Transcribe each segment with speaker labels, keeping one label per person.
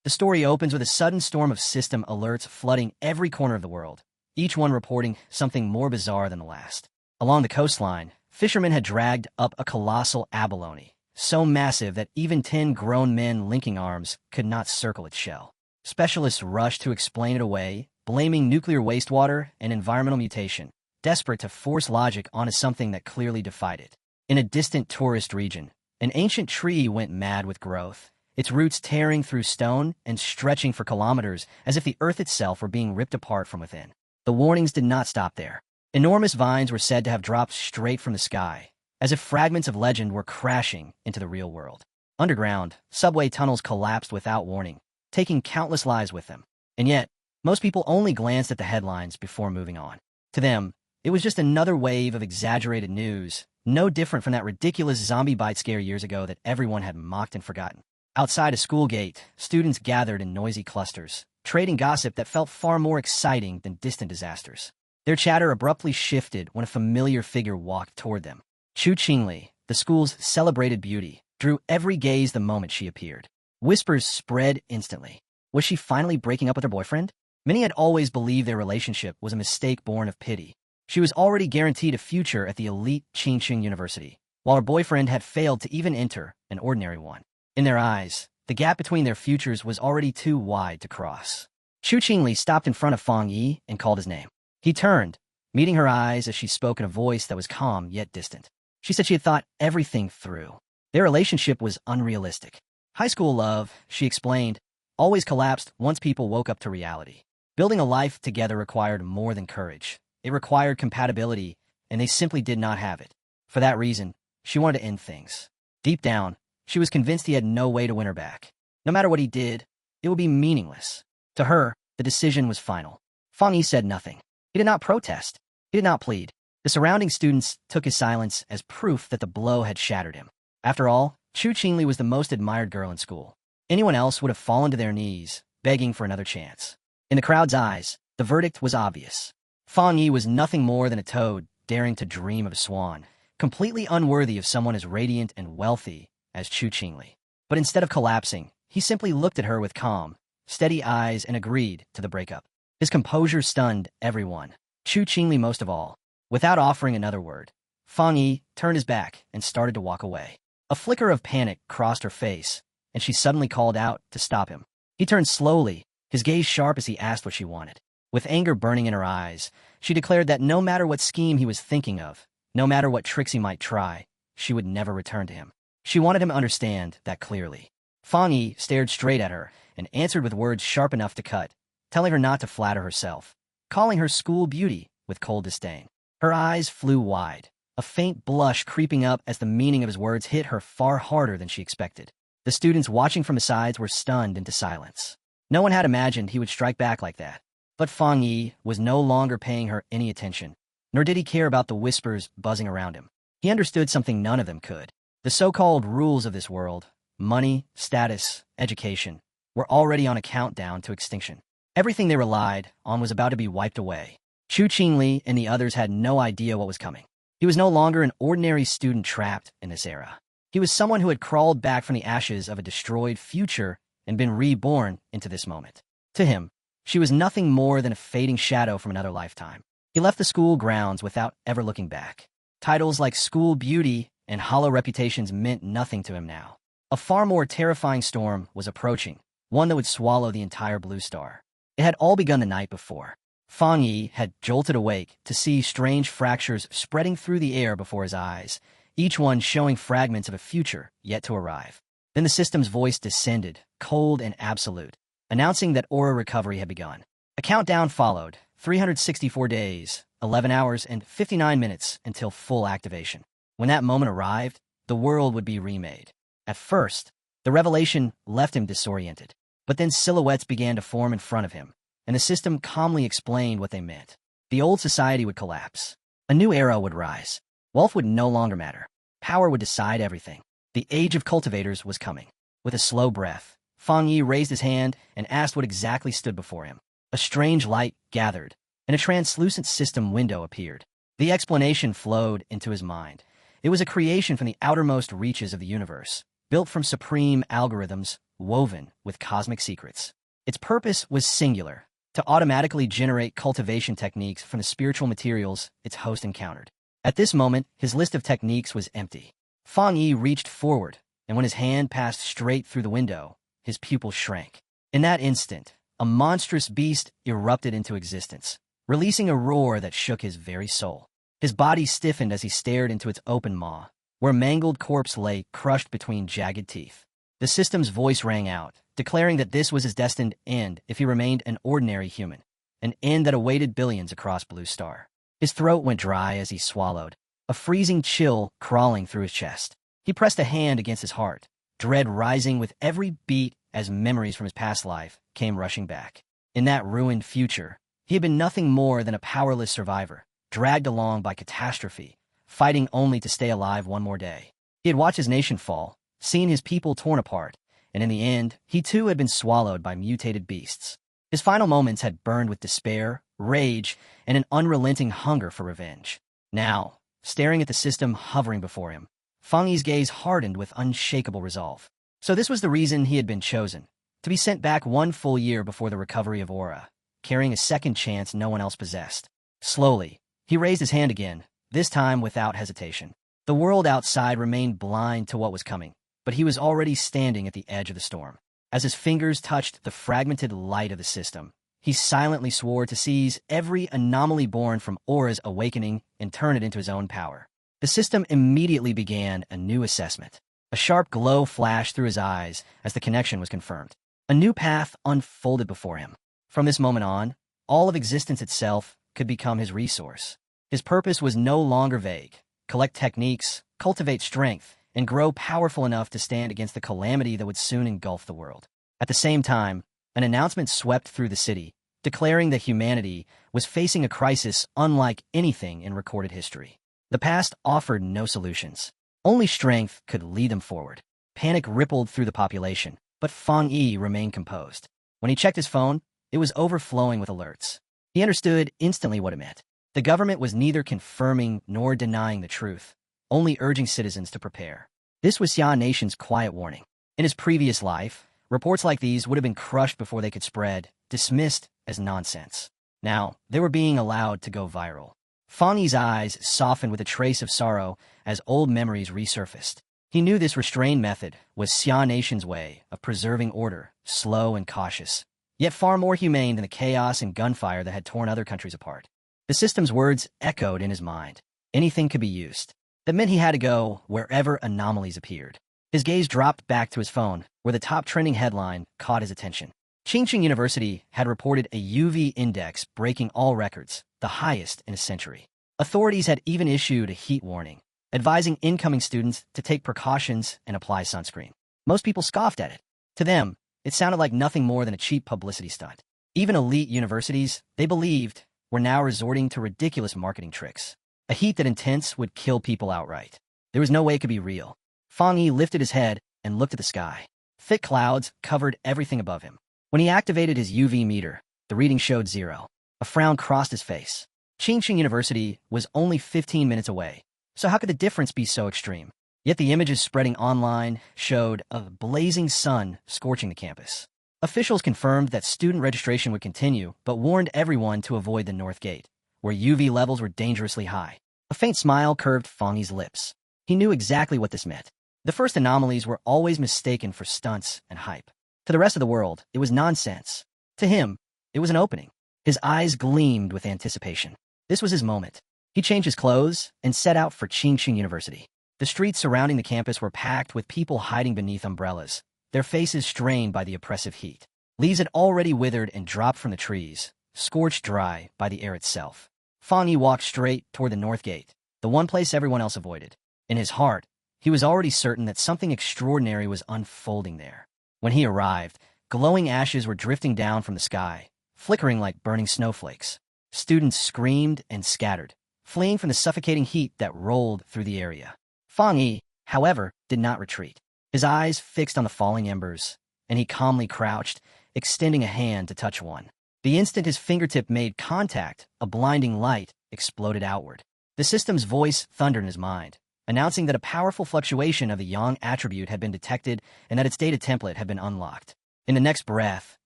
Speaker 1: The story opens with a sudden storm of system alerts flooding every corner of the world, each one reporting something more bizarre than the last. Along the coastline, fishermen had dragged up a colossal abalone, so massive that even 10 grown men linking arms could not circle its shell. Specialists rushed to explain it away, blaming nuclear wastewater and environmental mutation, desperate to force logic onto something that clearly defied it. In a distant tourist region, an ancient tree went mad with growth, its roots tearing through stone and stretching for kilometers as if the earth itself were being ripped apart from within. The warnings did not stop there. Enormous vines were said to have dropped straight from the sky, as if fragments of legend were crashing into the real world. Underground, subway tunnels collapsed without warning, taking countless lives with them. And yet, most people only glanced at the headlines before moving on. To them, it was just another wave of exaggerated news, no different from that ridiculous zombie bite scare years ago that everyone had mocked and forgotten. Outside a school gate, students gathered in noisy clusters, trading gossip that felt far more exciting than distant disasters. Their chatter abruptly shifted when a familiar figure walked toward them. Chu Qingli, the school's celebrated beauty, drew every gaze the moment she appeared. Whispers spread instantly. Was she finally breaking up with her boyfriend? Many had always believed their relationship was a mistake born of pity. She was already guaranteed a future at the elite Qingqing University, while her boyfriend had failed to even enter an ordinary one. In their eyes, the gap between their futures was already too wide to cross. Chu Qingli stopped in front of Fang Yi and called his name. He turned, meeting her eyes as she spoke in a voice that was calm yet distant. She said she had thought everything through. Their relationship was unrealistic. High school love, she explained, always collapsed once people woke up to reality. Building a life together required more than courage. It required compatibility, and they simply did not have it. For that reason, she wanted to end things. Deep down, she was convinced he had no way to win her back. No matter what he did, it would be meaningless. To her, the decision was final. Fang Yi said nothing. He did not protest. He did not plead. The surrounding students took his silence as proof that the blow had shattered him. After all, Chu Qingli was the most admired girl in school. Anyone else would have fallen to their knees, begging for another chance. In the crowd's eyes, the verdict was obvious. Fang Yi was nothing more than a toad daring to dream of a swan, completely unworthy of someone as radiant and wealthy as Chu Qingli. But instead of collapsing, he simply looked at her with calm, steady eyes and agreed to the breakup. His composure stunned everyone, Chu Qingli most of all. Without offering another word, Fang Yi turned his back and started to walk away. A flicker of panic crossed her face, and she suddenly called out to stop him. He turned slowly, his gaze sharp as he asked what she wanted. With anger burning in her eyes, she declared that no matter what scheme he was thinking of, no matter what tricks he might try, she would never return to him. She wanted him to understand that clearly. Fang Yi stared straight at her and answered with words sharp enough to cut, telling her not to flatter herself, calling her school beauty with cold disdain. Her eyes flew wide, a faint blush creeping up as the meaning of his words hit her far harder than she expected. The students watching from the sides were stunned into silence. No one had imagined he would strike back like that. But Fang Yi was no longer paying her any attention, nor did he care about the whispers buzzing around him. He understood something none of them could. The so-called rules of this world, money, status, education, were already on a countdown to extinction. Everything they relied on was about to be wiped away. Chu Qingli and the others had no idea what was coming. He was no longer an ordinary student trapped in this era. He was someone who had crawled back from the ashes of a destroyed future and been reborn into this moment. To him, she was nothing more than a fading shadow from another lifetime. He left the school grounds without ever looking back. Titles like school beauty and hollow reputations meant nothing to him now. A far more terrifying storm was approaching, one that would swallow the entire Blue Star. It had all begun the night before. Fang Yi had jolted awake to see strange fractures spreading through the air before his eyes, each one showing fragments of a future yet to arrive. Then the system's voice descended, cold and absolute, announcing that aura recovery had begun. A countdown followed, 364 days, 11 hours, and 59 minutes until full activation. When that moment arrived, the world would be remade. At first, the revelation left him disoriented, but then silhouettes began to form in front of him, and the system calmly explained what they meant. The old society would collapse. A new era would rise. Wealth would no longer matter. Power would decide everything. The age of cultivators was coming. With a slow breath, Fang Yi raised his hand and asked what exactly stood before him. A strange light gathered, and a translucent system window appeared. The explanation flowed into his mind. It was a creation from the outermost reaches of the universe, built from supreme algorithms, woven with cosmic secrets. Its purpose was singular, to automatically generate cultivation techniques from the spiritual materials its host encountered. At this moment, his list of techniques was empty. Fang Yi reached forward, and when his hand passed straight through the window, his pupils shrank. In that instant, a monstrous beast erupted into existence, releasing a roar that shook his very soul. His body stiffened as he stared into its open maw, where a mangled corpse lay crushed between jagged teeth. The system's voice rang out, declaring that this was his destined end if he remained an ordinary human, an end that awaited billions across Blue Star. His throat went dry as he swallowed, a freezing chill crawling through his chest. He pressed a hand against his heart, dread rising with every beat as memories from his past life came rushing back. In that ruined future, he had been nothing more than a powerless survivor, dragged along by catastrophe, fighting only to stay alive one more day. He had watched his nation fall, seen his people torn apart, and in the end, he too had been swallowed by mutated beasts. His final moments had burned with despair, rage, and an unrelenting hunger for revenge. Now, staring at the system hovering before him, Fang Yi's gaze hardened with unshakable resolve. So this was the reason he had been chosen, to be sent back one full year before the recovery of Aura, carrying a second chance no one else possessed. Slowly, he raised his hand again, this time without hesitation. The world outside remained blind to what was coming, but he was already standing at the edge of the storm. As his fingers touched the fragmented light of the system, he silently swore to seize every anomaly born from Aura's awakening and turn it into his own power. The system immediately began a new assessment. A sharp glow flashed through his eyes as the connection was confirmed. A new path unfolded before him. From this moment on, all of existence itself could become his resource. His purpose was no longer vague. Collect techniques, cultivate strength, and grow powerful enough to stand against the calamity that would soon engulf the world. At the same time, an announcement swept through the city, declaring that humanity was facing a crisis unlike anything in recorded history. The past offered no solutions. Only strength could lead them forward. Panic rippled through the population, but Fang Yi remained composed. When he checked his phone, it was overflowing with alerts. He understood instantly what it meant. The government was neither confirming nor denying the truth, only urging citizens to prepare. This was Xia Nation's quiet warning. In his previous life, reports like these would have been crushed before they could spread, dismissed as nonsense. Now, they were being allowed to go viral. Fang Yi's eyes softened with a trace of sorrow as old memories resurfaced. He knew this restrained method was Xia Nation's way of preserving order, slow and cautious, yet far more humane than the chaos and gunfire that had torn other countries apart. The system's words echoed in his mind. Anything could be used. That meant he had to go wherever anomalies appeared. His gaze dropped back to his phone, where the top trending headline caught his attention. Qingqing University had reported a UV index breaking all records, the highest in a century. Authorities had even issued a heat warning, advising incoming students to take precautions and apply sunscreen. Most people scoffed at it. To them, it sounded like nothing more than a cheap publicity stunt. Even elite universities, they believed, were now resorting to ridiculous marketing tricks. A heat that intense would kill people outright. There was no way it could be real. Fang Yi lifted his head and looked at the sky. Thick clouds covered everything above him. When he activated his UV meter, the reading showed 0. A frown crossed his face. Qingqing University was only 15 minutes away, so how could the difference be so extreme? Yet the images spreading online showed a blazing sun scorching the campus. Officials confirmed that student registration would continue, but warned everyone to avoid the North Gate, where UV levels were dangerously high. A faint smile curved Fang Yi's lips. He knew exactly what this meant. The first anomalies were always mistaken for stunts and hype. To the rest of the world, it was nonsense. To him, it was an opening. His eyes gleamed with anticipation. This was his moment. He changed his clothes and set out for Qingqing University. The streets surrounding the campus were packed with people hiding beneath umbrellas, their faces strained by the oppressive heat. Leaves had already withered and dropped from the trees, scorched dry by the air itself. Fang Yi walked straight toward the North Gate, the one place everyone else avoided. In his heart, he was already certain that something extraordinary was unfolding there. When he arrived, glowing ashes were drifting down from the sky, flickering like burning snowflakes. Students screamed and scattered, fleeing from the suffocating heat that rolled through the area. Fang Yi, however, did not retreat. His eyes fixed on the falling embers, and he calmly crouched, extending a hand to touch one. The instant his fingertip made contact, a blinding light exploded outward. The system's voice thundered in his mind, announcing that a powerful fluctuation of the yang attribute had been detected and that its data template had been unlocked. In the next breath,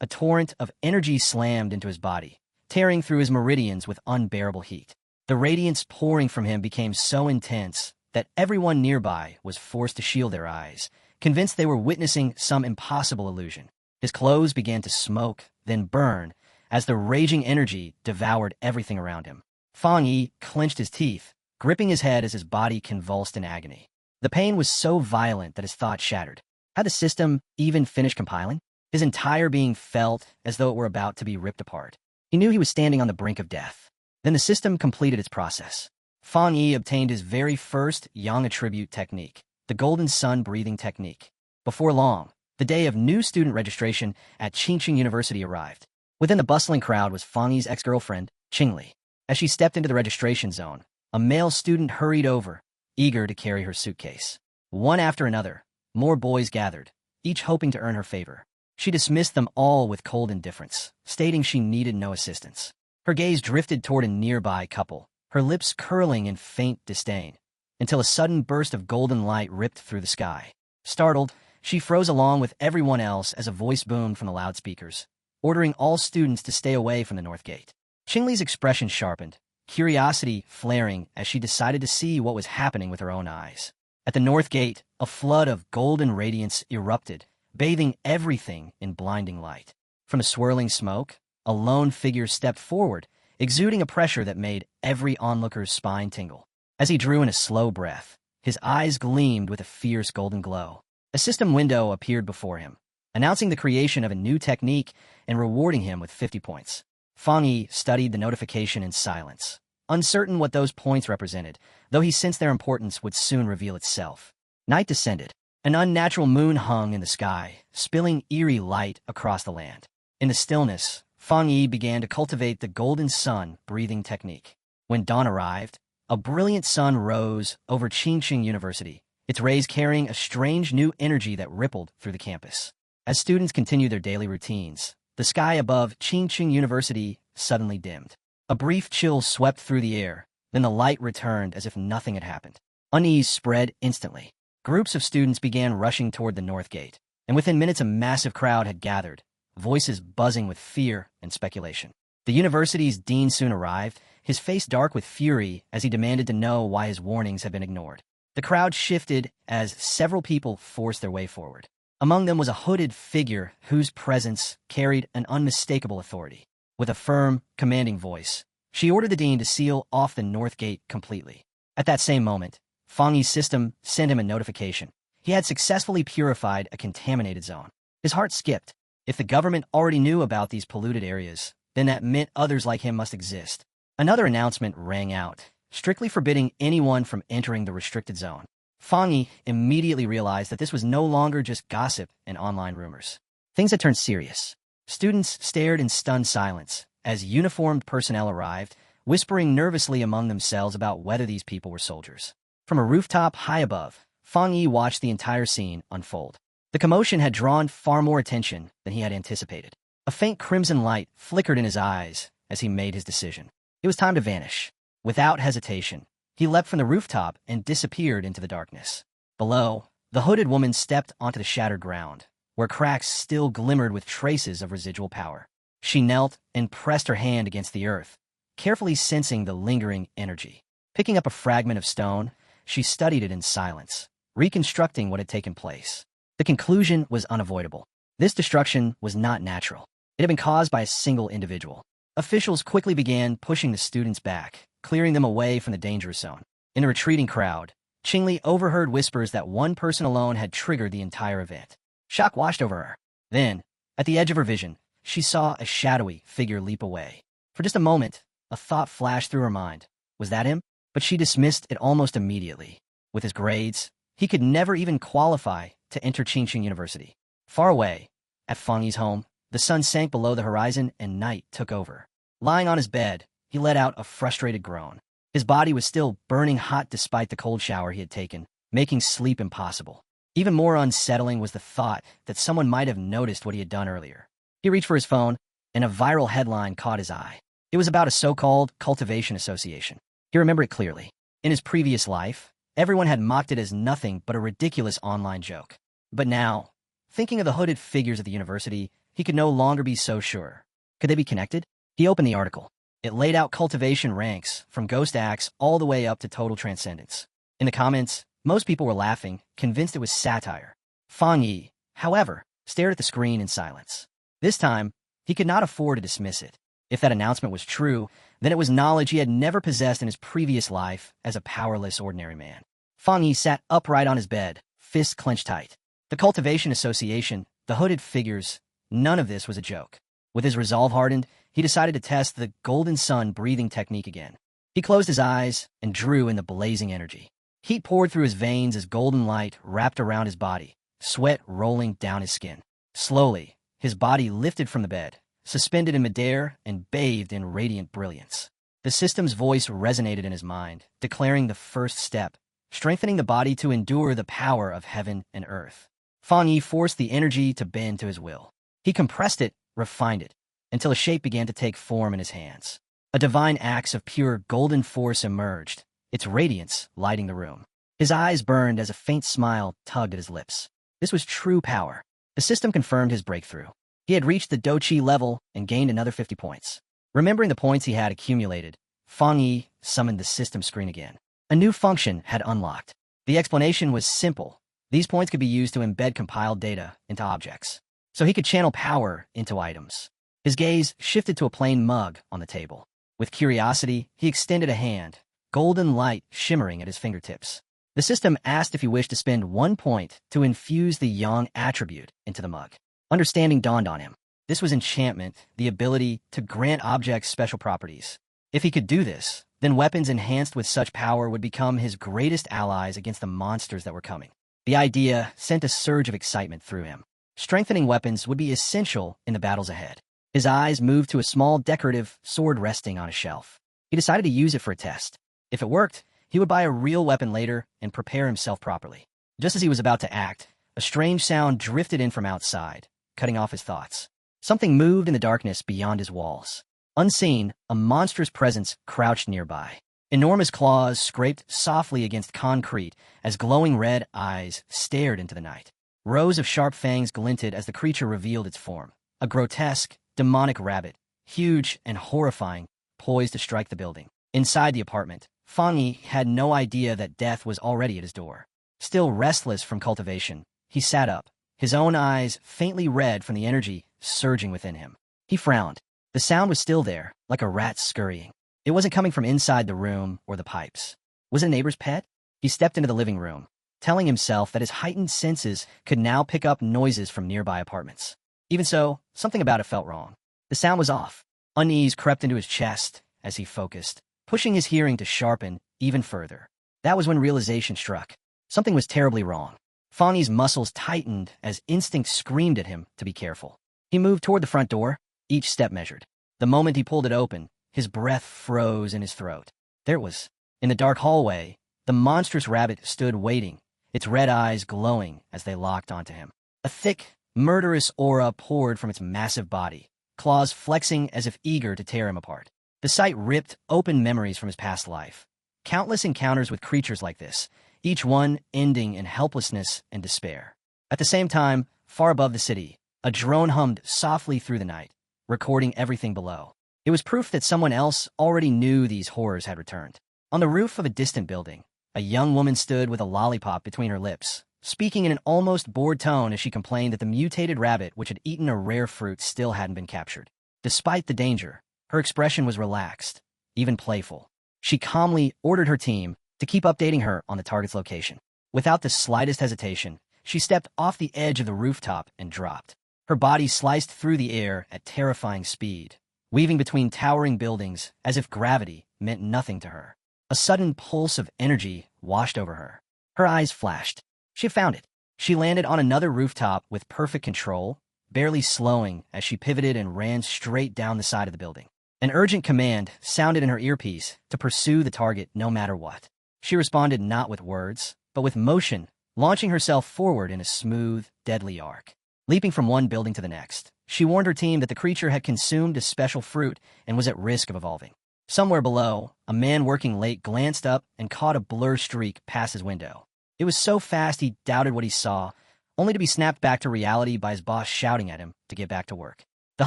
Speaker 1: a torrent of energy slammed into his body, tearing through his meridians with unbearable heat. The radiance pouring from him became so intense that everyone nearby was forced to shield their eyes, convinced they were witnessing some impossible illusion. His clothes began to smoke, then burn, as the raging energy devoured everything around him. Fang Yi clenched his teeth, gripping his head as his body convulsed in agony. The pain was so violent that his thoughts shattered. Had the system even finished compiling? His entire being felt as though it were about to be ripped apart. He knew he was standing on the brink of death. Then the system completed its process. Fang Yi obtained his very first yang attribute technique, the Golden Sun breathing technique. Before long, the day of new student registration at Qingqing University arrived. Within the bustling crowd was Fang Yi's ex-girlfriend, Qingli. As she stepped into the registration zone, a male student hurried over, eager to carry her suitcase. One after another, more boys gathered, each hoping to earn her favor. She dismissed them all with cold indifference, stating she needed no assistance. Her gaze drifted toward a nearby couple, her lips curling in faint disdain, until a sudden burst of golden light ripped through the sky. Startled, she froze along with everyone else as a voice boomed from the loudspeakers, ordering all students to stay away from the north gate. Qingli's expression sharpened, curiosity flaring as she decided to see what was happening with her own eyes. At the north gate, a flood of golden radiance erupted, bathing everything in blinding light. From the swirling smoke, a lone figure stepped forward, exuding a pressure that made every onlooker's spine tingle. As he drew in a slow breath, his eyes gleamed with a fierce golden glow. A system window appeared before him, announcing the creation of a new technique and rewarding him with 50 points. Fang Yi studied the notification in silence, uncertain what those points represented, though he sensed their importance would soon reveal itself. Night descended. An unnatural moon hung in the sky, spilling eerie light across the land. In the stillness, Fang Yi began to cultivate the Golden Sun breathing technique. When dawn arrived, a brilliant sun rose over Qingqing University, its rays carrying a strange new energy that rippled through the campus. As students continued their daily routines, the sky above Qingqing University suddenly dimmed. A brief chill swept through the air, then the light returned as if nothing had happened. Unease spread instantly. Groups of students began rushing toward the north gate, and within minutes a massive crowd had gathered, voices buzzing with fear and speculation. The university's dean soon arrived, his face dark with fury as he demanded to know why his warnings had been ignored. The crowd shifted as several people forced their way forward. Among them was a hooded figure whose presence carried an unmistakable authority. With a firm, commanding voice, she ordered the dean to seal off the north gate completely. At that same moment, Fang Yi's system sent him a notification. He had successfully purified a contaminated zone. His heart skipped. If the government already knew about these polluted areas, then that meant others like him must exist. Another announcement rang out, strictly forbidding anyone from entering the restricted zone. Fang Yi immediately realized that this was no longer just gossip and online rumors. Things had turned serious. Students stared in stunned silence as uniformed personnel arrived, whispering nervously among themselves about whether these people were soldiers. From a rooftop high above, Fang Yi watched the entire scene unfold. The commotion had drawn far more attention than he had anticipated. A faint crimson light flickered in his eyes as he made his decision. It was time to vanish. Without hesitation, he leapt from the rooftop and disappeared into the darkness. Below, the hooded woman stepped onto the shattered ground, where cracks still glimmered with traces of residual power. She knelt and pressed her hand against the earth, carefully sensing the lingering energy. Picking up a fragment of stone, she studied it in silence, reconstructing what had taken place. The conclusion was unavoidable. This destruction was not natural. It had been caused by a single individual. Officials quickly began pushing the students back, clearing them away from the dangerous zone. In the retreating crowd, Qingli overheard whispers that one person alone had triggered the entire event. Shock washed over her. Then, at the edge of her vision, she saw a shadowy figure leap away. For just a moment, a thought flashed through her mind. Was that him? But she dismissed it almost immediately. With his grades, he could never even qualify to enter Qingqing University. Far away, at Fang Yi's home, the sun sank below the horizon and night took over. Lying on his bed, he let out a frustrated groan. His body was still burning hot despite the cold shower he had taken, making sleep impossible. Even more unsettling was the thought that someone might have noticed what he had done earlier. He reached for his phone, and a viral headline caught his eye. It was about a so-called cultivation association. He remembered it clearly. In his previous life, Everyone had mocked it as nothing but a ridiculous online joke. But now, thinking of the hooded figures at the university, he could no longer be so sure. Could they be connected? He opened the article. It laid out cultivation ranks, from ghost acts all the way up to total transcendence. In the comments, most people were laughing, convinced it was satire. Fang Yi, however, stared at the screen in silence. This time, he could not afford to dismiss it. If that announcement was true, then it was knowledge he had never possessed in his previous life as a powerless ordinary man. Fang Yi sat upright on his bed, fists clenched tight. The Cultivation Association, the hooded figures, none of this was a joke. With his resolve hardened, he decided to test the golden sun breathing technique again. He closed his eyes and drew in the blazing energy. Heat poured through his veins as golden light wrapped around his body, sweat rolling down his skin. Slowly, his body lifted from the bed, suspended in midair and bathed in radiant brilliance. The system's voice resonated in his mind, declaring the first step, strengthening the body to endure the power of heaven and earth. Fang Yi forced the energy to bend to his will. He compressed it, refined it, until a shape began to take form in his hands. A divine axe of pure golden force emerged, its radiance lighting the room. His eyes burned as a faint smile tugged at his lips. This was true power. The system confirmed his breakthrough. He had reached the Dochi level and gained another 50 points. Remembering the points he had accumulated, Fang Yi summoned the system screen again. A new function had unlocked. The explanation was simple. These points could be used to embed compiled data into objects, so he could channel power into items. His gaze shifted to a plain mug on the table. With curiosity, he extended a hand, golden light shimmering at his fingertips. The system asked if he wished to spend 1 point to infuse the yang attribute into the mug. Understanding dawned on him. This was enchantment, the ability to grant objects special properties. If he could do this, then weapons enhanced with such power would become his greatest allies against the monsters that were coming. The idea sent a surge of excitement through him. Strengthening weapons would be essential in the battles ahead. His eyes moved to a small decorative sword resting on a shelf. He decided to use it for a test. If it worked, he would buy a real weapon later and prepare himself properly. Just as he was about to act, a strange sound drifted in from outside, cutting off his thoughts. Something moved in the darkness beyond his walls. Unseen, a monstrous presence crouched nearby. Enormous claws scraped softly against concrete as glowing red eyes stared into the night. Rows of sharp fangs glinted as the creature revealed its form. A grotesque, demonic rabbit, huge and horrifying, poised to strike the building. Inside the apartment, Fang Yi had no idea that death was already at his door. Still restless from cultivation, he sat up, his own eyes faintly red from the energy surging within him. He frowned. The sound was still there, like a rat scurrying. It wasn't coming from inside the room or the pipes. Was it a neighbor's pet? He stepped into the living room, telling himself that his heightened senses could now pick up noises from nearby apartments. Even so, something about it felt wrong. The sound was off. Unease crept into his chest as he focused, pushing his hearing to sharpen even further. That was when realization struck. Something was terribly wrong. Fang Yi's muscles tightened as instinct screamed at him to be careful. He moved toward the front door, each step measured. The moment he pulled it open, his breath froze in his throat. There it was. In the dark hallway, the monstrous rabbit stood waiting, its red eyes glowing as they locked onto him. A thick, murderous aura poured from its massive body, claws flexing as if eager to tear him apart. The sight ripped open memories from his past life. Countless encounters with creatures like this, each one ending in helplessness and despair. At the same time, far above the city, a drone hummed softly through the night, recording everything below. It was proof that someone else already knew these horrors had returned. On the roof of a distant building, a young woman stood with a lollipop between her lips, speaking in an almost bored tone as she complained that the mutated rabbit which had eaten a rare fruit still hadn't been captured. Despite the danger, her expression was relaxed, even playful. She calmly ordered her team to keep updating her on the target's location. Without the slightest hesitation, she stepped off the edge of the rooftop and dropped. Her body sliced through the air at terrifying speed, weaving between towering buildings as if gravity meant nothing to her. A sudden pulse of energy washed over her. Her eyes flashed. She had found it. She landed on another rooftop with perfect control, barely slowing as she pivoted and ran straight down the side of the building. An urgent command sounded in her earpiece to pursue the target no matter what. She responded not with words, but with motion, launching herself forward in a smooth, deadly arc. Leaping from one building to the next, she warned her team that the creature had consumed a special fruit and was at risk of evolving. Somewhere below, a man working late glanced up and caught a blur streak past his window. It was so fast he doubted what he saw, only to be snapped back to reality by his boss shouting at him to get back to work. The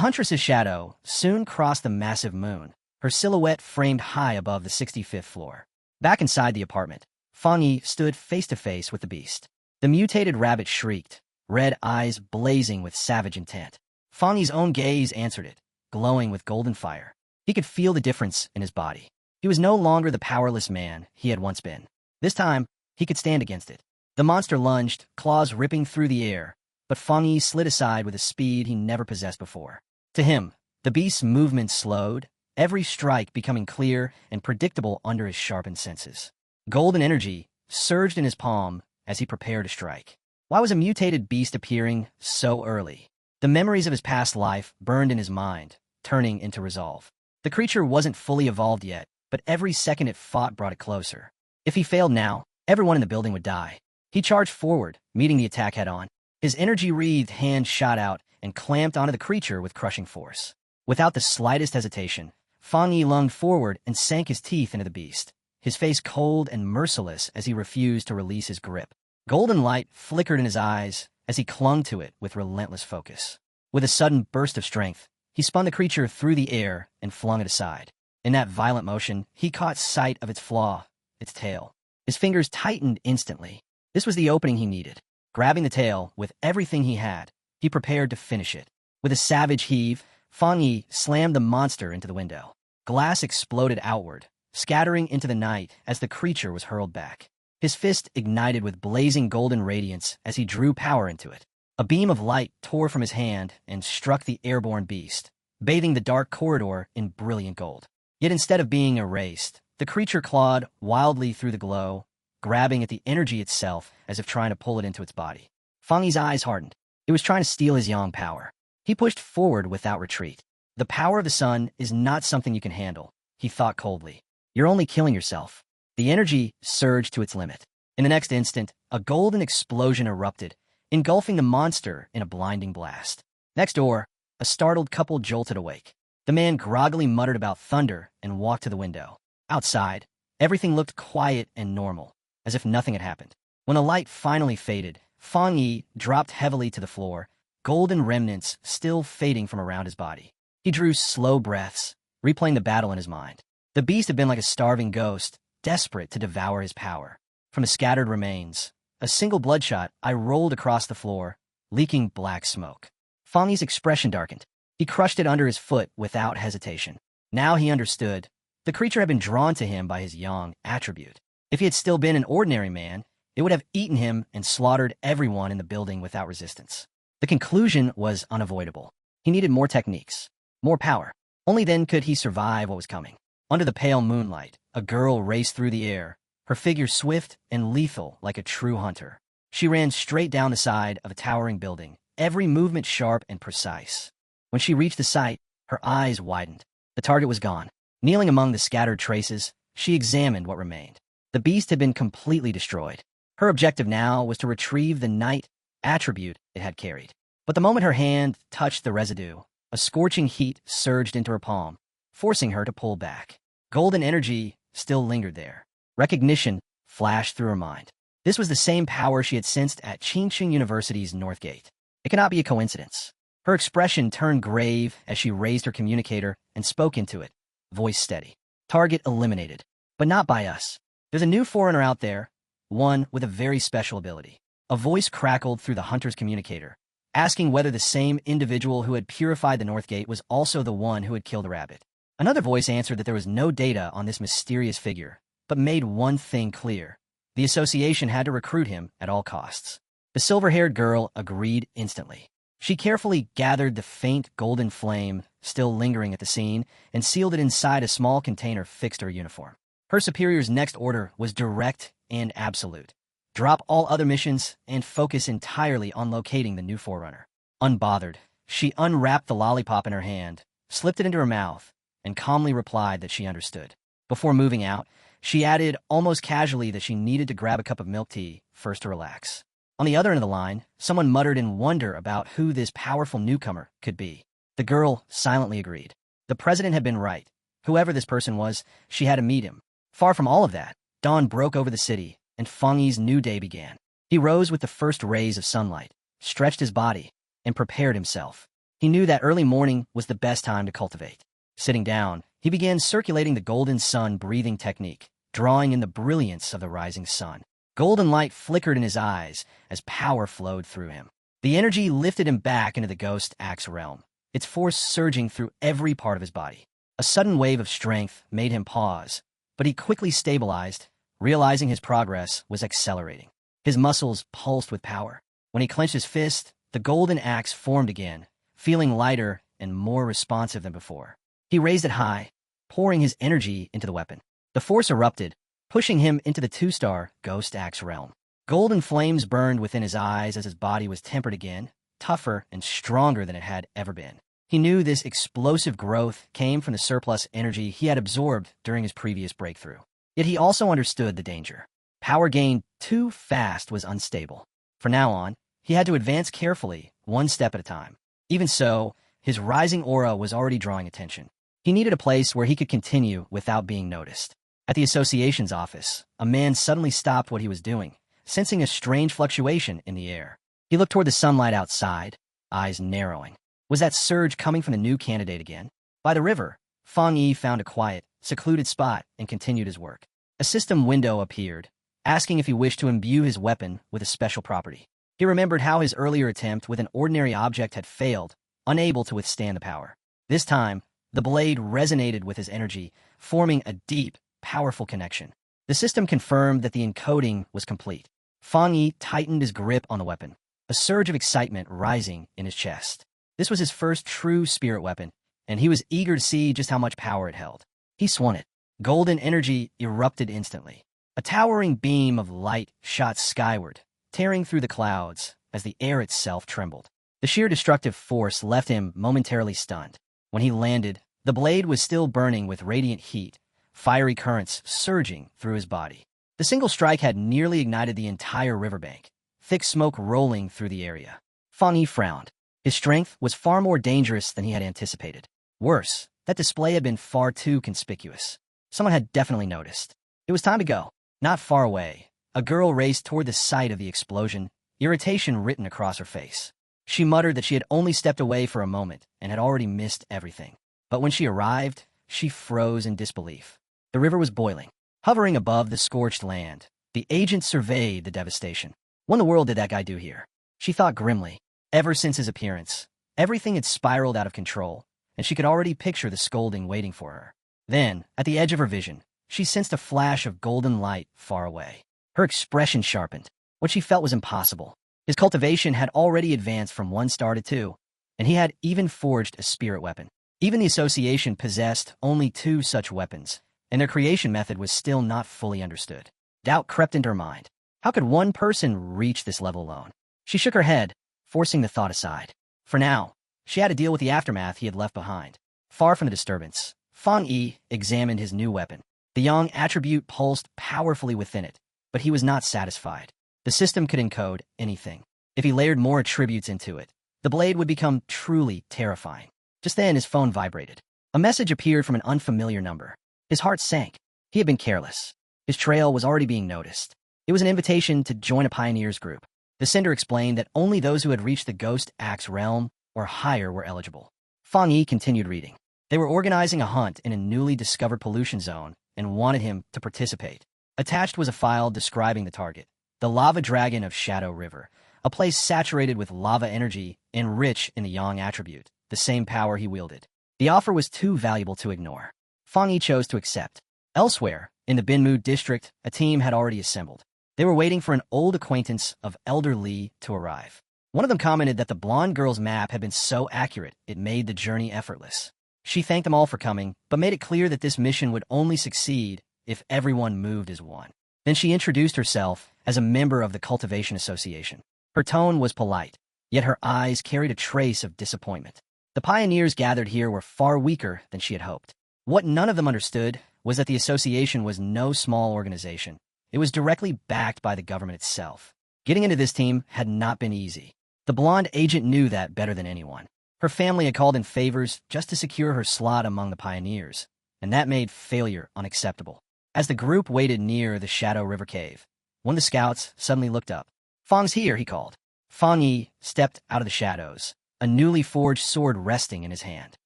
Speaker 1: huntress's shadow soon crossed the massive moon, her silhouette framed high above the 65th floor. Back inside the apartment, Fang Yi stood face to face with the beast. The mutated rabbit shrieked, red eyes blazing with savage intent. Fang Yi's own gaze answered it, glowing with golden fire. He could feel the difference in his body. He was no longer the powerless man he had once been. This time, he could stand against it. The monster lunged, claws ripping through the air, but Fang Yi slid aside with a speed he never possessed before. To him, the beast's movement slowed, every strike becoming clear and predictable under his sharpened senses. Golden energy surged in his palm as he prepared to strike. Why was a mutated beast appearing so early? The memories of his past life burned in his mind, turning into resolve. The creature wasn't fully evolved yet, but every second it fought brought it closer. If he failed now, everyone in the building would die. He charged forward, meeting the attack head-on. His energy-wreathed hand shot out and clamped onto the creature with crushing force. Without the slightest hesitation, Fang Yi lunged forward and sank his teeth into the beast, his face cold and merciless as he refused to release his grip. Golden light flickered in his eyes as he clung to it with relentless focus. With a sudden burst of strength, he spun the creature through the air and flung it aside. In that violent motion, he caught sight of its flaw, its tail. His fingers tightened instantly. This was the opening he needed. Grabbing the tail with everything he had, he prepared to finish it. With a savage heave, Fang Yi slammed the monster into the window. Glass exploded outward, scattering into the night as the creature was hurled back. His fist ignited with blazing golden radiance as he drew power into it. A beam of light tore from his hand and struck the airborne beast, bathing the dark corridor in brilliant gold. Yet instead of being erased, the creature clawed wildly through the glow, grabbing at the energy itself as if trying to pull it into its body. Fang Yi's eyes hardened. It was trying to steal his yang power. He pushed forward without retreat. The power of the sun is not something you can handle, he thought coldly. You're only killing yourself. The energy surged to its limit. In the next instant, a golden explosion erupted, engulfing the monster in a blinding blast. Next door, a startled couple jolted awake. The man groggily muttered about thunder and walked to the window. Outside, everything looked quiet and normal, as if nothing had happened. When the light finally faded, Fang Yi dropped heavily to the floor, golden remnants still fading from around his body. He drew slow breaths, replaying the battle in his mind. The beast had been like a starving ghost, desperate to devour his power. From the scattered remains, a single bloodshot eye rolled across the floor, leaking black smoke. Fang Yi's expression darkened. He crushed it under his foot without hesitation. Now he understood. The creature had been drawn to him by his yang attribute. If he had still been an ordinary man, it would have eaten him and slaughtered everyone in the building without resistance. The conclusion was unavoidable. He needed more techniques, more power. Only then could he survive what was coming. Under the pale moonlight, a girl raced through the air, her figure swift and lethal like a true hunter. She ran straight down the side of a towering building, every movement sharp and precise. When she reached the site, her eyes widened. The target was gone. Kneeling among the scattered traces, she examined what remained. The beast had been completely destroyed. Her objective now was to retrieve the night attribute it had carried. But the moment her hand touched the residue, a scorching heat surged into her palm, forcing her to pull back. Golden energy still lingered there. Recognition flashed through her mind. This was the same power she had sensed at Qingqing University's North Gate. It cannot be a coincidence. Her expression turned grave as she raised her communicator and spoke into it, voice steady. Target eliminated, but not by us. There's a new foreigner out there, one with a very special ability. A voice crackled through the hunter's communicator, asking whether the same individual who had purified the North Gate was also the one who had killed the rabbit. Another voice answered that there was no data on this mysterious figure, but made one thing clear. The association had to recruit him at all costs. The silver-haired girl agreed instantly. She carefully gathered the faint golden flame still lingering at the scene and sealed it inside a small container fixed to her uniform. Her superior's next order was direct and absolute. Drop all other missions and focus entirely on locating the new forerunner. Unbothered, she unwrapped the lollipop in her hand, slipped it into her mouth, and calmly replied that she understood. Before moving out, she added almost casually that she needed to grab a cup of milk tea first to relax. On the other end of the line, someone muttered in wonder about who this powerful newcomer could be. The girl silently agreed. The president had been right. Whoever this person was, she had to meet him. Far from all of that, dawn broke over the city, and Feng Yi's new day began. He rose with the first rays of sunlight, stretched his body, and prepared himself. He knew that early morning was the best time to cultivate. Sitting down, he began circulating the golden sun breathing technique, drawing in the brilliance of the rising sun. Golden light flickered in his eyes as power flowed through him. The energy lifted him back into the ghost axe realm, its force surging through every part of his body. A sudden wave of strength made him pause, but he quickly stabilized, realizing his progress was accelerating. His muscles pulsed with power. When he clenched his fist, the golden axe formed again, feeling lighter and more responsive than before. He raised it high, pouring his energy into the weapon. The force erupted, pushing him into the 2-star ghost axe realm. Golden flames burned within his eyes as his body was tempered again, tougher and stronger than it had ever been. He knew this explosive growth came from the surplus energy he had absorbed during his previous breakthrough. Yet he also understood the danger. Power gained too fast was unstable. From now on, he had to advance carefully, one step at a time. Even so, his rising aura was already drawing attention. He needed a place where he could continue without being noticed. At the association's office, a man suddenly stopped what he was doing, sensing a strange fluctuation in the air. He looked toward the sunlight outside, eyes narrowing. Was that surge coming from the new candidate again? By the river, Feng Yi found a quiet, secluded spot and continued his work. A system window appeared, asking if he wished to imbue his weapon with a special property. He remembered how his earlier attempt with an ordinary object had failed, unable to withstand the power. This time, the blade resonated with his energy, forming a deep, powerful connection. The system confirmed that the encoding was complete. Feng Yi tightened his grip on the weapon, a surge of excitement rising in his chest. This was his first true spirit weapon, and he was eager to see just how much power it held. He swung it. Golden energy erupted instantly. A towering beam of light shot skyward, tearing through the clouds as the air itself trembled. The sheer destructive force left him momentarily stunned. When he landed, the blade was still burning with radiant heat, fiery currents surging through his body. The single strike had nearly ignited the entire riverbank, thick smoke rolling through the area. Feng Yi frowned. His strength was far more dangerous than he had anticipated. Worse, that display had been far too conspicuous. Someone had definitely noticed. It was time to go. Not far away, a girl raced toward the site of the explosion, irritation written across her face. She muttered that she had only stepped away for a moment and had already missed everything. But when she arrived, she froze in disbelief. The river was boiling. Hovering above the scorched land, the agent surveyed the devastation. What in the world did that guy do here? She thought grimly. Ever since his appearance, everything had spiraled out of control, and she could already picture the scolding waiting for her. Then, at the edge of her vision, she sensed a flash of golden light far away. Her expression sharpened. What she felt was impossible. His cultivation had already advanced from 1 star to 2, and he had even forged a spirit weapon. Even the association possessed only 2 such weapons, and their creation method was still not fully understood. Doubt crept into her mind. How could one person reach this level alone? She shook her head, forcing the thought aside. For now, she had to deal with the aftermath he had left behind. Far from the disturbance, Feng Yi examined his new weapon. The yang attribute pulsed powerfully within it, but he was not satisfied. The system could encode anything. If he layered more attributes into it, the blade would become truly terrifying. Just then, his phone vibrated. A message appeared from an unfamiliar number. His heart sank. He had been careless. His trail was already being noticed. It was an invitation to join a pioneers group. The sender explained that only those who had reached the Ghost Axe realm or higher were eligible. Feng Yi continued reading. They were organizing a hunt in a newly discovered pollution zone and wanted him to participate. Attached was a file describing the target, the lava dragon of Shadow River, a place saturated with lava energy and rich in the yang attribute, the same power he wielded. The offer was too valuable to ignore. Feng Yi chose to accept. Elsewhere, in the Binmu district, a team had already assembled. They were waiting for an old acquaintance of Elder Li to arrive. One of them commented that the blonde girl's map had been so accurate it made the journey effortless. She thanked them all for coming, but made it clear that this mission would only succeed if everyone moved as one. Then she introduced herself as a member of the Cultivation Association. Her tone was polite, yet her eyes carried a trace of disappointment. The pioneers gathered here were far weaker than she had hoped. What none of them understood was that the association was no small organization. It was directly backed by the government itself. Getting into this team had not been easy. The blonde agent knew that better than anyone. Her family had called in favors just to secure her slot among the pioneers, and that made failure unacceptable. As the group waited near the Shadow River Cave, one of the scouts suddenly looked up. "Fang's here," he called. Fang Yi stepped out of the shadows, a newly forged sword resting in his hand.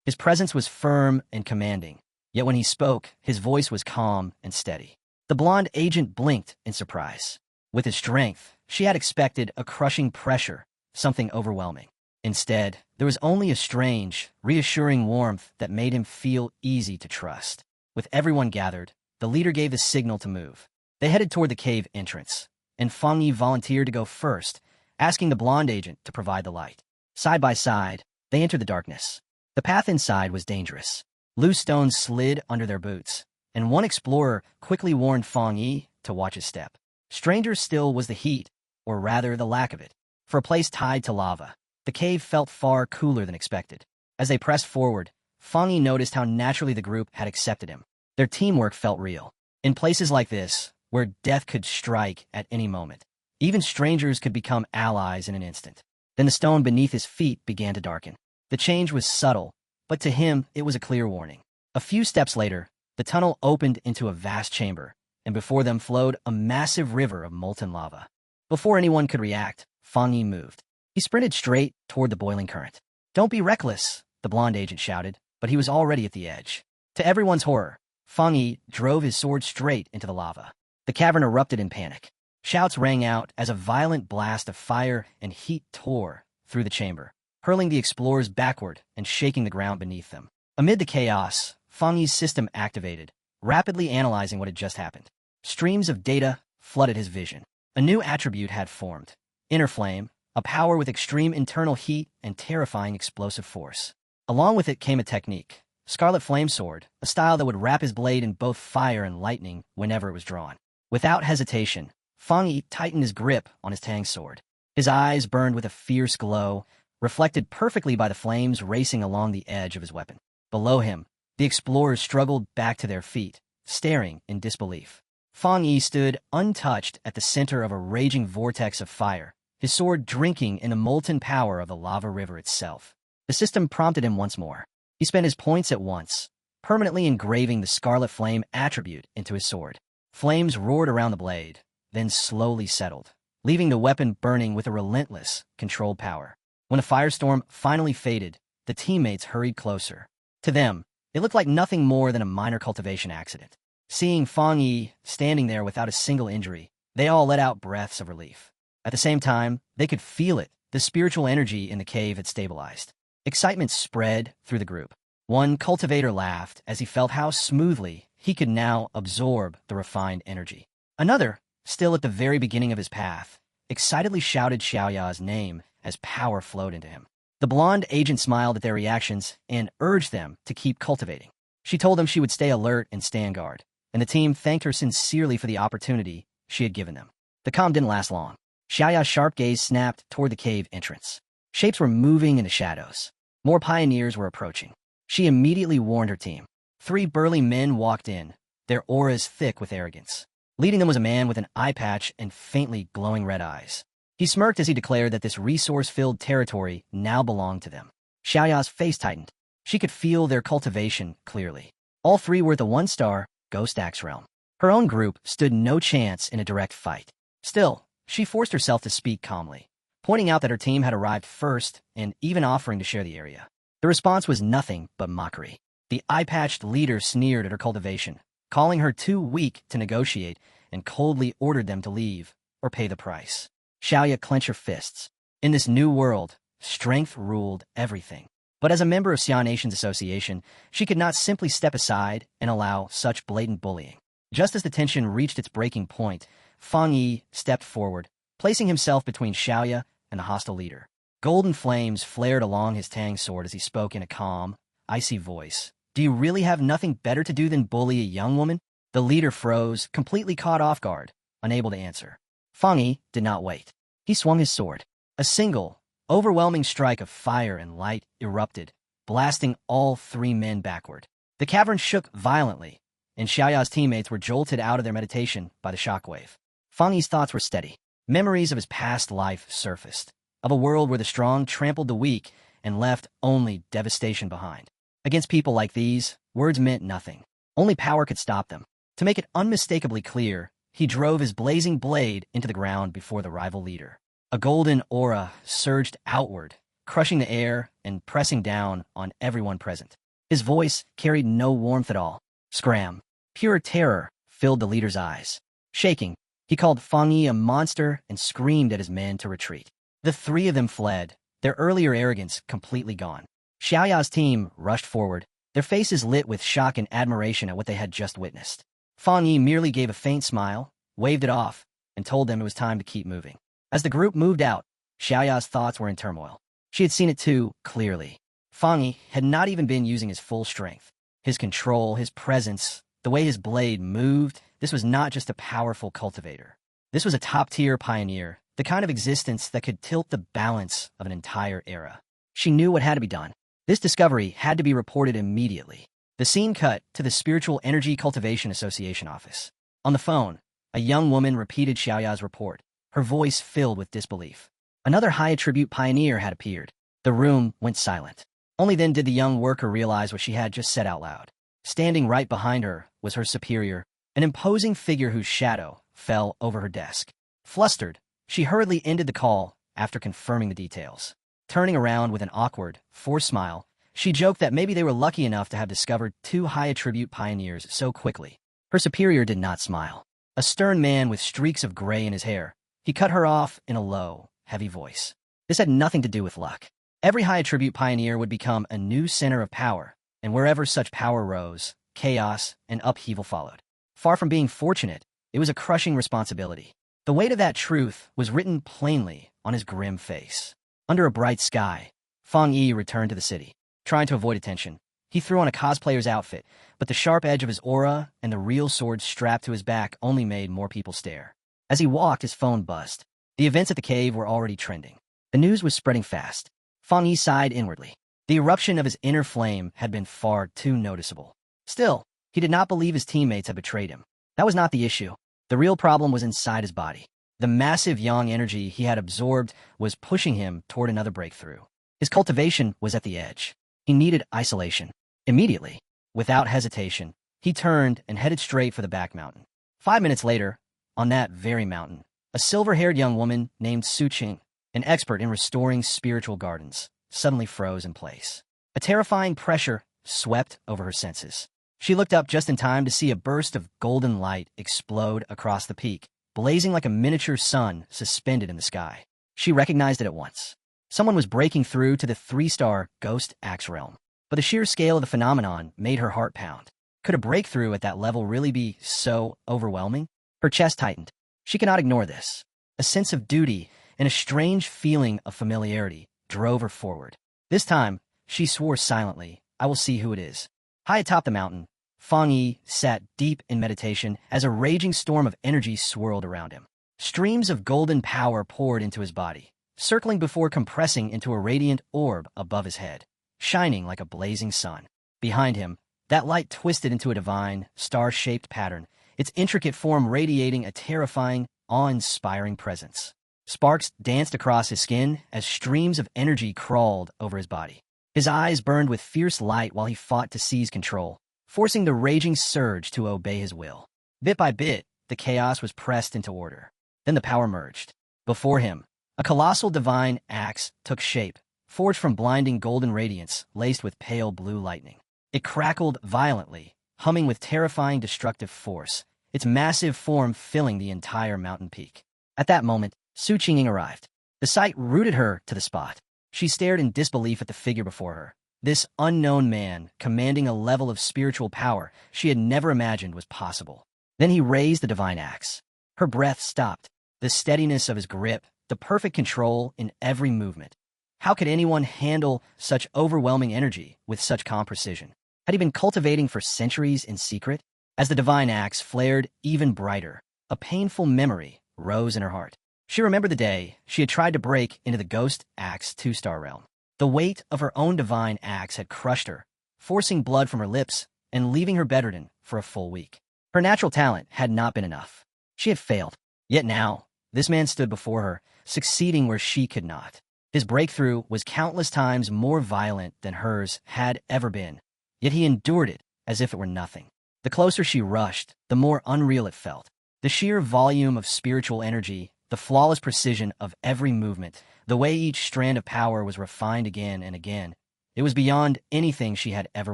Speaker 1: His presence was firm and commanding, yet when he spoke, his voice was calm and steady. The blonde agent blinked in surprise. With his strength, she had expected a crushing pressure, something overwhelming. Instead, there was only a strange, reassuring warmth that made him feel easy to trust. With everyone gathered, the leader gave the signal to move. They headed toward the cave entrance, and Fang Yi volunteered to go first, asking the blonde agent to provide the light. Side by side, they entered the darkness. The path inside was dangerous. Loose stones slid under their boots, and one explorer quickly warned Fang Yi to watch his step. Stranger still was the heat, or rather the lack of it. For a place tied to lava, the cave felt far cooler than expected. As they pressed forward, Fang Yi noticed how naturally the group had accepted him. Their teamwork felt real. In places like this, where death could strike at any moment, even strangers could become allies in an instant. Then the stone beneath his feet began to darken. The change was subtle, but to him it was a clear warning. A few steps later, the tunnel opened into a vast chamber, and before them flowed a massive river of molten lava. Before anyone could react, Fang Yi moved. He sprinted straight toward the boiling current. "Don't be reckless," the blonde agent shouted, but he was already at the edge. To everyone's horror, Fang Yi drove his sword straight into the lava. The cavern erupted in panic. Shouts rang out as a violent blast of fire and heat tore through the chamber, hurling the explorers backward and shaking the ground beneath them. Amid the chaos, Fang Yi's system activated, rapidly analyzing what had just happened. Streams of data flooded his vision. A new attribute had formed: Inner Flame, a power with extreme internal heat and terrifying explosive force. Along with it came a technique: Scarlet Flame Sword, a style that would wrap his blade in both fire and lightning whenever it was drawn. Without hesitation, Fang Yi tightened his grip on his Tang sword. His eyes burned with a fierce glow, reflected perfectly by the flames racing along the edge of his weapon. Below him, the explorers struggled back to their feet, staring in disbelief. Fang Yi stood untouched at the center of a raging vortex of fire, his sword drinking in the molten power of the lava river itself. The system prompted him once more. He spent his points at once, permanently engraving the Scarlet Flame attribute into his sword. Flames roared around the blade, then slowly settled, leaving the weapon burning with a relentless, controlled power. When the firestorm finally faded, the teammates hurried closer. To them, it looked like nothing more than a minor cultivation accident. Seeing Fang Yi standing there without a single injury, they all let out breaths of relief. At the same time, they could feel it. The spiritual energy in the cave had stabilized. Excitement spread through the group. One cultivator laughed as he felt how smoothly he could now absorb the refined energy. Another, still at the very beginning of his path, excitedly shouted Xiaoya's name as power flowed into him. The blonde agent smiled at their reactions and urged them to keep cultivating. She told them she would stay alert and stand guard, and the team thanked her sincerely for the opportunity she had given them. The calm didn't last long. Xiaoya's sharp gaze snapped toward the cave entrance. Shapes were moving in the shadows. More pioneers were approaching. She immediately warned her team. 3 burly men walked in, their auras thick with arrogance. Leading them was a man with an eye patch and faintly glowing red eyes. He smirked as he declared that this resource-filled territory now belonged to them. Xiaoya's face tightened. She could feel their cultivation clearly. All 3 were at the 1-star Ghost Axe realm. Her own group stood no chance in a direct fight. Still, she forced herself to speak calmly, pointing out that her team had arrived first and even offering to share the area. The response was nothing but mockery. The eye-patched leader sneered at her cultivation, calling her too weak to negotiate, and coldly ordered them to leave or pay the price. Xiaoya clenched her fists. In this new world, strength ruled everything. But as a member of Xia Nation's association, she could not simply step aside and allow such blatant bullying. Just as the tension reached its breaking point, Fang Yi stepped forward, placing himself between Xiaoya and the hostile leader. Golden flames flared along his Tang sword as he spoke in a calm, icy voice. "Do you really have nothing better to do than bully a young woman?" The leader froze, completely caught off guard, unable to answer. Fang Yi did not wait. He swung his sword. A single, overwhelming strike of fire and light erupted, blasting all 3 men backward. The cavern shook violently, and Xiaoya's teammates were jolted out of their meditation by the shockwave. Fang Yi's thoughts were steady. Memories of his past life surfaced, of a world where the strong trampled the weak and left only devastation behind. Against people like these, words meant nothing. Only power could stop them. To make it unmistakably clear, he drove his blazing blade into the ground before the rival leader. A golden aura surged outward, crushing the air and pressing down on everyone present. His voice carried no warmth at all. Scram. Pure terror filled the leader's eyes. Shaking, he called Fang Yi a monster and screamed at his men to retreat. The three of them fled, their earlier arrogance completely gone. Xiaoya's team rushed forward, their faces lit with shock and admiration at what they had just witnessed. Fang Yi merely gave a faint smile, waved it off, and told them it was time to keep moving. As the group moved out, Xiaoya's thoughts were in turmoil. She had seen it too, clearly. Fang Yi had not even been using his full strength. His control, his presence, the way his blade moved, this was not just a powerful cultivator. This was a top-tier pioneer, the kind of existence that could tilt the balance of an entire era. She knew what had to be done. This discovery had to be reported immediately. The scene cut to the Spiritual Energy Cultivation Association office. On the phone, a young woman repeated Xiaoya's report, her voice filled with disbelief. Another high-attribute pioneer had appeared. The room went silent. Only then did the young worker realize what she had just said out loud. Standing right behind her was her superior, an imposing figure whose shadow fell over her desk. Flustered, she hurriedly ended the call after confirming the details. Turning around with an awkward, forced smile, she joked that maybe they were lucky enough to have discovered two high-attribute pioneers so quickly. Her superior did not smile. A stern man with streaks of gray in his hair, he cut her off in a low, heavy voice. This had nothing to do with luck. Every high-attribute pioneer would become a new center of power, and wherever such power rose, chaos and upheaval followed. Far from being fortunate, it was a crushing responsibility. The weight of that truth was written plainly on his grim face. Under a bright sky, Fang Yi returned to the city. Trying to avoid attention, he threw on a cosplayer's outfit, but the sharp edge of his aura and the real sword strapped to his back only made more people stare. As he walked, his phone buzzed. The events at the cave were already trending. The news was spreading fast. Fang Yi sighed inwardly. The eruption of his inner flame had been far too noticeable. Still, he did not believe his teammates had betrayed him. That was not the issue. The real problem was inside his body. The massive yang energy he had absorbed was pushing him toward another breakthrough. His cultivation was at the edge. He needed isolation. Immediately, without hesitation, he turned and headed straight for the back mountain. 5 minutes later, on that very mountain, a silver-haired young woman named Su Qing, an expert in restoring spiritual gardens, suddenly froze in place. A terrifying pressure swept over her senses. She looked up just in time to see a burst of golden light explode across the peak, blazing like a miniature sun suspended in the sky. She recognized it at once. Someone was breaking through to the 3-star Ghost Axe realm. But the sheer scale of the phenomenon made her heart pound. Could a breakthrough at that level really be so overwhelming? Her chest tightened. She could not ignore this. A sense of duty and a strange feeling of familiarity drove her forward. This time, she swore silently, "I will see who it is." High atop the mountain, Fang Yi sat deep in meditation as a raging storm of energy swirled around him. Streams of golden power poured into his body, circling before compressing into a radiant orb above his head, shining like a blazing sun. Behind him, that light twisted into a divine, star-shaped pattern, its intricate form radiating a terrifying, awe-inspiring presence. Sparks danced across his skin as streams of energy crawled over his body. His eyes burned with fierce light while he fought to seize control, forcing the raging surge to obey his will. Bit by bit, the chaos was pressed into order. Then the power merged. Before him, a colossal divine axe took shape, forged from blinding golden radiance laced with pale blue lightning. It crackled violently, humming with terrifying destructive force, its massive form filling the entire mountain peak. At that moment, Su Qinging arrived. The sight rooted her to the spot. She stared in disbelief at the figure before her. This unknown man, commanding a level of spiritual power she had never imagined was possible. Then he raised the divine axe. Her breath stopped. The steadiness of his grip, the perfect control in every movement. How could anyone handle such overwhelming energy with such calm precision? Had he been cultivating for centuries in secret? As the divine axe flared even brighter, a painful memory rose in her heart. She remembered the day she had tried to break into the Ghost Axe 2-star realm. The weight of her own divine axe had crushed her, forcing blood from her lips and leaving her bedridden for a full week. Her natural talent had not been enough. She had failed. Yet now, this man stood before her, succeeding where she could not. His breakthrough was countless times more violent than hers had ever been, yet he endured it as if it were nothing. The closer she rushed, the more unreal it felt. The sheer volume of spiritual energy, the flawless precision of every movement, the way each strand of power was refined again and again, it was beyond anything she had ever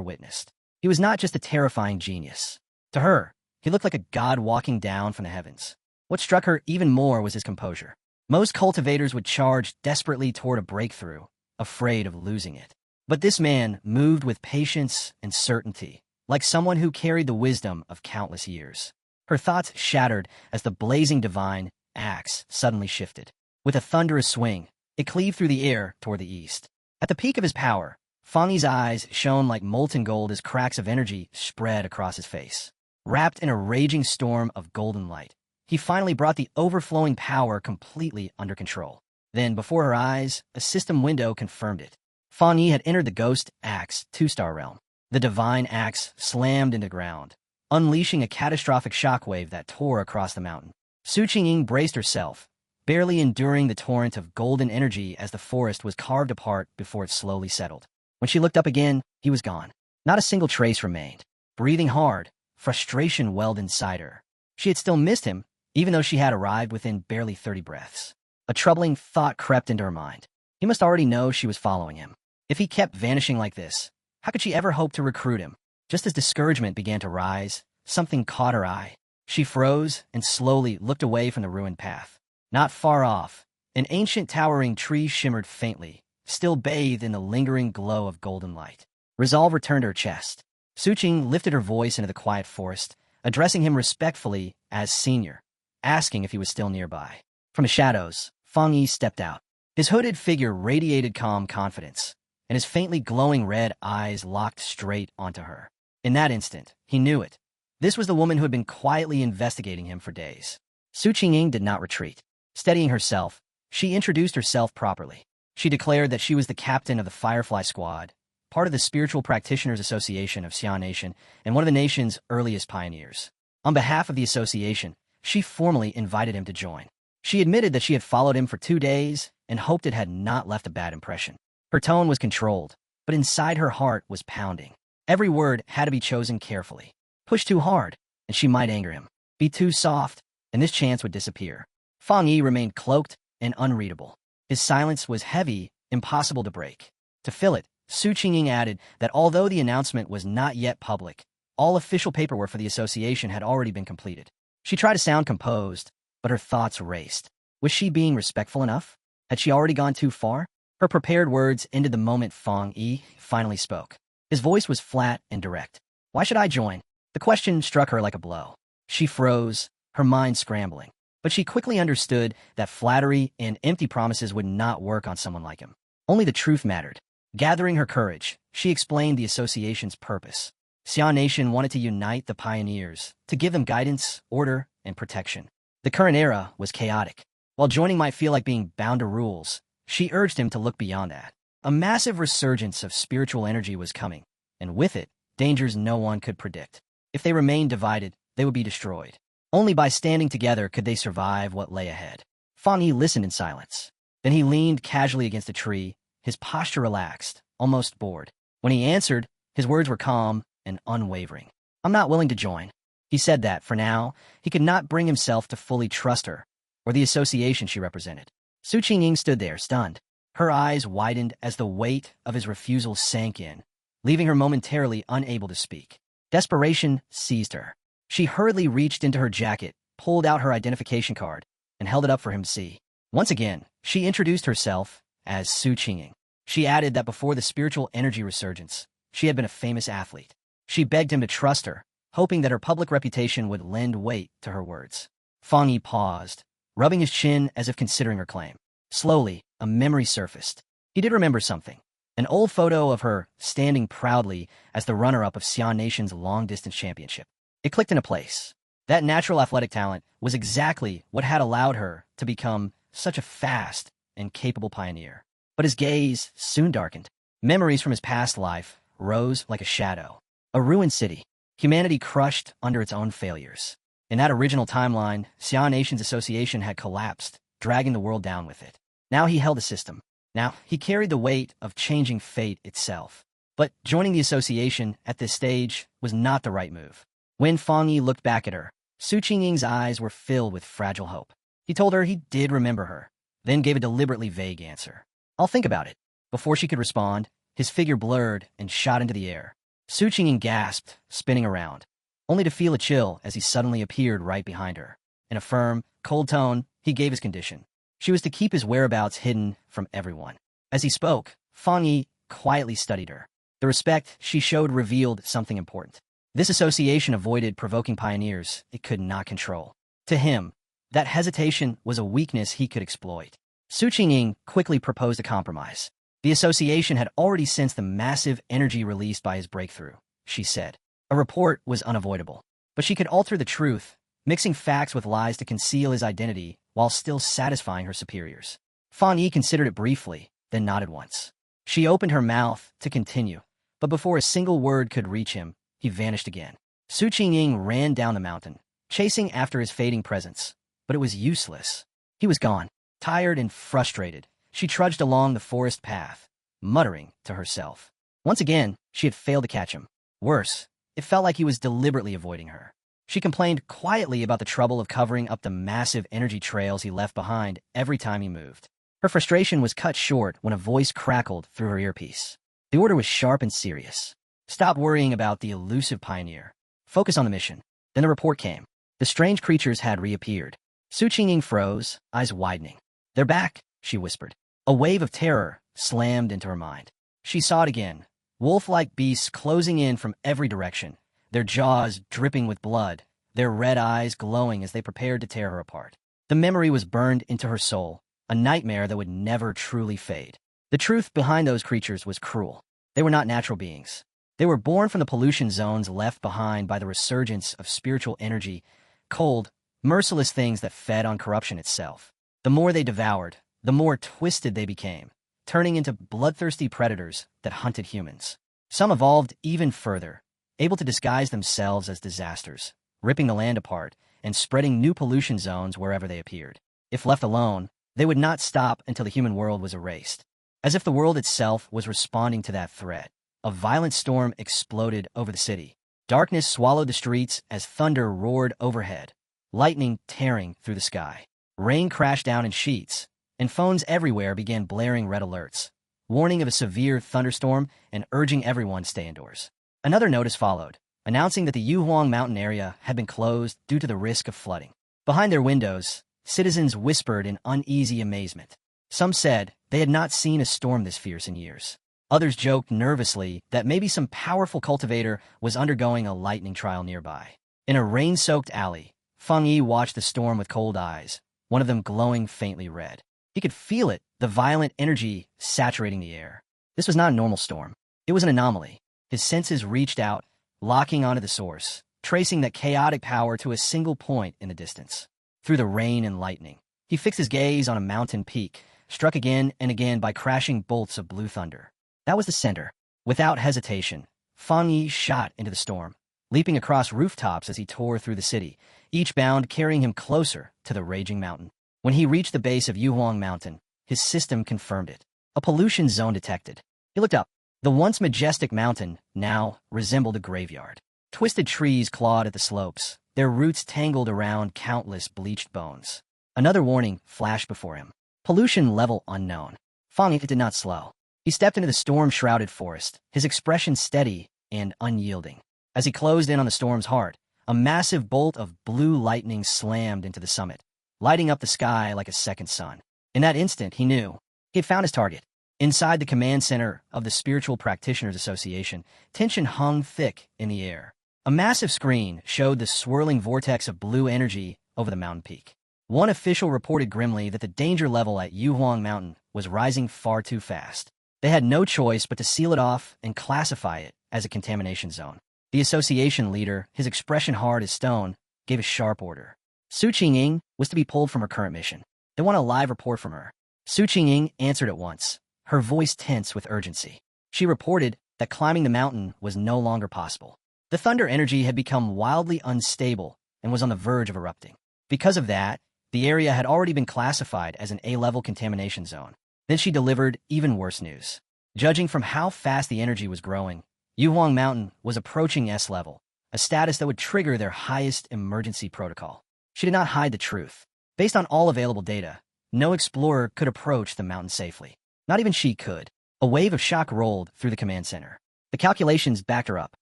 Speaker 1: witnessed. He was not just a terrifying genius. To her, he looked like a god walking down from the heavens. What struck her even more was his composure. Most cultivators would charge desperately toward a breakthrough, afraid of losing it. But this man moved with patience and certainty, like someone who carried the wisdom of countless years. Her thoughts shattered as the blazing divine axe suddenly shifted. With a thunderous swing, it cleaved through the air toward the east. At the peak of his power, Fang Yi's eyes shone like molten gold as cracks of energy spread across his face. Wrapped in a raging storm of golden light, he finally brought the overflowing power completely under control. Then, before her eyes, a system window confirmed it. Fang Yi had entered the Ghost Axe 2-star realm. The divine axe slammed into ground, unleashing a catastrophic shockwave that tore across the mountain. Su Qingying braced herself, barely enduring the torrent of golden energy as the forest was carved apart before it slowly settled. When she looked up again, he was gone. Not a single trace remained. Breathing hard, frustration welled inside her. She had still missed him, even though she had arrived within barely 30 breaths. A troubling thought crept into her mind. He must already know she was following him. If he kept vanishing like this, how could she ever hope to recruit him? Just as discouragement began to rise, something caught her eye. She froze and slowly looked away from the ruined path. Not far off, an ancient towering tree shimmered faintly, still bathed in the lingering glow of golden light. Resolve returned to her chest. Su Qing lifted her voice into the quiet forest, addressing him respectfully as senior, asking if he was still nearby. From the shadows, Fang Yi stepped out. His hooded figure radiated calm confidence, and his faintly glowing red eyes locked straight onto her. In that instant, he knew it. This was the woman who had been quietly investigating him for days. Su Qingying did not retreat. Steadying herself, she introduced herself properly. She declared that she was the captain of the Firefly Squad, part of the Spiritual Practitioners Association of Xian Nation and one of the nation's earliest pioneers. On behalf of the association, she formally invited him to join. She admitted that she had followed him for 2 days and hoped it had not left a bad impression. Her tone was controlled, but inside her heart was pounding. Every word had to be chosen carefully. Push too hard, and she might anger him. Be too soft, and this chance would disappear. Fang Yi remained cloaked and unreadable. His silence was heavy, impossible to break. To fill it, Su Qingying added that although the announcement was not yet public, all official paperwork for the association had already been completed. She tried to sound composed, but her thoughts raced. Was she being respectful enough? Had she already gone too far? Her prepared words ended the moment Fang Yi finally spoke. His voice was flat and direct. Why should I join? The question struck her like a blow. She froze, her mind scrambling. But she quickly understood that flattery and empty promises would not work on someone like him. Only the truth mattered. Gathering her courage, she explained the association's purpose. Xian Nation wanted to unite the pioneers, to give them guidance, order, and protection. The current era was chaotic. While joining might feel like being bound to rules, she urged him to look beyond that. A massive resurgence of spiritual energy was coming, and with it, dangers no one could predict. If they remained divided, they would be destroyed. Only by standing together could they survive what lay ahead. Fang Yi listened in silence. Then he leaned casually against a tree, his posture relaxed, almost bored. When he answered, his words were calm and unwavering. I'm not willing to join. He said that, for now, he could not bring himself to fully trust her, or the association she represented. Su Qingying stood there, stunned. Her eyes widened as the weight of his refusal sank in, leaving her momentarily unable to speak. Desperation seized her. She hurriedly reached into her jacket, pulled out her identification card, and held it up for him to see. Once again, she introduced herself as Su Qingying. She added that before the spiritual energy resurgence, she had been a famous athlete. She begged him to trust her, hoping that her public reputation would lend weight to her words. Fang Yi paused, rubbing his chin as if considering her claim. Slowly, a memory surfaced. He did remember something. An old photo of her standing proudly as the runner-up of Xian Nation's long-distance championship. It clicked into place. That natural athletic talent was exactly what had allowed her to become such a fast and capable pioneer. But his gaze soon darkened. Memories from his past life rose like a shadow. A ruined city, humanity crushed under its own failures. In that original timeline, Xian Nation's association had collapsed, dragging the world down with it. Now he held a system. Now he carried the weight of changing fate itself. But joining the association at this stage was not the right move. When Fang Yi looked back at her, Su Qingying's eyes were filled with fragile hope. He told her he did remember her, then gave a deliberately vague answer. "I'll think about it." Before she could respond, his figure blurred and shot into the air. Su Qingying gasped, spinning around, only to feel a chill as he suddenly appeared right behind her. In a firm, cold tone, he gave his condition. She was to keep his whereabouts hidden from everyone. As he spoke, Fang Yi quietly studied her. The respect she showed revealed something important. This association avoided provoking pioneers it could not control. To him, that hesitation was a weakness he could exploit. Su Qingying quickly proposed a compromise. The association had already sensed the massive energy released by his breakthrough, she said. A report was unavoidable, but she could alter the truth, mixing facts with lies to conceal his identity while still satisfying her superiors. Fang Yi considered it briefly, then nodded once. She opened her mouth to continue, but before a single word could reach him, he vanished again. Su Qingying ran down the mountain, chasing after his fading presence, but it was useless. He was gone. Tired and frustrated, she trudged along the forest path, muttering to herself. Once again, she had failed to catch him. Worse, it felt like he was deliberately avoiding her. She complained quietly about the trouble of covering up the massive energy trails he left behind every time he moved. Her frustration was cut short when a voice crackled through her earpiece. The order was sharp and serious. "Stop worrying about the elusive pioneer. Focus on the mission." Then the report came. The strange creatures had reappeared. Su Qingying froze, eyes widening. "They're back," she whispered. A wave of terror slammed into her mind. She saw it again, wolf-like beasts closing in from every direction, their jaws dripping with blood, their red eyes glowing as they prepared to tear her apart. The memory was burned into her soul, a nightmare that would never truly fade. The truth behind those creatures was cruel. They were not natural beings. They were born from the pollution zones left behind by the resurgence of spiritual energy, cold, merciless things that fed on corruption itself. The more they devoured, the more twisted they became, turning into bloodthirsty predators that hunted humans. Some evolved even further, able to disguise themselves as disasters, ripping the land apart and spreading new pollution zones wherever they appeared. If left alone, they would not stop until the human world was erased. As if the world itself was responding to that threat, a violent storm exploded over the city. Darkness swallowed the streets as thunder roared overhead, lightning tearing through the sky. Rain crashed down in sheets, and phones everywhere began blaring red alerts, warning of a severe thunderstorm and urging everyone to stay indoors. Another notice followed, announcing that the Yuhuang mountain area had been closed due to the risk of flooding. Behind their windows, citizens whispered in uneasy amazement. Some said they had not seen a storm this fierce in years. Others joked nervously that maybe some powerful cultivator was undergoing a lightning trial nearby. In a rain-soaked alley, Fang Yi watched the storm with cold eyes, one of them glowing faintly red. He could feel it, the violent energy saturating the air. This was not a normal storm. It was an anomaly. His senses reached out, locking onto the source, tracing that chaotic power to a single point in the distance. Through the rain and lightning, he fixed his gaze on a mountain peak, struck again and again by crashing bolts of blue thunder. That was the center. Without hesitation, Fang Yi shot into the storm, leaping across rooftops as he tore through the city, each bound carrying him closer to the raging mountain. When he reached the base of Yuhuang Mountain, his system confirmed it. A pollution zone detected. He looked up. The once majestic mountain now resembled a graveyard. Twisted trees clawed at the slopes, their roots tangled around countless bleached bones. Another warning flashed before him. Pollution level unknown. Fang Yi did not slow. He stepped into the storm-shrouded forest, his expression steady and unyielding. As he closed in on the storm's heart, a massive bolt of blue lightning slammed into the summit, lighting up the sky like a second sun. In that instant, he knew he had found his target. Inside the command center of the Spiritual Practitioners Association, tension hung thick in the air. A massive screen showed the swirling vortex of blue energy over the mountain peak. One official reported grimly that the danger level at Yuhuang Mountain was rising far too fast. They had no choice but to seal it off and classify it as a contamination zone. The association leader, his expression hard as stone, gave a sharp order. Su Qingying was to be pulled from her current mission. They want a live report from her. Su Qingying answered at once, her voice tense with urgency. She reported that climbing the mountain was no longer possible. The thunder energy had become wildly unstable and was on the verge of erupting. Because of that, the area had already been classified as an A-level contamination zone. Then she delivered even worse news. Judging from how fast the energy was growing, Yuhuang Mountain was approaching S-level, a status that would trigger their highest emergency protocol. She did not hide the truth. Based on all available data, no explorer could approach the mountain safely. Not even she could. A wave of shock rolled through the command center. The calculations backed her up.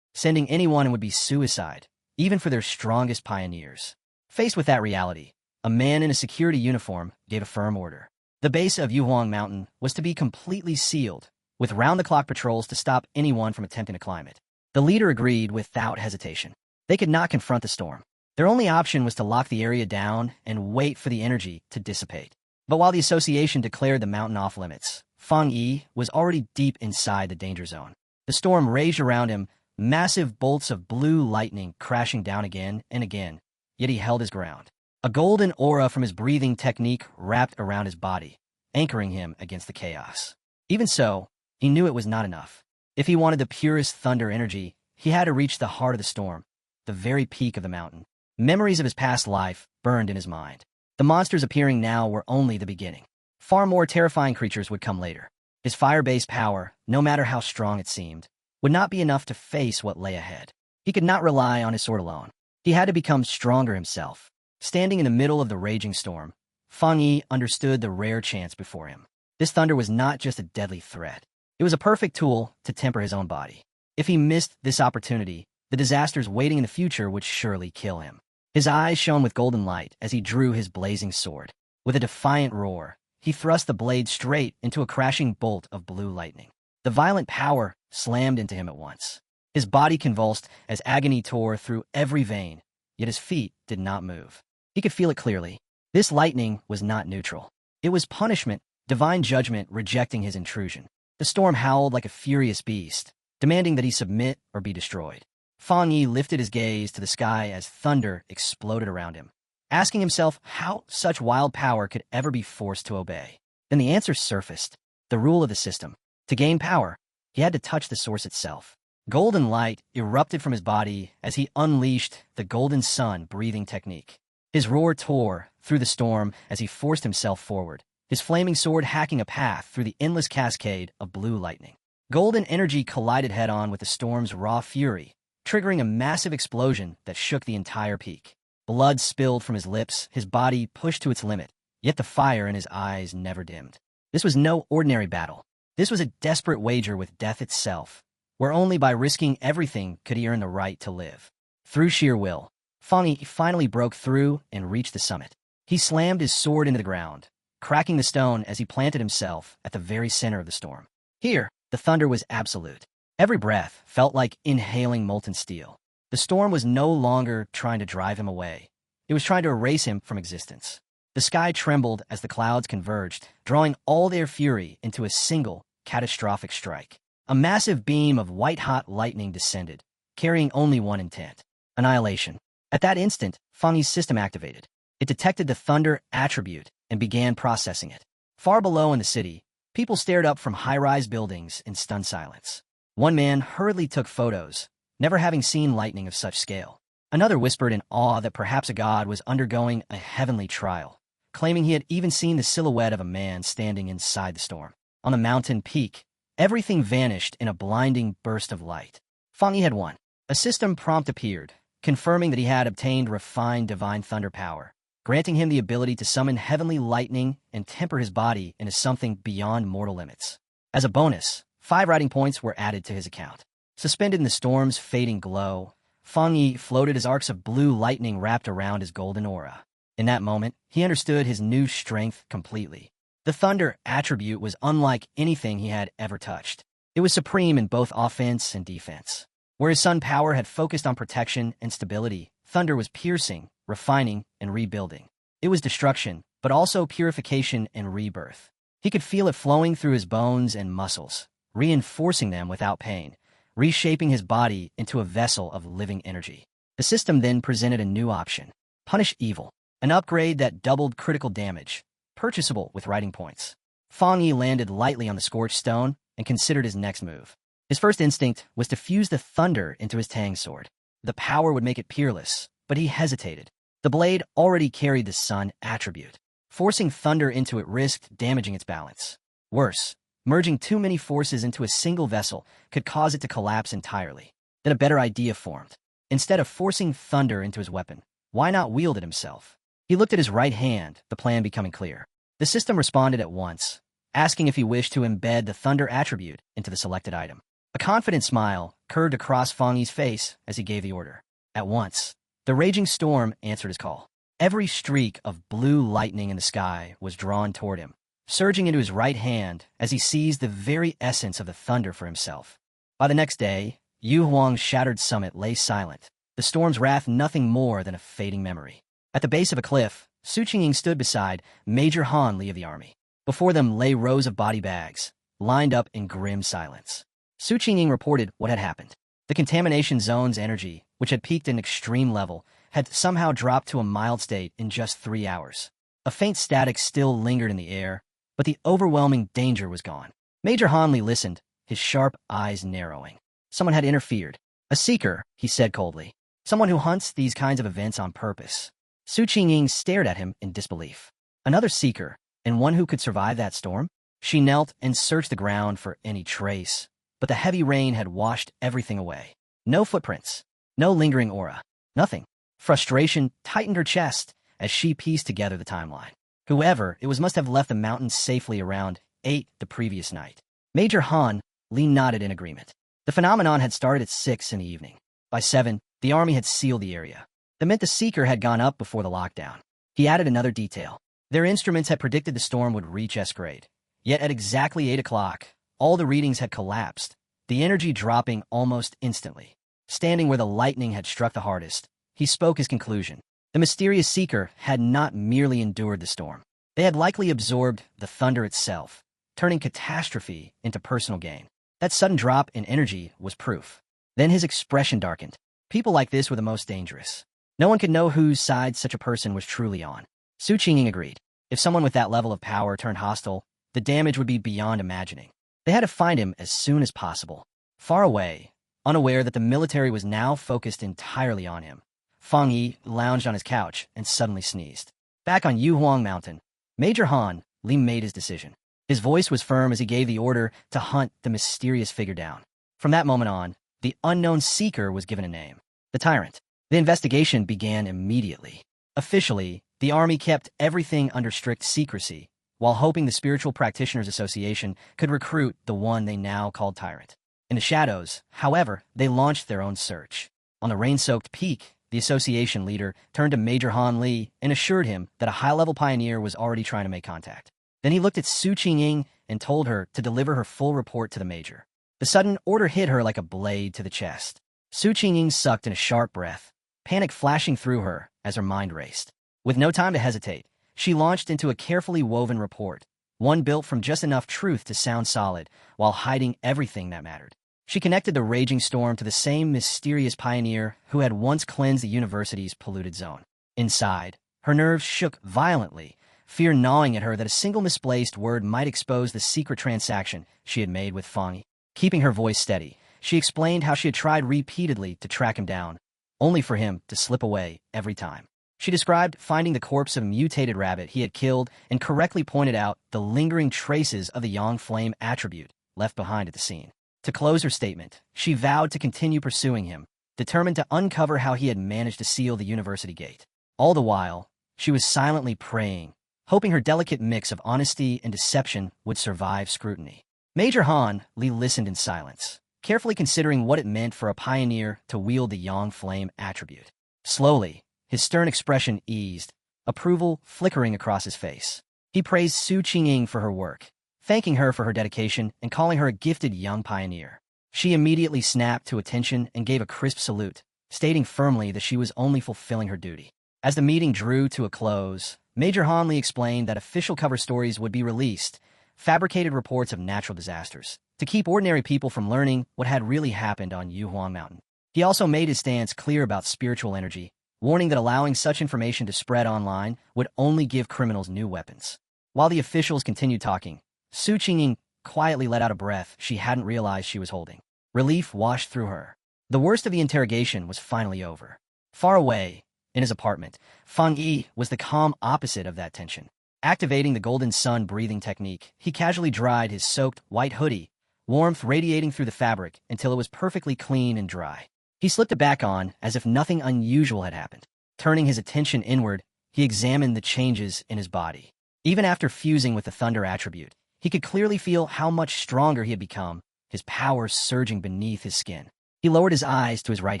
Speaker 1: Sending anyone would be suicide, even for their strongest pioneers. Faced with that reality, a man in a security uniform gave a firm order. The base of Yuhuang Mountain was to be completely sealed, with round-the-clock patrols to stop anyone from attempting to climb it. The leader agreed without hesitation. They could not confront the storm. Their only option was to lock the area down and wait for the energy to dissipate. But while the association declared the mountain off-limits, Fang Yi was already deep inside the danger zone. The storm raged around him, massive bolts of blue lightning crashing down again and again, yet he held his ground. A golden aura from his breathing technique wrapped around his body, anchoring him against the chaos. Even so, he knew it was not enough. If he wanted the purest thunder energy, he had to reach the heart of the storm, the very peak of the mountain. Memories of his past life burned in his mind. The monsters appearing now were only the beginning. Far more terrifying creatures would come later. His fire-based power, no matter how strong it seemed, would not be enough to face what lay ahead. He could not rely on his sword alone. He had to become stronger himself. Standing in the middle of the raging storm, Fang Yi understood the rare chance before him. This thunder was not just a deadly threat. It was a perfect tool to temper his own body. If he missed this opportunity, the disasters waiting in the future would surely kill him. His eyes shone with golden light as he drew his blazing sword. With a defiant roar, he thrust the blade straight into a crashing bolt of blue lightning. The violent power slammed into him at once. His body convulsed as agony tore through every vein, yet his feet did not move. He could feel it clearly. This lightning was not neutral. It was punishment, divine judgment rejecting his intrusion. The storm howled like a furious beast, demanding that he submit or be destroyed. Fang Yi lifted his gaze to the sky as thunder exploded around him, asking himself how such wild power could ever be forced to obey. Then the answer surfaced: the rule of the system. To gain power, he had to touch the source itself. Golden light erupted from his body as he unleashed the golden sun breathing technique. His roar tore through the storm as he forced himself forward, his flaming sword hacking a path through the endless cascade of blue lightning. Golden energy collided head-on with the storm's raw fury, triggering a massive explosion that shook the entire peak. Blood spilled from his lips, his body pushed to its limit, yet the fire in his eyes never dimmed. This was no ordinary battle. This was a desperate wager with death itself, where only by risking everything could he earn the right to live. Through sheer will, Fang Yi finally broke through and reached the summit. He slammed his sword into the ground, cracking the stone as he planted himself at the very center of the storm. Here, the thunder was absolute. Every breath felt like inhaling molten steel. The storm was no longer trying to drive him away. It was trying to erase him from existence. The sky trembled as the clouds converged, drawing all their fury into a single, catastrophic strike. A massive beam of white-hot lightning descended, carrying only one intent: annihilation. At that instant, Fang Yi's system activated. It detected the thunder attribute and began processing it. Far below in the city, people stared up from high-rise buildings in stunned silence. One man hurriedly took photos, never having seen lightning of such scale. Another whispered in awe that perhaps a god was undergoing a heavenly trial, claiming he had even seen the silhouette of a man standing inside the storm. On the mountain peak, everything vanished in a blinding burst of light. Fang Yi had won. A system prompt appeared, confirming that he had obtained refined divine thunder power, granting him the ability to summon heavenly lightning and temper his body into something beyond mortal limits. As a bonus, 5 riding points were added to his account. Suspended in the storm's fading glow, Fang Yi floated as arcs of blue lightning wrapped around his golden aura. In that moment, he understood his new strength completely. The thunder attribute was unlike anything he had ever touched. It was supreme in both offense and defense. Where his sun power had focused on protection and stability, thunder was piercing, refining, and rebuilding. It was destruction, but also purification and rebirth. He could feel it flowing through his bones and muscles, reinforcing them without pain, reshaping his body into a vessel of living energy. The system then presented a new option: Punish Evil, an upgrade that doubled critical damage, purchasable with riding points. Fang Yi landed lightly on the scorched stone and considered his next move. His first instinct was to fuse the thunder into his Tang sword. The power would make it peerless, but he hesitated. The blade already carried the sun attribute. Forcing thunder into it risked damaging its balance. Worse, merging too many forces into a single vessel could cause it to collapse entirely. Then a better idea formed. Instead of forcing thunder into his weapon, why not wield it himself? He looked at his right hand, the plan becoming clear. The system responded at once, asking if he wished to embed the thunder attribute into the selected item. A confident smile curved across Fang Yi's face as he gave the order. At once, the raging storm answered his call. Every streak of blue lightning in the sky was drawn toward him, surging into his right hand as he seized the very essence of the thunder for himself. By the next day, Yu Huang's shattered summit lay silent, the storm's wrath nothing more than a fading memory. At the base of a cliff, Su Qingying stood beside Major Han Li of the army. Before them lay rows of body bags, lined up in grim silence. Su Qingying reported what had happened. The contamination zone's energy, which had peaked at an extreme level, had somehow dropped to a mild state in just 3 hours. A faint static still lingered in the air, but the overwhelming danger was gone. Major Han Li listened, his sharp eyes narrowing. Someone had interfered. A seeker, he said coldly. Someone who hunts these kinds of events on purpose. Su Qingying stared at him in disbelief. Another seeker, and one who could survive that storm? She knelt and searched the ground for any trace, but the heavy rain had washed everything away. No footprints, no lingering aura, nothing. Frustration tightened her chest as she pieced together the timeline. Whoever it was must have left the mountains safely around 8 the previous night. Major Han Li nodded in agreement. The phenomenon had started at 6 in the evening. By 7, the army had sealed the area. That meant the seeker had gone up before the lockdown. He added another detail. Their instruments had predicted the storm would reach S grade. Yet at exactly 8 o'clock, all the readings had collapsed, the energy dropping almost instantly. Standing where the lightning had struck the hardest, he spoke his conclusion. The mysterious seeker had not merely endured the storm. They had likely absorbed the thunder itself, turning catastrophe into personal gain. That sudden drop in energy was proof. Then his expression darkened. People like this were the most dangerous. No one could know whose side such a person was truly on. Su Qingying agreed. If someone with that level of power turned hostile, the damage would be beyond imagining. They had to find him as soon as possible. Far away, unaware that the military was now focused entirely on him, Fang Yi lounged on his couch and suddenly sneezed. Back on Yuhuang Mountain, Major Han Li made his decision. His voice was firm as he gave the order to hunt the mysterious figure down. From that moment on, the unknown seeker was given a name. The Tyrant. The investigation began immediately. Officially, the army kept everything under strict secrecy, while hoping the Spiritual Practitioners Association could recruit the one they now called Tyrant. In the shadows, however, they launched their own search. On the rain-soaked peak, the association leader turned to Major Han Li and assured him that a high-level pioneer was already trying to make contact. Then he looked at Su Qingying and told her to deliver her full report to the major. The sudden order hit her like a blade to the chest. Su Qingying sucked in a sharp breath, panic flashing through her as her mind raced. With no time to hesitate, she launched into a carefully woven report, one built from just enough truth to sound solid, while hiding everything that mattered. She connected the raging storm to the same mysterious pioneer who had once cleansed the university's polluted zone. Inside, her nerves shook violently, fear gnawing at her that a single misplaced word might expose the secret transaction she had made with Fang Yi. Keeping her voice steady, she explained how she had tried repeatedly to track him down, only for him to slip away every time. She described finding the corpse of a mutated rabbit he had killed and correctly pointed out the lingering traces of the Yang Flame attribute left behind at the scene. To close her statement, she vowed to continue pursuing him, determined to uncover how he had managed to seal the university gate. All the while, she was silently praying, hoping her delicate mix of honesty and deception would survive scrutiny. Major Han Li listened in silence, carefully considering what it meant for a pioneer to wield the Yang Flame attribute. Slowly, his stern expression eased, approval flickering across his face. He praised Su Qingying for her work, thanking her for her dedication and calling her a gifted young pioneer. She immediately snapped to attention and gave a crisp salute, stating firmly that she was only fulfilling her duty. As the meeting drew to a close, Major Han Li explained that official cover stories would be released, fabricated reports of natural disasters, to keep ordinary people from learning what had really happened on Yuhuang Mountain. He also made his stance clear about spiritual energy, warning that allowing such information to spread online would only give criminals new weapons. While the officials continued talking, Su Qingying quietly let out a breath she hadn't realized she was holding. Relief washed through her. The worst of the interrogation was finally over. Far away, in his apartment, Fang Yi was the calm opposite of that tension. Activating the golden sun breathing technique, he casually dried his soaked white hoodie, warmth radiating through the fabric until it was perfectly clean and dry. He slipped it back on as if nothing unusual had happened. Turning his attention inward, he examined the changes in his body. Even after fusing with the thunder attribute, he could clearly feel how much stronger he had become, his power surging beneath his skin. He lowered his eyes to his right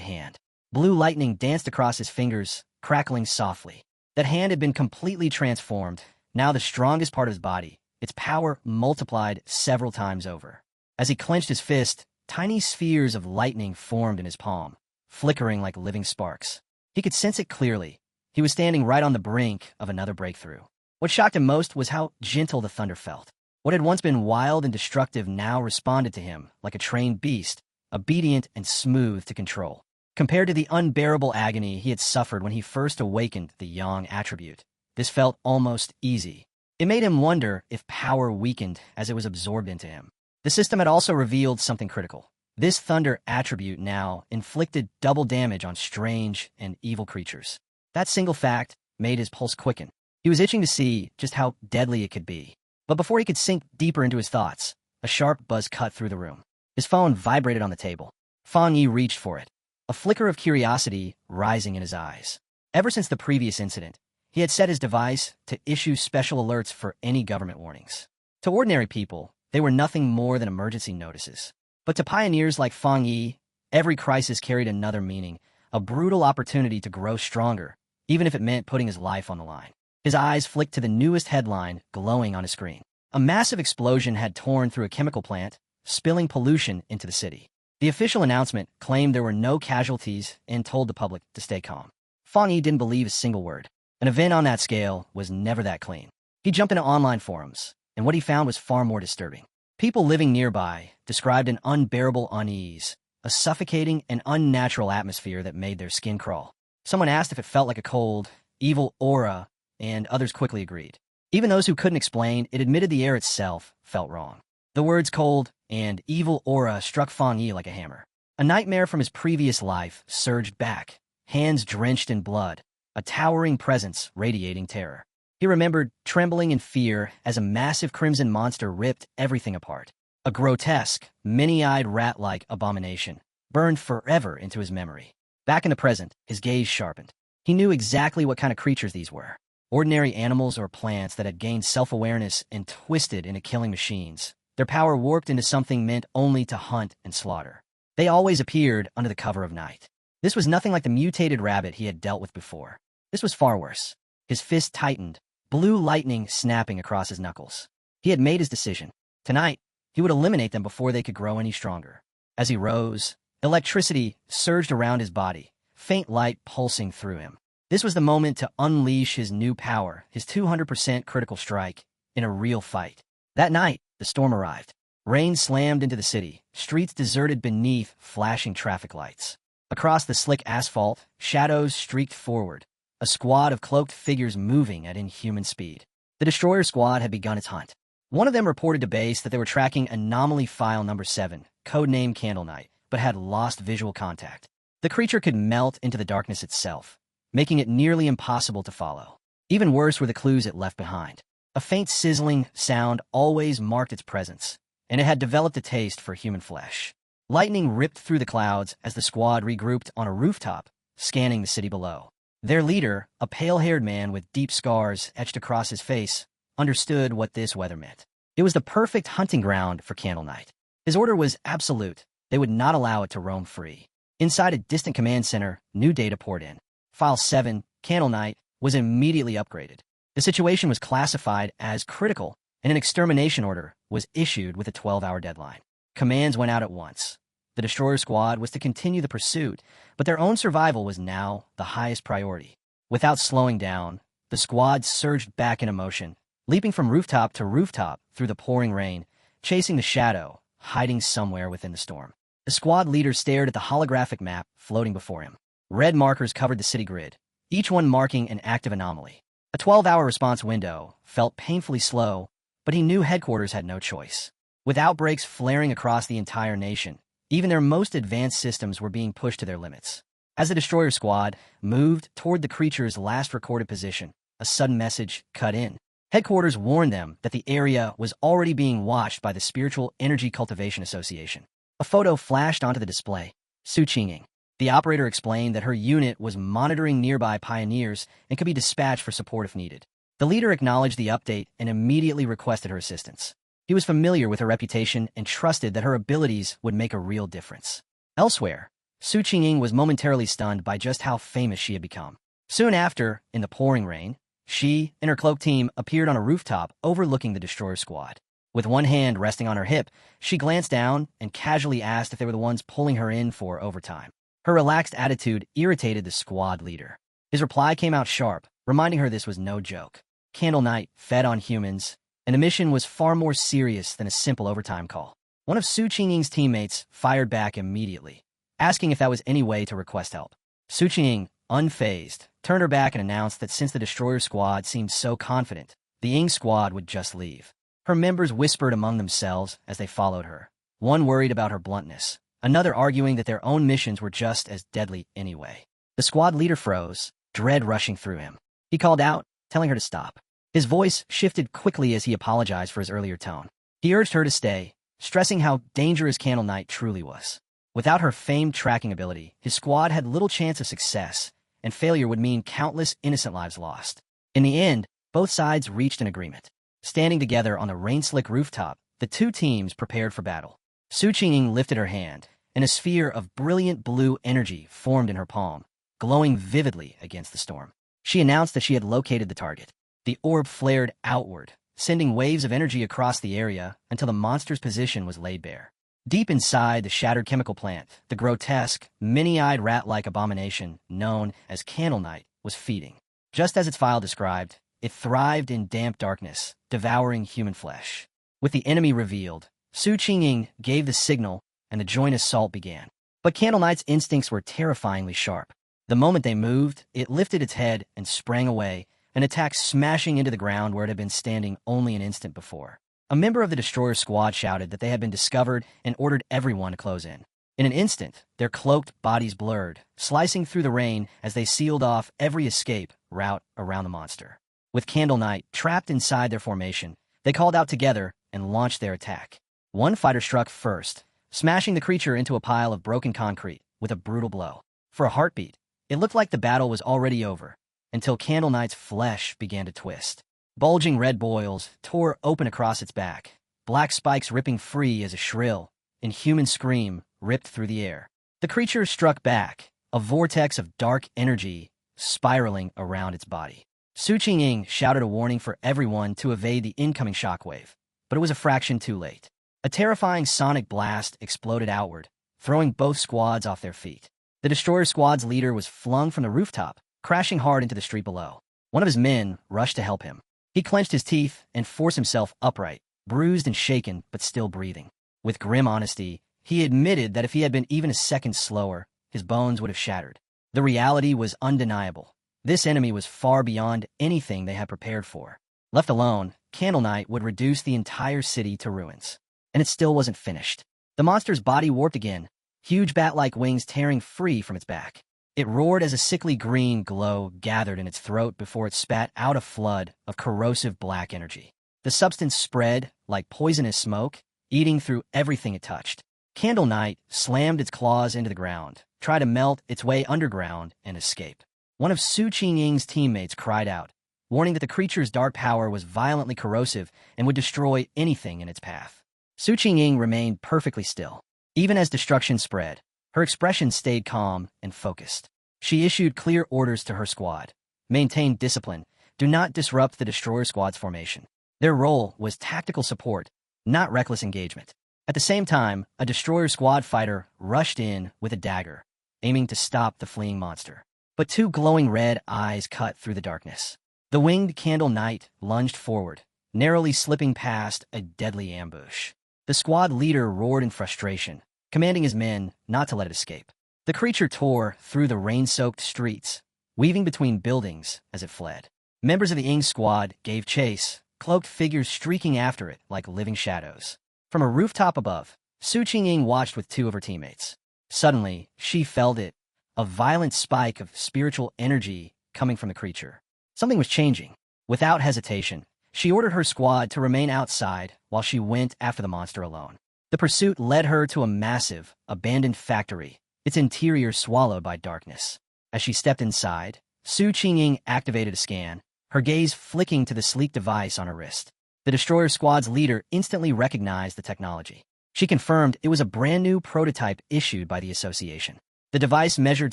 Speaker 1: hand. Blue lightning danced across his fingers, crackling softly. That hand had been completely transformed, now the strongest part of his body, its power multiplied several times over. As he clenched his fist, tiny spheres of lightning formed in his palm, flickering like living sparks. He could sense it clearly. He was standing right on the brink of another breakthrough. What shocked him most was how gentle the thunder felt. What had once been wild and destructive now responded to him like a trained beast, obedient and smooth to control. Compared to the unbearable agony he had suffered when he first awakened the yang attribute, this felt almost easy. It made him wonder if power weakened as it was absorbed into him. The system had also revealed something critical. This thunder attribute now inflicted double damage on strange and evil creatures. That single fact made his pulse quicken. He was itching to see just how deadly it could be. But before he could sink deeper into his thoughts, a sharp buzz cut through the room. His phone vibrated on the table. Fang Yi reached for it, a flicker of curiosity rising in his eyes. Ever since the previous incident, he had set his device to issue special alerts for any government warnings. To ordinary people, they were nothing more than emergency notices. But to pioneers like Fang Yi, every crisis carried another meaning, a brutal opportunity to grow stronger, even if it meant putting his life on the line. His eyes flicked to the newest headline glowing on his screen. A massive explosion had torn through a chemical plant, spilling pollution into the city. The official announcement claimed there were no casualties and told the public to stay calm. Fang Yi didn't believe a single word. An event on that scale was never that clean. He jumped into online forums, and what he found was far more disturbing. People living nearby described an unbearable unease, a suffocating and unnatural atmosphere that made their skin crawl. Someone asked if it felt like a cold, evil aura, and others quickly agreed. Even those who couldn't explain, it admitted the air itself felt wrong. The words cold and evil aura struck Fang Yi like a hammer. A nightmare from his previous life surged back, hands drenched in blood, a towering presence radiating terror. He remembered trembling in fear as a massive crimson monster ripped everything apart. A grotesque, many-eyed rat-like abomination burned forever into his memory. Back in the present, his gaze sharpened. He knew exactly what kind of creatures these were. Ordinary animals or plants that had gained self-awareness and twisted into killing machines, their power warped into something meant only to hunt and slaughter. They always appeared under the cover of night. This was nothing like the mutated rabbit he had dealt with before. This was far worse. His fist tightened, blue lightning snapping across his knuckles. He had made his decision. Tonight, he would eliminate them before they could grow any stronger. As he rose, electricity surged around his body, faint light pulsing through him. This was the moment to unleash his new power, his 200% critical strike, in a real fight. That night, the storm arrived. Rain slammed into the city, streets deserted beneath flashing traffic lights. Across the slick asphalt, shadows streaked forward, a squad of cloaked figures moving at inhuman speed. The destroyer squad had begun its hunt. One of them reported to base that they were tracking anomaly file number 7, codename Candle Knight, but had lost visual contact. The creature could melt into the darkness itself, making it nearly impossible to follow. Even worse were the clues it left behind. A faint sizzling sound always marked its presence, and it had developed a taste for human flesh. Lightning ripped through the clouds as the squad regrouped on a rooftop, scanning the city below. Their leader, a pale-haired man with deep scars etched across his face, understood what this weather meant. It was the perfect hunting ground for Candle Knight. His order was absolute. They would not allow it to roam free. Inside a distant command center, new data poured in. File 7, Candle Knight, was immediately upgraded. The situation was classified as critical, and an extermination order was issued with a 12-hour deadline. Commands went out at once. The destroyer squad was to continue the pursuit, but their own survival was now the highest priority. Without slowing down, the squad surged back in motion, leaping from rooftop to rooftop through the pouring rain, chasing the shadow, hiding somewhere within the storm. The squad leader stared at the holographic map floating before him. Red markers covered the city grid, each one marking an active anomaly. A 12-hour response window felt painfully slow, but he knew headquarters had no choice. With outbreaks flaring across the entire nation, even their most advanced systems were being pushed to their limits. As the destroyer squad moved toward the creature's last recorded position, a sudden message cut in. Headquarters warned them that the area was already being watched by the Spiritual Energy Cultivation Association. A photo flashed onto the display. Su Qinging, The operator explained that her unit was monitoring nearby pioneers and could be dispatched for support if needed. The leader acknowledged the update and immediately requested her assistance. He was familiar with her reputation and trusted that her abilities would make a real difference. Elsewhere, Su Qingying was momentarily stunned by just how famous she had become. Soon after, in the pouring rain, she and her cloak team appeared on a rooftop overlooking the destroyer squad. With one hand resting on her hip, she glanced down and casually asked if they were the ones pulling her in for overtime. Her relaxed attitude irritated the squad leader. His reply came out sharp, reminding her this was no joke. Candle Knight fed on humans, and the mission was far more serious than a simple overtime call. One of Su Qingying's teammates fired back immediately, asking if that was any way to request help. Su Qingying, unfazed, turned her back and announced that since the destroyer squad seemed so confident, the Ying squad would just leave. Her members whispered among themselves as they followed her, one worried about her bluntness, another arguing that their own missions were just as deadly anyway. The squad leader froze, dread rushing through him. He called out, telling her to stop. His voice shifted quickly as he apologized for his earlier tone. He urged her to stay, stressing how dangerous Candle Knight truly was. Without her famed tracking ability, his squad had little chance of success, and failure would mean countless innocent lives lost. In the end, both sides reached an agreement. Standing together on the rain-slick rooftop, the two teams prepared for battle. Su Qingying lifted her hand, and a sphere of brilliant blue energy formed in her palm, glowing vividly against the storm. She announced that she had located the target. The orb flared outward, sending waves of energy across the area until the monster's position was laid bare. Deep inside the shattered chemical plant, the grotesque, many-eyed rat-like abomination known as Candle Knight was feeding. Just as its file described, it thrived in damp darkness, devouring human flesh. With the enemy revealed, Su Qingying gave the signal, and the joint assault began. But Candle Knight's instincts were terrifyingly sharp. The moment they moved, it lifted its head and sprang away, an attack smashing into the ground where it had been standing only an instant before. A member of the destroyer squad shouted that they had been discovered and ordered everyone to close in. In an instant, their cloaked bodies blurred, slicing through the rain as they sealed off every escape route around the monster. With Candle Knight trapped inside their formation, they called out together and launched their attack. One fighter struck first, smashing the creature into a pile of broken concrete with a brutal blow. For a heartbeat, it looked like the battle was already over, until Candle Knight's flesh began to twist. Bulging red boils tore open across its back, black spikes ripping free as a shrill, inhuman scream ripped through the air. The creature struck back, a vortex of dark energy spiraling around its body. Su Qingying shouted a warning for everyone to evade the incoming shockwave, but it was a fraction too late. A terrifying sonic blast exploded outward, throwing both squads off their feet. The destroyer squad's leader was flung from the rooftop, crashing hard into the street below. One of his men rushed to help him. He clenched his teeth and forced himself upright, bruised and shaken, but still breathing. With grim honesty, he admitted that if he had been even a second slower, his bones would have shattered. The reality was undeniable. This enemy was far beyond anything they had prepared for. Left alone, Candle Knight would reduce the entire city to ruins. And it still wasn't finished. The monster's body warped again, huge bat-like wings tearing free from its back. It roared as a sickly green glow gathered in its throat before it spat out a flood of corrosive black energy. The substance spread like poisonous smoke, eating through everything it touched. Candle Knight slammed its claws into the ground, tried to melt its way underground and escape. One of Su Qingying's teammates cried out, warning that the creature's dark power was violently corrosive and would destroy anything in its path. Su Qingying remained perfectly still. Even as destruction spread, her expression stayed calm and focused. She issued clear orders to her squad. Maintain discipline. Do not disrupt the destroyer squad's formation. Their role was tactical support, not reckless engagement. At the same time, a destroyer squad fighter rushed in with a dagger, aiming to stop the fleeing monster. But two glowing red eyes cut through the darkness. The winged Candle Knight lunged forward, narrowly slipping past a deadly ambush. The squad leader roared in frustration, commanding his men not to let it escape. The creature tore through the rain-soaked streets, weaving between buildings as it fled. Members of the Ying squad gave chase, cloaked figures streaking after it like living shadows. From a rooftop above, Su Qingying watched with two of her teammates. Suddenly, she felt it, a violent spike of spiritual energy coming from the creature. Something was changing. Without hesitation, she ordered her squad to remain outside while she went after the monster alone. The pursuit led her to a massive, abandoned factory, its interior swallowed by darkness. As she stepped inside, Su Qingying activated a scan, her gaze flicking to the sleek device on her wrist. The Destroyer Squad's leader instantly recognized the technology. She confirmed it was a brand new prototype issued by the association. The device measured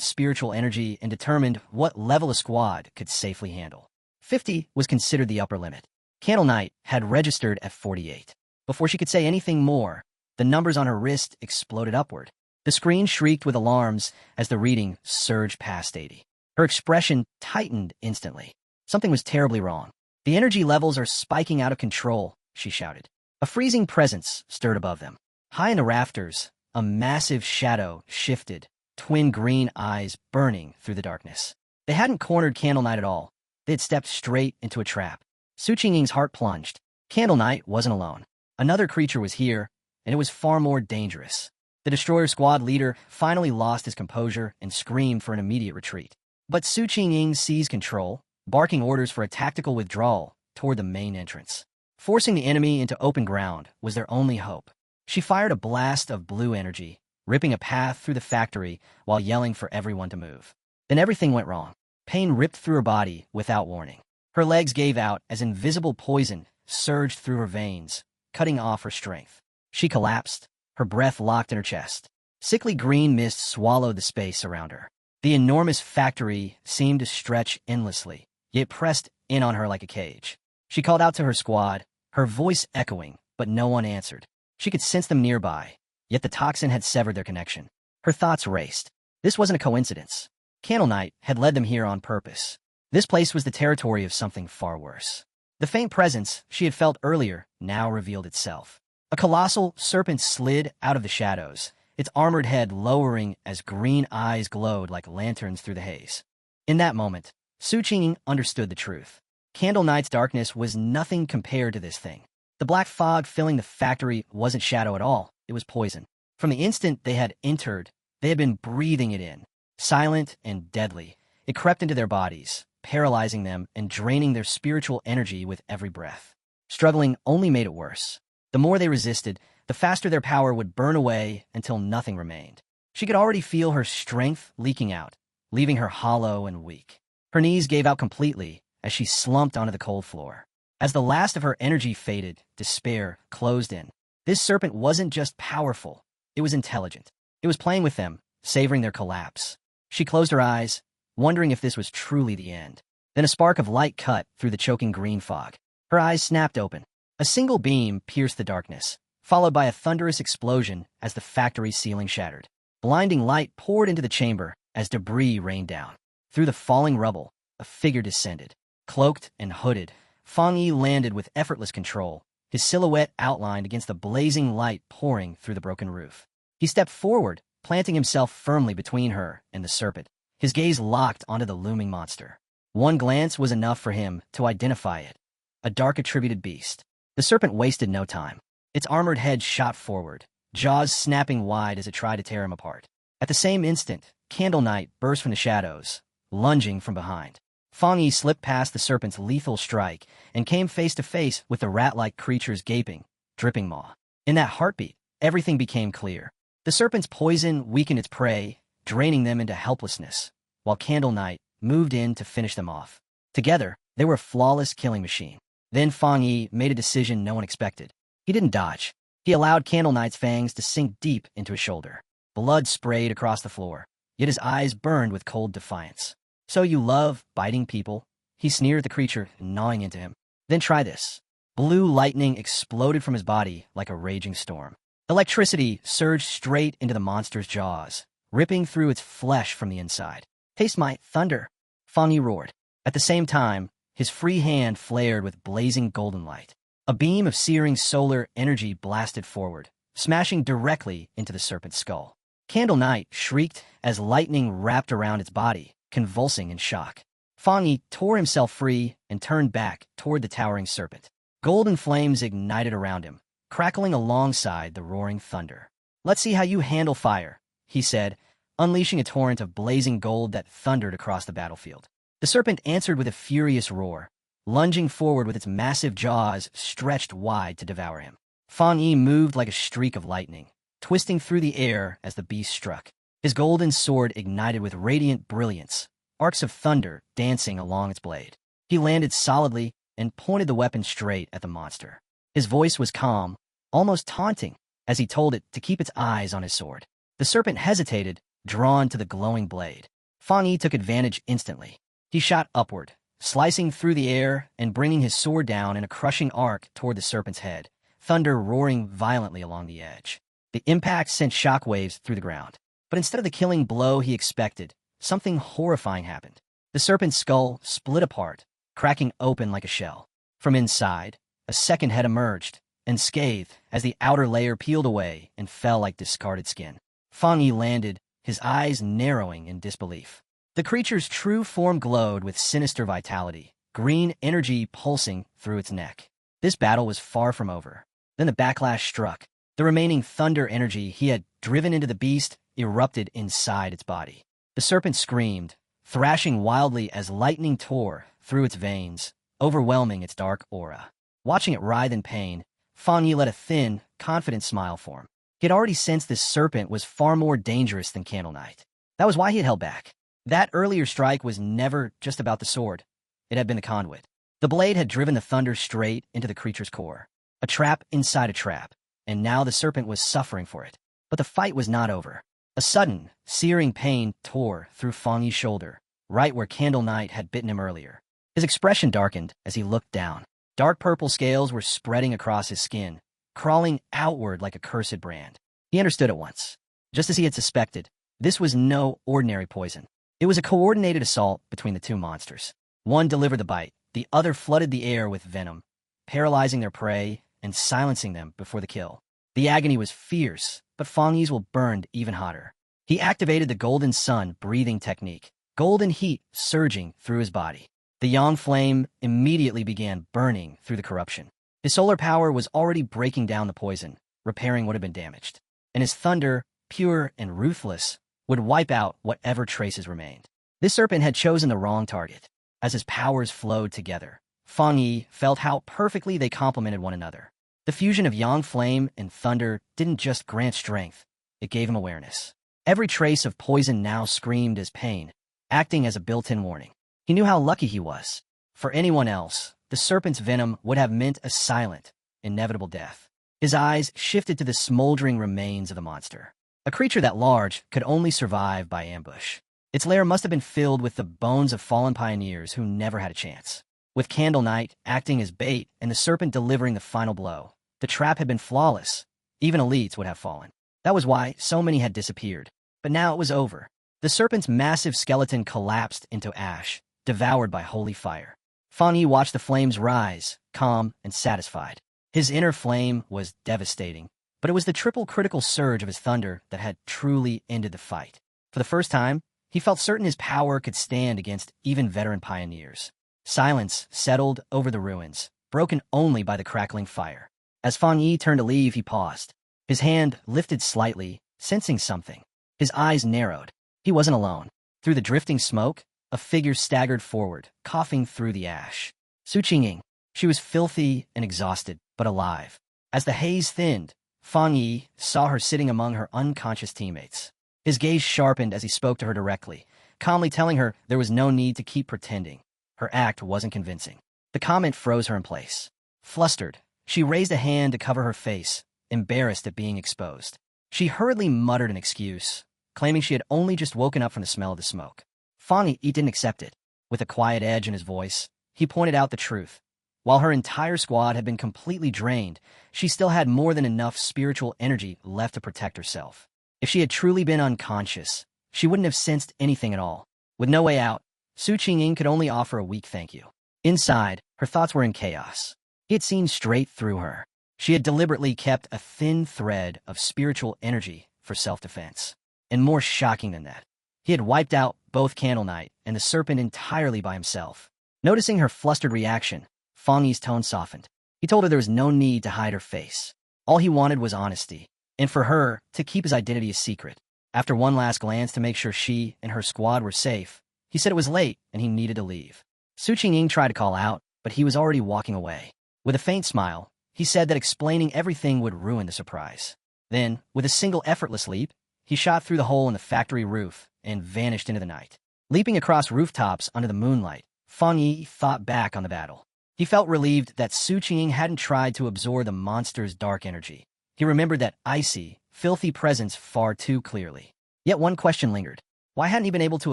Speaker 1: spiritual energy and determined what level a squad could safely handle. 50 was considered the upper limit. Candle Knight had registered at 48. Before she could say anything more, the numbers on her wrist exploded upward. The screen shrieked with alarms as the reading surged past 80. Her expression tightened instantly. Something was terribly wrong. The energy levels are spiking out of control, she shouted. A freezing presence stirred above them. High in the rafters, a massive shadow shifted, twin green eyes burning through the darkness. They hadn't cornered Candle Knight at all. They had stepped straight into a trap. Su Qingying's heart plunged. Candle Knight wasn't alone. Another creature was here, and it was far more dangerous. The Destroyer Squad leader finally lost his composure and screamed for an immediate retreat. But Su Qingying seized control, barking orders for a tactical withdrawal toward the main entrance. Forcing the enemy into open ground was their only hope. She fired a blast of blue energy, ripping a path through the factory while yelling for everyone to move. Then everything went wrong. Pain ripped through her body without warning. Her legs gave out as invisible poison surged through her veins, cutting off her strength. She collapsed, her breath locked in her chest. Sickly green mist swallowed the space around her. The enormous factory seemed to stretch endlessly, yet pressed in on her like a cage. She called out to her squad, her voice echoing, but no one answered. She could sense them nearby, yet the toxin had severed their connection. Her thoughts raced. This wasn't a coincidence. Candle Knight had led them here on purpose. This place was the territory of something far worse. The faint presence she had felt earlier now revealed itself. A colossal serpent slid out of the shadows, its armored head lowering as green eyes glowed like lanterns through the haze. In that moment, Su Qingying understood the truth. Candle Knight's darkness was nothing compared to this thing. The black fog filling the factory wasn't shadow at all, it was poison. From the instant they had entered, they had been breathing it in. Silent and deadly, it crept into their bodies, paralyzing them and draining their spiritual energy with every breath. Struggling only made it worse. The more they resisted, the faster their power would burn away until nothing remained. She could already feel her strength leaking out, leaving her hollow and weak. Her knees gave out completely as she slumped onto the cold floor. As the last of her energy faded, despair closed in. This serpent wasn't just powerful, it was intelligent. It was playing with them, savoring their collapse. She closed her eyes, wondering if this was truly the end. Then a spark of light cut through the choking green fog. Her eyes snapped open. A single beam pierced the darkness, followed by a thunderous explosion as the factory ceiling shattered. Blinding light poured into the chamber as debris rained down. Through the falling rubble, a figure descended. Cloaked and hooded, Fang Yi landed with effortless control, his silhouette outlined against the blazing light pouring through the broken roof. He stepped forward, planting himself firmly between her and the serpent, his gaze locked onto the looming monster. One glance was enough for him to identify it, a dark attributed beast. The serpent wasted no time. Its armored head shot forward, jaws snapping wide as it tried to tear him apart. At the same instant, Candle Knight burst from the shadows, lunging from behind. Fang Yi slipped past the serpent's lethal strike and came face to face with the rat-like creature's gaping, dripping maw. In that heartbeat, everything became clear. The serpent's poison weakened its prey, draining them into helplessness, while Candle Knight moved in to finish them off. Together, they were a flawless killing machine. Then Fang Yi made a decision no one expected. He didn't dodge. He allowed Candle Knight's fangs to sink deep into his shoulder. Blood sprayed across the floor, yet his eyes burned with cold defiance. "So you love biting people?" He sneered at the creature, gnawing into him. "Then try this." Blue lightning exploded from his body like a raging storm. Electricity surged straight into the monster's jaws, ripping through its flesh from the inside. "Taste my thunder," Fang Yi roared. At the same time, his free hand flared with blazing golden light. A beam of searing solar energy blasted forward, smashing directly into the serpent's skull. Candle Knight shrieked as lightning wrapped around its body, convulsing in shock. Fang Yi tore himself free and turned back toward the towering serpent. Golden flames ignited around him, crackling alongside the roaring thunder. "Let's see how you handle fire," he said, unleashing a torrent of blazing gold that thundered across the battlefield. The serpent answered with a furious roar, lunging forward with its massive jaws stretched wide to devour him. Fang Yi moved like a streak of lightning, twisting through the air as the beast struck. His golden sword ignited with radiant brilliance, arcs of thunder dancing along its blade. He landed solidly and pointed the weapon straight at the monster. His voice was calm, almost taunting, as he told it to keep its eyes on his sword. The serpent hesitated, drawn to the glowing blade. Fang Yi took advantage instantly. He shot upward, slicing through the air and bringing his sword down in a crushing arc toward the serpent's head, thunder roaring violently along the edge. The impact sent shockwaves through the ground. But instead of the killing blow he expected, something horrifying happened. The serpent's skull split apart, cracking open like a shell. From inside, a second head emerged, unscathed as the outer layer peeled away and fell like discarded skin. Fang Yi landed, his eyes narrowing in disbelief. The creature's true form glowed with sinister vitality, green energy pulsing through its neck. This battle was far from over. Then the backlash struck. The remaining thunder energy he had driven into the beast erupted inside its body. The serpent screamed, thrashing wildly as lightning tore through its veins, overwhelming its dark aura. Watching it writhe in pain, Fang Yi let a thin, confident smile form. He had already sensed this serpent was far more dangerous than Candle Knight. That was why he had held back. That earlier strike was never just about the sword. It had been the conduit. The blade had driven the thunder straight into the creature's core. A trap inside a trap, and now the serpent was suffering for it. But the fight was not over. A sudden, searing pain tore through Fang Yi's shoulder, right where Candle Knight had bitten him earlier. His expression darkened as he looked down. Dark purple scales were spreading across his skin, crawling outward like a cursed brand. He understood at once. Just as he had suspected, this was no ordinary poison. It was a coordinated assault between the two monsters. One delivered the bite, the other flooded the air with venom, paralyzing their prey and silencing them before the kill. The agony was fierce, but Fang Yi's will burned even hotter. He activated the golden sun breathing technique, golden heat surging through his body. The yang flame immediately began burning through the corruption. His solar power was already breaking down the poison, repairing what had been damaged. And his thunder, pure and ruthless, would wipe out whatever traces remained. This serpent had chosen the wrong target. As his powers flowed together, Fang Yi felt how perfectly they complemented one another. The fusion of yang flame and thunder didn't just grant strength, it gave him awareness. Every trace of poison now screamed as pain, acting as a built-in warning. He knew how lucky he was. For anyone else, the serpent's venom would have meant a silent, inevitable death. His eyes shifted to the smoldering remains of the monster. A creature that large could only survive by ambush. Its lair must have been filled with the bones of fallen pioneers who never had a chance. With Candle Knight acting as bait and the serpent delivering the final blow, the trap had been flawless. Even elites would have fallen. That was why so many had disappeared. But now it was over. The serpent's massive skeleton collapsed into ash, devoured by holy fire. Fang Yi watched the flames rise, calm and satisfied. His inner flame was devastating, but it was the triple critical surge of his thunder that had truly ended the fight. For the first time, he felt certain his power could stand against even veteran pioneers. Silence settled over the ruins, broken only by the crackling fire. As Fang Yi turned to leave, he paused. His hand lifted slightly, sensing something. His eyes narrowed. He wasn't alone. Through the drifting smoke, a figure staggered forward, coughing through the ash. Su Qingying. She was filthy and exhausted, but alive. As the haze thinned, Fang Yi saw her sitting among her unconscious teammates. His gaze sharpened as he spoke to her directly, calmly telling her there was no need to keep pretending. Her act wasn't convincing. The comment froze her in place. Flustered, she raised a hand to cover her face, embarrassed at being exposed. She hurriedly muttered an excuse, claiming she had only just woken up from the smell of the smoke. Fang Yi didn't accept it. With a quiet edge in his voice, he pointed out the truth. While her entire squad had been completely drained, she still had more than enough spiritual energy left to protect herself. If she had truly been unconscious, she wouldn't have sensed anything at all. With no way out, Su Qingying could only offer a weak thank you. Inside, her thoughts were in chaos. He had seen straight through her. She had deliberately kept a thin thread of spiritual energy for self-defense. And more shocking than that, he had wiped out both Candle Knight and the serpent entirely by himself. Noticing her flustered reaction, Fang Yi's tone softened. He told her there was no need to hide her face. All he wanted was honesty, and for her to keep his identity a secret. After one last glance to make sure she and her squad were safe, he said it was late and he needed to leave. Su Qingying tried to call out, but he was already walking away. With a faint smile, he said that explaining everything would ruin the surprise. Then, with a single effortless leap, he shot through the hole in the factory roof and vanished into the night. Leaping across rooftops under the moonlight, Feng Yi thought back on the battle. He felt relieved that Su Qing hadn't tried to absorb the monster's dark energy. He remembered that icy, filthy presence far too clearly. Yet one question lingered. Why hadn't he been able to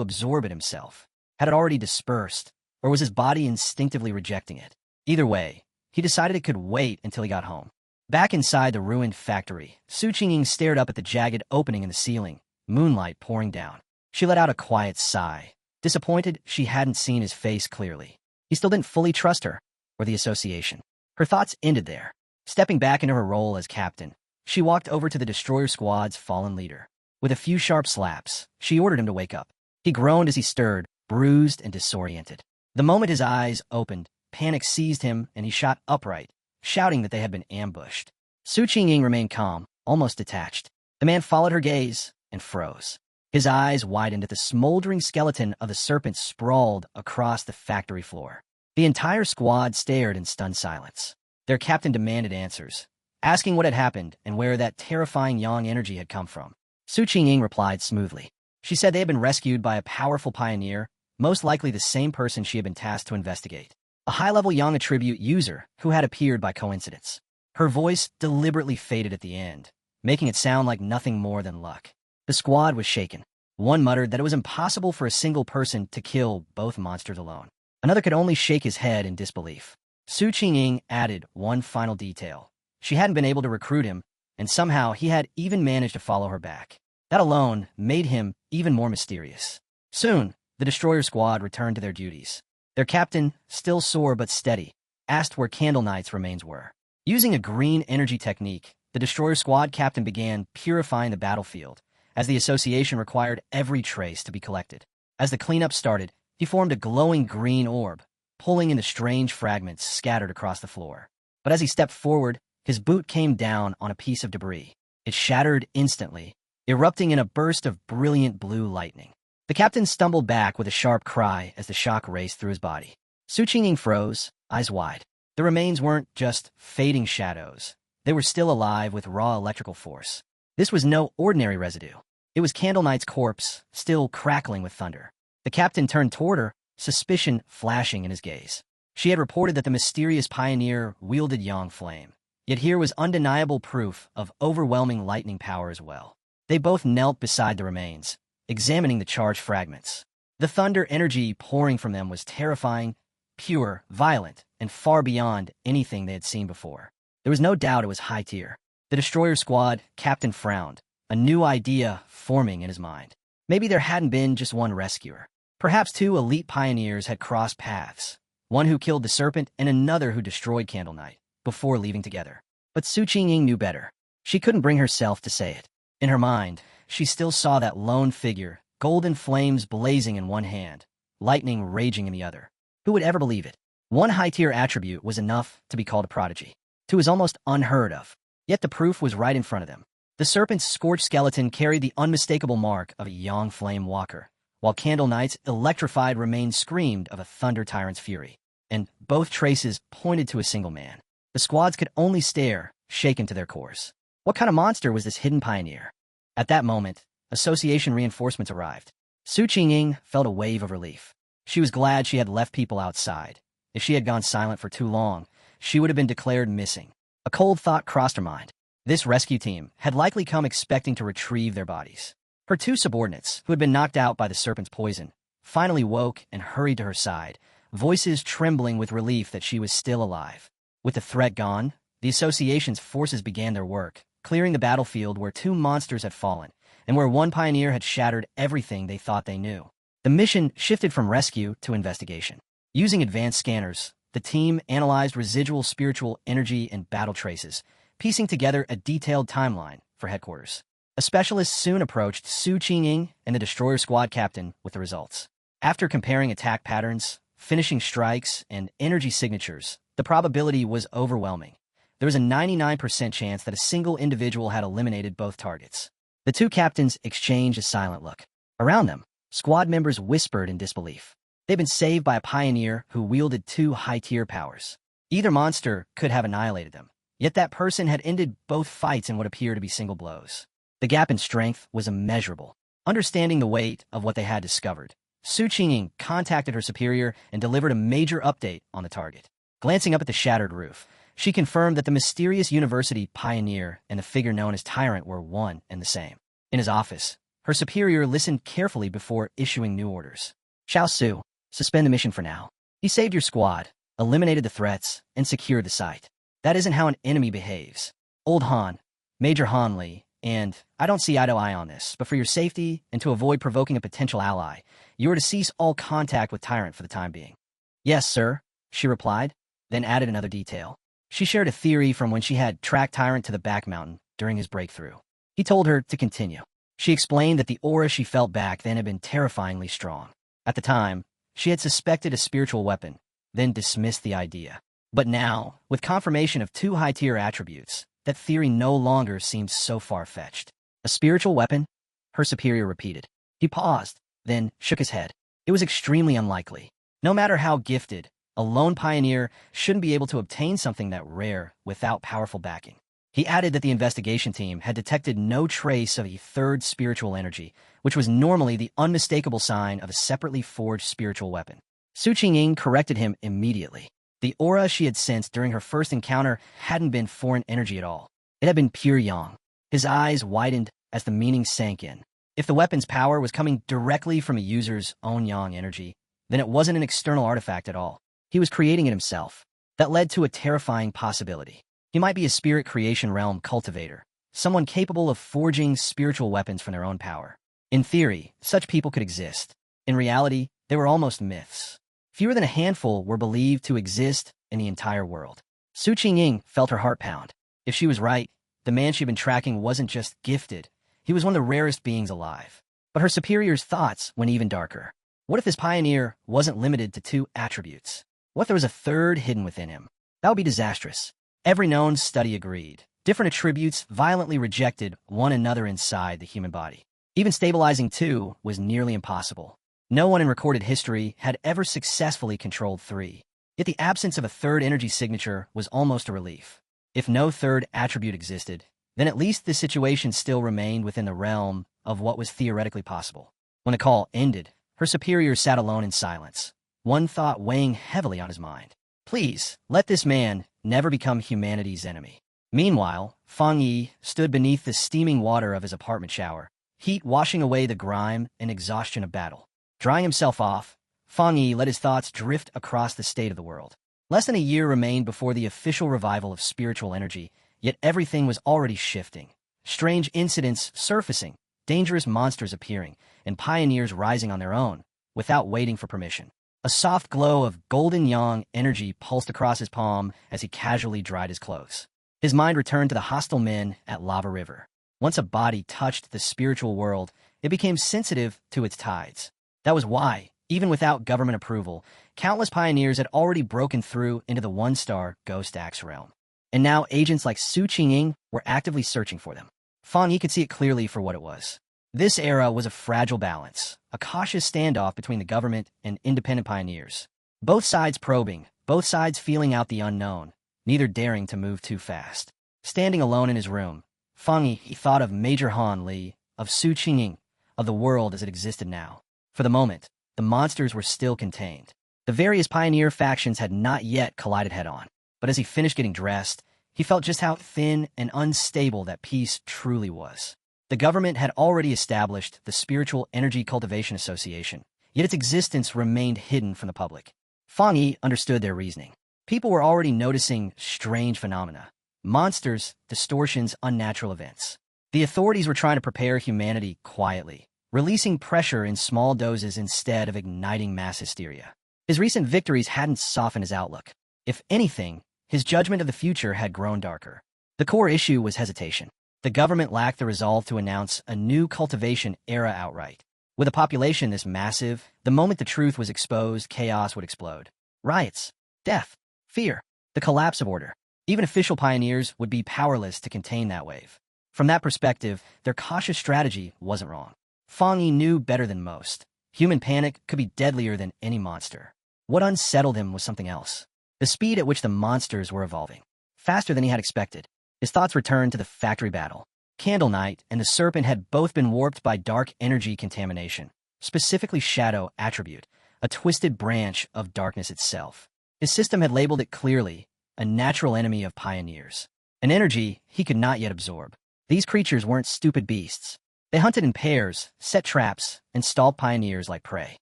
Speaker 1: absorb it himself? Had it already dispersed, or was his body instinctively rejecting it? Either way, he decided it could wait until he got home. Back inside the ruined factory, Su Qing stared up at the jagged opening in the ceiling, moonlight pouring down. She let out a quiet sigh. Disappointed, she hadn't seen his face clearly. He still didn't fully trust her, or the association. Her thoughts ended there. Stepping back into her role as captain, she walked over to the destroyer squad's fallen leader. With a few sharp slaps, she ordered him to wake up. He groaned as he stirred, bruised and disoriented. The moment his eyes opened, panic seized him and he shot upright, shouting that they had been ambushed. Su Qing remained calm, almost detached. The man followed her gaze and froze. His eyes widened at the smoldering skeleton of the serpent sprawled across the factory floor. The entire squad stared in stunned silence. Their captain demanded answers, asking what had happened and where that terrifying yang energy had come from. Su Qing replied smoothly. She said they had been rescued by a powerful pioneer, most likely the same person she had been tasked to investigate. A high-level yang attribute user who had appeared by coincidence. Her voice deliberately faded at the end, making it sound like nothing more than luck. The squad was shaken. One muttered that it was impossible for a single person to kill both monsters alone. Another could only shake his head in disbelief. Su Qing added one final detail. She hadn't been able to recruit him, and somehow he had even managed to follow her back. That alone made him even more mysterious. Soon, the destroyer squad returned to their duties. Their captain, still sore but steady, asked where Candle Knight's remains were. Using a green energy technique, the destroyer squad captain began purifying the battlefield, as the association required every trace to be collected. As the cleanup started, he formed a glowing green orb, pulling in the strange fragments scattered across the floor. But as he stepped forward, his boot came down on a piece of debris. It shattered instantly, erupting in a burst of brilliant blue lightning. The captain stumbled back with a sharp cry as the shock raced through his body. Su Qing froze, eyes wide. The remains weren't just fading shadows. They were still alive with raw electrical force. This was no ordinary residue. It was Candle Knight's corpse, still crackling with thunder. The captain turned toward her, suspicion flashing in his gaze. She had reported that the mysterious pioneer wielded yang flame. Yet here was undeniable proof of overwhelming lightning power as well. They both knelt beside the remains, examining the charged fragments. The thunder energy pouring from them was terrifying, pure, violent, and far beyond anything they had seen before. There was no doubt it was high tier. The destroyer squad captain frowned, a new idea forming in his mind. Maybe there hadn't been just one rescuer. Perhaps two elite pioneers had crossed paths, one who killed the serpent and another who destroyed Candle Knight, before leaving together. But Su Qing knew better. She couldn't bring herself to say it. In her mind, she still saw that lone figure, golden flames blazing in one hand, lightning raging in the other. Who would ever believe it? One high-tier attribute was enough to be called a prodigy. Two was almost unheard of. Yet the proof was right in front of them. The serpent's scorched skeleton carried the unmistakable mark of a yang flame walker, while Candle Knight's electrified remains screamed of a thunder tyrant's fury. And both traces pointed to a single man. The squads could only stare, shaken to their cores. What kind of monster was this hidden pioneer? At that moment, association reinforcements arrived. Su Qing felt a wave of relief. She was glad she had left people outside. If she had gone silent for too long, she would have been declared missing. A cold thought crossed her mind. This rescue team had likely come expecting to retrieve their bodies. Her two subordinates, who had been knocked out by the serpent's poison, finally woke and hurried to her side, voices trembling with relief that she was still alive. With the threat gone, the association's forces began their work, clearing the battlefield where two monsters had fallen, and where one pioneer had shattered everything they thought they knew. The mission shifted from rescue to investigation. Using advanced scanners, the team analyzed residual spiritual energy and battle traces, piecing together a detailed timeline for headquarters. A specialist soon approached Su Qing and the destroyer squad captain with the results. After comparing attack patterns, finishing strikes, and energy signatures, the probability was overwhelming. There was a 99% chance that a single individual had eliminated both targets. The two captains exchanged a silent look. Around them, squad members whispered in disbelief. They'd been saved by a pioneer who wielded two high-tier powers. Either monster could have annihilated them, yet that person had ended both fights in what appeared to be single blows. The gap in strength was immeasurable. Understanding the weight of what they had discovered, Su Qingying contacted her superior and delivered a major update on the target. Glancing up at the shattered roof, she confirmed that the mysterious university pioneer and the figure known as Tyrant were one and the same. In his office, her superior listened carefully before issuing new orders. Xiao Su, suspend the mission for now. He saved your squad, eliminated the threats, and secured the site. That isn't how an enemy behaves. Old Han, Major Han Li, and I don't see eye to eye on this, but for your safety and to avoid provoking a potential ally, you are to cease all contact with Tyrant for the time being. Yes, sir, she replied, then added another detail. She shared a theory from when she had tracked Tyrant to the back mountain during his breakthrough. He told her to continue. She explained that the aura she felt back then had been terrifyingly strong. At the time, she had suspected a spiritual weapon, then dismissed the idea. But now, with confirmation of 2 high-tier attributes, that theory no longer seemed so far-fetched. A spiritual weapon? Her superior repeated. He paused, then shook his head. It was extremely unlikely. No matter how gifted, a lone pioneer shouldn't be able to obtain something that rare without powerful backing. He added that the investigation team had detected no trace of a third spiritual energy, which was normally the unmistakable sign of a separately forged spiritual weapon. Su Qingying corrected him immediately. The aura she had sensed during her first encounter hadn't been foreign energy at all. It had been pure yang. His eyes widened as the meaning sank in. If the weapon's power was coming directly from a user's own yang energy, then it wasn't an external artifact at all. He was creating it himself. That led to a terrifying possibility. He might be a spirit creation realm cultivator, someone capable of forging spiritual weapons from their own power. In theory, such people could exist. In reality, they were almost myths. Fewer than a handful were believed to exist in the entire world. Su Qingying felt her heart pound. If she was right, the man she'd been tracking wasn't just gifted, he was one of the rarest beings alive. But her superior's thoughts went even darker. What if this pioneer wasn't limited to 2 attributes? What if there was a third hidden within him? That would be disastrous. Every known study agreed. Different attributes violently rejected one another inside the human body. Even stabilizing 2 was nearly impossible. No one in recorded history had ever successfully controlled 3. Yet the absence of a third energy signature was almost a relief. If no third attribute existed, then at least the situation still remained within the realm of what was theoretically possible. When the call ended, her superior sat alone in silence, one thought weighing heavily on his mind. Please, let this man never become humanity's enemy. Meanwhile, Fang Yi stood beneath the steaming water of his apartment shower, heat washing away the grime and exhaustion of battle. Drying himself off, Fang Yi let his thoughts drift across the state of the world. Less than a year remained before the official revival of spiritual energy, yet everything was already shifting. Strange incidents surfacing, dangerous monsters appearing, and pioneers rising on their own, without waiting for permission. A soft glow of golden yang energy pulsed across his palm as he casually dried his clothes. His mind returned to the hostile men at Lava River. Once a body touched the spiritual world, it became sensitive to its tides. That was why, even without government approval, countless pioneers had already broken through into the 1-star Ghost Axe realm. And now agents like Su Qingying were actively searching for them. Fang Yi could see it clearly for what it was. This era was a fragile balance, a cautious standoff between the government and independent pioneers. Both sides probing, both sides feeling out the unknown, neither daring to move too fast. Standing alone in his room, Fang Yi thought of Major Han Li, of Su Qingying, of the world as it existed now. For the moment, the monsters were still contained. The various pioneer factions had not yet collided head-on. But as he finished getting dressed, he felt just how thin and unstable that peace truly was. The government had already established the Spiritual Energy Cultivation Association, yet its existence remained hidden from the public. Fang Yi understood their reasoning. People were already noticing strange phenomena. Monsters, distortions, unnatural events. The authorities were trying to prepare humanity quietly, releasing pressure in small doses instead of igniting mass hysteria. His recent victories hadn't softened his outlook. If anything, his judgment of the future had grown darker. The core issue was hesitation. The government lacked the resolve to announce a new cultivation era outright. With a population this massive, the moment the truth was exposed, chaos would explode. Riots, death, fear, the collapse of order. Even official pioneers would be powerless to contain that wave. From that perspective, their cautious strategy wasn't wrong. Fang Yi knew better than most. Human panic could be deadlier than any monster. What unsettled him was something else. The speed at which the monsters were evolving. Faster than he had expected. His thoughts returned to the factory battle. Candle Knight and the Serpent had both been warped by dark energy contamination, specifically Shadow Attribute, a twisted branch of darkness itself. His system had labeled it clearly, a natural enemy of pioneers, an energy he could not yet absorb. These creatures weren't stupid beasts. They hunted in pairs, set traps, and stalked pioneers like prey.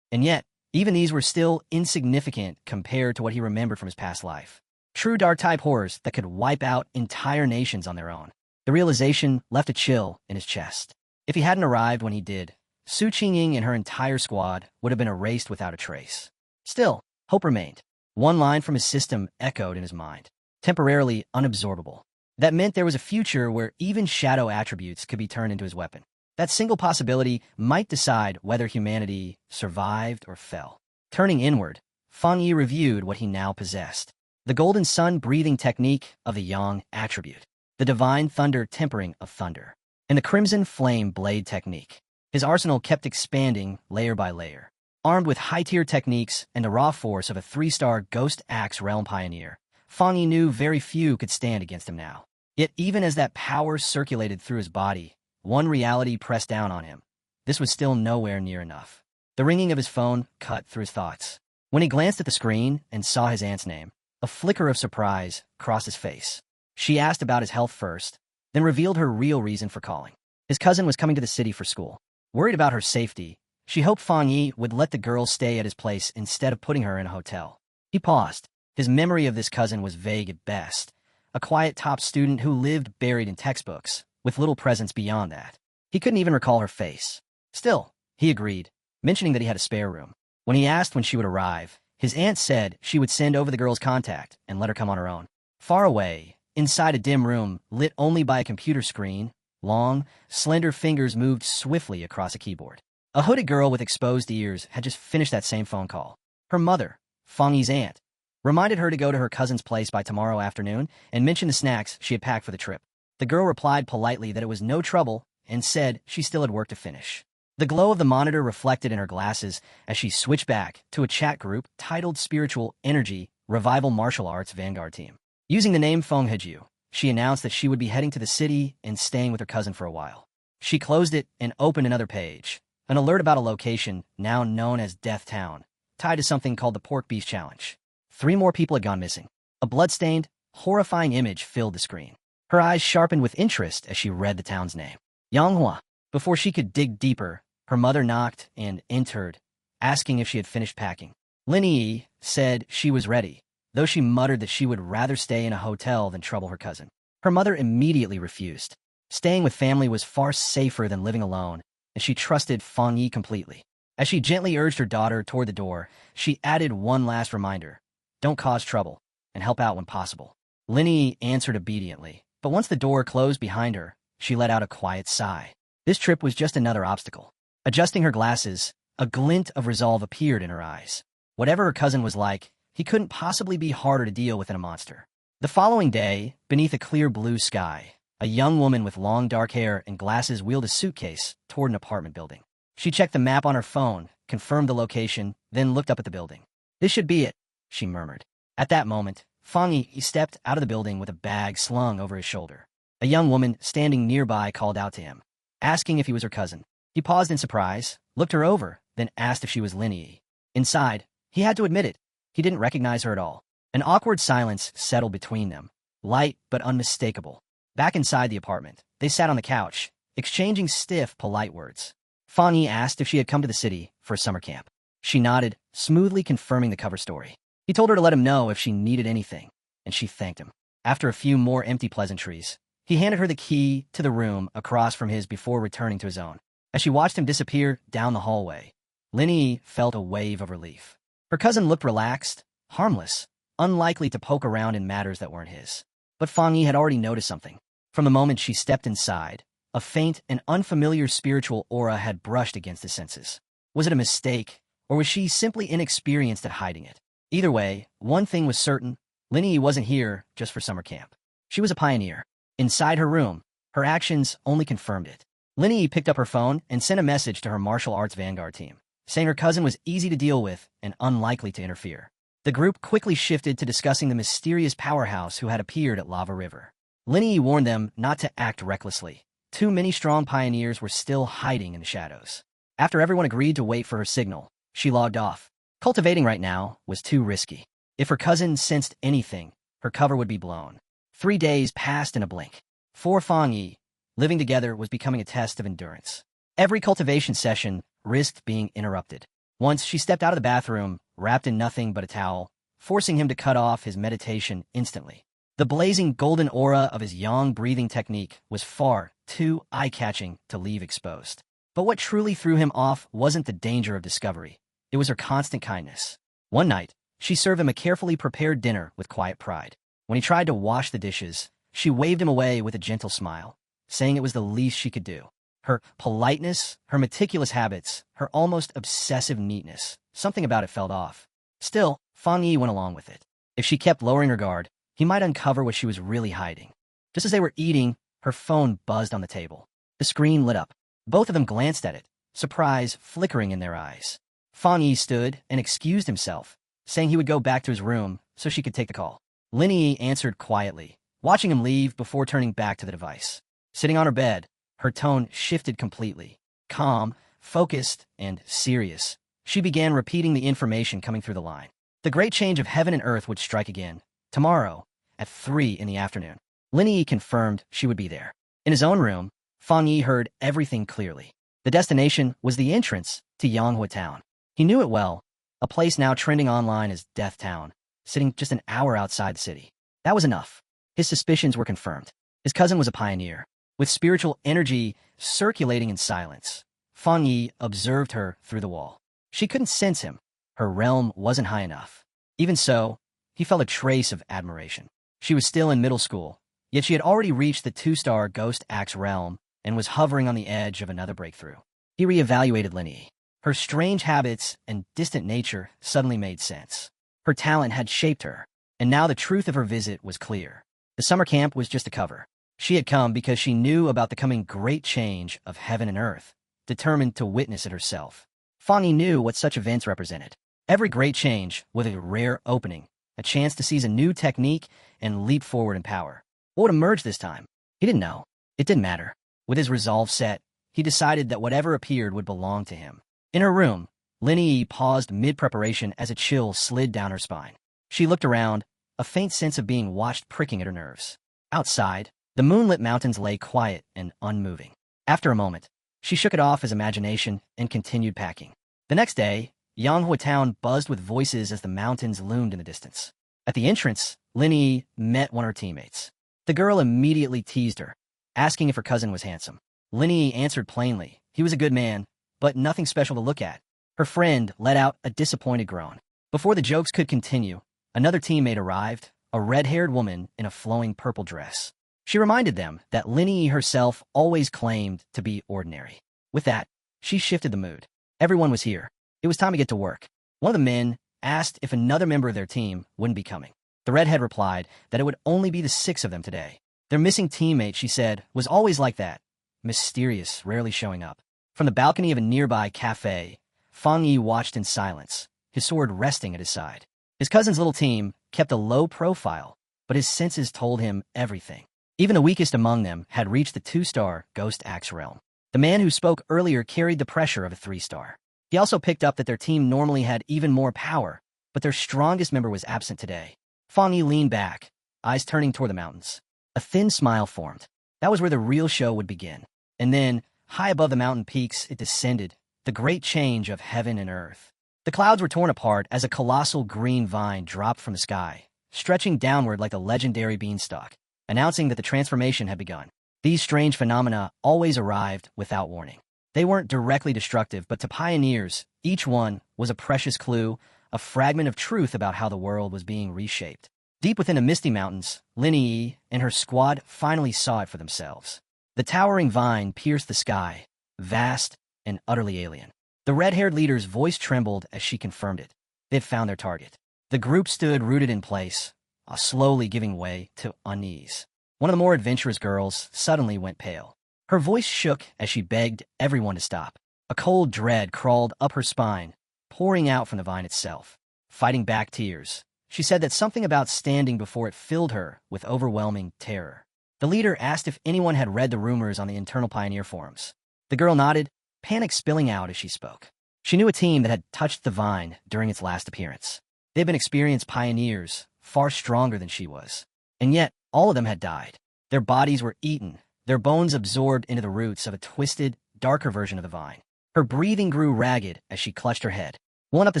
Speaker 1: And yet, even these were still insignificant compared to what he remembered from his past life. True dark-type horrors that could wipe out entire nations on their own. The realization left a chill in his chest. If he hadn't arrived when he did, Su Qingying and her entire squad would have been erased without a trace. Still, hope remained. One line from his system echoed in his mind. Temporarily unabsorbable. That meant there was a future where even shadow attributes could be turned into his weapon. That single possibility might decide whether humanity survived or fell. Turning inward, Fang Yi reviewed what he now possessed. The golden sun breathing technique of the yang attribute. The divine thunder tempering of thunder. And the crimson flame blade technique. His arsenal kept expanding layer by layer. Armed with high-tier techniques and the raw force of a 3-star Ghost Axe Realm Pioneer, Fang Yi knew very few could stand against him now. Yet even as that power circulated through his body, one reality pressed down on him. This was still nowhere near enough. The ringing of his phone cut through his thoughts. When he glanced at the screen and saw his aunt's name, a flicker of surprise crossed his face. She asked about his health first, then revealed her real reason for calling. His cousin was coming to the city for school. Worried about her safety, she hoped Fang Yi would let the girl stay at his place instead of putting her in a hotel. He paused. His memory of this cousin was vague at best. A quiet top student who lived buried in textbooks, with little presence beyond that. He couldn't even recall her face. Still, he agreed, mentioning that he had a spare room. When he asked when she would arrive, his aunt said she would send over the girl's contact and let her come on her own. Far away, inside a dim room lit only by a computer screen, long, slender fingers moved swiftly across a keyboard. A hooded girl with exposed ears had just finished that same phone call. Her mother, Fang Yi's aunt, reminded her to go to her cousin's place by tomorrow afternoon and mention the snacks she had packed for the trip. The girl replied politely that it was no trouble and said she still had work to finish. The glow of the monitor reflected in her glasses as she switched back to a chat group titled Spiritual Energy Revival Martial Arts Vanguard Team. Using the name Feng Heju, she announced that she would be heading to the city and staying with her cousin for a while. She closed it and opened another page, an alert about a location now known as Death Town, tied to something called the Pork Beef Challenge. 3 more people had gone missing. A blood-stained, horrifying image filled the screen. Her eyes sharpened with interest as she read the town's name. Manhua. Before she could dig deeper, her mother knocked and entered, asking if she had finished packing. Lin Yi said she was ready, though she muttered that she would rather stay in a hotel than trouble her cousin. Her mother immediately refused. Staying with family was far safer than living alone, and she trusted Fang Yi completely. As she gently urged her daughter toward the door, she added one last reminder. Don't cause trouble, and help out when possible. Lin Yi answered obediently, but once the door closed behind her, she let out a quiet sigh. This trip was just another obstacle. Adjusting her glasses, a glint of resolve appeared in her eyes. Whatever her cousin was like, he couldn't possibly be harder to deal with than a monster. The following day, beneath a clear blue sky, a young woman with long dark hair and glasses wheeled a suitcase toward an apartment building. She checked the map on her phone, confirmed the location, then looked up at the building. This should be it, she murmured. At that moment, Fang Yi stepped out of the building with a bag slung over his shoulder. A young woman standing nearby called out to him, asking if he was her cousin. He paused in surprise, looked her over, then asked if she was Lin Yi. Inside, he had to admit it. He didn't recognize her at all. An awkward silence settled between them, light but unmistakable. Back inside the apartment, they sat on the couch, exchanging stiff, polite words. Fang Yi asked if she had come to the city for a summer camp. She nodded, smoothly confirming the cover story. He told her to let him know if she needed anything, and she thanked him. After a few more empty pleasantries, he handed her the key to the room across from his before returning to his own. As she watched him disappear down the hallway, Lin Yi felt a wave of relief. Her cousin looked relaxed, harmless, unlikely to poke around in matters that weren't his. But Fang Yi had already noticed something. From the moment she stepped inside, a faint and unfamiliar spiritual aura had brushed against his senses. Was it a mistake, or was she simply inexperienced at hiding it? Either way, one thing was certain, Lin Yi wasn't here just for summer camp. She was a pioneer. Inside her room, her actions only confirmed it. Lin Yi picked up her phone and sent a message to her martial arts vanguard team, saying her cousin was easy to deal with and unlikely to interfere. The group quickly shifted to discussing the mysterious powerhouse who had appeared at Lava River. Lin Yi warned them not to act recklessly, Two many-strong pioneers were still hiding in the shadows. After everyone agreed to wait for her signal, she logged off. Cultivating right now was too risky. If her cousin sensed anything, her cover would be blown. 3 days passed in a blink. For Fang Yi, living together was becoming a test of endurance. Every cultivation session risked being interrupted. Once she stepped out of the bathroom, wrapped in nothing but a towel, forcing him to cut off his meditation instantly. The blazing golden aura of his yang breathing technique was far too eye-catching to leave exposed. But what truly threw him off wasn't the danger of discovery. It was her constant kindness. One night, she served him a carefully prepared dinner with quiet pride. When he tried to wash the dishes, she waved him away with a gentle smile, saying it was the least she could do. Her politeness, her meticulous habits, her almost obsessive neatness, something about it felt off. Still, Fang Yi went along with it. If she kept lowering her guard, he might uncover what she was really hiding. Just as they were eating, her phone buzzed on the table. The screen lit up. Both of them glanced at it, surprise flickering in their eyes. Fang Yi stood and excused himself, saying he would go back to his room so she could take the call. Lin Yi answered quietly, watching him leave before turning back to the device. Sitting on her bed, her tone shifted completely. Calm, focused, and serious, she began repeating the information coming through the line. The great change of heaven and earth would strike again, tomorrow, at 3 in the afternoon. Lin Yi confirmed she would be there. In his own room, Fang Yi heard everything clearly. The destination was the entrance to Manhua town. He knew it well, a place now trending online as Death Town, sitting just an hour outside the city. That was enough. His suspicions were confirmed. His cousin was a pioneer, with spiritual energy circulating in silence. Fang Yi observed her through the wall. She couldn't sense him. Her realm wasn't high enough. Even so, he felt a trace of admiration. She was still in middle school, yet she had already reached the 2-star Ghost Axe realm and was hovering on the edge of another breakthrough. He reevaluated Lin Yi. Her strange habits and distant nature suddenly made sense. Her talent had shaped her, and now the truth of her visit was clear. The summer camp was just a cover. She had come because she knew about the coming great change of heaven and earth, determined to witness it herself. Fang Yi knew what such events represented. Every great change was a rare opening, a chance to seize a new technique and leap forward in power. What would emerge this time? He didn't know. It didn't matter. With his resolve set, he decided that whatever appeared would belong to him. In her room, Lin Yi paused mid-preparation as a chill slid down her spine. She looked around, a faint sense of being watched pricking at her nerves. Outside, the moonlit mountains lay quiet and unmoving. After a moment, she shook it off as imagination and continued packing. The next day, Manhua town buzzed with voices as the mountains loomed in the distance. At the entrance, Lin Yi met one of her teammates. The girl immediately teased her, asking if her cousin was handsome. Lin Yi answered plainly, he was a good man, but nothing special to look at. Her friend let out a disappointed groan. Before the jokes could continue, another teammate arrived, a red-haired woman in a flowing purple dress. She reminded them that Lin Yi herself always claimed to be ordinary. With that, she shifted the mood. Everyone was here. It was time to get to work. One of the men asked if another member of their team wouldn't be coming. The redhead replied that it would only be the 6 of them today. Their missing teammate, she said, was always like that, mysterious, rarely showing up. From the balcony of a nearby cafe, Fang Yi watched in silence, his sword resting at his side. His cousin's little team kept a low profile, but his senses told him everything. Even the weakest among them had reached the 2-star Ghost Axe realm. The man who spoke earlier carried the pressure of a 3-star. He also picked up that their team normally had even more power, but their strongest member was absent today. Fang Yi leaned back, eyes turning toward the mountains. A thin smile formed. That was where the real show would begin. And then, high above the mountain peaks, it descended, the great change of heaven and earth. The clouds were torn apart as a colossal green vine dropped from the sky, stretching downward like a legendary beanstalk, announcing that the transformation had begun. These strange phenomena always arrived without warning. They weren't directly destructive, but to pioneers, each one was a precious clue, a fragment of truth about how the world was being reshaped. Deep within the misty mountains, Lin Yi and her squad finally saw it for themselves. The towering vine pierced the sky, vast and utterly alien. The red-haired leader's voice trembled as she confirmed it. They'd found their target. The group stood rooted in place, slowly giving way to unease. One of the more adventurous girls suddenly went pale. Her voice shook as she begged everyone to stop. A cold dread crawled up her spine, pouring out from the vine itself. Fighting back tears, she said that something about standing before it filled her with overwhelming terror. The leader asked if anyone had read the rumors on the internal Pioneer forums. The girl nodded, panic spilling out as she spoke. She knew a team that had touched the vine during its last appearance. They had been experienced pioneers, far stronger than she was. And yet, all of them had died. Their bodies were eaten, their bones absorbed into the roots of a twisted, darker version of the vine. Her breathing grew ragged as she clutched her head. "One up the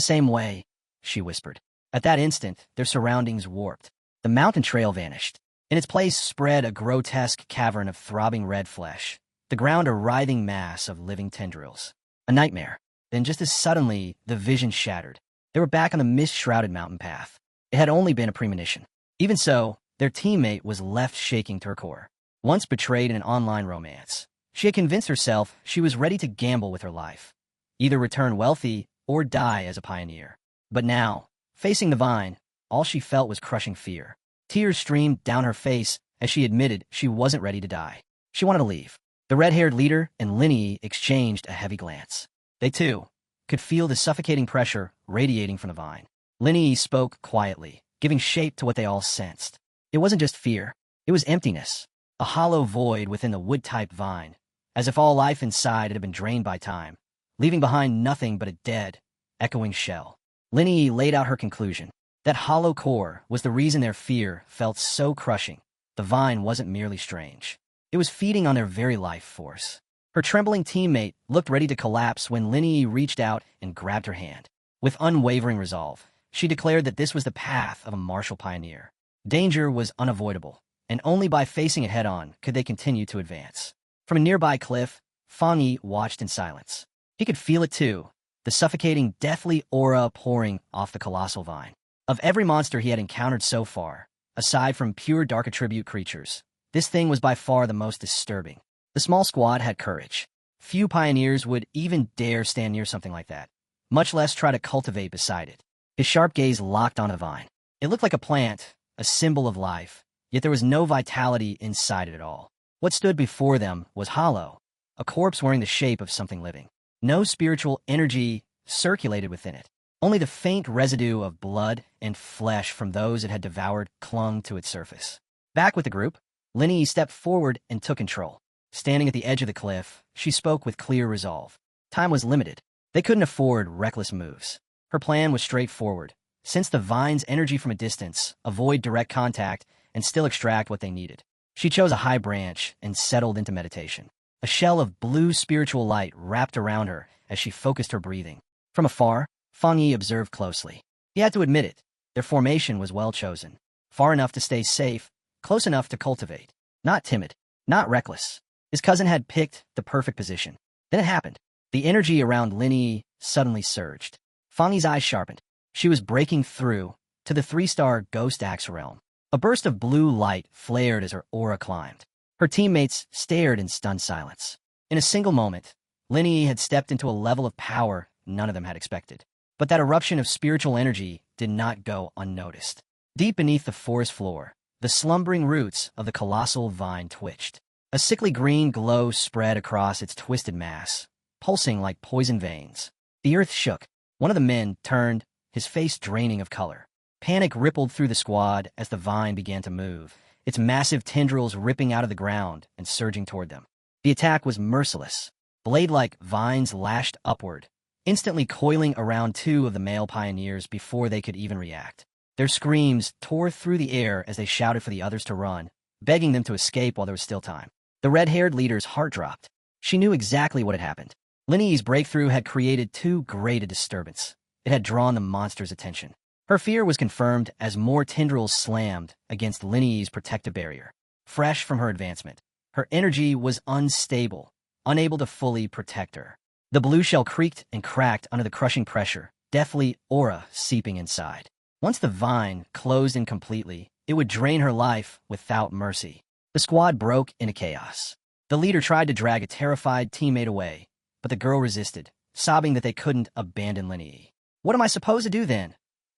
Speaker 1: same way," she whispered. At that instant, their surroundings warped. The mountain trail vanished. In its place spread a grotesque cavern of throbbing red flesh, the ground a writhing mass of living tendrils. A nightmare. Then just as suddenly, the vision shattered. They were back on the mist-shrouded mountain path. It had only been a premonition. Even so, their teammate was left shaking to her core. Once betrayed in an online romance, she had convinced herself she was ready to gamble with her life, either return wealthy or die as a pioneer. But now, facing the vine, all she felt was crushing fear. Tears streamed down her face as she admitted she wasn't ready to die. She wanted to leave. The red-haired leader and Linny exchanged a heavy glance. They, too, could feel the suffocating pressure radiating from the vine. Linny spoke quietly, giving shape to what they all sensed. It wasn't just fear. It was emptiness, a hollow void within the wood-type vine, as if all life inside had been drained by time, leaving behind nothing but a dead, echoing shell. Linny laid out her conclusion. That hollow core was the reason their fear felt so crushing. The vine wasn't merely strange. It was feeding on their very life force. Her trembling teammate looked ready to collapse when Linny reached out and grabbed her hand. With unwavering resolve, she declared that this was the path of a martial pioneer. Danger was unavoidable, and only by facing it head-on could they continue to advance. From a nearby cliff, Fang Yi watched in silence. He could feel it too, the suffocating, deathly aura pouring off the colossal vine. Of every monster he had encountered so far, aside from pure dark attribute creatures, this thing was by far the most disturbing. The small squad had courage. Few pioneers would even dare stand near something like that, much less try to cultivate beside it. His sharp gaze locked on the vine. It looked like a plant, a symbol of life, yet there was no vitality inside it at all. What stood before them was hollow, a corpse wearing the shape of something living. No spiritual energy circulated within it. Only the faint residue of blood and flesh from those it had devoured clung to its surface. Back with the group, Linny stepped forward and took control. Standing at the edge of the cliff, she spoke with clear resolve. Time was limited. They couldn't afford reckless moves. Her plan was straightforward. Sense the vine's energy from a distance, avoid direct contact, and still extract what they needed. She chose a high branch and settled into meditation. A shell of blue spiritual light wrapped around her as she focused her breathing. From afar, Fang Yi observed closely. He had to admit it. Their formation was well chosen. Far enough to stay safe, close enough to cultivate. Not timid, not reckless. His cousin had picked the perfect position. Then it happened. The energy around Linny suddenly surged. Fang Yi's eyes sharpened. She was breaking through to the 3-star Ghost Axe realm. A burst of blue light flared as her aura climbed. Her teammates stared in stunned silence. In a single moment, Linny had stepped into a level of power none of them had expected. But that eruption of spiritual energy did not go unnoticed. Deep beneath the forest floor, the slumbering roots of the colossal vine twitched. A sickly green glow spread across its twisted mass, pulsing like poison veins. The earth shook. One of the men turned, his face draining of color. Panic rippled through the squad as the vine began to move, its massive tendrils ripping out of the ground and surging toward them. The attack was merciless. Blade-like vines lashed upward, instantly coiling around 2 of the male pioneers before they could even react. Their screams tore through the air as they shouted for the others to run, begging them to escape while there was still time. The red-haired leader's heart dropped. She knew exactly what had happened. Linny's breakthrough had created too great a disturbance. It had drawn the monster's attention. Her fear was confirmed as more tendrils slammed against Linny's protective barrier. Fresh from her advancement, her energy was unstable, unable to fully protect her. The blue shell creaked and cracked under the crushing pressure, deathly aura seeping inside. Once the vine closed in completely, it would drain her life without mercy. The squad broke into chaos. The leader tried to drag a terrified teammate away, but the girl resisted, sobbing that they couldn't abandon Linny. "What am I supposed to do then?"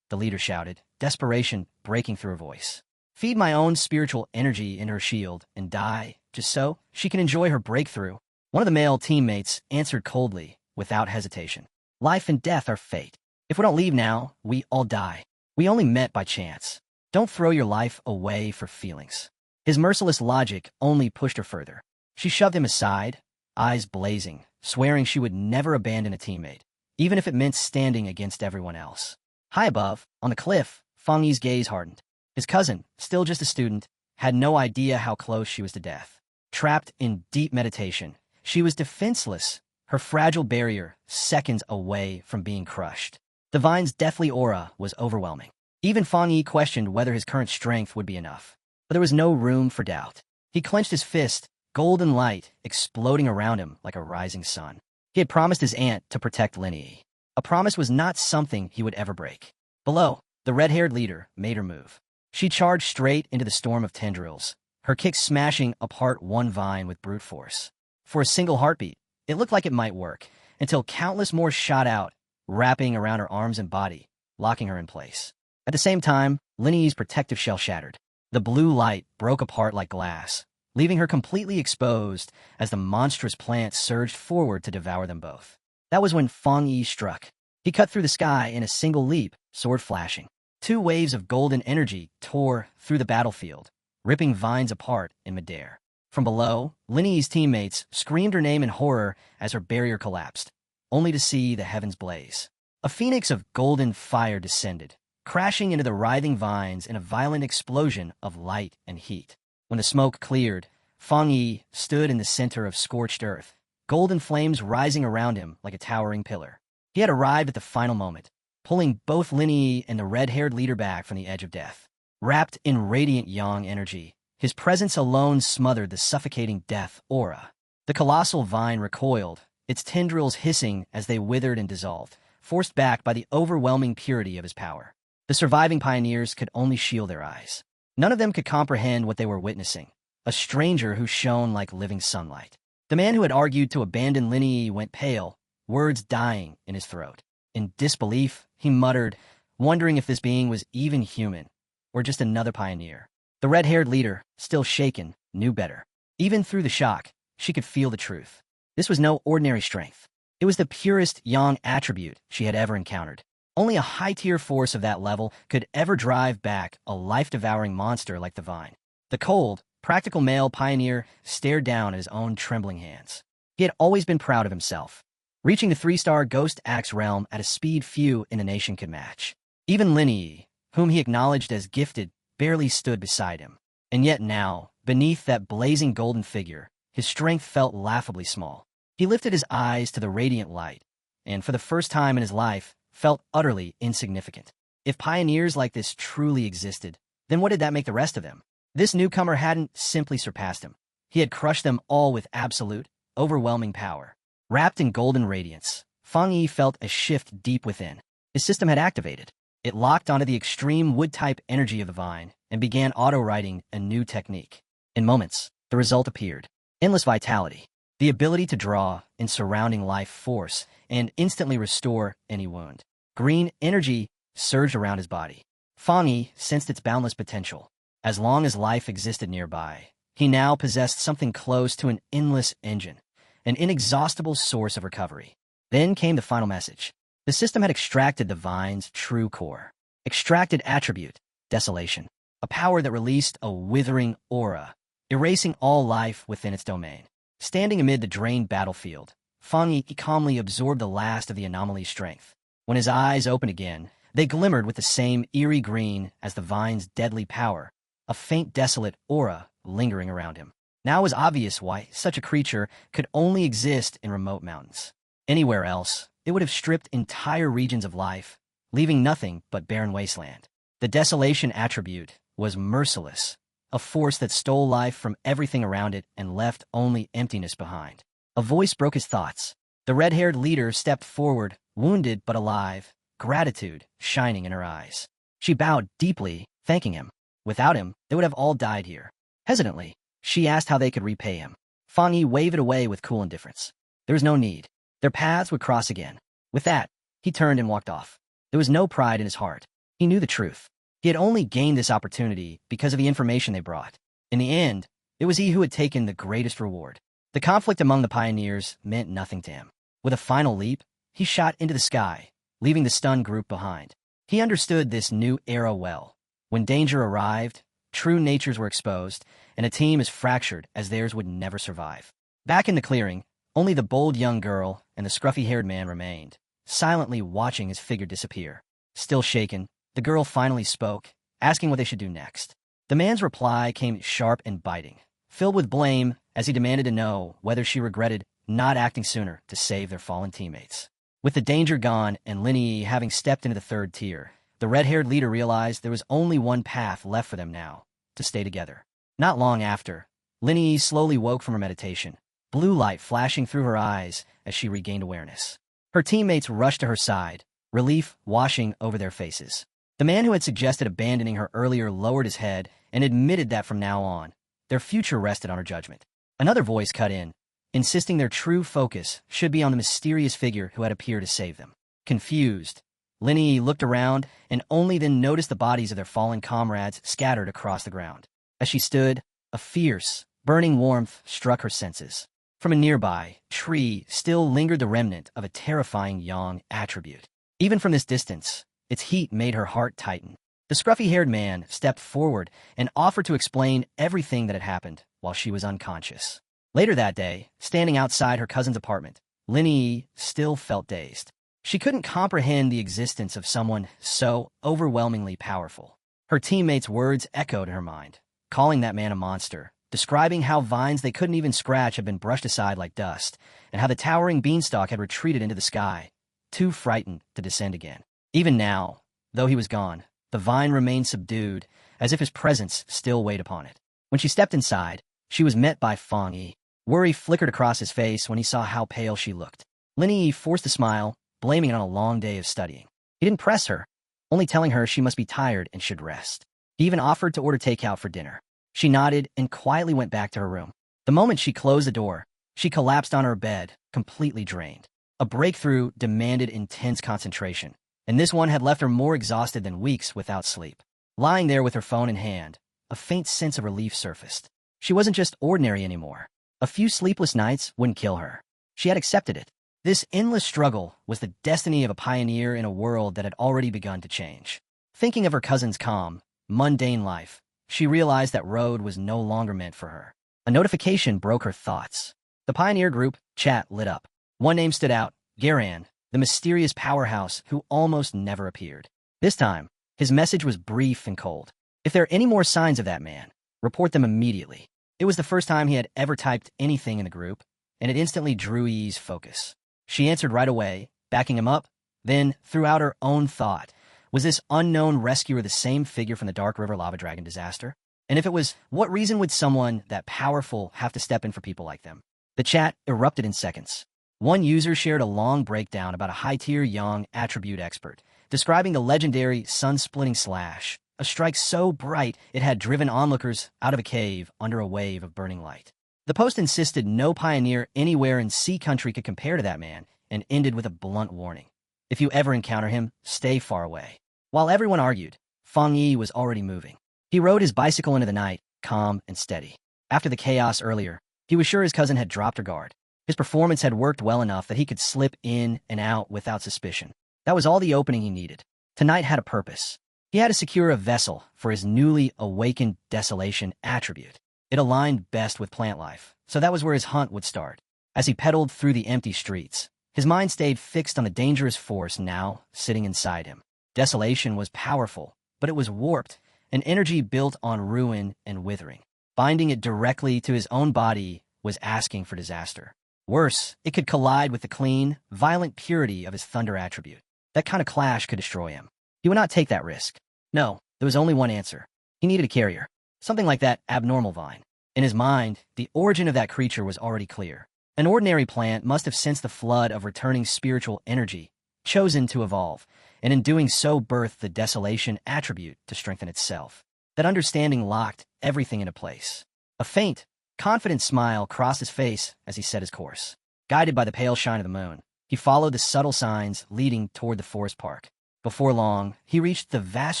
Speaker 1: the leader shouted, desperation breaking through her voice. "Feed my own spiritual energy in her shield and die, just so she can enjoy her breakthrough." One of the male teammates answered coldly, without hesitation. "Life and death are fate. If we don't leave now, we all die. We only met by chance. Don't throw your life away for feelings." His merciless logic only pushed her further. She shoved him aside, eyes blazing, swearing she would never abandon a teammate, even if it meant standing against everyone else. High above, on the cliff, Fang Yi's gaze hardened. His cousin, still just a student, had no idea how close she was to death. Trapped in deep meditation, she was defenseless, her fragile barrier seconds away from being crushed. The vine's deathly aura was overwhelming. Even Fang Yi questioned whether his current strength would be enough. But there was no room for doubt. He clenched his fist, golden light exploding around him like a rising sun. He had promised his aunt to protect Lin Yi. A promise was not something he would ever break. Below, the red-haired leader made her move. She charged straight into the storm of tendrils, her kicks smashing apart one vine with brute force. For a single heartbeat, it looked like it might work, until countless more shot out, wrapping around her arms and body, locking her in place. At the same time, Lin Yi's protective shell shattered. The blue light broke apart like glass, leaving her completely exposed as the monstrous plant surged forward to devour them both. That was when Fang Yi struck. He cut through the sky in a single leap, sword flashing. Two waves of golden energy tore through the battlefield, ripping vines apart in midair. From below, Lin Yi's teammates screamed her name in horror as her barrier collapsed, only to see the heavens blaze. A phoenix of golden fire descended, crashing into the writhing vines in a violent explosion of light and heat. When the smoke cleared, Fang Yi stood in the center of scorched earth, golden flames rising around him like a towering pillar. He had arrived at the final moment, pulling both Lin Yi and the red-haired leader back from the edge of death. Wrapped in radiant yang energy, his presence alone smothered the suffocating death aura. The colossal vine recoiled, its tendrils hissing as they withered and dissolved, forced back by the overwhelming purity of his power. The surviving pioneers could only shield their eyes. None of them could comprehend what they were witnessing, a stranger who shone like living sunlight. The man who had argued to abandon Lin Yi went pale, words dying in his throat. In disbelief, he muttered, wondering if this being was even human, or just another pioneer. The red-haired leader, still shaken, knew better. Even through the shock, she could feel the truth. This was no ordinary strength. It was the purest yang attribute she had ever encountered. Only a high-tier force of that level could ever drive back a life-devouring monster like the vine. The cold, practical male pioneer stared down at his own trembling hands. He had always been proud of himself, reaching the 3-star Ghost Axe realm at a speed few in the nation could match. Even Lin Yi, whom he acknowledged as gifted, barely stood beside him. And yet now, beneath that blazing golden figure, his strength felt laughably small. He lifted his eyes to the radiant light, and for the first time in his life, felt utterly insignificant. If pioneers like this truly existed, then what did that make the rest of them? This newcomer hadn't simply surpassed him. He had crushed them all with absolute, overwhelming power. Wrapped in golden radiance, Fang Yi felt a shift deep within. His system had activated. It locked onto the extreme wood-type energy of the vine and began auto-writing a new technique. In moments, the result appeared. Endless vitality, the ability to draw in surrounding life force and instantly restore any wound. Green energy surged around his body. Fang Yi sensed its boundless potential. As long as life existed nearby, he now possessed something close to an endless engine, an inexhaustible source of recovery. Then came the final message. The system had extracted the vine's true core. Extracted attribute, desolation. A power that released a withering aura, erasing all life within its domain. Standing amid the drained battlefield, Fang Yi calmly absorbed the last of the anomaly's strength. When his eyes opened again, they glimmered with the same eerie green as the vine's deadly power, a faint desolate aura lingering around him. Now it was obvious why such a creature could only exist in remote mountains. Anywhere else, it would have stripped entire regions of life, leaving nothing but barren wasteland. The desolation attribute was merciless, a force that stole life from everything around it and left only emptiness behind. A voice broke his thoughts. The red-haired leader stepped forward, wounded but alive, gratitude shining in her eyes. She bowed deeply, thanking him. Without him, they would have all died here. Hesitantly, she asked how they could repay him. Fang Yi waved it away with cool indifference. There was no need. Their paths would cross again. With that, he turned and walked off. There was no pride in his heart. He knew the truth. He had only gained this opportunity because of the information they brought. In the end, it was he who had taken the greatest reward. The conflict among the pioneers meant nothing to him. With a final leap, he shot into the sky, leaving the stunned group behind. He understood this new era well. When danger arrived, true natures were exposed, and a team as fractured as theirs would never survive. Back in the clearing, only the bold young girl and the scruffy-haired man remained, silently watching his figure disappear. Still shaken, the girl finally spoke, asking what they should do next. The man's reply came sharp and biting, filled with blame as he demanded to know whether she regretted not acting sooner to save their fallen teammates. With the danger gone and Linny having stepped into the third tier, the red-haired leader realized there was only one path left for them now, to stay together. Not long after, Linny slowly woke from her meditation, blue light flashing through her eyes as she regained awareness. Her teammates rushed to her side, relief washing over their faces. The man who had suggested abandoning her earlier lowered his head and admitted that from now on, their future rested on her judgment. Another voice cut in, insisting their true focus should be on the mysterious figure who had appeared to save them. Confused, Linny looked around and only then noticed the bodies of their fallen comrades scattered across the ground. As she stood, a fierce, burning warmth struck her senses. From a nearby tree still lingered the remnant of a terrifying yang attribute. Even from this distance, its heat made her heart tighten. The scruffy-haired man stepped forward and offered to explain everything that had happened while she was unconscious. Later that day, standing outside her cousin's apartment, Linny still felt dazed. She couldn't comprehend the existence of someone so overwhelmingly powerful. Her teammates' words echoed in her mind, calling that man a monster, describing how vines they couldn't even scratch had been brushed aside like dust, and how the towering beanstalk had retreated into the sky, too frightened to descend again. Even now, though he was gone, the vine remained subdued, as if his presence still weighed upon it. When she stepped inside, she was met by Fang Yi. Worry flickered across his face when he saw how pale she looked. Linny forced a smile, blaming it on a long day of studying. He didn't press her, only telling her she must be tired and should rest. He even offered to order takeout for dinner. She nodded and quietly went back to her room. The moment she closed the door, she collapsed on her bed, completely drained. A breakthrough demanded intense concentration, and this one had left her more exhausted than weeks without sleep. Lying there with her phone in hand, a faint sense of relief surfaced. She wasn't just ordinary anymore. A few sleepless nights wouldn't kill her. She had accepted it. This endless struggle was the destiny of a pioneer in a world that had already begun to change. Thinking of her cousin's calm, mundane life, she realized that road was no longer meant for her. A notification broke her thoughts. The Pioneer Group chat lit up. One name stood out, Garan, the mysterious powerhouse who almost never appeared. This time, his message was brief and cold. If there are any more signs of that man, report them immediately. It was the first time he had ever typed anything in the group, and it instantly drew Yi's focus. She answered right away, backing him up. Then, throughout her own thought, was this unknown rescuer the same figure from the Dark River Lava Dragon disaster? And if it was, what reason would someone that powerful have to step in for people like them? The chat erupted in seconds. One user shared a long breakdown about a high-tier yang attribute expert, describing the legendary sun-splitting slash, a strike so bright it had driven onlookers out of a cave under a wave of burning light. The post insisted no pioneer anywhere in Sea Country could compare to that man, and ended with a blunt warning. If you ever encounter him, stay far away. While everyone argued, Fang Yi was already moving. He rode his bicycle into the night, calm and steady. After the chaos earlier, he was sure his cousin had dropped her guard. His performance had worked well enough that he could slip in and out without suspicion. That was all the opening he needed. Tonight had a purpose. He had to secure a vessel for his newly awakened desolation attribute. It aligned best with plant life, so that was where his hunt would start. As he pedaled through the empty streets, his mind stayed fixed on the dangerous force now sitting inside him. Desolation was powerful, but it was warped, an energy built on ruin and withering. Binding it directly to his own body was asking for disaster. Worse, it could collide with the clean, violent purity of his thunder attribute. That kind of clash could destroy him. He would not take that risk. No, there was only one answer. He needed a carrier. Something like that abnormal vine. In his mind, the origin of that creature was already clear. An ordinary plant must have sensed the flood of returning spiritual energy, chosen to evolve, and in doing so birthed the desolation attribute to strengthen itself. That understanding locked everything into place. A faint, confident smile crossed his face as he set his course. Guided by the pale shine of the moon, he followed the subtle signs leading toward the forest park. Before long, he reached the vast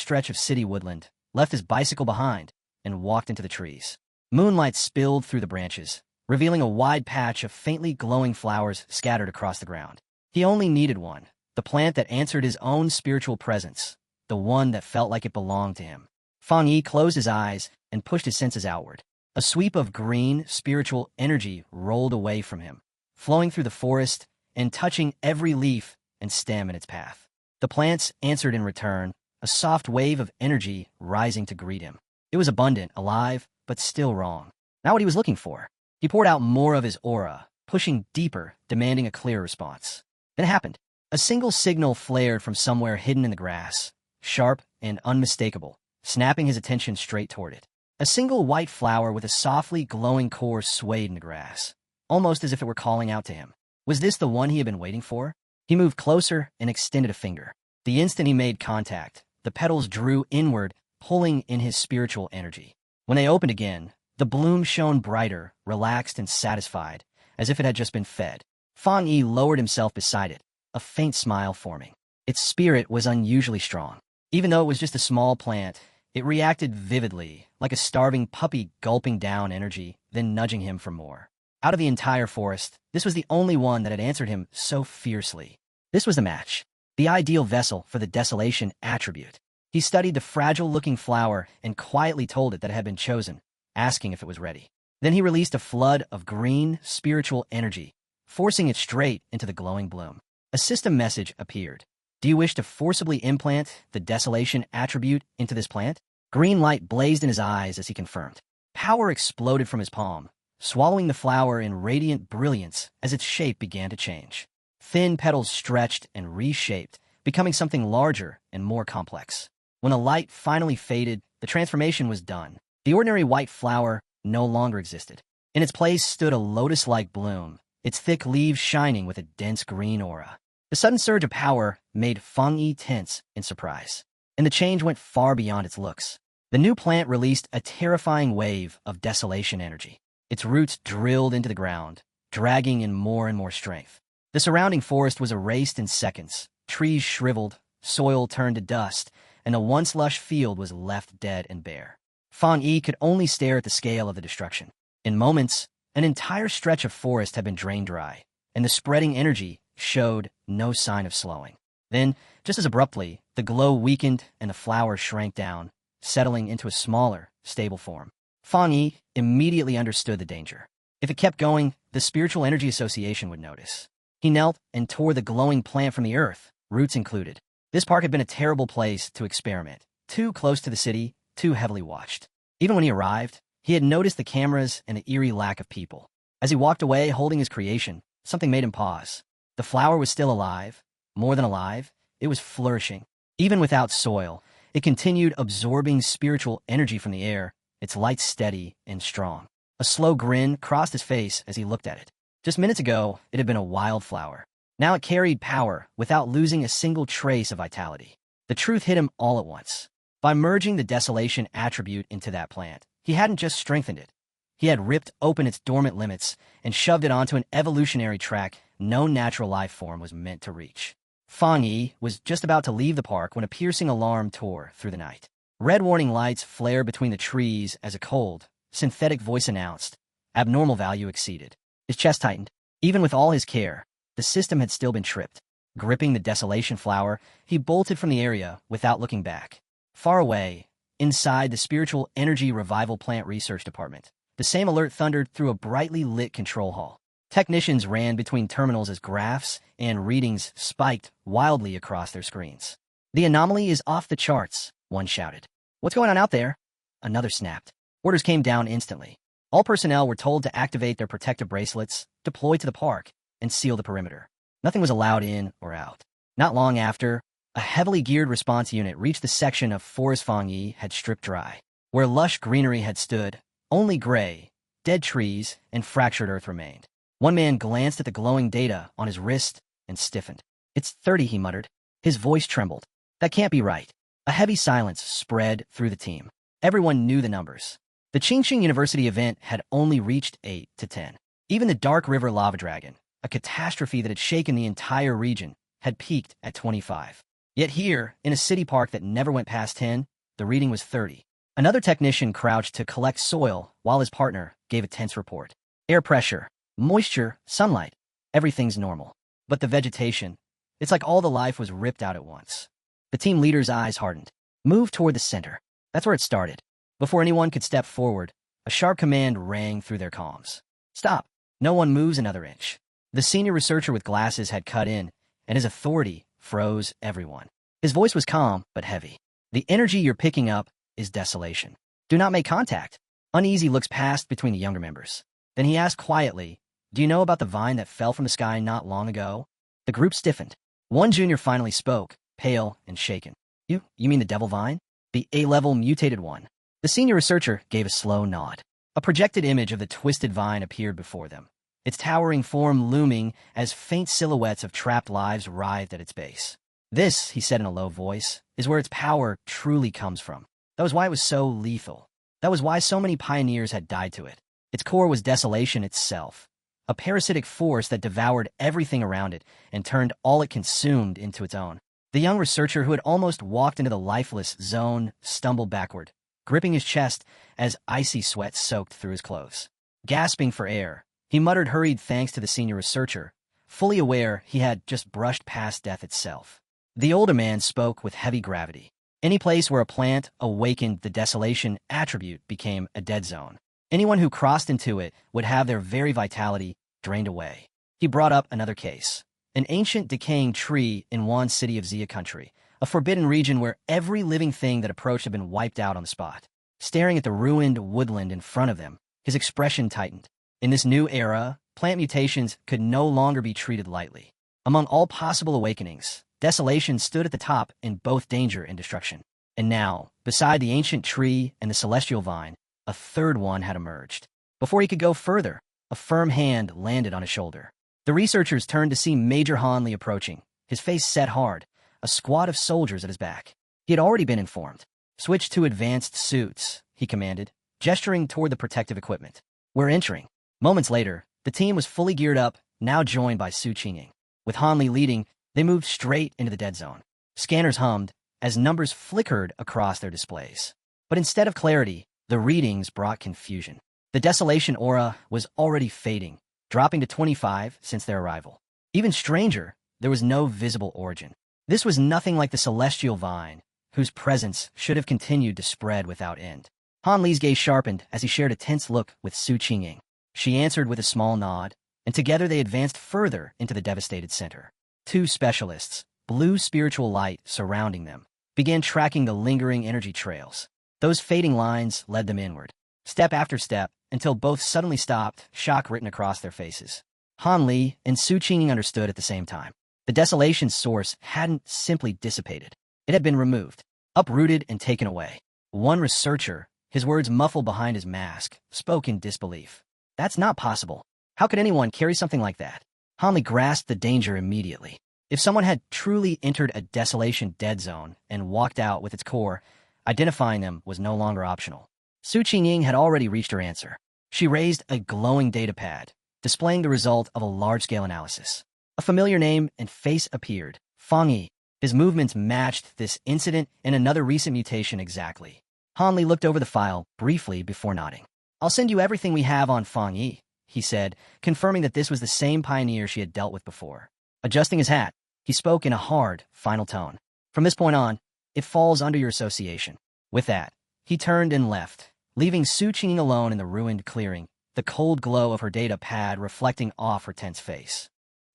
Speaker 1: stretch of city woodland, left his bicycle behind, and walked into the trees. Moonlight spilled through the branches, revealing a wide patch of faintly glowing flowers scattered across the ground. He only needed one, the plant that answered his own spiritual presence, the one that felt like it belonged to him. Fang Yi closed his eyes and pushed his senses outward. A sweep of green, spiritual energy rolled away from him, flowing through the forest and touching every leaf and stem in its path. The plants answered in return, a soft wave of energy rising to greet him. It was abundant, alive, but still wrong. Not what he was looking for. He poured out more of his aura, pushing deeper, demanding a clear response. Then it happened. A single signal flared from somewhere hidden in the grass, sharp and unmistakable, snapping his attention straight toward it. A single white flower with a softly glowing core swayed in the grass, almost as if it were calling out to him. Was this the one he had been waiting for? He moved closer and extended a finger. The instant he made contact, the petals drew inward, pulling in his spiritual energy. When they opened again, the bloom shone brighter, relaxed and satisfied, as if it had just been fed. Fang Yi lowered himself beside it, a faint smile forming. Its spirit was unusually strong. Even though it was just a small plant, it reacted vividly, like a starving puppy gulping down energy, then nudging him for more. Out of the entire forest, this was the only one that had answered him so fiercely. This was the match, the ideal vessel for the desolation attribute. He studied the fragile-looking flower and quietly told it that it had been chosen, asking if it was ready. Then he released a flood of green, spiritual energy, forcing it straight into the glowing bloom. A system message appeared. Do you wish to forcibly implant the desolation attribute into this plant? Green light blazed in his eyes as he confirmed. Power exploded from his palm, swallowing the flower in radiant brilliance as its shape began to change. Thin petals stretched and reshaped, becoming something larger and more complex. When the light finally faded, the transformation was done. The ordinary white flower no longer existed. In its place stood a lotus-like bloom, its thick leaves shining with a dense green aura. The sudden surge of power made Fang Yi tense in surprise, and the change went far beyond its looks. The new plant released a terrifying wave of desolation energy. Its roots drilled into the ground, dragging in more and more strength. The surrounding forest was erased in seconds. Trees shriveled, soil turned to dust, and the once lush field was left dead and bare. Fang Yi could only stare at the scale of the destruction. In moments, an entire stretch of forest had been drained dry, and the spreading energy showed no sign of slowing. Then, just as abruptly, the glow weakened and the flower shrank down, settling into a smaller, stable form. Fang Yi immediately understood the danger. If it kept going, the Spiritual Energy Association would notice. He knelt and tore the glowing plant from the earth, roots included. This park had been a terrible place to experiment, too close to the city, too heavily watched. Even when he arrived, he had noticed the cameras and the eerie lack of people. As he walked away holding his creation, something made him pause. The flower was still alive. More than alive, it was flourishing. Even without soil, it continued absorbing spiritual energy from the air, its light steady and strong. A slow grin crossed his face as he looked at it. Just minutes ago, it had been a wildflower. Now it carried power without losing a single trace of vitality. The truth hit him all at once. By merging the desolation attribute into that plant, he hadn't just strengthened it. He had ripped open its dormant limits and shoved it onto an evolutionary track no natural life form was meant to reach. Fang Yi was just about to leave the park when a piercing alarm tore through the night. Red warning lights flared between the trees as a cold, synthetic voice announced, abnormal value exceeded. His chest tightened. Even with all his care, the system had still been tripped. Gripping the desolation flower, he bolted from the area without looking back. Far away, inside the Spiritual Energy Revival Plant Research Department, the same alert thundered through a brightly lit control hall. Technicians ran between terminals as graphs and readings spiked wildly across their screens. The anomaly is off the charts, one shouted. What's going on out there? Another snapped. Orders came down instantly. All personnel were told to activate their protective bracelets, deploy to the park, and seal the perimeter. Nothing was allowed in or out. Not long after, a heavily geared response unit reached the section of forest Fang Yi had stripped dry. Where lush greenery had stood, only gray, dead trees, and fractured earth remained. One man glanced at the glowing data on his wrist and stiffened. It's 30, he muttered. His voice trembled. That can't be right. A heavy silence spread through the team. Everyone knew the numbers. The Qingqing University event had only reached 8 to 10. Even the Dark River Lava Dragon, a catastrophe that had shaken the entire region, had peaked at 25. Yet here, in a city park that never went past 10, the reading was 30. Another technician crouched to collect soil while his partner gave a tense report. Air pressure, moisture, sunlight, everything's normal. But the vegetation, it's like all the life was ripped out at once. The team leader's eyes hardened. Move toward the center. That's where it started. Before anyone could step forward, a sharp command rang through their comms. Stop. No one moves another inch. The senior researcher with glasses had cut in, and his authority froze everyone. His voice was calm but heavy. The energy you're picking up is desolation. Do not make contact. Uneasy looks passed between the younger members. Then he asked quietly, do you know about the vine that fell from the sky not long ago? The group stiffened. One junior finally spoke, pale and shaken. You mean the devil vine? The A-level mutated one. The senior researcher gave a slow nod. A projected image of the twisted vine appeared before them, its towering form looming as faint silhouettes of trapped lives writhed at its base. This, he said in a low voice, is where its power truly comes from. That was why it was so lethal. That was why so many pioneers had died to it. Its core was desolation itself, a parasitic force that devoured everything around it and turned all it consumed into its own. The young researcher who had almost walked into the lifeless zone stumbled backward, gripping his chest as icy sweat soaked through his clothes. Gasping for air, he muttered hurried thanks to the senior researcher, fully aware he had just brushed past death itself. The older man spoke with heavy gravity. Any place where a plant awakened the desolation attribute became a dead zone. Anyone who crossed into it would have their very vitality drained away. He brought up another case. An ancient decaying tree in one city of Zia country, a forbidden region where every living thing that approached had been wiped out on the spot. Staring at the ruined woodland in front of them, his expression tightened. In this new era, plant mutations could no longer be treated lightly. Among all possible awakenings, desolation stood at the top in both danger and destruction. And now, beside the ancient tree and the celestial vine, a third one had emerged. Before he could go further, a firm hand landed on his shoulder. The researchers turned to see Major Hanley approaching, his face set hard, a squad of soldiers at his back. He had already been informed. Switch to advanced suits, he commanded, gesturing toward the protective equipment. We're entering. Moments later, the team was fully geared up, now joined by Su Qingying. With Hanley leading, they moved straight into the dead zone. Scanners hummed as numbers flickered across their displays. But instead of clarity, the readings brought confusion. The desolation aura was already fading, dropping to 25 since their arrival. Even stranger, there was no visible origin. This was nothing like the celestial vine, whose presence should have continued to spread without end. Han Li's gaze sharpened as he shared a tense look with Su Qingying. She answered with a small nod, and together they advanced further into the devastated center. Two specialists, blue spiritual light surrounding them, began tracking the lingering energy trails. Those fading lines led them inward, step after step, until both suddenly stopped, shock written across their faces. Han Li and Su Qingying understood at the same time. The desolation's source hadn't simply dissipated. It had been removed, uprooted and taken away. One researcher, his words muffled behind his mask, spoke in disbelief. That's not possible. How could anyone carry something like that? Han Li grasped the danger immediately. If someone had truly entered a desolation dead zone and walked out with its core, identifying them was no longer optional. Su Qingying had already reached her answer. She raised a glowing data pad, displaying the result of a large-scale analysis. A familiar name and face appeared, Fang Yi. His movements matched this incident and another recent mutation exactly. Han Li looked over the file briefly before nodding. I'll send you everything we have on Fang Yi, he said, confirming that this was the same pioneer she had dealt with before. Adjusting his hat, he spoke in a hard, final tone. From this point on, it falls under your association. With that, he turned and left, leaving Su Qingying alone in the ruined clearing, the cold glow of her data pad reflecting off her tense face.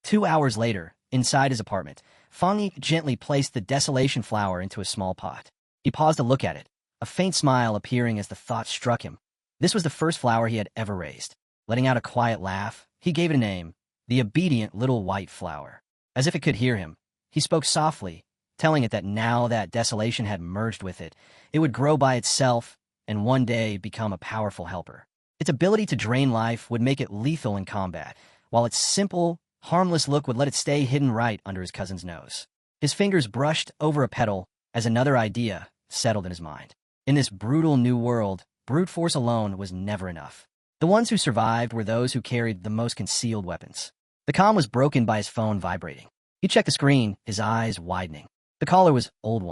Speaker 1: 2 hours later, inside his apartment, Fang Yi gently placed the desolation flower into a small pot. He paused to look at it, a faint smile appearing as the thought struck him. This was the first flower he had ever raised. Letting out a quiet laugh, he gave it a name, the obedient little white flower. As if it could hear him, he spoke softly, telling it that now that desolation had merged with it, it would grow by itself and one day become a powerful helper. Its ability to drain life would make it lethal in combat, while its simple, harmless look would let it stay hidden right under his cousin's nose. His fingers brushed over a petal as another idea settled in his mind. In this brutal new world, brute force alone was never enough. The ones who survived were those who carried the most concealed weapons. The comm was broken by his phone vibrating. He checked the screen, his eyes widening. The caller was old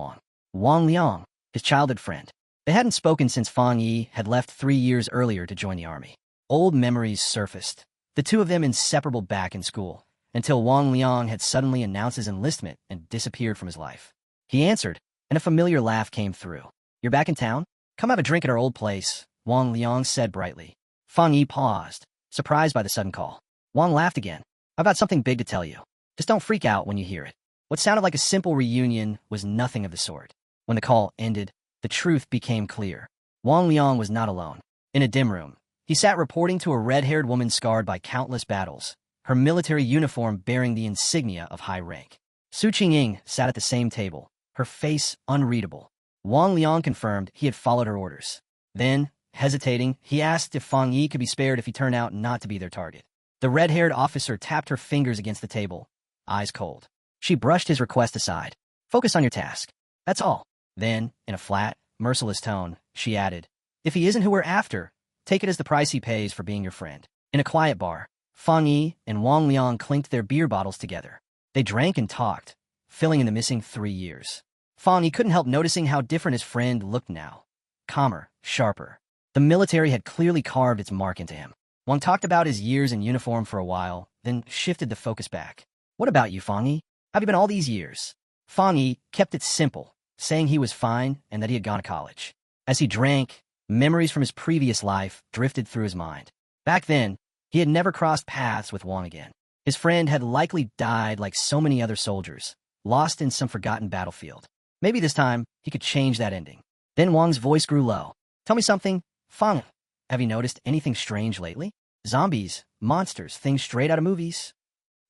Speaker 1: Wang Liang, his childhood friend. They hadn't spoken since Fang Yi had left 3 years earlier to join the army. Old memories surfaced, the two of them inseparable back in school, until Wang Liang had suddenly announced his enlistment and disappeared from his life. He answered, and a familiar laugh came through. You're back in town? Come have a drink at our old place, Wang Liang said brightly. Fang Yi paused, surprised by the sudden call. Wang laughed again. I've got something big to tell you. Just don't freak out when you hear it. What sounded like a simple reunion was nothing of the sort. When the call ended, the truth became clear. Wang Liang was not alone. In a dim room, he sat reporting to a red-haired woman scarred by countless battles, her military uniform bearing the insignia of high rank. Su Qingying sat at the same table, her face unreadable. Wang Liang confirmed he had followed her orders. Then, hesitating, he asked if Fang Yi could be spared if he turned out not to be their target. The red-haired officer tapped her fingers against the table, eyes cold. She brushed his request aside. Focus on your task. That's all. Then, in a flat, merciless tone, she added, if he isn't who we're after, take it as the price he pays for being your friend. In a quiet bar, Fang Yi and Wang Liang clinked their beer bottles together. They drank and talked, filling in the missing 3 years. Fang Yi couldn't help noticing how different his friend looked now. Calmer, sharper. The military had clearly carved its mark into him. Wang talked about his years in uniform for a while, then shifted the focus back. What about you, Fang Yi? How have you been all these years? Fang Yi kept it simple, saying he was fine and that he had gone to college. As he drank, memories from his previous life drifted through his mind. Back then, he had never crossed paths with Wang again. His friend had likely died like so many other soldiers, lost in some forgotten battlefield. Maybe this time, he could change that ending. Then Wang's voice grew low. Tell me something, Fang. Have you noticed anything strange lately? Zombies, monsters, things straight out of movies?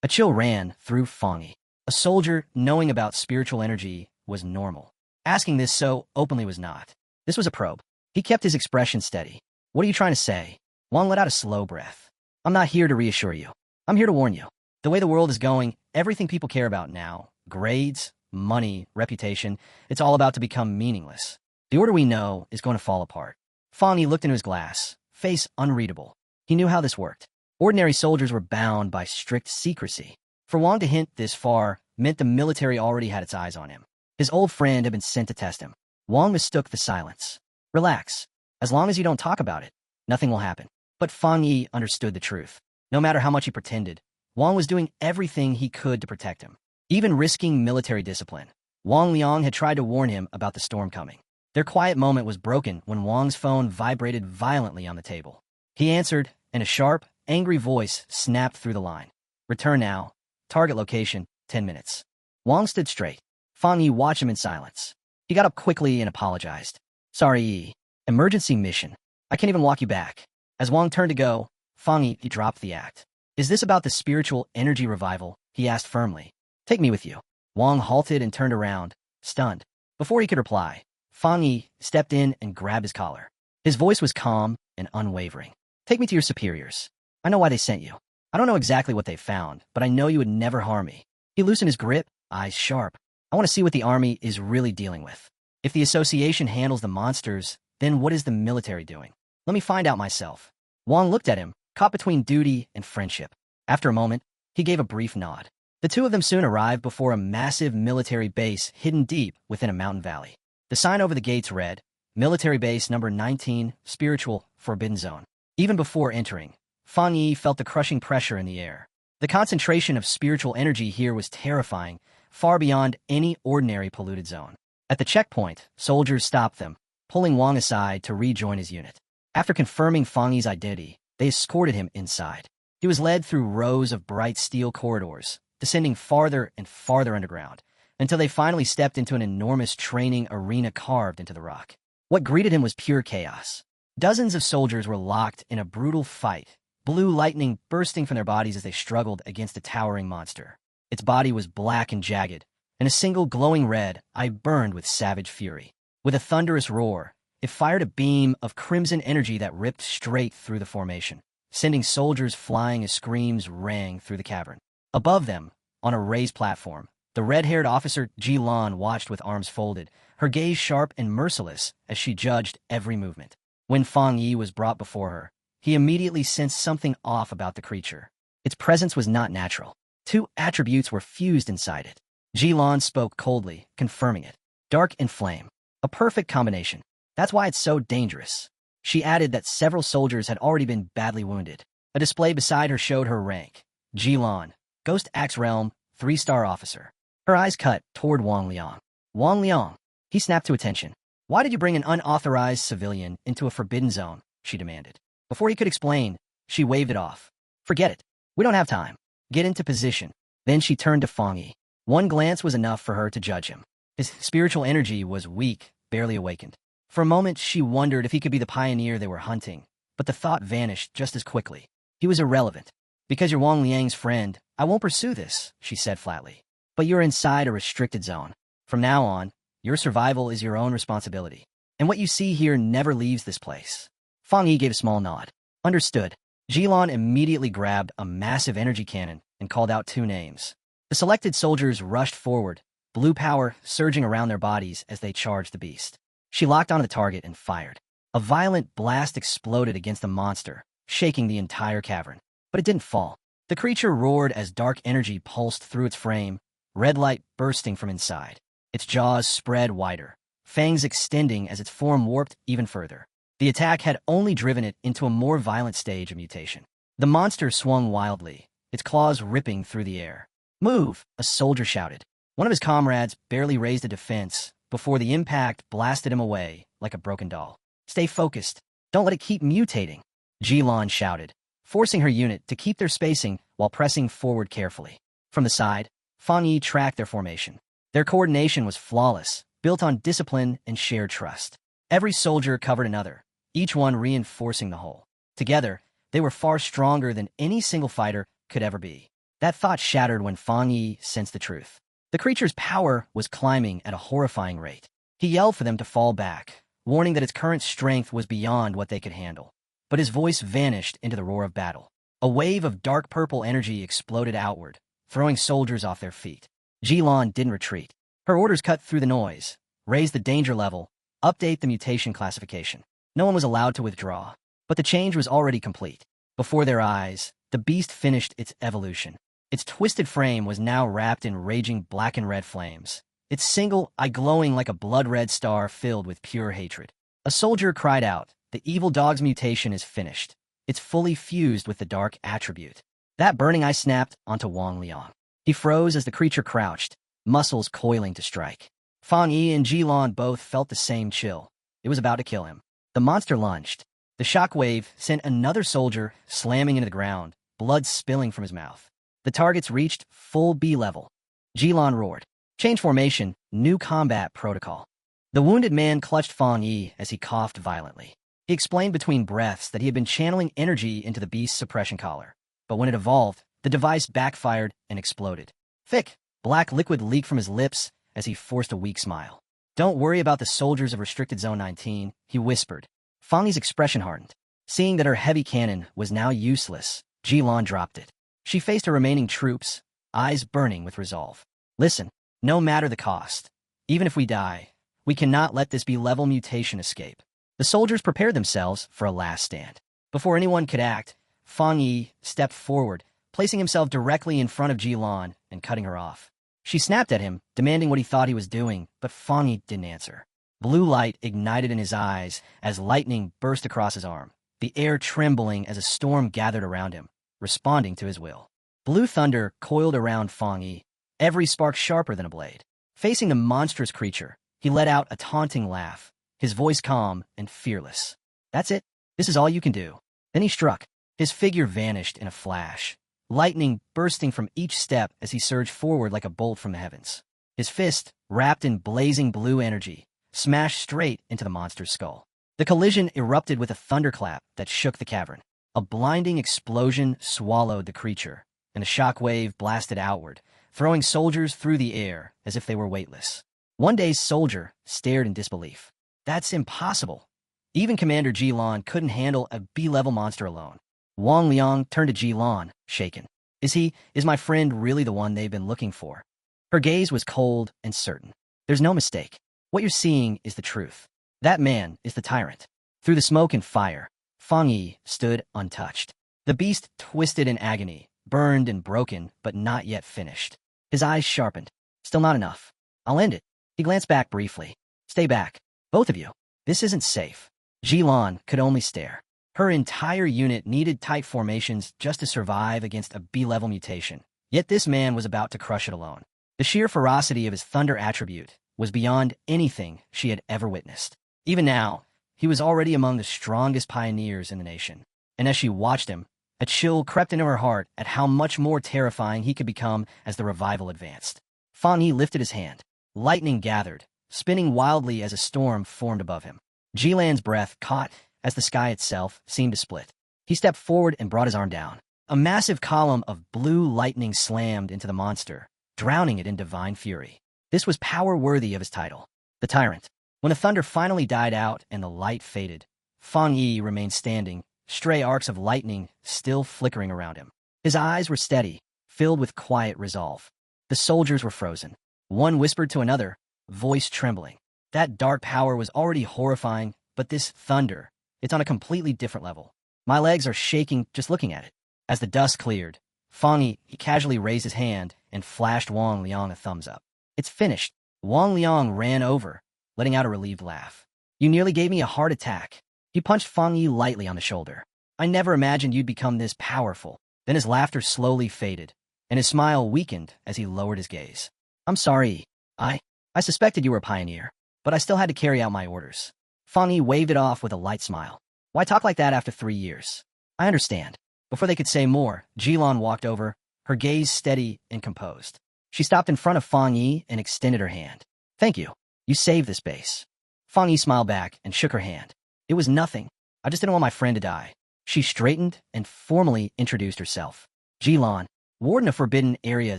Speaker 1: A chill ran through Fang Yi. A soldier knowing about spiritual energy was normal. Asking this so openly was not. This was a probe. He kept his expression steady. What are you trying to say? Wang let out a slow breath. I'm not here to reassure you. I'm here to warn you. The way the world is going, everything people care about now, grades, money, reputation, it's all about to become meaningless. The order we know is going to fall apart. Fang Yi looked into his glass, face unreadable. He knew how this worked. Ordinary soldiers were bound by strict secrecy. For Wang to hint this far meant the military already had its eyes on him. His old friend had been sent to test him. Wang mistook the silence. Relax. As long as you don't talk about it, nothing will happen. But Fang Yi understood the truth. No matter how much he pretended, Wang was doing everything he could to protect him, even risking military discipline. Wang Liang had tried to warn him about the storm coming. Their quiet moment was broken when Wang's phone vibrated violently on the table. He answered, and a sharp, angry voice snapped through the line. Return now. Target location, 10 minutes. Wang stood straight. Fang Yi watched him in silence. He got up quickly and apologized. Sorry, Yi. Emergency mission. I can't even walk you back. As Wang turned to go, Fang Yi dropped the act. Is this about the spiritual energy revival? He asked firmly. Take me with you. Wang halted and turned around, stunned. Before he could reply, Fang Yi stepped in and grabbed his collar. His voice was calm and unwavering. Take me to your superiors. I know why they sent you. I don't know exactly what they found, but I know you would never harm me. He loosened his grip, eyes sharp. I want to see what the army is really dealing with. If the association handles the monsters, then what is the military doing? Let me find out myself. Wang looked at him, caught between duty and friendship. After a moment, he gave a brief nod. The two of them soon arrived before a massive military base hidden deep within a mountain valley. The sign over the gates read, Military Base Number 19, Spiritual Forbidden Zone. Even before entering, Fang Yi felt the crushing pressure in the air. The concentration of spiritual energy here was terrifying, far beyond any ordinary polluted zone. At the checkpoint, soldiers stopped them, pulling Wang aside to rejoin his unit. After confirming Fang Yi's identity, they escorted him inside. He was led through rows of bright steel corridors, descending farther and farther underground, until they finally stepped into an enormous training arena carved into the rock. What greeted him was pure chaos. Dozens of soldiers were locked in a brutal fight, blue lightning bursting from their bodies as they struggled against a towering monster. Its body was black and jagged, and a single glowing red eye burned with savage fury. With a thunderous roar, it fired a beam of crimson energy that ripped straight through the formation, sending soldiers flying as screams rang through the cavern. Above them, on a raised platform, the red-haired officer Jilan watched with arms folded, her gaze sharp and merciless as she judged every movement. When Fang Yi was brought before her, he immediately sensed something off about the creature. Its presence was not natural. Two attributes were fused inside it. Jilan spoke coldly, confirming it. Dark and flame. A perfect combination. That's why it's so dangerous. She added that several soldiers had already been badly wounded. A display beside her showed her rank. Jilan, Ghost Axe Realm, 3-star officer. Her eyes cut toward Wang Liang. Wang Liang. He snapped to attention. Why did you bring an unauthorized civilian into a forbidden zone? She demanded. Before he could explain, she waved it off. Forget it. We don't have time. Get into position. Then she turned to Fang Yi. One glance was enough for her to judge him. His spiritual energy was weak, barely awakened. For a moment, she wondered if he could be the pioneer they were hunting, but the thought vanished just as quickly. He was irrelevant. Because you're Wang Liang's friend, I won't pursue this, she said flatly. But you're inside a restricted zone. From now on, your survival is your own responsibility. And what you see here never leaves this place. Fang Yi gave a small nod. Understood. Jilin immediately grabbed a massive energy cannon and called out 2 names. The selected soldiers rushed forward, blue power surging around their bodies as they charged the beast. She locked onto the target and fired. A violent blast exploded against the monster, shaking the entire cavern. But it didn't fall. The creature roared as dark energy pulsed through its frame, red light bursting from inside. Its jaws spread wider, fangs extending as its form warped even further. The attack had only driven it into a more violent stage of mutation. The monster swung wildly, its claws ripping through the air. Move, a soldier shouted. One of his comrades barely raised a defense before the impact blasted him away like a broken doll. Stay focused. Don't let it keep mutating, Jilin shouted, forcing her unit to keep their spacing while pressing forward carefully. From the side, Fang Yi tracked their formation. Their coordination was flawless, built on discipline and shared trust. Every soldier covered another, each one reinforcing the whole. Together, they were far stronger than any single fighter could ever be. That thought shattered when Fang Yi sensed the truth. The creature's power was climbing at a horrifying rate. He yelled for them to fall back, warning that its current strength was beyond what they could handle. But his voice vanished into the roar of battle. A wave of dark purple energy exploded outward, throwing soldiers off their feet. Jilin didn't retreat. Her orders cut through the noise, raise the danger level, update the mutation classification. No one was allowed to withdraw, but the change was already complete. Before their eyes, the beast finished its evolution. Its twisted frame was now wrapped in raging black and red flames, its single eye glowing like a blood-red star filled with pure hatred. A soldier cried out, "The evil dog's mutation is finished. It's fully fused with the dark attribute." That burning eye snapped onto Wang Liang. He froze as the creature crouched, muscles coiling to strike. Fang Yi and Jilin both felt the same chill. It was about to kill him. The monster lunged. The shockwave sent another soldier slamming into the ground, blood spilling from his mouth. The targets reached full B level. Jilin roared. Change formation, new combat protocol. The wounded man clutched Fang Yi as he coughed violently. He explained between breaths that he had been channeling energy into the beast's suppression collar. But when it evolved, the device backfired and exploded. Thick, black liquid leaked from his lips as he forced a weak smile. Don't worry about the soldiers of Restricted Zone 19, he whispered. Fang Yi's expression hardened. Seeing that her heavy cannon was now useless, Jilin dropped it. She faced her remaining troops, eyes burning with resolve. Listen, no matter the cost, even if we die, we cannot let this B-level mutation escape. The soldiers prepared themselves for a last stand. Before anyone could act, Fang Yi stepped forward, placing himself directly in front of Jilin and cutting her off. She snapped at him, demanding what he thought he was doing, but Fang Yi didn't answer. Blue light ignited in his eyes as lightning burst across his arm, the air trembling as a storm gathered around him, responding to his will. Blue thunder coiled around Fang Yi, every spark sharper than a blade. Facing the monstrous creature, he let out a taunting laugh, his voice calm and fearless. That's it. This is all you can do. Then he struck. His figure vanished in a flash, lightning bursting from each step as he surged forward like a bolt from the heavens. His fist, wrapped in blazing blue energy, smashed straight into the monster's skull. The collision erupted with a thunderclap that shook the cavern. A blinding explosion swallowed the creature, and a shockwave blasted outward, throwing soldiers through the air as if they were weightless. One day's soldier stared in disbelief. That's impossible. Even Commander Jilin couldn't handle a B-level monster alone. Wang Liang turned to Jilin, shaken. Is my friend really the one they've been looking for? Her gaze was cold and certain. There's no mistake. What you're seeing is the truth. That man is the tyrant. Through the smoke and fire, Fang Yi stood untouched. The beast twisted in agony, burned and broken, but not yet finished. His eyes sharpened. Still not enough. I'll end it. He glanced back briefly. Stay back. Both of you. This isn't safe. Jilin could only stare. Her entire unit needed tight formations just to survive against a B-level mutation. Yet this man was about to crush it alone. The sheer ferocity of his thunder attribute, was beyond anything she had ever witnessed. Even now, he was already among the strongest pioneers in the nation. And as she watched him, a chill crept into her heart at how much more terrifying he could become as the revival advanced. Fang Yi lifted his hand. Lightning gathered, spinning wildly as a storm formed above him. Jilan's breath caught as the sky itself seemed to split. He stepped forward and brought his arm down. A massive column of blue lightning slammed into the monster, drowning it in divine fury. This was power worthy of his title, the Tyrant. When the thunder finally died out and the light faded, Fang Yi remained standing, stray arcs of lightning still flickering around him. His eyes were steady, filled with quiet resolve. The soldiers were frozen. One whispered to another, voice trembling. That dark power was already horrifying, but this thunder, it's on a completely different level. My legs are shaking just looking at it. As the dust cleared, Fang Yi casually raised his hand and flashed Wang Liang a thumbs up. It's finished. Wang Liang ran over, letting out a relieved laugh. You nearly gave me a heart attack. He punched Fang Yi lightly on the shoulder. I never imagined you'd become this powerful. Then his laughter slowly faded, and his smile weakened as he lowered his gaze. I'm sorry. I suspected you were a pioneer, but I still had to carry out my orders. Fang Yi waved it off with a light smile. Why talk like that after 3 years? I understand. Before they could say more, Jilan walked over, her gaze steady and composed. She stopped in front of Fang Yi and extended her hand. Thank you. You saved this base. Fang Yi smiled back and shook her hand. It was nothing. I just didn't want my friend to die. She straightened and formally introduced herself. Jilan, Warden of Forbidden Area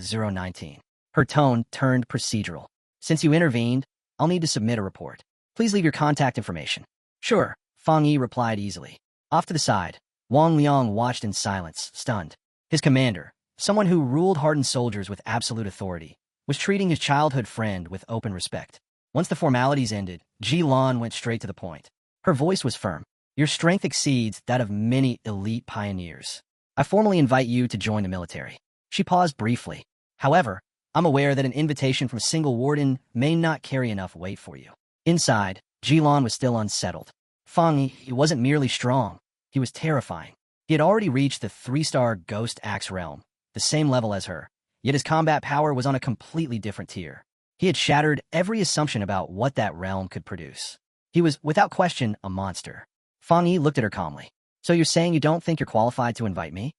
Speaker 1: 019. Her tone turned procedural. Since you intervened, I'll need to submit a report. Please leave your contact information. Sure, Fang Yi replied easily. Off to the side, Wang Liang watched in silence, stunned. His commander, someone who ruled hardened soldiers with absolute authority, was treating his childhood friend with open respect. Once the formalities ended, Jilan went straight to the point. Her voice was firm. Your strength exceeds that of many elite pioneers. I formally invite you to join the military. She paused briefly. However, I'm aware that an invitation from a single warden may not carry enough weight for you. Inside, Jilan was still unsettled. Fang Yi wasn't merely strong. He was terrifying. He had already reached the 3-star Ghost Axe realm, the same level as her, yet his combat power was on a completely different tier. He had shattered every assumption about what that realm could produce. He was, without question, a monster. Fang Yi looked at her calmly. So you're saying you don't think you're qualified to invite me?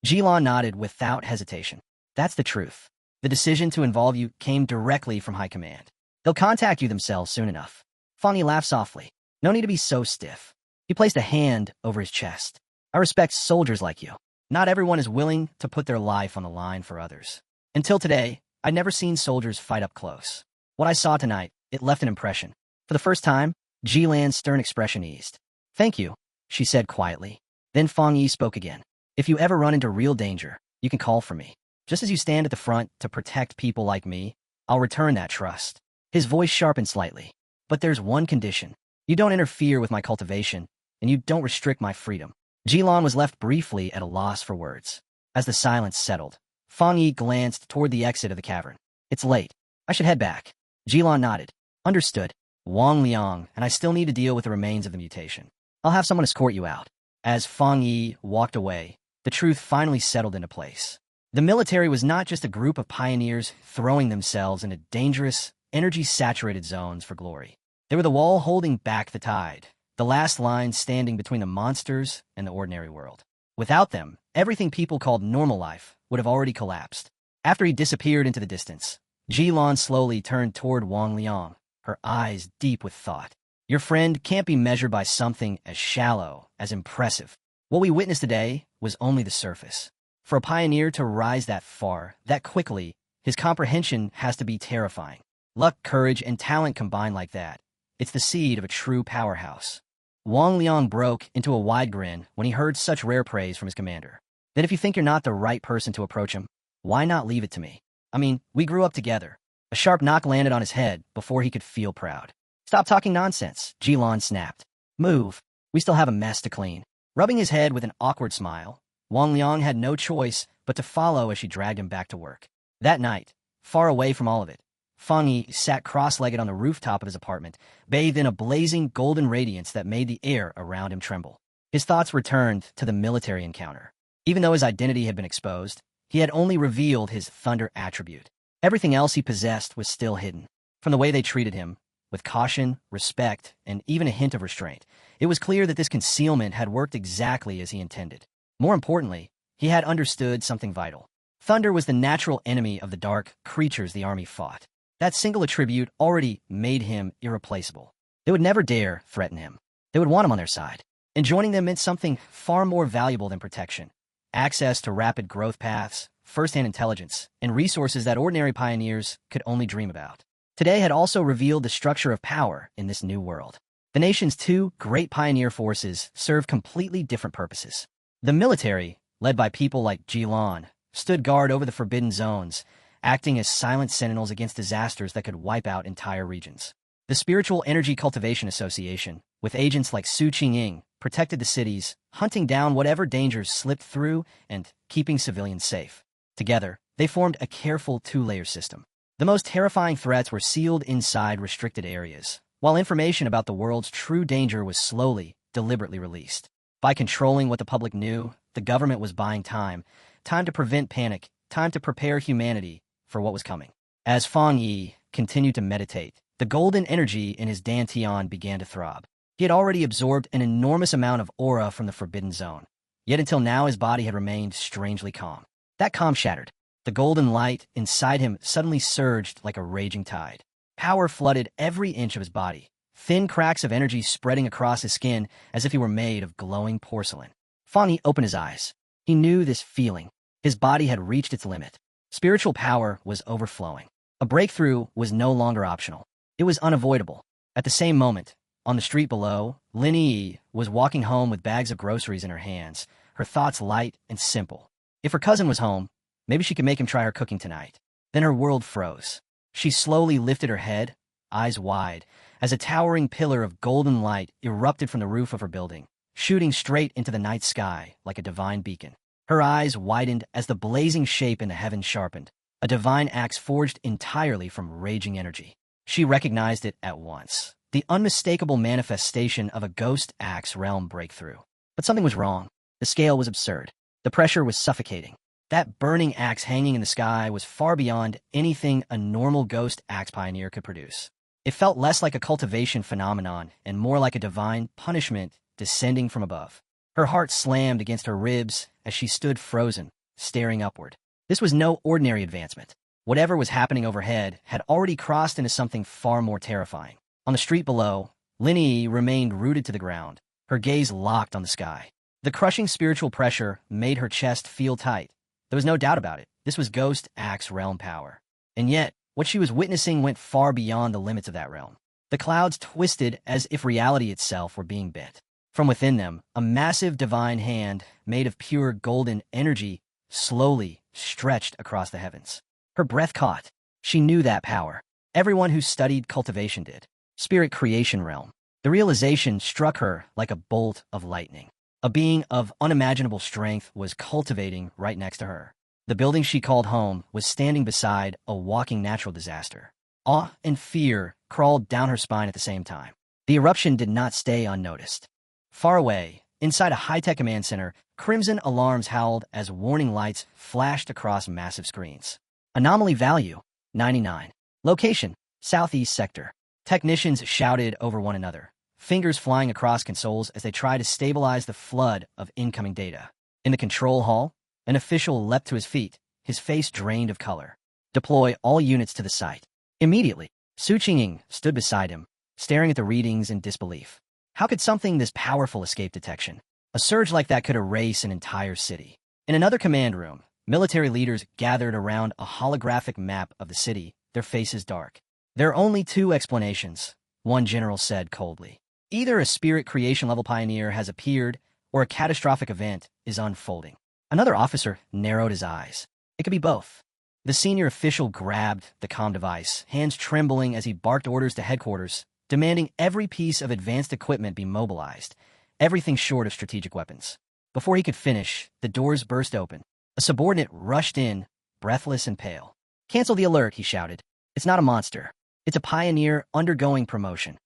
Speaker 1: Jilan nodded without hesitation. That's the truth. The decision to involve you came directly from high command. They'll contact you themselves soon enough. Fang Yi laughed softly. No need to be so stiff. He placed a hand over his chest. I respect soldiers like you. Not everyone is willing to put their life on the line for others. Until today, I'd never seen soldiers fight up close. What I saw tonight, it left an impression. For the first time, Jilan's stern expression eased. Thank you, she said quietly. Then Fang Yi spoke again. If you ever run into real danger, you can call for me. Just as you stand at the front to protect people like me, I'll return that trust. His voice sharpened slightly. But there's one condition. You don't interfere with my cultivation, and you don't restrict my freedom. Jilan was left briefly at a loss for words. As the silence settled, Fang Yi glanced toward the exit of the cavern. It's late. I should head back. Jilan nodded. Understood. Wang Liang, and I still need to deal with the remains of the mutation. I'll have someone escort you out. As Fang Yi walked away, the truth finally settled into place. The military was not just a group of pioneers throwing themselves into dangerous, energy-saturated zones for glory. They were the wall holding back the tide, the last line standing between the monsters and the ordinary world. Without them, everything people called normal life would have already collapsed. After he disappeared into the distance, Jilan slowly turned toward Wang Liang, her eyes deep with thought. Your friend can't be measured by something as shallow, as impressive. What we witnessed today was only the surface. For a pioneer to rise that far, that quickly, his comprehension has to be terrifying. Luck, courage, and talent combined like that. It's the seed of a true powerhouse. Wang Liang broke into a wide grin when he heard such rare praise from his commander. Then if you think you're not the right person to approach him, why not leave it to me? I mean, we grew up together. A sharp knock landed on his head before he could feel proud. Stop talking nonsense, Jilan snapped. Move. We still have a mess to clean. Rubbing his head with an awkward smile, Wang Liang had no choice but to follow as she dragged him back to work. That night, far away from all of it, Fang Yi sat cross-legged on the rooftop of his apartment, bathed in a blazing golden radiance that made the air around him tremble. His thoughts returned to the military encounter. Even though his identity had been exposed, he had only revealed his thunder attribute. Everything else he possessed was still hidden. From the way they treated him, with caution, respect, and even a hint of restraint, it was clear that this concealment had worked exactly as he intended. More importantly, he had understood something vital. Thunder was the natural enemy of the dark creatures the army fought. That single attribute already made him irreplaceable. They would never dare threaten him. They would want him on their side. And joining them meant something far more valuable than protection. Access to rapid growth paths, first-hand intelligence, and resources that ordinary pioneers could only dream about. Today had also revealed the structure of power in this new world. The nation's two great pioneer forces served completely different purposes. The military, led by people like Jilan, stood guard over the forbidden zones, acting as silent sentinels against disasters that could wipe out entire regions. The Spiritual Energy Cultivation Association, with agents like Su Qingying, protected the cities, hunting down whatever dangers slipped through and keeping civilians safe. Together, they formed a careful two-layer system. The most terrifying threats were sealed inside restricted areas, while information about the world's true danger was slowly, deliberately released. By controlling what the public knew, the government was buying time to prevent panic, time to prepare humanity for what was coming. As Fang Yi continued to meditate, the golden energy in his dantian began to throb. He had already absorbed an enormous amount of aura from the forbidden zone, yet until now his body had remained strangely calm. That calm shattered. The golden light inside him suddenly surged like a raging tide. Power flooded every inch of his body, thin cracks of energy spreading across his skin as if he were made of glowing porcelain. Fang Yi opened his eyes. He knew this feeling. His body had reached its limit. Spiritual power was overflowing. A breakthrough was no longer optional. It was unavoidable. At the same moment, on the street below, Lin Yi was walking home with bags of groceries in her hands, her thoughts light and simple. If her cousin was home, maybe she could make him try her cooking tonight. Then her world froze. She slowly lifted her head, eyes wide, as a towering pillar of golden light erupted from the roof of her building, shooting straight into the night sky like a divine beacon. Her eyes widened as the blazing shape in the heavens sharpened, a divine axe forged entirely from raging energy. She recognized it at once, the unmistakable manifestation of a ghost axe realm breakthrough. But something was wrong. The scale was absurd. The pressure was suffocating. That burning axe hanging in the sky was far beyond anything a normal ghost axe pioneer could produce. It felt less like a cultivation phenomenon and more like a divine punishment descending from above. Her heart slammed against her ribs as she stood frozen, staring upward. This was no ordinary advancement. Whatever was happening overhead had already crossed into something far more terrifying. On the street below, Lin Yi remained rooted to the ground, her gaze locked on the sky. The crushing spiritual pressure made her chest feel tight. There was no doubt about it. This was Ghost Axe realm power. And yet, what she was witnessing went far beyond the limits of that realm. The clouds twisted as if reality itself were being bent. From within them, a massive divine hand, made of pure golden energy, slowly stretched across the heavens. Her breath caught. She knew that power. Everyone who studied cultivation did. Spirit creation realm. The realization struck her like a bolt of lightning. A being of unimaginable strength was cultivating right next to her. The building she called home was standing beside a walking natural disaster. Awe and fear crawled down her spine at the same time. The eruption did not stay unnoticed. Far away, inside a high-tech command center, crimson alarms howled as warning lights flashed across massive screens. Anomaly value, 99. Location, southeast sector. Technicians shouted over one another, fingers flying across consoles as they tried to stabilize the flood of incoming data. In the control hall, an official leapt to his feet, his face drained of color. Deploy all units to the site. Immediately, Su Qingying stood beside him, staring at the readings in disbelief. How could something this powerful escape detection? A surge like that could erase an entire city. In another command room, military leaders gathered around a holographic map of the city, their faces dark. There are only two explanations, one general said coldly. Either a spirit creation level pioneer has appeared, or a catastrophic event is unfolding. Another officer narrowed his eyes. It could be both. The senior official grabbed the comm device, hands trembling as he barked orders to headquarters, demanding every piece of advanced equipment be mobilized, everything short of strategic weapons. Before he could finish, the doors burst open. A subordinate rushed in, breathless and pale. "Cancel the alert," he shouted. "It's not a monster. It's a pioneer undergoing promotion."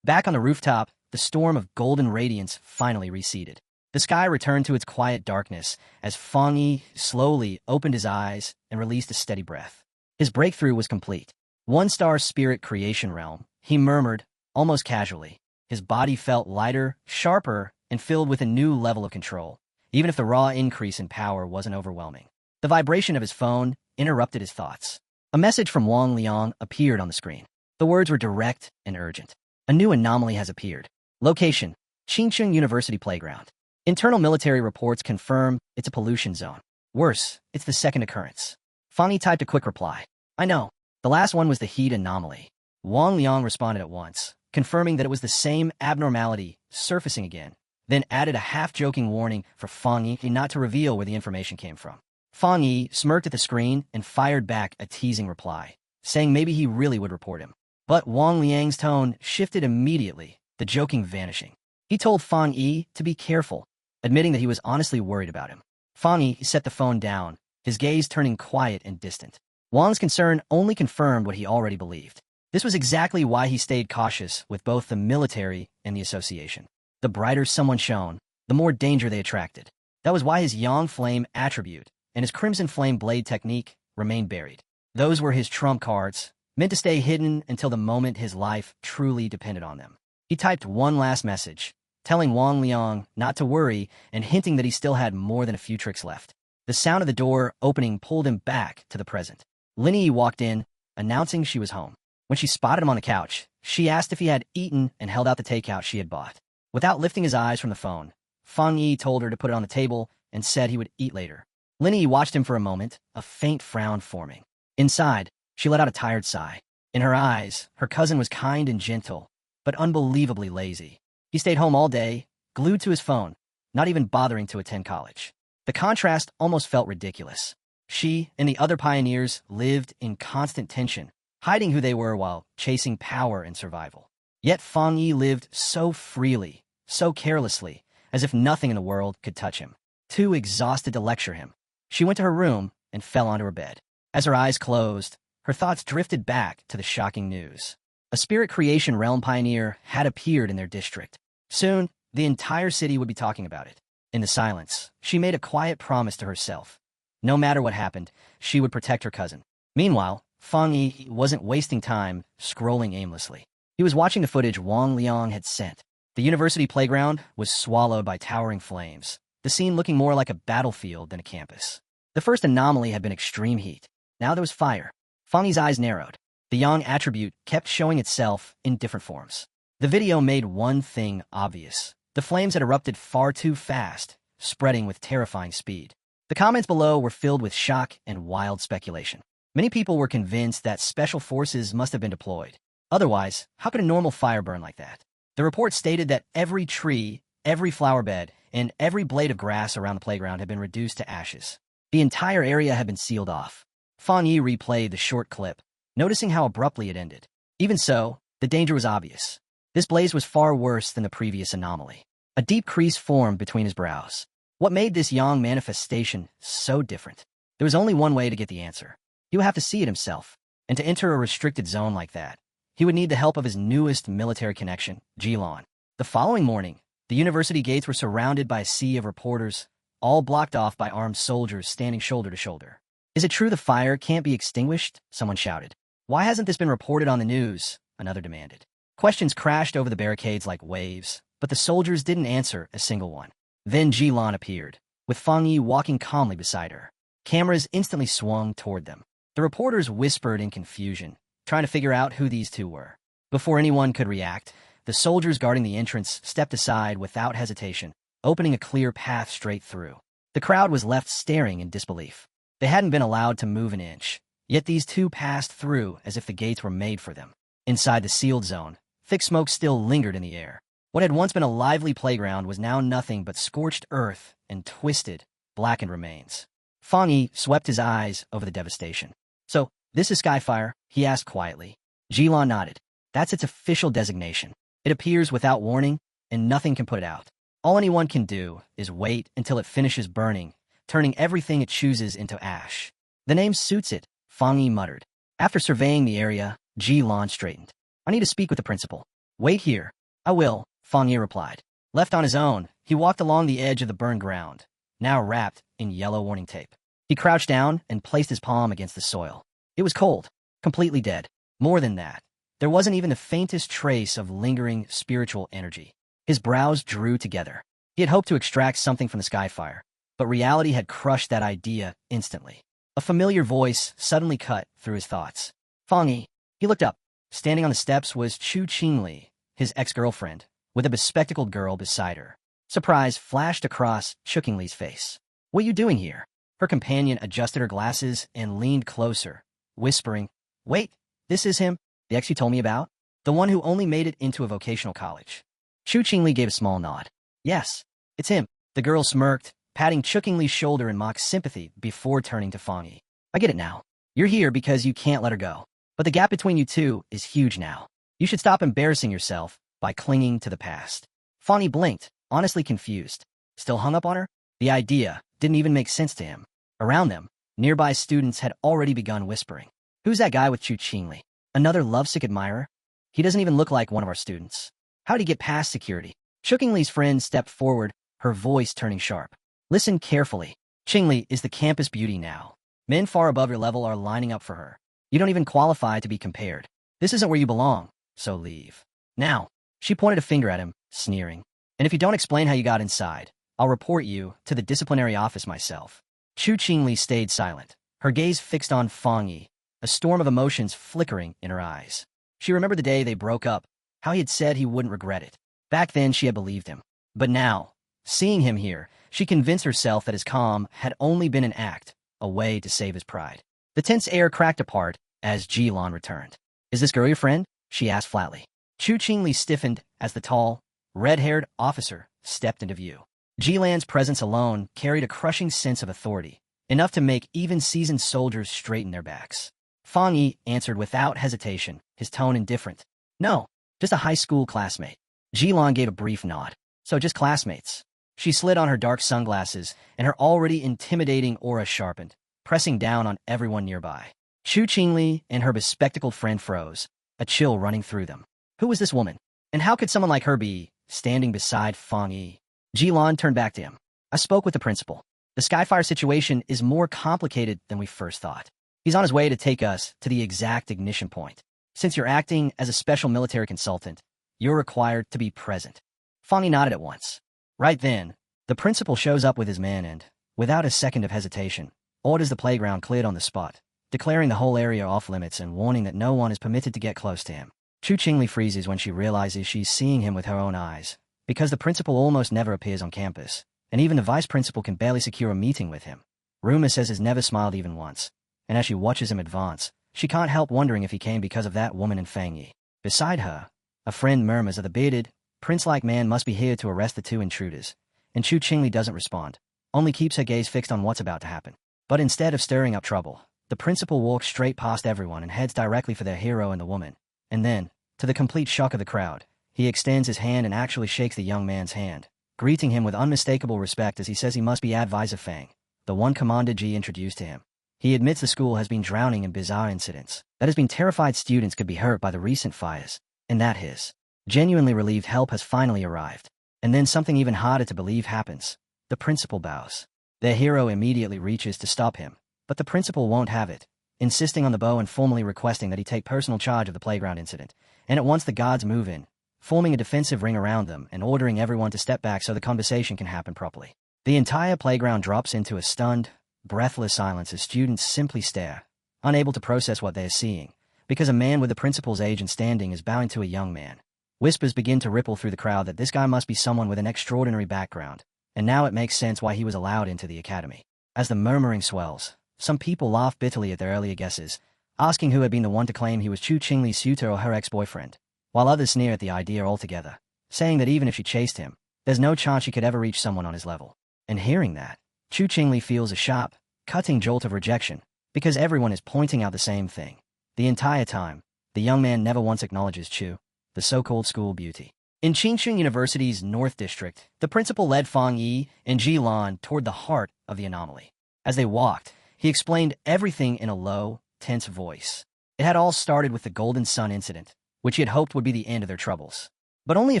Speaker 1: Back on the rooftop, the storm of golden radiance finally receded. The sky returned to its quiet darkness as Fang Yi slowly opened his eyes and released a steady breath. His breakthrough was complete. One-star spirit creation realm, he murmured, almost casually. His body felt lighter, sharper, and filled with a new level of control, even if the raw increase in power wasn't overwhelming. The vibration of his phone interrupted his thoughts. A message from Wang Liang appeared on the screen. The words were direct and urgent. A new anomaly has appeared. Location: Qingcheng University Playground. Internal military reports confirm it's a pollution zone. Worse, it's the second occurrence. Fang Yi typed a quick reply. I know. The last one was the heat anomaly. Wang Liang responded at once, confirming that it was the same abnormality surfacing again, then added a half-joking warning for Fang Yi not to reveal where the information came from. Fang Yi smirked at the screen and fired back a teasing reply, saying maybe he really would report him. But Wang Liang's tone shifted immediately, the joking vanishing. He told Fang Yi to be careful, admitting that he was honestly worried about him. Fang Yi set the phone down, his gaze turning quiet and distant. Wang's concern only confirmed what he already believed. This was exactly why he stayed cautious with both the military and the association. The brighter someone shone, the more danger they attracted. That was why his Yang Flame attribute and his Crimson Flame blade technique remained buried. Those were his trump cards, meant to stay hidden until the moment his life truly depended on them. He typed one last message, telling Wang Liang not to worry and hinting that he still had more than a few tricks left. The sound of the door opening pulled him back to the present. Lin Yi walked in, announcing she was home. When she spotted him on the couch, she asked if he had eaten and held out the takeout she had bought. Without lifting his eyes from the phone, Fang Yi told her to put it on the table and said he would eat later. Lin Yi watched him for a moment, a faint frown forming. Inside, she let out a tired sigh. In her eyes, her cousin was kind and gentle, but unbelievably lazy. He stayed home all day, glued to his phone, not even bothering to attend college. The contrast almost felt ridiculous. She and the other pioneers lived in constant tension, hiding who they were while chasing power and survival. Yet Fang Yi lived so freely, so carelessly, as if nothing in the world could touch him. Too exhausted to lecture him, she went to her room and fell onto her bed. As her eyes closed, her thoughts drifted back to the shocking news. A spirit creation realm pioneer had appeared in their district. Soon, the entire city would be talking about it. In the silence, she made a quiet promise to herself. No matter what happened, she would protect her cousin. Meanwhile, Fang Yi wasn't wasting time scrolling aimlessly. He was watching the footage Wang Liang had sent. The university playground was swallowed by towering flames, the scene looking more like a battlefield than a campus. The first anomaly had been extreme heat. Now there was fire. Fang Yi's eyes narrowed. The Yang attribute kept showing itself in different forms. The video made one thing obvious. The flames had erupted far too fast, spreading with terrifying speed. The comments below were filled with shock and wild speculation. Many people were convinced that special forces must have been deployed. Otherwise, how could a normal fire burn like that? The report stated that every tree, every flower bed, and every blade of grass around the playground had been reduced to ashes. The entire area had been sealed off. Fang Yi replayed the short clip, noticing how abruptly it ended. Even so, the danger was obvious. This blaze was far worse than the previous anomaly. A deep crease formed between his brows. What made this Yang manifestation so different? There was only one way to get the answer. He would have to see it himself. And to enter a restricted zone like that, he would need the help of his newest military connection, Jilan. The following morning, the university gates were surrounded by a sea of reporters, all blocked off by armed soldiers standing shoulder to shoulder. Is it true the fire can't be extinguished? Someone shouted. Why hasn't this been reported on the news? Another demanded. Questions crashed over the barricades like waves, but the soldiers didn't answer a single one. Then Jilan appeared, with Fang Yi walking calmly beside her. Cameras instantly swung toward them. The reporters whispered in confusion, trying to figure out who these two were. Before anyone could react, the soldiers guarding the entrance stepped aside without hesitation, opening a clear path straight through. The crowd was left staring in disbelief. They hadn't been allowed to move an inch, yet these two passed through as if the gates were made for them. Inside the sealed zone, thick smoke still lingered in the air. What had once been a lively playground was now nothing but scorched earth and twisted, blackened remains. Fang Yi swept his eyes over the devastation. So, this is Skyfire? He asked quietly. Jilan nodded. That's its official designation. It appears without warning, and nothing can put it out. All anyone can do is wait until it finishes burning, turning everything it chooses into ash. The name suits it, Fang Yi muttered. After surveying the area, Jilan straightened. I need to speak with the principal. Wait here. I will, Fang Yi replied. Left on his own, he walked along the edge of the burned ground, now wrapped in yellow warning tape. He crouched down and placed his palm against the soil. It was cold, completely dead. More than that, there wasn't even the faintest trace of lingering spiritual energy. His brows drew together. He had hoped to extract something from the Skyfire, but reality had crushed that idea instantly. A familiar voice suddenly cut through his thoughts. Fang Yi. He looked up. Standing on the steps was Chu Qingli, his ex-girlfriend, with a bespectacled girl beside her. Surprise flashed across Chu Qingli's face. What are you doing here? Her companion adjusted her glasses and leaned closer, whispering, Wait, this is him, the ex you told me about? The one who only made it into a vocational college. Chu Qingli gave a small nod. Yes, it's him. The girl smirked, patting Chu Qingli's shoulder in mock sympathy before turning to Fang Yi. I get it now. You're here because you can't let her go. But the gap between you two is huge now. You should stop embarrassing yourself by clinging to the past. Fang Yi blinked, honestly confused. Still hung up on her? The idea didn't even make sense to him. Around them, nearby students had already begun whispering. Who's that guy with Chu Qingli? Another lovesick admirer? He doesn't even look like one of our students. How'd he get past security? Chu Qingli's friend stepped forward, her voice turning sharp. Listen carefully. Qingli is the campus beauty now. Men far above your level are lining up for her. You don't even qualify to be compared. This isn't where you belong, so leave. Now, she pointed a finger at him, sneering. And if you don't explain how you got inside, I'll report you to the disciplinary office myself. Chu Qingli stayed silent, her gaze fixed on Fang Yi, a storm of emotions flickering in her eyes. She remembered the day they broke up, how he had said he wouldn't regret it. Back then she had believed him. But now, seeing him here, she convinced herself that his calm had only been an act, a way to save his pride. The tense air cracked apart as Jilan returned. Is this girl your friend? She asked flatly. Chu Qingli stiffened as the tall, red-haired officer stepped into view. Jilan's presence alone carried a crushing sense of authority, enough to make even seasoned soldiers straighten their backs. Fang Yi answered without hesitation, his tone indifferent. No, just a high school classmate. Jilan gave a brief nod. So just classmates. She slid on her dark sunglasses, and her already intimidating aura sharpened, pressing down on everyone nearby. Chu Qingli and her bespectacled friend froze, a chill running through them. Who was this woman? And how could someone like her be standing beside Fang Yi? Jilan turned back to him. I spoke with the principal. The Skyfire situation is more complicated than we first thought. He's on his way to take us to the exact ignition point. Since you're acting as a special military consultant, you're required to be present. Fang Yi nodded at once. Right then, the principal shows up with his men and, without a second of hesitation, orders the playground cleared on the spot, declaring the whole area off limits and warning that no one is permitted to get close to him. Chu Qingli freezes when she realizes she's seeing him with her own eyes, because the principal almost never appears on campus, and even the vice principal can barely secure a meeting with him. Rumor says he's never smiled even once, and as she watches him advance, she can't help wondering if he came because of that woman in Fang Yi. Beside her, a friend murmurs that the bearded, prince-like man must be here to arrest the two intruders, and Chu Qingli doesn't respond, only keeps her gaze fixed on what's about to happen. But instead of stirring up trouble, the principal walks straight past everyone and heads directly for their hero and the woman. And then, to the complete shock of the crowd, he extends his hand and actually shakes the young man's hand, greeting him with unmistakable respect as he says he must be Advisor Fang, the one Commander Ji introduced to him. He admits the school has been drowning in bizarre incidents, that has been terrified students could be hurt by the recent fires, and that his genuinely relieved help has finally arrived. And then something even harder to believe happens. The principal bows. Their hero immediately reaches to stop him, but the principal won't have it, insisting on the bow and formally requesting that he take personal charge of the playground incident. And at once the guards move in, forming a defensive ring around them and ordering everyone to step back so the conversation can happen properly. The entire playground drops into a stunned, breathless silence as students simply stare, unable to process what they are seeing, because a man with the principal's age and standing is bowing to a young man. Whispers begin to ripple through the crowd that this guy must be someone with an extraordinary background, and now it makes sense why he was allowed into the academy. As the murmuring swells, some people laugh bitterly at their earlier guesses, asking who had been the one to claim he was Chu Qingli's suitor or her ex-boyfriend, while others sneer at the idea altogether, saying that even if she chased him, there's no chance she could ever reach someone on his level. And hearing that, Chu Qingli feels a sharp, cutting jolt of rejection, because everyone is pointing out the same thing. The entire time, the young man never once acknowledges Chu, the so-called school beauty. In Qingchun University's North District, the principal led Fang Yi and Jilan toward the heart of the anomaly. As they walked, he explained everything in a low, tense voice. It had all started with the Golden Sun incident, which he had hoped would be the end of their troubles. But only a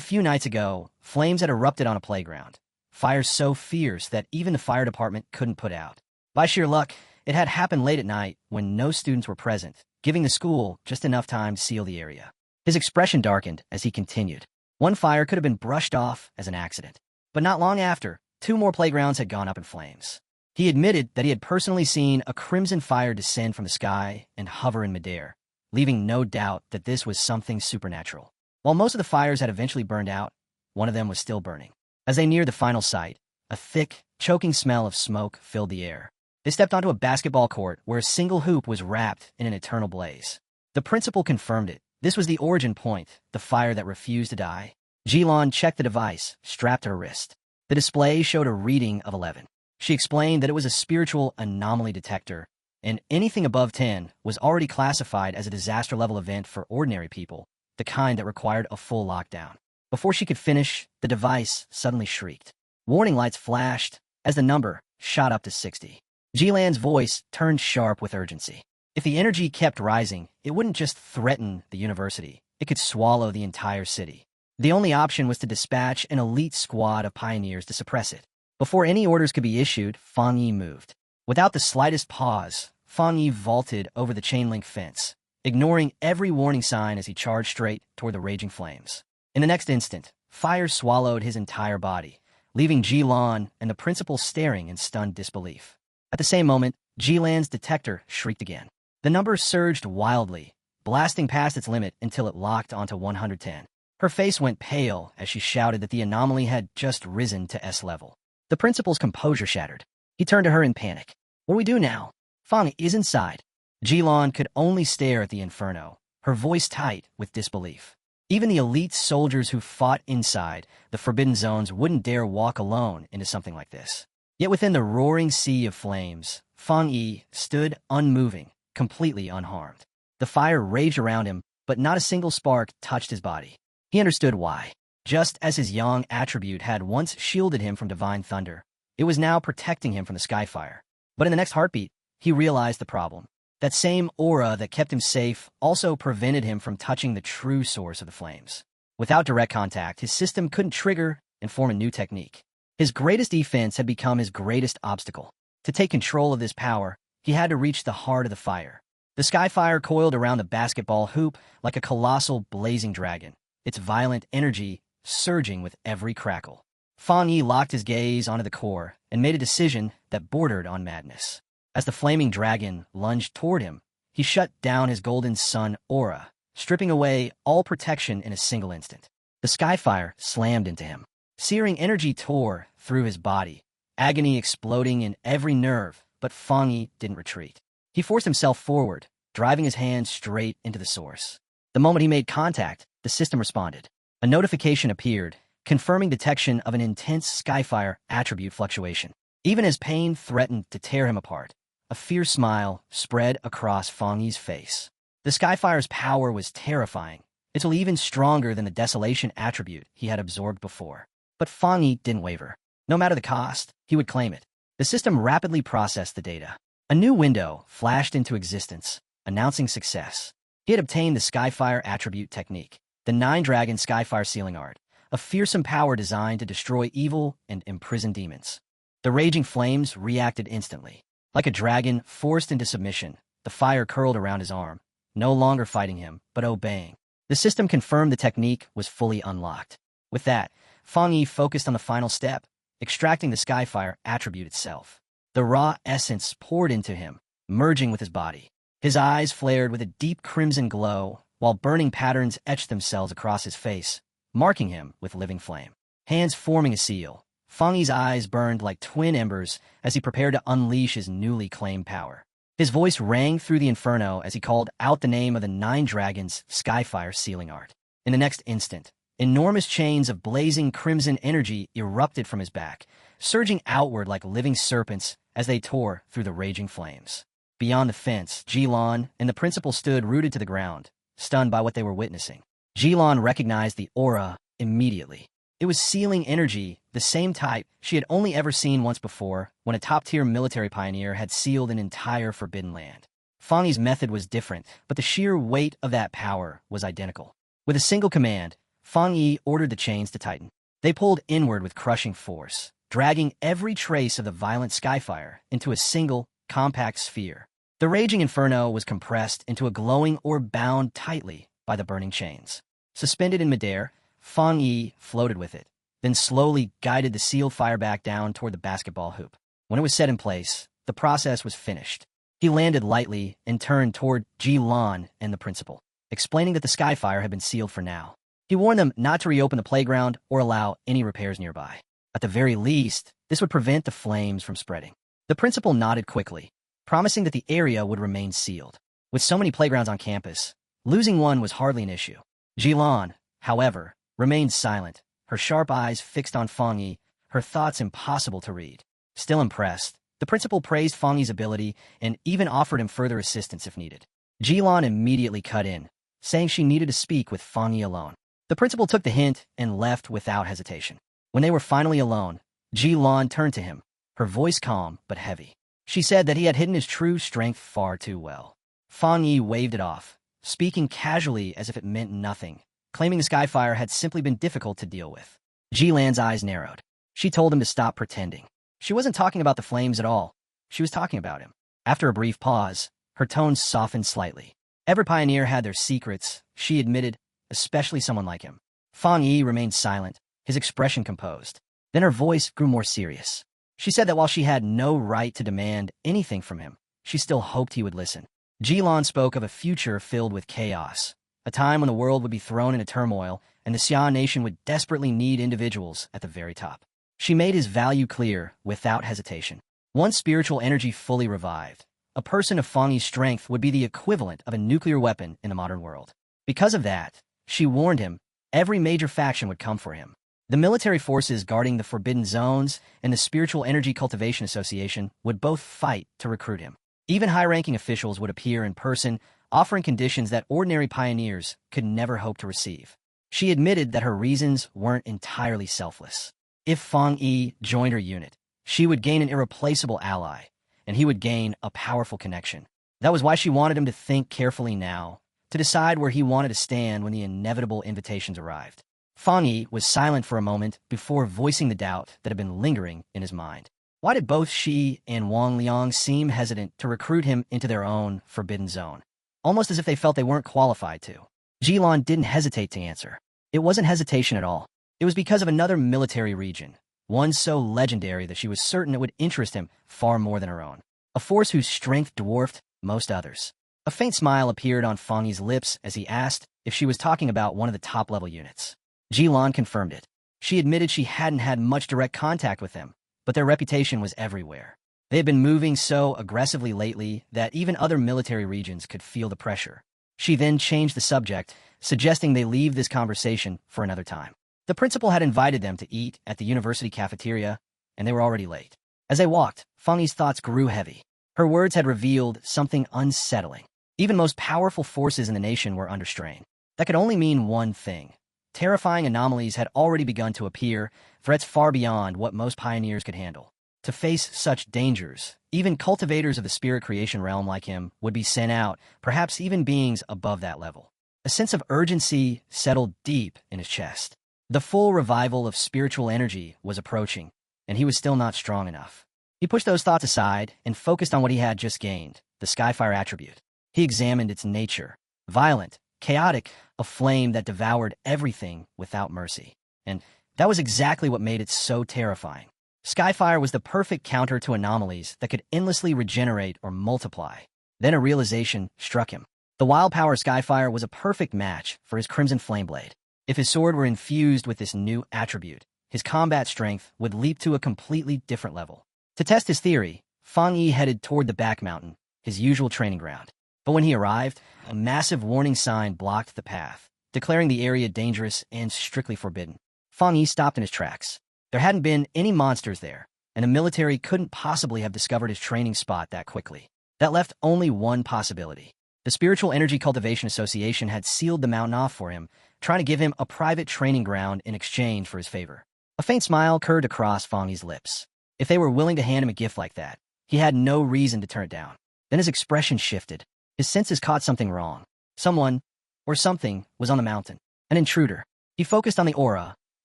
Speaker 1: few nights ago, flames had erupted on a playground, fires so fierce that even the fire department couldn't put out. By sheer luck, it had happened late at night when no students were present, giving the school just enough time to seal the area. His expression darkened as he continued. One fire could have been brushed off as an accident. But not long after, 2 more playgrounds had gone up in flames. He admitted that he had personally seen a crimson fire descend from the sky and hover in midair, leaving no doubt that this was something supernatural. While most of the fires had eventually burned out, one of them was still burning. As they neared the final site, a thick, choking smell of smoke filled the air. They stepped onto a basketball court where a single hoop was wrapped in an eternal blaze. The principal confirmed it. This was the origin point, the fire that refused to die. Jilon checked the device, strapped to her wrist. The display showed a reading of 11. She explained that it was a spiritual anomaly detector, and anything above 10 was already classified as a disaster-level event for ordinary people, the kind that required a full lockdown. Before she could finish, the device suddenly shrieked. Warning lights flashed as the number shot up to 60. Jilan's voice turned sharp with urgency. If the energy kept rising, it wouldn't just threaten the university. It could swallow the entire city. The only option was to dispatch an elite squad of pioneers to suppress it. Before any orders could be issued, Fang Yi moved. Without the slightest pause, Fang Yi vaulted over the chain-link fence, ignoring every warning sign as he charged straight toward the raging flames. In the next instant, fire swallowed his entire body, leaving Jilan and the principal staring in stunned disbelief. At the same moment, Jilan's detector shrieked again. The number surged wildly, blasting past its limit until it locked onto 110. Her face went pale as she shouted that the anomaly had just risen to S level. The principal's composure shattered. He turned to her in panic. What do we do now? Fang is inside. Jilan could only stare at the inferno, her voice tight with disbelief. Even the elite soldiers who fought inside the forbidden zones wouldn't dare walk alone into something like this. Yet within the roaring sea of flames, Fang Yi stood unmoving, completely unharmed. The fire raged around him, but not a single spark touched his body. He understood why. Just as his yang attribute had once shielded him from divine thunder, it was now protecting him from the skyfire. But in the next heartbeat, he realized the problem. That same aura that kept him safe also prevented him from touching the true source of the flames. Without direct contact, his system couldn't trigger and form a new technique. His greatest defense had become his greatest obstacle. To take control of this power, he had to reach the heart of the fire. The skyfire coiled around the basketball hoop like a colossal blazing dragon, its violent energy surging with every crackle. Fang Yi locked his gaze onto the core and made a decision that bordered on madness. As the flaming dragon lunged toward him, he shut down his golden sun aura, stripping away all protection in a single instant. The skyfire slammed into him. Searing energy tore through his body, agony exploding in every nerve, but Fang Yi didn't retreat. He forced himself forward, driving his hand straight into the source. The moment he made contact, the system responded. A notification appeared, confirming detection of an intense skyfire attribute fluctuation. Even as pain threatened to tear him apart, a fierce smile spread across Fang Yi's face. The skyfire's power was terrifying, until even stronger than the desolation attribute he had absorbed before. But Fang Yi didn't waver. No matter the cost, he would claim it. The system rapidly processed the data. A new window flashed into existence, announcing success. He had obtained the Skyfire attribute technique, the 9-dragon Skyfire sealing art, a fearsome power designed to destroy evil and imprison demons. The raging flames reacted instantly. Like a dragon forced into submission, the fire curled around his arm, no longer fighting him, but obeying. The system confirmed the technique was fully unlocked. With that, Fang Yi focused on the final step, extracting the Skyfire attribute itself. The raw essence poured into him, merging with his body. His eyes flared with a deep crimson glow, while burning patterns etched themselves across his face, marking him with living flame. Hands forming a seal, Fang Yi's eyes burned like twin embers as he prepared to unleash his newly claimed power. His voice rang through the inferno as he called out the name of the 9 dragons' Skyfire sealing art. In the next instant, enormous chains of blazing crimson energy erupted from his back, surging outward like living serpents as they tore through the raging flames. Beyond the fence, Jilan and the principal stood rooted to the ground, stunned by what they were witnessing. Jilan recognized the aura immediately. It was sealing energy, the same type she had only ever seen once before when a top-tier military pioneer had sealed an entire forbidden land. Fang Yi's method was different, but the sheer weight of that power was identical. With a single command, Fang Yi ordered the chains to tighten. They pulled inward with crushing force, dragging every trace of the violent skyfire into a single, compact sphere. The raging inferno was compressed into a glowing orb bound tightly by the burning chains. Suspended in midair, Fang Yi floated with it, then slowly guided the sealed fire back down toward the basketball hoop. When it was set in place, the process was finished. He landed lightly and turned toward Ji Lan and the principal, explaining that the skyfire had been sealed for now. He warned them not to reopen the playground or allow any repairs nearby. At the very least, this would prevent the flames from spreading. The principal nodded quickly, promising that the area would remain sealed. With so many playgrounds on campus, losing one was hardly an issue. Ji Lan, however, remained silent, her sharp eyes fixed on Fang Yi, her thoughts impossible to read. Still impressed, the principal praised Fang Yi's ability and even offered him further assistance if needed. Ji Lan immediately cut in, saying she needed to speak with Fang Yi alone. The principal took the hint and left without hesitation. When they were finally alone, Ji Lan turned to him, her voice calm but heavy. She said that he had hidden his true strength far too well. Fang Yi waved it off, speaking casually as if it meant nothing, claiming the skyfire had simply been difficult to deal with. Ji Lan's eyes narrowed. She told him to stop pretending. She wasn't talking about the flames at all. She was talking about him. After a brief pause, her tone softened slightly. Every pioneer had their secrets, she admitted, especially someone like him. Fang Yi remained silent, his expression composed. Then her voice grew more serious. She said that while she had no right to demand anything from him, she still hoped he would listen. Ji Lan spoke of a future filled with chaos, a time when the world would be thrown into turmoil and the Xia nation would desperately need individuals at the very top. She made his value clear without hesitation. Once spiritual energy fully revived, a person of Fang Yi's strength would be the equivalent of a nuclear weapon in the modern world. Because of that, she warned him, every major faction would come for him. The military forces guarding the Forbidden Zones and the Spiritual Energy Cultivation Association would both fight to recruit him. Even high-ranking officials would appear in person, offering conditions that ordinary pioneers could never hope to receive. She admitted that her reasons weren't entirely selfless. If Fang Yi joined her unit, she would gain an irreplaceable ally, and he would gain a powerful connection. That was why she wanted him to think carefully now, to decide where he wanted to stand when the inevitable invitations arrived. Fang Yi was silent for a moment before voicing the doubt that had been lingering in his mind. Why did both she and Wang Liang seem hesitant to recruit him into their own forbidden zone? Almost as if they felt they weren't qualified to. Ji Lan didn't hesitate to answer. It wasn't hesitation at all. It was because of another military region, one so legendary that she was certain it would interest him far more than her own. A force whose strength dwarfed most others. A faint smile appeared on Fang Yi's lips as he asked if she was talking about one of the top-level units. Ji Lan confirmed it. She admitted she hadn't had much direct contact with them, but their reputation was everywhere. They had been moving so aggressively lately that even other military regions could feel the pressure. She then changed the subject, suggesting they leave this conversation for another time. The principal had invited them to eat at the university cafeteria, and they were already late. As they walked, Fang Yi's thoughts grew heavy. Her words had revealed something unsettling. Even most powerful forces in the nation were under strain. That could only mean one thing. Terrifying anomalies had already begun to appear, threats far beyond what most pioneers could handle. To face such dangers, even cultivators of the spirit creation realm like him would be sent out, perhaps even beings above that level. A sense of urgency settled deep in his chest. The full revival of spiritual energy was approaching, and he was still not strong enough. He pushed those thoughts aside and focused on what he had just gained, the Skyfire attribute. He examined its nature. Violent, chaotic, a flame that devoured everything without mercy. And that was exactly what made it so terrifying. Skyfire was the perfect counter to anomalies that could endlessly regenerate or multiply. Then a realization struck him. The wild power Skyfire was a perfect match for his Crimson Flameblade. If his sword were infused with this new attribute, his combat strength would leap to a completely different level. To test his theory, Fang Yi headed toward the back mountain, his usual training ground. But when he arrived, a massive warning sign blocked the path, declaring the area dangerous and strictly forbidden. Fang Yi stopped in his tracks. There hadn't been any monsters there, and the military couldn't possibly have discovered his training spot that quickly. That left only one possibility. The Spiritual Energy Cultivation Association had sealed the mountain off for him, trying to give him a private training ground in exchange for his favor. A faint smile curved across Fang Yi's lips. If they were willing to hand him a gift like that, he had no reason to turn it down. Then his expression shifted. His senses caught something wrong. Someone, or something, was on the mountain. An intruder. He focused on the aura,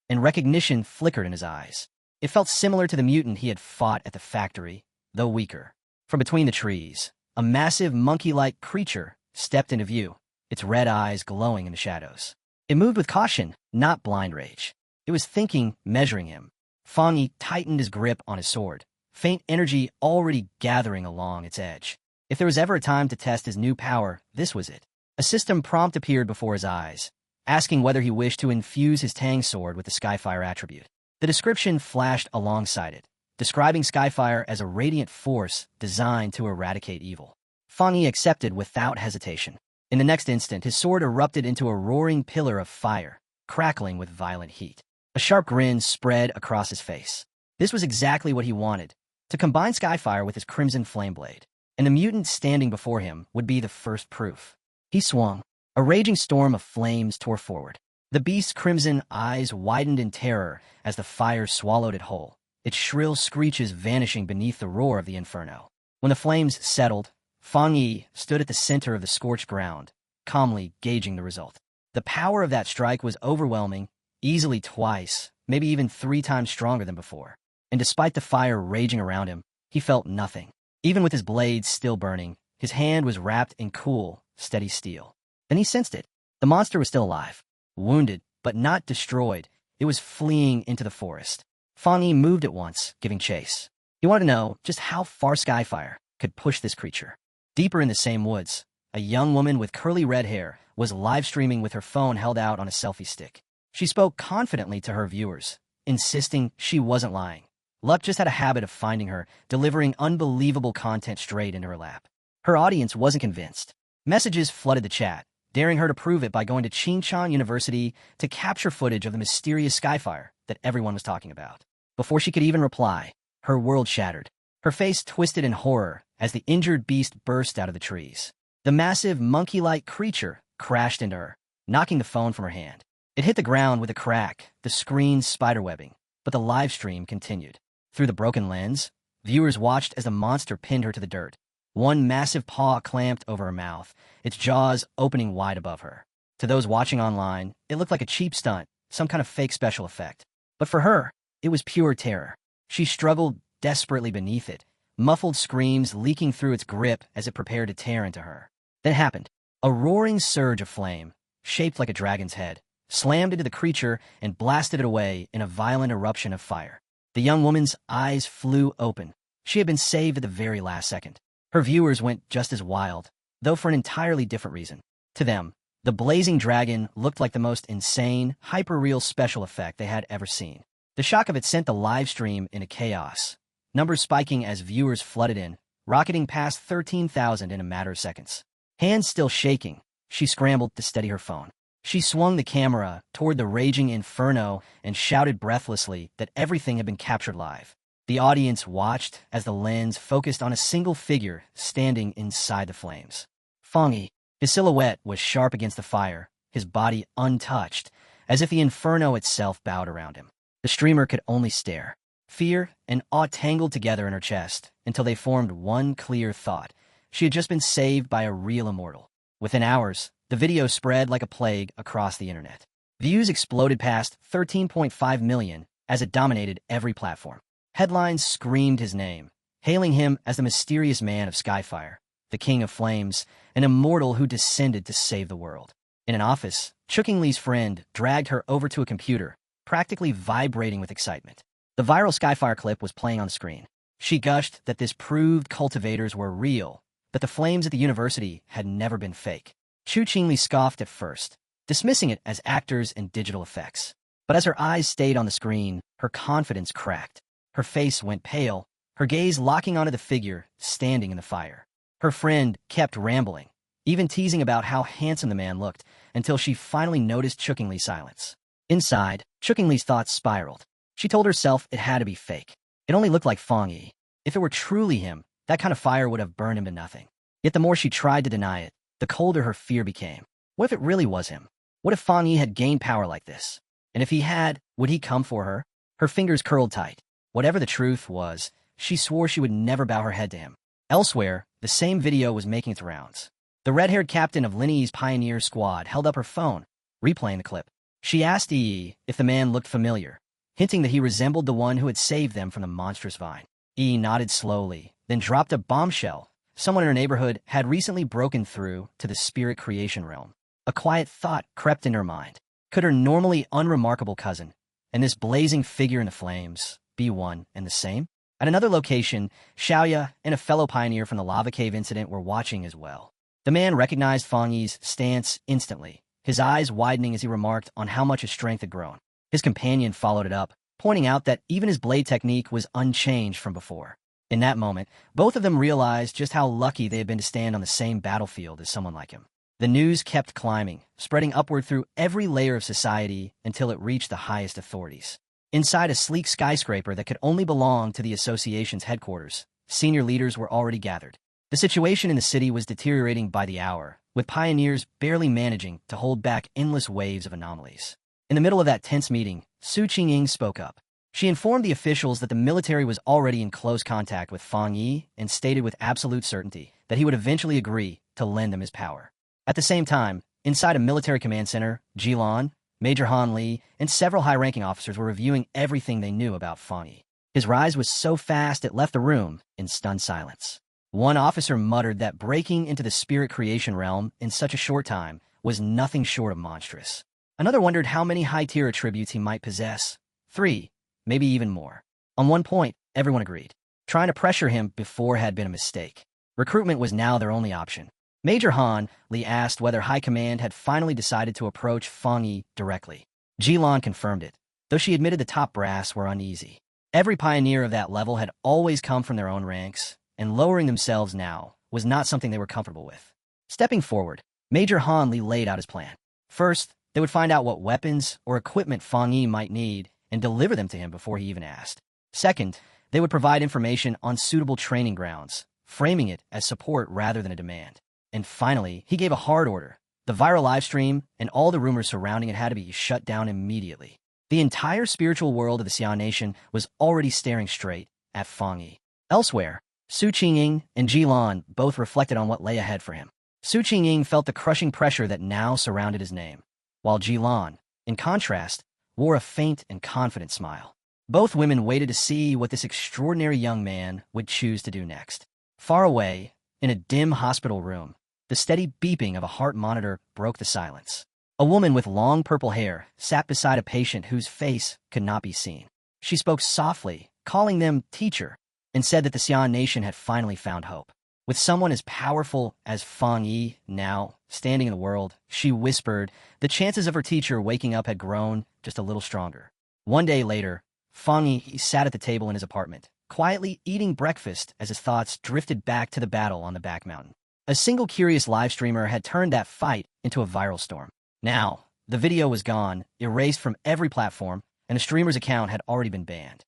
Speaker 1: and recognition flickered in his eyes. It felt similar to the mutant he had fought at the factory, though weaker. From between the trees, a massive monkey-like creature stepped into view, its red eyes glowing in the shadows. It moved with caution, not blind rage. It was thinking, measuring him. Fang Yi tightened his grip on his sword, faint energy already gathering along its edge. If there was ever a time to test his new power, this was it. A system prompt appeared before his eyes, asking whether he wished to infuse his Tang sword with the Skyfire attribute. The description flashed alongside it, describing Skyfire as a radiant force designed to eradicate evil. Fang Yi accepted without hesitation. In the next instant, his sword erupted into a roaring pillar of fire, crackling with violent heat. A sharp grin spread across his face. This was exactly what he wanted, to combine Skyfire with his crimson flame blade. And the mutant standing before him would be the first proof. He swung. A raging storm of flames tore forward. The beast's crimson eyes widened in terror as the fire swallowed it whole, its shrill screeches vanishing beneath the roar of the inferno. When the flames settled, Fang Yi stood at the center of the scorched ground, calmly gauging the result. The power of that strike was overwhelming, easily twice, maybe even 3 times stronger than before. And despite the fire raging around him, he felt nothing. Even with his blade still burning, his hand was wrapped in cool, steady steel. Then he sensed it. The monster was still alive. Wounded, but not destroyed, it was fleeing into the forest. Fang Yi moved at once, giving chase. He wanted to know just how far Skyfire could push this creature. Deeper in the same woods, a young woman with curly red hair was live-streaming with her phone held out on a selfie stick. She spoke confidently to her viewers, insisting she wasn't lying. Luck just had a habit of finding her, delivering unbelievable content straight into her lap. Her audience wasn't convinced. Messages flooded the chat, daring her to prove it by going to Qingchan University to capture footage of the mysterious Skyfire that everyone was talking about. Before she could even reply, her world shattered. Her face twisted in horror as the injured beast burst out of the trees. The massive monkey-like creature crashed into her, knocking the phone from her hand. It hit the ground with a crack, the screen spiderwebbing, but the live stream continued. Through the broken lens, viewers watched as the monster pinned her to the dirt. One massive paw clamped over her mouth, its jaws opening wide above her. To those watching online, it looked like a cheap stunt, some kind of fake special effect. But for her, it was pure terror. She struggled desperately beneath it, muffled screams leaking through its grip as it prepared to tear into her. Then it happened. A roaring surge of flame, shaped like a dragon's head, slammed into the creature and blasted it away in a violent eruption of fire. The young woman's eyes flew open. She had been saved at the very last second. Her viewers went just as wild, though for an entirely different reason. To them, the blazing dragon looked like the most insane, hyper-real special effect they had ever seen. The shock of it sent the live stream into chaos, numbers spiking as viewers flooded in, rocketing past 13,000 in a matter of seconds. Hands still shaking, she scrambled to steady her phone. She swung the camera toward the raging inferno and shouted breathlessly that everything had been captured live. The audience watched as the lens focused on a single figure standing inside the flames. Fang Yi. His silhouette was sharp against the fire, his body untouched, as if the inferno itself bowed around him. The streamer could only stare. Fear and awe tangled together in her chest until they formed one clear thought. She had just been saved by a real immortal. Within hours, the video spread like a plague across the internet. Views exploded past 13.5 million as it dominated every platform. Headlines screamed his name, hailing him as the mysterious man of Skyfire, the king of flames, an immortal who descended to save the world. In an office, Chuking Li's friend dragged her over to a computer, practically vibrating with excitement. The viral Skyfire clip was playing on the screen. She gushed that this proved cultivators were real, that the flames at the university had never been fake. Chuking Li scoffed at first, dismissing it as actors and digital effects. But as her eyes stayed on the screen, her confidence cracked. Her face went pale, her gaze locking onto the figure standing in the fire. Her friend kept rambling, even teasing about how handsome the man looked, until she finally noticed Chuking Li's silence. Inside, Chuking Li's thoughts spiraled. She told herself it had to be fake. It only looked like Fang Yi. If it were truly him, that kind of fire would have burned him to nothing. Yet the more she tried to deny it, the colder her fear became. What if it really was him? What if Fang Yi had gained power like this? And if he had, would he come for her? Her fingers curled tight. Whatever the truth was, she swore she would never bow her head to him. Elsewhere, the same video was making its rounds. The red-haired captain of Lin Yi's pioneer squad held up her phone, replaying the clip. She asked Yi if the man looked familiar, hinting that he resembled the one who had saved them from the monstrous vine. Yi nodded slowly, then dropped a bombshell, someone in her neighborhood had recently broken through to the spirit creation realm. A quiet thought crept into her mind. Could her normally unremarkable cousin, and this blazing figure in the flames, be one and the same? At another location, Xiaoya and a fellow pioneer from the lava cave incident were watching as well. The man recognized Fang Yi's stance instantly, his eyes widening as he remarked on how much his strength had grown. His companion followed it up, pointing out that even his blade technique was unchanged from before. In that moment, both of them realized just how lucky they had been to stand on the same battlefield as someone like him. The news kept climbing, spreading upward through every layer of society until it reached the highest authorities. Inside a sleek skyscraper that could only belong to the association's headquarters, senior leaders were already gathered. The situation in the city was deteriorating by the hour, with pioneers barely managing to hold back endless waves of anomalies. In the middle of that tense meeting, Su Qingying spoke up. She informed the officials that the military was already in close contact with Fang Yi and stated with absolute certainty that he would eventually agree to lend them his power. At the same time, inside a military command center, Jilan, Major Han Li, and several high-ranking officers were reviewing everything they knew about Fang Yi. His rise was so fast it left the room in stunned silence. One officer muttered that breaking into the spirit creation realm in such a short time was nothing short of monstrous. Another wondered how many high-tier attributes he might possess. 3, maybe even more. On one point, everyone agreed. Trying to pressure him before had been a mistake. Recruitment was now their only option. Major Han Li asked whether High Command had finally decided to approach Fang Yi directly. Jilan confirmed it, though she admitted the top brass were uneasy. Every pioneer of that level had always come from their own ranks, and lowering themselves now was not something they were comfortable with. Stepping forward, Major Han Li laid out his plan. First, they would find out what weapons or equipment Fang Yi might need and deliver them to him before he even asked. Second, they would provide information on suitable training grounds, framing it as support rather than a demand. And finally, he gave a hard order. The viral livestream and all the rumors surrounding it had to be shut down immediately. The entire spiritual world of the Xian Nation was already staring straight at Fang Yi. Elsewhere, Su Qingying and Jilan both reflected on what lay ahead for him. Su Qingying felt the crushing pressure that now surrounded his name, while Jilan, in contrast, wore a faint and confident smile. Both women waited to see what this extraordinary young man would choose to do next. Far away, in a dim hospital room, the steady beeping of a heart monitor broke the silence. A woman with long purple hair sat beside a patient whose face could not be seen. She spoke softly, calling them teacher, and said that the Xian Nation had finally found hope. With someone as powerful as Fang Yi now standing in the world, she whispered, the chances of her teacher waking up had grown just a little stronger. One day later, Fang Yi sat at the table in his apartment, quietly eating breakfast as his thoughts drifted back to the battle on the back mountain. A single curious live streamer had turned that fight into a viral storm. Now, the video was gone, erased from every platform, and the streamer's account had already been banned.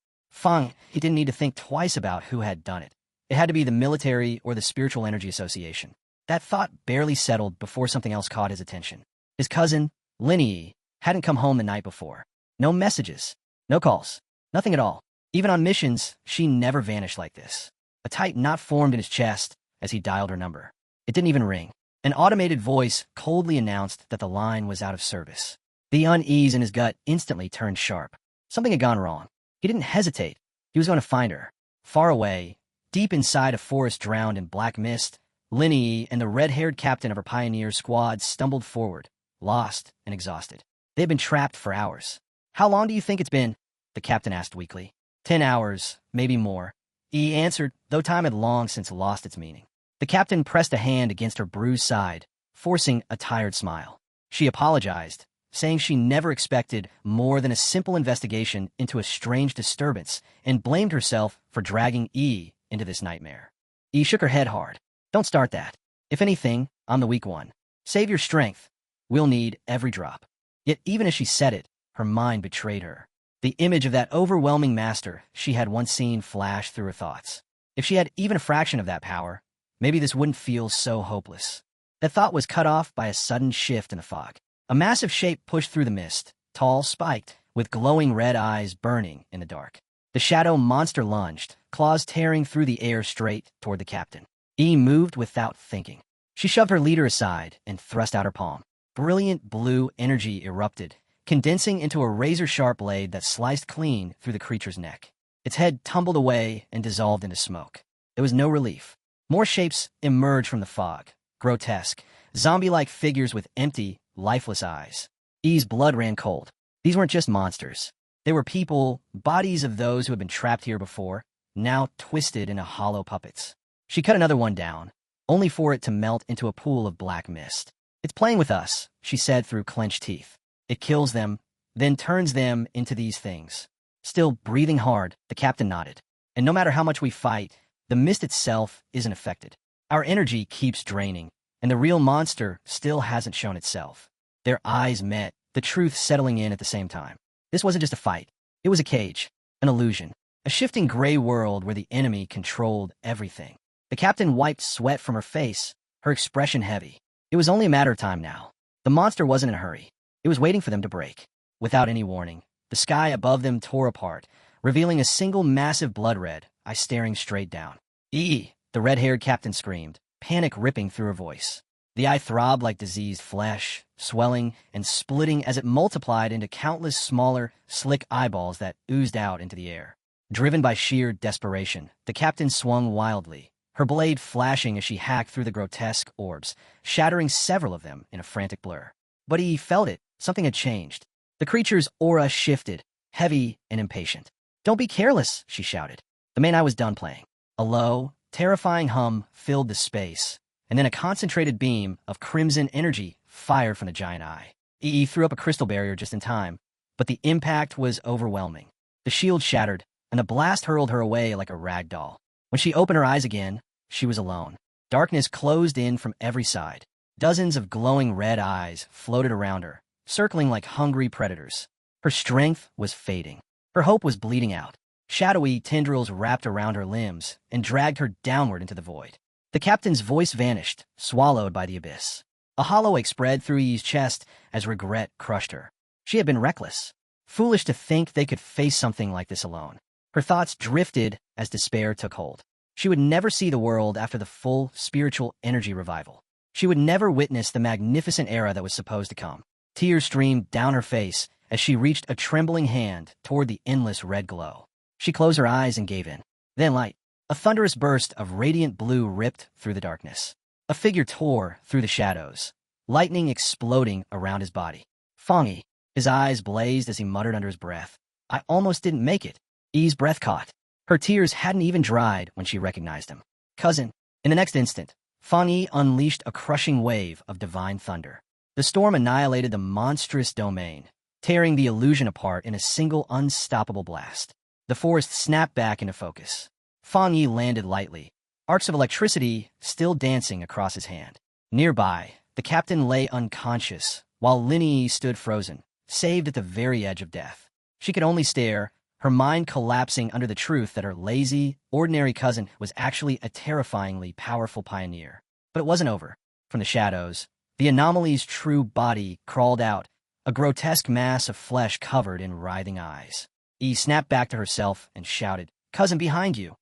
Speaker 1: He didn't need to think twice about who had done it. It had to be the military or the Spiritual Energy Association. That thought barely settled before something else caught his attention. His cousin, Linyi, hadn't come home the night before. No messages, no calls, nothing at all. Even on missions, she never vanished like this. A tight knot formed in his chest as he dialed her number. It didn't even ring. An automated voice coldly announced that the line was out of service. The unease in his gut instantly turned sharp. Something had gone wrong. He didn't hesitate. He was going to find her. Far away, deep inside a forest drowned in black mist, Linyi and the red-haired captain of her pioneer squad stumbled forward, lost and exhausted. They had been trapped for hours. How long do you think it's been? The captain asked weakly. 10 hours, maybe more. He answered, though time had long since lost its meaning. The captain pressed a hand against her bruised side, forcing a tired smile. She apologized, saying she never expected more than a simple investigation into a strange disturbance and blamed herself for dragging E into this nightmare. E shook her head hard. Don't start that. If anything, I'm the weak one. Save your strength. We'll need every drop. Yet even as she said it, her mind betrayed her. The image of that overwhelming master she had once seen flashed through her thoughts. If she had even a fraction of that power, maybe this wouldn't feel so hopeless. That thought was cut off by a sudden shift in the fog. A massive shape pushed through the mist, tall, spiked, with glowing red eyes burning in the dark. The shadow monster lunged, claws tearing through the air straight toward the captain. E moved without thinking. She shoved her leader aside and thrust out her palm. Brilliant blue energy erupted, condensing into a razor-sharp blade that sliced clean through the creature's neck. Its head tumbled away and dissolved into smoke. There was no relief. More shapes emerged from the fog, grotesque, zombie-like figures with empty, lifeless eyes. E's blood ran cold. These weren't just monsters. They were people, bodies of those who had been trapped here before, now twisted into hollow puppets. She cut another one down, only for it to melt into a pool of black mist. "It's playing with us," she said through clenched teeth. "It kills them, then turns them into these things." Still breathing hard, the captain nodded. "And no matter how much we fight, the mist itself isn't affected. Our energy keeps draining, and the real monster still hasn't shown itself." Their eyes met, the truth settling in at the same time. This wasn't just a fight. It was a cage, an illusion, a shifting gray world where the enemy controlled everything. The captain wiped sweat from her face, her expression heavy. It was only a matter of time now. The monster wasn't in a hurry. It was waiting for them to break. Without any warning, the sky above them tore apart, revealing a single massive blood red eye staring straight down. "E!" the red-haired captain screamed, panic ripping through her voice. The eye throbbed like diseased flesh, swelling and splitting as it multiplied into countless smaller, slick eyeballs that oozed out into the air. Driven by sheer desperation, the captain swung wildly, her blade flashing as she hacked through the grotesque orbs, shattering several of them in a frantic blur. But he felt it. Something had changed. The creature's aura shifted, heavy and impatient. "Don't be careless," she shouted. The main eye was done playing. A low, terrifying hum filled the space, and then a concentrated beam of crimson energy fired from the giant eye. EE threw up a crystal barrier just in time, but the impact was overwhelming. The shield shattered, and the blast hurled her away like a rag doll. When she opened her eyes again, she was alone. Darkness closed in from every side. Dozens of glowing red eyes floated around her, circling like hungry predators. Her strength was fading. Her hope was bleeding out. Shadowy tendrils wrapped around her limbs and dragged her downward into the void. The captain's voice vanished, swallowed by the abyss. A hollow ache spread through E's chest as regret crushed her. She had been reckless, foolish to think they could face something like this alone. Her thoughts drifted as despair took hold. She would never see the world after the full spiritual energy revival. She would never witness the magnificent era that was supposed to come. Tears streamed down her face as she reached a trembling hand toward the endless red glow. She closed her eyes and gave in. Then light. A thunderous burst of radiant blue ripped through the darkness. A figure tore through the shadows, lightning exploding around his body. Fongy. His eyes blazed as he muttered under his breath. "I almost didn't make it." E's breath caught. Her tears hadn't even dried when she recognized him. "Cousin." In the next instant, Fongy unleashed a crushing wave of divine thunder. The storm annihilated the monstrous domain, tearing the illusion apart in a single unstoppable blast. The forest snapped back into focus. Fang Yi landed lightly, arcs of electricity still dancing across his hand. Nearby, the captain lay unconscious, while Lin Yi stood frozen, saved at the very edge of death. She could only stare, her mind collapsing under the truth that her lazy, ordinary cousin was actually a terrifyingly powerful pioneer. But it wasn't over. From the shadows, the anomaly's true body crawled out, a grotesque mass of flesh covered in writhing eyes. Yi snapped back to herself and shouted, "Cousin, behind you!"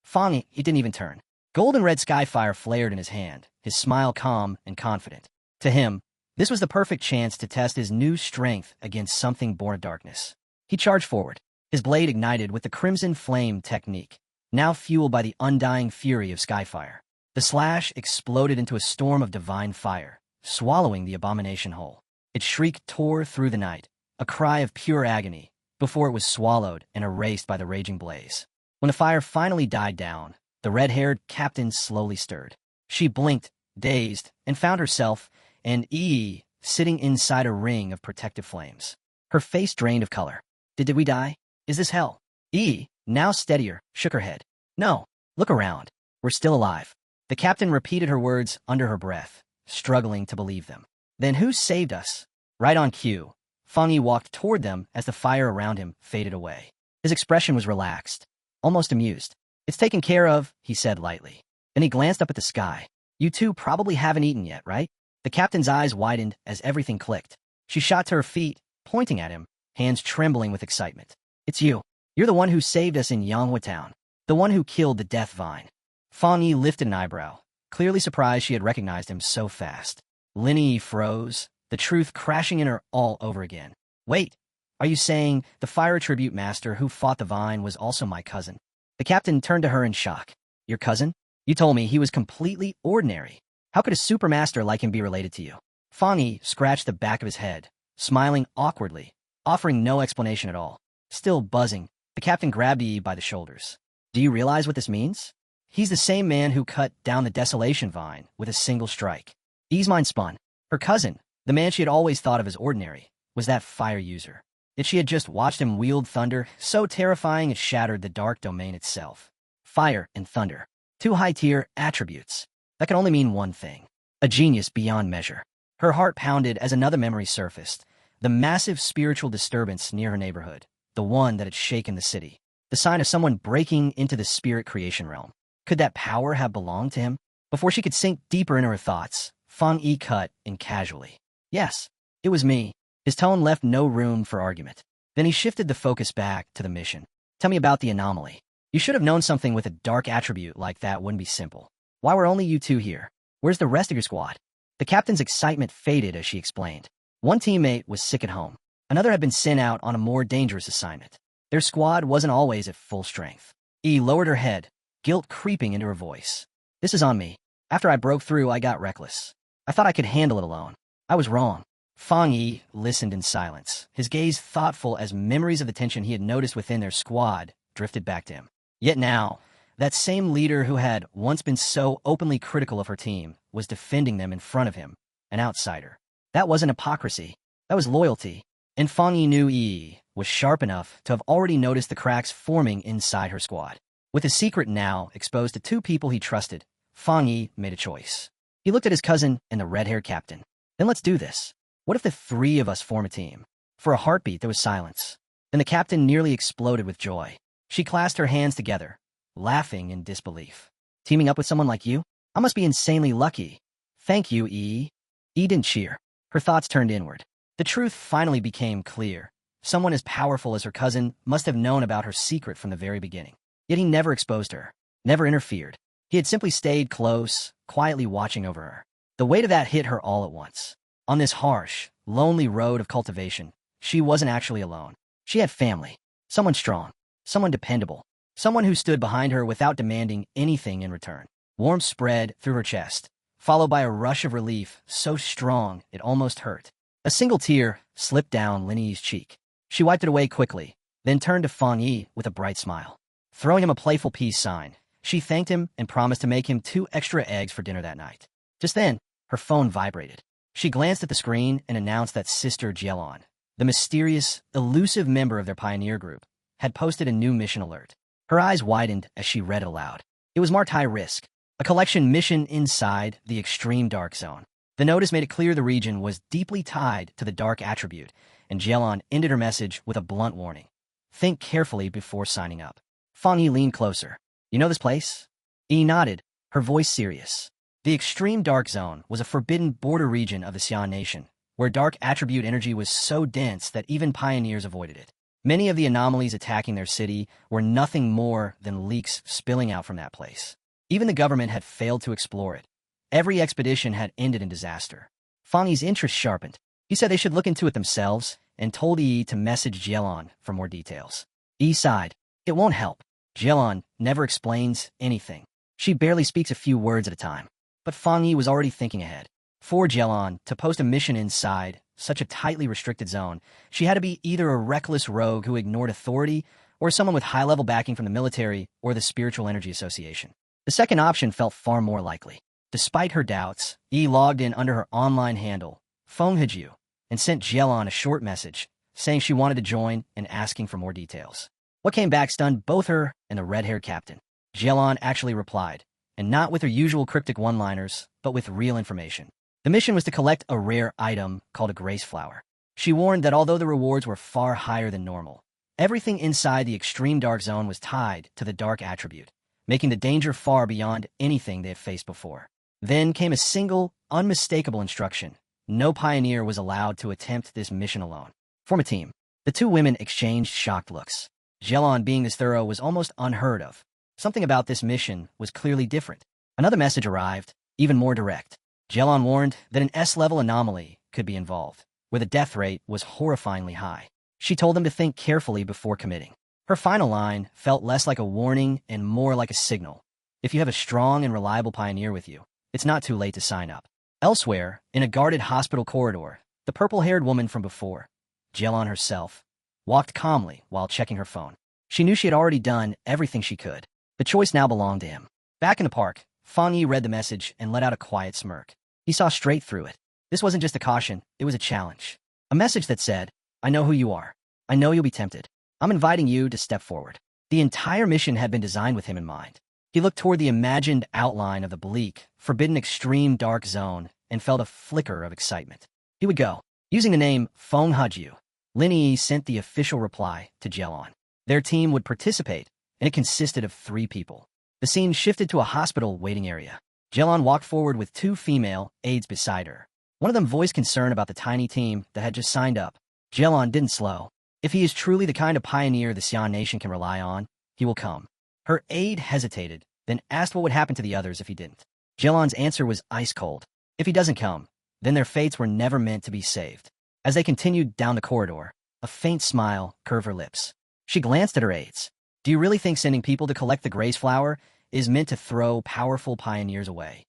Speaker 1: Fang, he didn't even turn. Golden red skyfire flared in his hand, his smile calm and confident. To him, this was the perfect chance to test his new strength against something born of darkness. He charged forward, his blade ignited with the crimson flame technique, now fueled by the undying fury of skyfire. The slash exploded into a storm of divine fire, swallowing the abomination whole. Its shriek tore through the night, a cry of pure agony, before it was swallowed and erased by the raging blaze. When the fire finally died down, the red-haired captain slowly stirred. She blinked, dazed, and found herself and E sitting inside a ring of protective flames. Her face drained of color. Did we die? Is this hell? E, now steadier, shook her head. "No, look around. We're still alive." The captain repeated her words under her breath, struggling to believe them. "Then who saved us?" Right on cue, Fang Yi walked toward them as the fire around him faded away. His expression was relaxed, almost amused. "It's taken care of," he said lightly. Then he glanced up at the sky. "You two probably haven't eaten yet, right?" The captain's eyes widened as everything clicked. She shot to her feet, pointing at him, hands trembling with excitement. "It's you. You're the one who saved us in Manhua town. The one who killed the Death Vine." Fang Yi lifted an eyebrow, clearly surprised she had recognized him so fast. Lin Yi froze, the truth crashing in her all over again. "Wait, are you saying the fire tribute master who fought the vine was also my cousin?" The captain turned to her in shock. "Your cousin? You told me he was completely ordinary. How could a supermaster like him be related to you? Fang Yi scratched the back of his head, smiling awkwardly, offering no explanation at all. Still buzzing, the captain grabbed Yi by the shoulders. Do you realize what this means? He's the same man who cut down the desolation vine with a single strike. Yi's mind spun. Her cousin, the man she had always thought of as ordinary, was that fire user. Yet she had just watched him wield thunder so terrifying it shattered the dark domain itself. Fire and thunder. Two high-tier attributes. That could only mean one thing. A genius beyond measure. Her heart pounded as another memory surfaced. The massive spiritual disturbance near her neighborhood. The one that had shaken the city. The sign of someone breaking into the spirit creation realm. Could that power have belonged to him? Before she could sink deeper into her thoughts, Fang Yi cut in casually. Yes, it was me. His tone left no room for argument. Then he shifted the focus back to the mission. Tell me about the anomaly. You should have known something with a dark attribute like that wouldn't be simple. Why were only you two here? Where's the rest of your squad? The captain's excitement faded as she explained. One teammate was sick at home. Another had been sent out on a more dangerous assignment. Their squad wasn't always at full strength. Yi lowered her head, guilt creeping into her voice. This is on me. After I broke through, I got reckless. I thought I could handle it alone. I was wrong. Fang Yi listened in silence, his gaze thoughtful as memories of the tension he had noticed within their squad drifted back to him. Yet now, that same leader who had once been so openly critical of her team was defending them in front of him, an outsider. That wasn't hypocrisy. That was loyalty. And Fang Yi knew Yi was sharp enough to have already noticed the cracks forming inside her squad. With his secret now exposed to two people he trusted, Fang Yi made a choice. He looked at his cousin and the red-haired captain. Then let's do this. What if the three of us form a team? For a heartbeat, there was silence. Then the captain nearly exploded with joy. She clasped her hands together, laughing in disbelief. Teaming up with someone like you? I must be insanely lucky. Thank you, Yi. Yi didn't cheer. Her thoughts turned inward. The truth finally became clear. Someone as powerful as her cousin must have known about her secret from the very beginning. Yet he never exposed her, never interfered. He had simply stayed close, quietly watching over her. The weight of that hit her all at once. On this harsh, lonely road of cultivation, she wasn't actually alone. She had family. Someone strong. Someone dependable. Someone who stood behind her without demanding anything in return. Warmth spread through her chest, followed by a rush of relief so strong it almost hurt. A single tear slipped down Linny's cheek. She wiped it away quickly, then turned to Fang Yi with a bright smile. Throwing him a playful peace sign, she thanked him and promised to make him 2 extra eggs for dinner that night. Just then, her phone vibrated. She glanced at the screen and announced that Sister Jielon, the mysterious, elusive member of their pioneer group, had posted a new mission alert. Her eyes widened as she read it aloud. It was marked high risk, a collection mission inside the extreme dark zone. The notice made it clear the region was deeply tied to the dark attribute, and Jielon ended her message with a blunt warning. Think carefully before signing up. Fang Yi leaned closer. You know this place? Yi nodded, her voice serious. The extreme dark zone was a forbidden border region of the Xian nation, where dark attribute energy was so dense that even pioneers avoided it. Many of the anomalies attacking their city were nothing more than leaks spilling out from that place. Even the government had failed to explore it. Every expedition had ended in disaster. Fang Yi's interest sharpened. He said they should look into it themselves and told Yi to message Jielon for more details. Yi sighed. It won't help. Jielon never explains anything. She barely speaks a few words at a time. But Fang Yi was already thinking ahead. For Jielon to post a mission inside such a tightly restricted zone, she had to be either a reckless rogue who ignored authority or someone with high-level backing from the military or the Spiritual Energy Association. The second option felt far more likely. Despite her doubts, Yi logged in under her online handle, Fenghaju, and sent Jielon a short message saying she wanted to join and asking for more details. What came back stunned both her and the red-haired captain. Jielon actually replied, and not with her usual cryptic one-liners, but with real information. The mission was to collect a rare item called a grace flower. She warned that although the rewards were far higher than normal, everything inside the extreme dark zone was tied to the dark attribute, making the danger far beyond anything they had faced before. Then came a single, unmistakable instruction. No pioneer was allowed to attempt this mission alone. Form a team. The two women exchanged shocked looks. Jielon being this thorough was almost unheard of. Something about this mission was clearly different. Another message arrived, even more direct. Jielon warned that an S-level anomaly could be involved, where the death rate was horrifyingly high. She told them to think carefully before committing. Her final line felt less like a warning and more like a signal. If you have a strong and reliable pioneer with you, it's not too late to sign up. Elsewhere, in a guarded hospital corridor, the purple-haired woman from before, Jelon herself, walked calmly while checking her phone. She knew she had already done everything she could. The choice now belonged to him. Back in the park, Fang Yi read the message and let out a quiet smirk. He saw straight through it. This wasn't just a caution, it was a challenge. A message that said, I know who you are. I know you'll be tempted. I'm inviting you to step forward. The entire mission had been designed with him in mind. He looked toward the imagined outline of the bleak, forbidden extreme dark zone and felt a flicker of excitement. He would go. Using the name Feng Haju, Lin Yi sent the official reply to Jelon. Their team would participate, and it consisted of 3 people. The scene shifted to a hospital waiting area. Jelon walked forward with 2 female aides beside her. One of them voiced concern about the tiny team that had just signed up. Jelon didn't slow. If he is truly the kind of pioneer the Xian nation can rely on, he will come. Her aide hesitated, then asked what would happen to the others if he didn't. Jelon's answer was ice cold. If he doesn't come, then their fates were never meant to be saved. As they continued down the corridor, a faint smile curved her lips. She glanced at her aides. Do you really think sending people to collect the grace flower is meant to throw powerful pioneers away?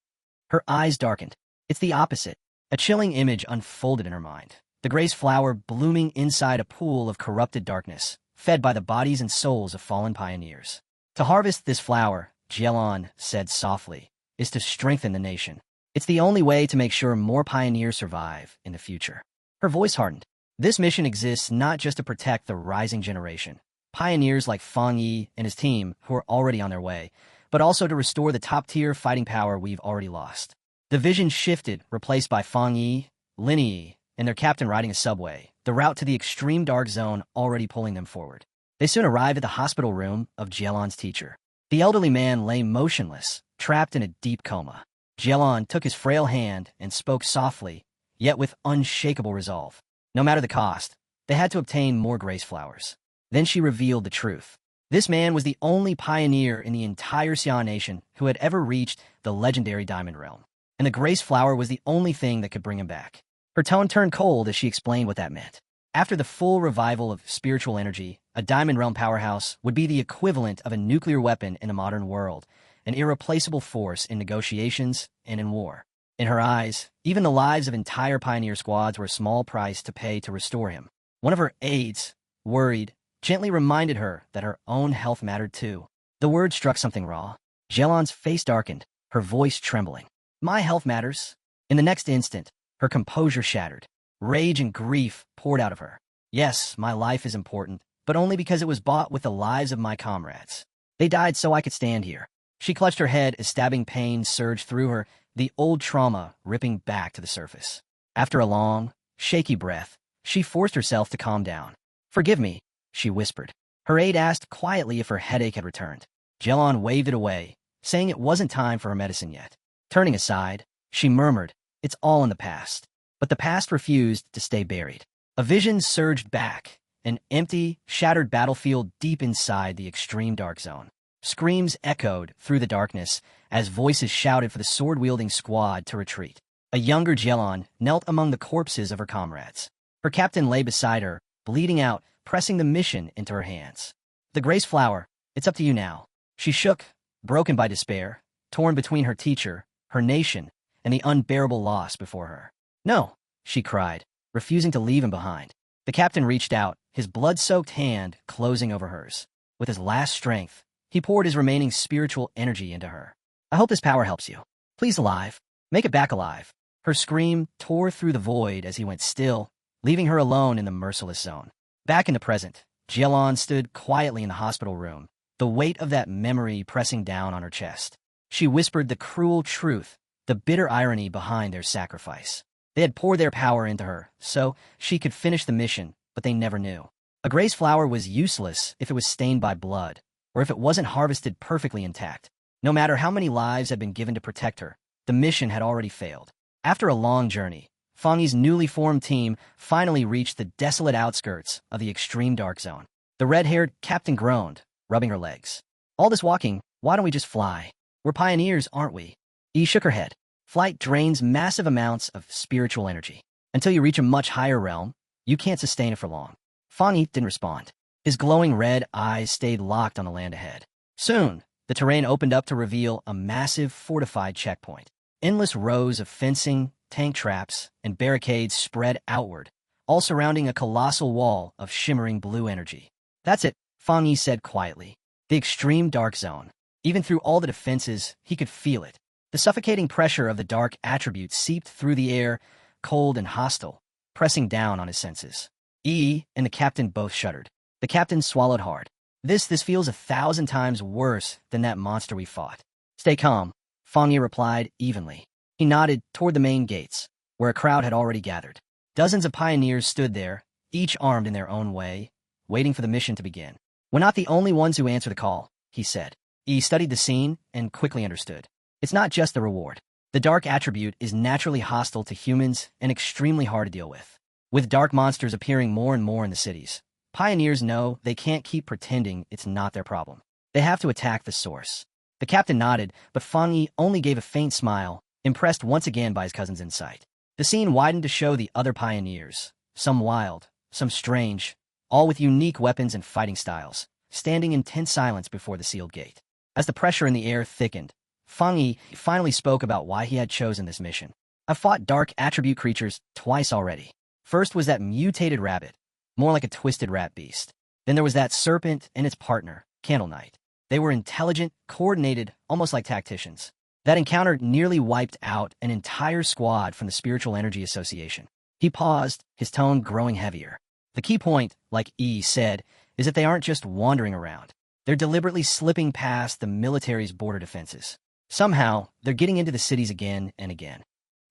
Speaker 1: Her eyes darkened. It's the opposite. A chilling image unfolded in her mind. The grace flower blooming inside a pool of corrupted darkness, fed by the bodies and souls of fallen pioneers. To harvest this flower, Jelon said softly, is to strengthen the nation. It's the only way to make sure more pioneers survive in the future. Her voice hardened. This mission exists not just to protect the rising generation, pioneers like Fang Yi and his team who are already on their way, but also to restore the top-tier fighting power we've already lost. The vision shifted, replaced by Fang Yi, Lin Yi, and their captain riding a subway, the route to the extreme dark zone already pulling them forward. They soon arrived at the hospital room of Jelon's teacher. The elderly man lay motionless, trapped in a deep coma. Jelon took his frail hand and spoke softly, yet with unshakable resolve. No matter the cost, they had to obtain more grace flowers. Then she revealed the truth. This man was the only pioneer in the entire Xian nation who had ever reached the legendary Diamond Realm, and the grace flower was the only thing that could bring him back. Her tone turned cold as she explained what that meant. After the full revival of spiritual energy, a Diamond Realm powerhouse would be the equivalent of a nuclear weapon in a modern world, an irreplaceable force in negotiations and in war. In her eyes, even the lives of entire pioneer squads were a small price to pay to restore him. One of her aides, worried, gently reminded her that her own health mattered too. The word struck something raw. Jelon's face darkened, her voice trembling. My health matters. In the next instant, her composure shattered. Rage and grief poured out of her. Yes, my life is important, but only because it was bought with the lives of my comrades. They died so I could stand here. She clutched her head as stabbing pain surged through her, the old trauma ripping back to the surface. After a long, shaky breath, she forced herself to calm down. Forgive me, she whispered. Her aide asked quietly if her headache had returned. Jelon waved it away, saying it wasn't time for her medicine yet. Turning aside, she murmured, it's all in the past. But the past refused to stay buried. A vision surged back, an empty, shattered battlefield deep inside the extreme dark zone. Screams echoed through the darkness as voices shouted for the sword-wielding squad to retreat. A younger Jelon knelt among the corpses of her comrades. Her captain lay beside her, bleeding out, pressing the mission into her hands. The grace flower, it's up to you now. She shook, broken by despair, torn between her teacher, her nation, and the unbearable loss before her. No, she cried, refusing to leave him behind. The captain reached out, his blood-soaked hand closing over hers. With his last strength, he poured his remaining spiritual energy into her. I hope this power helps you. Please alive. Make it back alive. Her scream tore through the void as he went still, leaving her alone in the merciless zone. Back in the present, Jelon stood quietly in the hospital room, the weight of that memory pressing down on her chest. She whispered the cruel truth, the bitter irony behind their sacrifice. They had poured their power into her, so she could finish the mission, but they never knew. A grace flower was useless if it was stained by blood, or if it wasn't harvested perfectly intact. No matter how many lives had been given to protect her, the mission had already failed. After a long journey, Fang Yi's newly formed team finally reached the desolate outskirts of the extreme dark zone. The red-haired captain groaned, rubbing her legs. All this walking, why don't we just fly? We're pioneers, aren't we? Yi shook her head. Flight drains massive amounts of spiritual energy. Until you reach a much higher realm, you can't sustain it for long. Fang Yi didn't respond. His glowing red eyes stayed locked on the land ahead. Soon, The terrain opened up to reveal a massive fortified checkpoint. Endless rows of fencing, tank traps, and barricades spread outward, all surrounding a colossal wall of shimmering blue energy. That's it, Fang Yi said quietly. The extreme dark zone. Even through all the defenses, he could feel it. The suffocating pressure of the dark attribute seeped through the air, cold and hostile, pressing down on his senses. Yi and the captain both shuddered. The captain swallowed hard. This feels 1,000 times worse than that monster we fought. Stay calm, Fang Yi replied evenly. He nodded toward the main gates, where a crowd had already gathered. Dozens of pioneers stood there, each armed in their own way, waiting for the mission to begin. We're not the only ones who answer the call, he said. He studied the scene and quickly understood. It's not just the reward. The dark attribute is naturally hostile to humans and extremely hard to deal with. With dark monsters appearing more and more in the cities, pioneers know they can't keep pretending it's not their problem. They have to attack the source. The captain nodded, but Fang Yi only gave a faint smile, impressed once again by his cousin's insight. The scene widened to show the other pioneers, some wild, some strange, all with unique weapons and fighting styles, standing in tense silence before the sealed gate. As the pressure in the air thickened, Fang Yi finally spoke about why he had chosen this mission. I've fought dark attribute creatures twice already. First was that mutated rabbit, more like a twisted rat beast. Then there was that serpent and its partner, Candle Knight. They were intelligent, coordinated, almost like tacticians. That encounter nearly wiped out an entire squad from the Spiritual Energy Association. He paused, his tone growing heavier. The key point, like E said, is that they aren't just wandering around. They're deliberately slipping past the military's border defenses. Somehow, they're getting into the cities again and again.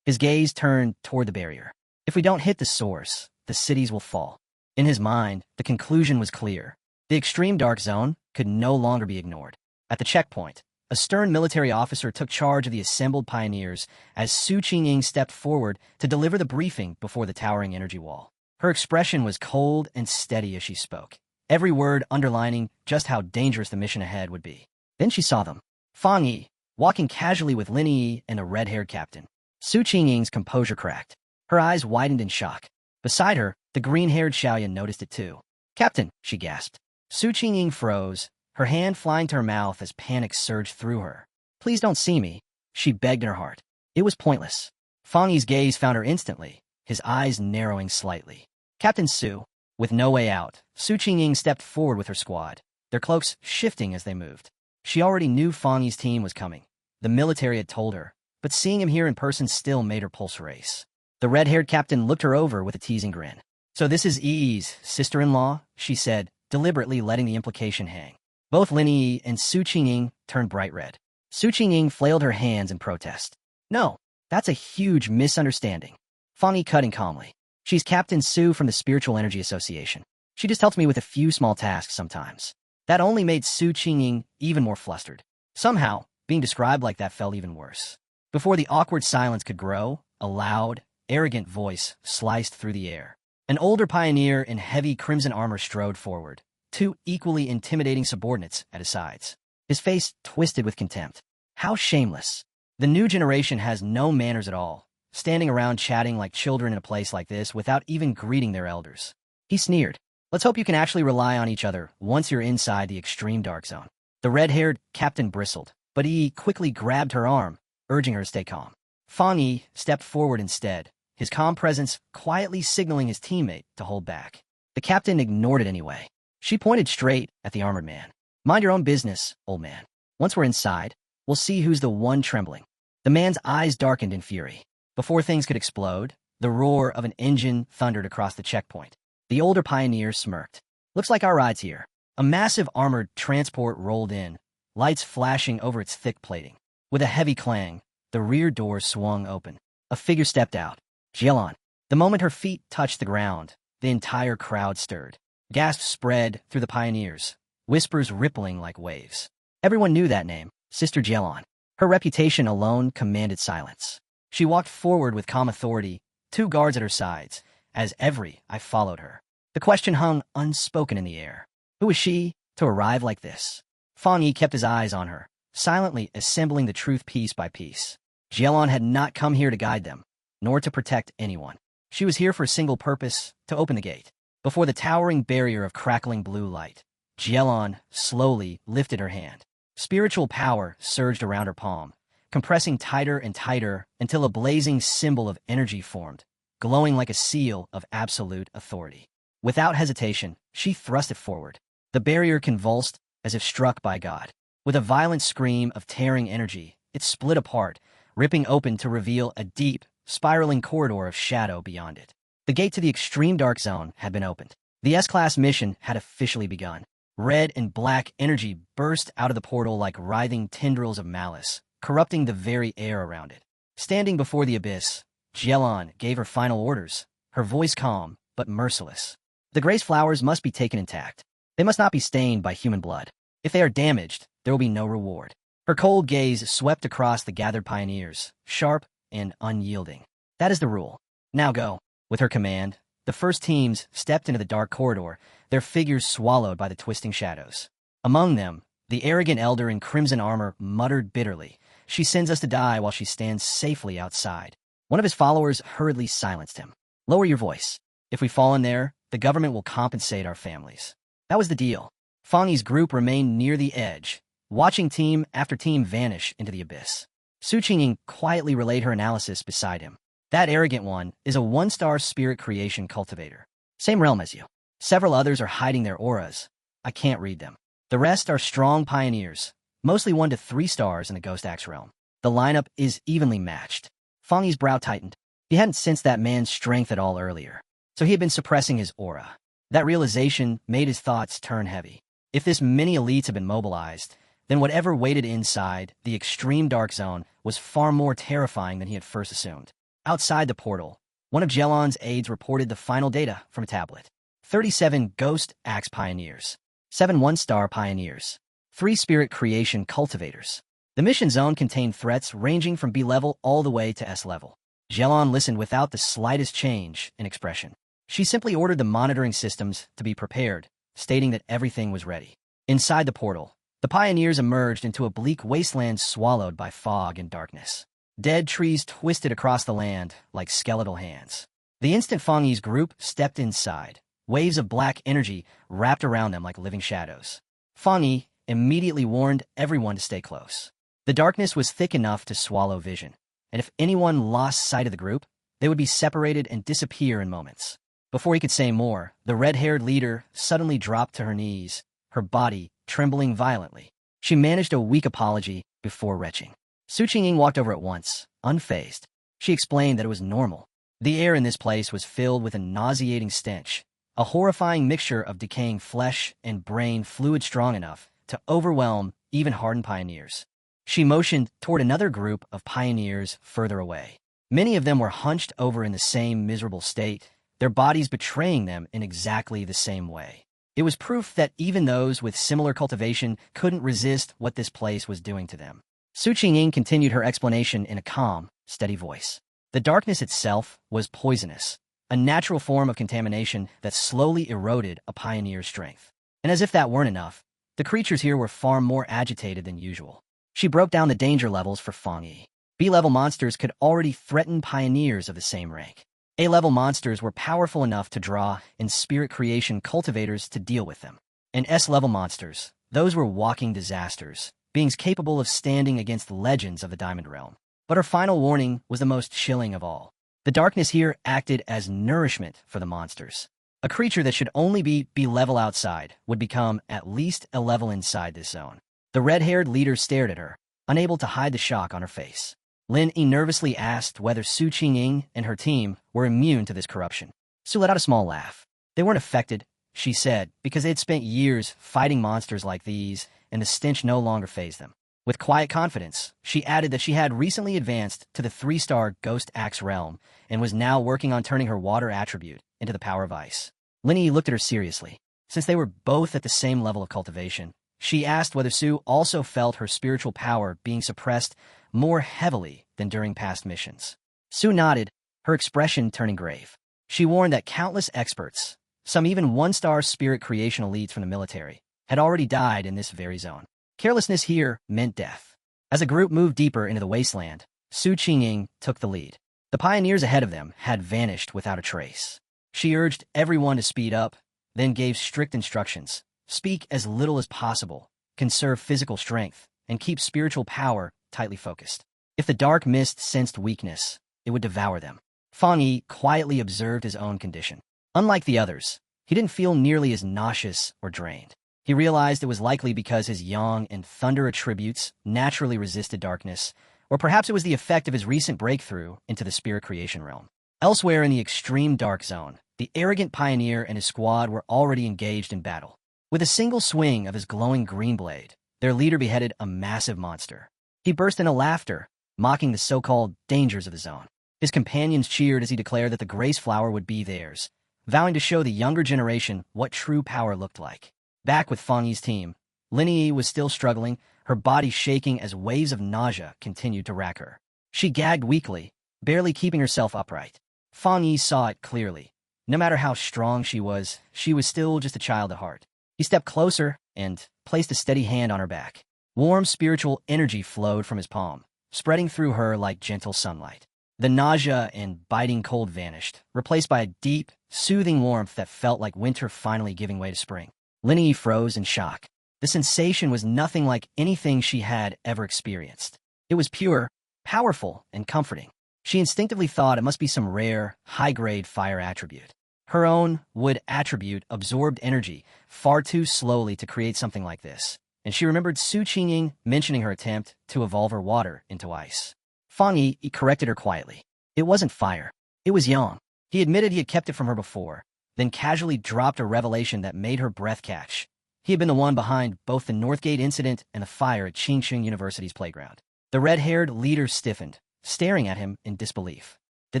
Speaker 1: His gaze turned toward the barrier. If we don't hit the source, the cities will fall. In his mind, the conclusion was clear. The extreme dark zone could no longer be ignored. At the checkpoint, a stern military officer took charge of the assembled pioneers as Su Qingying stepped forward to deliver the briefing before the towering energy wall. Her expression was cold and steady as she spoke, every word underlining just how dangerous the mission ahead would be. Then she saw them. Fang Yi, walking casually with Lin Yi and a red-haired captain. Su Qingying's composure cracked. Her eyes widened in shock. Beside her, the green-haired Xiaoyan noticed it too. Captain, she gasped. Su Qingying froze, her hand flying to her mouth as panic surged through her. Please don't see me, she begged in her heart. It was pointless. Fang Yi's gaze found her instantly, his eyes narrowing slightly. Captain Su, with no way out, Su Qingying stepped forward with her squad, their cloaks shifting as they moved. She already knew Fang Yi's team was coming. The military had told her, but seeing him here in person still made her pulse race. The red-haired captain looked her over with a teasing grin. So this is Yi's sister-in-law, she said, deliberately letting the implication hang. Both Lin Yi and Su Qingying turned bright red. Su Qingying flailed her hands in protest. No, that's a huge misunderstanding. Fang Yi cut in calmly. She's Captain Su from the Spiritual Energy Association. She just helps me with a few small tasks sometimes. That only made Su Qingying even more flustered. Somehow, being described like that felt even worse. Before the awkward silence could grow, a loud, arrogant voice sliced through the air. An older pioneer in heavy crimson armor strode forward, two equally intimidating subordinates at his sides. His face twisted with contempt. How shameless. The new generation has no manners at all, standing around chatting like children in a place like this without even greeting their elders. He sneered. Let's hope you can actually rely on each other once you're inside the extreme dark zone. The red-haired captain bristled, but he quickly grabbed her arm, urging her to stay calm. Fang Yi stepped forward instead, his calm presence quietly signaling his teammate to hold back. The captain ignored it anyway. She pointed straight at the armored man. Mind your own business, old man. Once we're inside, we'll see who's the one trembling. The man's eyes darkened in fury. Before things could explode, the roar of an engine thundered across the checkpoint. The older pioneer smirked. Looks like our ride's here. A massive armored transport rolled in, lights flashing over its thick plating. With a heavy clang, the rear doors swung open. A figure stepped out. Jielon. The moment her feet touched the ground, the entire crowd stirred. Gasps spread through the pioneers, whispers rippling like waves. Everyone knew that name, Sister Jielon. Her reputation alone commanded silence. She walked forward with calm authority, two guards at her sides, as I followed her. The question hung unspoken in the air. Who was she to arrive like this? Fang Yi kept his eyes on her, silently assembling the truth piece by piece. Jielon had not come here to guide them, nor to protect anyone. She was here for a single purpose, to open the gate. Before the towering barrier of crackling blue light, Jielon slowly lifted her hand. Spiritual power surged around her palm, compressing tighter and tighter until a blazing symbol of energy formed, glowing like a seal of absolute authority. Without hesitation, she thrust it forward. The barrier convulsed as if struck by God. With a violent scream of tearing energy, it split apart, ripping open to reveal a deep, spiraling corridor of shadow beyond it. The gate to the extreme dark zone had been opened. The S-Class mission had officially begun. Red and black energy burst out of the portal like writhing tendrils of malice, corrupting the very air around it. Standing before the abyss, Jelon gave her final orders, her voice calm but merciless. The grace flowers must be taken intact. They must not be stained by human blood. If they are damaged, there will be no reward. Her cold gaze swept across the gathered pioneers, sharp and unyielding. That is the rule. Now go. With her command, the first teams stepped into the dark corridor, their figures swallowed by the twisting shadows. Among them, the arrogant elder in crimson armor muttered bitterly, "She sends us to die while she stands safely outside." One of his followers hurriedly silenced him. "Lower your voice. If we fall in there, the government will compensate our families." That was the deal. Fang Yi's group remained near the edge, watching team after team vanish into the abyss. Su Qingying quietly relayed her analysis beside him. "That arrogant one is a one-star spirit creation cultivator. Same realm as you. Several others are hiding their auras. I can't read them. The rest are strong pioneers, mostly 1 to 3 stars in the Ghost Axe realm. The lineup is evenly matched." Fang Yi's brow tightened. He hadn't sensed that man's strength at all earlier, so he had been suppressing his aura. That realization made his thoughts turn heavy. If this many elites had been mobilized, then whatever waited inside the extreme dark zone was far more terrifying than he had first assumed. Outside the portal, one of Jelon's aides reported the final data from a tablet. 37 Ghost Axe Pioneers, 7 one-star Pioneers, 3 Spirit Creation Cultivators. The mission zone contained threats ranging from B level all the way to S level. Jelon listened without the slightest change in expression. She simply ordered the monitoring systems to be prepared, stating that everything was ready. Inside the portal, the pioneers emerged into a bleak wasteland swallowed by fog and darkness. Dead trees twisted across the land like skeletal hands. The instant Fang Yi's group stepped inside, waves of black energy wrapped around them like living shadows. Fang Yi immediately warned everyone to stay close. The darkness was thick enough to swallow vision, and if anyone lost sight of the group, they would be separated and disappear in moments. Before he could say more, the red-haired leader suddenly dropped to her knees, her body trembling violently. She managed a weak apology before retching. Su Qingying walked over at once, unfazed. She explained that it was normal. The air in this place was filled with a nauseating stench, a horrifying mixture of decaying flesh and brain fluid strong enough to overwhelm even hardened pioneers. She motioned toward another group of pioneers further away. Many of them were hunched over in the same miserable state, their bodies betraying them in exactly the same way. It was proof that even those with similar cultivation couldn't resist what this place was doing to them. Su Qingying continued her explanation in a calm, steady voice. The darkness itself was poisonous, a natural form of contamination that slowly eroded a pioneer's strength. And as if that weren't enough, the creatures here were far more agitated than usual. She broke down the danger levels for Fang Yi. B-level monsters could already threaten pioneers of the same rank. A-level monsters were powerful enough to draw in spirit creation cultivators to deal with them. And S-level monsters, those were walking disasters, beings capable of standing against legends of the Diamond Realm. But her final warning was the most chilling of all. The darkness here acted as nourishment for the monsters. A creature that should only be B-level outside would become at least a level inside this zone. The red-haired leader stared at her, unable to hide the shock on her face. Lin Yi nervously asked whether Su Qingying and her team were immune to this corruption. Su let out a small laugh. They weren't affected, she said, because they had spent years fighting monsters like these, and the stench no longer fazed them. With quiet confidence, she added that she had recently advanced to the 3-star Ghost Axe realm and was now working on turning her water attribute into the power of ice. Lin Yi looked at her seriously. Since they were both at the same level of cultivation, she asked whether Su also felt her spiritual power being suppressed more heavily than during past missions. Su nodded, her expression turning grave. She warned that countless experts, some even 1-star spirit creation elites from the military, had already died in this very zone. Carelessness here meant death. As the group moved deeper into the wasteland, Su Qingying took the lead. The pioneers ahead of them had vanished without a trace. She urged everyone to speed up, then gave strict instructions. Speak as little as possible. conserve physical strength, and keep spiritual power tightly focused. If the dark mist sensed weakness, it would devour them. Fang Yi quietly observed his own condition. Unlike the others, he didn't feel nearly as nauseous or drained. He realized it was likely because his yang and thunder attributes naturally resisted darkness, or perhaps it was the effect of his recent breakthrough into the spirit creation realm. Elsewhere in the extreme dark zone, the arrogant pioneer and his squad were already engaged in battle. With a single swing of his glowing green blade, their leader beheaded a massive monster. He burst into laughter, mocking the so-called dangers of the zone. His companions cheered as he declared that the grace flower would be theirs, vowing to show the younger generation what true power looked like. Back with Fang Yi's team, Lin Yi was still struggling, her body shaking as waves of nausea continued to rack her. She gagged weakly, barely keeping herself upright. Fang Yi saw it clearly. No matter how strong she was still just a child at heart. He stepped closer and placed a steady hand on her back. Warm spiritual energy flowed from his palm, spreading through her like gentle sunlight. The nausea and biting cold vanished, replaced by a deep, soothing warmth that felt like winter finally giving way to spring. Lin Yi froze in shock. The sensation was nothing like anything she had ever experienced. It was pure, powerful, and comforting. She instinctively thought it must be some rare, high-grade fire attribute. Her own wood attribute absorbed energy far too slowly to create something like this, and she remembered Su Qingying mentioning her attempt to evolve her water into ice. Fang Yi corrected her quietly. It wasn't fire. It was yang. He admitted he had kept it from her before, then casually dropped a revelation that made her breath catch. He had been the one behind both the Northgate incident and the fire at Qingxing University's playground. The red-haired leader stiffened, staring at him in disbelief. Did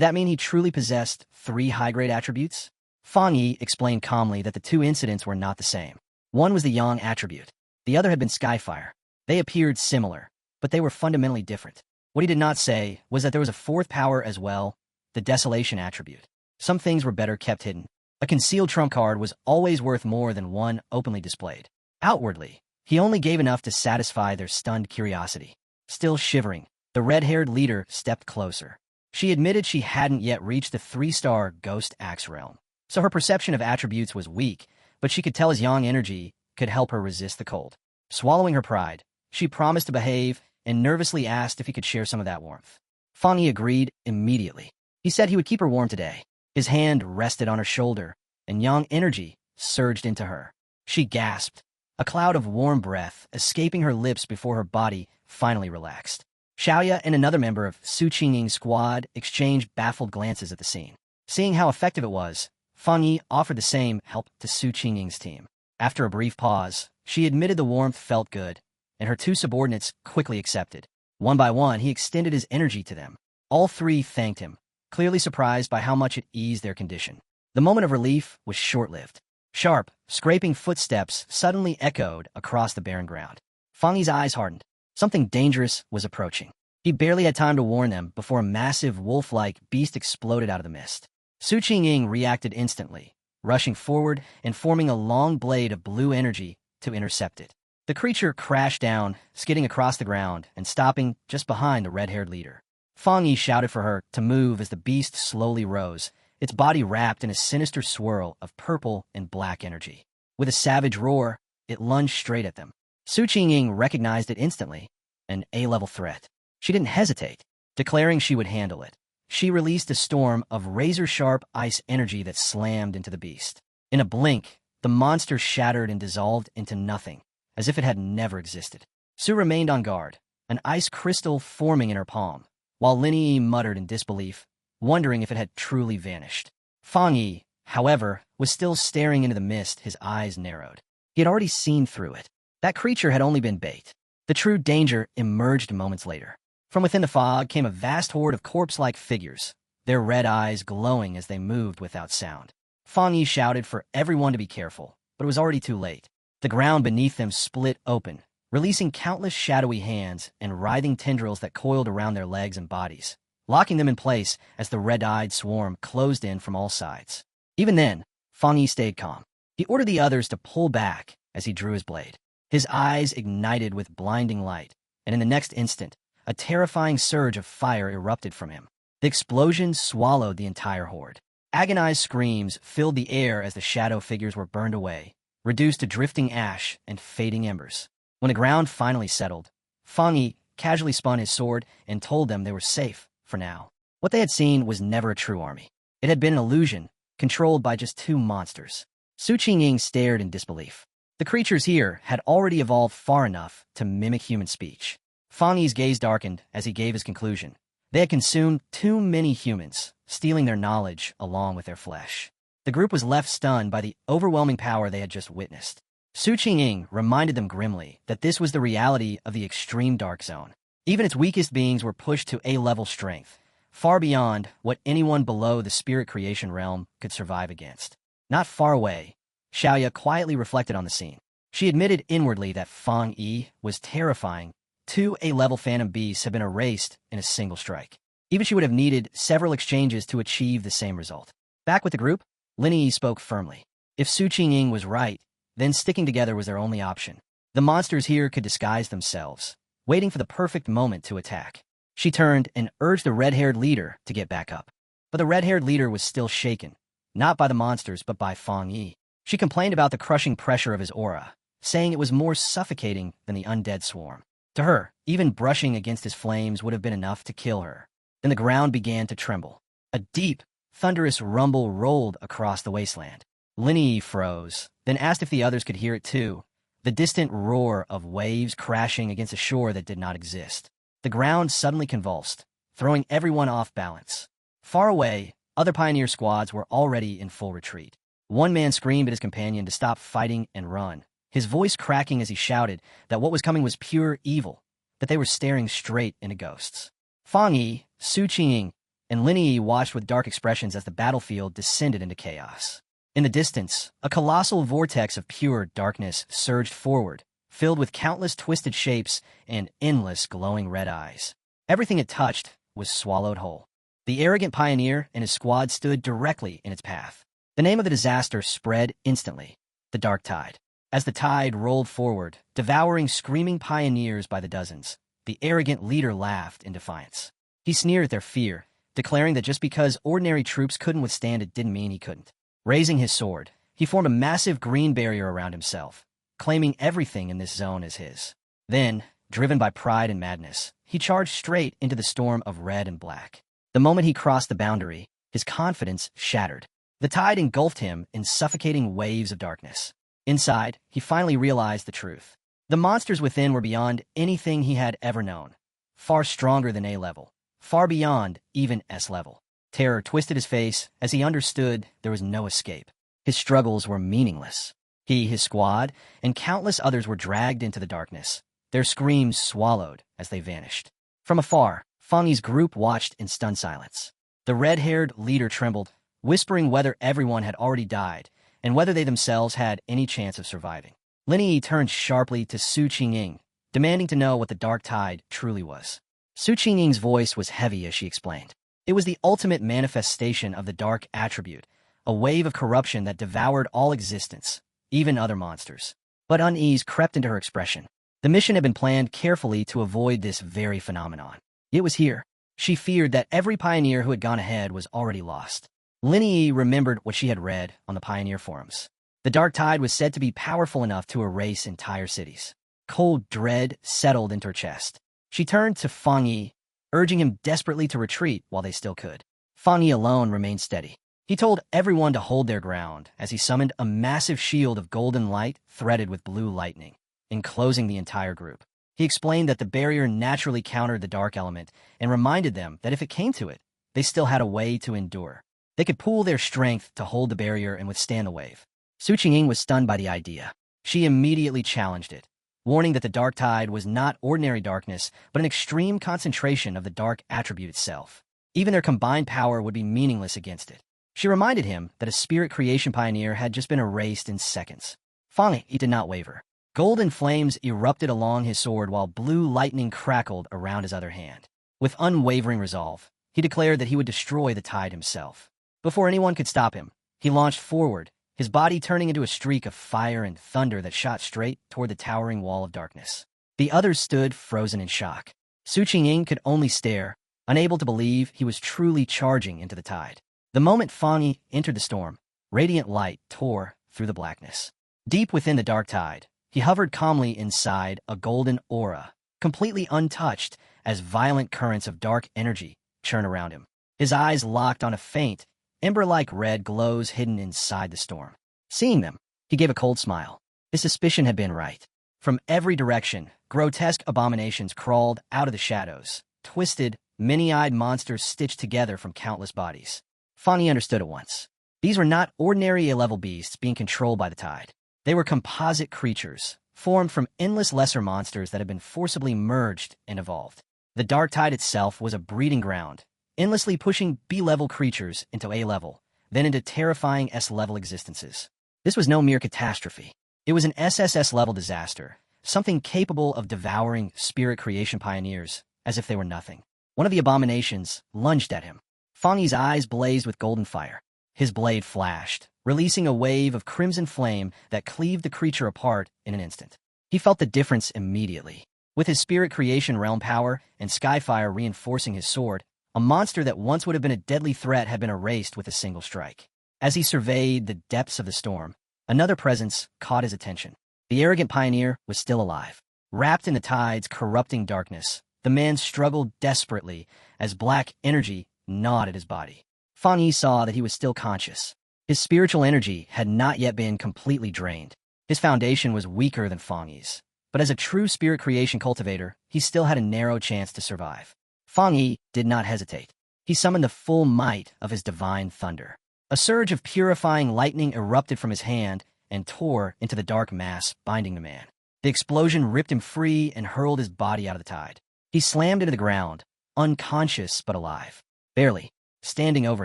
Speaker 1: that mean he truly possessed 3 high-grade attributes? Fang Yi explained calmly that the 2 incidents were not the same. One was the yang attribute. The other had been skyfire. They appeared similar, but they were fundamentally different. What he did not say was that there was a 4th power as well, the desolation attribute. Some things were better kept hidden. A concealed trump card was always worth more than one openly displayed. Outwardly, he only gave enough to satisfy their stunned curiosity. Still shivering, the red-haired leader stepped closer. She admitted she hadn't yet reached the 3-star Ghost Axe realm, so her perception of attributes was weak, but she could tell his yang energy could help her resist the cold. Swallowing her pride, she promised to behave and nervously asked if he could share some of that warmth. Fang Yi agreed immediately. He said he would keep her warm today. His hand rested on her shoulder, and yang energy surged into her. She gasped, a cloud of warm breath escaping her lips before her body finally relaxed. Xiaoya and another member of Su Qingying's squad exchanged baffled glances at the scene. Seeing how effective it was, Fang Yi offered the same help to Su Qingying's team. After a brief pause, she admitted the warmth felt good, and her 2 subordinates quickly accepted. One by one, he extended his energy to them. All 3 thanked him, clearly surprised by how much it eased their condition. The moment of relief was short-lived. Sharp, scraping footsteps suddenly echoed across the barren ground. Fang Yi's eyes hardened. Something dangerous was approaching. He barely had time to warn them before a massive wolf-like beast exploded out of the mist. Su Qingying reacted instantly, rushing forward and forming a long blade of blue energy to intercept it. The creature crashed down, skidding across the ground and stopping just behind the red-haired leader. Fang Yi shouted for her to move as the beast slowly rose, its body wrapped in a sinister swirl of purple and black energy. With a savage roar, it lunged straight at them. Su Qingying recognized it instantly, an A-level threat. She didn't hesitate, declaring she would handle it. She released a storm of razor-sharp ice energy that slammed into the beast. In a blink, the monster shattered and dissolved into nothing, as if it had never existed. Su remained on guard, an ice crystal forming in her palm, while Lin Yi muttered in disbelief, wondering if it had truly vanished. Fang Yi, however, was still staring into the mist, his eyes narrowed. He had already seen through it. That creature had only been bait. The true danger emerged moments later. From within the fog came a vast horde of corpse-like figures, their red eyes glowing as they moved without sound. Fang Yi shouted for everyone to be careful, but it was already too late. The ground beneath them split open, releasing countless shadowy hands and writhing tendrils that coiled around their legs and bodies, locking them in place as the red-eyed swarm closed in from all sides. Even then, Fang Yi stayed calm. He ordered the others to pull back as he drew his blade. His eyes ignited with blinding light, and in the next instant, a terrifying surge of fire erupted from him. The explosion swallowed the entire horde. Agonized screams filled the air as the shadow figures were burned away, reduced to drifting ash and fading embers. When the ground finally settled, Fang Yi casually spun his sword and told them they were safe for now. What they had seen was never a true army. It had been an illusion, controlled by just two monsters. Su Qingying stared in disbelief. The creatures here had already evolved far enough to mimic human speech. Fang Yi's gaze darkened as he gave his conclusion. They had consumed too many humans, stealing their knowledge along with their flesh. The group was left stunned by the overwhelming power they had just witnessed. Su Qingying reminded them grimly that this was the reality of the extreme dark zone. Even its weakest beings were pushed to A-level strength, far beyond what anyone below the spirit creation realm could survive against. Not far away, Xiaoya quietly reflected on the scene. She admitted inwardly that Fang Yi was terrifying. Two A-level phantom beasts had been erased in a single strike. Even she would have needed several exchanges to achieve the same result. Back with the group, Lin Yi spoke firmly. If Su Qingying was right, then sticking together was their only option. The monsters here could disguise themselves, waiting for the perfect moment to attack. She turned and urged the red-haired leader to get back up. But the red-haired leader was still shaken, not by the monsters but by Fang Yi. She complained about the crushing pressure of his aura, saying it was more suffocating than the undead swarm. To her, even brushing against his flames would have been enough to kill her. Then the ground began to tremble. A deep, thunderous rumble rolled across the wasteland. Lin Yi froze, then asked if the others could hear it too. The distant roar of waves crashing against a shore that did not exist. The ground suddenly convulsed, throwing everyone off balance. Far away, other pioneer squads were already in full retreat. One man screamed at his companion to stop fighting and run, his voice cracking as he shouted that what was coming was pure evil, that they were staring straight into ghosts. Fang Yi, Su Qingying, and Lin Yi watched with dark expressions as the battlefield descended into chaos. In the distance, a colossal vortex of pure darkness surged forward, filled with countless twisted shapes and endless glowing red eyes. Everything it touched was swallowed whole. The arrogant pioneer and his squad stood directly in its path. The name of the disaster spread instantly, the Dark Tide. As the tide rolled forward, devouring screaming pioneers by the dozens, the arrogant leader laughed in defiance. He sneered at their fear, declaring that just because ordinary troops couldn't withstand it didn't mean he couldn't. Raising his sword, he formed a massive green barrier around himself, claiming everything in this zone as his. Then, driven by pride and madness, he charged straight into the storm of red and black. The moment he crossed the boundary, his confidence shattered. The tide engulfed him in suffocating waves of darkness. Inside, he finally realized the truth. The monsters within were beyond anything he had ever known. Far stronger than A-level, far beyond even S-level. Terror twisted his face as he understood there was no escape. His struggles were meaningless. He, his squad, and countless others were dragged into the darkness, their screams swallowed as they vanished. From afar, Fang Yi's group watched in stunned silence. The red-haired leader trembled, whispering whether everyone had already died and whether they themselves had any chance of surviving. Lin Yi turned sharply to Su Qingying, demanding to know what the Dark Tide truly was. Su Qingying's voice was heavy as she explained. It was the ultimate manifestation of the dark attribute, a wave of corruption that devoured all existence, even other monsters. But unease crept into her expression. The mission had been planned carefully to avoid this very phenomenon. It was here. She feared that every pioneer who had gone ahead was already lost. Lin Yi remembered what she had read on the pioneer forums. The Dark Tide was said to be powerful enough to erase entire cities. Cold dread settled into her chest. She turned to Fang Yi, urging him desperately to retreat while they still could. Fang Yi alone remained steady. He told everyone to hold their ground as he summoned a massive shield of golden light threaded with blue lightning, enclosing the entire group. He explained that the barrier naturally countered the dark element and reminded them that if it came to it, they still had a way to endure. They could pool their strength to hold the barrier and withstand the wave. Su Qingying was stunned by the idea. She immediately challenged it, warning that the Dark Tide was not ordinary darkness, but an extreme concentration of the dark attribute itself. Even their combined power would be meaningless against it. She reminded him that a spirit creation pioneer had just been erased in seconds. Fang Yi did not waver. Golden flames erupted along his sword while blue lightning crackled around his other hand. With unwavering resolve, he declared that he would destroy the tide himself. Before anyone could stop him, he launched forward, his body turning into a streak of fire and thunder that shot straight toward the towering wall of darkness. The others stood frozen in shock. Su Qingying could only stare, unable to believe he was truly charging into the tide. The moment Fang Yi entered the storm, radiant light tore through the blackness. Deep within the Dark Tide, He hovered calmly inside a golden aura, completely untouched as violent currents of dark energy churn around him. His eyes locked on a faint, ember-like red glows hidden inside the storm. Seeing them, he gave a cold smile. His suspicion had been right. From every direction, grotesque abominations crawled out of the shadows, twisted, many-eyed monsters stitched together from countless bodies. Fang Yi understood at once. These were not ordinary A-level beasts being controlled by the tide. They were composite creatures, formed from endless lesser monsters that had been forcibly merged and evolved. The dark tide itself was a breeding ground, endlessly pushing B-level creatures into A-level, then into terrifying S-level existences. This was no mere catastrophe. It was an SSS-level disaster, something capable of devouring spirit creation pioneers as if they were nothing. One of the abominations lunged at him. Fang Yi's eyes blazed with golden fire. His blade flashed, releasing a wave of crimson flame that cleaved the creature apart in an instant. He felt the difference immediately. With his spirit creation realm power and skyfire reinforcing his sword, a monster that once would have been a deadly threat had been erased with a single strike. As he surveyed the depths of the storm, another presence caught his attention. The arrogant pioneer was still alive. Wrapped in the tide's corrupting darkness, the man struggled desperately as black energy gnawed at his body. Fang Yi saw that he was still conscious. His spiritual energy had not yet been completely drained. His foundation was weaker than Fang Yi's, but as a true spirit creation cultivator, he still had a narrow chance to survive. Fang Yi did not hesitate. He summoned the full might of his divine thunder. A surge of purifying lightning erupted from his hand and tore into the dark mass binding the man. The explosion ripped him free and hurled his body out of the tide. He slammed into the ground, unconscious but alive. Barely. Standing over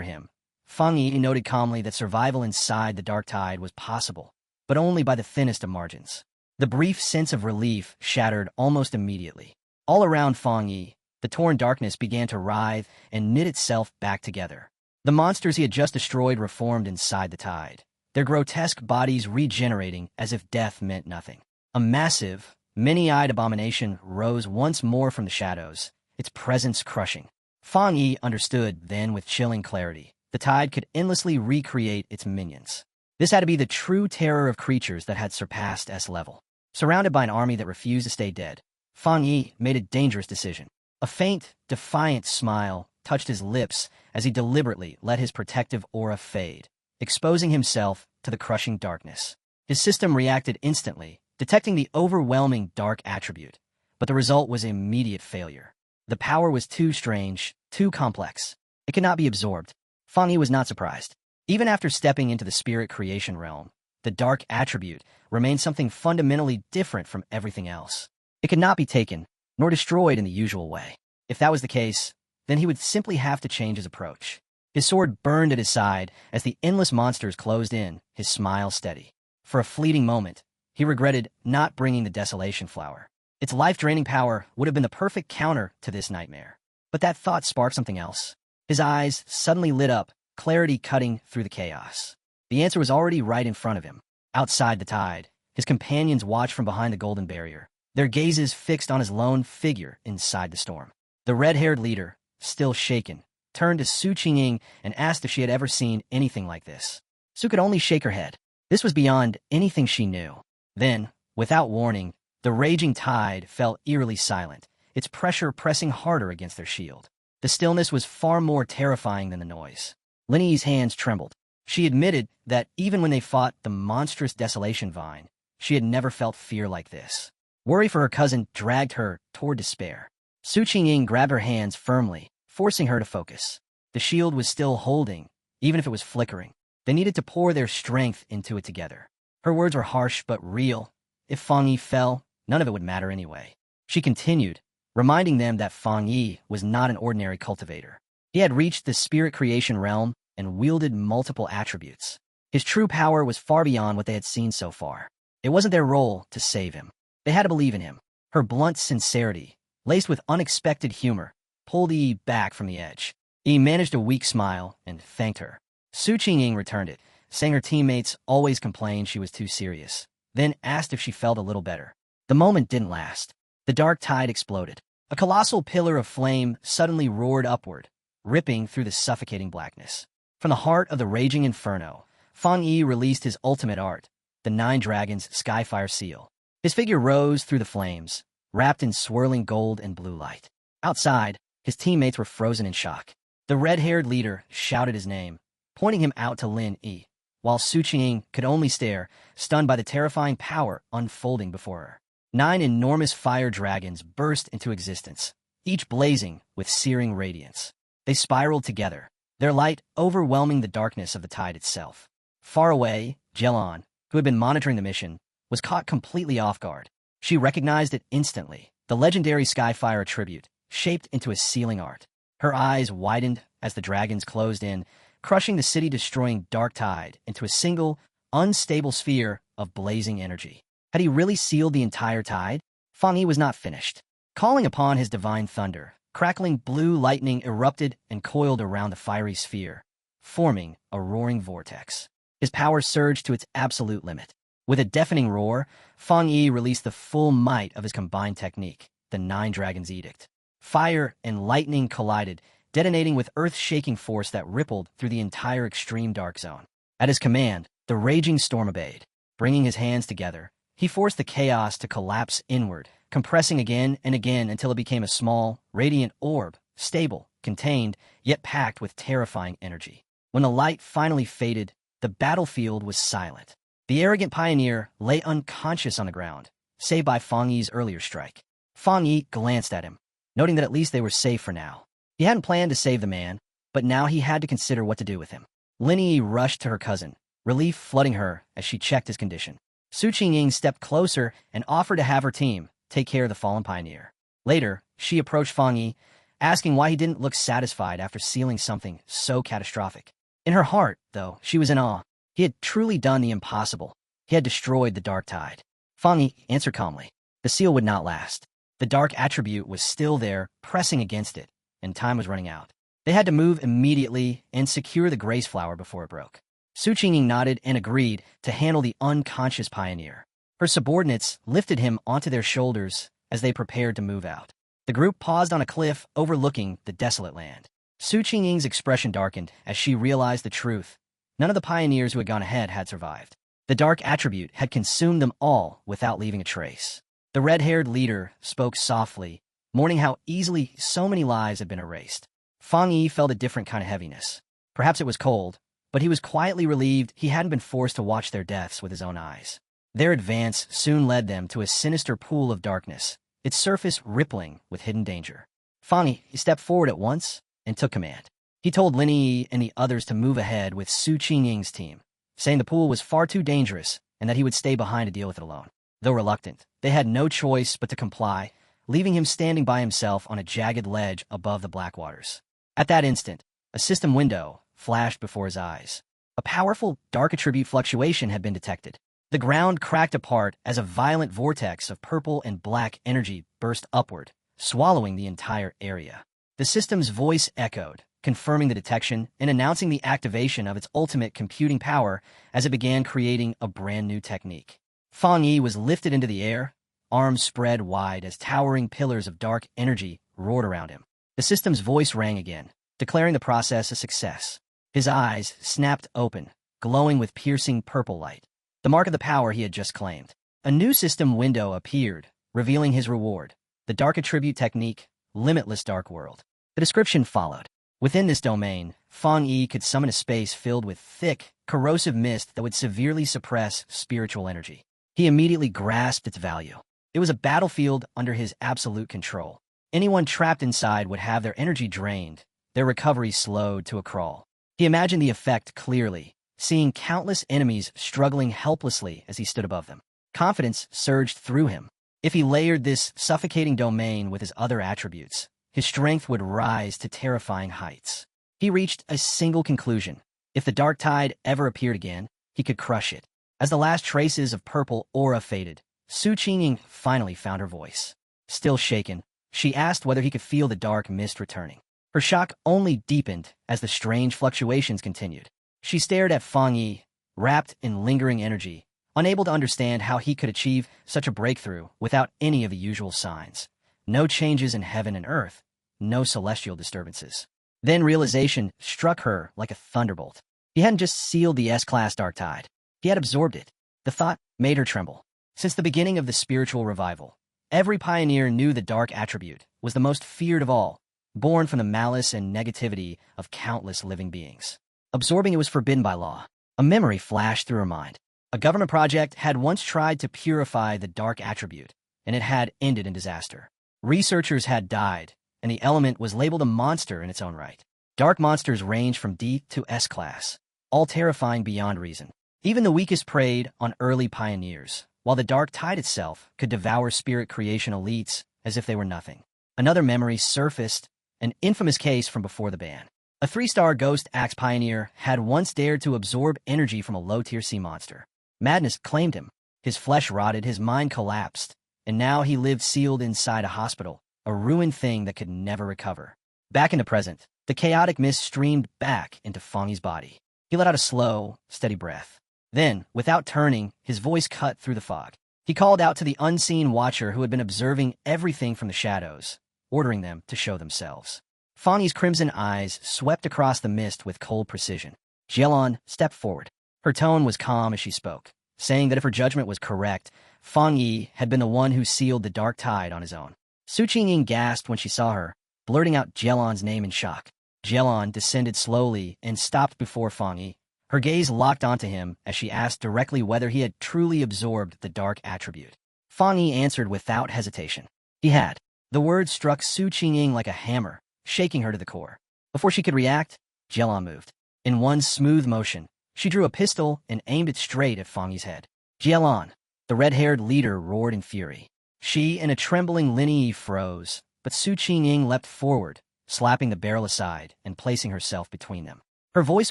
Speaker 1: him, Fang Yi noted calmly that survival inside the dark tide was possible, but only by the thinnest of margins. The brief sense of relief shattered almost immediately. All around Fang Yi, the torn darkness began to writhe and knit itself back together. The monsters he had just destroyed reformed inside the tide, their grotesque bodies regenerating as if death meant nothing. A massive, many-eyed abomination rose once more from the shadows, its presence crushing. Fang Yi understood then with chilling clarity. The tide could endlessly recreate its minions. This had to be the true terror of creatures that had surpassed S-level. Surrounded by an army that refused to stay dead, Fang Yi made a dangerous decision. A faint, defiant smile touched his lips as he deliberately let his protective aura fade, exposing himself to the crushing darkness. His system reacted instantly, detecting the overwhelming dark attribute, but the result was immediate failure. The power was too strange, too complex. It could not be absorbed. Fang Yi was not surprised. Even after stepping into the spirit creation realm, the dark attribute remained something fundamentally different from everything else. It could not be taken, nor destroyed in the usual way. If that was the case, then he would simply have to change his approach. His sword burned at his side as the endless monsters closed in, his smile steady. For a fleeting moment, he regretted not bringing the desolation flower. Its life-draining power would have been the perfect counter to this nightmare. But that thought sparked something else. His eyes suddenly lit up, clarity cutting through the chaos. The answer was already right in front of him. Outside the tide, his companions watched from behind the golden barrier, their gazes fixed on his lone figure inside the storm. The red-haired leader, still shaken, turned to Su Qingying and asked if she had ever seen anything like this. Su could only shake her head. This was beyond anything she knew. Then, without warning, the raging tide fell eerily silent, its pressure pressing harder against their shield. The stillness was far more terrifying than the noise. Lin Yi's hands trembled. She admitted that even when they fought the monstrous desolation vine, she had never felt fear like this. Worry for her cousin dragged her toward despair. Su Qingying grabbed her hands firmly, forcing her to focus. The shield was still holding, even if it was flickering. They needed to pour their strength into it together. Her words were harsh but real. If Fang Yi fell, none of it would matter anyway. She continued, reminding them that Fang Yi was not an ordinary cultivator. He had reached the spirit creation realm and wielded multiple attributes. His true power was far beyond what they had seen so far. It wasn't their role to save him. They had to believe in him. Her blunt sincerity, laced with unexpected humor, pulled Yi back from the edge. Yi managed a weak smile and thanked her. Su Qingying returned it, saying her teammates always complained she was too serious, then asked if she felt a little better. The moment didn't last. The dark tide exploded. A colossal pillar of flame suddenly roared upward, ripping through the suffocating blackness. From the heart of the raging inferno, Fang Yi released his ultimate art, the Nine Dragons Skyfire Seal. His figure rose through the flames, wrapped in swirling gold and blue light. Outside, his teammates were frozen in shock. The red-haired leader shouted his name, pointing him out to Lin Yi, while Su Qing could only stare, stunned by the terrifying power unfolding before her. 9 enormous fire dragons burst into existence, each blazing with searing radiance. They spiraled together, their light overwhelming the darkness of the tide itself. Far away, Jelan, who had been monitoring the mission, was caught completely off guard. She recognized it instantly, the legendary Skyfire tribute, shaped into a sealing art. Her eyes widened as the dragons closed in, crushing the city-destroying dark tide into a single, unstable sphere of blazing energy. Had he really sealed the entire tide? Fang Yi was not finished. Calling upon his divine thunder, crackling blue lightning erupted and coiled around the fiery sphere, forming a roaring vortex. His power surged to its absolute limit. With a deafening roar, Fang Yi released the full might of his combined technique, the 9 Dragons' Edict. Fire and lightning collided, detonating with earth-shaking force that rippled through the entire extreme dark zone. At his command, the raging storm obeyed. Bringing his hands together, he forced the chaos to collapse inward, compressing again and again until it became a small, radiant orb, stable, contained, yet packed with terrifying energy. When the light finally faded, the battlefield was silent. The arrogant pioneer lay unconscious on the ground, saved by Fang Yi's earlier strike. Fang Yi glanced at him, noting that at least they were safe for now. He hadn't planned to save the man, but now he had to consider what to do with him. Lin Yi rushed to her cousin, relief flooding her as she checked his condition. Su Qingying stepped closer and offered to have her team take care of the fallen pioneer. Later, she approached Fang Yi, asking why he didn't look satisfied after sealing something so catastrophic. In her heart, though, she was in awe. He had truly done the impossible. He had destroyed the dark tide. Fang Yi answered calmly. The seal would not last. The dark attribute was still there, pressing against it, and time was running out. They had to move immediately and secure the grace flower before it broke. Su Qingying nodded and agreed to handle the unconscious pioneer. Her subordinates lifted him onto their shoulders as they prepared to move out. The group paused on a cliff overlooking the desolate land. Su Qingying's expression darkened as she realized the truth. None of the pioneers who had gone ahead had survived. The dark attribute had consumed them all without leaving a trace. The red-haired leader spoke softly, mourning how easily so many lives had been erased. Fang Yi felt a different kind of heaviness. Perhaps it was cold, but he was quietly relieved he hadn't been forced to watch their deaths with his own eyes. Their advance soon led them to a sinister pool of darkness, its surface rippling with hidden danger. Fang Yi stepped forward at once and took command. He told Lin Yi and the others to move ahead with Su Qingying's team, saying the pool was far too dangerous and that he would stay behind to deal with it alone. Though reluctant, they had no choice but to comply, leaving him standing by himself on a jagged ledge above the black waters. At that instant, a system window flashed before his eyes. A powerful dark attribute fluctuation had been detected. The ground cracked apart as a violent vortex of purple and black energy burst upward, swallowing the entire area. The system's voice echoed, confirming the detection and announcing the activation of its ultimate computing power as it began creating a brand new technique. Fang Yi was lifted into the air, arms spread wide as towering pillars of dark energy roared around him. The system's voice rang again, declaring the process a success. His eyes snapped open, glowing with piercing purple light, the mark of the power he had just claimed. A new system window appeared, revealing his reward, the dark attribute technique, Limitless Dark World. The description followed. Within this domain, Fang Yi could summon a space filled with thick, corrosive mist that would severely suppress spiritual energy. He immediately grasped its value. It was a battlefield under his absolute control. Anyone trapped inside would have their energy drained, their recovery slowed to a crawl. He imagined the effect clearly, seeing countless enemies struggling helplessly as he stood above them. Confidence surged through him. If he layered this suffocating domain with his other attributes, his strength would rise to terrifying heights. He reached a single conclusion. If the dark tide ever appeared again, he could crush it. As the last traces of purple aura faded, Su Qingying finally found her voice. Still shaken, she asked whether he could feel the dark mist returning. Her shock only deepened as the strange fluctuations continued. She stared at Fang Yi, wrapped in lingering energy, unable to understand how he could achieve such a breakthrough without any of the usual signs. No changes in heaven and earth, no celestial disturbances. Then realization struck her like a thunderbolt. He hadn't just sealed the S-Class dark tide. He had absorbed it. The thought made her tremble. Since the beginning of the spiritual revival, every pioneer knew the dark attribute was the most feared of all, born from the malice and negativity of countless living beings. Absorbing it was forbidden by law. A memory flashed through her mind. A government project had once tried to purify the dark attribute, and it had ended in disaster. Researchers had died, and the element was labeled a monster in its own right. Dark monsters range from D to S class, all terrifying beyond reason. Even the weakest preyed on early pioneers, while the dark tide itself could devour spirit creation elites as if they were nothing. Another memory surfaced, an infamous case from before the ban. A 3-star ghost axe pioneer had once dared to absorb energy from a low-tier sea monster. Madness claimed him. His flesh rotted, his mind collapsed, and now he lived sealed inside a hospital, a ruined thing that could never recover. Back in the present, the chaotic mist streamed back into Fangyi's body. He let out a slow, steady breath. Then, without turning, his voice cut through the fog. He called out to the unseen watcher who had been observing everything from the shadows, ordering them to show themselves. Fangyi's crimson eyes swept across the mist with cold precision. Jielon stepped forward. Her tone was calm as she spoke, saying that if her judgment was correct, Fangyi had been the one who sealed the dark tide on his own. Su Qingying gasped when she saw her, blurting out Jielon's name in shock. Jielon descended slowly and stopped before Fangyi. Her gaze locked onto him as she asked directly whether he had truly absorbed the dark attribute. Fangyi answered without hesitation. He had. The words struck Su Qingying like a hammer, shaking her to the core. Before she could react, Jielon moved. In one smooth motion, she drew a pistol and aimed it straight at Fangyi's head. Jielon, the red-haired leader, roared in fury. She and a trembling Lin Yi froze, but Su Qingying leapt forward, slapping the barrel aside and placing herself between them. Her voice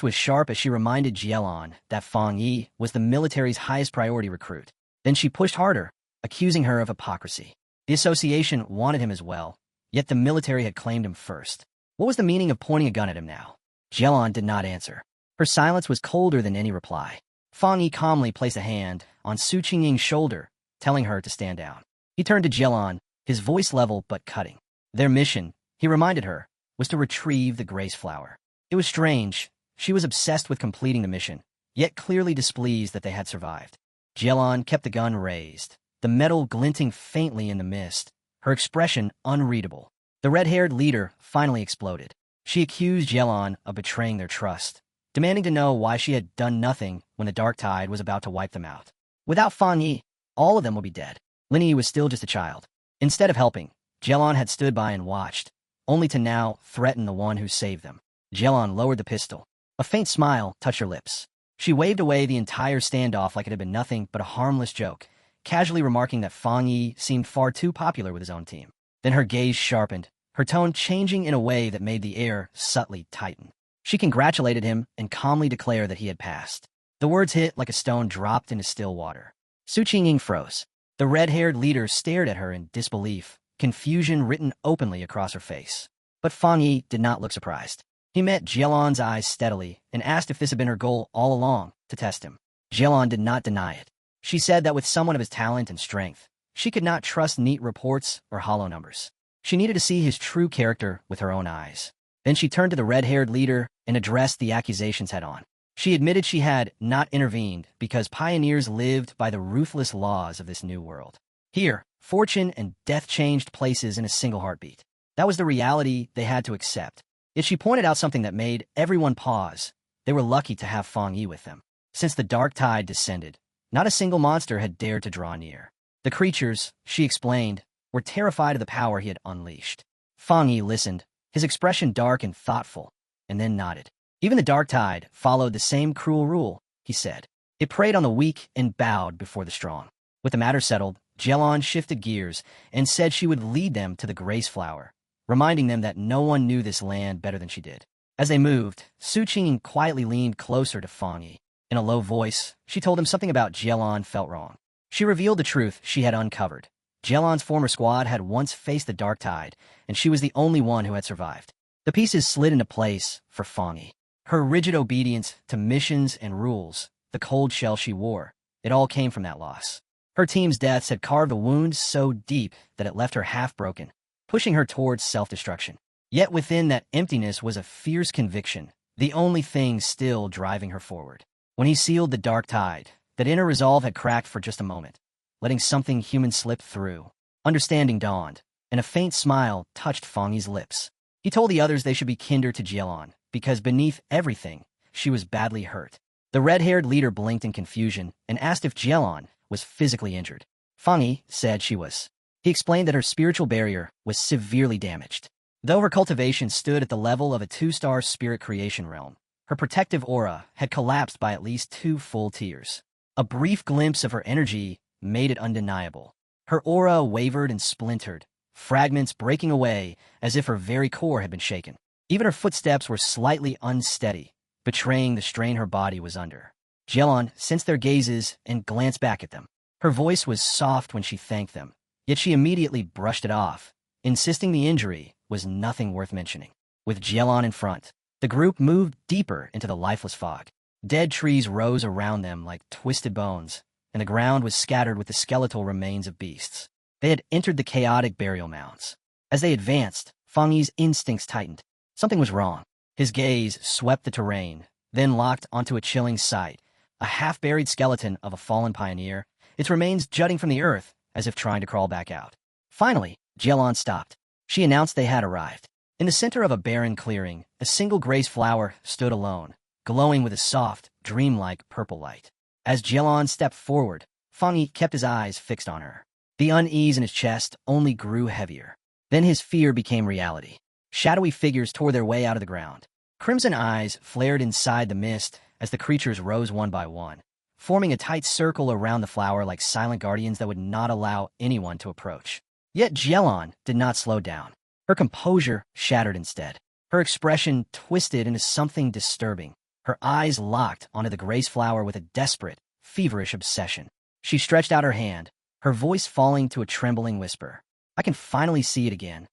Speaker 1: was sharp as she reminded Jielon that Fangyi was the military's highest priority recruit. Then she pushed harder, accusing her of hypocrisy. The association wanted him as well, yet the military had claimed him first. What was the meaning of pointing a gun at him now? Jielon did not answer. Her silence was colder than any reply. Fangyi calmly placed a hand on Su Qingying's shoulder, telling her to stand down. He turned to Jielon, his voice level but cutting. Their mission, he reminded her, was to retrieve the Grace Flower. It was strange. She was obsessed with completing the mission, yet clearly displeased that they had survived. Jielon kept the gun raised, the metal glinting faintly in the mist, her expression unreadable. The red-haired leader finally exploded. She accused Jielon of betraying their trust, demanding to know why she had done nothing when the dark tide was about to wipe them out. Without Fangyi, all of them would be dead. Lin Yi was still just a child. Instead of helping, Jielon had stood by and watched, only to now threaten the one who saved them. Jielon lowered the pistol. A faint smile touched her lips. She waved away the entire standoff like it had been nothing but a harmless joke, casually remarking that Fangyi seemed far too popular with his own team. Then her gaze sharpened, her tone changing in a way that made the air subtly tighten. She congratulated him and calmly declared that he had passed. The words hit like a stone dropped into still water. Su Qingying froze. The red-haired leader stared at her in disbelief, confusion written openly across her face. But Fangyi did not look surprised. He met Jielon's eyes steadily and asked if this had been her goal all along, to test him. Jielon did not deny it. She said that with someone of his talent and strength, she could not trust neat reports or hollow numbers. She needed to see his true character with her own eyes. Then she turned to the red-haired leader and addressed the accusations head-on. She admitted she had not intervened because pioneers lived by the ruthless laws of this new world. Here, fortune and death changed places in a single heartbeat. That was the reality they had to accept. Yet she pointed out something that made everyone pause. They were lucky to have Fangyi with them. Since the dark tide descended, not a single monster had dared to draw near. The creatures, she explained, were terrified of the power he had unleashed. Fangyi listened, his expression dark and thoughtful, and then nodded. Even the dark tide followed the same cruel rule, he said. It preyed on the weak and bowed before the strong. With the matter settled, Jielon shifted gears and said she would lead them to the Grace Flower, reminding them that no one knew this land better than she did. As they moved, Su Qingying quietly leaned closer to Fangyi. In a low voice, she told him something about Jielon felt wrong. She revealed the truth she had uncovered. Jielon's former squad had once faced the dark tide, and she was the only one who had survived. The pieces slid into place for Fangyi. Her rigid obedience to missions and rules, the cold shell she wore, it all came from that loss. Her team's deaths had carved a wound so deep that it left her half-broken, pushing her towards self-destruction. Yet within that emptiness was a fierce conviction, the only thing still driving her forward. When he sealed the dark tide, that inner resolve had cracked for just a moment. letting something human slip through. Understanding dawned, and a faint smile touched Fang Yi's lips. He told the others they should be kinder to Jielon, because beneath everything, she was badly hurt. The red-haired leader blinked in confusion and asked if Jielon was physically injured. Fang Yi said she was. He explained that her spiritual barrier was severely damaged. Though her cultivation stood at the level of a 2-star spirit creation realm, her protective aura had collapsed by at least 2 full tiers. A brief glimpse of her energy made it undeniable. Her aura wavered and splintered, fragments breaking away as if her very core had been shaken. Even her footsteps were slightly unsteady, betraying the strain her body was under. Jielon sensed their gazes and glanced back at them. Her voice was soft when she thanked them, yet she immediately brushed it off, insisting the injury was nothing worth mentioning. With Jielon in front, the group moved deeper into the lifeless fog. Dead trees rose around them like twisted bones, and the ground was scattered with the skeletal remains of beasts. They had entered the chaotic burial mounds. As they advanced, Fang Yi's instincts tightened. Something was wrong. His gaze swept the terrain, then locked onto a chilling sight, a half-buried skeleton of a fallen pioneer, its remains jutting from the earth as if trying to crawl back out. Finally, Jielon stopped. She announced they had arrived. In the center of a barren clearing, a single grace flower stood alone, glowing with a soft, dreamlike purple light. As Jielon stepped forward, Fang Yi kept his eyes fixed on her. The unease in his chest only grew heavier. Then his fear became reality. Shadowy figures tore their way out of the ground. Crimson eyes flared inside the mist as the creatures rose one by one, forming a tight circle around the flower like silent guardians that would not allow anyone to approach. Yet Jielon did not slow down. Her composure shattered instead. Her expression twisted into something disturbing. Her eyes locked onto the grace flower with a desperate, feverish obsession. She stretched out her hand, her voice falling to a trembling whisper. "I can finally see it again."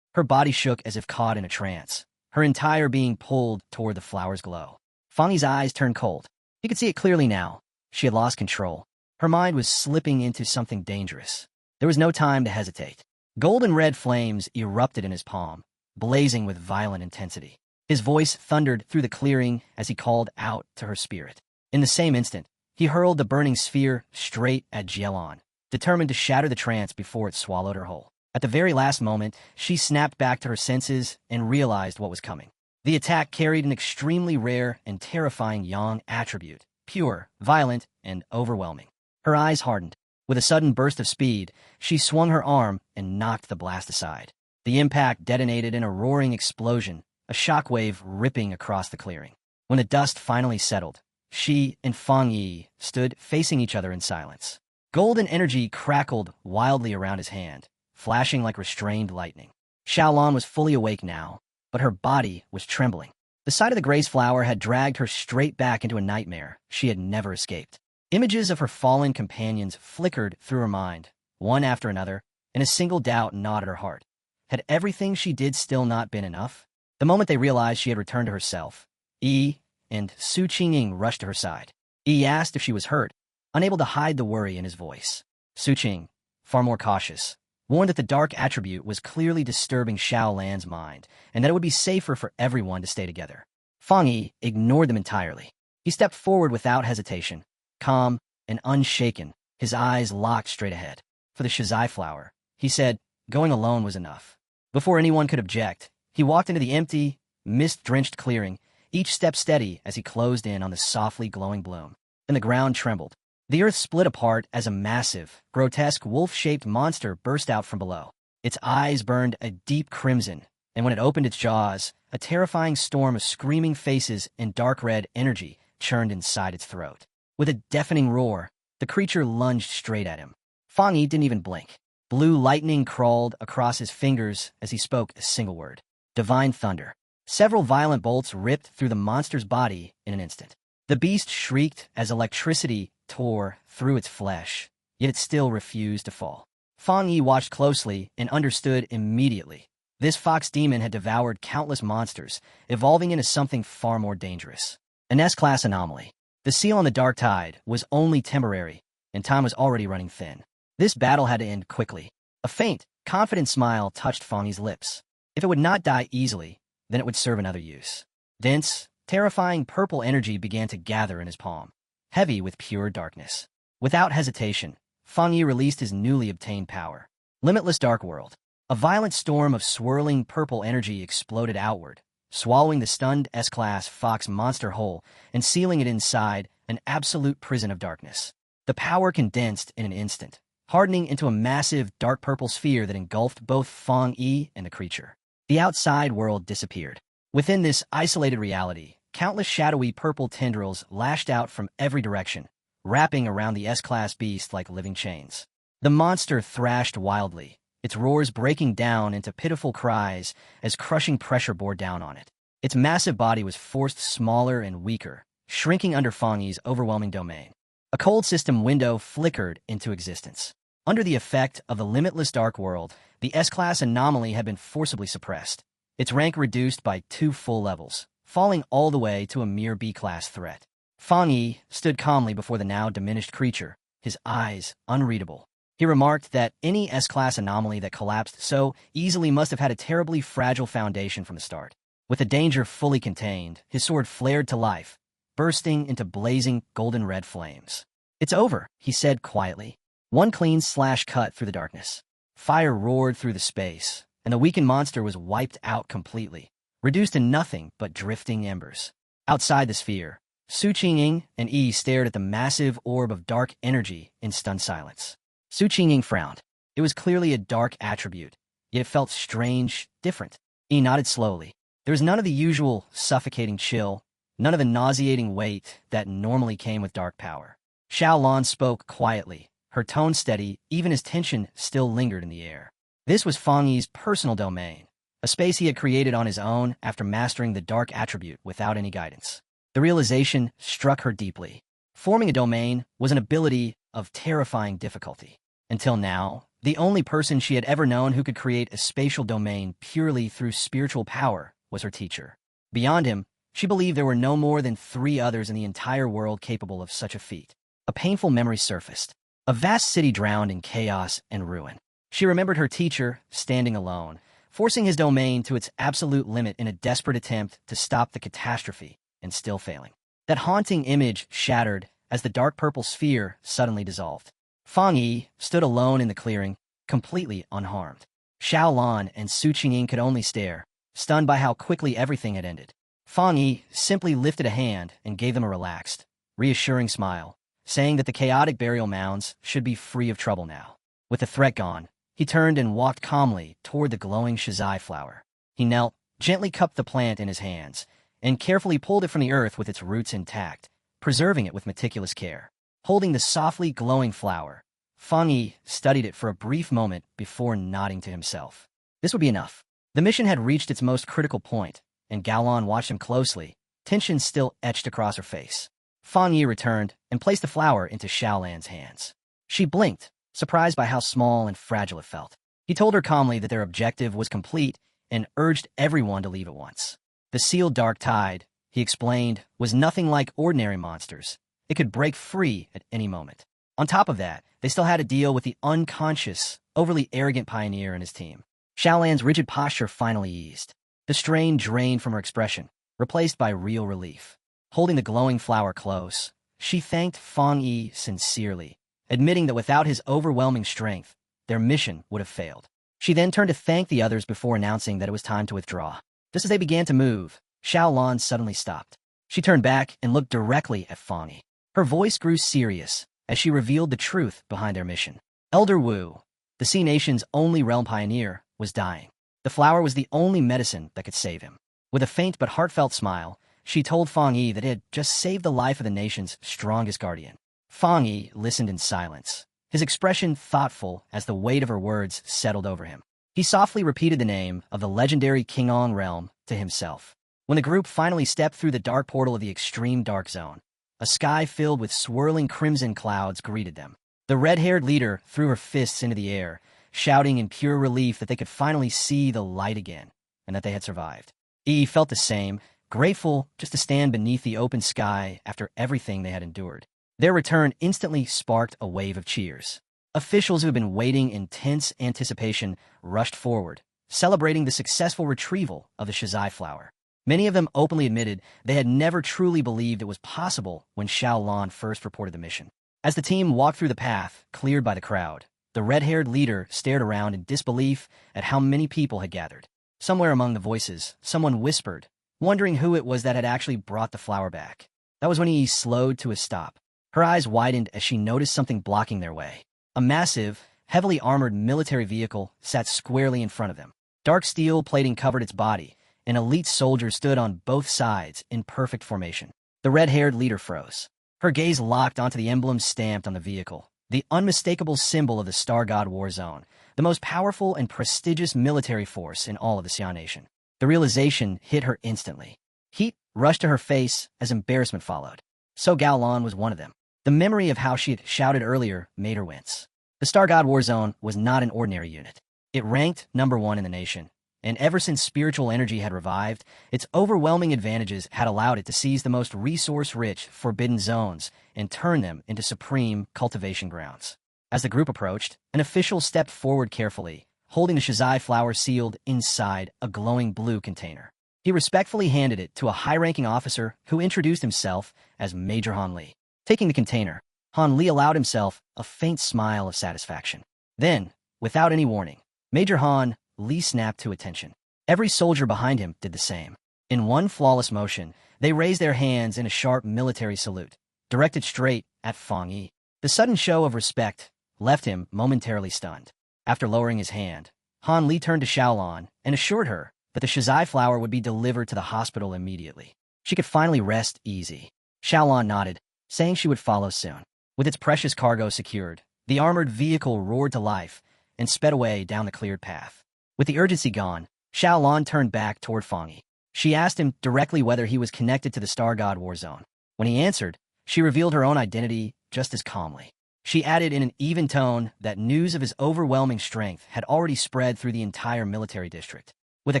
Speaker 1: Her body shook as if caught in a trance, her entire being pulled toward the flower's glow. Fang Yi's eyes turned cold. He could see it clearly now. She had lost control. Her mind was slipping into something dangerous. There was no time to hesitate. Golden red flames erupted in his palm, blazing with violent intensity. His voice thundered through the clearing as he called out to her spirit. In the same instant, he hurled the burning sphere straight at Jielon, determined to shatter the trance before it swallowed her whole. At the very last moment, she snapped back to her senses and realized what was coming. The attack carried an extremely rare and terrifying yang attribute, pure, violent, and overwhelming. Her eyes hardened. With a sudden burst of speed, she swung her arm and knocked the blast aside. The impact detonated in a roaring explosion, a shockwave ripping across the clearing. When the dust finally settled, she and Fang Yi stood facing each other in silence. Golden energy crackled wildly around his hand, flashing like restrained lightning. Xiaolan was fully awake now, but her body was trembling. The sight of the grace flower had dragged her straight back into a nightmare she had never escaped. Images of her fallen companions flickered through her mind, one after another, and a single doubt gnawed at her heart. Had everything she did still not been enough? The moment they realized she had returned to herself, Yi and Su Qingying rushed to her side. Yi asked if she was hurt, unable to hide the worry in his voice. Su Qing, far more cautious, warned that the dark attribute was clearly disturbing Xiaolan's mind, and that it would be safer for everyone to stay together. Fang Yi ignored them entirely. He stepped forward without hesitation, calm and unshaken, his eyes locked straight ahead. For the Shizai flower, he said, going alone was enough. Before anyone could object, he walked into the empty, mist-drenched clearing, each step steady as he closed in on the softly glowing bloom. Then the ground trembled. The earth split apart as a massive, grotesque, wolf-shaped monster burst out from below. Its eyes burned a deep crimson, and when it opened its jaws, a terrifying storm of screaming faces and dark red energy churned inside its throat. With a deafening roar, the creature lunged straight at him. Fang Yi didn't even blink. Blue lightning crawled across his fingers as he spoke a single word. Divine thunder. Several violent bolts ripped through the monster's body in an instant. The beast shrieked as electricity tore through its flesh, yet it still refused to fall. Fang Yi watched closely and understood immediately. This fox demon had devoured countless monsters, evolving into something far more dangerous. An S-class anomaly. The seal on the dark tide was only temporary, and time was already running thin. This battle had to end quickly. A faint, confident smile touched Fang Yi's lips. If it would not die easily, then it would serve another use. Dense, terrifying purple energy began to gather in his palm, heavy with pure darkness. Without hesitation, Fang Yi released his newly obtained power. Limitless Dark World. A violent storm of swirling purple energy exploded outward, swallowing the stunned S-Class Fox monster whole and sealing it inside an absolute prison of darkness. The power condensed in an instant, hardening into a massive dark purple sphere that engulfed both Fang Yi and the creature. The outside world disappeared. Within this isolated reality, countless shadowy purple tendrils lashed out from every direction, wrapping around the S-Class beast like living chains. The monster thrashed wildly, its roars breaking down into pitiful cries as crushing pressure bore down on it. Its massive body was forced smaller and weaker, shrinking under Fang Yi's overwhelming domain. A cold system window flickered into existence. Under the effect of the limitless dark world, the S-Class anomaly had been forcibly suppressed, its rank reduced by 2 full levels, falling all the way to a mere B-class threat. Fang Yi stood calmly before the now diminished creature, his eyes unreadable. He remarked that any S-Class anomaly that collapsed so easily must have had a terribly fragile foundation from the start. With the danger fully contained, his sword flared to life, bursting into blazing golden-red flames. "It's over," he said quietly. One clean slash cut through the darkness. Fire roared through the space, and the weakened monster was wiped out completely, reduced to nothing but drifting embers. Outside the sphere, Su Qingying and Yi stared at the massive orb of dark energy in stunned silence. Su Qingying frowned. It was clearly a dark attribute, yet it felt strange, different. Yi nodded slowly. There was none of the usual suffocating chill, none of the nauseating weight that normally came with dark power. Xiao Lan spoke quietly, her tone steady, even as tension still lingered in the air. This was Fang Yi's personal domain, a space he had created on his own after mastering the dark attribute without any guidance. The realization struck her deeply. Forming a domain was an ability of terrifying difficulty. Until now, the only person she had ever known who could create a spatial domain purely through spiritual power was her teacher. Beyond him, she believed there were no more than 3 others in the entire world capable of such a feat. A painful memory surfaced. A vast city drowned in chaos and ruin. She remembered her teacher, standing alone, forcing his domain to its absolute limit in a desperate attempt to stop the catastrophe, and still failing. That haunting image shattered as the dark purple sphere suddenly dissolved. Fang Yi stood alone in the clearing, completely unharmed. Xiao Lan and Su Qingying could only stare, stunned by how quickly everything had ended. Fang Yi simply lifted a hand and gave them a relaxed, reassuring smile, saying that the chaotic burial mounds should be free of trouble now. With the threat gone, he turned and walked calmly toward the glowing shizai flower. He knelt, gently cupped the plant in his hands, and carefully pulled it from the earth with its roots intact, preserving it with meticulous care. Holding the softly glowing flower, Fang Yi studied it for a brief moment before nodding to himself. This would be enough. The mission had reached its most critical point, and Gaolan watched him closely, tension still etched across her face. Fang Yi returned and placed the flower into Xiaolan's hands. She blinked, surprised by how small and fragile it felt. He told her calmly that their objective was complete and urged everyone to leave at once. The sealed dark tide, he explained, was nothing like ordinary monsters. It could break free at any moment. On top of that, they still had to deal with the unconscious, overly arrogant pioneer and his team. Xiaolan's rigid posture finally eased. The strain drained from her expression, replaced by real relief. Holding the glowing flower close, she thanked Fang Yi sincerely, admitting that without his overwhelming strength, their mission would have failed. She then turned to thank the others before announcing that it was time to withdraw. Just as they began to move, Xiao Lan suddenly stopped. She turned back and looked directly at Fang Yi. Her voice grew serious as she revealed the truth behind their mission. Elder Wu, the Sea Nation's only realm pioneer, was dying. The flower was the only medicine that could save him. With a faint but heartfelt smile, she told Fang Yi that it had just saved the life of the nation's strongest guardian. Fang Yi listened in silence, his expression thoughtful as the weight of her words settled over him. He softly repeated the name of the legendary Qingong realm to himself. When the group finally stepped through the dark portal of the extreme dark zone, a sky filled with swirling crimson clouds greeted them. The red-haired leader threw her fists into the air, shouting in pure relief that they could finally see the light again, and that they had survived. Yi felt the same, grateful just to stand beneath the open sky after everything they had endured. Their return instantly sparked a wave of cheers. Officials who had been waiting in tense anticipation rushed forward, celebrating the successful retrieval of the shizai flower. Many of them openly admitted they had never truly believed it was possible when Xiao Lan first reported the mission. As the team walked through the path, cleared by the crowd, the red-haired leader stared around in disbelief at how many people had gathered. Somewhere among the voices, someone whispered, wondering who it was that had actually brought the flower back. That was when he slowed to a stop. Her eyes widened as she noticed something blocking their way. A massive, heavily armored military vehicle sat squarely in front of them. Dark steel plating covered its body. An elite soldier stood on both sides in perfect formation. The red-haired leader froze. Her gaze locked onto the emblem stamped on the vehicle, the unmistakable symbol of the Star God War Zone, the most powerful and prestigious military force in all of the Xia Nation. The realization hit her instantly. Heat rushed to her face as embarrassment followed. So Gaolan was one of them. The memory of how she had shouted earlier made her wince. The Star God War Zone was not an ordinary unit. It ranked #1 in the nation, and ever since spiritual energy had revived, its overwhelming advantages had allowed it to seize the most resource-rich forbidden zones and turn them into supreme cultivation grounds. As the group approached, an official stepped forward carefully, holding the shizai flower sealed inside a glowing blue container. He respectfully handed it to a high-ranking officer who introduced himself as Major Han Li. Taking the container, Han Li allowed himself a faint smile of satisfaction. Then, without any warning, Major Han Li snapped to attention. Every soldier behind him did the same. In one flawless motion, they raised their hands in a sharp military salute, directed straight at Fang Yi. The sudden show of respect left him momentarily stunned. After lowering his hand, Han Li turned to Xiaolan and assured her that the shizai flower would be delivered to the hospital immediately. She could finally rest easy. Xiaolan nodded, saying she would follow soon. With its precious cargo secured, the armored vehicle roared to life and sped away down the cleared path. With the urgency gone, Xiaolan turned back toward Fang Yi. She asked him directly whether he was connected to the Star God War Zone. When he answered, she revealed her own identity just as calmly. She added in an even tone that news of his overwhelming strength had already spread through the entire military district. With a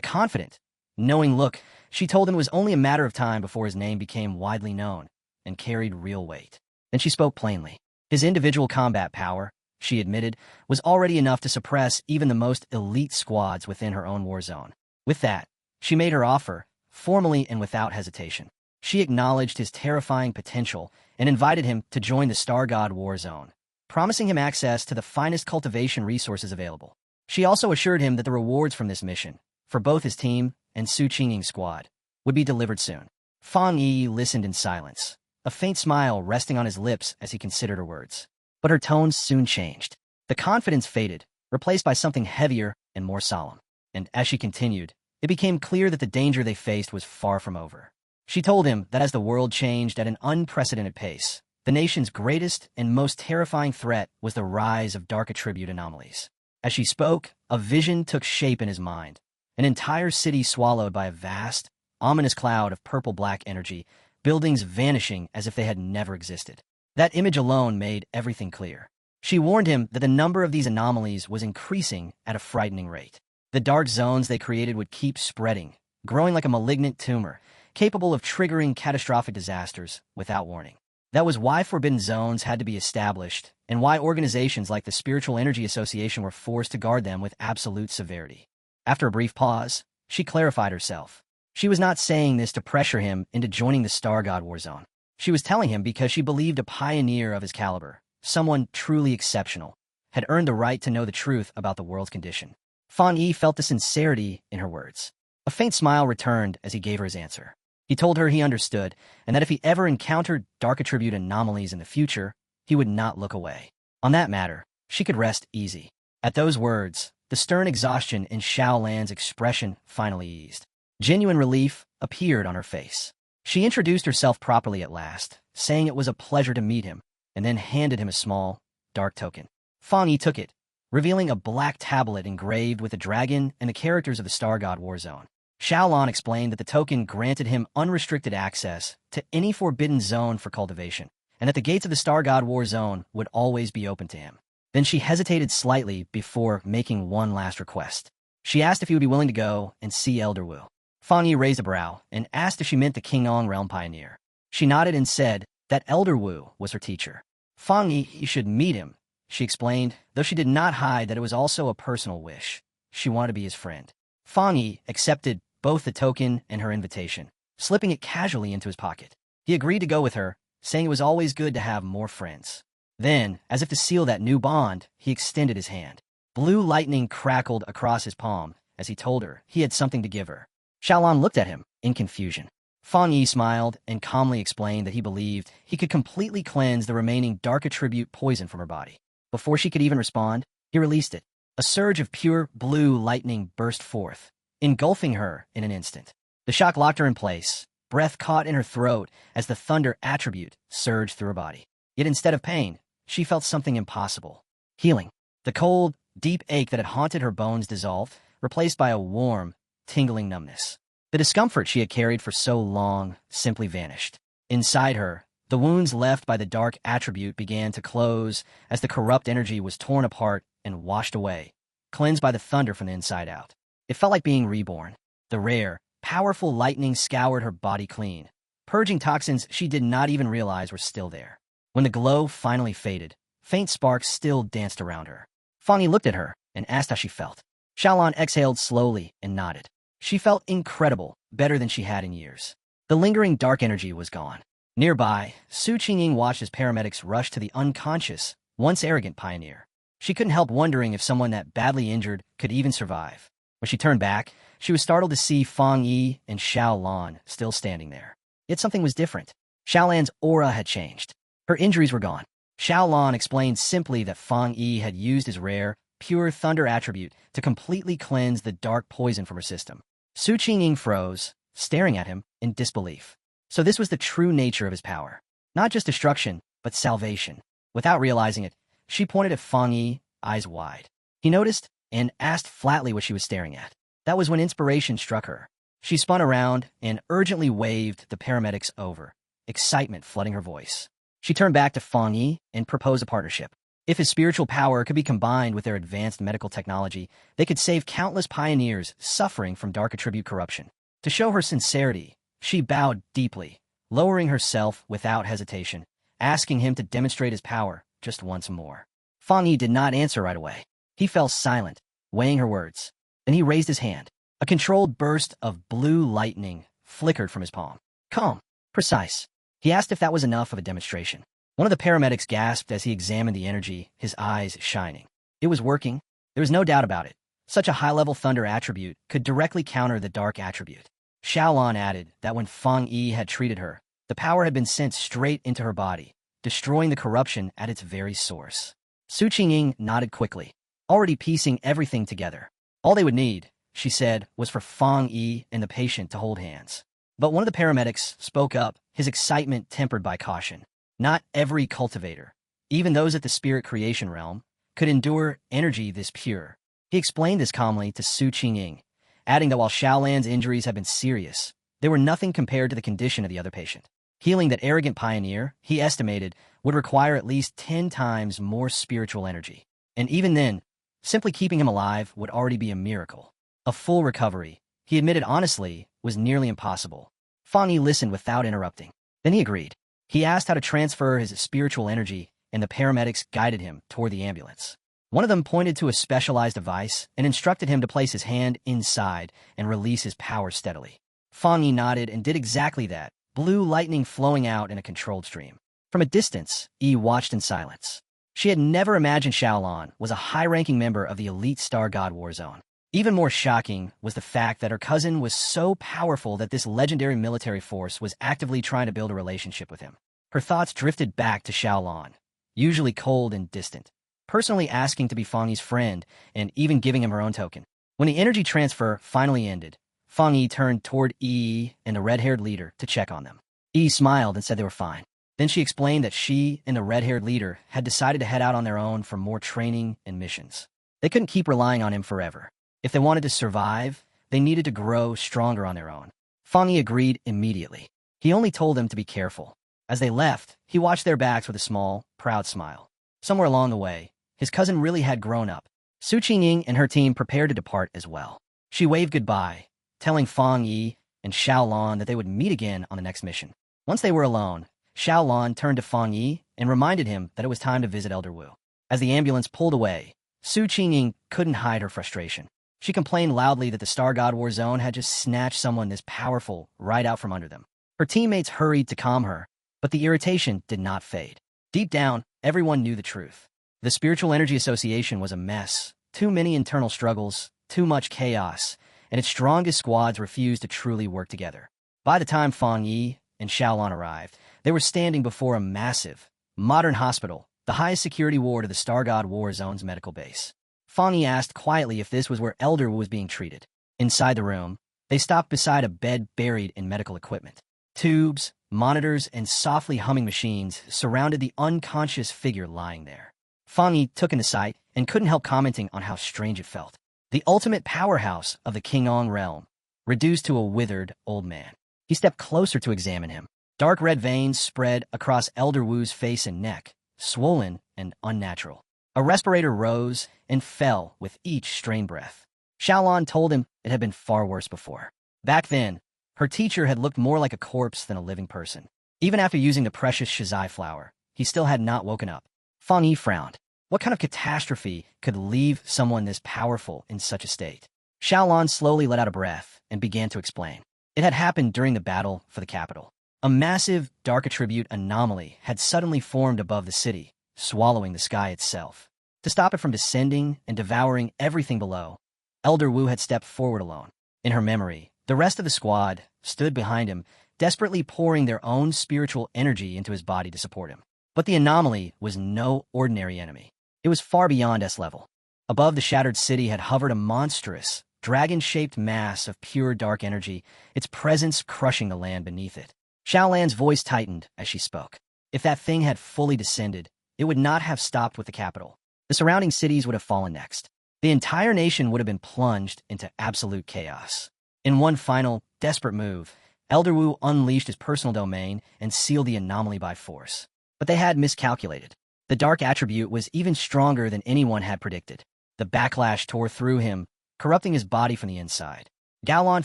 Speaker 1: confident, knowing look, she told him it was only a matter of time before his name became widely known and carried real weight. Then she spoke plainly. His individual combat power, she admitted, was already enough to suppress even the most elite squads within her own war zone. With that, she made her offer, formally and without hesitation. She acknowledged his terrifying potential and invited him to join the Star God War Zone, promising him access to the finest cultivation resources available. She also assured him that the rewards from this mission, for both his team and Su Qingying's squad, would be delivered soon. Fang Yi listened in silence, a faint smile resting on his lips as he considered her words. But her tone soon changed. The confidence faded, replaced by something heavier and more solemn. And as she continued, it became clear that the danger they faced was far from over. She told him that as the world changed at an unprecedented pace, the nation's greatest and most terrifying threat was the rise of dark attribute anomalies. As she spoke, a vision took shape in his mind. An entire city swallowed by a vast, ominous cloud of purple-black energy, buildings vanishing as if they had never existed. That image alone made everything clear. She warned him that the number of these anomalies was increasing at a frightening rate. The dark zones they created would keep spreading, growing like a malignant tumor, capable of triggering catastrophic disasters without warning. That was why forbidden zones had to be established, and why organizations like the Spiritual Energy Association were forced to guard them with absolute severity. After a brief pause, she clarified herself. She was not saying this to pressure him into joining the Star God War Zone. She was telling him because she believed a pioneer of his caliber, someone truly exceptional, had earned the right to know the truth about the world's condition. Fang Yi felt the sincerity in her words. A faint smile returned as he gave her his answer. He told her he understood, and that if he ever encountered dark attribute anomalies in the future, he would not look away. On that matter, she could rest easy. At those words, the stern exhaustion in Xiaolan's expression finally eased. Genuine relief appeared on her face. She introduced herself properly at last, saying it was a pleasure to meet him, and then handed him a small, dark token. Fang Yi took it, revealing a black tablet engraved with a dragon and the characters of the Star God War Zone. Xiaolan explained that the token granted him unrestricted access to any forbidden zone for cultivation, and that the gates of the Star God War Zone would always be open to him. Then she hesitated slightly before making one last request. She asked if he would be willing to go and see Elder Wu. Fang Yi raised a brow and asked if she meant the Qingyong realm pioneer. She nodded and said that Elder Wu was her teacher. Fang Yi should meet him, she explained, though she did not hide that it was also a personal wish. She wanted to be his friend. Fang Yi accepted both the token and her invitation, slipping it casually into his pocket. He agreed to go with her, saying it was always good to have more friends. Then, as if to seal that new bond, he extended his hand. Blue lightning crackled across his palm as he told her he had something to give her. Xiaolan looked at him in confusion. Fang Yi smiled and calmly explained that he believed he could completely cleanse the remaining dark attribute poison from her body. Before she could even respond, he released it. A surge of pure blue lightning burst forth, engulfing her in an instant. The shock locked her in place, breath caught in her throat as the thunder attribute surged through her body. Yet instead of pain, she felt something impossible. Healing. The cold, deep ache that had haunted her bones dissolved, replaced by a warm, tingling numbness. The discomfort she had carried for so long simply vanished. Inside her, the wounds left by the dark attribute began to close as the corrupt energy was torn apart and washed away, cleansed by the thunder from the inside out. It felt like being reborn. The rare, powerful lightning scoured her body clean, purging toxins she did not even realize were still there. When the glow finally faded, faint sparks still danced around her. Fang Yi looked at her and asked how she felt. Xiaolan exhaled slowly and nodded. She felt incredible, better than she had in years. The lingering dark energy was gone. Nearby, Su Qingying watched as paramedics rushed to the unconscious, once arrogant pioneer. She couldn't help wondering if someone that badly injured could even survive. When she turned back, she was startled to see Fang Yi and Xiaolan still standing there. Yet something was different. Xiaolan's aura had changed. Her injuries were gone. Xiaolan explained simply that Fang Yi had used his rare, pure thunder attribute to completely cleanse the dark poison from her system. Su Qingying froze, staring at him in disbelief. So this was the true nature of his power. Not just destruction, but salvation. Without realizing it, she pointed at Fang Yi, eyes wide. He noticed and asked flatly what she was staring at. That was when inspiration struck her. She spun around and urgently waved the paramedics over, excitement flooding her voice. She turned back to Fang Yi and proposed a partnership. If his spiritual power could be combined with their advanced medical technology, they could save countless pioneers suffering from dark attribute corruption. To show her sincerity, she bowed deeply, lowering herself without hesitation, asking him to demonstrate his power just once more. Fang Yi did not answer right away. He fell silent, weighing her words. Then he raised his hand. A controlled burst of blue lightning flickered from his palm. Calm, precise. He asked if that was enough of a demonstration. One of the paramedics gasped as he examined the energy, his eyes shining. It was working. There was no doubt about it. Such a high-level thunder attribute could directly counter the dark attribute. Xiaolan added that when Fang Yi had treated her, the power had been sent straight into her body, destroying the corruption at its very source. Su Qingying nodded quickly, already piecing everything together. All they would need, she said, was for Fang Yi and the patient to hold hands. But one of the paramedics spoke up, his excitement tempered by caution. Not every cultivator, even those at the spirit creation realm, could endure energy this pure. He explained this calmly to Su Qingying, adding that while Xiaolan's injuries had been serious, they were nothing compared to the condition of the other patient. Healing that arrogant pioneer, he estimated, would require at least 10 times more spiritual energy. And even then, simply keeping him alive would already be a miracle. A full recovery, he admitted honestly, was nearly impossible. Fang Yi listened without interrupting. Then he agreed. He asked how to transfer his spiritual energy, and the paramedics guided him toward the ambulance. One of them pointed to a specialized device and instructed him to place his hand inside and release his power steadily. Fang Yi nodded and did exactly that, blue lightning flowing out in a controlled stream. From a distance, Yi watched in silence. She had never imagined Xiaolan was a high-ranking member of the elite Star God War Zone. Even more shocking was the fact that her cousin was so powerful that this legendary military force was actively trying to build a relationship with him. Her thoughts drifted back to Xiaolan, usually cold and distant, personally asking to be Fang Yi's friend and even giving him her own token. When the energy transfer finally ended, Fang Yi turned toward Yi and the red-haired leader to check on them. Yi smiled and said they were fine. Then she explained that she and the red-haired leader had decided to head out on their own for more training and missions. They couldn't keep relying on him forever. If they wanted to survive, they needed to grow stronger on their own. Fang Yi agreed immediately. He only told them to be careful. As they left, he watched their backs with a small, proud smile. Somewhere along the way, his cousin really had grown up. Su Qingying and her team prepared to depart as well. She waved goodbye, telling Fang Yi and Xiaolan that they would meet again on the next mission. Once they were alone, Xiaolan turned to Fang Yi and reminded him that it was time to visit Elder Wu. As the ambulance pulled away, Su Qingying couldn't hide her frustration. She complained loudly that the Star God War Zone had just snatched someone this powerful right out from under them. Her teammates hurried to calm her, but the irritation did not fade. Deep down, everyone knew the truth. The Spiritual Energy Association was a mess, too many internal struggles, too much chaos, and its strongest squads refused to truly work together. By the time Fang Yi and Xiaolan arrived, they were standing before a massive, modern hospital, the highest security ward of the Star God War Zone's medical base. Fang Yi asked quietly if this was where Elder Wu was being treated. Inside the room, they stopped beside a bed buried in medical equipment. Tubes, monitors, and softly humming machines surrounded the unconscious figure lying there. Fang Yi took in the sight and couldn't help commenting on how strange it felt. The ultimate powerhouse of the Qingong realm, reduced to a withered old man. He stepped closer to examine him. Dark red veins spread across Elder Wu's face and neck, swollen and unnatural. A respirator rose and fell with each strained breath. Xiaolan told him it had been far worse before. Back then, her teacher had looked more like a corpse than a living person. Even after using the precious shizai flower, he still had not woken up. Fang Yi frowned. What kind of catastrophe could leave someone this powerful in such a state? Xiaolan slowly let out a breath and began to explain. It had happened during the battle for the capital. A massive dark attribute anomaly had suddenly formed above the city, swallowing the sky itself. To stop it from descending and devouring everything below, Elder Wu had stepped forward alone. In her memory, the rest of the squad stood behind him, desperately pouring their own spiritual energy into his body to support him. But the anomaly was no ordinary enemy. It was far beyond S-level. Above the shattered city had hovered a monstrous, dragon-shaped mass of pure dark energy, its presence crushing the land beneath it. Xiaolan's voice tightened as she spoke. If that thing had fully descended, it would not have stopped with the capital. The surrounding cities would have fallen next. The entire nation would have been plunged into absolute chaos. In one final, desperate move, Elder Wu unleashed his personal domain and sealed the anomaly by force. But they had miscalculated. The dark attribute was even stronger than anyone had predicted. The backlash tore through him, corrupting his body from the inside. Gaolan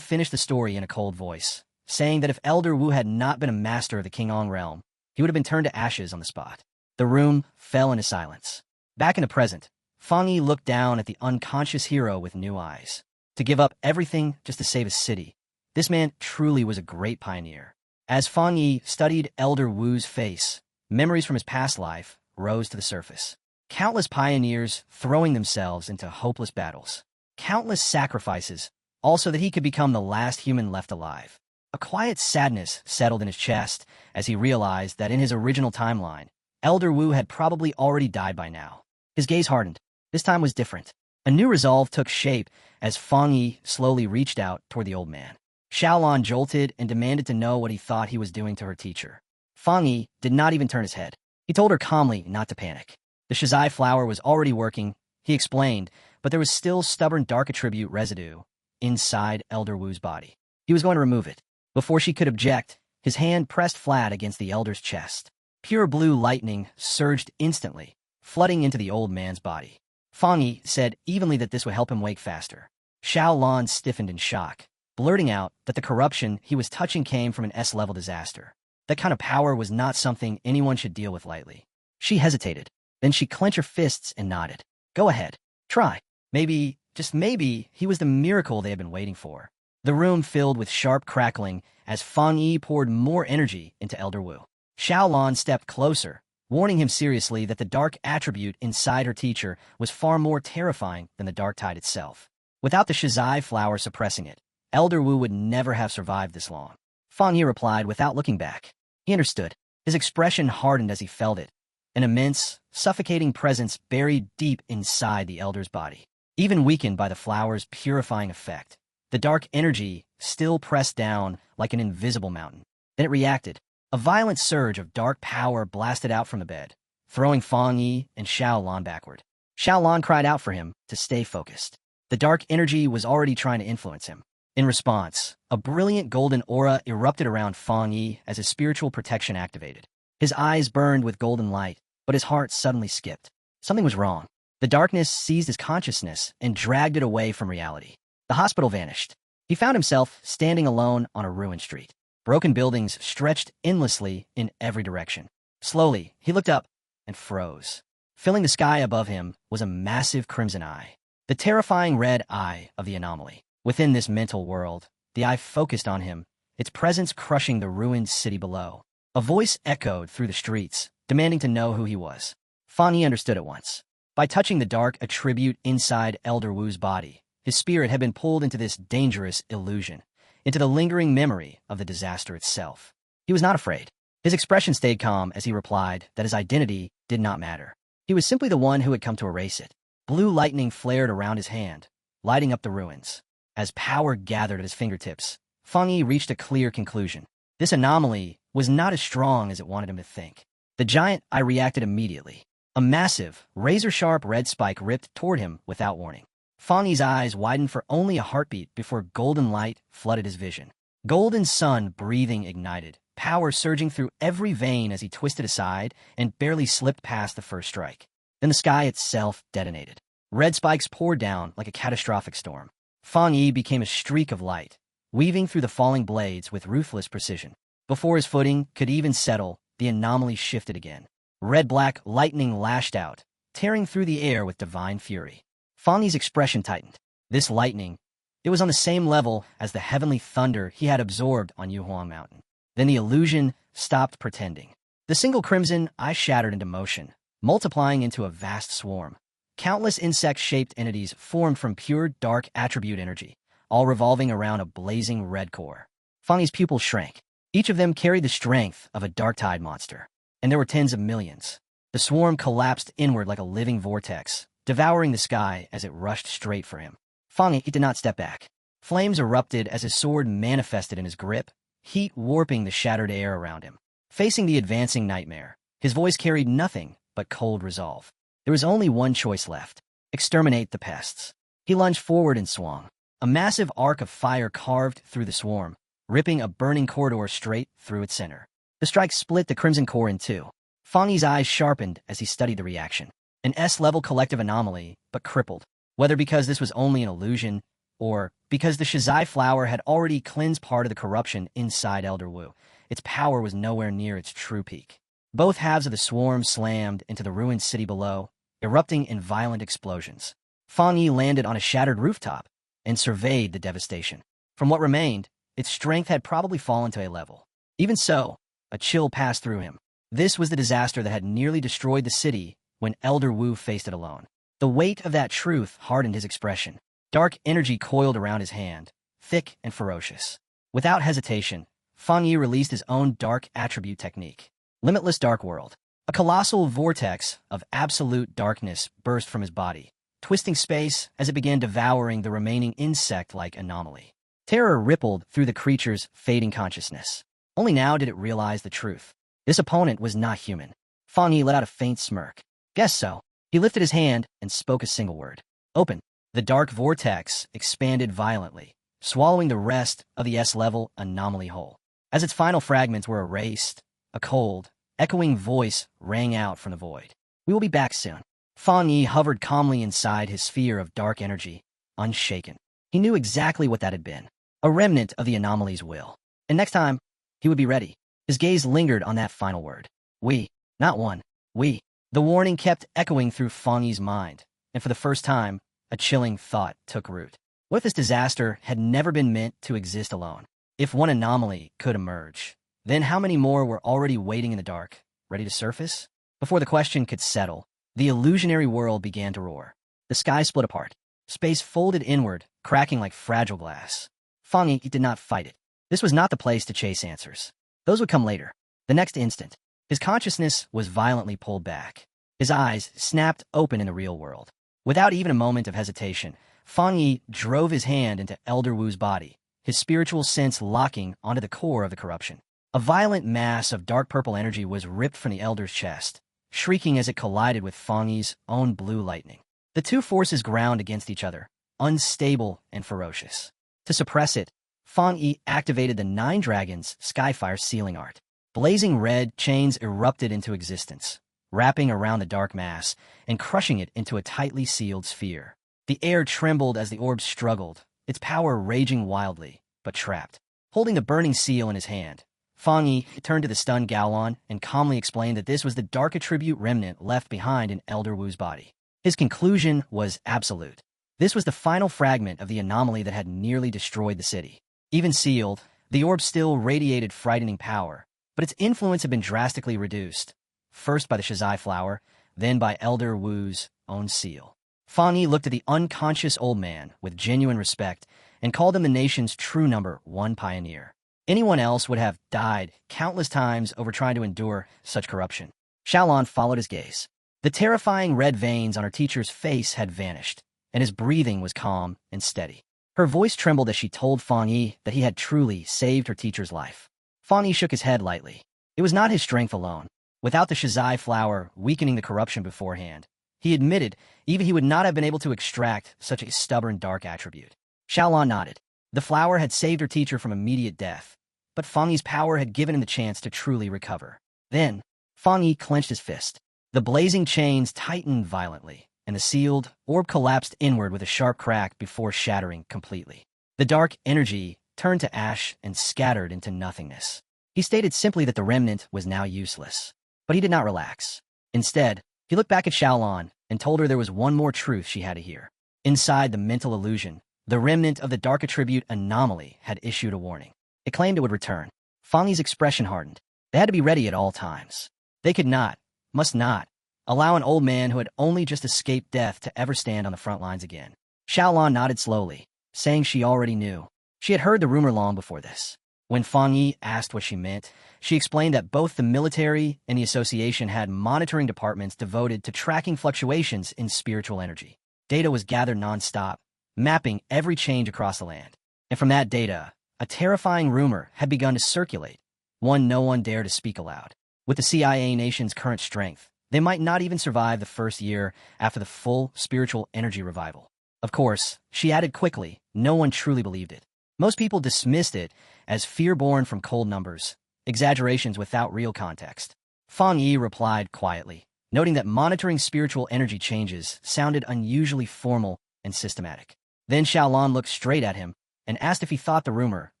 Speaker 1: finished the story in a cold voice, saying that if Elder Wu had not been a master of the Qingong realm, he would have been turned to ashes on the spot. The room fell into silence. Back in the present, Fang Yi looked down at the unconscious hero with new eyes. To give up everything just to save a city, this man truly was a great pioneer. As Fang Yi studied Elder Wu's face, memories from his past life rose to the surface. Countless pioneers throwing themselves into hopeless battles. Countless sacrifices, all so that he could become the last human left alive. A quiet sadness settled in his chest as he realized that in his original timeline, Elder Wu had probably already died by now. His gaze hardened. This time was different. A new resolve took shape as Fang Yi slowly reached out toward the old man. Xiaolan jolted and demanded to know what he thought he was doing to her teacher. Fang Yi did not even turn his head. He told her calmly not to panic. The shizai flower was already working, he explained, but there was still stubborn dark attribute residue inside Elder Wu's body. He was going to remove it. Before she could object, his hand pressed flat against the elder's chest. Pure blue lightning surged instantly, flooding into the old man's body. Fang Yi said evenly that this would help him wake faster. Xiaolan stiffened in shock, blurting out that the corruption he was touching came from an S-level disaster. That kind of power was not something anyone should deal with lightly. She hesitated. Then she clenched her fists and nodded. Go ahead. Try. Maybe, just maybe, he was the miracle they had been waiting for. The room filled with sharp crackling as Fang Yi poured more energy into Elder Wu. Xiaolan stepped closer, warning him seriously that the dark attribute inside her teacher was far more terrifying than the dark tide itself. Without the shizai flower suppressing it, Elder Wu would never have survived this long. Fang Yi replied without looking back. He understood. His expression hardened as he felt it. An immense, suffocating presence buried deep inside the elder's body. Even weakened by the flower's purifying effect, the dark energy still pressed down like an invisible mountain. Then it reacted. A violent surge of dark power blasted out from the bed, throwing Fang Yi and Xiaolan backward. Xiaolan cried out for him to stay focused. The dark energy was already trying to influence him. In response, a brilliant golden aura erupted around Fang Yi as his spiritual protection activated. His eyes burned with golden light, but his heart suddenly skipped. Something was wrong. The darkness seized his consciousness and dragged it away from reality. The hospital vanished. He found himself standing alone on a ruined street. Broken buildings stretched endlessly in every direction. Slowly, he looked up and froze. Filling the sky above him was a massive crimson eye, the terrifying red eye of the anomaly. Within this mental world, the eye focused on him, its presence crushing the ruined city below. A voice echoed through the streets, demanding to know who he was. Fan Yi understood at once. By touching the dark attribute inside Elder Wu's body, his spirit had been pulled into this dangerous illusion, into the lingering memory of the disaster itself. He was not afraid. His expression stayed calm as he replied that his identity did not matter. He was simply the one who had come to erase it. Blue lightning flared around his hand, lighting up the ruins. As power gathered at his fingertips, Fan Yi reached a clear conclusion. This anomaly was not as strong as it wanted him to think. The giant eye reacted immediately. A massive, razor-sharp red spike ripped toward him without warning. Fan Yi's eyes widened for only a heartbeat before golden light flooded his vision. Golden sun breathing ignited, power surging through every vein as he twisted aside and barely slipped past the first strike. Then the sky itself detonated. Red spikes poured down like a catastrophic storm. Fan Yi became a streak of light, weaving through the falling blades with ruthless precision. Before his footing could even settle, the anomaly shifted again. Red-black lightning lashed out, tearing through the air with divine fury. Fan Yi's expression tightened. This lightning, it was on the same level as the heavenly thunder he had absorbed on Yuhuang Mountain. Then the illusion stopped pretending. The single crimson eye shattered into motion, multiplying into a vast swarm. Countless insect-shaped entities formed from pure dark attribute energy, all revolving around a blazing red core. Fan Yi's pupils shrank. Each of them carried the strength of a dark tide monster. And there were tens of millions. The swarm collapsed inward like a living vortex, devouring the sky as it rushed straight for him. Fan Yi did not step back. Flames erupted as his sword manifested in his grip, heat warping the shattered air around him. Facing the advancing nightmare, his voice carried nothing but cold resolve. There was only one choice left: exterminate the pests. He lunged forward and swung. A massive arc of fire carved through the swarm, ripping a burning corridor straight through its center. The strike split the crimson core in two. Fan Yi's eyes sharpened as he studied the reaction. An S-level collective anomaly, but crippled. Whether because this was only an illusion, or because the Shizai flower had already cleansed part of the corruption inside Elder Wu, its power was nowhere near its true peak. Both halves of the swarm slammed into the ruined city below, erupting in violent explosions. Fan Yi landed on a shattered rooftop and surveyed the devastation. From what remained, its strength had probably fallen to a level. Even so, a chill passed through him. This was the disaster that had nearly destroyed the city when Elder Wu faced it alone. The weight of that truth hardened his expression. Dark energy coiled around his hand, thick and ferocious. Without hesitation, Fan Yi released his own dark attribute technique. Limitless Dark World. A colossal vortex of absolute darkness burst from his body, twisting space as it began devouring the remaining insect-like anomaly. Terror rippled through the creature's fading consciousness. Only now did it realize the truth. This opponent was not human. Fan Yi let out a faint smirk. Guess so. He lifted his hand and spoke a single word. Open. The dark vortex expanded violently, swallowing the rest of the S-level anomaly whole. As its final fragments were erased, a cold, echoing voice rang out from the void. We will be back soon. Fan Yi hovered calmly inside his sphere of dark energy, unshaken. He knew exactly what that had been. A remnant of the anomaly's will. And next time, he would be ready. His gaze lingered on that final word. We. Not one. We. The warning kept echoing through Fan Yi's mind, and for the first time, a chilling thought took root. What if this disaster had never been meant to exist alone? If one anomaly could emerge, then how many more were already waiting in the dark, ready to surface? Before the question could settle, the illusionary world began to roar. The sky split apart. Space folded inward, cracking like fragile glass. Fan Yi did not fight it. This was not the place to chase answers. Those would come later. The next instant, his consciousness was violently pulled back. His eyes snapped open in the real world. Without even a moment of hesitation, Fan Yi drove his hand into Elder Wu's body, his spiritual sense locking onto the core of the corruption. A violent mass of dark purple energy was ripped from the Elder's chest, shrieking as it collided with Fan Yi's own blue lightning. The two forces ground against each other, unstable and ferocious. To suppress it, Fan Yi activated the Nine Dragons Skyfire sealing art. Blazing red chains erupted into existence, wrapping around the dark mass and crushing it into a tightly sealed sphere. The air trembled as the orb struggled, its power raging wildly, but trapped. Holding the burning seal in his hand, Fan Yi turned to the stunned Gaolan and calmly explained that this was the dark attribute remnant left behind in Elder Wu's body. His conclusion was absolute. This was the final fragment of the anomaly that had nearly destroyed the city. Even sealed, the orb still radiated frightening power, but its influence had been drastically reduced, first by the Shizai flower, then by Elder Wu's own seal. Fang Yi looked at the unconscious old man with genuine respect and called him the nation's true number one pioneer. Anyone else would have died countless times over trying to endure such corruption. Xiaolon followed his gaze. The terrifying red veins on her teacher's face had vanished, and his breathing was calm and steady. Her voice trembled as she told Fang Yi that he had truly saved her teacher's life. Fang Yi shook his head lightly. It was not his strength alone. Without the shizai flower weakening the corruption beforehand, he admitted even he would not have been able to extract such a stubborn dark attribute. Xiaolon nodded. The flower had saved her teacher from immediate death, but Fang Yi's power had given him the chance to truly recover. Then, Fang Yi clenched his fist. The blazing chains tightened violently, and the sealed orb collapsed inward with a sharp crack before shattering completely. The dark energy turned to ash and scattered into nothingness. He stated simply that the remnant was now useless, but he did not relax. Instead, he looked back at Xiaolon and told her there was one more truth she had to hear. Inside the mental illusion, the remnant of the dark attribute anomaly had issued a warning. It claimed it would return. Fang Yi's expression hardened. They had to be ready at all times. They could not, must not, allow an old man who had only just escaped death to ever stand on the front lines again. Xiaolon nodded slowly, saying she already knew. She had heard the rumor long before this. When Fang Yi asked what she meant, she explained that both the military and the association had monitoring departments devoted to tracking fluctuations in spiritual energy. Data was gathered non-stop, mapping every change across the land. And from that data, a terrifying rumor had begun to circulate, one no one dared to speak aloud. With the CIA nation's current strength, they might not even survive the first year after the full spiritual energy revival. Of course, she added quickly, no one truly believed it. Most people dismissed it as fear born from cold numbers, exaggerations without real context. Fang Yi replied quietly, noting that monitoring spiritual energy changes sounded unusually formal and systematic. Then Xiaolon looked straight at him and asked if he thought the rumor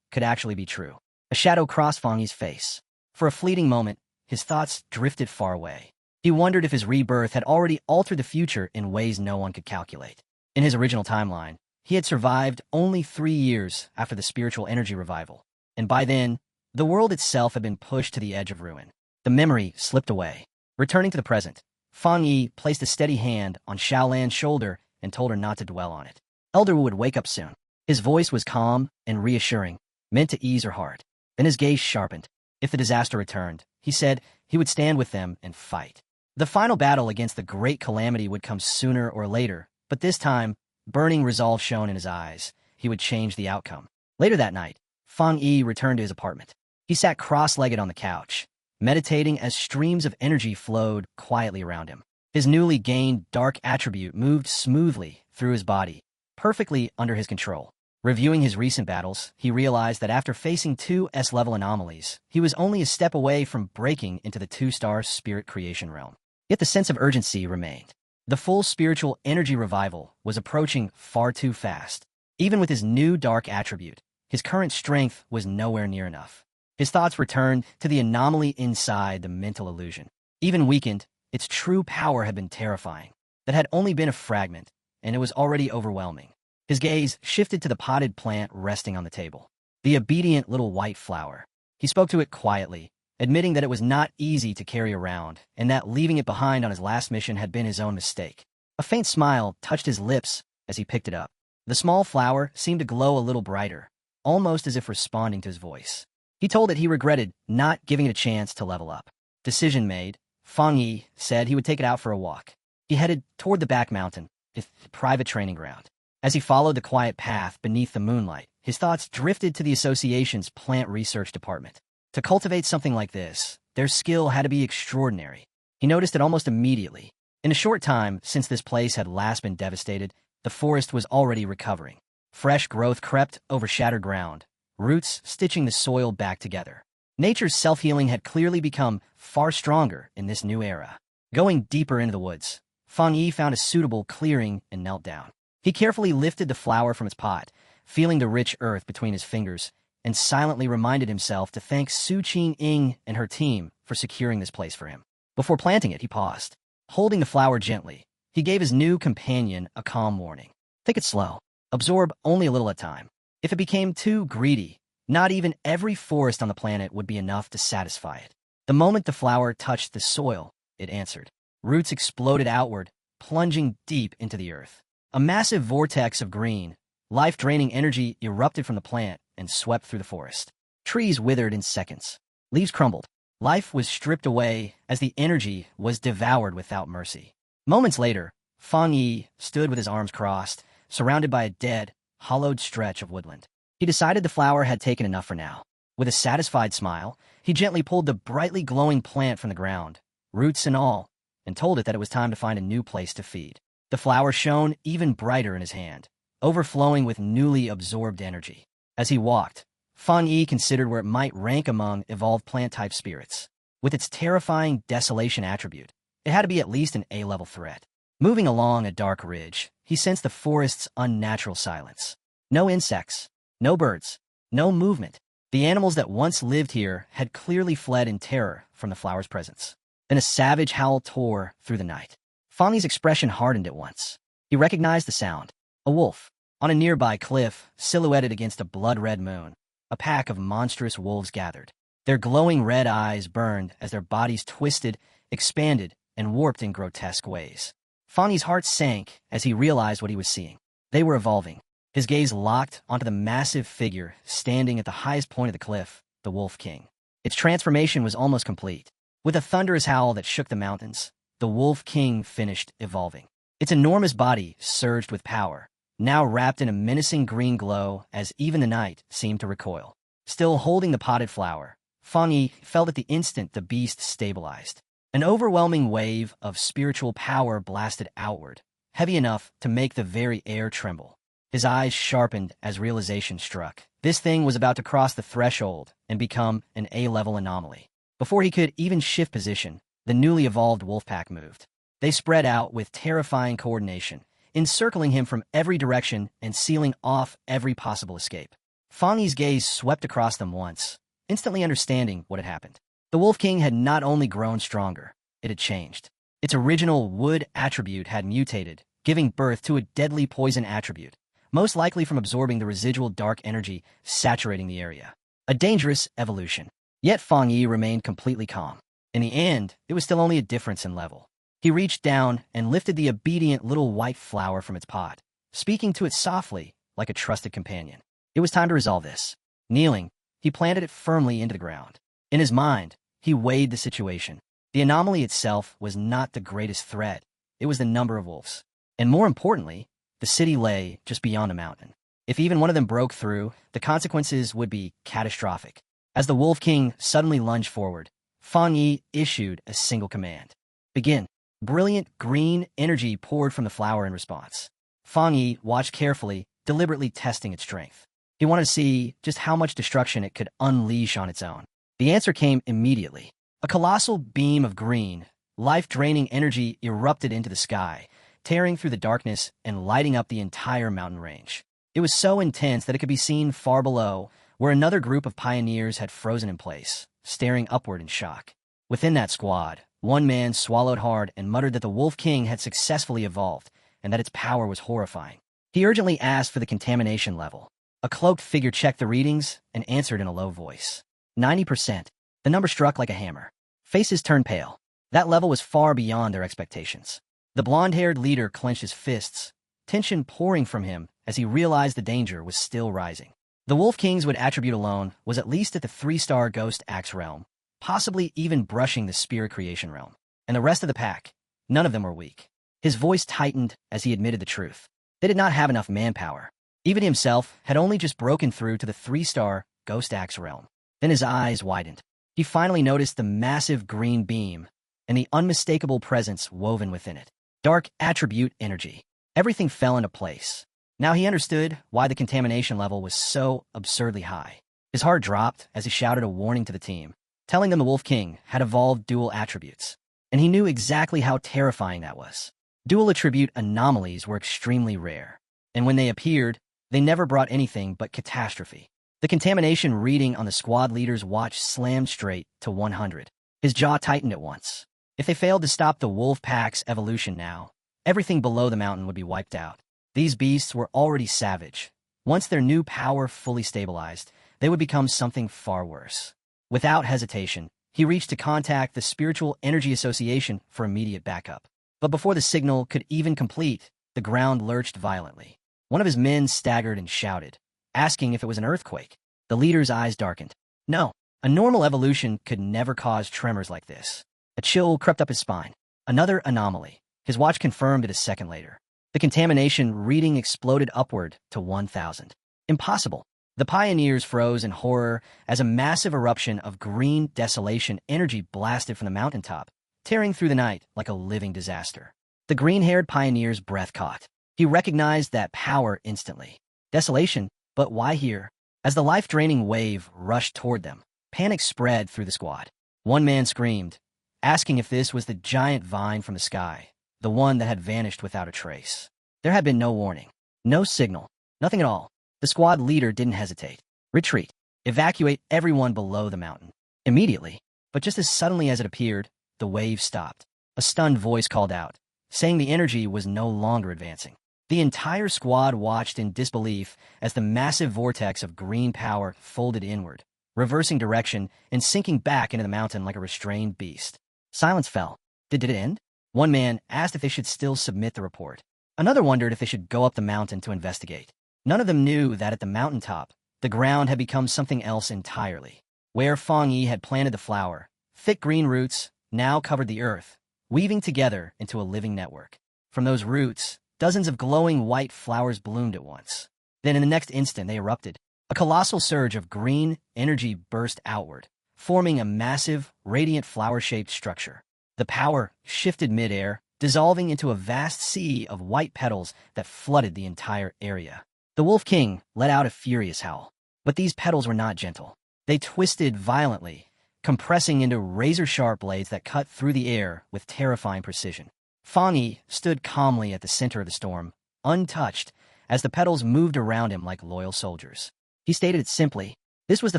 Speaker 1: could actually be true. A shadow crossed Fang Yi's face. For a fleeting moment, his thoughts drifted far away. He wondered if his rebirth had already altered the future in ways no one could calculate. In his original timeline, he had survived only 3 years after the spiritual energy revival, and by then, the world itself had been pushed to the edge of ruin. The memory slipped away. Returning to the present, Fang Yi placed a steady hand on Xiaolan's shoulder and told her not to dwell on it. Elder Wu would wake up soon. His voice was calm and reassuring, meant to ease her heart. Then his gaze sharpened. If the disaster returned, he said he would stand with them and fight. The final battle against the great calamity would come sooner or later, but this time, burning resolve shone in his eyes. He would change the outcome. Later that night, Fang Yi returned to his apartment. He sat cross-legged on the couch, meditating as streams of energy flowed quietly around him. His newly gained dark attribute moved smoothly through his body, perfectly under his control. Reviewing his recent battles, he realized that after facing 2 S-level anomalies, he was only a step away from breaking into the 2-star spirit creation realm. Yet the sense of urgency remained. The full spiritual energy revival was approaching far too fast. Even with his new dark attribute, his current strength was nowhere near enough. His thoughts returned to the anomaly inside the mental illusion. Even weakened, its true power had been terrifying. That had only been a fragment, and it was already overwhelming. His gaze shifted to the potted plant resting on the table. The obedient little white flower. He spoke to it quietly, admitting that it was not easy to carry around, and that leaving it behind on his last mission had been his own mistake. A faint smile touched his lips as he picked it up. The small flower seemed to glow a little brighter, almost as if responding to his voice. He told it he regretted not giving it a chance to level up. Decision made, Fang Yi said he would take it out for a walk. He headed toward the back mountain, the private training ground. As he followed the quiet path beneath the moonlight, his thoughts drifted to the association's plant research department. To cultivate something like this, their skill had to be extraordinary. He noticed it almost immediately. In a short time since this place had last been devastated, the forest was already recovering. Fresh growth crept over shattered ground, roots stitching the soil back together. Nature's self-healing had clearly become far stronger in this new era. Going deeper into the woods, Fang Yi found a suitable clearing and knelt down. He carefully lifted the flower from its pot, feeling the rich earth between his fingers, and silently reminded himself to thank Su Qing and her team for securing this place for him. Before planting it, he paused. Holding the flower gently, he gave his new companion a calm warning. Take it slow. Absorb only a little at a time. If it became too greedy, not even every forest on the planet would be enough to satisfy it. The moment the flower touched the soil, it answered. Roots exploded outward, plunging deep into the earth. A massive vortex of green, life-draining energy erupted from the plant and swept through the forest. Trees withered in seconds. Leaves crumbled. Life was stripped away as the energy was devoured without mercy. Moments later, Fang Yi stood with his arms crossed, surrounded by a dead, hollowed stretch of woodland. He decided the flower had taken enough for now. With a satisfied smile, he gently pulled the brightly glowing plant from the ground, roots and all, and told it that it was time to find a new place to feed. The flower shone even brighter in his hand, overflowing with newly absorbed energy. As he walked, Fang Yi considered where it might rank among evolved plant-type spirits. With its terrifying desolation attribute, it had to be at least an A-level threat. Moving along a dark ridge, he sensed the forest's unnatural silence. No insects, no birds, no movement. The animals that once lived here had clearly fled in terror from the flower's presence. Then a savage howl tore through the night. Fang Yi's expression hardened at once. He recognized the sound. A wolf. On a nearby cliff, silhouetted against a blood-red moon, a pack of monstrous wolves gathered. Their glowing red eyes burned as their bodies twisted, expanded, and warped in grotesque ways. Fang Yi's heart sank as he realized what he was seeing. They were evolving. His gaze locked onto the massive figure standing at the highest point of the cliff, the Wolf King. Its transformation was almost complete. With a thunderous howl that shook the mountains, the Wolf King finished evolving. Its enormous body surged with power, now wrapped in a menacing green glow as even the night seemed to recoil. Still holding the potted flower, Fang Yi felt at the instant the beast stabilized. An overwhelming wave of spiritual power blasted outward, heavy enough to make the very air tremble. His eyes sharpened as realization struck. This thing was about to cross the threshold and become an A-level anomaly. Before he could even shift position, the newly evolved wolf pack moved. They spread out with terrifying coordination, encircling him from every direction and sealing off every possible escape. Fang Yi's gaze swept across them once, instantly understanding what had happened. The Wolf King had not only grown stronger, it had changed. Its original wood attribute had mutated, giving birth to a deadly poison attribute, most likely from absorbing the residual dark energy saturating the area. A dangerous evolution. Yet Fang Yi remained completely calm. In the end, it was still only a difference in level. He reached down and lifted the obedient little white flower from its pot, speaking to it softly, like a trusted companion. It was time to resolve this. Kneeling, he planted it firmly into the ground. In his mind, he weighed the situation. The anomaly itself was not the greatest threat. It was the number of wolves. And more importantly, the city lay just beyond a mountain. If even one of them broke through, the consequences would be catastrophic. As the Wolf King suddenly lunged forward, Fang Yi issued a single command. Begin. Brilliant green energy poured from the flower in response. Fang Yi watched carefully, deliberately testing its strength. He wanted to see just how much destruction it could unleash on its own. The answer came immediately. A colossal beam of green, life-draining energy erupted into the sky, tearing through the darkness and lighting up the entire mountain range. It was so intense that it could be seen far below, where another group of pioneers had frozen in place, staring upward in shock. Within that squad, one man swallowed hard and muttered that the Wolf King had successfully evolved, and that its power was horrifying. He urgently asked for the contamination level. A cloaked figure checked the readings and answered in a low voice. 90%. The number struck like a hammer. Faces turned pale. That level was far beyond their expectations. The blonde-haired leader clenched his fists, tension pouring from him as he realized the danger was still rising. The Wolf King's wood attribute alone was at least at the 3-star Ghost Axe realm, possibly even brushing the Spirit Creation realm. And the rest of the pack, none of them were weak. His voice tightened as he admitted the truth. They did not have enough manpower. Even himself had only just broken through to the 3-star Ghost Axe realm. Then his eyes widened. He finally noticed the massive green beam and the unmistakable presence woven within it. Dark attribute energy. Everything fell into place. Now he understood why the contamination level was so absurdly high. His heart dropped as he shouted a warning to the team, telling them the Wolf King had evolved dual attributes. And he knew exactly how terrifying that was. Dual attribute anomalies were extremely rare. And when they appeared, they never brought anything but catastrophe. The contamination reading on the squad leader's watch slammed straight to 100. His jaw tightened at once. If they failed to stop the wolf pack's evolution now, everything below the mountain would be wiped out. These beasts were already savage. Once their new power fully stabilized, they would become something far worse. Without hesitation, He reached to contact the Spiritual Energy Association for immediate backup. But before the signal could even complete, the ground lurched violently. One of his men staggered and shouted, asking if it was an earthquake. The leader's eyes darkened. No, a normal evolution could never cause tremors like this. A chill crept up his spine. Another anomaly. His watch confirmed it a second later. The contamination reading exploded upward to 1,000. Impossible. The pioneers froze in horror as a massive eruption of green desolation energy blasted from the mountaintop, tearing through the night like a living disaster. The green-haired pioneer's breath caught. He recognized that power instantly. Desolation, but why here? As the life-draining wave rushed toward them, panic spread through the squad. One man screamed, asking if this was the giant vine from the sky, the one that had vanished without a trace. There had been no warning, no signal, nothing at all. The squad leader didn't hesitate. Retreat. Evacuate everyone below the mountain. Immediately, but just as suddenly as it appeared, the wave stopped. A stunned voice called out, saying the energy was no longer advancing. The entire squad watched in disbelief as the massive vortex of green power folded inward, reversing direction and sinking back into the mountain like a restrained beast. Silence fell. Did it end? One man asked if they should still submit the report. Another wondered if they should go up the mountain to investigate. None of them knew that at the mountaintop, the ground had become something else entirely. Where Fang Yi had planted the flower, thick green roots now covered the earth, weaving together into a living network. From those roots, dozens of glowing white flowers bloomed at once. Then in the next instant they erupted. A colossal surge of green energy burst outward, forming a massive, radiant flower-shaped structure. The power shifted mid-air, dissolving into a vast sea of white petals that flooded the entire area. The Wolf King let out a furious howl. But these petals were not gentle. They twisted violently, compressing into razor-sharp blades that cut through the air with terrifying precision. Fang Yi stood calmly at the center of the storm, untouched, as the petals moved around him like loyal soldiers. He stated it simply. This was the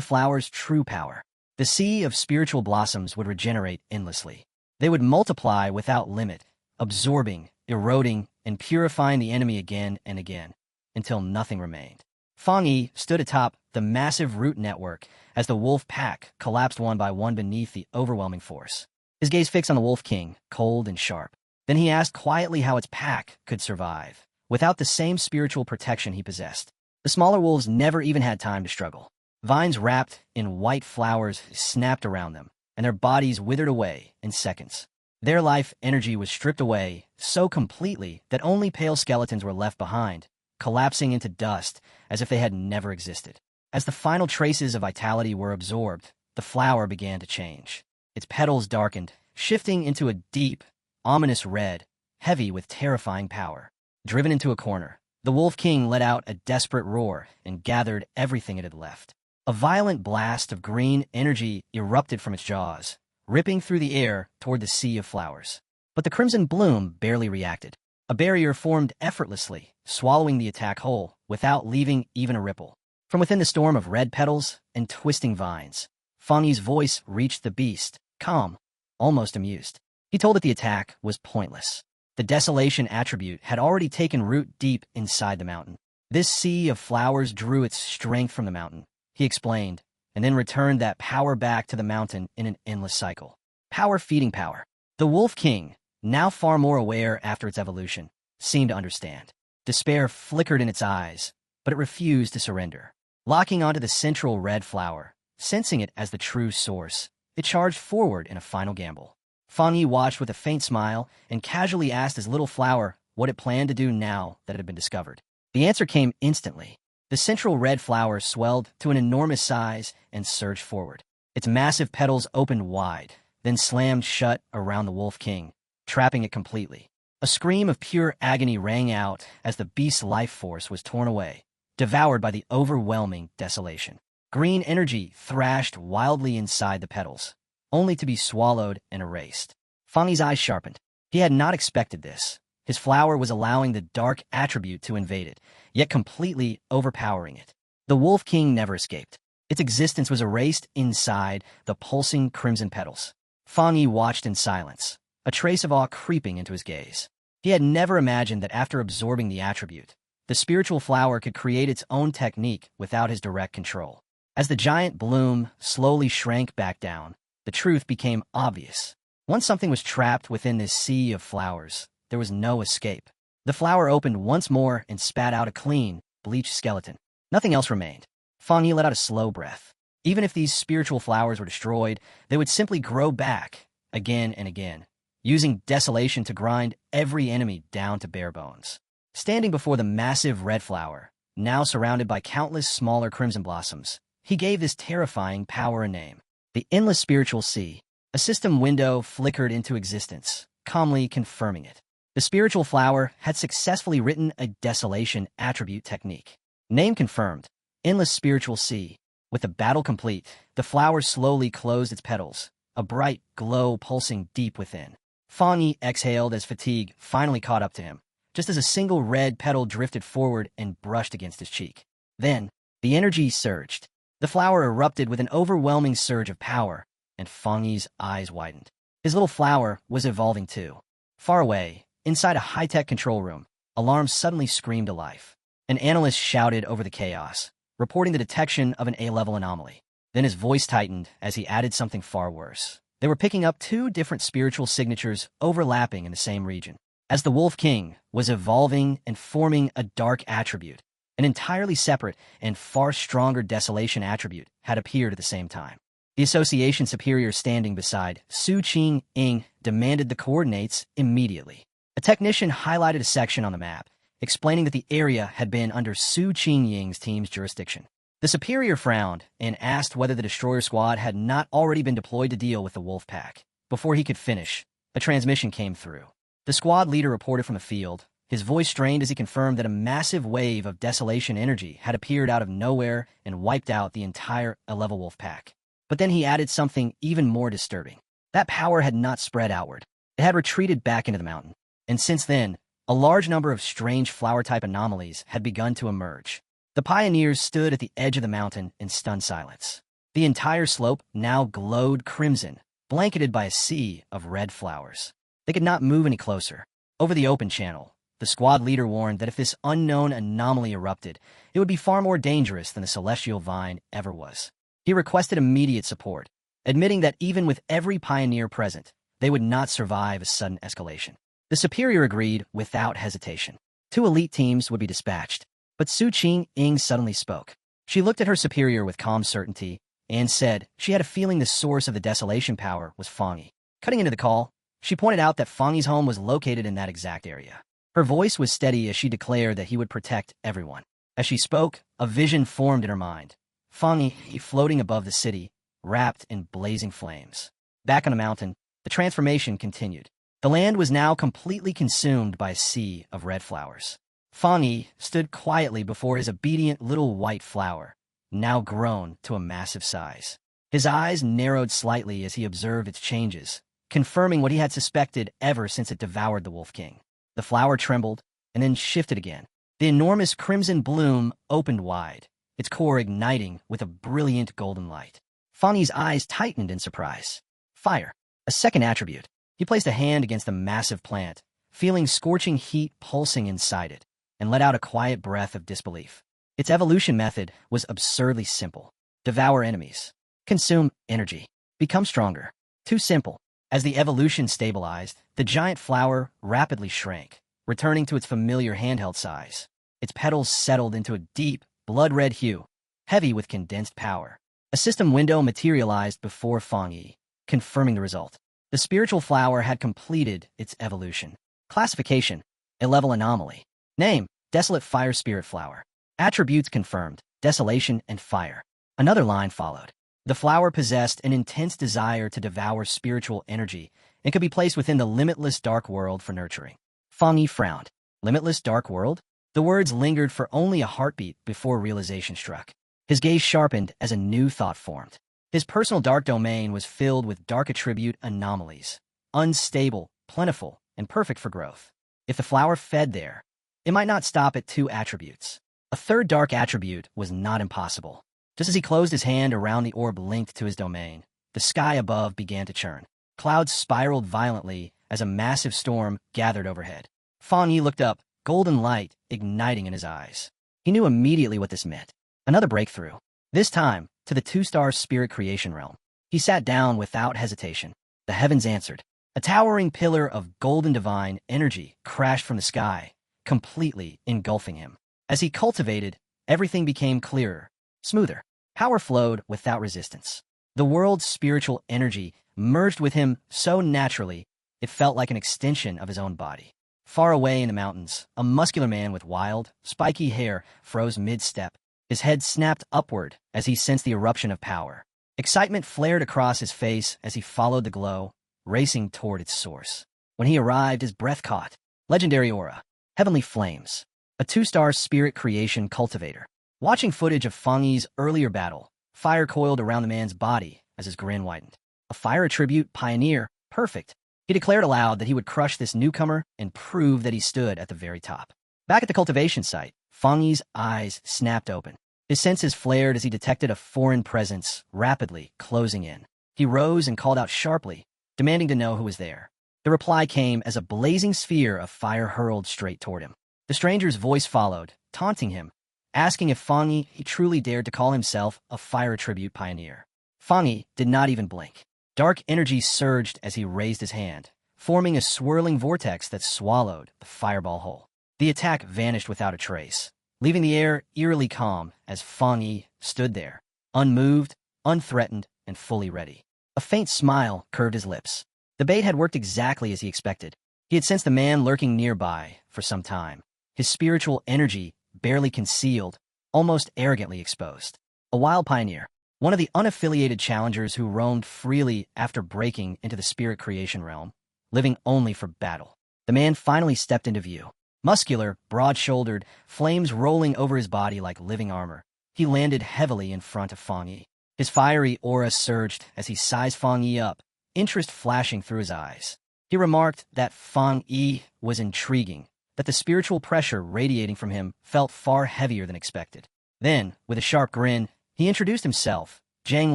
Speaker 1: flower's true power. The sea of spiritual blossoms would regenerate endlessly. They would multiply without limit, absorbing, eroding, and purifying the enemy again and again, until nothing remained. Fang Yi stood atop the massive root network as the wolf pack collapsed one by one beneath the overwhelming force. His gaze fixed on the Wolf King, cold and sharp. Then he asked quietly how its pack could survive, without the same spiritual protection he possessed. The smaller wolves never even had time to struggle. Vines wrapped in white flowers snapped around them, and their bodies withered away in seconds. Their life energy was stripped away so completely that only pale skeletons were left behind, collapsing into dust as if they had never existed. As the final traces of vitality were absorbed, the flower began to change. Its petals darkened, shifting into a deep, ominous red, heavy with terrifying power. Driven into a corner, the Wolf King let out a desperate roar and gathered everything it had left. A violent blast of green energy erupted from its jaws, ripping through the air toward the sea of flowers. But the crimson bloom barely reacted. A barrier formed effortlessly, swallowing the attack whole, without leaving even a ripple. From within the storm of red petals and twisting vines, Fang Yi's voice reached the beast, calm, almost amused. He told it the attack was pointless. The desolation attribute had already taken root deep inside the mountain. This sea of flowers drew its strength from the mountain, he explained, and then returned that power back to the mountain in an endless cycle. Power feeding power. The Wolf King, now far more aware after its evolution, seemed to understand. Despair flickered in its eyes, but it refused to surrender. Locking onto the central red flower, sensing it as the true source, it charged forward in a final gamble. Fang Yi watched with a faint smile and casually asked his little flower what it planned to do now that it had been discovered. The answer came instantly. The central red flower swelled to an enormous size and surged forward. Its massive petals opened wide, then slammed shut around the Wolf King, trapping it completely. A scream of pure agony rang out as the beast's life force was torn away, devoured by the overwhelming desolation. Green energy thrashed wildly inside the petals, only to be swallowed and erased. Fang Yi's eyes sharpened. He had not expected this. His flower was allowing the dark attribute to invade it, yet completely overpowering it. The Wolf King never escaped. Its existence was erased inside the pulsing crimson petals. Fang Yi watched in silence, a trace of awe creeping into his gaze. He had never imagined that after absorbing the attribute, the spiritual flower could create its own technique without his direct control. As the giant bloom slowly shrank back down, the truth became obvious. Once something was trapped within this sea of flowers, there was no escape. The flower opened once more and spat out a clean, bleached skeleton. Nothing else remained. Fang Yi let out a slow breath. Even if these spiritual flowers were destroyed, they would simply grow back, again and again, using desolation to grind every enemy down to bare bones. Standing before the massive red flower, now surrounded by countless smaller crimson blossoms, he gave this terrifying power a name: the Endless Spiritual Sea. A system window flickered into existence, calmly confirming it. The spiritual flower had successfully written a desolation attribute technique. Name confirmed: Endless Spiritual Sea. With the battle complete, the flower slowly closed its petals, a bright glow pulsing deep within. Fang Yi exhaled as fatigue finally caught up to him, just as a single red petal drifted forward and brushed against his cheek. Then, the energy surged. The flower erupted with an overwhelming surge of power, and Fang Yi's eyes widened. His little flower was evolving too. Far away, inside a high-tech control room, alarms suddenly screamed to life. An analyst shouted over the chaos, reporting the detection of an A-level anomaly. Then his voice tightened as he added something far worse. They were picking up two different spiritual signatures overlapping in the same region. As the Wolf King was evolving and forming a dark attribute, an entirely separate and far stronger desolation attribute had appeared at the same time. The association superior standing beside Su Qing demanded the coordinates immediately. A technician highlighted a section on the map, explaining that the area had been under Su Qingying's team's jurisdiction. The superior frowned and asked whether the destroyer squad had not already been deployed to deal with the wolf pack. Before he could finish, a transmission came through. The squad leader reported from the field, his voice strained as he confirmed that a massive wave of desolation energy had appeared out of nowhere and wiped out the entire A-level wolf pack. But then he added something even more disturbing. That power had not spread outward. It had retreated back into the mountain. And since then, a large number of strange flower-type anomalies had begun to emerge. The pioneers stood at the edge of the mountain in stunned silence. The entire slope now glowed crimson, blanketed by a sea of red flowers. They could not move any closer. Over the open channel, the squad leader warned that if this unknown anomaly erupted, it would be far more dangerous than the celestial vine ever was. He requested immediate support, admitting that even with every pioneer present, they would not survive a sudden escalation. The superior agreed without hesitation. 2 elite teams would be dispatched, but Su Qing suddenly spoke. She looked at her superior with calm certainty and said she had a feeling the source of the desolation power was Fang Yi. Cutting into the call, she pointed out that Fang Yi's home was located in that exact area. Her voice was steady as she declared that he would protect everyone. As she spoke, a vision formed in her mind. Fang Yi floating above the city, wrapped in blazing flames. Back on the mountain, the transformation continued. The land was now completely consumed by a sea of red flowers. Fang Yi stood quietly before his obedient little white flower, now grown to a massive size. His eyes narrowed slightly as he observed its changes, confirming what he had suspected ever since it devoured the Wolf King. The flower trembled, and then shifted again. The enormous crimson bloom opened wide, its core igniting with a brilliant golden light. Fang Yi's eyes tightened in surprise. Fire, a second attribute. He placed a hand against the massive plant, feeling scorching heat pulsing inside it, and let out a quiet breath of disbelief. Its evolution method was absurdly simple. Devour enemies. Consume energy. Become stronger. Too simple. As the evolution stabilized, the giant flower rapidly shrank, returning to its familiar handheld size. Its petals settled into a deep, blood-red hue, heavy with condensed power. A system window materialized before Fang Yi, confirming the result. The spiritual flower had completed its evolution. Classification: A-level anomaly. Name: Desolate Fire Spirit Flower. Attributes confirmed: Desolation and Fire. Another line followed. The flower possessed an intense desire to devour spiritual energy and could be placed within the limitless dark world for nurturing. Fang Yi frowned. Limitless dark world? The words lingered for only a heartbeat before realization struck. His gaze sharpened as a new thought formed. His personal dark domain was filled with dark attribute anomalies, unstable, plentiful, and perfect for growth. If the flower fed there, it might not stop at 2 attributes. A third dark attribute was not impossible. Just as he closed his hand around the orb linked to his domain, the sky above began to churn. Clouds spiraled violently as a massive storm gathered overhead. Fang Yi looked up, golden light igniting in his eyes. He knew immediately what this meant. Another breakthrough. This time, to the 2-star spirit creation realm. He sat down without hesitation. The heavens answered. A towering pillar of golden divine energy crashed from the sky, completely engulfing him. As he cultivated, everything became clearer, smoother. Power flowed without resistance. The world's spiritual energy merged with him so naturally, it felt like an extension of his own body. Far away in the mountains, a muscular man with wild, spiky hair froze mid-step. His head snapped upward as he sensed the eruption of power. Excitement flared across his face as he followed the glow, racing toward its source. When he arrived, his breath caught. Legendary aura. Heavenly flames. A 2-star spirit creation cultivator. Watching footage of Fang Yi's earlier battle, fire coiled around the man's body as his grin widened. A fire attribute pioneer. Perfect. He declared aloud that he would crush this newcomer and prove that he stood at the very top. Back at the cultivation site, Fang Yi's eyes snapped open. His senses flared as he detected a foreign presence rapidly closing in. He rose and called out sharply, demanding to know who was there. The reply came as a blazing sphere of fire hurled straight toward him. The stranger's voice followed, taunting him, asking if Fang Yi truly dared to call himself a fire attribute pioneer. Fang Yi did not even blink. Dark energy surged as he raised his hand, forming a swirling vortex that swallowed the fireball whole. The attack vanished without a trace, leaving the air eerily calm as Fang Yi stood there, unmoved, unthreatened, and fully ready. A faint smile curved his lips. The bait had worked exactly as he expected. He had sensed the man lurking nearby for some time, his spiritual energy barely concealed, almost arrogantly exposed. A wild pioneer, one of the unaffiliated challengers who roamed freely after breaking into the spirit creation realm, living only for battle. The man finally stepped into view. Muscular, broad-shouldered, flames rolling over his body like living armor. He landed heavily in front of Fang Yi. His fiery aura surged as he sized Fang Yi up, interest flashing through his eyes. He remarked that Fang Yi was intriguing, that the spiritual pressure radiating from him felt far heavier than expected. Then, with a sharp grin, he introduced himself, Zhang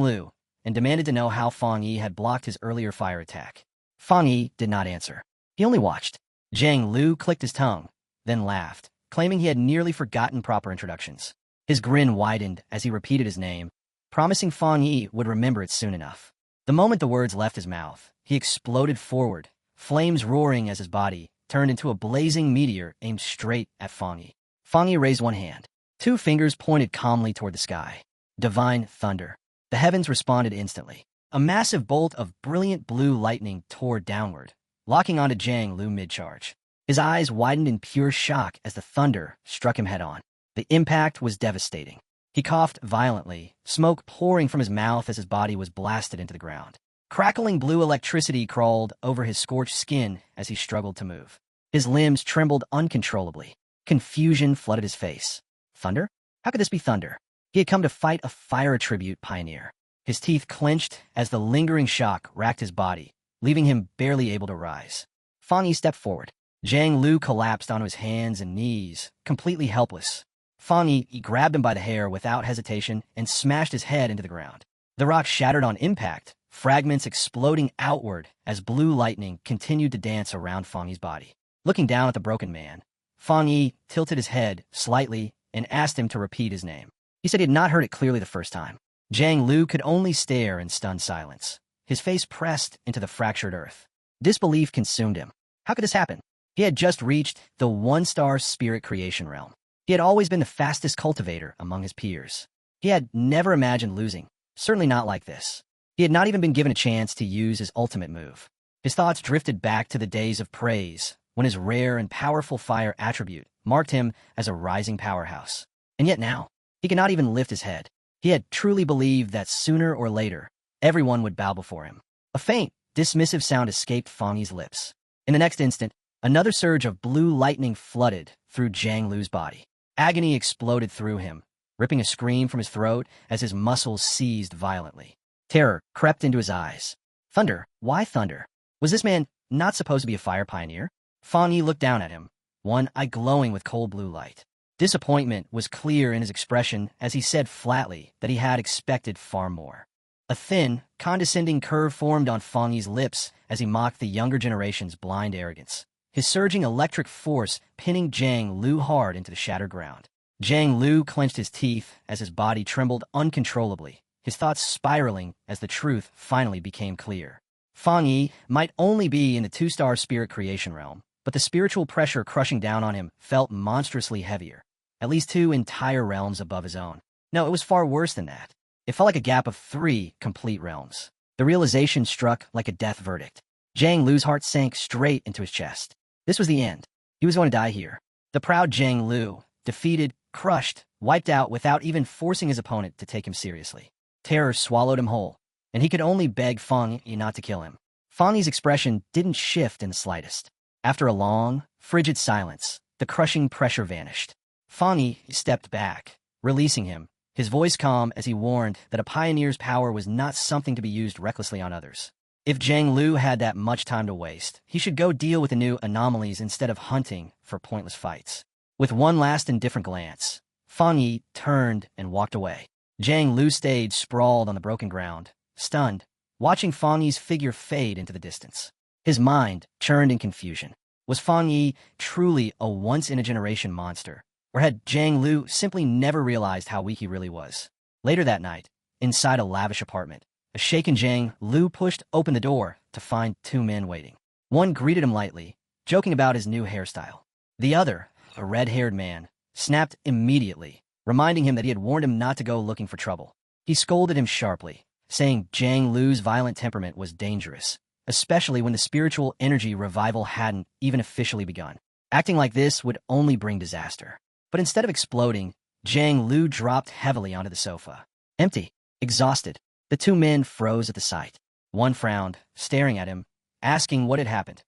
Speaker 1: Lu, and demanded to know how Fang Yi had blocked his earlier fire attack. Fang Yi did not answer. He only watched. Zhang Lu clicked his tongue, then laughed, claiming he had nearly forgotten proper introductions. His grin widened as he repeated his name, promising Fang Yi would remember it soon enough. The moment the words left his mouth, he exploded forward, flames roaring as his body turned into a blazing meteor aimed straight at Fang Yi. Fang Yi raised one hand. 2 fingers pointed calmly toward the sky. Divine thunder. The heavens responded instantly. A massive bolt of brilliant blue lightning tore downward, locking onto Zhang Lu mid-charge. His eyes widened in pure shock as the thunder struck him head-on. The impact was devastating. He coughed violently, smoke pouring from his mouth as his body was blasted into the ground. Crackling blue electricity crawled over his scorched skin as he struggled to move. His limbs trembled uncontrollably. Confusion flooded his face. Thunder? How could this be thunder? He had come to fight a fire attribute pioneer. His teeth clenched as the lingering shock racked his body, leaving him barely able to rise. Fang Yi stepped forward. Zhang Lu collapsed onto his hands and knees, completely helpless. Fang Yi grabbed him by the hair without hesitation and smashed his head into the ground. The rock shattered on impact, fragments exploding outward as blue lightning continued to dance around Fang Yi's body. Looking down at the broken man, Fang Yi tilted his head slightly and asked him to repeat his name. He said he had not heard it clearly the first time. Zhang Lu could only stare in stunned silence, his face pressed into the fractured earth. Disbelief consumed him. How could this happen? He had just reached the 1-star spirit creation realm. He had always been the fastest cultivator among his peers. He had never imagined losing, certainly not like this. He had not even been given a chance to use his ultimate move. His thoughts drifted back to the days of praise, when his rare and powerful fire attribute marked him as a rising powerhouse. And yet now, he could not even lift his head. He had truly believed that sooner or later, everyone would bow before him. A faint, dismissive sound escaped Fang Yi's lips. In the next instant, another surge of blue lightning flooded through Zhang Lu's body. Agony exploded through him, ripping a scream from his throat as his muscles seized violently. Terror crept into his eyes. Thunder? Why thunder? Was this man not supposed to be a fire pioneer? Fang Yi looked down at him, one eye glowing with cold blue light. Disappointment was clear in his expression as he said flatly that he had expected far more. A thin, condescending curve formed on Fang Yi's lips as he mocked the younger generation's blind arrogance, his surging electric force pinning Zhang Lu hard into the shattered ground. Zhang Lu clenched his teeth as his body trembled uncontrollably, his thoughts spiraling as the truth finally became clear. Fang Yi might only be in the two-star spirit creation realm, but the spiritual pressure crushing down on him felt monstrously heavier, at least 2 entire realms above his own. No, it was far worse than that. It felt like a gap of 3 complete realms. The realization struck like a death verdict. Zhang Lu's heart sank straight into his chest. This was the end. He was going to die here. The proud Zhang Lu, defeated, crushed, wiped out without even forcing his opponent to take him seriously. Terror swallowed him whole, and he could only beg Fang Yi not to kill him. Fang Yi's expression didn't shift in the slightest. After a long, frigid silence, the crushing pressure vanished. Fang Yi stepped back, releasing him, his voice calm as he warned that a pioneer's power was not something to be used recklessly on others. If Zhang Lu had that much time to waste, he should go deal with the new anomalies instead of hunting for pointless fights. With one last indifferent glance, Fang Yi turned and walked away. Zhang Lu stayed sprawled on the broken ground, stunned, watching Fang Yi's figure fade into the distance. His mind churned in confusion. Was Fang Yi truly a once-in-a-generation monster, or had Zhang Lu simply never realized how weak he really was? Later that night, inside a lavish apartment, a shaken Zhang Lu pushed open the door to find 2 men waiting. One greeted him lightly, joking about his new hairstyle. The other, a red-haired man, snapped immediately, reminding him that he had warned him not to go looking for trouble. He scolded him sharply, saying Zhang Lu's violent temperament was dangerous, especially when the spiritual energy revival hadn't even officially begun. Acting like this would only bring disaster. But instead of exploding, Zhang Lu dropped heavily onto the sofa. Empty, exhausted, the 2 men froze at the sight. One frowned, staring at him, asking what had happened,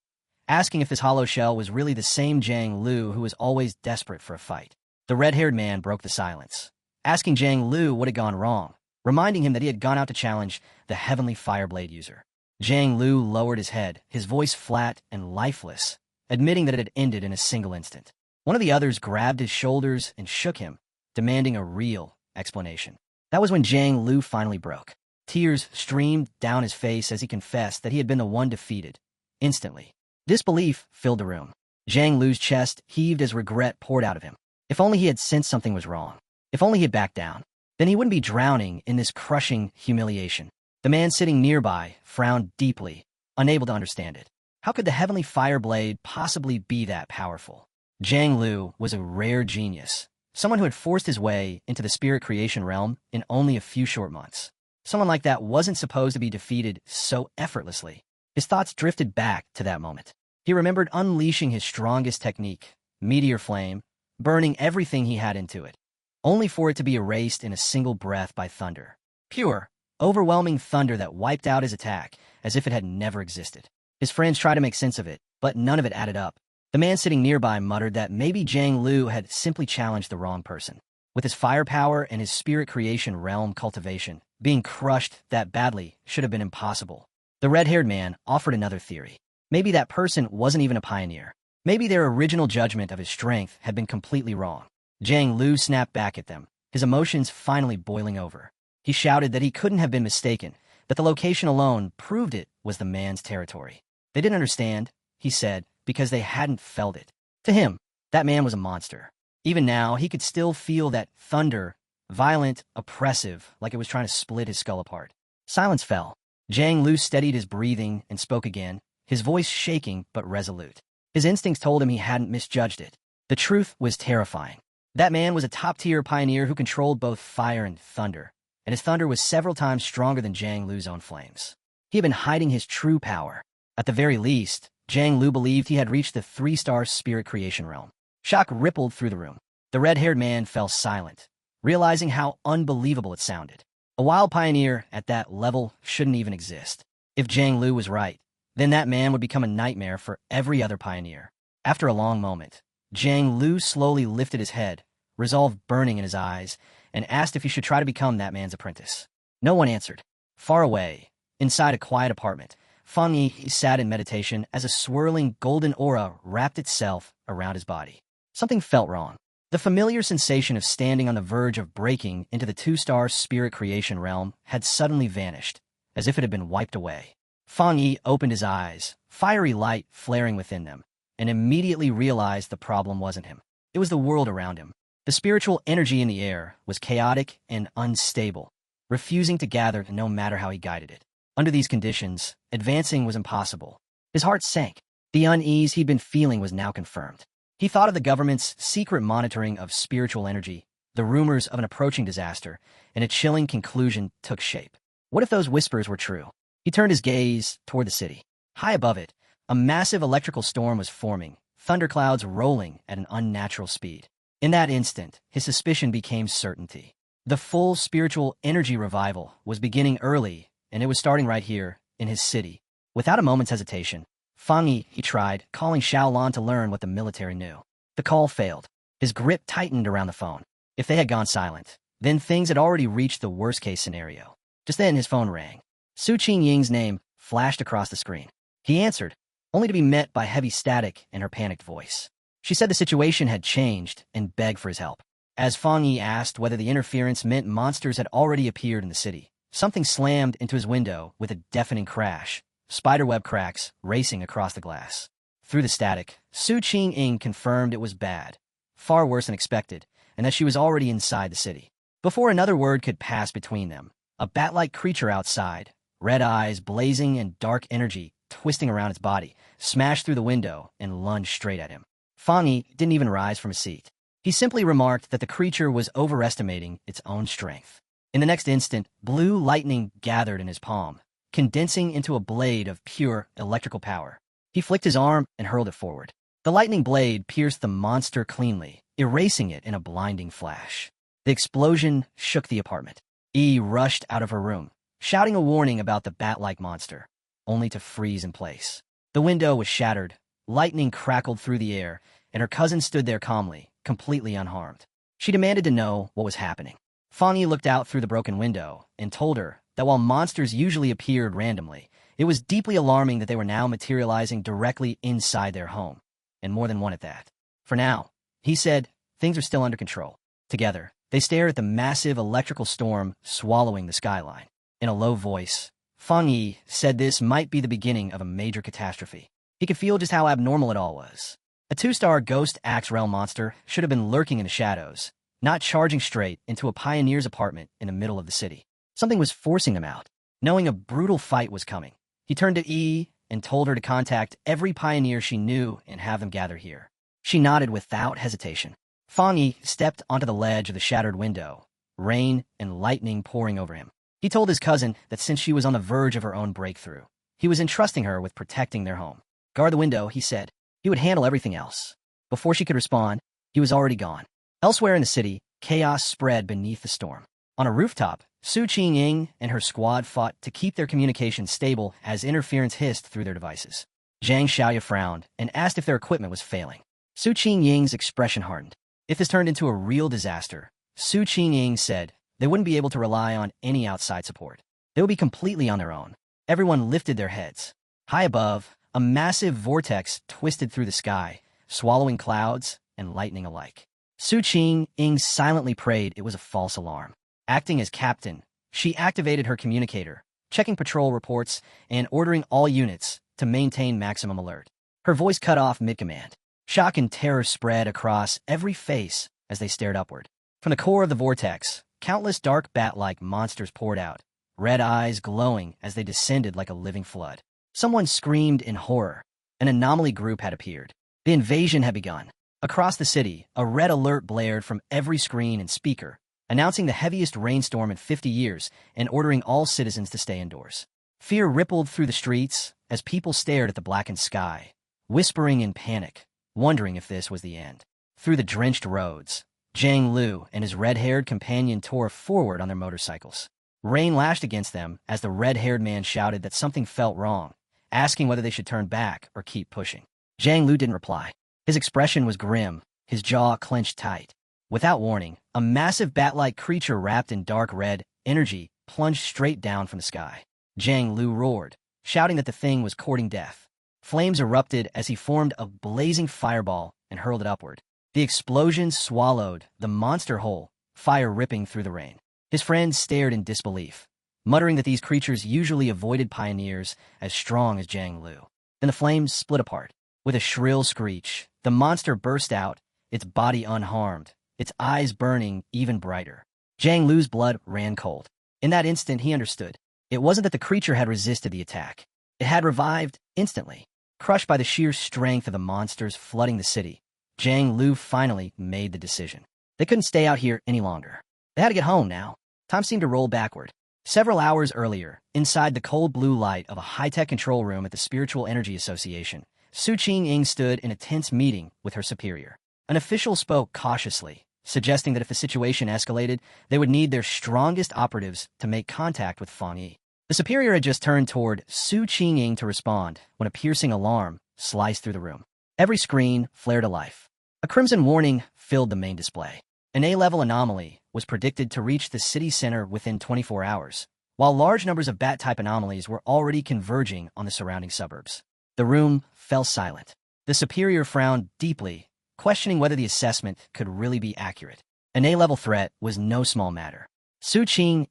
Speaker 1: asking if this hollow shell was really the same Zhang Lu who was always desperate for a fight. The red-haired man broke the silence, asking Zhang Lu what had gone wrong, reminding him that he had gone out to challenge the heavenly Fireblade user. Zhang Lu lowered his head, his voice flat and lifeless, admitting that it had ended in a single instant. One of the others grabbed his shoulders and shook him, demanding a real explanation. That was when Zhang Lu finally broke. Tears streamed down his face as he confessed that he had been the one defeated. Instantly, disbelief filled the room. Zhang Lu's chest heaved as regret poured out of him. If only he had sensed something was wrong. If only he had backed down. Then he wouldn't be drowning in this crushing humiliation. The man sitting nearby frowned deeply, unable to understand it. How could the heavenly Fireblade possibly be that powerful? Zhang Lu was a rare genius, someone who had forced his way into the spirit creation realm in only a few short months. Someone like that wasn't supposed to be defeated so effortlessly. His thoughts drifted back to that moment. He remembered unleashing his strongest technique, Meteor Flame, burning everything he had into it, only for it to be erased in a single breath by thunder. Pure, overwhelming thunder that wiped out his attack as if it had never existed. His friends tried to make sense of it, but none of it added up. The man sitting nearby muttered that maybe Zhang Lu had simply challenged the wrong person. With his firepower and his spirit creation realm cultivation, being crushed that badly should have been impossible. The red-haired man offered another theory. Maybe that person wasn't even a pioneer. Maybe their original judgment of his strength had been completely wrong. Zhang Lu snapped back at them, his emotions finally boiling over. He shouted that he couldn't have been mistaken, that the location alone proved it was the man's territory. They didn't understand, he said, because they hadn't felt it. To him, that man was a monster. Even now, he could still feel that thunder, violent, oppressive, like it was trying to split his skull apart. Silence fell. Zhang Lu steadied his breathing and spoke again, his voice shaking but resolute. His instincts told him he hadn't misjudged it. The truth was terrifying. That man was a top-tier pioneer who controlled both fire and thunder, and his thunder was several times stronger than Zhang Lu's own flames. He had been hiding his true power. At the very least, Zhang Lu believed he had reached the 3-star spirit creation realm. Shock rippled through the room. The red-haired man fell silent, realizing how unbelievable it sounded. A wild pioneer at that level shouldn't even exist. If Zhang Lu was right, then that man would become a nightmare for every other pioneer. After a long moment, Zhang Lu slowly lifted his head, resolve burning in his eyes, and asked if he should try to become that man's apprentice. No one answered. Far away, inside a quiet apartment, Fang Yi sat in meditation as a swirling golden aura wrapped itself around his body. Something felt wrong. The familiar sensation of standing on the verge of breaking into the 2-star spirit creation realm had suddenly vanished, as if it had been wiped away. Fang Yi opened his eyes, fiery light flaring within them, and immediately realized the problem wasn't him. It was the world around him. The spiritual energy in the air was chaotic and unstable, refusing to gather no matter how he guided it. Under these conditions, advancing was impossible. His heart sank. The unease he'd been feeling was now confirmed. He thought of the government's secret monitoring of spiritual energy, the rumors of an approaching disaster, and a chilling conclusion took shape. What if those whispers were true? He turned his gaze toward the city. High above it, a massive electrical storm was forming, thunderclouds rolling at an unnatural speed. In that instant, his suspicion became certainty. The full spiritual energy revival was beginning early, and it was starting right here, in his city. Without a moment's hesitation, Fang Yi, he tried, calling Xiaolan to learn what the military knew. The call failed. His grip tightened around the phone. If they had gone silent, then things had already reached the worst-case scenario. Just then, his phone rang. Su Qingying's name flashed across the screen. He answered, only to be met by heavy static and her panicked voice. She said the situation had changed and begged for his help. As Fang Yi asked whether the interference meant monsters had already appeared in the city, something slammed into his window with a deafening crash, spiderweb cracks racing across the glass. Through the static, Su Qingying confirmed it was bad, far worse than expected, and that she was already inside the city. Before another word could pass between them, a bat-like creature outside, red eyes blazing and dark energy twisting around its body, smashed through the window and lunged straight at him. Fang Yi didn't even rise from his seat. He simply remarked that the creature was overestimating its own strength. In the next instant, blue lightning gathered in his palm, condensing into a blade of pure electrical power. He flicked his arm and hurled it forward. The lightning blade pierced the monster cleanly, erasing it in a blinding flash. The explosion shook the apartment. Yi rushed out of her room, shouting a warning about the bat-like monster, only to freeze in place. The window was shattered, lightning crackled through the air, and her cousin stood there calmly, completely unharmed. She demanded to know what was happening. Fang Yi looked out through the broken window and told her that while monsters usually appeared randomly, it was deeply alarming that they were now materializing directly inside their home, and more than one at that. For now, he said, things are still under control. Together, they stared at the massive electrical storm swallowing the skyline. In a low voice, Fang Yi said this might be the beginning of a major catastrophe. He could feel just how abnormal it all was. A 2-star ghost axe realm monster should have been lurking in the shadows, not charging straight into a pioneer's apartment in the middle of the city. Something was forcing them out. Knowing a brutal fight was coming, he turned to Yi and told her to contact every pioneer she knew and have them gather here. She nodded without hesitation. Fang Yi stepped onto the ledge of the shattered window, rain and lightning pouring over him. He told his cousin that since she was on the verge of her own breakthrough, he was entrusting her with protecting their home. Guard the window, he said. He would handle everything else. Before she could respond, he was already gone. Elsewhere in the city, chaos spread beneath the storm. On a rooftop, Su Qingying and her squad fought to keep their communications stable as interference hissed through their devices. Zhang Xiaoya frowned and asked if their equipment was failing. Su Qingying's expression hardened. If this turned into a real disaster, Su Qingying said they wouldn't be able to rely on any outside support. They would be completely on their own. Everyone lifted their heads. High above, a massive vortex twisted through the sky, swallowing clouds and lightning alike. Su Qingying silently prayed it was a false alarm. Acting as captain, she activated her communicator, checking patrol reports and ordering all units to maintain maximum alert. Her voice cut off mid-command. Shock and terror spread across every face as they stared upward. From the core of the vortex, countless dark bat-like monsters poured out, red eyes glowing as they descended like a living flood. Someone screamed in horror. An anomaly group had appeared. The invasion had begun. Across the city, a red alert blared from every screen and speaker, announcing the heaviest rainstorm in 50 years and ordering all citizens to stay indoors. Fear rippled through the streets as people stared at the blackened sky, whispering in panic, wondering if this was the end. Through the drenched roads, Zhang Lu and his red-haired companion tore forward on their motorcycles. Rain lashed against them as the red-haired man shouted that something felt wrong, asking whether they should turn back or keep pushing. Zhang Lu didn't reply. His expression was grim, his jaw clenched tight. Without warning, a massive bat-like creature wrapped in dark red energy plunged straight down from the sky. Zhang Lu roared, shouting that the thing was courting death. Flames erupted as he formed a blazing fireball and hurled it upward. The explosion swallowed the monster whole, fire ripping through the rain. His friends stared in disbelief, muttering that these creatures usually avoided pioneers as strong as Zhang Lu. Then the flames split apart. With a shrill screech, the monster burst out, its body unharmed, its eyes burning even brighter. Zhang Lu's blood ran cold. In that instant, he understood. It wasn't that the creature had resisted the attack. It had revived instantly. Crushed by the sheer strength of the monsters flooding the city, Zhang Lu finally made the decision. They couldn't stay out here any longer. They had to get home now. Time seemed to roll backward. Several hours earlier, inside the cold blue light of a high-tech control room at the Spiritual Energy Association, Su Qing stood in a tense meeting with her superior. An official spoke cautiously, suggesting that if the situation escalated, they would need their strongest operatives to make contact with Fang Yi. The superior had just turned toward Su Qing to respond when a piercing alarm sliced through the room. Every screen flared to life. A crimson warning filled the main display. An A-level anomaly was predicted to reach the city center within 24 hours, while large numbers of bat-type anomalies were already converging on the surrounding suburbs. The room fell silent. The superior frowned deeply, questioning whether the assessment could really be accurate. An A-level threat was no small matter. Su Qing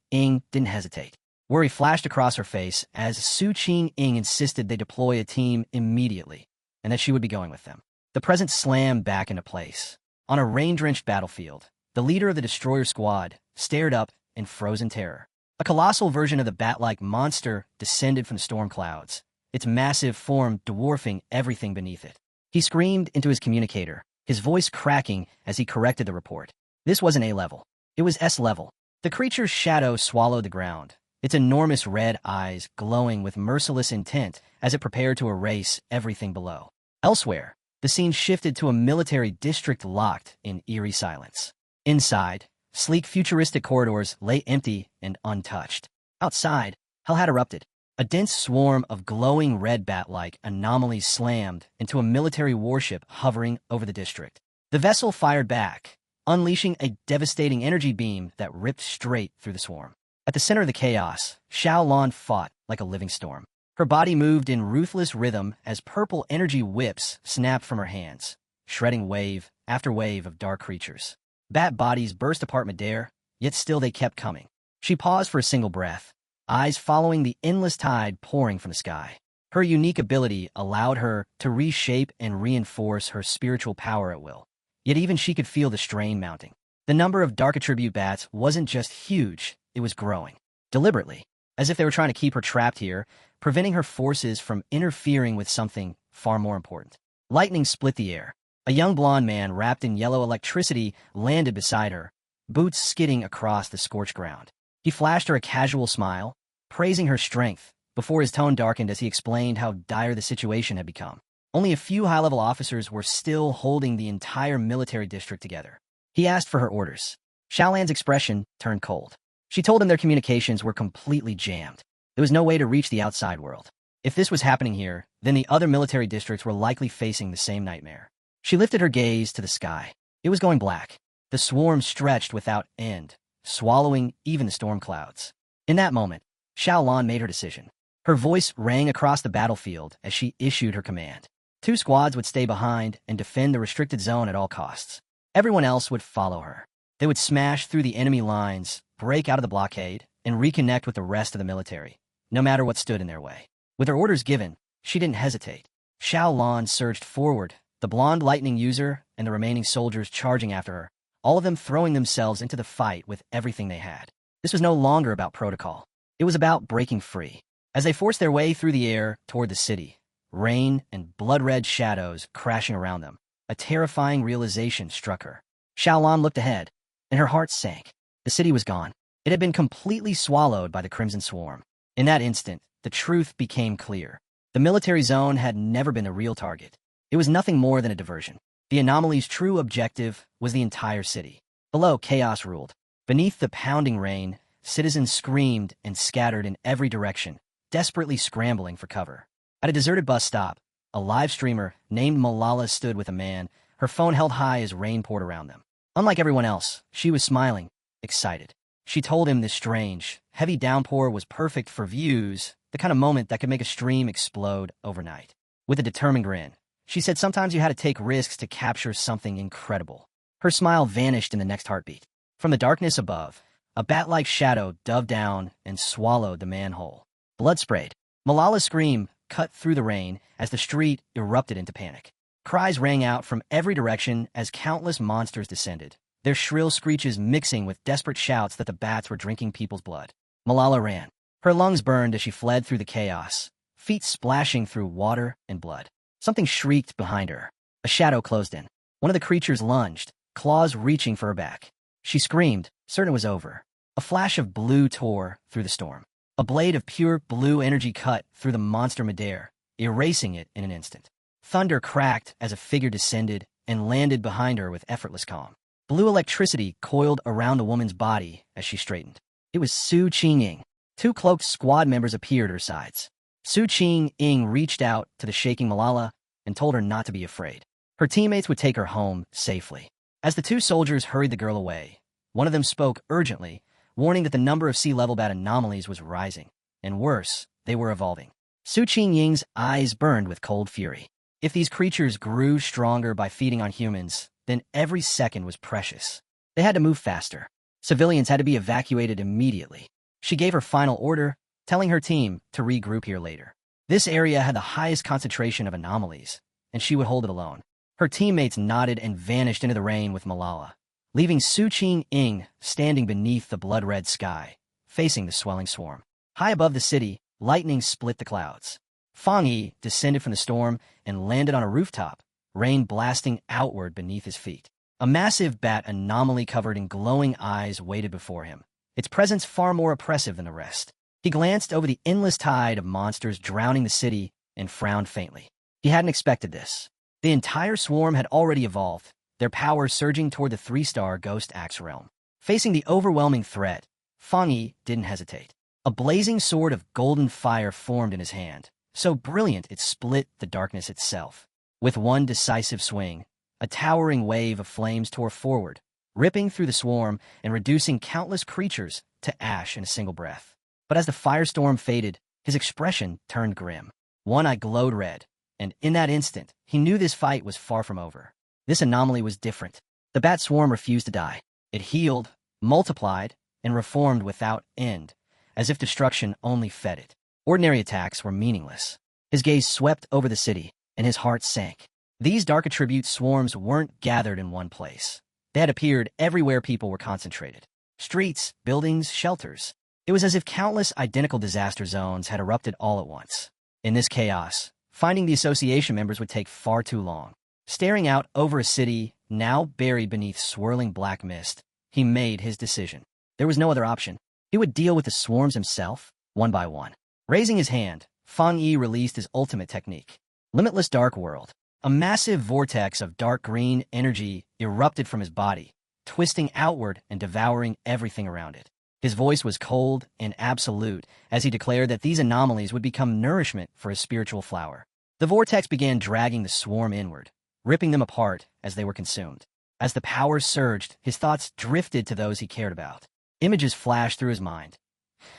Speaker 1: didn't hesitate. Worry flashed across her face as Su Qing insisted they deploy a team immediately, and that she would be going with them. The present slammed back into place. On a rain-drenched battlefield, the leader of the destroyer squad stared up in frozen terror. A colossal version of the bat-like monster descended from the storm clouds, its massive form dwarfing everything beneath it. He screamed into his communicator, his voice cracking as he corrected the report. This wasn't A-level. It was S-level. The creature's shadow swallowed the ground, its enormous red eyes glowing with merciless intent as it prepared to erase everything below. Elsewhere, the scene shifted to a military district locked in eerie silence. Inside, sleek futuristic corridors lay empty and untouched. Outside, hell had erupted. A dense swarm of glowing red bat-like anomalies slammed into a military warship hovering over the district. The vessel fired back, unleashing a devastating energy beam that ripped straight through the swarm. At the center of the chaos, Xiaolan fought like a living storm. Her body moved in ruthless rhythm as purple energy whips snapped from her hands, shredding wave after wave of dark creatures. Bat bodies burst apart midair, yet still they kept coming. She paused for a single breath, eyes following the endless tide pouring from the sky. Her unique ability allowed her to reshape and reinforce her spiritual power at will, yet even she could feel the strain mounting. The number of dark attribute bats wasn't just huge, it was growing. Deliberately, as if they were trying to keep her trapped here, preventing her forces from interfering with something far more important. Lightning split the air. A young blonde man wrapped in yellow electricity landed beside her, boots skidding across the scorched ground. He flashed her a casual smile, praising her strength, before his tone darkened as he explained how dire the situation had become. Only a few high-level officers were still holding the entire military district together. He asked for her orders. Xiaolan's expression turned cold. She told him their communications were completely jammed. There was no way to reach the outside world. If this was happening here, then the other military districts were likely facing the same nightmare. She lifted her gaze to the sky. It was going black. The swarm stretched without end, swallowing even the storm clouds. In that moment, Xiaolan made her decision. Her voice rang across the battlefield as she issued her command. 2 squads would stay behind and defend the restricted zone at all costs. Everyone else would follow her. They would smash through the enemy lines, break out of the blockade, and reconnect with the rest of the military, no matter what stood in their way. With her orders given, she didn't hesitate. Xiaolan surged forward, the blonde lightning user and the remaining soldiers charging after her, all of them throwing themselves into the fight with everything they had. This was no longer about protocol. It was about breaking free. As they forced their way through the air toward the city, rain and blood-red shadows crashing around them, a terrifying realization struck her. Xiaolan looked ahead, and her heart sank. The city was gone. It had been completely swallowed by the Crimson Swarm. In that instant, the truth became clear. The military zone had never been the real target. It was nothing more than a diversion. The anomaly's true objective was the entire city. Below, chaos ruled. Beneath the pounding rain, citizens screamed and scattered in every direction, desperately scrambling for cover. At a deserted bus stop, a live streamer named Malala stood with a man, her phone held high as rain poured around them. Unlike everyone else, she was smiling, excited. She told him this strange, heavy downpour was perfect for views, the kind of moment that could make a stream explode overnight. With a determined grin, she said sometimes you had to take risks to capture something incredible. Her smile vanished in the next heartbeat. From the darkness above, a bat-like shadow dove down and swallowed the man whole. Blood sprayed. Malala's scream cut through the rain as the street erupted into panic. Cries rang out from every direction as countless monsters descended, their shrill screeches mixing with desperate shouts that the bats were drinking people's blood. Malala ran. Her lungs burned as she fled through the chaos, feet splashing through water and blood. Something shrieked behind her. A shadow closed in. One of the creatures lunged, claws reaching for her back. She screamed, certain it was over. A flash of blue tore through the storm. A blade of pure blue energy cut through the monster midair, erasing it in an instant. Thunder cracked as a figure descended and landed behind her with effortless calm. Blue electricity coiled around the woman's body as she straightened. It was Su Qing. Two cloaked squad members appeared at her sides. Su Qing reached out to the shaking Malala and told her not to be afraid. Her teammates would take her home safely. As the two soldiers hurried the girl away, one of them spoke urgently, warning that the number of sea-level bat anomalies was rising, and worse, they were evolving. Su Qing's eyes burned with cold fury. If these creatures grew stronger by feeding on humans, then every second was precious. They had to move faster. Civilians had to be evacuated immediately. She gave her final order, telling her team to regroup here later. This area had the highest concentration of anomalies, and she would hold it alone. Her teammates nodded and vanished into the rain with Malala, leaving Su Qing standing beneath the blood-red sky, facing the swelling swarm. High above the city, lightning split the clouds. Fang Yi descended from the storm and landed on a rooftop, rain blasting outward beneath his feet. A massive bat anomaly covered in glowing eyes waited before him, its presence far more oppressive than the rest. He glanced over the endless tide of monsters drowning the city and frowned faintly. He hadn't expected this. The entire swarm had already evolved, their power surging toward the 3-star Ghost Axe realm. Facing the overwhelming threat, Fang Yi didn't hesitate. A blazing sword of golden fire formed in his hand, so brilliant it split the darkness itself. With one decisive swing, a towering wave of flames tore forward, ripping through the swarm and reducing countless creatures to ash in a single breath. But as the firestorm faded, his expression turned grim. One eye glowed red, and in that instant, he knew this fight was far from over. This anomaly was different. The bat swarm refused to die. It healed, multiplied, and reformed without end, as if destruction only fed it. Ordinary attacks were meaningless. His gaze swept over the city, and his heart sank. These dark attribute swarms weren't gathered in one place. They had appeared everywhere people were concentrated. Streets, buildings, shelters. It was as if countless identical disaster zones had erupted all at once. In this chaos, finding the association members would take far too long. Staring out over a city now buried beneath swirling black mist, he made his decision. There was no other option. He would deal with the swarms himself, one by one. Raising his hand, Fang Yi released his ultimate technique. Limitless Dark World. A massive vortex of dark green energy erupted from his body, twisting outward and devouring everything around it. His voice was cold and absolute as he declared that these anomalies would become nourishment for his spiritual flower. The vortex began dragging the swarm inward, ripping them apart as they were consumed. As the power surged, his thoughts drifted to those he cared about. Images flashed through his mind.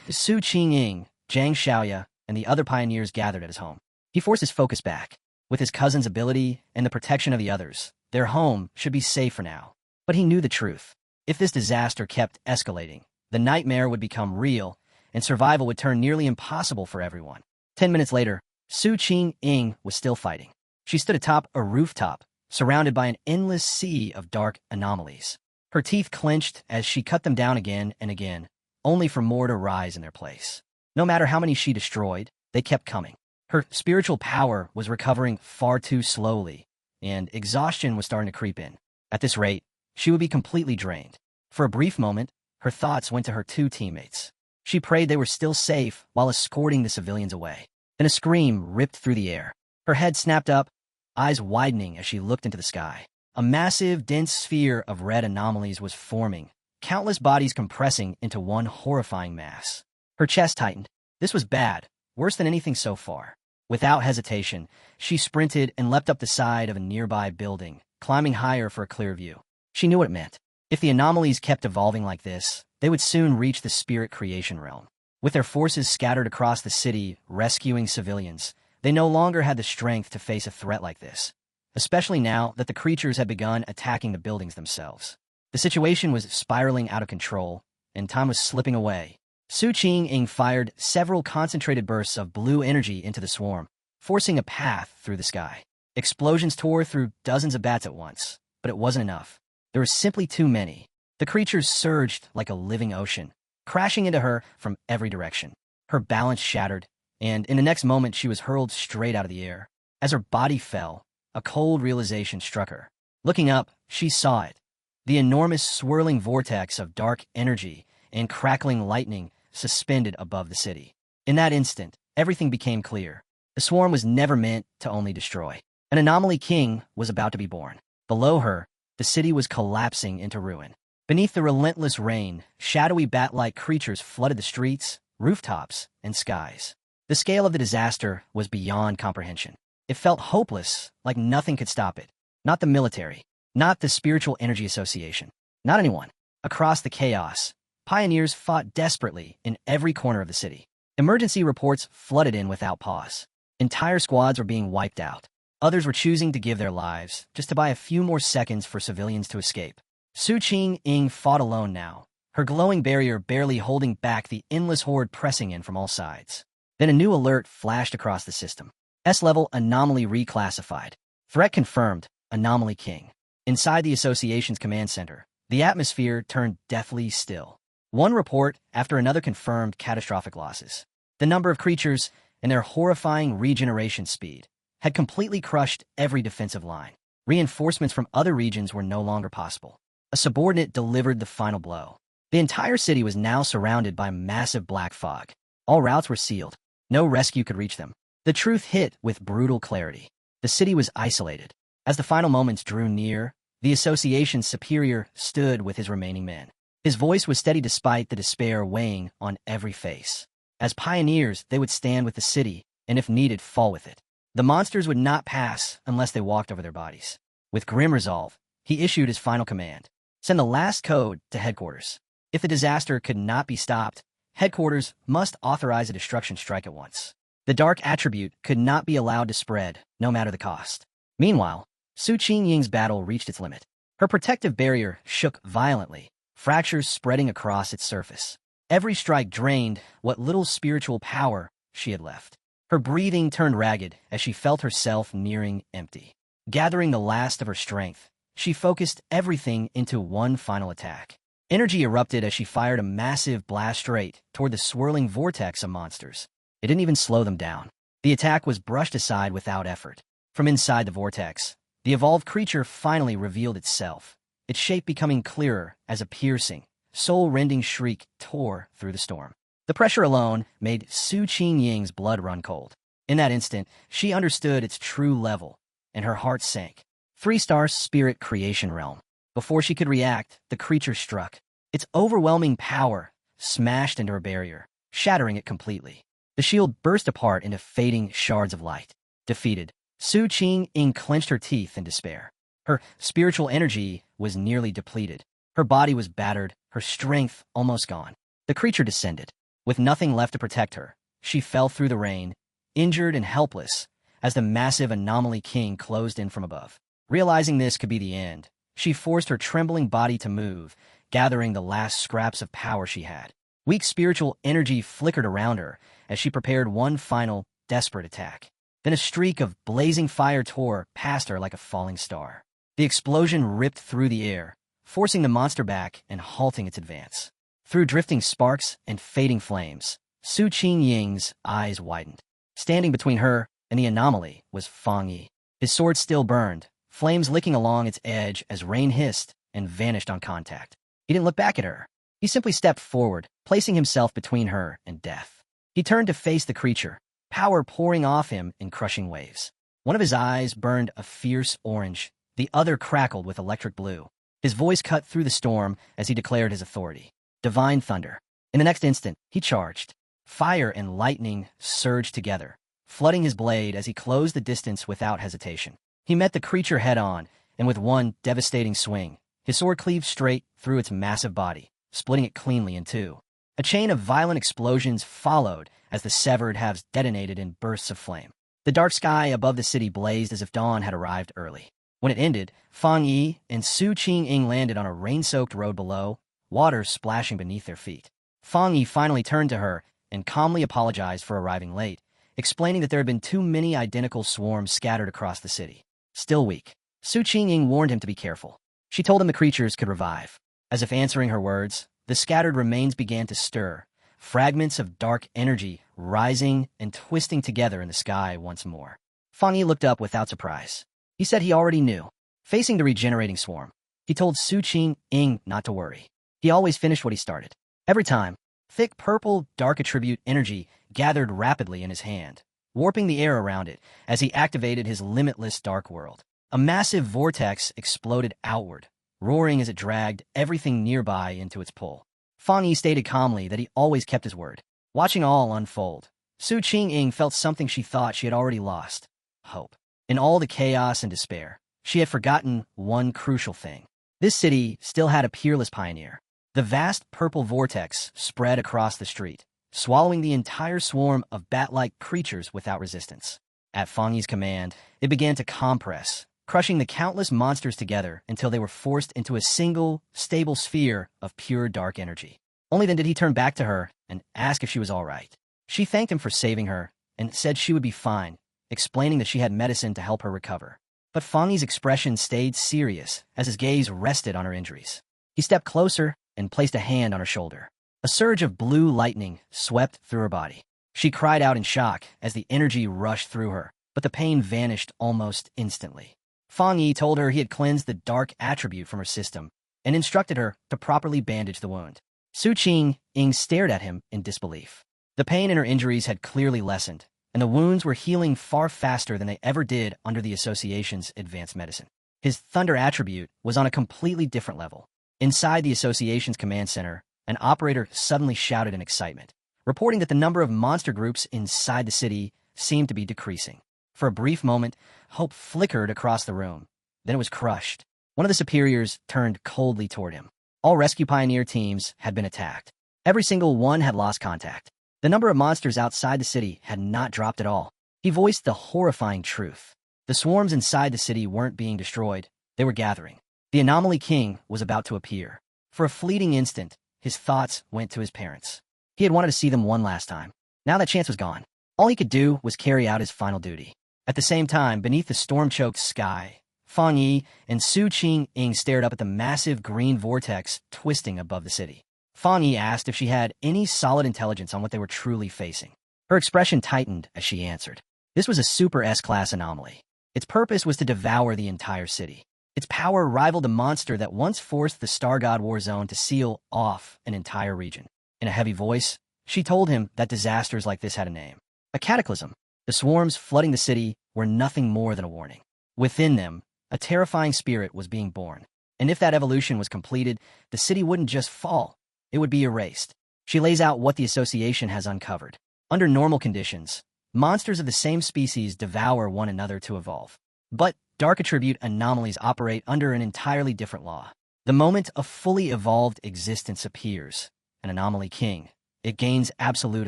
Speaker 1: Su Qing, Zhang Xiaoya, and the other pioneers gathered at his home. He forced his focus back. With his cousin's ability and the protection of the others, their home should be safe for now. But he knew the truth. If this disaster kept escalating, the nightmare would become real, and survival would turn nearly impossible for everyone. 10 minutes later, Su Qing was still fighting. She stood atop a rooftop, surrounded by an endless sea of dark anomalies. Her teeth clenched as she cut them down again and again, only for more to rise in their place. No matter how many she destroyed, they kept coming. Her spiritual power was recovering far too slowly, and exhaustion was starting to creep in. At this rate, she would be completely drained. For a brief moment, her thoughts went to her two teammates. She prayed they were still safe while escorting the civilians away. Then a scream ripped through the air. Her head snapped up, eyes widening as she looked into the sky. A massive, dense sphere of red anomalies was forming, countless bodies compressing into one horrifying mass. Her chest tightened. This was bad, worse than anything so far. Without hesitation, she sprinted and leapt up the side of a nearby building, climbing higher for a clear view. She knew what it meant. If the anomalies kept evolving like this, they would soon reach the spirit creation realm. With their forces scattered across the city, rescuing civilians, they no longer had the strength to face a threat like this, especially now that the creatures had begun attacking the buildings themselves. The situation was spiraling out of control, and time was slipping away. Su Qing fired several concentrated bursts of blue energy into the swarm, forcing a path through the sky. Explosions tore through dozens of bats at once, but it wasn't enough. There were simply too many. The creatures surged like a living ocean, crashing into her from every direction. Her balance shattered, and in the next moment she was hurled straight out of the air. As her body fell, a cold realization struck her. Looking up, she saw it. The enormous swirling vortex of dark energy and crackling lightning suspended above the city. In that instant, everything became clear. The swarm was never meant to only destroy. An anomaly king was about to be born. Below her, the city was collapsing into ruin. Beneath the relentless rain, shadowy bat-like creatures flooded the streets, rooftops, and skies. The scale of the disaster was beyond comprehension. It felt hopeless, like nothing could stop it. Not the military, not the Spiritual Energy Association, not anyone. Across the chaos, pioneers fought desperately in every corner of the city. Emergency reports flooded in without pause. Entire squads were being wiped out. Others were choosing to give their lives just to buy a few more seconds for civilians to escape. Su Qing fought alone now, her glowing barrier barely holding back the endless horde pressing in from all sides. Then a new alert flashed across the system. S-level anomaly reclassified. Threat confirmed, anomaly king. Inside the association's command center, the atmosphere turned deathly still. One report after another confirmed catastrophic losses. The number of creatures and their horrifying regeneration speed had completely crushed every defensive line. Reinforcements from other regions were no longer possible. A subordinate delivered the final blow. The entire city was now surrounded by massive black fog. All routes were sealed. No rescue could reach them. The truth hit with brutal clarity. The city was isolated. As the final moments drew near, the association's superior stood with his remaining men. His voice was steady despite the despair weighing on every face. As pioneers, they would stand with the city, and if needed, fall with it. The monsters would not pass unless they walked over their bodies. With grim resolve, he issued his final command. Send the last code to headquarters. If the disaster could not be stopped, headquarters must authorize a destruction strike at once. The dark attribute could not be allowed to spread, no matter the cost. Meanwhile, Su Qingying's battle reached its limit. Her protective barrier shook violently, fractures spreading across its surface. Every strike drained what little spiritual power she had left. Her breathing turned ragged as she felt herself nearing empty. Gathering the last of her strength, she focused everything into one final attack. Energy erupted as she fired a massive blast straight toward the swirling vortex of monsters. It didn't even slow them down. The attack was brushed aside without effort. From inside the vortex, the evolved creature finally revealed itself, its shape becoming clearer as a piercing, soul-rending shriek tore through the storm. The pressure alone made Su Qingying's blood run cold. In that instant, she understood its true level, and her heart sank. 3-star spirit creation realm. Before she could react, the creature struck. Its overwhelming power smashed into her barrier, shattering it completely. The shield burst apart into fading shards of light. Defeated, Su Qingying clenched her teeth in despair. Her spiritual energy was nearly depleted. Her body was battered, her strength almost gone. The creature descended. With nothing left to protect her, she fell through the rain, injured and helpless, as the massive anomaly king closed in from above. Realizing this could be the end, she forced her trembling body to move, gathering the last scraps of power she had. Weak spiritual energy flickered around her as she prepared one final, desperate attack. Then a streak of blazing fire tore past her like a falling star. The explosion ripped through the air, forcing the monster back and halting its advance. Through drifting sparks and fading flames, Su Qingying's eyes widened. Standing between her and the anomaly was Fang Yi. His sword still burned, flames licking along its edge as rain hissed and vanished on contact. He didn't look back at her. He simply stepped forward, placing himself between her and death. He turned to face the creature, power pouring off him in crushing waves. One of his eyes burned a fierce orange, the other crackled with electric blue. His voice cut through the storm as he declared his authority. Divine thunder. In the next instant, he charged. Fire and lightning surged together, flooding his blade as he closed the distance without hesitation. He met the creature head-on, and with one devastating swing, his sword cleaved straight through its massive body, splitting it cleanly in two. A chain of violent explosions followed as the severed halves detonated in bursts of flame. The dark sky above the city blazed as if dawn had arrived early. When it ended, Fang Yi and Su Qingying landed on a rain-soaked road below, water splashing beneath their feet. Fang Yi finally turned to her and calmly apologized for arriving late, explaining that there had been too many identical swarms scattered across the city. Still weak, Su Qingying warned him to be careful. She told him the creatures could revive. As if answering her words, the scattered remains began to stir, fragments of dark energy rising and twisting together in the sky once more. Fang Yi looked up without surprise. He said he already knew. Facing the regenerating swarm, he told Su Qing not to worry. He always finished what he started. Every time, thick purple, dark attribute energy gathered rapidly in his hand, warping the air around it as he activated his limitless dark world. A massive vortex exploded outward, roaring as it dragged everything nearby into its pull. Fang Yi stated calmly that he always kept his word. Watching all unfold, Su Qing felt something she thought she had already lost: hope. In all the chaos and despair, she had forgotten one crucial thing. This city still had a peerless pioneer. The vast purple vortex spread across the street, swallowing the entire swarm of bat-like creatures without resistance. At Fang Yi's command, it began to compress, crushing the countless monsters together until they were forced into a single, stable sphere of pure dark energy. Only then did he turn back to her and ask if she was all right. She thanked him for saving her and said she would be fine, explaining that she had medicine to help her recover. But Fang Yi's expression stayed serious as his gaze rested on her injuries. He stepped closer and placed a hand on her shoulder. A surge of blue lightning swept through her body. She cried out in shock as the energy rushed through her, but the pain vanished almost instantly. Fang Yi told her he had cleansed the dark attribute from her system and instructed her to properly bandage the wound. Su Qing stared at him in disbelief. The pain in her injuries had clearly lessened, and the wounds were healing far faster than they ever did under the association's advanced medicine. His thunder attribute was on a completely different level. Inside the association's command center, an operator suddenly shouted in excitement, reporting that the number of monster groups inside the city seemed to be decreasing. For a brief moment, hope flickered across the room. Then it was crushed. One of the superiors turned coldly toward him. All rescue pioneer teams had been attacked. Every single one had lost contact. The number of monsters outside the city had not dropped at all. He voiced the horrifying truth. The swarms inside the city weren't being destroyed. They were gathering. The Anomaly King was about to appear. For a fleeting instant, his thoughts went to his parents. He had wanted to see them one last time. Now that chance was gone. All he could do was carry out his final duty. At the same time, beneath the storm-choked sky, Fang Yi and Su Qing stared up at the massive green vortex twisting above the city. Fang Yi asked if she had any solid intelligence on what they were truly facing. Her expression tightened as she answered. This was a Super S-class anomaly. Its purpose was to devour the entire city. Its power rivaled the monster that once forced the Star God War Zone to seal off an entire region. In a heavy voice, she told him that disasters like this had a name. A cataclysm. The swarms flooding the city were nothing more than a warning. Within them, a terrifying spirit was being born. And if that evolution was completed, the city wouldn't just fall. It would be erased. She lays out what the association has uncovered. Under normal conditions, monsters of the same species devour one another to evolve. But dark attribute anomalies operate under an entirely different law. The moment a fully evolved existence appears, an anomaly king, it gains absolute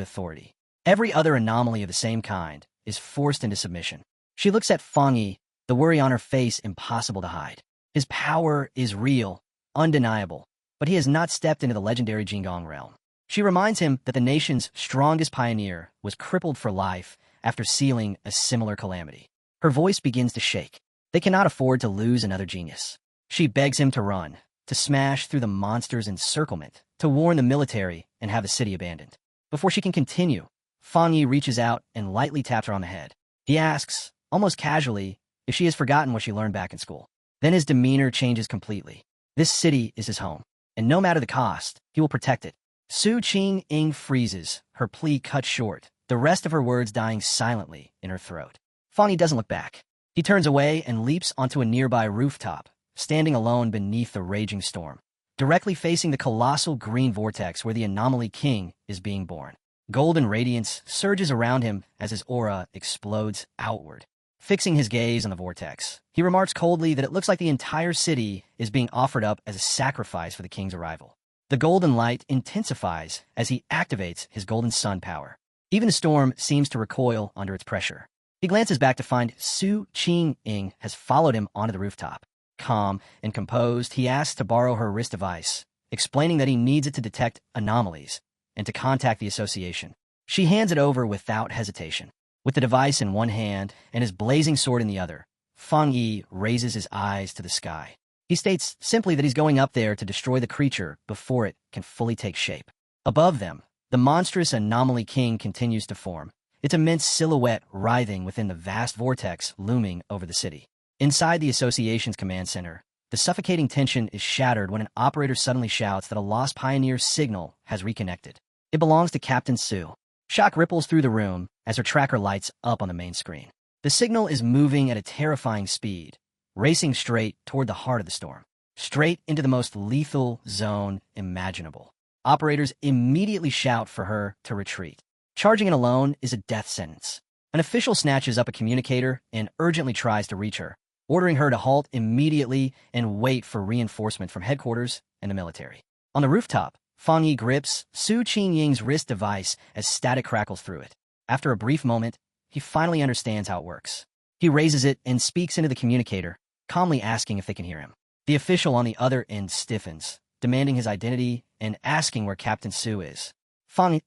Speaker 1: authority. Every other anomaly of the same kind is forced into submission. She looks at Fang Yi, the worry on her face impossible to hide. His power is real, undeniable, but he has not stepped into the legendary Jingong realm. She reminds him that the nation's strongest pioneer was crippled for life after sealing a similar calamity. Her voice begins to shake. They cannot afford to lose another genius. She begs him to run, to smash through the monster's encirclement, to warn the military and have the city abandoned. Before she can continue, Fang Yi reaches out and lightly taps her on the head. He asks, almost casually, if she has forgotten what she learned back in school. Then his demeanor changes completely. This city is his home, and no matter the cost, he will protect it. Su Qing freezes, her plea cut short, the rest of her words dying silently in her throat. Fang Yi doesn't look back. He turns away and leaps onto a nearby rooftop, standing alone beneath the raging storm, directly facing the colossal green vortex where the Anomaly King is being born. Golden radiance surges around him as his aura explodes outward. Fixing his gaze on the vortex, he remarks coldly that it looks like the entire city is being offered up as a sacrifice for the king's arrival. The golden light intensifies as he activates his golden sun power. Even the storm seems to recoil under its pressure. He glances back to find Su Qing has followed him onto the rooftop. Calm and composed, he asks to borrow her wrist device, explaining that he needs it to detect anomalies and to contact the association. She hands it over without hesitation. With the device in one hand and his blazing sword in the other, Fang Yi raises his eyes to the sky. He states simply that he's going up there to destroy the creature before it can fully take shape. Above them, the monstrous anomaly king continues to form, its immense silhouette writhing within the vast vortex looming over the city. Inside the association's command center, the suffocating tension is shattered when an operator suddenly shouts that a lost pioneer's signal has reconnected. It belongs to Captain Sue. Shock ripples through the room as her tracker lights up on the main screen. The signal is moving at a terrifying speed, racing straight toward the heart of the storm, straight into the most lethal zone imaginable. Operators immediately shout for her to retreat. Charging in alone is a death sentence. An official snatches up a communicator and urgently tries to reach her, ordering her to halt immediately and wait for reinforcement from headquarters and the military. On the rooftop, Fang Yi grips Su Qingying's wrist device as static crackles through it. After a brief moment, he finally understands how it works. He raises it and speaks into the communicator, calmly asking if they can hear him. The official on the other end stiffens, demanding his identity and asking where Captain Sue is.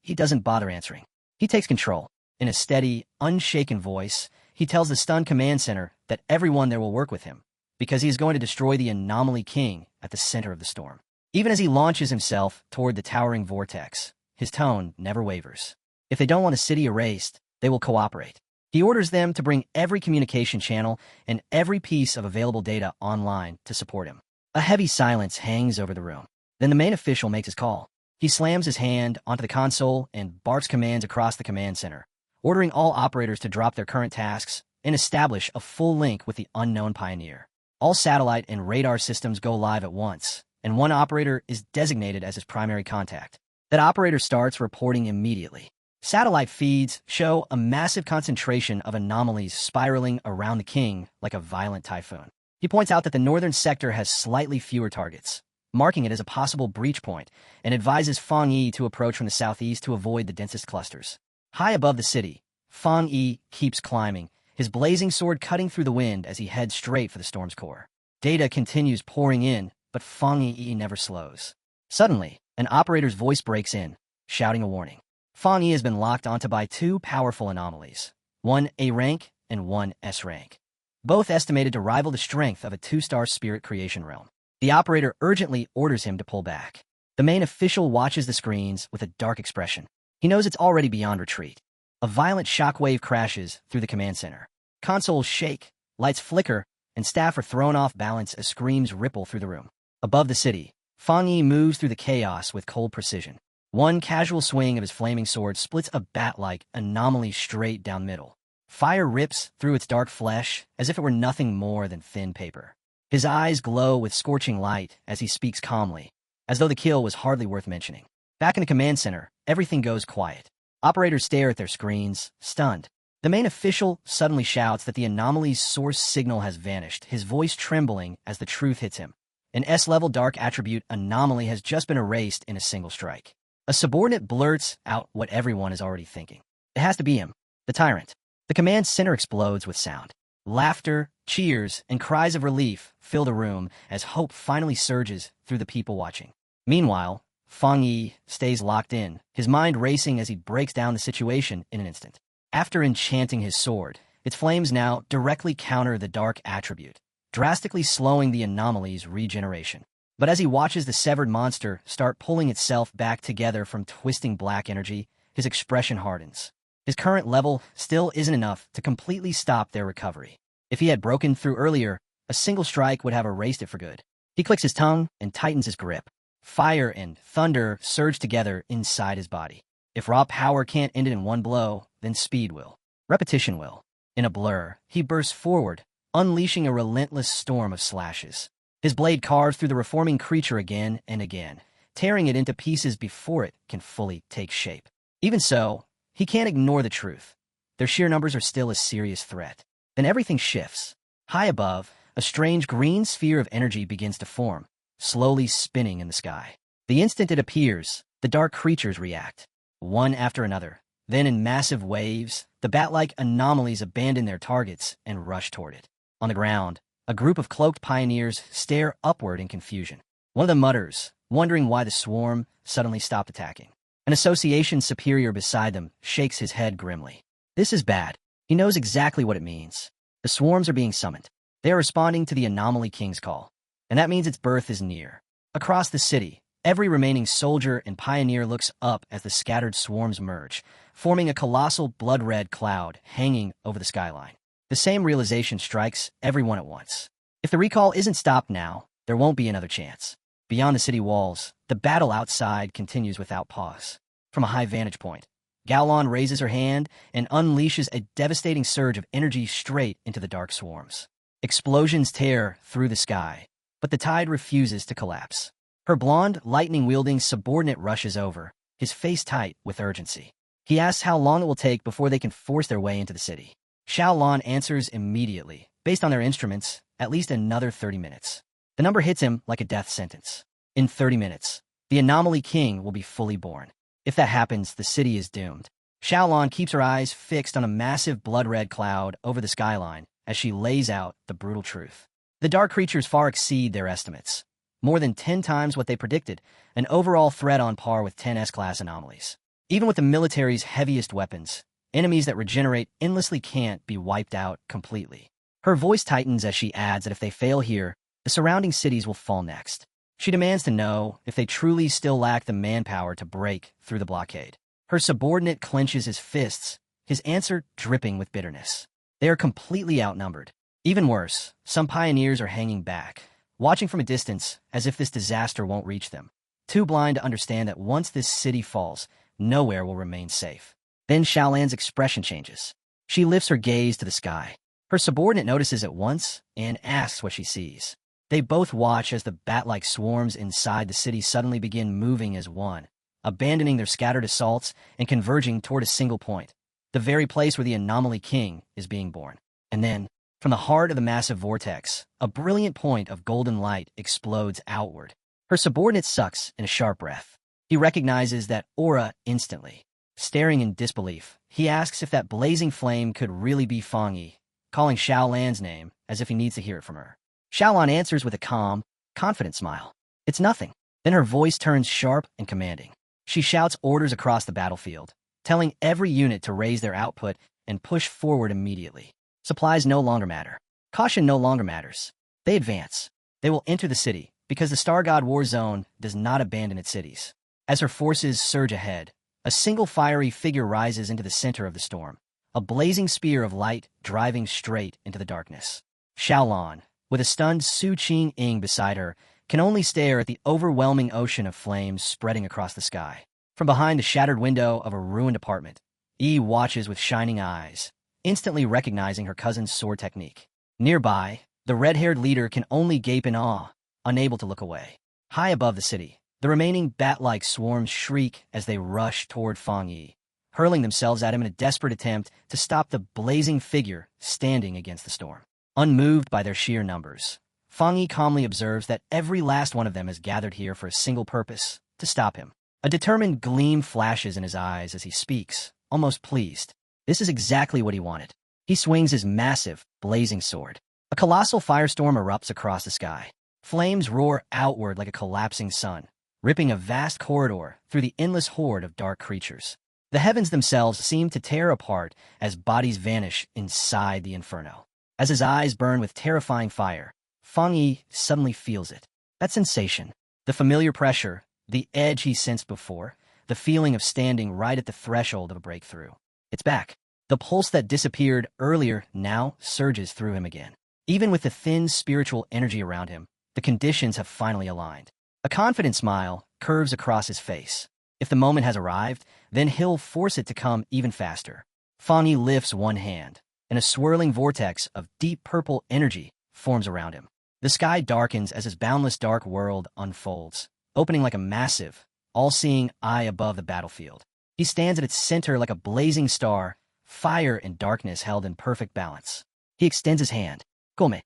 Speaker 1: He doesn't bother answering. He takes control. In a steady, unshaken voice, he tells the stunned command center that everyone there will work with him, because he is going to destroy the anomaly king at the center of the storm. Even as he launches himself toward the towering vortex, his tone never wavers. If they don't want a city erased, they will cooperate. He orders them to bring every communication channel and every piece of available data online to support him. A heavy silence hangs over the room. Then the main official makes his call. He slams his hand onto the console and barks commands across the command center, ordering all operators to drop their current tasks and establish a full link with the unknown pioneer. All satellite and radar systems go live at once, and one operator is designated as his primary contact. That operator starts reporting immediately. Satellite feeds show a massive concentration of anomalies spiraling around the king like a violent typhoon. He points out that the northern sector has slightly fewer targets, marking it as a possible breach point, and advises Fang Yi to approach from the southeast to avoid the densest clusters. High above the city, Fang Yi keeps climbing, his blazing sword cutting through the wind as he heads straight for the storm's core. Data continues pouring in, but Fang Yi never slows. Suddenly, an operator's voice breaks in, shouting a warning. Fang Yi has been locked onto by two powerful anomalies, one A rank and one S rank, both estimated to rival the strength of a 2-star spirit creation realm. The operator urgently orders him to pull back. The main official watches the screens with a dark expression. He knows it's already beyond retreat. A violent shockwave crashes through the command center. Consoles shake, lights flicker, and staff are thrown off balance as screams ripple through the room. Above the city, Fang Yi moves through the chaos with cold precision. One casual swing of his flaming sword splits a bat-like anomaly straight down middle. Fire rips through its dark flesh as if it were nothing more than thin paper. His eyes glow with scorching light as he speaks calmly, as though the kill was hardly worth mentioning. Back in the command center, everything goes quiet. Operators stare at their screens, stunned. The main official suddenly shouts that the anomaly's source signal has vanished, his voice trembling as the truth hits him. An S-level dark attribute anomaly has just been erased in a single strike. A subordinate blurts out what everyone is already thinking. It has to be him, the tyrant. The command center explodes with sound. Laughter, cheers, and cries of relief fill the room as hope finally surges through the people watching. Meanwhile, Fang Yi stays locked in, his mind racing as he breaks down the situation in an instant. After enchanting his sword, its flames now directly counter the dark attribute, drastically slowing the anomaly's regeneration. But as he watches the severed monster start pulling itself back together from twisting black energy, his expression hardens. His current level still isn't enough to completely stop their recovery. If he had broken through earlier, a single strike would have erased it for good. He clicks his tongue and tightens his grip. Fire and thunder surge together inside his body. If raw power can't end it in one blow, then speed will. Repetition will. In a blur, he bursts forward, unleashing a relentless storm of slashes. His blade carves through the reforming creature again and again, tearing it into pieces before it can fully take shape. Even so, he can't ignore the truth. Their sheer numbers are still a serious threat. Then everything shifts. High above, a strange green sphere of energy begins to form, slowly spinning in the sky. The instant it appears, the dark creatures react, one after another. Then in massive waves, the bat-like anomalies abandon their targets and rush toward it. On the ground, a group of cloaked pioneers stare upward in confusion. One of them mutters, wondering why the swarm suddenly stopped attacking. An association superior beside them shakes his head grimly. This is bad. He knows exactly what it means. The swarms are being summoned. They are responding to the anomaly king's call. and that means its birth is near. Across the city, every remaining soldier and pioneer looks up as the scattered swarms merge, forming a colossal blood-red cloud hanging over the skyline. The same realization strikes everyone at once. If the recall isn't stopped now, there won't be another chance. Beyond the city walls, the battle outside continues without pause. From a high vantage point, Gaolon raises her hand and unleashes a devastating surge of energy straight into the dark swarms. Explosions tear through the sky, but the tide refuses to collapse. Her blonde, lightning-wielding subordinate rushes over, his face tight with urgency. He asks how long it will take before they can force their way into the city. Xiaolon answers immediately. Based on their instruments, at least another 30 minutes. The number hits him like a death sentence. In 30 minutes, the Anomaly King will be fully born. If that happens, the city is doomed. Xiaolon keeps her eyes fixed on a massive blood-red cloud over the skyline as she lays out the brutal truth. The dark creatures far exceed their estimates. More than 10 times what they predicted, an overall threat on par with 10 S-class anomalies. Even with the military's heaviest weapons, enemies that regenerate endlessly can't be wiped out completely. Her voice tightens as she adds that if they fail here, the surrounding cities will fall next. She demands to know if they truly still lack the manpower to break through the blockade. Her subordinate clenches his fists, his answer dripping with bitterness. They are completely outnumbered. Even worse, some pioneers are hanging back, watching from a distance as if this disaster won't reach them. Too blind to understand that once this city falls, nowhere will remain safe. Then Xiaolan's expression changes. She lifts her gaze to the sky. Her subordinate notices at once and asks what she sees. They both watch as the bat-like swarms inside the city suddenly begin moving as one, abandoning their scattered assaults and converging toward a single point, the very place where the Anomaly King is being born. And then, from the heart of the massive vortex, a brilliant point of golden light explodes outward. Her subordinate sucks in a sharp breath. He recognizes that aura instantly. Staring in disbelief, he asks if that blazing flame could really be Fang Yi, calling Xiaolan's name as if he needs to hear it from her. Xiaolan answers with a calm, confident smile. It's nothing. Then her voice turns sharp and commanding. She shouts orders across the battlefield, telling every unit to raise their output and push forward immediately. Supplies no longer matter. Caution no longer matters. They advance. They will enter the city, because the Star God War Zone does not abandon its cities. As her forces surge ahead, a single fiery figure rises into the center of the storm, a blazing spear of light driving straight into the darkness. Xiaolan, with a stunned Su Qing beside her, can only stare at the overwhelming ocean of flames spreading across the sky. From behind the shattered window of a ruined apartment, Yi watches with shining eyes, instantly recognizing her cousin's sword technique. Nearby, the red-haired leader can only gape in awe, unable to look away. High above the city, the remaining bat-like swarms shriek as they rush toward Fang Yi, hurling themselves at him in a desperate attempt to stop the blazing figure standing against the storm. Unmoved by their sheer numbers, Fang Yi calmly observes that every last one of them has gathered here for a single purpose, to stop him. A determined gleam flashes in his eyes as he speaks, almost pleased. This is exactly what he wanted. He swings his massive, blazing sword. A colossal firestorm erupts across the sky. Flames roar outward like a collapsing sun, ripping a vast corridor through the endless horde of dark creatures. The heavens themselves seem to tear apart as bodies vanish inside the inferno. As his eyes burn with terrifying fire, Fang Yi suddenly feels it. That sensation, the familiar pressure, the edge he sensed before, the feeling of standing right at the threshold of a breakthrough. It's back. The pulse that disappeared earlier now surges through him again. Even with the thin spiritual energy around him, the conditions have finally aligned. A confident smile curves across his face. If the moment has arrived, then he'll force it to come even faster. Fang Yi lifts one hand, and a swirling vortex of deep purple energy forms around him. The sky darkens as his boundless dark world unfolds, opening like a massive, all-seeing eye above the battlefield. He stands at its center like a blazing star, fire and darkness held in perfect balance. He extends his hand. Gome.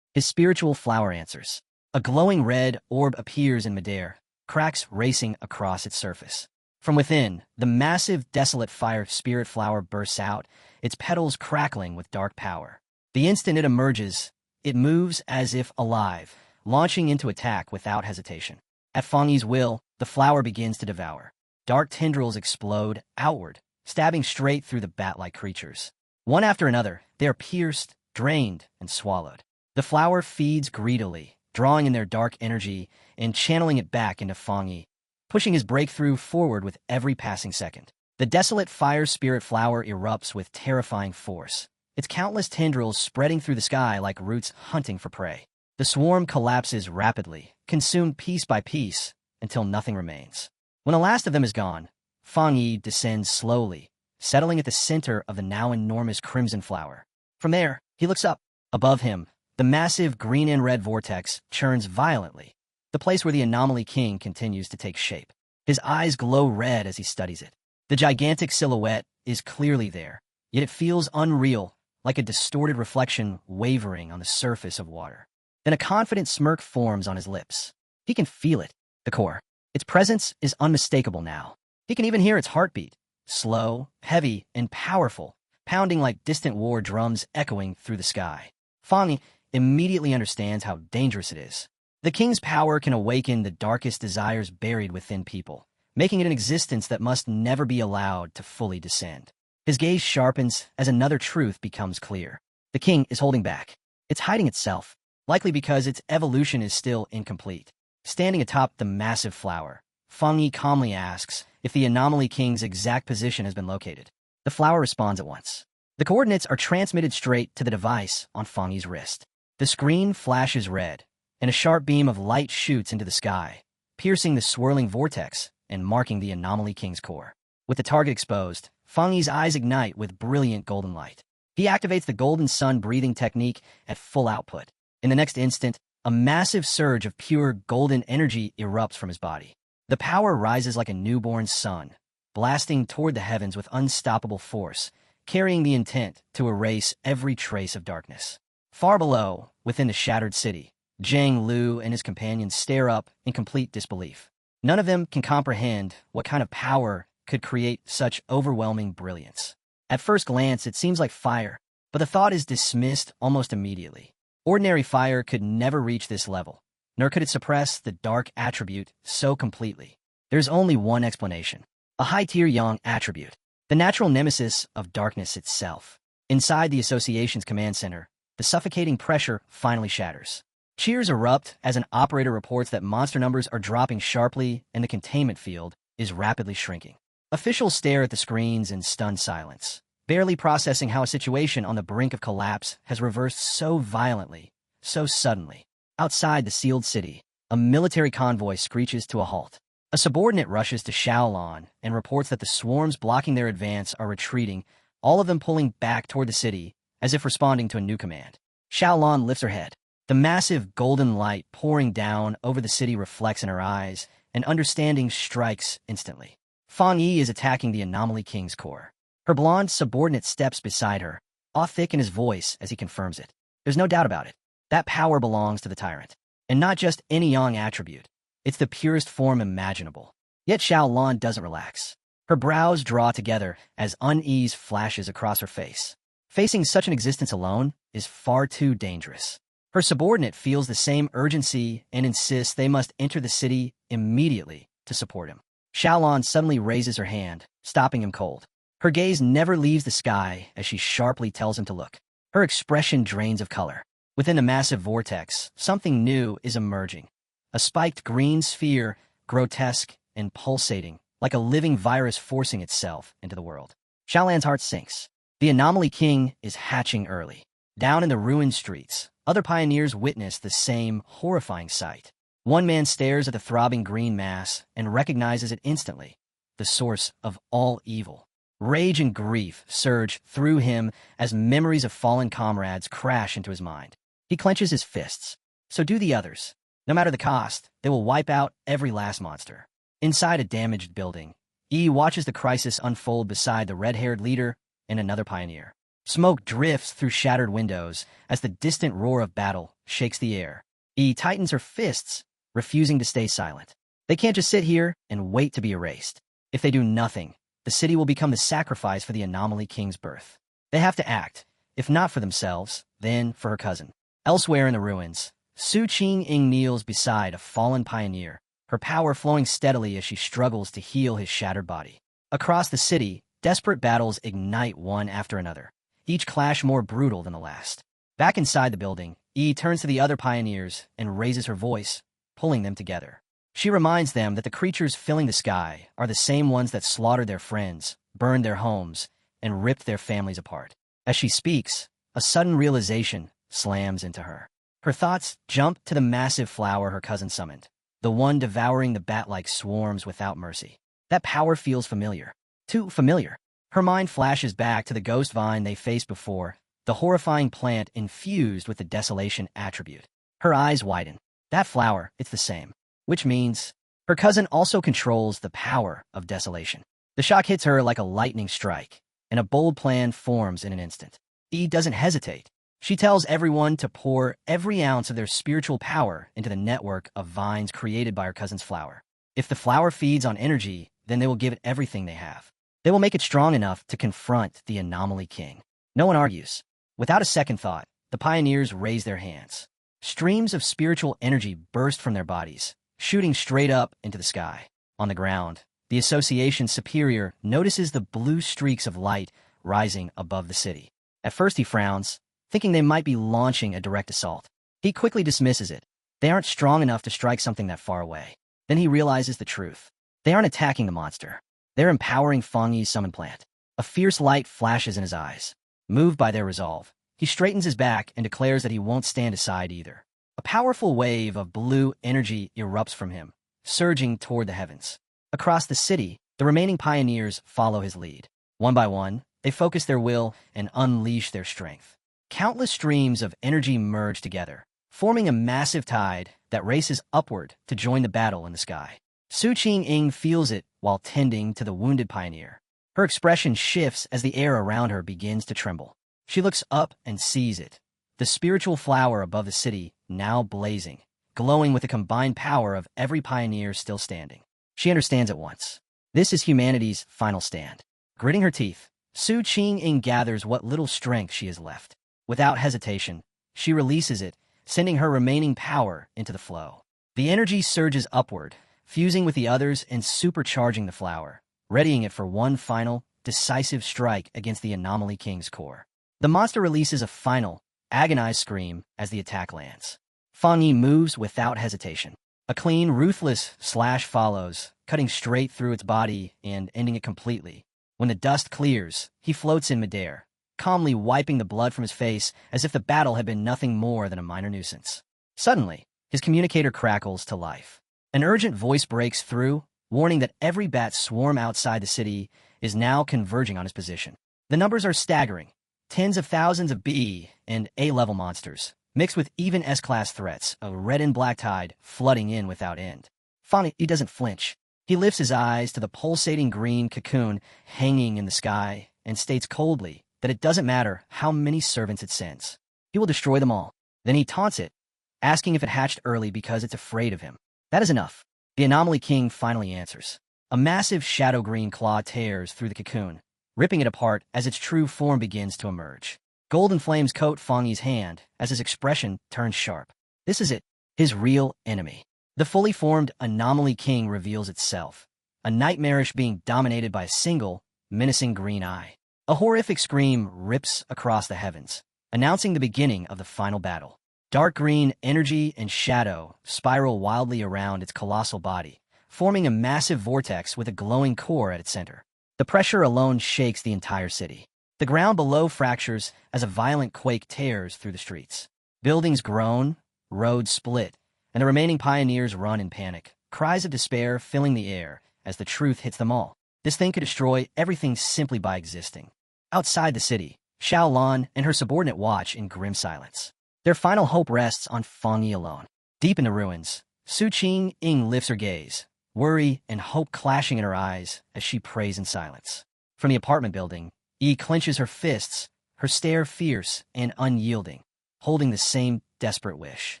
Speaker 1: His spiritual flower answers. A glowing red orb appears in midair, cracks racing across its surface. From within, the massive, desolate fire spirit flower bursts out, its petals crackling with dark power. The instant it emerges, it moves as if alive, launching into attack without hesitation. At Fang Yi's will, the flower begins to devour. Dark tendrils explode outward, stabbing straight through the bat-like creatures. One after another, they are pierced, drained, and swallowed. The flower feeds greedily, drawing in their dark energy and channeling it back into Fang Yi, pushing his breakthrough forward with every passing second. The desolate fire spirit flower erupts with terrifying force, its countless tendrils spreading through the sky like roots hunting for prey. The swarm collapses rapidly, consumed piece by piece, until nothing remains. When the last of them is gone, Fang Yi descends slowly, settling at the center of the now enormous crimson flower. From there, he looks up. Above him, the massive green and red vortex churns violently, the place where the Anomaly King continues to take shape. His eyes glow red as he studies it. The gigantic silhouette is clearly there, yet it feels unreal, like a distorted reflection wavering on the surface of water. Then a confident smirk forms on his lips. He can feel it, the core. Its presence is unmistakable now. He can even hear its heartbeat, slow, heavy, and powerful, pounding like distant war drums echoing through the sky. Fang Yi immediately understands how dangerous it is. The king's power can awaken the darkest desires buried within people, making it an existence that must never be allowed to fully descend. His gaze sharpens as another truth becomes clear. The king is holding back. It's hiding itself, likely because its evolution is still incomplete. Standing atop the massive flower, Fang Yi calmly asks if the Anomaly King's exact position has been located. The flower responds at once. The coordinates are transmitted straight to the device on Fang Yi's wrist. The screen flashes red, and a sharp beam of light shoots into the sky, piercing the swirling vortex and marking the Anomaly King's core. With the target exposed, Fang Yi's eyes ignite with brilliant golden light. He activates the golden sun breathing technique at full output. In the next instant, a massive surge of pure golden energy erupts from his body. The power rises like a newborn sun, blasting toward the heavens with unstoppable force, carrying the intent to erase every trace of darkness. Far below, within the shattered city, Zhang Lu and his companions stare up in complete disbelief. None of them can comprehend what kind of power could create such overwhelming brilliance. At first glance, it seems like fire, but the thought is dismissed almost immediately. Ordinary fire could never reach this level, nor could it suppress the dark attribute so completely. There's only one explanation: a high-tier yang attribute, the natural nemesis of darkness itself. Inside the Association's command center, the suffocating pressure finally shatters. Cheers erupt as an operator reports that monster numbers are dropping sharply and the containment field is rapidly shrinking. Officials stare at the screens in stunned silence, barely processing how a situation on the brink of collapse has reversed so violently, so suddenly. Outside the sealed city, a military convoy screeches to a halt. A subordinate rushes to Xiaolan and reports that the swarms blocking their advance are retreating, all of them pulling back toward the city, as if responding to a new command. Xiaolan lifts her head. The massive golden light pouring down over the city reflects in her eyes, and understanding strikes instantly. Fang Yi is attacking the Anomaly King's core. Her blonde subordinate steps beside her, awe thick in his voice as he confirms it. There's no doubt about it. That power belongs to the tyrant. And not just any yang attribute. It's the purest form imaginable. Yet Xiaolan doesn't relax. Her brows draw together as unease flashes across her face. Facing such an existence alone is far too dangerous. Her subordinate feels the same urgency and insists they must enter the city immediately to support him. Xiaolan suddenly raises her hand, stopping him cold. Her gaze never leaves the sky as she sharply tells him to look. Her expression drains of color. Within the massive vortex, something new is emerging. A spiked green sphere, grotesque and pulsating, like a living virus forcing itself into the world. Xiaolan's heart sinks. The Anomaly King is hatching early. Down in the ruined streets, other pioneers witness the same horrifying sight. One man stares at the throbbing green mass and recognizes it instantly, the source of all evil. Rage and grief surge through him as memories of fallen comrades crash into his mind. He clenches his fists. So do the others. No matter the cost, they will wipe out every last monster. Inside a damaged building, Yi watches the crisis unfold beside the red-haired leader and another pioneer. Smoke drifts through shattered windows as the distant roar of battle shakes the air. Yi tightens her fists, refusing to stay silent. They can't just sit here and wait to be erased. If they do nothing, the city will become the sacrifice for the Anomaly King's birth. They have to act, if not for themselves, then for her cousin. Elsewhere in the ruins, Su Qing kneels beside a fallen pioneer, her power flowing steadily as she struggles to heal his shattered body. Across the city, desperate battles ignite one after another, each clash more brutal than the last. Back inside the building, Yi turns to the other pioneers and raises her voice, pulling them together. She reminds them that the creatures filling the sky are the same ones that slaughtered their friends, burned their homes, and ripped their families apart. As she speaks, a sudden realization slams into her. Her thoughts jump to the massive flower her cousin summoned, the one devouring the bat-like swarms without mercy. That power feels familiar. Too familiar. Her mind flashes back to the ghost vine they faced before, the horrifying plant infused with the desolation attribute. Her eyes widen. That flower, it's the same. Which means her cousin also controls the power of desolation. The shock hits her like a lightning strike, and a bold plan forms in an instant. Yi doesn't hesitate. She tells everyone to pour every ounce of their spiritual power into the network of vines created by her cousin's flower. If the flower feeds on energy, then they will give it everything they have. They will make it strong enough to confront the Anomaly King. No one argues. Without a second thought, the pioneers raise their hands. Streams of spiritual energy burst from their bodies, shooting straight up into the sky. On the ground, the Association's superior notices the blue streaks of light rising above the city. At first he frowns, thinking they might be launching a direct assault. He quickly dismisses it. They aren't strong enough to strike something that far away. Then he realizes the truth. They aren't attacking the monster. They're empowering Feng Yi's summon plant. A fierce light flashes in his eyes. Moved by their resolve, he straightens his back and declares that he won't stand aside either. A powerful wave of blue energy erupts from him, surging toward the heavens. Across the city, the remaining pioneers follow his lead. One by one, they focus their will and unleash their strength. Countless streams of energy merge together, forming a massive tide that races upward to join the battle in the sky. Su Qing feels it while tending to the wounded pioneer. Her expression shifts as the air around her begins to tremble. She looks up and sees it, the spiritual flower above the city now blazing, glowing with the combined power of every pioneer still standing. She understands at once. This is humanity's final stand. Gritting her teeth, Su Qing gathers what little strength she has left. Without hesitation, she releases it, sending her remaining power into the flow. The energy surges upward, fusing with the others and supercharging the flower, readying it for one final, decisive strike against the Anomaly King's core. The monster releases a final, agonized scream as the attack lands. Feng Yi moves without hesitation. A clean, ruthless slash follows, cutting straight through its body and ending it completely. When the dust clears, he floats in midair, calmly wiping the blood from his face as if the battle had been nothing more than a minor nuisance. Suddenly, his communicator crackles to life. An urgent voice breaks through, warning that every bat swarm outside the city is now converging on his position. The numbers are staggering. Tens of thousands of B and A-level monsters, mixed with even S-class threats, a red and black tide flooding in without end. Feng Yi doesn't flinch. He lifts his eyes to the pulsating green cocoon hanging in the sky and states coldly that it doesn't matter how many servants it sends. He will destroy them all. Then he taunts it, asking if it hatched early because it's afraid of him. That is enough. The Anomaly King finally answers. A massive shadow-green claw tears through the cocoon, ripping it apart as its true form begins to emerge. Golden flames coat Feng Yi's hand as his expression turns sharp. This is it, his real enemy. The fully formed Anomaly King reveals itself, a nightmarish being dominated by a single, menacing green eye. A horrific scream rips across the heavens, announcing the beginning of the final battle. Dark green energy and shadow spiral wildly around its colossal body, forming a massive vortex with a glowing core at its center. The pressure alone shakes the entire city. The ground below fractures as a violent quake tears through the streets. Buildings groan, roads split, and the remaining pioneers run in panic, cries of despair filling the air as the truth hits them all. This thing could destroy everything simply by existing. Outside the city, Xiaolan and her subordinate watch in grim silence. Their final hope rests on Feng Yi alone. Deep in the ruins, Su Qing lifts her gaze, worry and hope clashing in her eyes as she prays in silence. From the apartment building, Yi clenches her fists, her stare fierce and unyielding, holding the same desperate wish.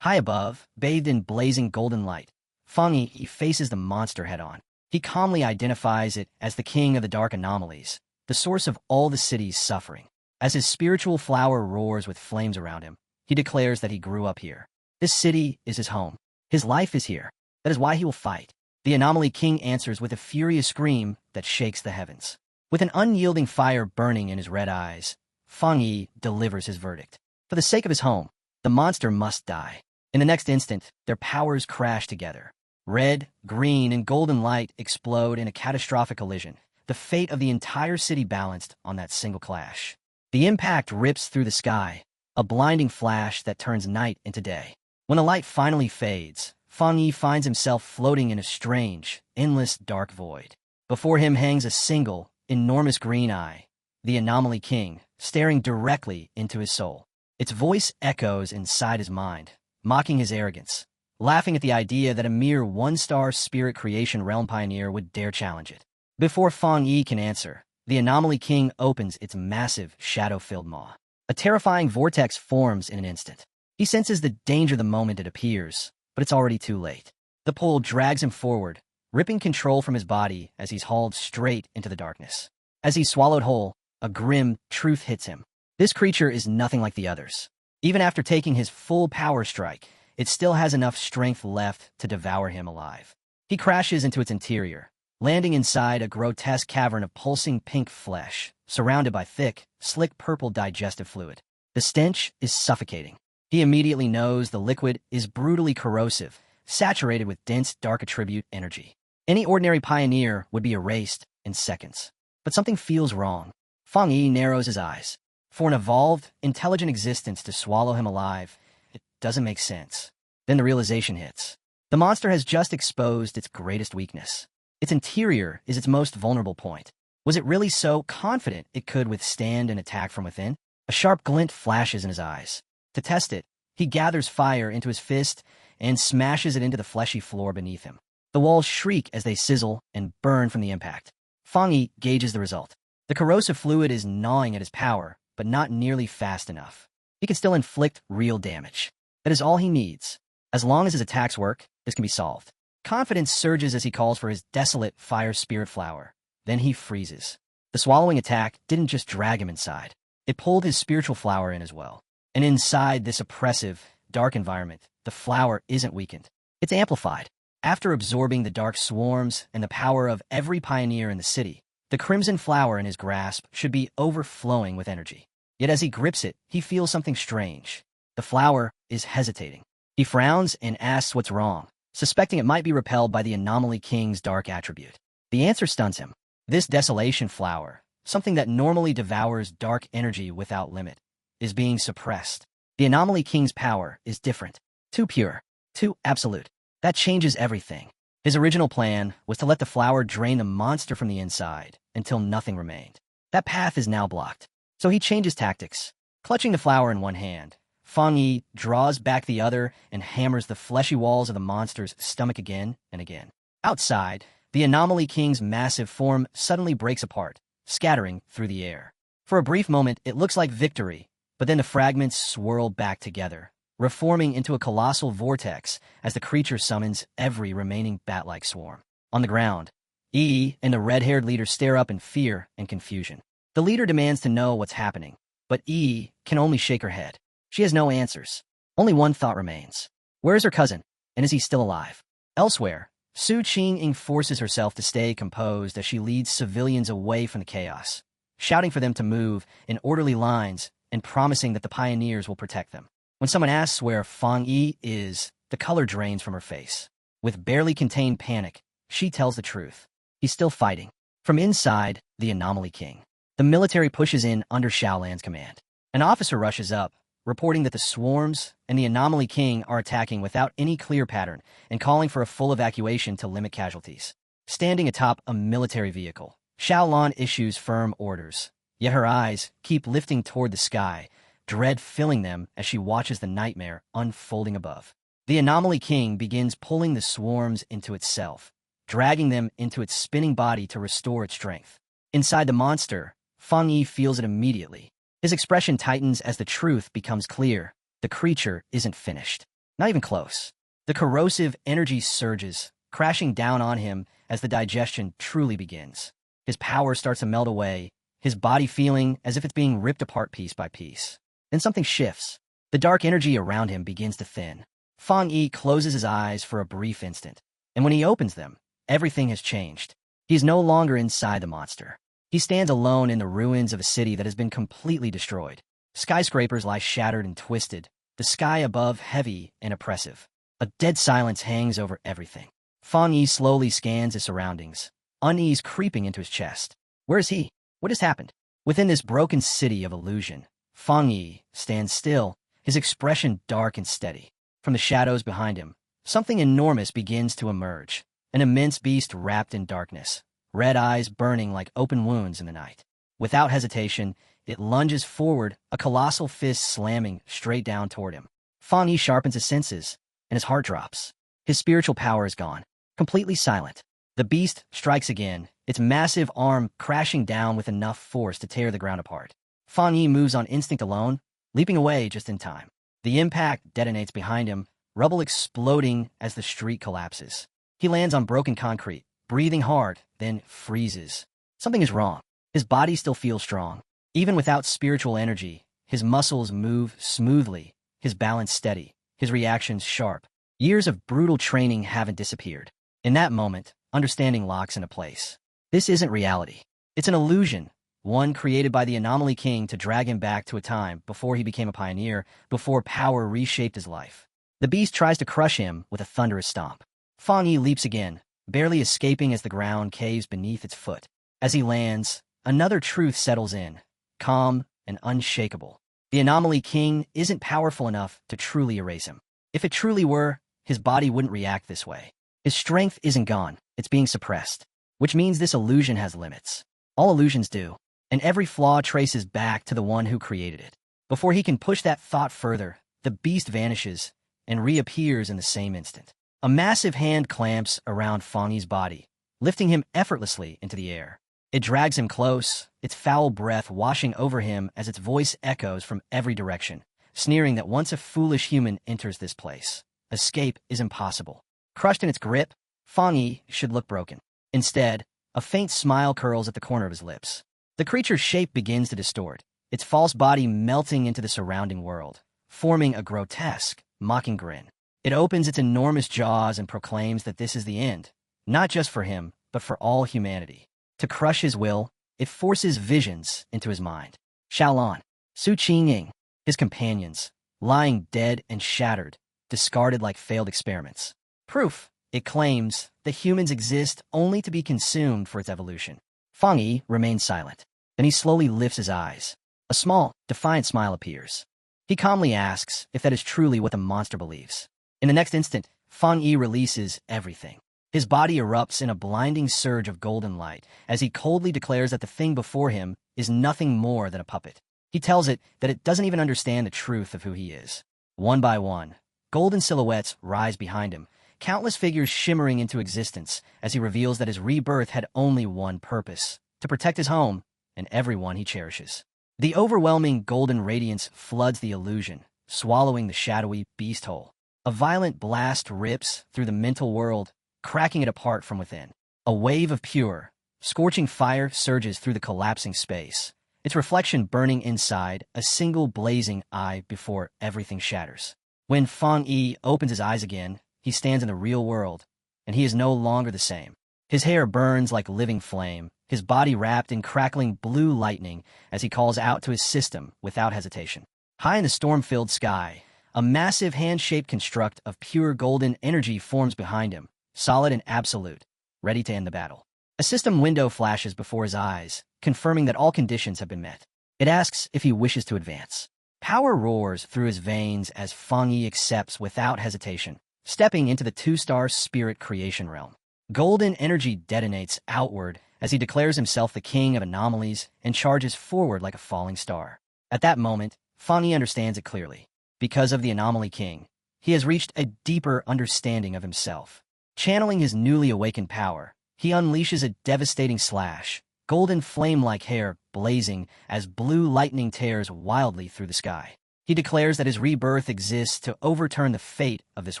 Speaker 1: High above, bathed in blazing golden light, Feng Yi faces the monster head-on. He calmly identifies it as the king of the dark anomalies, the source of all the city's suffering. As his spiritual flower roars with flames around him, he declares that he grew up here. This city is his home. His life is here. That is why he will fight. The Anomaly King answers with a furious scream that shakes the heavens. With an unyielding fire burning in his red eyes, Feng Yi delivers his verdict. For the sake of his home, the monster must die. In the next instant, their powers crash together. Red, green, and golden light explode in a catastrophic collision. The fate of the entire city balanced on that single clash. The impact rips through the sky, a blinding flash that turns night into day. When the light finally fades, Fang Yi finds himself floating in a strange, endless dark void. Before him hangs a single, enormous green eye, the Anomaly King, staring directly into his soul. Its voice echoes inside his mind, mocking his arrogance, laughing at the idea that a mere one-star spirit creation realm pioneer would dare challenge it. Before Fang Yi can answer, the Anomaly King opens its massive, shadow-filled maw. A terrifying vortex forms in an instant. He senses the danger the moment it appears, but it's already too late. The pull drags him forward, ripping control from his body as he's hauled straight into the darkness. As he's swallowed whole, a grim truth hits him. This creature is nothing like the others. Even after taking his full power strike, it still has enough strength left to devour him alive. He crashes into its interior, landing inside a grotesque cavern of pulsing pink flesh, surrounded by thick, slick purple digestive fluid. The stench is suffocating. He immediately knows the liquid is brutally corrosive, saturated with dense dark attribute energy. Any ordinary pioneer would be erased in seconds. But something feels wrong. Fang Yi narrows his eyes. For an evolved, intelligent existence to swallow him alive, it doesn't make sense. Then the realization hits. The monster has just exposed its greatest weakness. Its interior is its most vulnerable point. Was it really so confident it could withstand an attack from within? A sharp glint flashes in his eyes. To test it, he gathers fire into his fist and smashes it into the fleshy floor beneath him. The walls shriek as they sizzle and burn from the impact. Fang Yi gauges the result. The corrosive fluid is gnawing at his power, but not nearly fast enough. He can still inflict real damage. That is all he needs. As long as his attacks work, this can be solved. Confidence surges as he calls for his desolate fire spirit flower. Then he freezes. The swallowing attack didn't just drag him inside. It pulled his spiritual flower in as well. And inside this oppressive, dark environment, the flower isn't weakened. It's amplified. After absorbing the dark swarms and the power of every pioneer in the city, the crimson flower in his grasp should be overflowing with energy. Yet as he grips it, he feels something strange. The flower is hesitating. He frowns and asks what's wrong, suspecting it might be repelled by the Anomaly King's dark attribute. The answer stuns him. This desolation flower, something that normally devours dark energy without limit, is being suppressed. The Anomaly King's power is different. Too pure. Too absolute. That changes everything. His original plan was to let the flower drain the monster from the inside until nothing remained. That path is now blocked. So he changes tactics. Clutching the flower in one hand, Fang Yi draws back the other and hammers the fleshy walls of the monster's stomach again and again. Outside, the Anomaly King's massive form suddenly breaks apart, scattering through the air. For a brief moment, it looks like victory, but then the fragments swirl back together, reforming into a colossal vortex as the creature summons every remaining bat-like swarm. On the ground, Yi and the red-haired leader stare up in fear and confusion. The leader demands to know what's happening, but Yi can only shake her head. She has no answers. Only one thought remains. Where is her cousin, and is he still alive? Elsewhere, Su Qing forces herself to stay composed as she leads civilians away from the chaos, shouting for them to move in orderly lines and promising that the pioneers will protect them. When someone asks where Fang Yi is, the color drains from her face. With barely contained panic, she tells the truth. He's still fighting. From inside, the Anomaly King. The military pushes in under Shaolan's command. An officer rushes up, reporting that the swarms and the Anomaly King are attacking without any clear pattern and calling for a full evacuation to limit casualties. Standing atop a military vehicle, Shaolan issues firm orders, yet her eyes keep lifting toward the sky, dread filling them as she watches the nightmare unfolding above. The Anomaly King begins pulling the swarms into itself, dragging them into its spinning body to restore its strength. Inside the monster, Fang Yi feels it immediately. His expression tightens as the truth becomes clear. The creature isn't finished. Not even close. The corrosive energy surges, crashing down on him as the digestion truly begins. His power starts to melt away, his body feeling as if it's being ripped apart piece by piece. Then something shifts. The dark energy around him begins to thin. Fang Yi closes his eyes for a brief instant, and when he opens them, everything has changed. He is no longer inside the monster. He stands alone in the ruins of a city that has been completely destroyed. Skyscrapers lie shattered and twisted, the sky above heavy and oppressive. A dead silence hangs over everything. Fang Yi slowly scans his surroundings, unease creeping into his chest. Where is he? What has happened? Within this broken city of illusion, Fang Yi stands still, his expression dark and steady. From the shadows behind him, something enormous begins to emerge, an immense beast wrapped in darkness, red eyes burning like open wounds in the night. Without hesitation, it lunges forward, a colossal fist slamming straight down toward him. Fang Yi sharpens his senses, and his heart drops. His spiritual power is gone, completely silent. The beast strikes again, its massive arm crashing down with enough force to tear the ground apart. Fang Yi moves on instinct alone, leaping away just in time. The impact detonates behind him, rubble exploding as the street collapses. He lands on broken concrete, breathing hard, then freezes. Something is wrong. His body still feels strong. Even without spiritual energy, his muscles move smoothly, his balance steady, his reactions sharp. Years of brutal training haven't disappeared. In that moment, understanding locks into place. This isn't reality. It's an illusion, one created by the Anomaly King to drag him back to a time before he became a pioneer, before power reshaped his life. The beast tries to crush him with a thunderous stomp. Fang Yi leaps again, barely escaping as the ground caves beneath its foot. As he lands, another truth settles in, calm and unshakable. The Anomaly King isn't powerful enough to truly erase him. If it truly were, his body wouldn't react this way. His strength isn't gone, it's being suppressed, which means this illusion has limits. All illusions do, and every flaw traces back to the one who created it. Before he can push that thought further, the beast vanishes and reappears in the same instant. A massive hand clamps around Fang Yi's body, lifting him effortlessly into the air. It drags him close, its foul breath washing over him as its voice echoes from every direction, sneering that once a foolish human enters this place, escape is impossible. Crushed in its grip, Fang Yi should look broken. Instead, a faint smile curls at the corner of his lips. The creature's shape begins to distort, its false body melting into the surrounding world, forming a grotesque, mocking grin. It opens its enormous jaws and proclaims that this is the end, not just for him, but for all humanity. To crush his will, it forces visions into his mind. Xiaolan, Su Qingying, his companions, lying dead and shattered, discarded like failed experiments. Proof, it claims, that humans exist only to be consumed for its evolution. Fang Yi remains silent. Then he slowly lifts his eyes. A small, defiant smile appears. He calmly asks if that is truly what the monster believes. In the next instant, Fang Yi releases everything. His body erupts in a blinding surge of golden light as he coldly declares that the thing before him is nothing more than a puppet. He tells it that it doesn't even understand the truth of who he is. One by one, golden silhouettes rise behind him, countless figures shimmering into existence as he reveals that his rebirth had only one purpose: to protect his home and everyone he cherishes. The overwhelming golden radiance floods the illusion, swallowing the shadowy beast whole. A violent blast rips through the mental world, cracking it apart from within. A wave of pure, scorching fire surges through the collapsing space, its reflection burning inside a single blazing eye before everything shatters. When Fang Yi opens his eyes again, he stands in the real world, and he is no longer the same. His hair burns like living flame, his body wrapped in crackling blue lightning as he calls out to his system without hesitation. High in the storm-filled sky, a massive hand-shaped construct of pure golden energy forms behind him, solid and absolute, ready to end the battle. A system window flashes before his eyes, confirming that all conditions have been met. It asks if he wishes to advance. Power roars through his veins as Fang Yi accepts without hesitation, stepping into the two-star spirit creation realm. Golden energy detonates outward as he declares himself the king of anomalies and charges forward like a falling star. At that moment, Fang Yi understands it clearly. Because of the Anomaly King, he has reached a deeper understanding of himself. Channeling his newly awakened power, he unleashes a devastating slash, golden flame-like hair blazing as blue lightning tears wildly through the sky. He declares that his rebirth exists to overturn the fate of this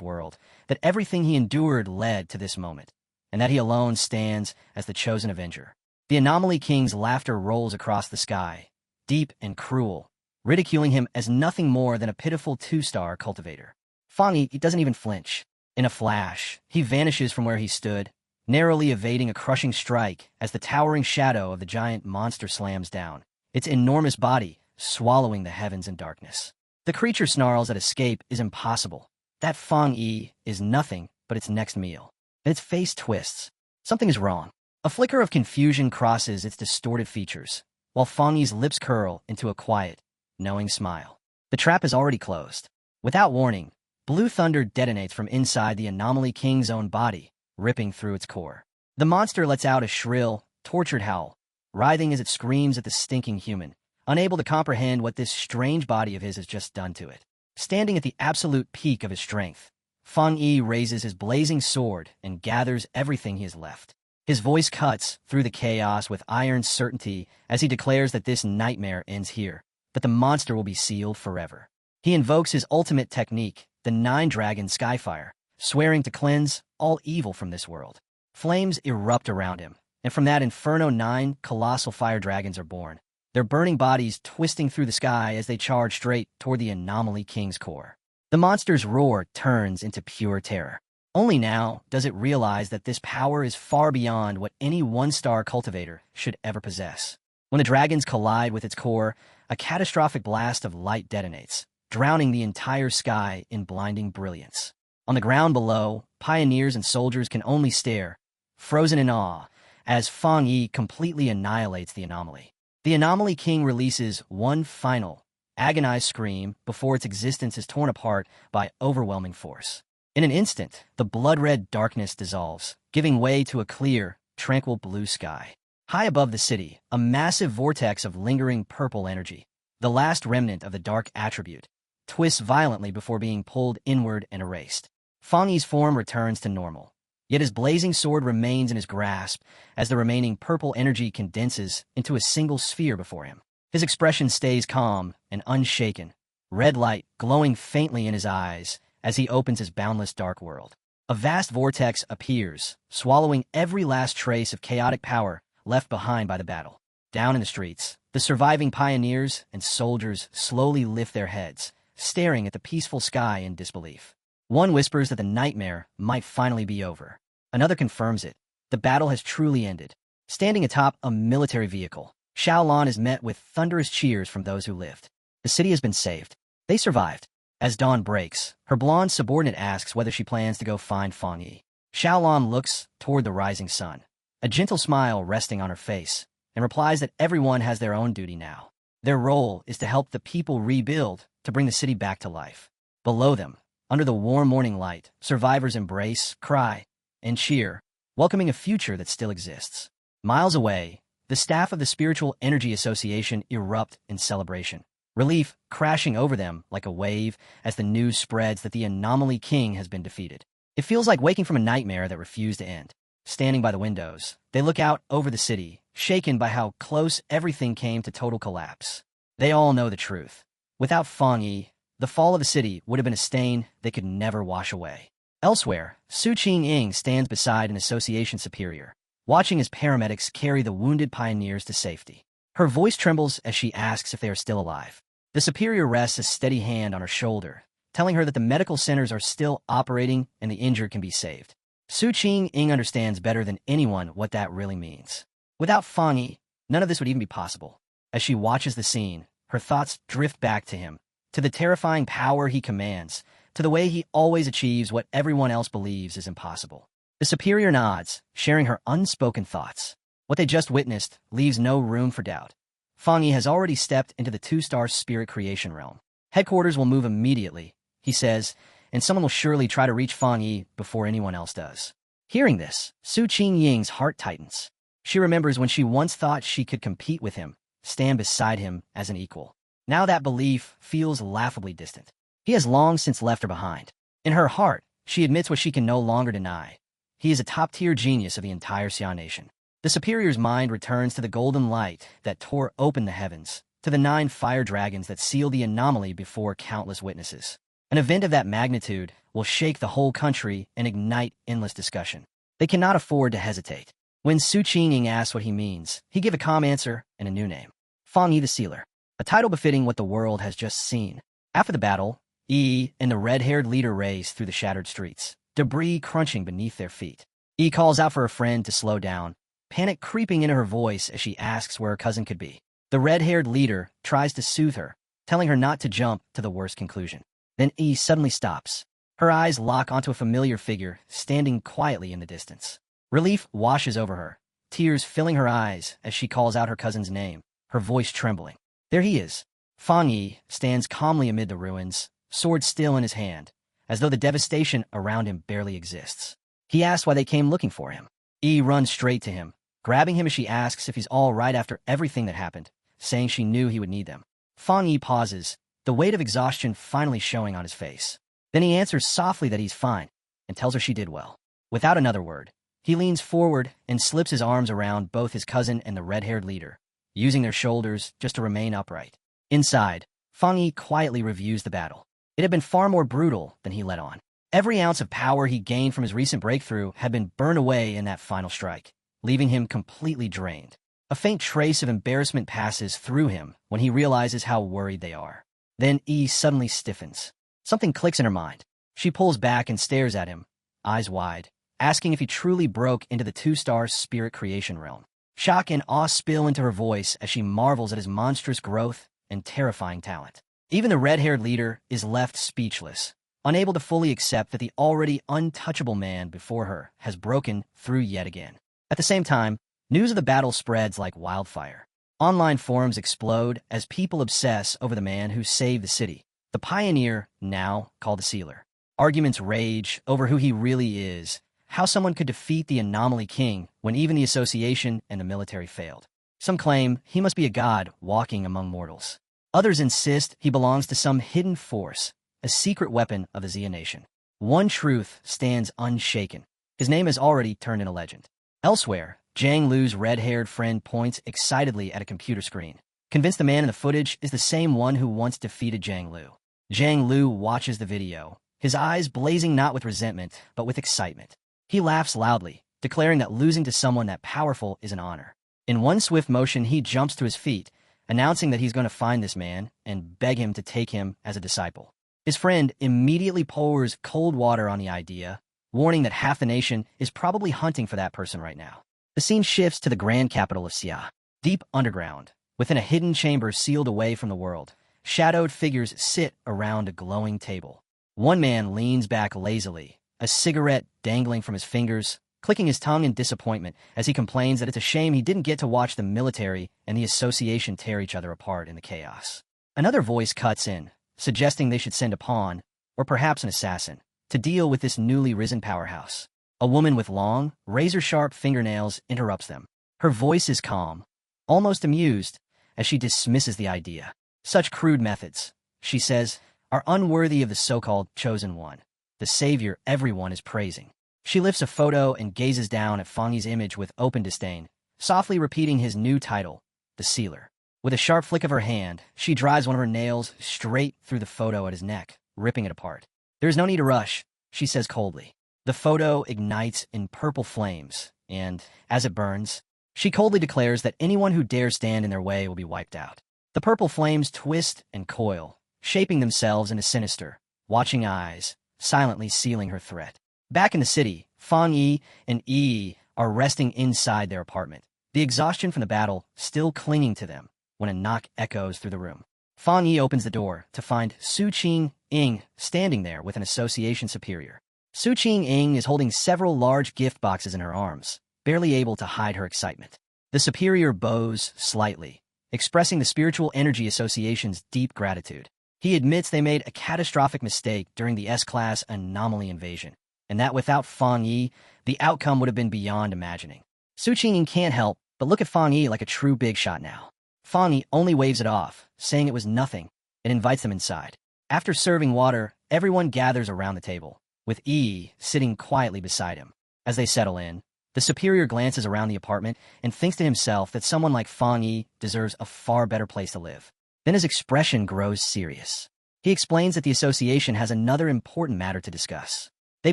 Speaker 1: world, that everything he endured led to this moment, and that he alone stands as the chosen avenger. The Anomaly King's laughter rolls across the sky, deep and cruel, ridiculing him as nothing more than a pitiful two-star cultivator. Fang Yi doesn't even flinch. In a flash, he vanishes from where he stood, narrowly evading a crushing strike as the towering shadow of the giant monster slams down. Its enormous body, swallowing the heavens in darkness. The creature snarls that escape is impossible. That Fang Yi is nothing but its next meal. And its face twists. Something is wrong. A flicker of confusion crosses its distorted features, while Fang Yi's lips curl into a quiet, knowing smile. The trap is already closed. Without warning, blue thunder detonates from inside the Anomaly King's own body, ripping through its core. The monster lets out a shrill, tortured howl, writhing as it screams at the stinking human, unable to comprehend what this strange body of his has just done to it. Standing at the absolute peak of his strength, Fang Yi raises his blazing sword and gathers everything he has left. His voice cuts through the chaos with iron certainty as he declares that this nightmare ends here, that the monster will be sealed forever. He invokes his ultimate technique, the Nine-Dragon Skyfire, swearing to cleanse all evil from this world. Flames erupt around him, and from that inferno 9 colossal fire dragons are born, their burning bodies twisting through the sky as they charge straight toward the Anomaly King's core. The monster's roar turns into pure terror. Only now does it realize that this power is far beyond what any one-star cultivator should ever possess. When the dragons collide with its core, a catastrophic blast of light detonates, drowning the entire sky in blinding brilliance. On the ground below, pioneers and soldiers can only stare, frozen in awe, as Fang Yi completely annihilates the anomaly. The Anomaly King releases one final, agonized scream before its existence is torn apart by overwhelming force. In an instant, the blood-red darkness dissolves, giving way to a clear, tranquil blue sky. High above the city, a massive vortex of lingering purple energy, the last remnant of the dark attribute, twists violently before being pulled inward and erased. Fang Yi's form returns to normal, yet his blazing sword remains in his grasp as the remaining purple energy condenses into a single sphere before him. His expression stays calm and unshaken, red light glowing faintly in his eyes as he opens his boundless dark world. A vast vortex appears, swallowing every last trace of chaotic power left behind by the battle. Down in the streets, the surviving pioneers and soldiers slowly lift their heads, staring at the peaceful sky in disbelief. One whispers that the nightmare might finally be over. Another confirms it. The battle has truly ended. Standing atop a military vehicle, Xiaolan is met with thunderous cheers from those who lived. The city has been saved. They survived. As dawn breaks, her blonde subordinate asks whether she plans to go find Fang Yi. Xiaolan looks toward the rising sun, a gentle smile resting on her face, and replies that everyone has their own duty now. Their role is to help the people rebuild, to bring the city back to life. Below them, under the warm morning light, survivors embrace, cry, and cheer, welcoming a future that still exists. Miles away, the staff of the Spiritual Energy Association erupt in celebration, relief crashing over them like a wave as the news spreads that the Anomaly King has been defeated. It feels like waking from a nightmare that refused to end. Standing by the windows, they look out over the city, shaken by how close everything came to total collapse. They all know the truth. Without Fang Yi, the fall of the city would have been a stain they could never wash away. Elsewhere, Su Qing stands beside an association superior, watching as paramedics carry the wounded pioneers to safety. Her voice trembles as she asks if they are still alive. The superior rests a steady hand on her shoulder, telling her that the medical centers are still operating and the injured can be saved. Su Qing understands better than anyone what that really means. Without Fang Yi, none of this would even be possible. As she watches the scene, her thoughts drift back to him, to the terrifying power he commands, to the way he always achieves what everyone else believes is impossible. The superior nods, sharing her unspoken thoughts. What they just witnessed leaves no room for doubt. Fang Yi has already stepped into the 2-star spirit creation realm. Headquarters will move immediately, he says, and someone will surely try to reach Fang Yi before anyone else does. Hearing this, Su Qing's heart tightens. She remembers when she once thought she could compete with him, stand beside him as an equal. Now that belief feels laughably distant. He has long since left her behind. In her heart, she admits what she can no longer deny. He is a top-tier genius of the entire Xia nation. The superior's mind returns to the golden light that tore open the heavens, to the 9 fire dragons that sealed the anomaly before countless witnesses. An event of that magnitude will shake the whole country and ignite endless discussion. They cannot afford to hesitate. When Su Qing asks what he means, he gives a calm answer and a new name. Fang Yi the Sealer, a title befitting what the world has just seen. After the battle, Yi and the red-haired leader race through the shattered streets, debris crunching beneath their feet. Yi calls out for her friend to slow down, panic creeping into her voice as she asks where her cousin could be. The red-haired leader tries to soothe her, telling her not to jump to the worst conclusion. Then E suddenly stops. Her eyes lock onto a familiar figure standing quietly in the distance. Relief washes over her, tears filling her eyes as she calls out her cousin's name, her voice trembling. There he is. Fang Yi stands calmly amid the ruins, sword still in his hand, as though the devastation around him barely exists. He asks why they came looking for him. Yi runs straight to him, grabbing him as she asks if he's all right after everything that happened, saying she knew he would need them. Fang Yi pauses, the weight of exhaustion finally showing on his face. Then he answers softly that he's fine, and tells her she did well. Without another word, he leans forward and slips his arms around both his cousin and the red-haired leader, using their shoulders just to remain upright. Inside, Fang Yi quietly reviews the battle. It had been far more brutal than he let on. Every ounce of power he gained from his recent breakthrough had been burned away in that final strike, leaving him completely drained. A faint trace of embarrassment passes through him when he realizes how worried they are. Then E suddenly stiffens. Something clicks in her mind. She pulls back and stares at him, eyes wide, asking if he truly broke into the two-star spirit creation realm. Shock and awe spill into her voice as she marvels at his monstrous growth and terrifying talent. Even the red-haired leader is left speechless, unable to fully accept that the already untouchable man before her has broken through yet again. At the same time, news of the battle spreads like wildfire. Online forums explode as people obsess over the man who saved the city, the pioneer now called the Sealer. Arguments rage over who he really is, how someone could defeat the Anomaly King when even the association and the military failed. Some claim he must be a god walking among mortals. Others insist he belongs to some hidden force, a secret weapon of the Xia Nation. One truth stands unshaken. His name has already turned into legend. Elsewhere, Zhang Lu's red-haired friend points excitedly at a computer screen, convinced the man in the footage is the same one who once defeated Zhang Lu. Zhang Lu watches the video, his eyes blazing not with resentment, but with excitement. He laughs loudly, declaring that losing to someone that powerful is an honor. In one swift motion, he jumps to his feet, announcing that he's going to find this man and beg him to take him as a disciple. His friend immediately pours cold water on the idea, warning that half the nation is probably hunting for that person right now. The scene shifts to the grand capital of Xia. Deep underground, within a hidden chamber sealed away from the world, shadowed figures sit around a glowing table. One man leans back lazily, a cigarette dangling from his fingers, clicking his tongue in disappointment as he complains that it's a shame he didn't get to watch the military and the association tear each other apart in the chaos. Another voice cuts in, suggesting they should send a pawn, or perhaps an assassin, to deal with this newly risen powerhouse. A woman with long, razor-sharp fingernails interrupts them. Her voice is calm, almost amused, as she dismisses the idea. Such crude methods, she says, are unworthy of the so-called chosen one, the savior everyone is praising. She lifts a photo and gazes down at Fang Yi's image with open disdain, softly repeating his new title, the Sealer. With a sharp flick of her hand, she drives one of her nails straight through the photo at his neck, ripping it apart. There is no need to rush, she says coldly. The photo ignites in purple flames, and, as it burns, she coldly declares that anyone who dares stand in their way will be wiped out. The purple flames twist and coil, shaping themselves into sinister, watching eyes, silently sealing her threat. Back in the city, Fang Yi and Yi are resting inside their apartment, the exhaustion from the battle still clinging to them, when a knock echoes through the room. Fang Yi opens the door to find Su Qing standing there with an association superior. Su Qing is holding several large gift boxes in her arms, barely able to hide her excitement. The superior bows slightly, expressing the spiritual energy association's deep gratitude. He admits they made a catastrophic mistake during the S-Class anomaly invasion, and that without Fang Yi, the outcome would have been beyond imagining. Su Qing can't help but look at Fang Yi like a true big shot now. Fang Yi only waves it off, saying it was nothing, and invites them inside. After serving water, everyone gathers around the table, with Yi sitting quietly beside him. As they settle in, the superior glances around the apartment and thinks to himself that someone like Fang Yi deserves a far better place to live. Then his expression grows serious. He explains that the association has another important matter to discuss. They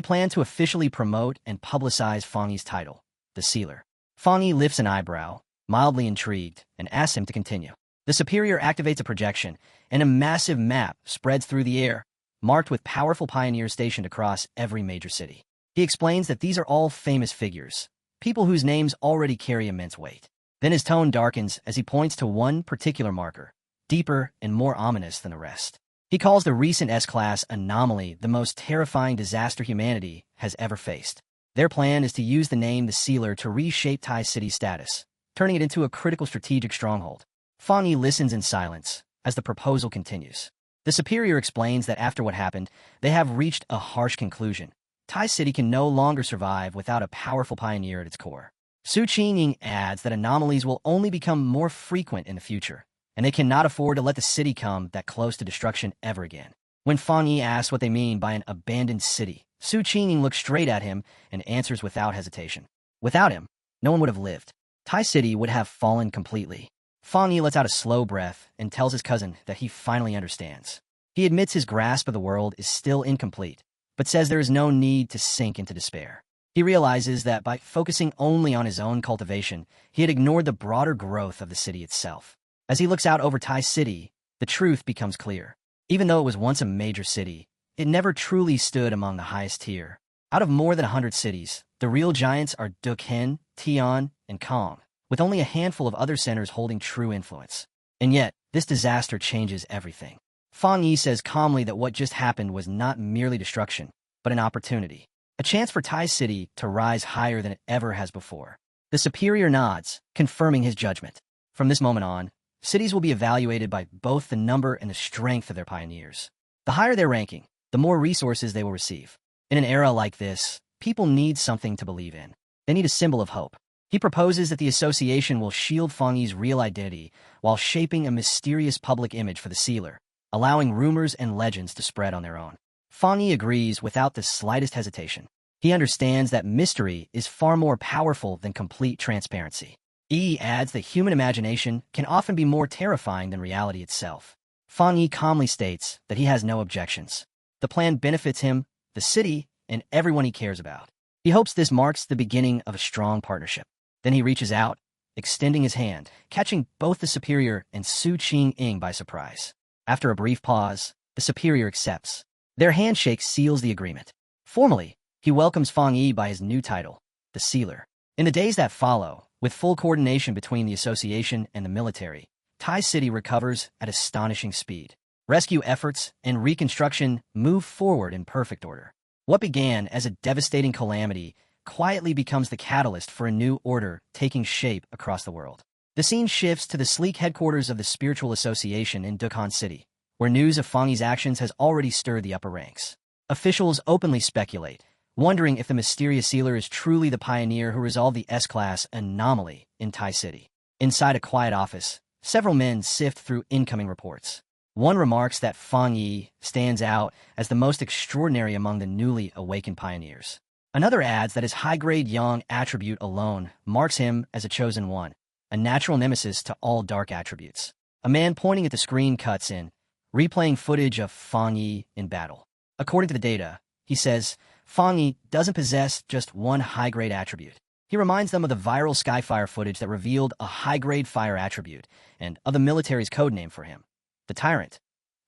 Speaker 1: plan to officially promote and publicize Fang Yi's title, the Sealer. Fang Yi lifts an eyebrow, mildly intrigued, and asks him to continue. The superior activates a projection, and a massive map spreads through the air, marked with powerful pioneers stationed across every major city. He explains that these are all famous figures, people whose names already carry immense weight. Then his tone darkens as he points to one particular marker, deeper and more ominous than the rest. He calls the recent S-Class anomaly the most terrifying disaster humanity has ever faced. Their plan is to use the name the Sealer to reshape Tai City's status, turning it into a critical strategic stronghold. Fang Yi listens in silence as the proposal continues. The Superior explains that after what happened, they have reached a harsh conclusion. Tai City can no longer survive without a powerful pioneer at its core. Su Qingying adds that anomalies will only become more frequent in the future, and they cannot afford to let the city come that close to destruction ever again. When Fang Yi asks what they mean by an abandoned city, Su Qingying looks straight at him and answers without hesitation. Without him, no one would have lived. Tai City would have fallen completely. Fang Yi lets out a slow breath and tells his cousin that he finally understands. He admits his grasp of the world is still incomplete, but says there is no need to sink into despair. He realizes that by focusing only on his own cultivation, he had ignored the broader growth of the city itself. As he looks out over Tai City, the truth becomes clear. Even though it was once a major city, it never truly stood among the highest tier. Out of more than 100 cities, the real giants are Dukhen, Tian, and Kong, with only a handful of other centers holding true influence. And yet, this disaster changes everything. Fang Yi says calmly that what just happened was not merely destruction, but an opportunity. A chance for Tai City to rise higher than it ever has before. The Superior nods, confirming his judgment. From this moment on, cities will be evaluated by both the number and the strength of their pioneers. The higher their ranking, the more resources they will receive. In an era like this, people need something to believe in. They need a symbol of hope. He proposes that the association will shield Fang Yi's real identity while shaping a mysterious public image for the Sealer, allowing rumors and legends to spread on their own. Fang Yi agrees without the slightest hesitation. He understands that mystery is far more powerful than complete transparency. Yi adds that human imagination can often be more terrifying than reality itself. Fang Yi calmly states that he has no objections. The plan benefits him, the city, and everyone he cares about. He hopes this marks the beginning of a strong partnership. Then he reaches out, extending his hand, catching both the Superior and Su Qingying by surprise. After a brief pause, the Superior accepts. Their handshake seals the agreement. Formally, he welcomes Fang Yi by his new title, the Sealer. In the days that follow, with full coordination between the association and the military, Tai City recovers at astonishing speed. Rescue efforts and reconstruction move forward in perfect order. What began as a devastating calamity quietly becomes the catalyst for a new order taking shape across the world. The scene shifts to the sleek headquarters of the Spiritual Association in Dukhan City, where news of Fang Yi's actions has already stirred the upper ranks. Officials openly speculate, wondering if the mysterious Sealer is truly the pioneer who resolved the S-Class anomaly in Tai City. Inside a quiet office, several men sift through incoming reports. One remarks that Fang Yi stands out as the most extraordinary among the newly awakened pioneers. Another adds that his high-grade Yang attribute alone marks him as a chosen one, a natural nemesis to all dark attributes. A man pointing at the screen cuts in, replaying footage of Fang Yi in battle. According to the data, he says, Fang Yi doesn't possess just one high-grade attribute. He reminds them of the viral Skyfire footage that revealed a high-grade fire attribute, and of the military's codename for him, the Tyrant,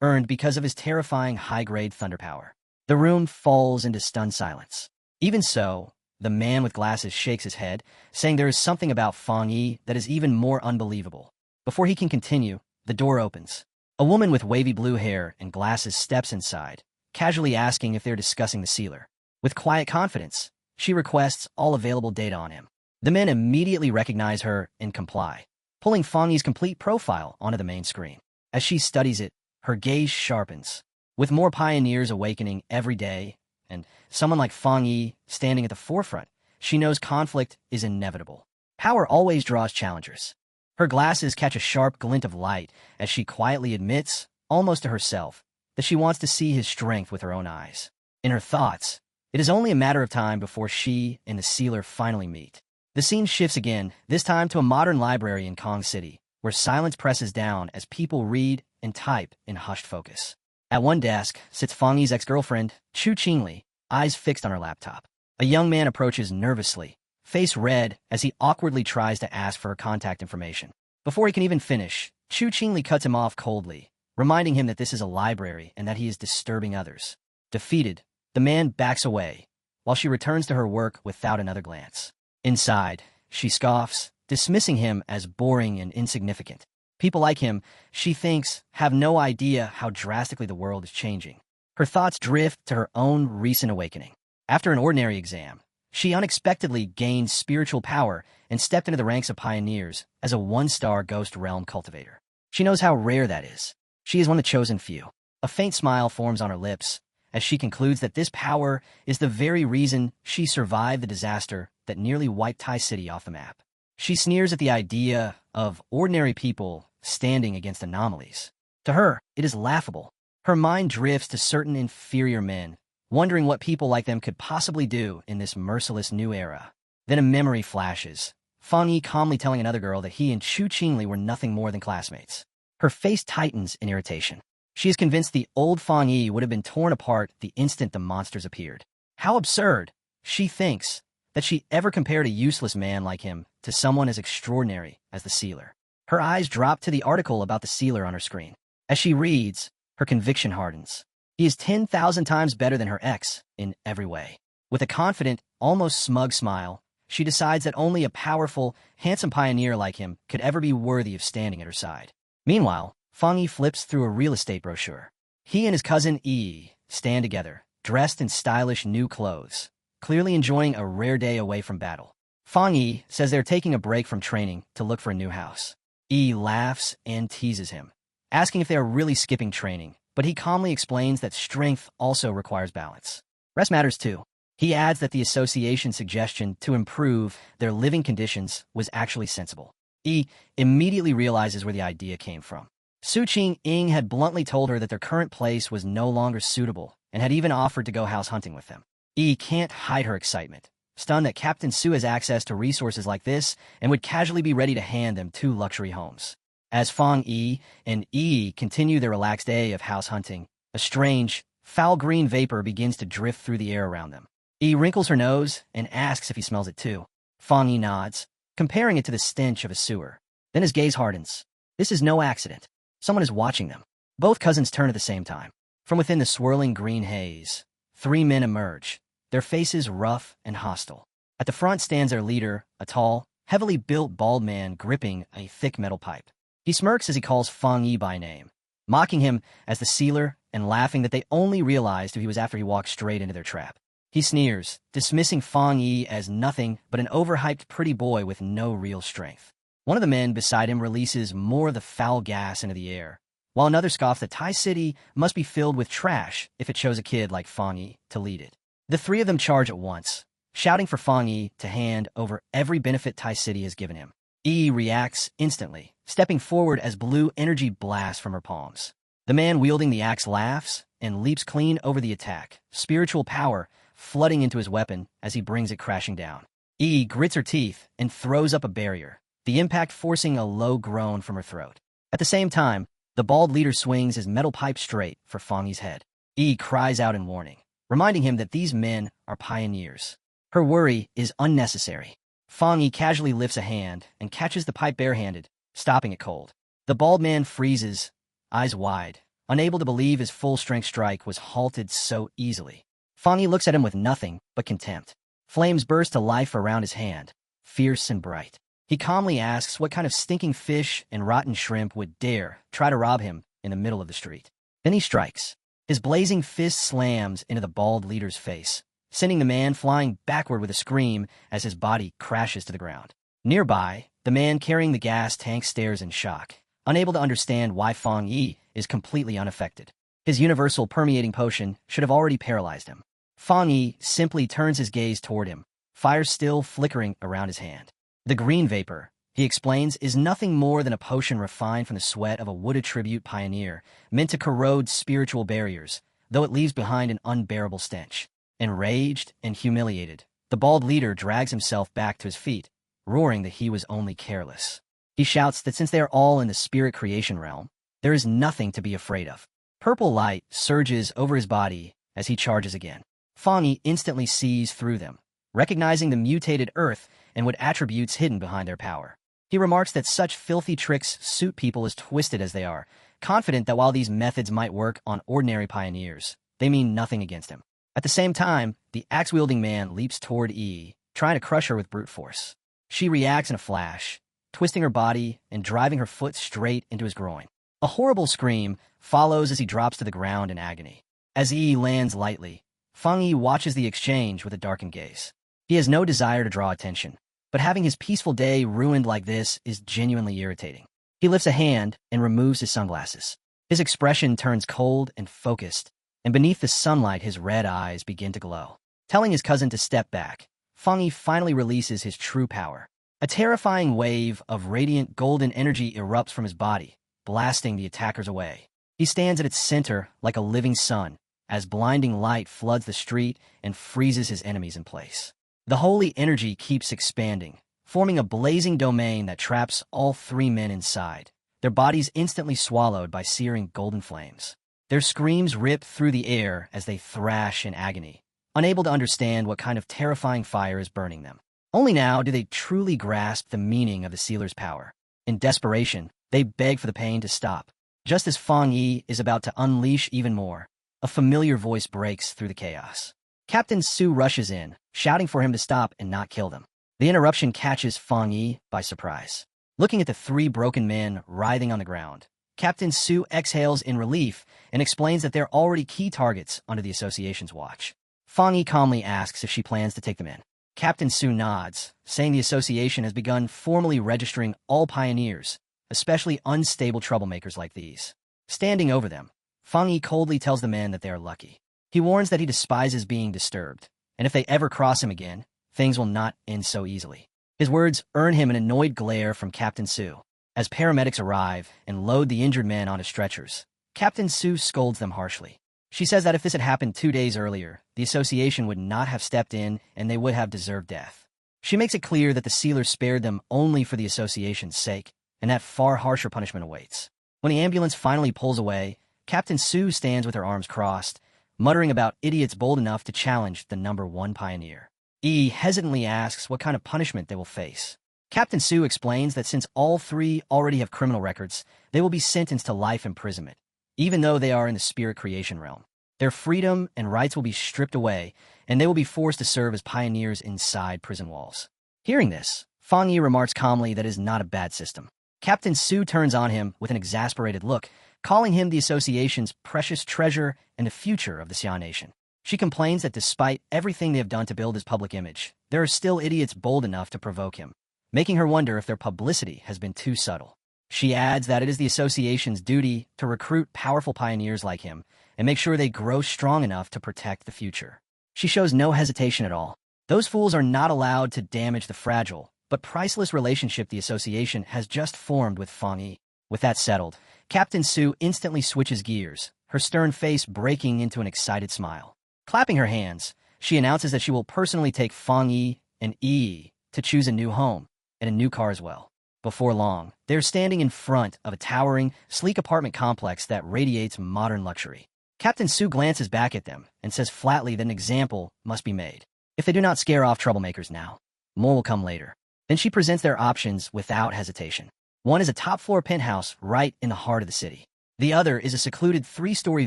Speaker 1: earned because of his terrifying high-grade thunder power. The room falls into stunned silence. Even so, the man with glasses shakes his head, saying there is something about Fang Yi that is even more unbelievable. Before he can continue, the door opens. A woman with wavy blue hair and glasses steps inside, casually asking if they're discussing the Sealer. With quiet confidence, she requests all available data on him. The men immediately recognize her and comply, pulling Fang Yi's complete profile onto the main screen. As she studies it, her gaze sharpens. With more pioneers awakening every day, and someone like Fang Yi standing at the forefront, she knows conflict is inevitable. Power always draws challengers. Her glasses catch a sharp glint of light as she quietly admits, almost to herself, that she wants to see his strength with her own eyes. In her thoughts, it is only a matter of time before she and the Sealer finally meet. The scene shifts again, this time to a modern library in Kong City, where silence presses down as people read and type in hushed focus. At one desk sits Fang Yi's ex-girlfriend, Chu Qingli, eyes fixed on her laptop. A young man approaches nervously, face red as he awkwardly tries to ask for her contact information. Before he can even finish, Chu Qingli cuts him off coldly, reminding him that this is a library and that he is disturbing others. Defeated, the man backs away, while she returns to her work without another glance. Inside, she scoffs, dismissing him as boring and insignificant. People like him, she thinks, have no idea how drastically the world is changing. Her thoughts drift to her own recent awakening. After an ordinary exam, she unexpectedly gained spiritual power and stepped into the ranks of pioneers as a one-star Ghost Realm cultivator. She knows how rare that is. She is one of the chosen few. A faint smile forms on her lips as she concludes that this power is the very reason she survived the disaster that nearly wiped Tai City off the map. She sneers at the idea of ordinary people standing against anomalies. To her, it is laughable. Her mind drifts to certain inferior men, wondering what people like them could possibly do in this merciless new era. Then a memory flashes, Fang Yi calmly telling another girl that he and Chu Qingli were nothing more than classmates. Her face tightens in irritation. She is convinced the old Fang Yi would have been torn apart the instant the monsters appeared. How absurd, she thinks, that she ever compared a useless man like him to someone as extraordinary as the sealer. Her eyes drop to the article about the sealer on her screen. As she reads, her conviction hardens. He is 10,000 times better than her ex in every way. With a confident, almost smug smile, she decides that only a powerful, handsome pioneer like him could ever be worthy of standing at her side. Meanwhile, Fang Yi flips through a real estate brochure. He and his cousin Yi stand together, dressed in stylish new clothes, clearly enjoying a rare day away from battle. Fang Yi says they're taking a break from training to look for a new house. Yi laughs and teases him, asking if they are really skipping training, but he calmly explains that strength also requires balance. Rest matters too. He adds that the association's suggestion to improve their living conditions was actually sensible. Yi immediately realizes where the idea came from. Su Qing had bluntly told her that their current place was no longer suitable and had even offered to go house hunting with them. Yi can't hide her excitement, stunned that Captain Su has access to resources like this and would casually be ready to hand them 2 luxury homes. As Fang Yi and Yi continue their relaxed day of house hunting, a strange, foul green vapor begins to drift through the air around them. Yi wrinkles her nose and asks if he smells it too. Fang Yi nods, comparing it to the stench of a sewer. Then his gaze hardens. This is no accident. Someone is watching them. Both cousins turn at the same time. From within the swirling green haze, 3 men emerge, their faces rough and hostile. At the front stands their leader, a tall, heavily built bald man gripping a thick metal pipe. He smirks as he calls Fang Yi by name, mocking him as the sealer and laughing that they only realized who he was after he walked straight into their trap. He sneers, dismissing Fang Yi as nothing but an overhyped pretty boy with no real strength. One of the men beside him releases more of the foul gas into the air, while another scoffs that Tai City must be filled with trash if it chose a kid like Fang Yi to lead it. The 3 of them charge at once, shouting for Fang Yi to hand over every benefit Tai City has given him. Yi reacts instantly, stepping forward as blue energy blasts from her palms. The man wielding the axe laughs and leaps clean over the attack, spiritual power flooding into his weapon as he brings it crashing down. Yi grits her teeth and throws up a barrier, the impact forcing a low groan from her throat. At the same time, the bald leader swings his metal pipe straight for Fang Yi's head. Yi cries out in warning, reminding him that these men are pioneers. Her worry is unnecessary. Fang Yi casually lifts a hand and catches the pipe barehanded, stopping it cold. The bald man freezes, eyes wide, unable to believe his full-strength strike was halted so easily. Fang Yi looks at him with nothing but contempt. Flames burst to life around his hand, fierce and bright. He calmly asks what kind of stinking fish and rotten shrimp would dare try to rob him in the middle of the street. Then he strikes. His blazing fist slams into the bald leader's face, sending the man flying backward with a scream as his body crashes to the ground. Nearby, the man carrying the gas tank stares in shock, unable to understand why Fang Yi is completely unaffected. His universal permeating potion should have already paralyzed him. Fang Yi simply turns his gaze toward him, fire still flickering around his hand. The green vapor, he explains, is nothing more than a potion refined from the sweat of a wooded tribute pioneer, meant to corrode spiritual barriers, though it leaves behind an unbearable stench. Enraged and humiliated, the bald leader drags himself back to his feet, roaring that he was only careless. He shouts that since they are all in the spirit creation realm, there is nothing to be afraid of. Purple light surges over his body as he charges again. Fang Yi instantly sees through them, recognizing the mutated earth and what attributes hidden behind their power. He remarks that such filthy tricks suit people as twisted as they are, confident that while these methods might work on ordinary pioneers, they mean nothing against him. At the same time, the axe-wielding man leaps toward Yi, trying to crush her with brute force. She reacts in a flash, twisting her body and driving her foot straight into his groin. A horrible scream follows as he drops to the ground in agony. As Yi lands lightly, Fang Yi watches the exchange with a darkened gaze. He has no desire to draw attention, but having his peaceful day ruined like this is genuinely irritating. He lifts a hand and removes his sunglasses. His expression turns cold and focused, and beneath the sunlight his red eyes begin to glow. Telling his cousin to step back, Fang Yi finally releases his true power. A terrifying wave of radiant golden energy erupts from his body, blasting the attackers away. He stands at its center like a living sun, as blinding light floods the street and freezes his enemies in place. The holy energy keeps expanding, forming a blazing domain that traps all three men inside, their bodies instantly swallowed by searing golden flames. Their screams rip through the air as they thrash in agony, unable to understand what kind of terrifying fire is burning them. Only now do they truly grasp the meaning of the sealer's power. In desperation, they beg for the pain to stop. Just as Fang Yi is about to unleash even more, a familiar voice breaks through the chaos. Captain Su rushes in, shouting for him to stop and not kill them. The interruption catches Fang Yi by surprise. Looking at the three broken men writhing on the ground, Captain Su exhales in relief and explains that they're already key targets under the association's watch. Fang Yi calmly asks if she plans to take them in. Captain Su nods, saying the association has begun formally registering all pioneers, especially unstable troublemakers like these. Standing over them, Fang Yi coldly tells the men that they are lucky. He warns that he despises being disturbed, and if they ever cross him again, things will not end so easily. His words earn him an annoyed glare from Captain Su. As paramedics arrive and load the injured men onto stretchers, Captain Su scolds them harshly. She says that if this had happened 2 days earlier, the association would not have stepped in and they would have deserved death. She makes it clear that the sealer spared them only for the association's sake, and that far harsher punishment awaits. When the ambulance finally pulls away, Captain Su stands with her arms crossed, muttering about idiots bold enough to challenge the #1 pioneer. E hesitantly asks what kind of punishment they will face. Captain Su explains that since all three already have criminal records, they will be sentenced to life imprisonment, even though they are in the spirit creation realm. Their freedom and rights will be stripped away, and they will be forced to serve as pioneers inside prison walls. Hearing this, Fang Yi remarks calmly that it is not a bad system. Captain Su turns on him with an exasperated look, calling him the association's precious treasure and the future of the Xian nation. She complains that despite everything they have done to build his public image, there are still idiots bold enough to provoke him, making her wonder if their publicity has been too subtle. She adds that it is the association's duty to recruit powerful pioneers like him and make sure they grow strong enough to protect the future. She shows no hesitation at all. Those fools are not allowed to damage the fragile but priceless relationship the association has just formed with Fang Yi. With that settled, Captain Su instantly switches gears, her stern face breaking into an excited smile. Clapping her hands, she announces that she will personally take Fang Yi and Yi to choose a new home and a new car as well. Before long, they're standing in front of a towering, sleek apartment complex that radiates modern luxury. Captain Su glances back at them and says flatly that an example must be made. If they do not scare off troublemakers now, more will come later. Then she presents their options without hesitation. One is a top-floor penthouse right in the heart of the city. The other is a secluded 3-story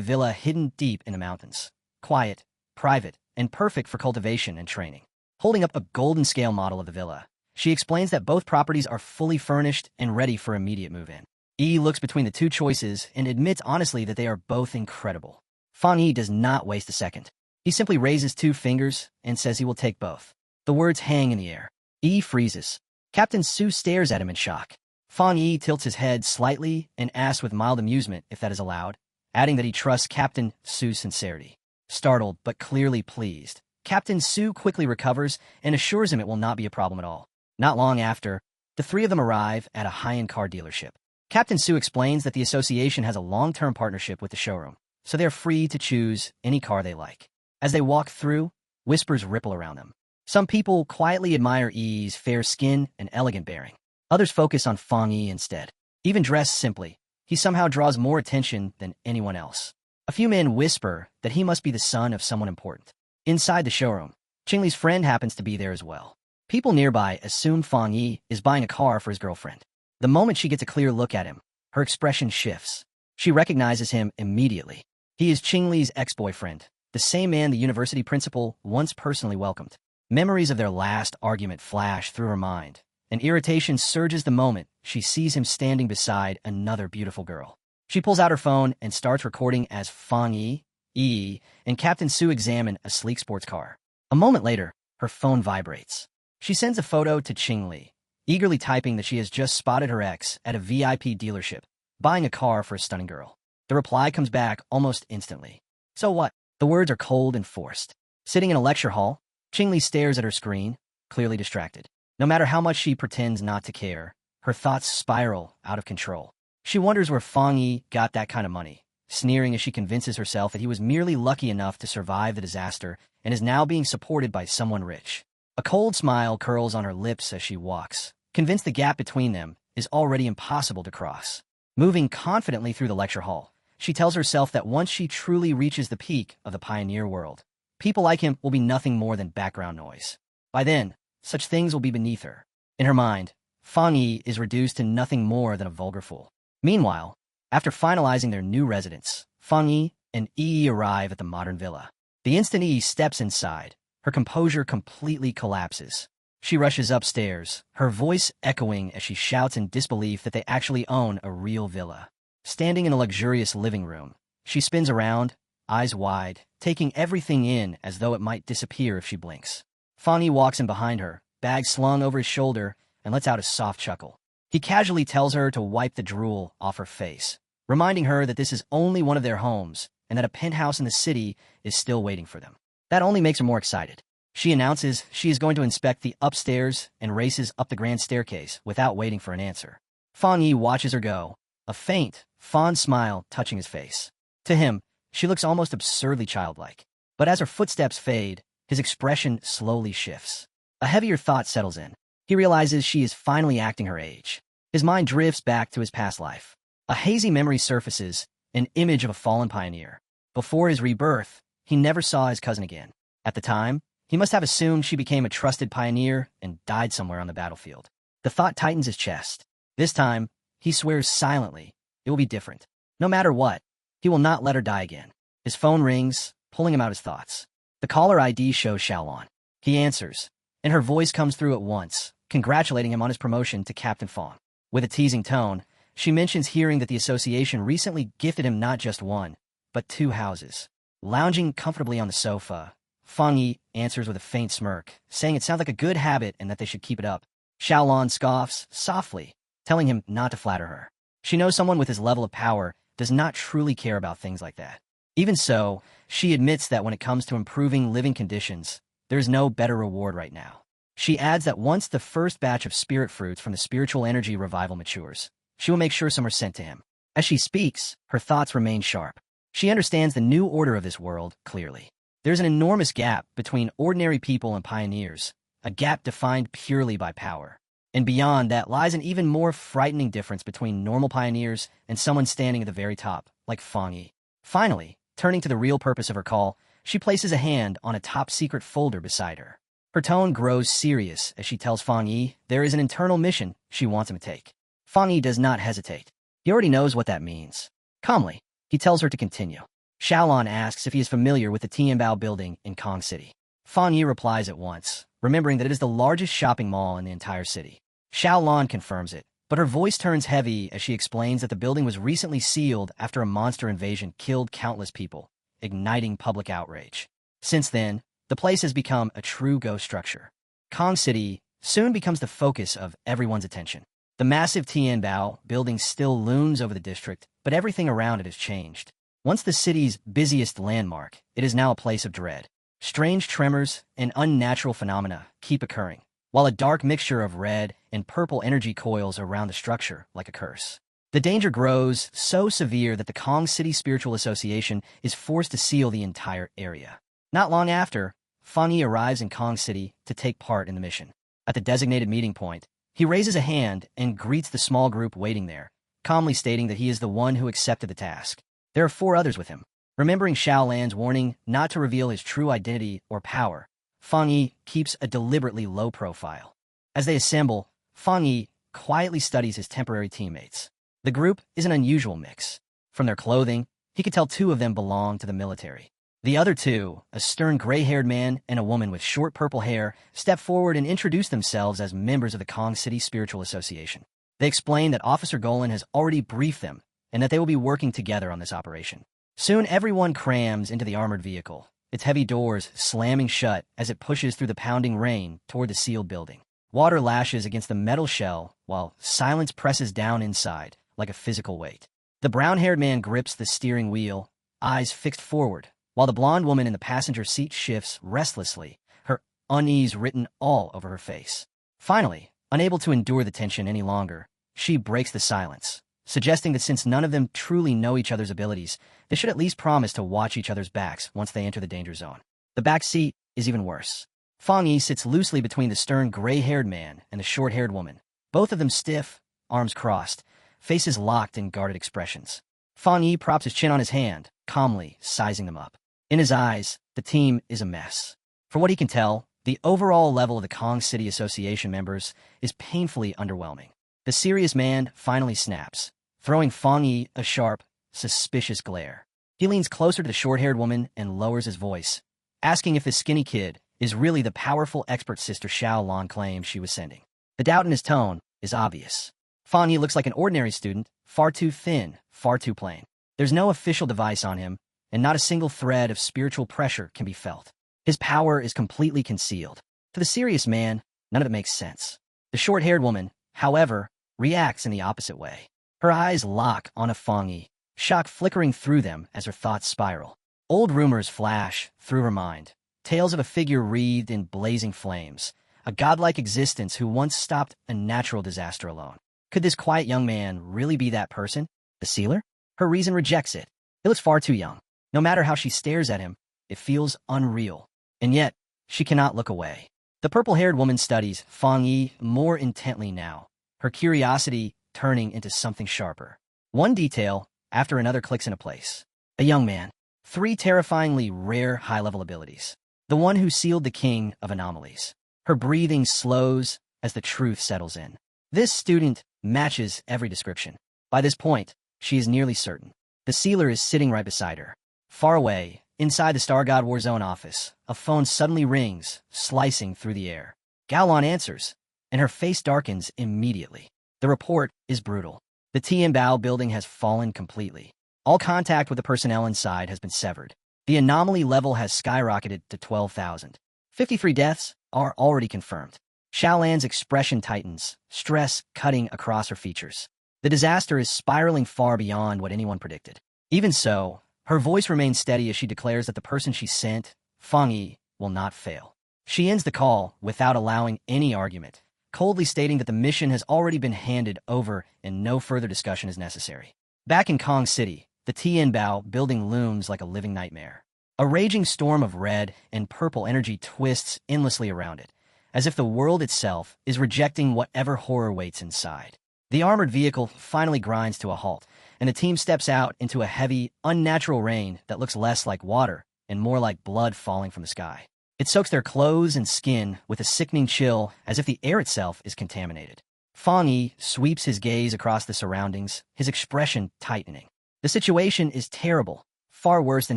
Speaker 1: villa hidden deep in the mountains. Quiet, private, and perfect for cultivation and training. Holding up a golden scale model of the villa, she explains that both properties are fully furnished and ready for immediate move-in. Yi looks between the two choices and admits honestly that they are both incredible. Fang Yi does not waste a second. He simply raises 2 fingers and says he will take both. The words hang in the air. Yi freezes. Captain Su stares at him in shock. Fang Yi tilts his head slightly and asks with mild amusement if that is allowed, adding that he trusts Captain Su's sincerity. Startled but clearly pleased, Captain Su quickly recovers and assures him it will not be a problem at all. Not long after, the 3 of them arrive at a high-end car dealership. Captain Su explains that the association has a long-term partnership with the showroom, so they're free to choose any car they like. As they walk through, whispers ripple around them. Some people quietly admire Yi's fair skin and elegant bearing. Others focus on Fang Yi instead. Even dressed simply, he somehow draws more attention than anyone else. A few men whisper that he must be the son of someone important. Inside the showroom, Qingli's friend happens to be there as well. People nearby assume Fang Yi is buying a car for his girlfriend. The moment she gets a clear look at him, her expression shifts. She recognizes him immediately. He is Qingli's ex-boyfriend, the same man the university principal once personally welcomed. Memories of their last argument flash through her mind, and irritation surges the moment she sees him standing beside another beautiful girl. She pulls out her phone and starts recording as Fang Yi and Captain Su examine a sleek sports car. A moment later, her phone vibrates. She sends a photo to Qing Li, eagerly typing that she has just spotted her ex at a VIP dealership, buying a car for a stunning girl. The reply comes back almost instantly. So what? The words are cold and forced. Sitting in a lecture hall, Qing Li stares at her screen, clearly distracted. No matter how much she pretends not to care, her thoughts spiral out of control. She wonders where Fang Yi got that kind of money, sneering as she convinces herself that he was merely lucky enough to survive the disaster and is now being supported by someone rich. A cold smile curls on her lips as she walks, convinced the gap between them is already impossible to cross. Moving confidently through the lecture hall, she tells herself that once she truly reaches the peak of the pioneer world, people like him will be nothing more than background noise. By then, such things will be beneath her. In her mind, Fang Yi is reduced to nothing more than a vulgar fool. Meanwhile, after finalizing their new residence, Fang Yi and Yi arrive at the modern villa. The instant Yi steps inside, her composure completely collapses. She rushes upstairs, her voice echoing as she shouts in disbelief that they actually own a real villa. Standing in a luxurious living room, she spins around, eyes wide, taking everything in as though it might disappear if she blinks. Fang Yi walks in behind her, bag slung over his shoulder, and lets out a soft chuckle. He casually tells her to wipe the drool off her face, reminding her that this is only one of their homes and that a penthouse in the city is still waiting for them. That only makes her more excited. She announces she is going to inspect the upstairs and races up the grand staircase without waiting for an answer. Fang Yi watches her go, a faint, fond smile touching his face. To him, she looks almost absurdly childlike. But as her footsteps fade, his expression slowly shifts. A heavier thought settles in. He realizes she is finally acting her age. His mind drifts back to his past life. A hazy memory surfaces, an image of a fallen pioneer. Before his rebirth, he never saw his cousin again. At the time, he must have assumed she became a trusted pioneer and died somewhere on the battlefield. The thought tightens his chest. This time, he swears silently it will be different. No matter what, he will not let her die again. His phone rings, pulling him out his thoughts. The caller ID shows Xiaolon. He answers, and her voice comes through at once, congratulating him on his promotion to Captain Fong. With a teasing tone, she mentions hearing that the association recently gifted him not just one, but 2 houses. Lounging comfortably on the sofa, Fang Yi answers with a faint smirk, saying it sounds like a good habit and that they should keep it up. Xiaolon scoffs softly, telling him not to flatter her. She knows someone with his level of power does not truly care about things like that. Even so, she admits that when it comes to improving living conditions, there is no better reward right now. She adds that once the first batch of spirit fruits from the spiritual energy revival matures, she will make sure some are sent to him. As she speaks, her thoughts remain sharp. She understands the new order of this world clearly. There's an enormous gap between ordinary people and pioneers, a gap defined purely by power. And beyond that lies an even more frightening difference between normal pioneers and someone standing at the very top, like Fang Yi. Finally, turning to the real purpose of her call, she places a hand on a top-secret folder beside her. Her tone grows serious as she tells Fang Yi there is an internal mission she wants him to take. Fang Yi does not hesitate. He already knows what that means. Calmly, he tells her to continue. Xiaolon asks if he is familiar with the Tianbao building in Kong City. Fang Yi replies at once, remembering that it is the largest shopping mall in the entire city. Xiaolon confirms it, but her voice turns heavy as she explains that the building was recently sealed after a monster invasion killed countless people, igniting public outrage. Since then, the place has become a true ghost structure. Kong City soon becomes the focus of everyone's attention. The massive Tianbao building still looms over the district, but everything around it has changed. Once the city's busiest landmark, it is now a place of dread. Strange tremors and unnatural phenomena keep occurring, while a dark mixture of red and purple energy coils around the structure like a curse. The danger grows so severe that the Kong City Spiritual Association is forced to seal the entire area. Not long after, Fang Yi arrives in Kong City to take part in the mission. At the designated meeting point, he raises a hand and greets the small group waiting there, calmly stating that he is the one who accepted the task. There are 4 others with him. Remembering Xiaolan's warning not to reveal his true identity or power, Fang Yi keeps a deliberately low profile. As they assemble, Fang Yi quietly studies his temporary teammates. The group is an unusual mix. From their clothing, he could tell 2 of them belong to the military. The other two, a stern gray-haired man and a woman with short purple hair, step forward and introduce themselves as members of the Kong City Spiritual Association. They explain that Officer Golan has already briefed them and that they will be working together on this operation. Soon everyone crams into the armored vehicle, its heavy doors slamming shut as it pushes through the pounding rain toward the sealed building. Water lashes against the metal shell while silence presses down inside like a physical weight. The brown-haired man grips the steering wheel, eyes fixed forward, while the blonde woman in the passenger seat shifts restlessly, her unease written all over her face. Finally, unable to endure the tension any longer, she breaks the silence, suggesting that since none of them truly know each other's abilities, they should at least promise to watch each other's backs once they enter the danger zone. The back seat is even worse. Fang Yi sits loosely between the stern gray-haired man and the short-haired woman, both of them stiff, arms crossed, faces locked in guarded expressions. Fang Yi props his chin on his hand, calmly sizing them up. In his eyes, the team is a mess. From what he can tell, the overall level of the Kong City Association members is painfully underwhelming. The serious man finally snaps, throwing Fang Yi a sharp, suspicious glare. He leans closer to the short-haired woman and lowers his voice, asking if this skinny kid is really the powerful expert sister Xiao Lan claimed she was sending. The doubt in his tone is obvious. Fang Yi looks like an ordinary student, far too thin, far too plain. There's no official device on him, and not a single thread of spiritual pressure can be felt. His power is completely concealed. To the serious man, none of it makes sense. The short-haired woman, however, reacts in the opposite way. Her eyes lock on Fang Yi, shock flickering through them as her thoughts spiral. Old rumors flash through her mind, tales of a figure wreathed in blazing flames, a godlike existence who once stopped a natural disaster alone. Could this quiet young man really be that person? The sealer? Her reason rejects it. He looks far too young. No matter how she stares at him, it feels unreal. And yet, she cannot look away. The purple-haired woman studies Fang Yi more intently now, her curiosity turning into something sharper. One detail after another clicks into place. A young man. 3 terrifyingly rare high-level abilities. The one who sealed the king of anomalies. Her breathing slows as the truth settles in. This student matches every description. By this point, she is nearly certain. The sealer is sitting right beside her. Far away, inside the Star God Warzone office, a phone suddenly rings, slicing through the air. Gaolan answers, and her face darkens immediately. The report is brutal. The Tian Bao building has fallen completely. All contact with the personnel inside has been severed. The anomaly level has skyrocketed to 12,000. 53 deaths are already confirmed. Xiaolan's expression tightens, stress cutting across her features. The disaster is spiraling far beyond what anyone predicted. Even so, her voice remains steady as she declares that the person she sent, Fang Yi, will not fail. She ends the call without allowing any argument, coldly stating that the mission has already been handed over and no further discussion is necessary. Back in Kong City, the Tianbao building looms like a living nightmare. A raging storm of red and purple energy twists endlessly around it, as if the world itself is rejecting whatever horror waits inside. The armored vehicle finally grinds to a halt, and the team steps out into a heavy, unnatural rain that looks less like water and more like blood falling from the sky. It soaks their clothes and skin with a sickening chill as if the air itself is contaminated. Fang Yi sweeps his gaze across the surroundings, his expression tightening. The situation is terrible, far worse than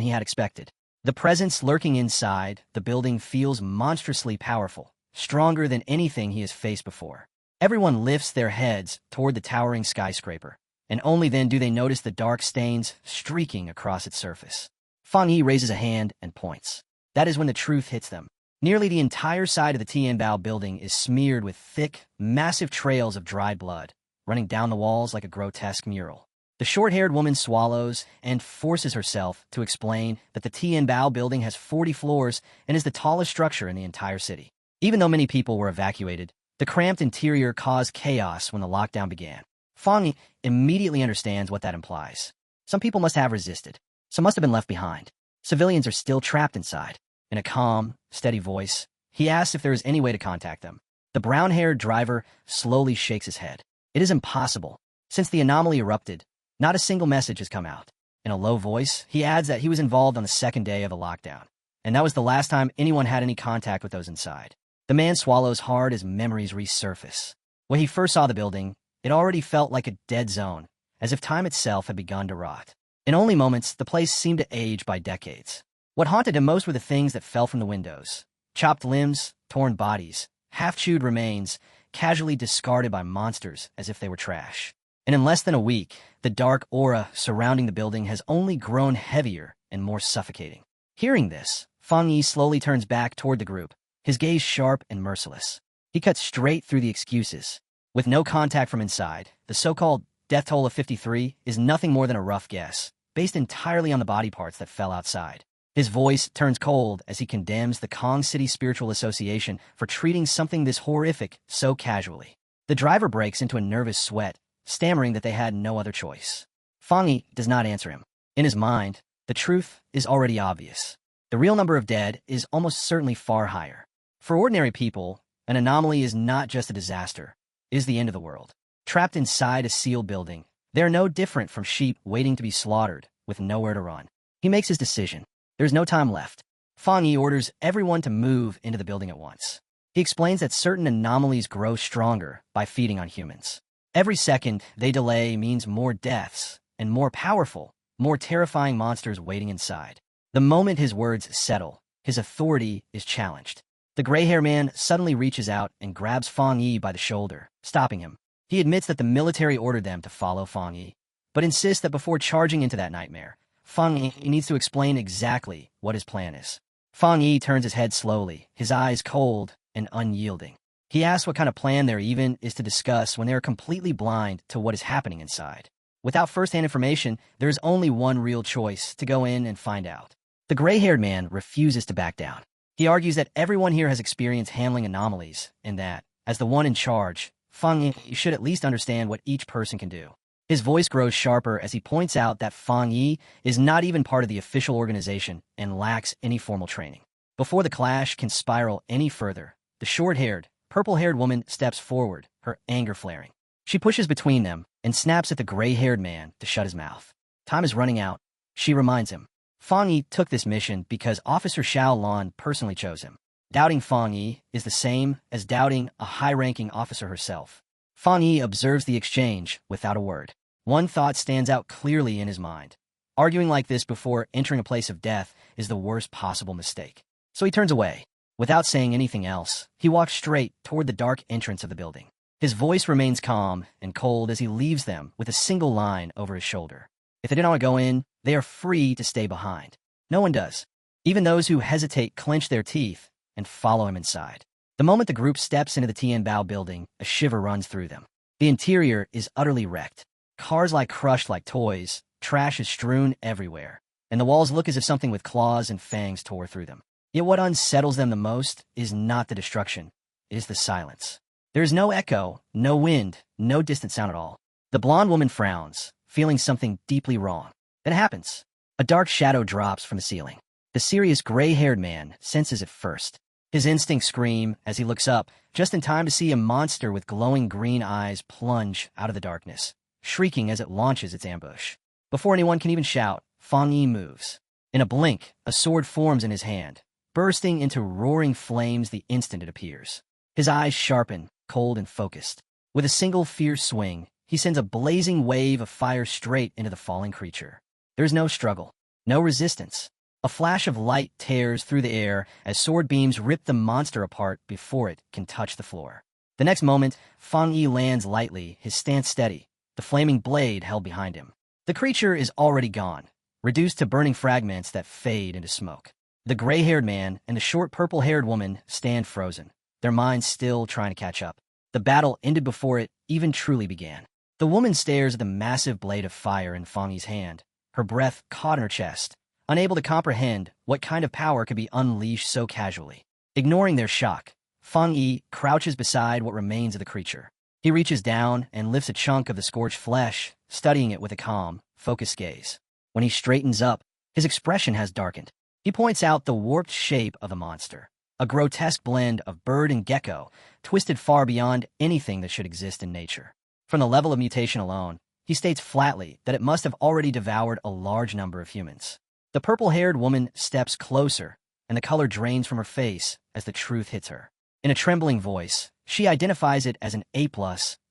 Speaker 1: he had expected. The presence lurking inside the building feels monstrously powerful, stronger than anything he has faced before. Everyone lifts their heads toward the towering skyscraper, and only then do they notice the dark stains streaking across its surface. Fang Yi raises a hand and points. That is when the truth hits them. Nearly the entire side of the Tianbao building is smeared with thick, massive trails of dried blood, running down the walls like a grotesque mural. The short-haired woman swallows and forces herself to explain that the Tianbao building has 40 floors and is the tallest structure in the entire city. Even though many people were evacuated, the cramped interior caused chaos when the lockdown began. Fang Yi immediately understands what that implies. Some people must have resisted. Some must have been left behind. Civilians are still trapped inside. In a calm, steady voice, he asks if there is any way to contact them. The brown-haired driver slowly shakes his head. It is impossible. Since the anomaly erupted, not a single message has come out. In a low voice, he adds that he was involved on the second day of the lockdown, and that was the last time anyone had any contact with those inside. The man swallows hard as memories resurface. When he first saw the building, it already felt like a dead zone, as if time itself had begun to rot. In only moments, the place seemed to age by decades. What haunted him most were the things that fell from the windows. Chopped limbs, torn bodies, half-chewed remains, casually discarded by monsters as if they were trash. And in less than a week, the dark aura surrounding the building has only grown heavier and more suffocating. Hearing this, Fang Yi slowly turns back toward the group, his gaze sharp and merciless. He cuts straight through the excuses. With no contact from inside, the so-called death toll of 53 is nothing more than a rough guess, based entirely on the body parts that fell outside. His voice turns cold as he condemns the Kong City Spiritual Association for treating something this horrific so casually. The driver breaks into a nervous sweat, stammering that they had no other choice. Fang Yi does not answer him. In his mind, the truth is already obvious. The real number of dead is almost certainly far higher. For ordinary people, an anomaly is not just a disaster, it is the end of the world. Trapped inside a sealed building, they are no different from sheep waiting to be slaughtered, with nowhere to run. He makes his decision. There's no time left. Fang Yi orders everyone to move into the building at once. He explains that certain anomalies grow stronger by feeding on humans. Every second they delay means more deaths, and more powerful, more terrifying monsters waiting inside. The moment his words settle, his authority is challenged. The gray-haired man suddenly reaches out and grabs Fang Yi by the shoulder, stopping him. He admits that the military ordered them to follow Fang Yi, but insists that before charging into that nightmare, Fang Yi needs to explain exactly what his plan is. Fang Yi turns his head slowly, his eyes cold and unyielding. He asks what kind of plan there even is to discuss when they are completely blind to what is happening inside. Without first-hand information, there is only one real choice: to go in and find out. The gray-haired man refuses to back down. He argues that everyone here has experience handling anomalies, and that, as the one in charge, Fang Yi should at least understand what each person can do. His voice grows sharper as he points out that Fang Yi is not even part of the official organization and lacks any formal training. Before the clash can spiral any further, the short-haired, purple-haired woman steps forward, her anger flaring. She pushes between them and snaps at the gray-haired man to shut his mouth. Time is running out, she reminds him. Fang Yi took this mission because Officer Xiao Lan personally chose him. Doubting Fang Yi is the same as doubting a high-ranking officer herself. Fang Yi observes the exchange without a word. One thought stands out clearly in his mind. Arguing like this before entering a place of death is the worst possible mistake. So he turns away. Without saying anything else, he walks straight toward the dark entrance of the building. His voice remains calm and cold as he leaves them with a single line over his shoulder. If they do not want to go in, they are free to stay behind. No one does. Even those who hesitate clench their teeth and follow him inside. The moment the group steps into the Tianbao building, a shiver runs through them. The interior is utterly wrecked. Cars lie crushed like toys, trash is strewn everywhere, and the walls look as if something with claws and fangs tore through them. Yet what unsettles them the most is not the destruction, it is the silence. There is no echo, no wind, no distant sound at all. The blonde woman frowns, feeling something deeply wrong. Then it happens. A dark shadow drops from the ceiling. The serious gray-haired man senses it first. His instincts scream as he looks up, just in time to see a monster with glowing green eyes plunge out of the darkness, shrieking as it launches its ambush. Before anyone can even shout, Fang Yi moves. In a blink, a sword forms in his hand, bursting into roaring flames the instant it appears. His eyes sharpen, cold and focused. With a single fierce swing, he sends a blazing wave of fire straight into the falling creature. There is no struggle, no resistance. A flash of light tears through the air as sword beams rip the monster apart before it can touch the floor. The next moment, Fang Yi lands lightly, his stance steady, the flaming blade held behind him. The creature is already gone, reduced to burning fragments that fade into smoke. The gray-haired man and the short purple-haired woman stand frozen, their minds still trying to catch up. The battle ended before it even truly began. The woman stares at the massive blade of fire in Fang Yi's hand, her breath caught in her chest, unable to comprehend what kind of power could be unleashed so casually. Ignoring their shock, Fang Yi crouches beside what remains of the creature. He reaches down and lifts a chunk of the scorched flesh, studying it with a calm, focused gaze. When he straightens up, his expression has darkened. He points out the warped shape of the monster, a grotesque blend of bird and gecko, twisted far beyond anything that should exist in nature. From the level of mutation alone, he states flatly that it must have already devoured a large number of humans. The purple-haired woman steps closer, and the color drains from her face as the truth hits her. In a trembling voice, she identifies it as an A+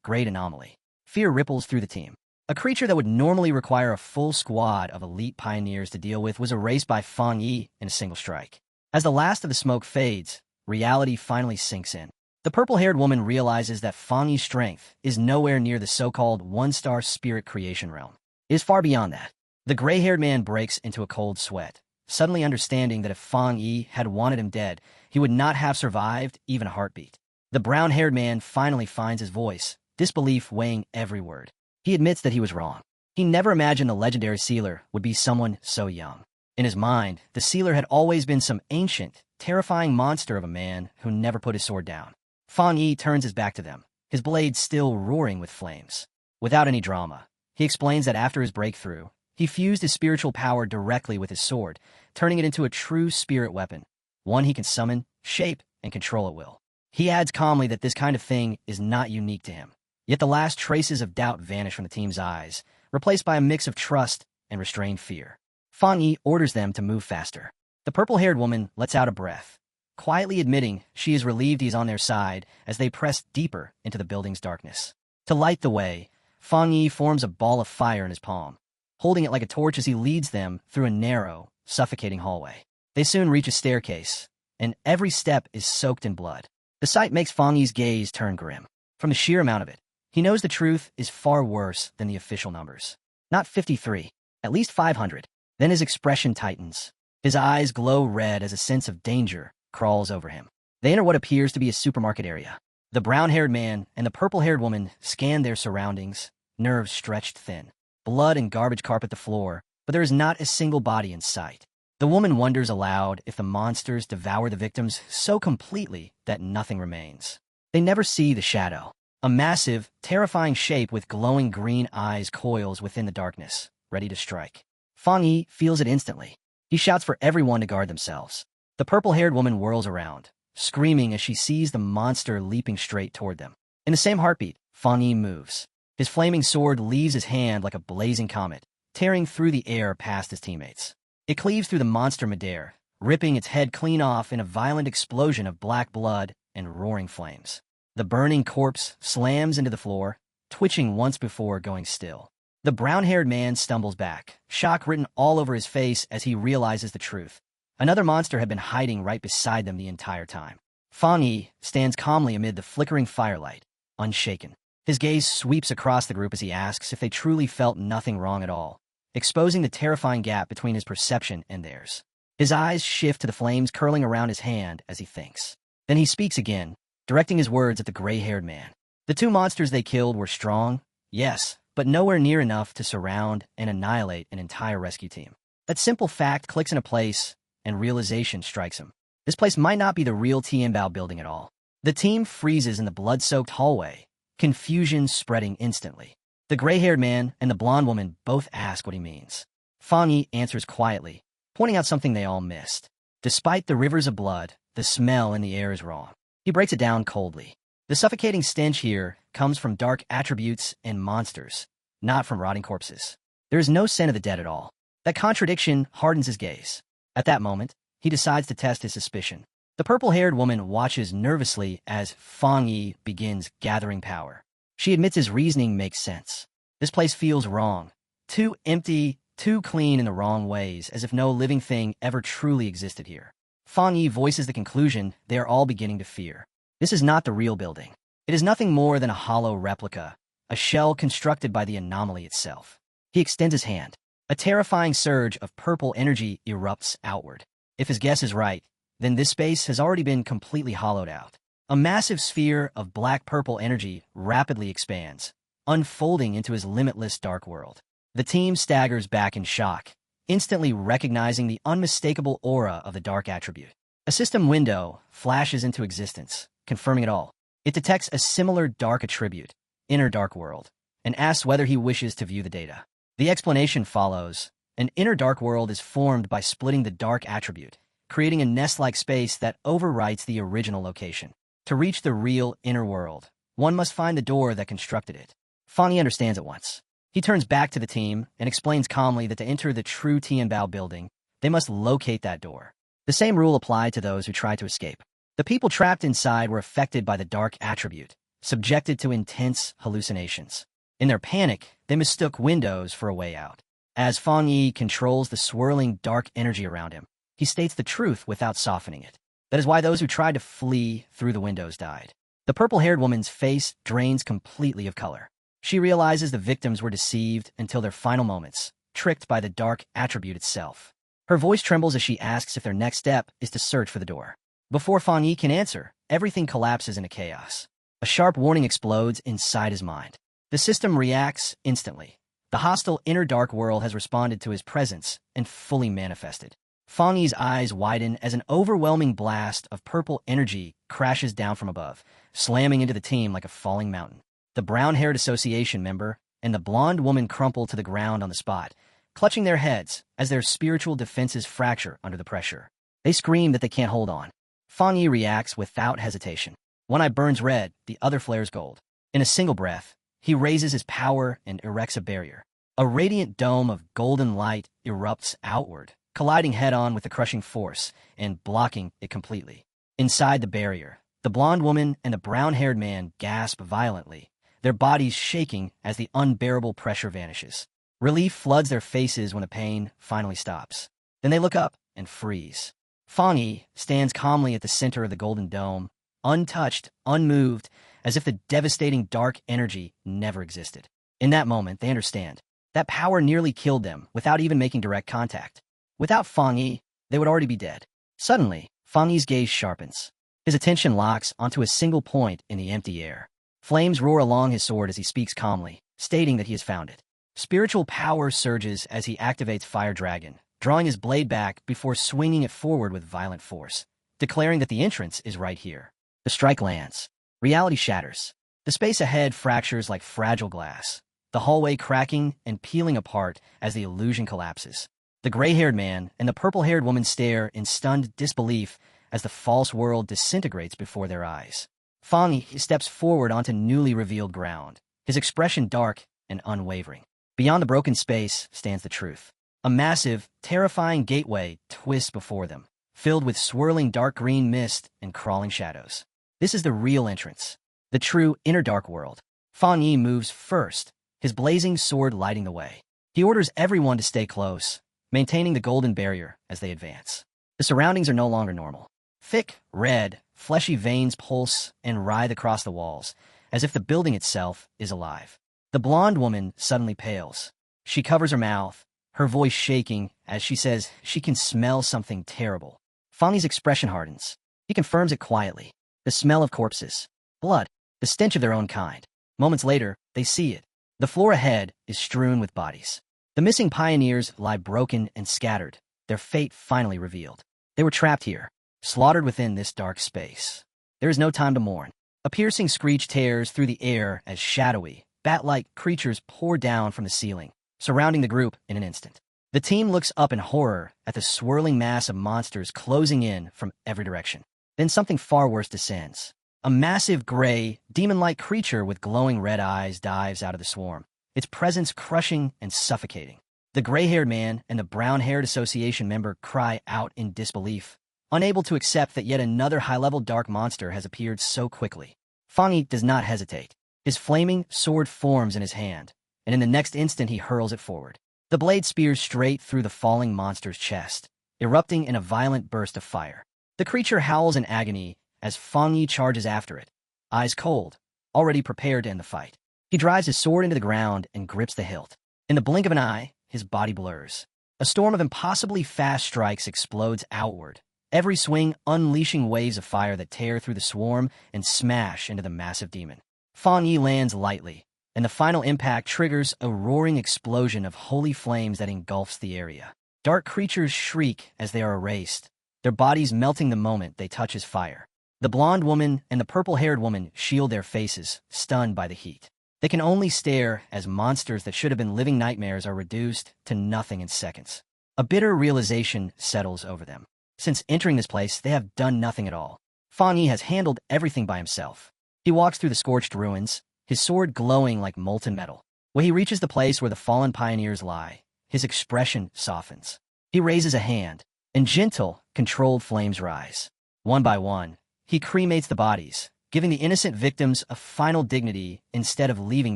Speaker 1: grade anomaly. Fear ripples through the team. A creature that would normally require a full squad of elite pioneers to deal with was erased by Fang Yi in a single strike. As the last of the smoke fades, reality finally sinks in. The purple-haired woman realizes that Fang Yi's strength is nowhere near the so-called one-star spirit creation realm. It is far beyond that. The gray-haired man breaks into a cold sweat, suddenly understanding that if Fang Yi had wanted him dead, he would not have survived even a heartbeat. The brown-haired man finally finds his voice, disbelief weighing every word. He admits that he was wrong. He never imagined the legendary sealer would be someone so young. In his mind, the sealer had always been some ancient, terrifying monster of a man who never put his sword down. Fang Yi turns his back to them, his blade still roaring with flames. Without any drama, he explains that after his breakthrough, he fused his spiritual power directly with his sword, turning it into a true spirit weapon, one he can summon, shape, and control at will. He adds calmly that this kind of thing is not unique to him. Yet the last traces of doubt vanish from the team's eyes, replaced by a mix of trust and restrained fear. Fang Yi orders them to move faster. The purple-haired woman lets out a breath, quietly admitting she is relieved he's on their side as they press deeper into the building's darkness. To light the way, Fang Yi forms a ball of fire in his palm, holding it like a torch as he leads them through a narrow, suffocating hallway. They soon reach a staircase, and every step is soaked in blood. The sight makes Fang Yi's gaze turn grim. From the sheer amount of it, he knows the truth is far worse than the official numbers. Not 53, at least 500. Then his expression tightens. His eyes glow red as a sense of danger crawls over him. They enter what appears to be a supermarket area. The brown-haired man and the purple-haired woman scan their surroundings, nerves stretched thin. Blood and garbage carpet the floor, but there is not a single body in sight. The woman wonders aloud if the monsters devour the victims so completely that nothing remains. They never see the shadow. A massive, terrifying shape with glowing green eyes coils within the darkness, ready to strike. Fang Yi feels it instantly. He shouts for everyone to guard themselves. The purple-haired woman whirls around, screaming as she sees the monster leaping straight toward them. In the same heartbeat, Fang Yi moves. His flaming sword leaves his hand like a blazing comet, tearing through the air past his teammates. It cleaves through the monster midair, ripping its head clean off in a violent explosion of black blood and roaring flames. The burning corpse slams into the floor, twitching once before going still. The brown-haired man stumbles back, shock written all over his face as he realizes the truth. Another monster had been hiding right beside them the entire time. Fang Yi stands calmly amid the flickering firelight, unshaken. His gaze sweeps across the group as he asks if they truly felt nothing wrong at all, exposing the terrifying gap between his perception and theirs. His eyes shift to the flames curling around his hand as he thinks. Then he speaks again, directing his words at the gray-haired man. The two monsters they killed were strong, yes, but nowhere near enough to surround and annihilate an entire rescue team. That simple fact clicks into place, and realization strikes him. This place might not be the real Tianbao building at all. The team freezes in the blood-soaked hallway, confusion spreading instantly. The gray-haired man and the blonde woman both ask what he means. Fang Yi answers quietly, pointing out something they all missed. Despite the rivers of blood, the smell in the air is wrong. He breaks it down coldly. The suffocating stench here comes from dark attributes and monsters, not from rotting corpses. There is no scent of the dead at all. That contradiction hardens his gaze. At that moment, he decides to test his suspicion. The purple-haired woman watches nervously as Fang Yi begins gathering power. She admits his reasoning makes sense. This place feels wrong. Too empty, too clean in the wrong ways, as if no living thing ever truly existed here. Fang Yi voices the conclusion they are all beginning to fear. This is not the real building. It is nothing more than a hollow replica, a shell constructed by the anomaly itself. He extends his hand. A terrifying surge of purple energy erupts outward. If his guess is right, then this space has already been completely hollowed out. A massive sphere of black-purple energy rapidly expands, unfolding into his limitless dark world. The team staggers back in shock, instantly recognizing the unmistakable aura of the dark attribute. A system window flashes into existence, confirming it all. It detects a similar dark attribute, Inner Dark World, and asks whether he wishes to view the data. The explanation follows. An inner dark world is formed by splitting the dark attribute, creating a nest-like space that overwrites the original location. To reach the real inner world, one must find the door that constructed it. Fang Yi understands at once. He turns back to the team and explains calmly that to enter the true Tianbao building, they must locate that door. The same rule applied to those who tried to escape. The people trapped inside were affected by the dark attribute, subjected to intense hallucinations. In their panic, they mistook windows for a way out. As Fang Yi controls the swirling dark energy around him, he states the truth without softening it. That is why those who tried to flee through the windows died. The purple-haired woman's face drains completely of color. She realizes the victims were deceived until their final moments, tricked by the dark attribute itself. Her voice trembles as she asks if their next step is to search for the door. Before Fang Yi can answer, everything collapses into chaos. A sharp warning explodes inside his mind. The system reacts instantly. The hostile inner dark world has responded to his presence and fully manifested. Fang Yi's eyes widen as an overwhelming blast of purple energy crashes down from above, slamming into the team like a falling mountain. The brown-haired association member and the blonde woman crumple to the ground on the spot, clutching their heads as their spiritual defenses fracture under the pressure. They scream that they can't hold on. Fang Yi reacts without hesitation. One eye burns red, the other flares gold. In a single breath, he raises his power and erects a barrier. A radiant dome of golden light erupts outward, colliding head-on with the crushing force and blocking it completely. Inside the barrier, the blonde woman and the brown-haired man gasp violently, their bodies shaking as the unbearable pressure vanishes. Relief floods their faces when the pain finally stops. Then they look up and freeze. Fang Yi stands calmly at the center of the golden dome, untouched, unmoved, as if the devastating dark energy never existed. In that moment, they understand. That power nearly killed them without even making direct contact. Without Fang Yi, they would already be dead. Suddenly, Fang Yi's gaze sharpens. His attention locks onto a single point in the empty air. Flames roar along his sword as he speaks calmly, stating that he has found it. Spiritual power surges as he activates Fire Dragon, drawing his blade back before swinging it forward with violent force, declaring that the entrance is right here. The strike lands. Reality shatters. The space ahead fractures like fragile glass, the hallway cracking and peeling apart as the illusion collapses. The gray-haired man and the purple-haired woman stare in stunned disbelief as the false world disintegrates before their eyes. Fang Yi steps forward onto newly revealed ground, his expression dark and unwavering. Beyond the broken space stands the truth. A massive, terrifying gateway twists before them, filled with swirling dark green mist and crawling shadows. This is the real entrance, the true inner dark world. Fang Yi moves first, his blazing sword lighting the way. He orders everyone to stay close, maintaining the golden barrier as they advance. The surroundings are no longer normal. Thick, red, fleshy veins pulse and writhe across the walls, as if the building itself is alive. The blonde woman suddenly pales. She covers her mouth, her voice shaking as she says she can smell something terrible. Fang Yi's expression hardens. He confirms it quietly. The smell of corpses, blood, the stench of their own kind. Moments later, they see it. The floor ahead is strewn with bodies. The missing pioneers lie broken and scattered, their fate finally revealed. They were trapped here, slaughtered within this dark space. There is no time to mourn. A piercing screech tears through the air as shadowy, bat-like creatures pour down from the ceiling, surrounding the group in an instant. The team looks up in horror at the swirling mass of monsters closing in from every direction. Then something far worse descends. A massive gray, demon-like creature with glowing red eyes dives out of the swarm, its presence crushing and suffocating. The gray-haired man and the brown-haired association member cry out in disbelief, unable to accept that yet another high-level dark monster has appeared so quickly. Fang Yi does not hesitate. His flaming sword forms in his hand, and in the next instant he hurls it forward. The blade spears straight through the falling monster's chest, erupting in a violent burst of fire. The creature howls in agony as Fang Yi charges after it, eyes cold, already prepared to end the fight. He drives his sword into the ground and grips the hilt. In the blink of an eye, his body blurs. A storm of impossibly fast strikes explodes outward, every swing unleashing waves of fire that tear through the swarm and smash into the massive demon. Fang Yi lands lightly, and the final impact triggers a roaring explosion of holy flames that engulfs the area. Dark creatures shriek as they are erased, their bodies melting the moment they touch his fire. The blonde woman and the purple-haired woman shield their faces, stunned by the heat. They can only stare as monsters that should have been living nightmares are reduced to nothing in seconds. A bitter realization settles over them. Since entering this place, they have done nothing at all. Fang Yi has handled everything by himself. He walks through the scorched ruins, his sword glowing like molten metal. When he reaches the place where the fallen pioneers lie, his expression softens. He raises a hand, and gentle, controlled flames rise. One by one, he cremates the bodies, giving the innocent victims a final dignity instead of leaving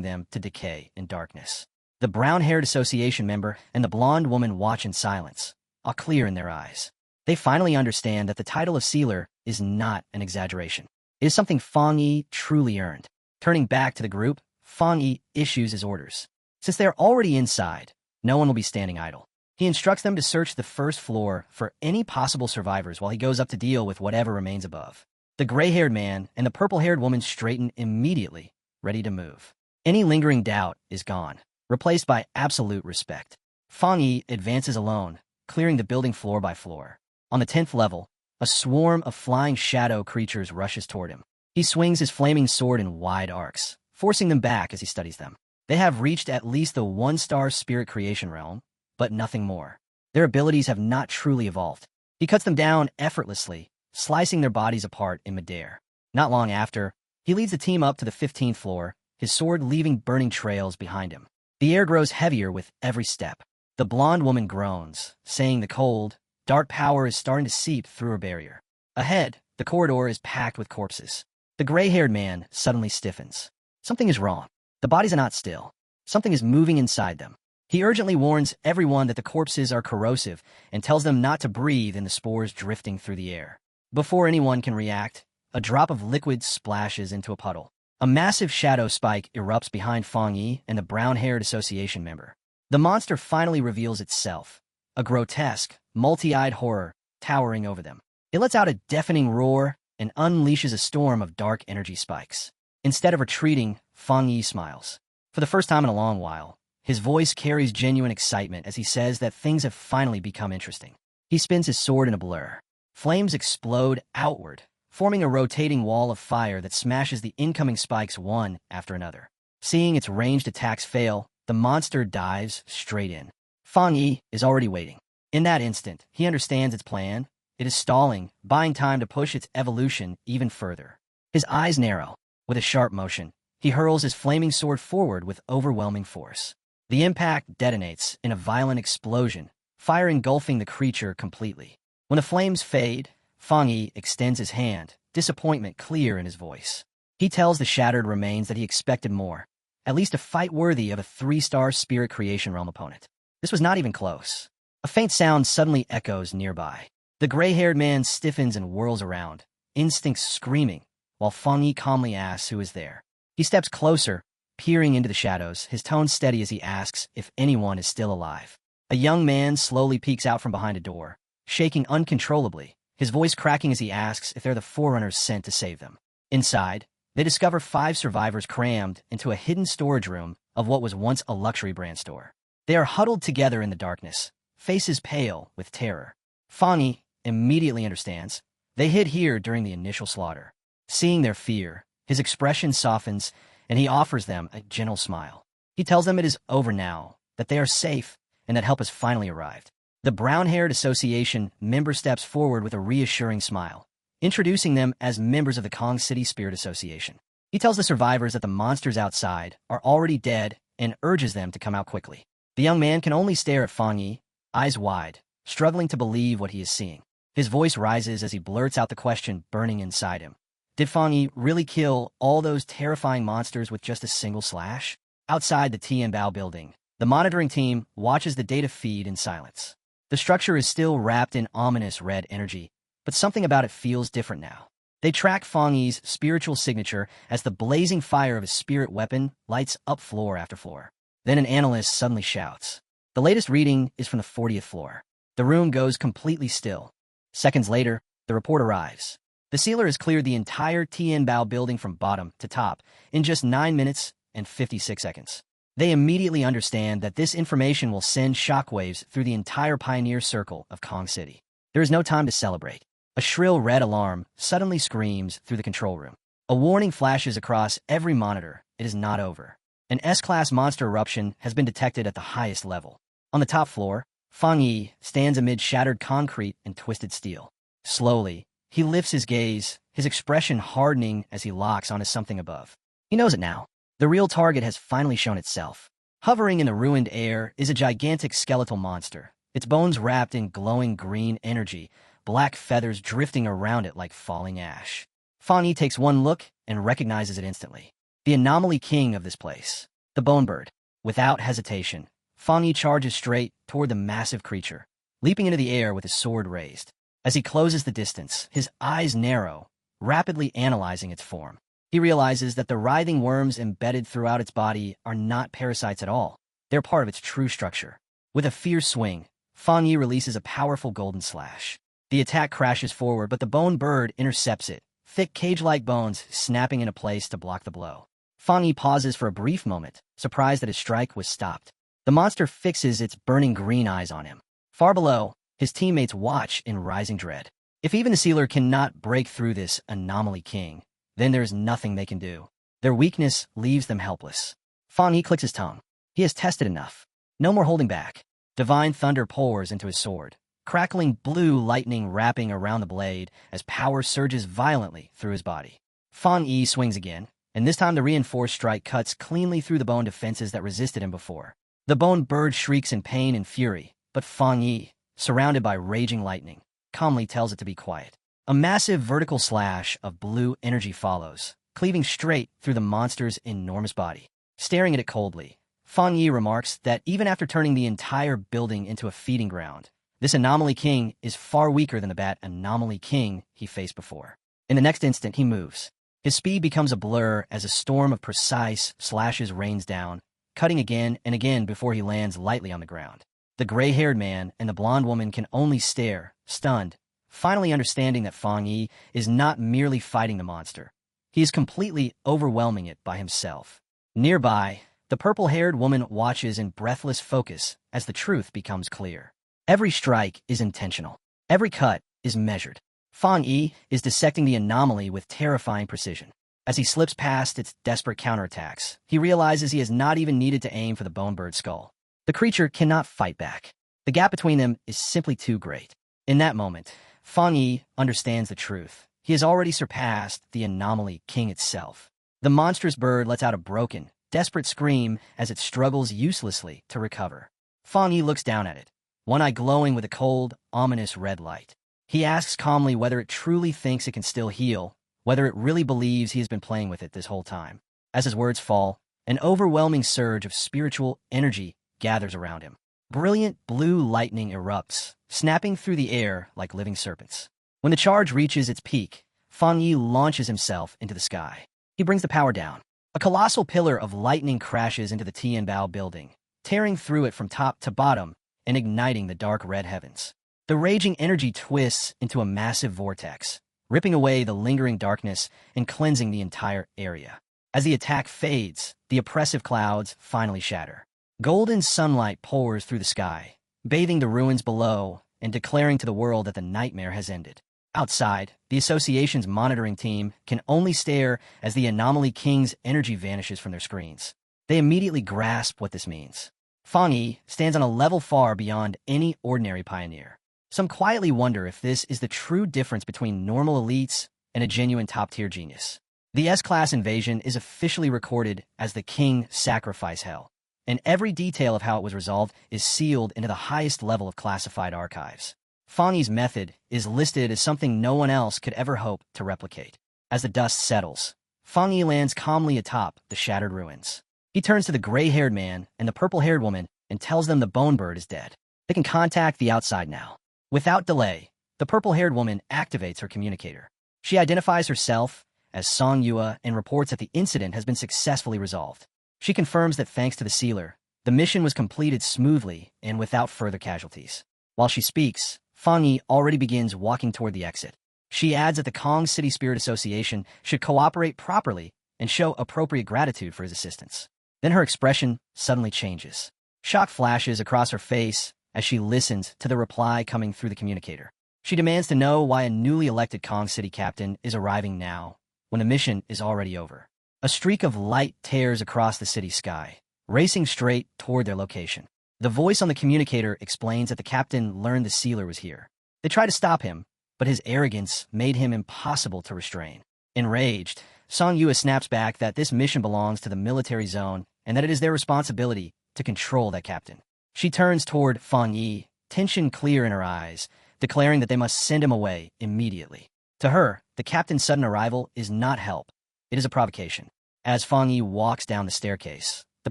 Speaker 1: them to decay in darkness. The brown-haired association member and the blonde woman watch in silence, a clear in their eyes. They finally understand that the title of sealer is not an exaggeration. It is something Fang Yi truly earned. Turning back to the group, Fang Yi issues his orders. Since they are already inside, no one will be standing idle. He instructs them to search the first floor for any possible survivors while he goes up to deal with whatever remains above. The gray-haired man and the purple-haired woman straighten immediately, ready to move. Any lingering doubt is gone, replaced by absolute respect. Fang Yi advances alone, clearing the building floor by floor. On the 10th level, a swarm of flying shadow creatures rushes toward him. He swings his flaming sword in wide arcs, forcing them back as he studies them. They have reached at least the 1-star spirit creation realm, but nothing more. Their abilities have not truly evolved. He cuts them down effortlessly, slicing their bodies apart in midair. Not long after, he leads the team up to the 15th floor, his sword leaving burning trails behind him. The air grows heavier with every step. The blonde woman groans, saying the cold, dark power is starting to seep through her barrier. Ahead, the corridor is packed with corpses. The gray-haired man suddenly stiffens. Something is wrong. The bodies are not still. Something is moving inside them. He urgently warns everyone that the corpses are corrosive and tells them not to breathe in the spores drifting through the air. Before anyone can react, a drop of liquid splashes into a puddle. A massive shadow spike erupts behind Fang Yi and the brown-haired association member. The monster finally reveals itself, a grotesque, multi-eyed horror towering over them. It lets out a deafening roar and unleashes a storm of dark energy spikes. Instead of retreating, Fang Yi smiles. For the first time in a long while, his voice carries genuine excitement as he says that things have finally become interesting. He spins his sword in a blur. Flames explode outward, forming a rotating wall of fire that smashes the incoming spikes one after another. Seeing its ranged attacks fail, the monster dives straight in. Fang Yi is already waiting. In that instant, he understands its plan. It is stalling, buying time to push its evolution even further. His eyes narrow. With a sharp motion, he hurls his flaming sword forward with overwhelming force. The impact detonates in a violent explosion, fire engulfing the creature completely. When the flames fade, Fang Yi extends his hand, disappointment clear in his voice. He tells the shattered remains that he expected more, at least a fight worthy of a 3-star spirit creation realm opponent. This was not even close. A faint sound suddenly echoes nearby. The gray-haired man stiffens and whirls around, instincts screaming, while Fang Yi calmly asks who is there. He steps closer, peering into the shadows, his tone steady as he asks if anyone is still alive. A young man slowly peeks out from behind a door, shaking uncontrollably, his voice cracking as he asks if they're the forerunners sent to save them. Inside, they discover 5 survivors crammed into a hidden storage room of what was once a luxury brand store. They are huddled together in the darkness, faces pale with terror. Fang Yi immediately understands. They hid here during the initial slaughter. Seeing their fear, his expression softens, and he offers them a gentle smile. He tells them it is over now, that they are safe, and that help has finally arrived. The brown-haired association member steps forward with a reassuring smile, introducing them as members of the Kong City Spirit Association. He tells the survivors that the monsters outside are already dead and urges them to come out quickly. The young man can only stare at Fang Yi, eyes wide, struggling to believe what he is seeing. His voice rises as he blurts out the question burning inside him. Did Fang Yi really kill all those terrifying monsters with just a single slash? Outside the Tianbao building, the monitoring team watches the data feed in silence. The structure is still wrapped in ominous red energy, but something about it feels different now. They track Fang Yi's spiritual signature as the blazing fire of his spirit weapon lights up floor after floor. Then an analyst suddenly shouts. The latest reading is from the 40th floor. The room goes completely still. Seconds later, the report arrives. The sealer has cleared the entire Tianbao building from bottom to top in just 9 minutes and 56 seconds. They immediately understand that this information will send shockwaves through the entire pioneer circle of Kong City. There is no time to celebrate. A shrill red alarm suddenly screams through the control room. A warning flashes across every monitor. It is not over. An S-class monster eruption has been detected at the highest level. On the top floor, Fang Yi stands amid shattered concrete and twisted steel. Slowly, he lifts his gaze, his expression hardening as he locks onto something above. He knows it now. The real target has finally shown itself. Hovering in the ruined air is a gigantic skeletal monster, its bones wrapped in glowing green energy, black feathers drifting around it like falling ash. Fang Yi takes one look and recognizes it instantly. The anomaly king of this place, the bone bird. Without hesitation, Fang Yi charges straight toward the massive creature, leaping into the air with his sword raised. As he closes the distance, his eyes narrow, rapidly analyzing its form. He realizes that the writhing worms embedded throughout its body are not parasites at all. They're part of its true structure. With a fierce swing, Fang Yi releases a powerful golden slash. The attack crashes forward, but the bone bird intercepts it, thick cage-like bones snapping into place to block the blow. Fang Yi pauses for a brief moment, surprised that his strike was stopped. The monster fixes its burning green eyes on him. Far below, his teammates watch in rising dread. If even the sealer cannot break through this anomaly king, then there is nothing they can do. Their weakness leaves them helpless. Fang Yi clicks his tongue. He has tested enough. No more holding back. Divine thunder pours into his sword, crackling blue lightning wrapping around the blade as power surges violently through his body. Fang Yi swings again, and this time the reinforced strike cuts cleanly through the bone defenses that resisted him before. The bone bird shrieks in pain and fury, but Fang Yi, surrounded by raging lightning, calmly tells it to be quiet. A massive vertical slash of blue energy follows, cleaving straight through the monster's enormous body. Staring at it coldly, Fang Yi remarks that even after turning the entire building into a feeding ground, this anomaly king is far weaker than the bat anomaly king he faced before. In the next instant, he moves. His speed becomes a blur as a storm of precise slashes rains down, cutting again and again before he lands lightly on the ground. The gray-haired man and the blonde woman can only stare, stunned, finally understanding that Fang Yi is not merely fighting the monster. He is completely overwhelming it by himself. Nearby, the purple-haired woman watches in breathless focus as the truth becomes clear. Every strike is intentional. Every cut is measured. Fang Yi is dissecting the anomaly with terrifying precision. As he slips past its desperate counterattacks, he realizes he has not even needed to aim for the bone bird skull. The creature cannot fight back. The gap between them is simply too great. In that moment, Fang Yi understands the truth. He has already surpassed the anomaly king itself. The monstrous bird lets out a broken, desperate scream as it struggles uselessly to recover. Fang Yi looks down at it, one eye glowing with a cold, ominous red light. He asks calmly whether it truly thinks it can still heal, whether it really believes he has been playing with it this whole time. As his words fall, an overwhelming surge of spiritual energy gathers around him. Brilliant blue lightning erupts, snapping through the air like living serpents. When the charge reaches its peak, Fang Yi launches himself into the sky. He brings the power down. A colossal pillar of lightning crashes into the Tianbao building, tearing through it from top to bottom and igniting the dark red heavens. The raging energy twists into a massive vortex, ripping away the lingering darkness and cleansing the entire area. As the attack fades, the oppressive clouds finally shatter. Golden sunlight pours through the sky, bathing the ruins below and declaring to the world that the nightmare has ended. Outside, the association's monitoring team can only stare as the anomaly king's energy vanishes from their screens. They immediately grasp what this means. Fang Yi stands on a level far beyond any ordinary pioneer. Some quietly wonder if this is the true difference between normal elites and a genuine top-tier genius. The S-Class invasion is officially recorded as the King Sacrifice Hell, and every detail of how it was resolved is sealed into the highest level of classified archives. Fang Yi's method is listed as something no one else could ever hope to replicate. As the dust settles, Fang Yi lands calmly atop the shattered ruins. He turns to the gray-haired man and the purple-haired woman and tells them the bone bird is dead. They can contact the outside now. Without delay, the purple-haired woman activates her communicator. She identifies herself as Song Yua and reports that the incident has been successfully resolved. She confirms that thanks to the sealer, the mission was completed smoothly and without further casualties. While she speaks, Fang Yi already begins walking toward the exit. She adds that the Kong City Spirit Association should cooperate properly and show appropriate gratitude for his assistance. Then her expression suddenly changes. Shock flashes across her face as she listens to the reply coming through the communicator. She demands to know why a newly elected Kong City captain is arriving now, when the mission is already over. A streak of light tears across the city sky, racing straight toward their location. The voice on the communicator explains that the captain learned the sealer was here. They try to stop him, but his arrogance made him impossible to restrain. Enraged, Song Yua snaps back that this mission belongs to the military zone and that it is their responsibility to control that captain. She turns toward Fang Yi, tension clear in her eyes, declaring that they must send him away immediately. To her, the captain's sudden arrival is not help, It is a provocation. As Fang Yi walks down the staircase, the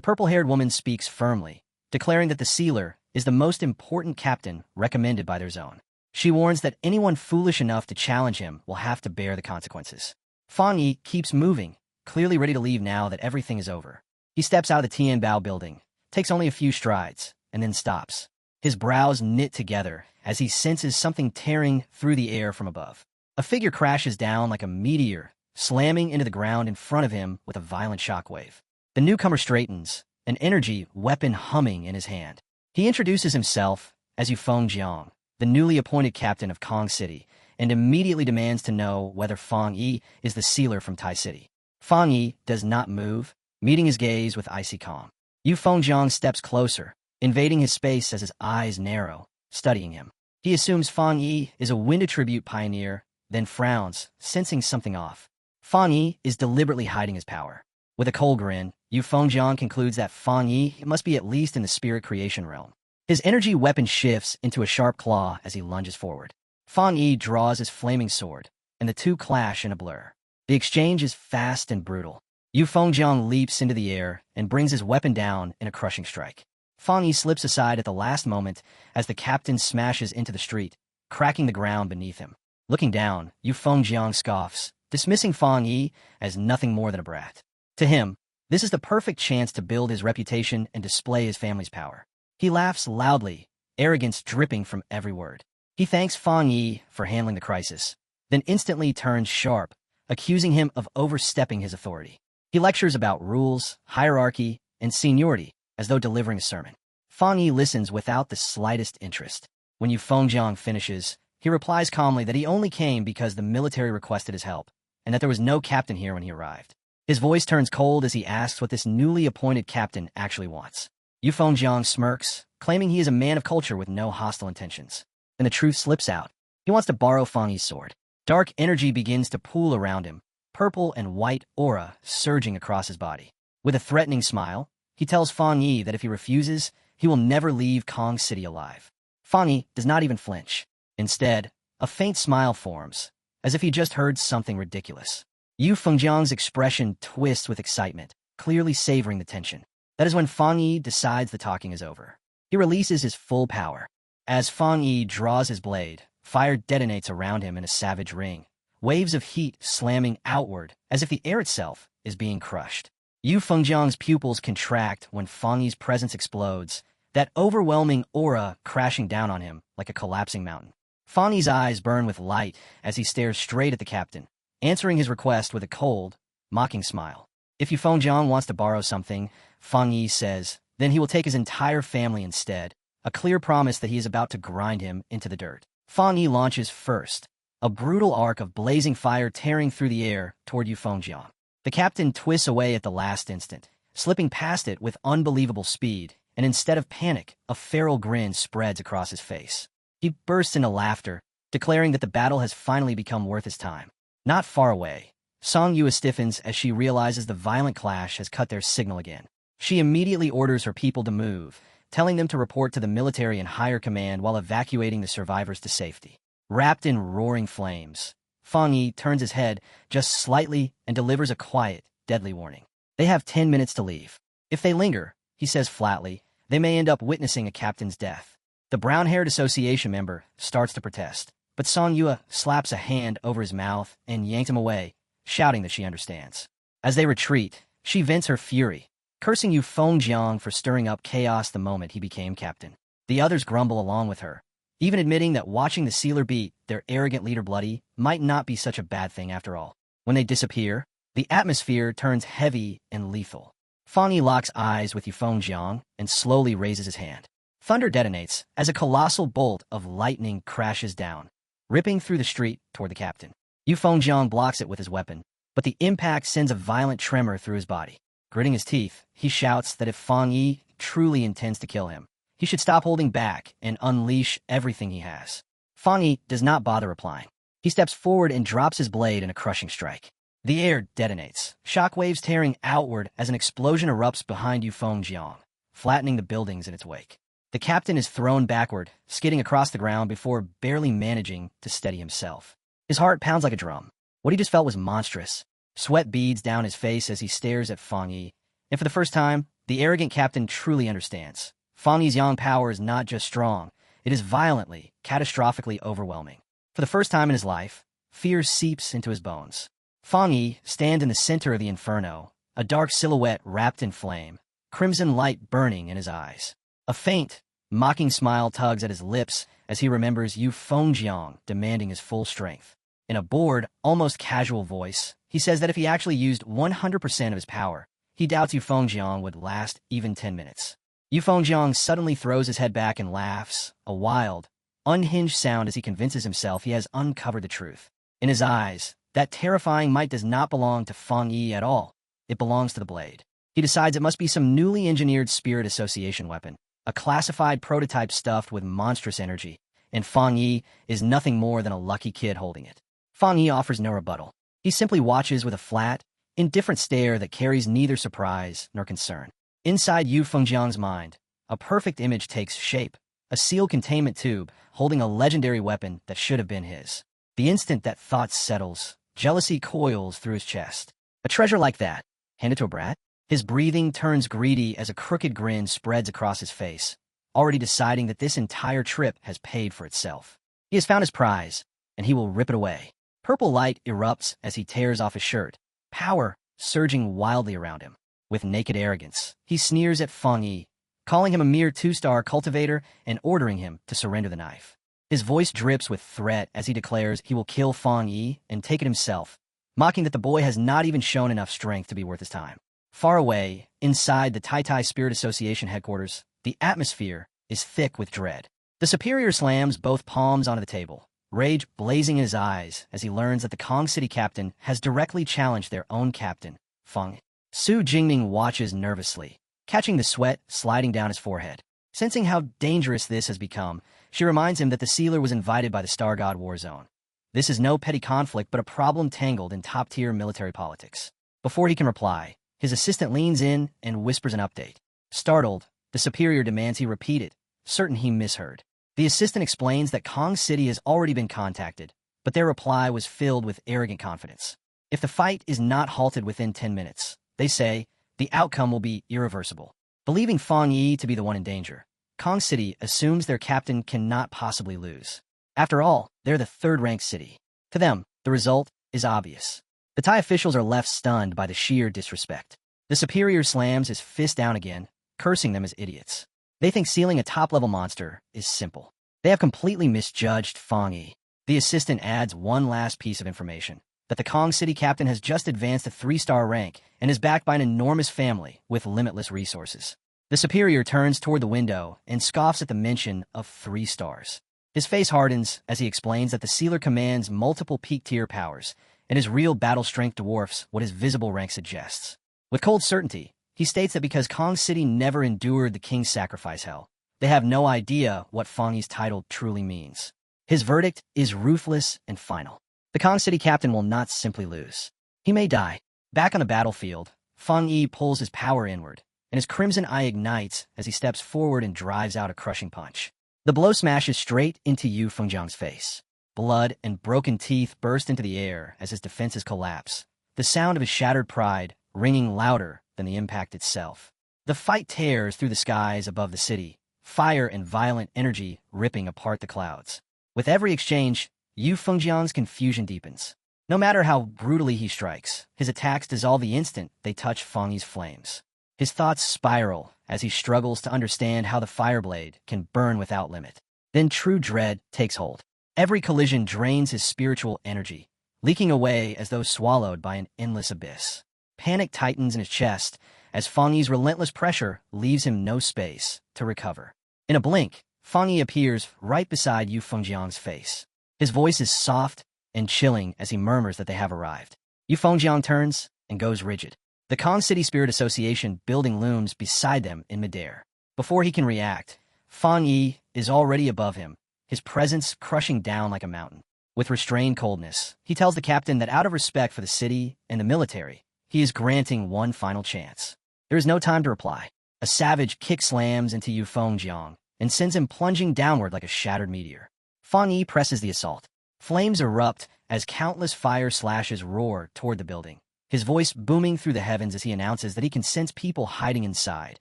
Speaker 1: purple-haired woman speaks firmly, declaring that the sealer is the most important captain recommended by their zone. She warns that anyone foolish enough to challenge him will have to bear the consequences. Fang Yi keeps moving, clearly ready to leave now that everything is over. He steps out of the Tianbao building, takes only a few strides, and then stops. His brows knit together as he senses something tearing through the air from above. A figure crashes down like a meteor, slamming into the ground in front of him with a violent shockwave. The newcomer straightens, an energy weapon humming in his hand. He introduces himself as Yufeng Jiang, the newly appointed captain of Kong City, and immediately demands to know whether Fang Yi is the sealer from Tai City. Fang Yi does not move, meeting his gaze with icy calm. Yufeng Jiang steps closer, invading his space as his eyes narrow, studying him. He assumes Fang Yi is a wind attribute pioneer, then frowns, sensing something off. Fang Yi is deliberately hiding his power. With a cold grin, Yufeng Jiang concludes that Fang Yi must be at least in the spirit creation realm. His energy weapon shifts into a sharp claw as he lunges forward. Fang Yi draws his flaming sword, and the two clash in a blur. The exchange is fast and brutal. Yufeng Jiang leaps into the air and brings his weapon down in a crushing strike. Fang Yi slips aside at the last moment as the captain smashes into the street, cracking the ground beneath him. Looking down, Yufeng Jiang scoffs, dismissing Fang Yi as nothing more than a brat. To him, this is the perfect chance to build his reputation and display his family's power. He laughs loudly, arrogance dripping from every word. He thanks Fang Yi for handling the crisis, then instantly turns sharp, accusing him of overstepping his authority. He lectures about rules, hierarchy, and seniority, as though delivering a sermon. Fang Yi listens without the slightest interest. When Yufeng Jiang finishes, he replies calmly that he only came because the military requested his help, and that there was no captain here when he arrived. His voice turns cold as he asks what this newly appointed captain actually wants. Yufeng Jiang smirks, claiming he is a man of culture with no hostile intentions. Then the truth slips out. He wants to borrow Fang Yi's sword. Dark energy begins to pool around him, purple and white aura surging across his body. With a threatening smile, he tells Fang Yi that if he refuses, he will never leave Kong City alive. Fang Yi does not even flinch. Instead, a faint smile forms, as if he just heard something ridiculous. Yufeng Jiang's expression twists with excitement, clearly savoring the tension. That is when Fang Yi decides the talking is over. He releases his full power. As Fang Yi draws his blade, fire detonates around him in a savage ring, waves of heat slamming outward as if the air itself is being crushed. Yufeng Jiang's pupils contract when Fang Yi's presence explodes, that overwhelming aura crashing down on him like a collapsing mountain. Fang Yi's eyes burn with light as he stares straight at the captain, answering his request with a cold, mocking smile. If Yufeng Jiang wants to borrow something, Fang Yi says, then he will take his entire family instead, a clear promise that he is about to grind him into the dirt. Fang Yi launches first, a brutal arc of blazing fire tearing through the air toward Yufeng Jiang. The captain twists away at the last instant, slipping past it with unbelievable speed, and instead of panic, a feral grin spreads across his face. He bursts into laughter, declaring that the battle has finally become worth his time. Not far away, Song Yue stiffens as she realizes the violent clash has cut their signal again. She immediately orders her people to move, telling them to report to the military and higher command while evacuating the survivors to safety. Wrapped in roaring flames, Fang Yi turns his head just slightly and delivers a quiet, deadly warning. They have 10 minutes to leave. If they linger, he says flatly, they may end up witnessing a captain's death. The brown-haired association member starts to protest, but Song Yue slaps a hand over his mouth and yanks him away, shouting that she understands. As they retreat, she vents her fury, cursing Yufeng Jiang for stirring up chaos the moment he became captain. The others grumble along with her, even admitting that watching the sealer beat their arrogant leader bloody might not be such a bad thing after all. When they disappear, the atmosphere turns heavy and lethal. Fang Yi locks eyes with Yufeng Jiang and slowly raises his hand. Thunder detonates as a colossal bolt of lightning crashes down, ripping through the street toward the captain. Yufeng Jiang blocks it with his weapon, but the impact sends a violent tremor through his body. Gritting his teeth, he shouts that if Fang Yi truly intends to kill him, he should stop holding back and unleash everything he has. Fang Yi does not bother replying. He steps forward and drops his blade in a crushing strike. The air detonates, shockwaves tearing outward as an explosion erupts behind Yufeng Jiang, flattening the buildings in its wake. The captain is thrown backward, skidding across the ground before barely managing to steady himself. His heart pounds like a drum. What he just felt was monstrous, Sweat beads down his face as he stares at Fang Yi. And for the first time, the arrogant captain truly understands. Fang Yi's yang power is not just strong, it is violently, catastrophically overwhelming. For the first time in his life, fear seeps into his bones. Fang Yi stands in the center of the inferno, a dark silhouette wrapped in flame, crimson light burning in his eyes. A faint, mocking smile tugs at his lips as he remembers Yu Fengjiang demanding his full strength. In a bored, almost casual voice, he says that if he actually used 100% of his power, he doubts Yu Fengjiang would last even 10 minutes. Yu Fengjiang suddenly throws his head back and laughs, a wild, unhinged sound as he convinces himself he has uncovered the truth. In his eyes, that terrifying might does not belong to Fang Yi at all. It belongs to the blade. He decides it must be some newly engineered spirit association weapon, a classified prototype stuffed with monstrous energy, and Fang Yi is nothing more than a lucky kid holding it. Fang Yi offers no rebuttal. He simply watches with a flat, indifferent stare that carries neither surprise nor concern. Inside Yu Fengjiang's mind, a perfect image takes shape, a sealed containment tube holding a legendary weapon that should have been his. The instant that thought settles, jealousy coils through his chest. A treasure like that, handed to a brat? His breathing turns greedy as a crooked grin spreads across his face, already deciding that this entire trip has paid for itself. He has found his prize, and he will rip it away. Purple light erupts as he tears off his shirt, power surging wildly around him. With naked arrogance, he sneers at Fang Yi, calling him a mere two-star cultivator and ordering him to surrender the knife. His voice drips with threat as he declares he will kill Fang Yi and take it himself, mocking that the boy has not even shown enough strength to be worth his time. Far away, inside the Tai Tai Spirit Association headquarters, the atmosphere is thick with dread. The superior slams both palms onto the table, rage blazing in his eyes as he learns that the Kong City captain has directly challenged their own captain, Feng. Su Jingming watches nervously, catching the sweat sliding down his forehead. Sensing how dangerous this has become, she reminds him that the sealer was invited by the Star God War Zone. This is no petty conflict but a problem tangled in top-tier military politics. Before he can reply, his assistant leans in and whispers an update. Startled, the superior demands he repeat it, certain he misheard. The assistant explains that Kong City has already been contacted, but their reply was filled with arrogant confidence. If the fight is not halted within 10 minutes, they say, the outcome will be irreversible. Believing Fang Yi to be the one in danger, Kong City assumes their captain cannot possibly lose. After all, they're the third-ranked city. To them, the result is obvious. The Thai officials are left stunned by the sheer disrespect. The superior slams his fist down again, cursing them as idiots. They think sealing a top-level monster is simple. They have completely misjudged Fang Yi. The assistant adds one last piece of information, that the Kong City captain has just advanced to 3-star rank and is backed by an enormous family with limitless resources. The superior turns toward the window and scoffs at the mention of 3 stars. His face hardens as he explains that the sealer commands multiple peak-tier powers, and his real battle strength dwarfs what his visible rank suggests. With cold certainty, he states that because Kong City never endured the king's sacrifice hell, they have no idea what Fang Yi's title truly means. His verdict is ruthless and final. The Kong City captain will not simply lose. He may die. Back on the battlefield, Fang Yi pulls his power inward, and his crimson eye ignites as he steps forward and drives out a crushing punch. The blow smashes straight into Yu Fengjiang's face. Blood and broken teeth burst into the air as his defenses collapse, the sound of his shattered pride ringing louder than the impact itself. The fight tears through the skies above the city, fire and violent energy ripping apart the clouds. With every exchange, Yu Fengjiang's confusion deepens. No matter how brutally he strikes, his attacks dissolve the instant they touch Fang Yi's flames. His thoughts spiral as he struggles to understand how the fireblade can burn without limit. Then true dread takes hold. Every collision drains his spiritual energy, leaking away as though swallowed by an endless abyss. Panic tightens in his chest as Fang Yi's relentless pressure leaves him no space to recover. In a blink, Fang Yi appears right beside Yu Fengjiang's face. His voice is soft and chilling as he murmurs that they have arrived. Yu Fengjiang turns and goes rigid. The Kong City Spirit Association building looms beside them in midair. Before he can react, Fang Yi is already above him, his presence crushing down like a mountain. With restrained coldness, he tells the captain that out of respect for the city and the military, he is granting one final chance. There is no time to reply. A savage kick slams into Yu Fengjiang and sends him plunging downward like a shattered meteor. Fang Yi presses the assault. Flames erupt as countless fire slashes roar toward the building. his voice booming through the heavens as he announces that he can sense people hiding inside,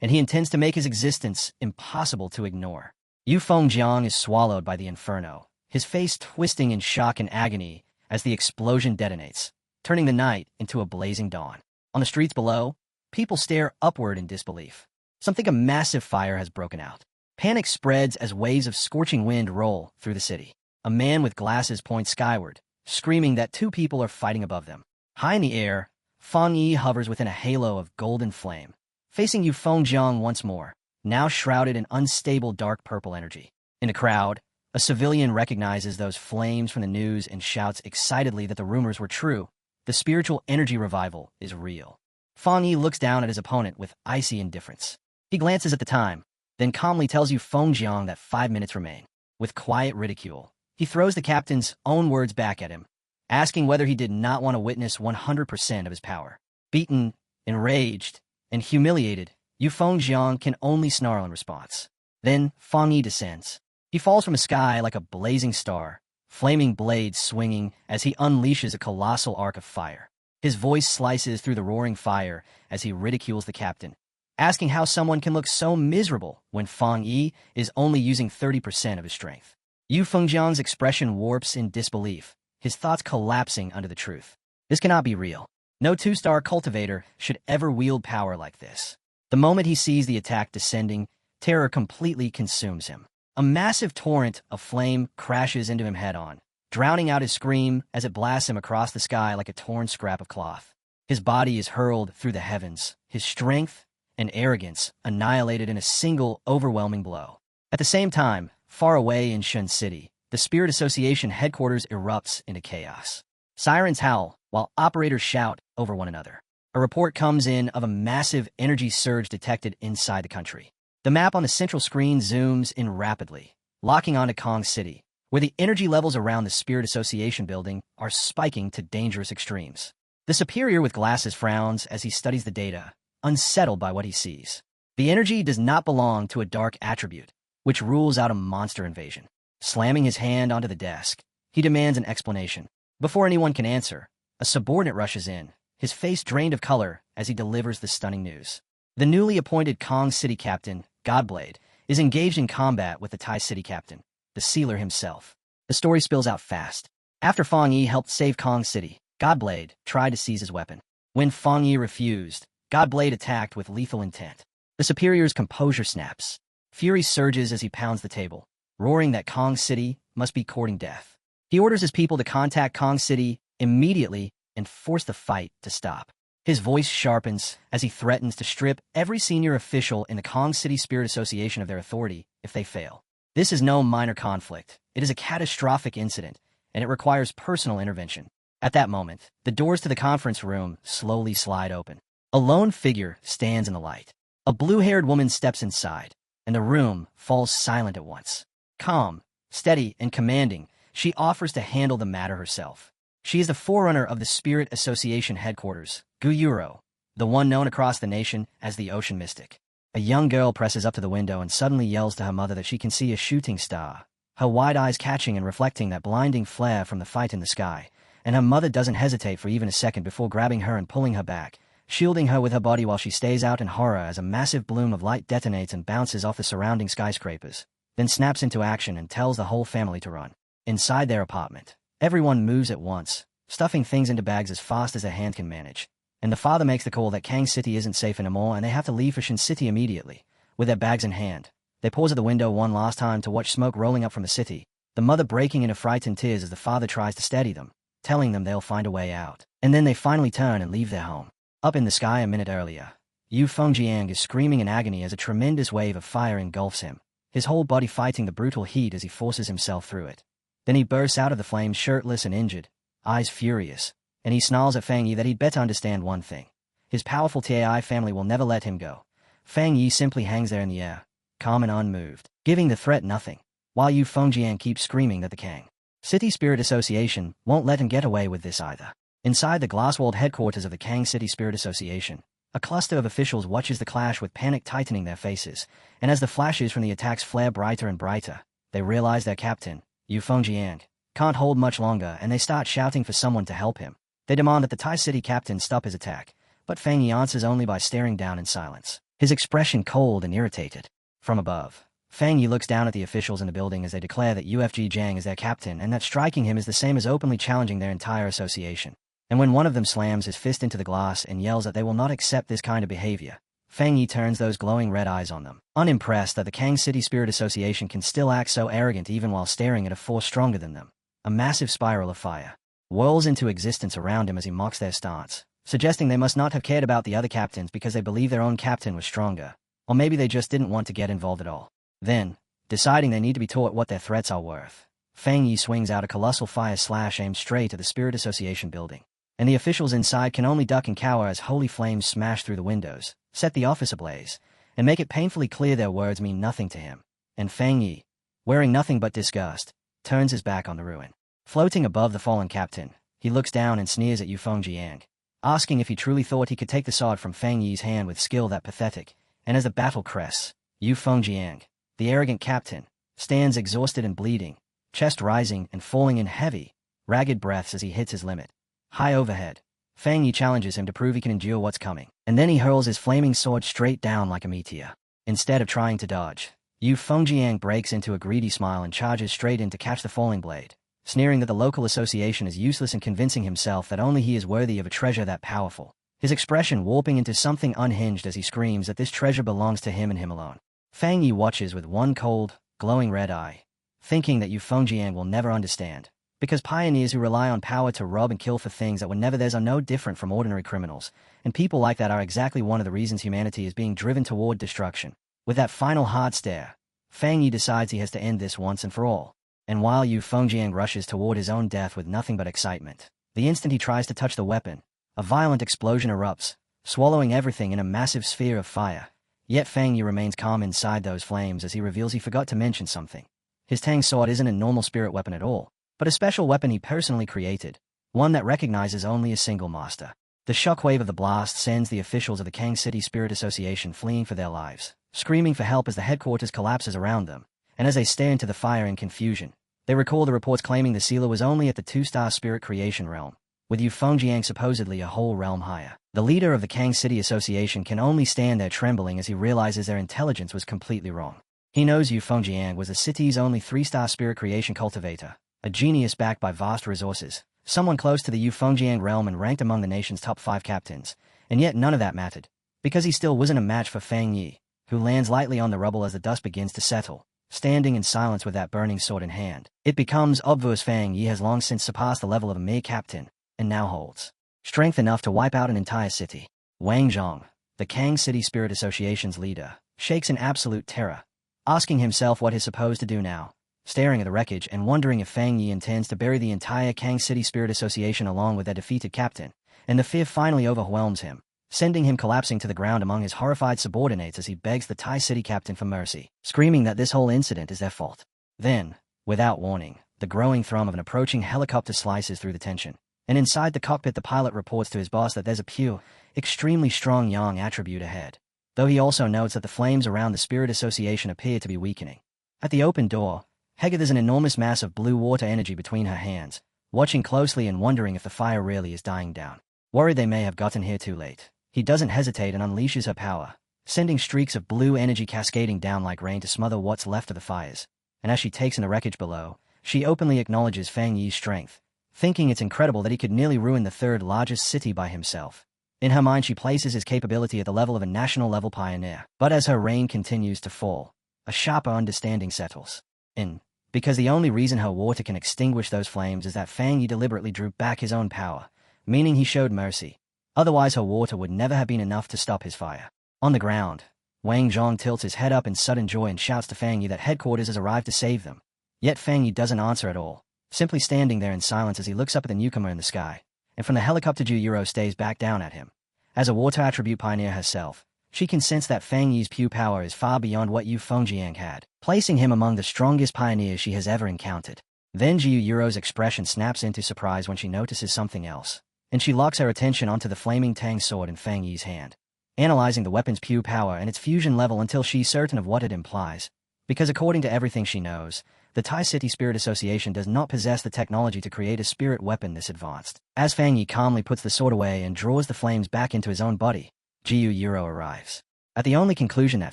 Speaker 1: and he intends to make his existence impossible to ignore. Yu Fengjiang is swallowed by the inferno, his face twisting in shock and agony as the explosion detonates, turning the night into a blazing dawn. On the streets below, people stare upward in disbelief. Some think a massive fire has broken out. Panic spreads as waves of scorching wind roll through the city. A man with glasses points skyward, screaming that two people are fighting above them. High in the air, Fang Yi hovers within a halo of golden flame, facing Yu Fengjiang once more, now shrouded in unstable dark purple energy. In the crowd, a civilian recognizes those flames from the news and shouts excitedly that the rumors were true. The spiritual energy revival is real. Fang Yi looks down at his opponent with icy indifference. He glances at the time, then calmly tells Yu Fengjiang that 5 minutes remain. With quiet ridicule, he throws the captain's own words back at him, asking whether he did not want to witness 100% of his power. Beaten, enraged, and humiliated, Yu Fengjiang can only snarl in response. Then Fang Yi descends. He falls from the sky like a blazing star, flaming blades swinging as he unleashes a colossal arc of fire. His voice slices through the roaring fire as he ridicules the captain, asking how someone can look so miserable when Fang Yi is only using 30% of his strength. Yu Fengjiang's expression warps in disbelief, his thoughts collapsing under the truth. This cannot be real. No two-star cultivator should ever wield power like this. The moment he sees the attack descending, terror completely consumes him. A massive torrent of flame crashes into him head-on, drowning out his scream as it blasts him across the sky like a torn scrap of cloth. His body is hurled through the heavens, his strength and arrogance annihilated in a single overwhelming blow. At the same time, far away in Shun City, the Spirit Association headquarters erupts into chaos. Sirens howl, while operators shout over one another. A report comes in of a massive energy surge detected inside the country. The map on the central screen zooms in rapidly, locking onto Kong City, where the energy levels around the Spirit Association building are spiking to dangerous extremes. The superior with glasses frowns as he studies the data, unsettled by what he sees. The energy does not belong to a dark attribute, which rules out a monster invasion. Slamming his hand onto the desk, he demands an explanation. Before anyone can answer, a subordinate rushes in, his face drained of color as he delivers the stunning news. The newly appointed Kong City captain, Godblade, is engaged in combat with the Tai City captain, the sealer himself. The story spills out fast. After Fang Yi helped save Kong City, Godblade tried to seize his weapon. When Fang Yi refused, Godblade attacked with lethal intent. The superior's composure snaps. Fury surges as he pounds the table, roaring that Kong City must be courting death. He orders his people to contact Kong City immediately and force the fight to stop. His voice sharpens as he threatens to strip every senior official in the Kong City Spirit Association of their authority if they fail. This is no minor conflict. It is a catastrophic incident, and it requires personal intervention. At that moment, the doors to the conference room slowly slide open. A lone figure stands in the light. A blue-haired woman steps inside, and the room falls silent at once. Calm, steady, and commanding, she offers to handle the matter herself. She is the forerunner of the Spirit Association headquarters, Guyuro, the one known across the nation as the Ocean Mystic. A young girl presses up to the window and suddenly yells to her mother that she can see a shooting star, her wide eyes catching and reflecting that blinding flare from the fight in the sky, and her mother doesn't hesitate for even a second before grabbing her and pulling her back, shielding her with her body while she stays out in horror as a massive bloom of light detonates and bounces off the surrounding skyscrapers, then snaps into action and tells the whole family to run. Inside their apartment, everyone moves at once, stuffing things into bags as fast as their hand can manage. And the father makes the call that Kang City isn't safe anymore and they have to leave for Shin City immediately, with their bags in hand. They pause at the window one last time to watch smoke rolling up from the city, the mother breaking into frightened tears as the father tries to steady them, telling them they'll find a way out. And then they finally turn and leave their home. Up in the sky a minute earlier, Yu Fengjiang is screaming in agony as a tremendous wave of fire engulfs him, his whole body fighting the brutal heat as he forces himself through it. Then he bursts out of the flames shirtless and injured, eyes furious, and he snarls at Fang Yi that he'd better understand one thing. His powerful Tai family will never let him go. Fang Yi simply hangs there in the air, calm and unmoved, giving the threat nothing, while Yu Fengjiang keeps screaming that the Kang City Spirit Association won't let him get away with this either. Inside the glass-walled headquarters of the Kang City Spirit Association, a cluster of officials watches the clash with panic tightening their faces, and as the flashes from the attacks flare brighter and brighter, they realize their captain, Yu Fengjiang, can't hold much longer and they start shouting for someone to help him. They demand that the Tai City captain stop his attack, but Fang Yi answers only by staring down in silence, his expression cold and irritated. From above, Fang Yi looks down at the officials in the building as they declare that UFG Jiang is their captain and that striking him is the same as openly challenging their entire association. And when one of them slams his fist into the glass and yells that they will not accept this kind of behavior, Fang Yi turns those glowing red eyes on them, unimpressed that the Kang City Spirit Association can still act so arrogant even while staring at a force stronger than them. A massive spiral of fire whirls into existence around him as he mocks their stance, suggesting they must not have cared about the other captains because they believe their own captain was stronger, or maybe they just didn't want to get involved at all. Then, deciding they need to be taught what their threats are worth, Fang Yi swings out a colossal fire slash aimed straight at the Spirit Association building, and the officials inside can only duck and cower as holy flames smash through the windows, set the office ablaze, and make it painfully clear their words mean nothing to him. And Fang Yi, wearing nothing but disgust, turns his back on the ruin. Floating above the fallen captain, he looks down and sneers at Yu Fengjiang, asking if he truly thought he could take the sword from Fang Yi's hand with skill that pathetic. And as the battle crests, Yu Fengjiang, the arrogant captain, stands exhausted and bleeding, chest rising and falling in heavy, ragged breaths as he hits his limit. High overhead, Fang Yi challenges him to prove he can endure what's coming, and then he hurls his flaming sword straight down like a meteor. Instead of trying to dodge, Yu Fengjiang breaks into a greedy smile and charges straight in to catch the falling blade, sneering that the local association is useless and convincing himself that only he is worthy of a treasure that powerful, his expression warping into something unhinged as he screams that this treasure belongs to him and him alone. Fang Yi watches with one cold, glowing red eye, thinking that Yu Fengjiang will never understand, because pioneers who rely on power to rob and kill for things that were never theirs are no different from ordinary criminals, and people like that are exactly one of the reasons humanity is being driven toward destruction. With that final hard stare, Fang Yi decides he has to end this once and for all. And while Yu Fengjiang rushes toward his own death with nothing but excitement, the instant he tries to touch the weapon, a violent explosion erupts, swallowing everything in a massive sphere of fire. Yet Fang Yi remains calm inside those flames as he reveals he forgot to mention something. His Tang sword isn't a normal spirit weapon at all, but a special weapon he personally created, one that recognizes only a single master. The shockwave of the blast sends the officials of the Kang City Spirit Association fleeing for their lives, screaming for help as the headquarters collapses around them, and as they stare into the fire in confusion, they recall the reports claiming the sealer was only at the 2-star spirit creation realm, with Yu Fengjiang supposedly a whole realm higher. The leader of the Kang City Association can only stand there trembling as he realizes their intelligence was completely wrong. He knows Yu Fengjiang was the city's only 3-star spirit creation cultivator, a genius backed by vast resources, someone close to the Yu Fengjiang realm and ranked among the nation's top 5 captains, and yet none of that mattered, because he still wasn't a match for Fang Yi, who lands lightly on the rubble as the dust begins to settle, standing in silence with that burning sword in hand. It becomes obvious Fang Yi has long since surpassed the level of a mere captain, and now holds strength enough to wipe out an entire city. Wang Zhong, the Kang City Spirit Association's leader, shakes in absolute terror, asking himself what he's supposed to do now, staring at the wreckage and wondering if Fang Yi intends to bury the entire Kang City Spirit Association along with their defeated captain, and the fear finally overwhelms him, sending him collapsing to the ground among his horrified subordinates as he begs the Tai City captain for mercy, screaming that this whole incident is their fault. Then, without warning, the growing thrum of an approaching helicopter slices through the tension, and inside the cockpit the pilot reports to his boss that there's a pure, extremely strong yang attribute ahead, though he also notes that the flames around the Spirit Association appear to be weakening. At the open door, Hega there's an enormous mass of blue water energy between her hands, watching closely and wondering if the fire really is dying down. Worried they may have gotten here too late, he doesn't hesitate and unleashes her power, sending streaks of blue energy cascading down like rain to smother what's left of the fires. And as she takes in the wreckage below, she openly acknowledges Fang Yi's strength, thinking it's incredible that he could nearly ruin the 3rd largest city by himself. In her mind she places his capability at the level of a national-level pioneer. But as her reign continues to fall, a sharper understanding settles in, because the only reason her water can extinguish those flames is that Fang Yi deliberately drew back his own power, meaning he showed mercy. Otherwise her water would never have been enough to stop his fire. On the ground, Wang Zhong tilts his head up in sudden joy and shouts to Fang Yi that headquarters has arrived to save them. Yet Fang Yi doesn't answer at all, simply standing there in silence as he looks up at the newcomer in the sky, and from the helicopter Ju stares back down at him. As a water attribute pioneer herself, she can sense that Fang Yi's pure power is far beyond what Yu Fengjiang had, placing him among the strongest pioneers she has ever encountered. Then Ju's expression snaps into surprise when she notices something else, and she locks her attention onto the flaming Tang sword in Fang Yi's hand, analyzing the weapon's pure power and its fusion level until she's certain of what it implies, because according to everything she knows, The Tai City Spirit Association does not possess the technology to create a spirit weapon this advanced. As Fang Yi calmly puts the sword away and draws the flames back into his own body, Jiu Yuro arrives. At the only conclusion that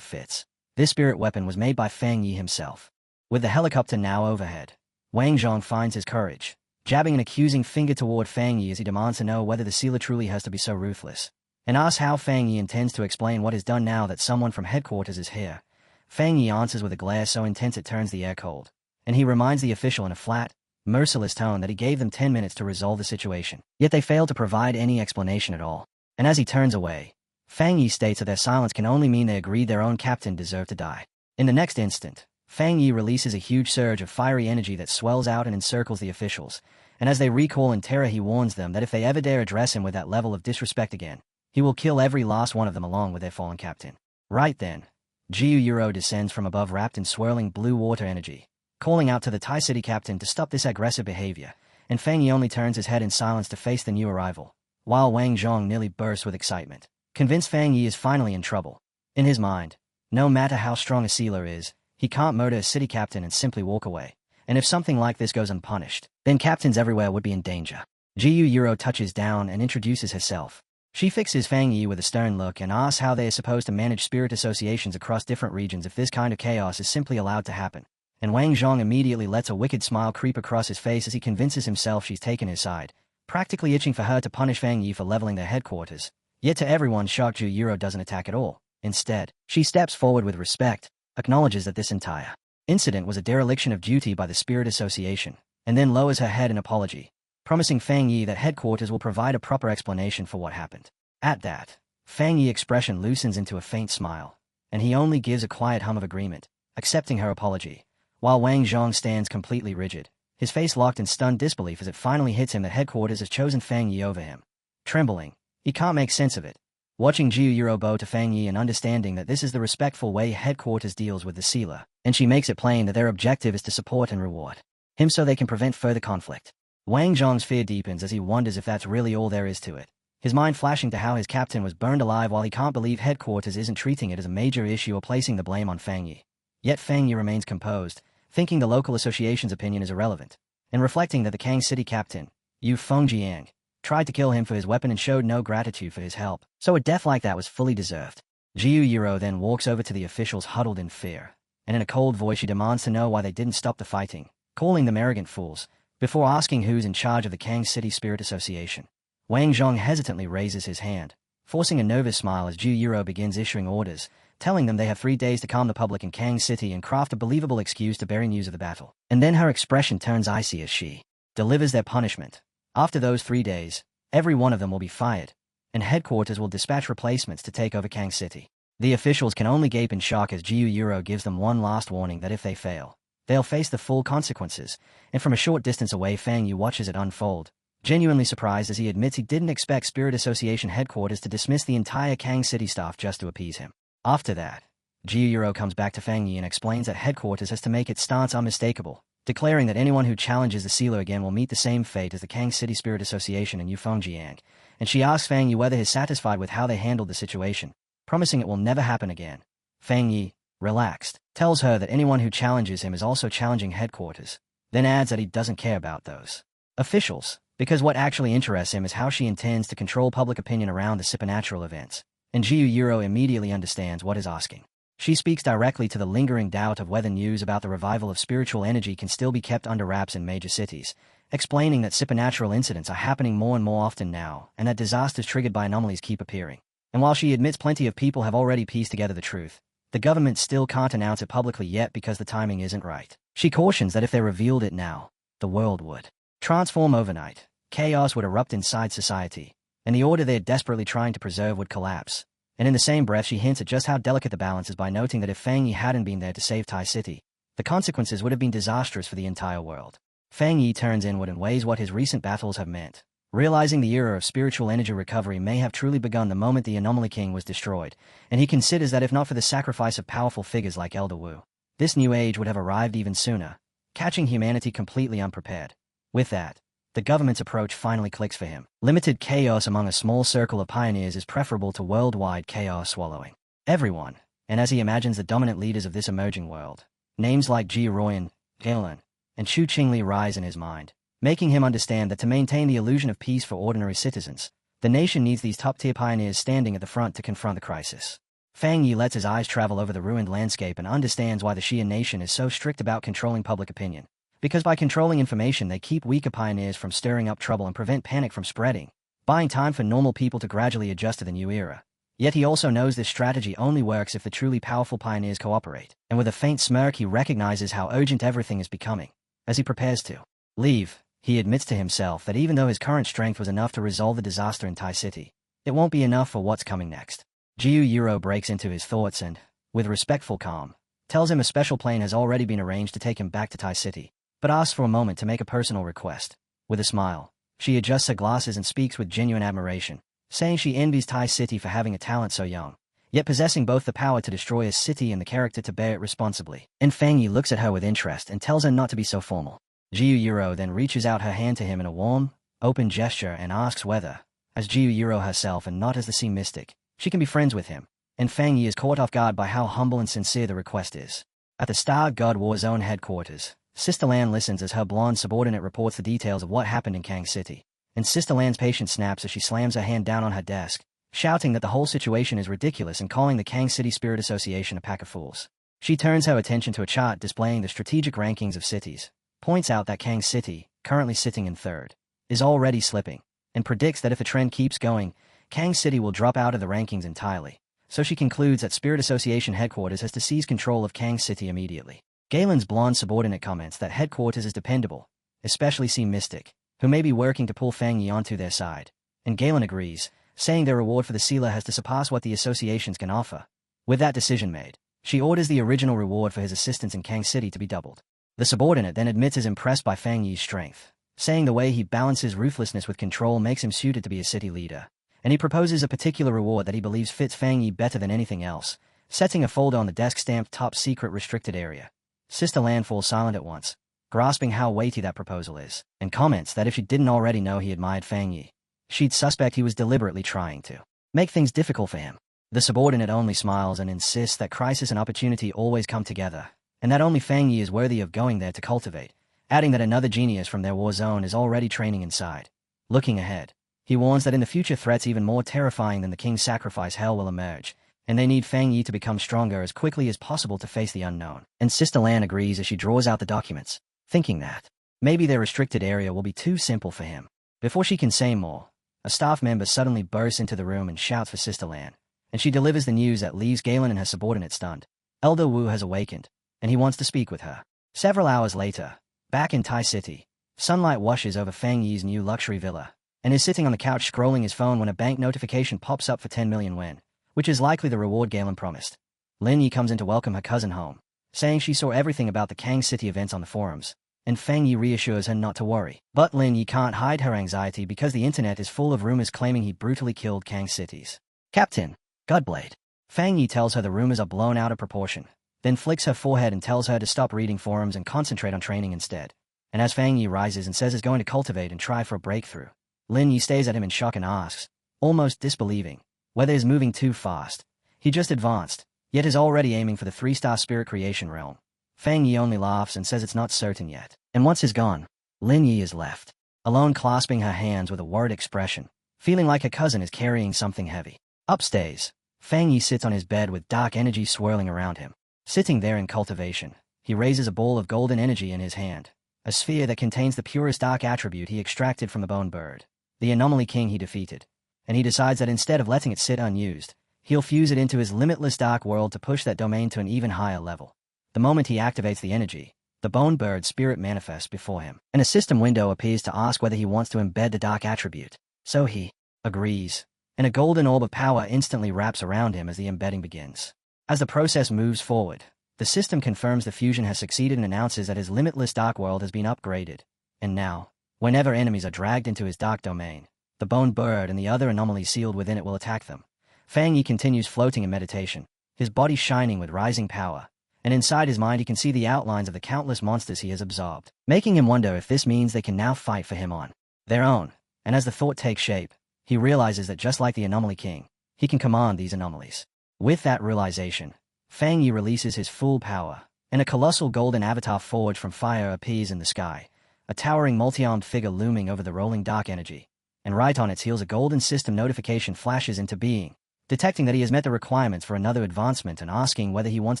Speaker 1: fits, this spirit weapon was made by Fang Yi himself. With the helicopter now overhead, Wang Zhong finds his courage, jabbing an accusing finger toward Fang Yi as he demands to know whether the sealer truly has to be so ruthless, and asks how Fang Yi intends to explain what is done now that someone from headquarters is here. Fang Yi answers with a glare so intense it turns the air cold, and he reminds the official in a flat, merciless tone that he gave them 10 minutes to resolve the situation. Yet they fail to provide any explanation at all, and as he turns away, Fang Yi states that their silence can only mean they agreed their own captain deserved to die. In the next instant, Fang Yi releases a huge surge of fiery energy that swells out and encircles the officials, and as they recoil in terror he warns them that if they ever dare address him with that level of disrespect again, he will kill every last one of them along with their fallen captain. Right then, Jiu Yuro descends from above wrapped in swirling blue water energy, calling out to the Tai City captain to stop this aggressive behavior, and Fang Yi only turns his head in silence to face the new arrival, while Wang Zhong nearly bursts with excitement, convinced Fang Yi is finally in trouble. In his mind, no matter how strong a sealer is, he can't murder a city captain and simply walk away, and if something like this goes unpunished, then captains everywhere would be in danger. Jiu Yuro touches down and introduces herself. She fixes Fang Yi with a stern look and asks how they are supposed to manage spirit associations across different regions if this kind of chaos is simply allowed to happen. And Wang Zhong immediately lets a wicked smile creep across his face as he convinces himself she's taken his side, practically itching for her to punish Fang Yi for leveling their headquarters. Yet to everyone's shock, Jiu Yuro doesn't attack at all. Instead, she steps forward with respect, acknowledges that this entire incident was a dereliction of duty by the Spirit Association, and then lowers her head in apology, promising Fang Yi that headquarters will provide a proper explanation for what happened. At that, Fang Yi's expression loosens into a faint smile, and he only gives a quiet hum of agreement, accepting her apology, while Wang Zhong stands completely rigid, his face locked in stunned disbelief as it finally hits him that headquarters has chosen Fang Yi over him. Trembling, he can't make sense of it. Watching Jiu Yuro bow to Fang Yi and understanding that this is the respectful way headquarters deals with the sealer, and she makes it plain that their objective is to support and reward him so they can prevent further conflict. Wang Zhong's fear deepens as he wonders if that's really all there is to it, his mind flashing to how his captain was burned alive while he can't believe headquarters isn't treating it as a major issue or placing the blame on Fang Yi. Yet Fang Yi remains composed, thinking the local association's opinion is irrelevant, and reflecting that the Kang City captain, Yu Fengjiang, tried to kill him for his weapon and showed no gratitude for his help, so a death like that was fully deserved. Jiu Yuro then walks over to the officials huddled in fear, and in a cold voice she demands to know why they didn't stop the fighting, calling them arrogant fools, before asking who's in charge of the Kang City Spirit Association. Wang Zhong hesitantly raises his hand, forcing a nervous smile as Jiu Yuro begins issuing orders, telling them they have 3 days to calm the public in Kang City and craft a believable excuse to bury news of the battle. And then her expression turns icy as she delivers their punishment. After those 3 days, every one of them will be fired, and headquarters will dispatch replacements to take over Kang City. The officials can only gape in shock as Jiu Yuro gives them one last warning that if they fail, they'll face the full consequences, and from a short distance away Fang Yi watches it unfold, genuinely surprised as he admits he didn't expect Spirit Association headquarters to dismiss the entire Kang City staff just to appease him. After that, Jiu Yuro comes back to Fang Yi and explains that headquarters has to make its stance unmistakable, declaring that anyone who challenges the sealer again will meet the same fate as the Kang City Spirit Association and Yu Fengjiang, and she asks Fang Yi whether he's satisfied with how they handled the situation, promising it will never happen again. Fang Yi, relaxed, tells her that anyone who challenges him is also challenging headquarters, then adds that he doesn't care about those officials, because what actually interests him is how she intends to control public opinion around the supernatural events, and Jiu Yuro immediately understands what is asking. She speaks directly to the lingering doubt of whether news about the revival of spiritual energy can still be kept under wraps in major cities, explaining that supernatural incidents are happening more and more often now, and that disasters triggered by anomalies keep appearing. And while she admits plenty of people have already pieced together the truth, the government still can't announce it publicly yet because the timing isn't right. She cautions that if they revealed it now, the world would transform overnight, chaos would erupt inside society, and the order they're desperately trying to preserve would collapse. And in the same breath she hints at just how delicate the balance is by noting that if Fang Yi hadn't been there to save Tai City, the consequences would have been disastrous for the entire world. Fang Yi turns inward and weighs what his recent battles have meant, realizing the era of spiritual energy recovery may have truly begun the moment the Anomaly King was destroyed, and he considers that if not for the sacrifice of powerful figures like Elder Wu, this new age would have arrived even sooner, catching humanity completely unprepared. With that, the government's approach finally clicks for him. Limited chaos among a small circle of pioneers is preferable to worldwide chaos swallowing everyone, and as he imagines the dominant leaders of this emerging world, names like Ji Royan, Galen, and Chu Qingli rise in his mind, making him understand that to maintain the illusion of peace for ordinary citizens, the nation needs these top-tier pioneers standing at the front to confront the crisis. Fang Yi lets his eyes travel over the ruined landscape and understands why the Xian nation is so strict about controlling public opinion. Because by controlling information they keep weaker pioneers from stirring up trouble and prevent panic from spreading, buying time for normal people to gradually adjust to the new era. Yet he also knows this strategy only works if the truly powerful pioneers cooperate, and with a faint smirk he recognizes how urgent everything is becoming. As he prepares to leave, he admits to himself that even though his current strength was enough to resolve the disaster in Tai City, it won't be enough for what's coming next. Jiu Yuro breaks into his thoughts and, with respectful calm, tells him a special plane has already been arranged to take him back to Tai City, but asks for a moment to make a personal request. With a smile, she adjusts her glasses and speaks with genuine admiration, saying she envies Tai City for having a talent so young, yet possessing both the power to destroy a city and the character to bear it responsibly. And Fang Yi looks at her with interest and tells her not to be so formal. Jiu Yuro then reaches out her hand to him in a warm, open gesture and asks whether, as Jiu Yuro herself and not as the sea mystic, she can be friends with him, and Fang Yi is caught off guard by how humble and sincere the request is. At the Star God War Zone headquarters, Sister Lan listens as her blonde subordinate reports the details of what happened in Kang City, and Sister Lan's patience snaps as she slams her hand down on her desk, shouting that the whole situation is ridiculous and calling the Kang City Spirit Association a pack of fools. She turns her attention to a chart displaying the strategic rankings of cities, points out that Kang City, currently sitting in third, is already slipping, and predicts that if the trend keeps going, Kang City will drop out of the rankings entirely. So she concludes that Spirit Association headquarters has to seize control of Kang City immediately. Galen's blonde subordinate comments that headquarters is dependable, especially Sea Mystic, who may be working to pull Fang Yi onto their side, and Galen agrees, saying their reward for the sealer has to surpass what the associations can offer. With that decision made, she orders the original reward for his assistance in Kang City to be doubled. The subordinate then admits is impressed by Fang Yi's strength, saying the way he balances ruthlessness with control makes him suited to be a city leader, and he proposes a particular reward that he believes fits Fang Yi better than anything else, setting a folder on the desk stamped Top Secret Restricted Area. Sister Lan falls silent at once, grasping how weighty that proposal is, and comments that if she didn't already know he admired Fang Yi, she'd suspect he was deliberately trying to make things difficult for him. The subordinate only smiles and insists that crisis and opportunity always come together, and that only Fang Yi is worthy of going there to cultivate, adding that another genius from their war zone is already training inside. Looking ahead, he warns that in the future threats even more terrifying than the king's sacrifice hell will emerge, and they need Fang Yi to become stronger as quickly as possible to face the unknown. And Sister Lan agrees as she draws out the documents, thinking that maybe their restricted area will be too simple for him. Before she can say more, a staff member suddenly bursts into the room and shouts for Sister Lan, and she delivers the news that leaves Galen and her subordinate stunned. Elder Wu has awakened, and he wants to speak with her. Several hours later, back in Tai City, sunlight washes over Fang Yi's new luxury villa, and is sitting on the couch scrolling his phone when a bank notification pops up for 10 million yen, which is likely the reward Galen promised. Lin Yi comes in to welcome her cousin home, saying she saw everything about the Kang City events on the forums, and Fang Yi reassures her not to worry. But Lin Yi can't hide her anxiety because the internet is full of rumors claiming he brutally killed Kang City's Captain, Godblade. Fang Yi tells her the rumors are blown out of proportion, then flicks her forehead and tells her to stop reading forums and concentrate on training instead. And as Fang Yi rises and says he's going to cultivate and try for a breakthrough, Lin Yi stares at him in shock and asks, almost disbelieving, whether he's moving too fast. He just advanced, yet is already aiming for the 3-star spirit creation realm. Fang Yi only laughs and says it's not certain yet. And once he's gone, Lin Yi is left, alone clasping her hands with a worried expression, feeling like her cousin is carrying something heavy. Upstairs, Fang Yi sits on his bed with dark energy swirling around him. Sitting there in cultivation, he raises a ball of golden energy in his hand, a sphere that contains the purest dark attribute he extracted from the bone bird, the anomaly king he defeated, and he decides that instead of letting it sit unused, he'll fuse it into his limitless dark world to push that domain to an even higher level. The moment he activates the energy, the bone bird spirit manifests before him, and a system window appears to ask whether he wants to embed the dark attribute. So he agrees, and a golden orb of power instantly wraps around him as the embedding begins. As the process moves forward, the system confirms the fusion has succeeded and announces that his limitless dark world has been upgraded. And now, whenever enemies are dragged into his dark domain, the bone bird and the other anomalies sealed within it will attack them. Fang Yi continues floating in meditation, his body shining with rising power, and inside his mind he can see the outlines of the countless monsters he has absorbed, making him wonder if this means they can now fight for him on their own. And as the thought takes shape, he realizes that just like the Anomaly King, he can command these anomalies. With that realization, Fang Yi releases his full power, and a colossal golden avatar forged from fire appears in the sky, a towering multi-armed figure looming over the rolling dark energy. And right on its heels a golden system notification flashes into being, detecting that he has met the requirements for another advancement and asking whether he wants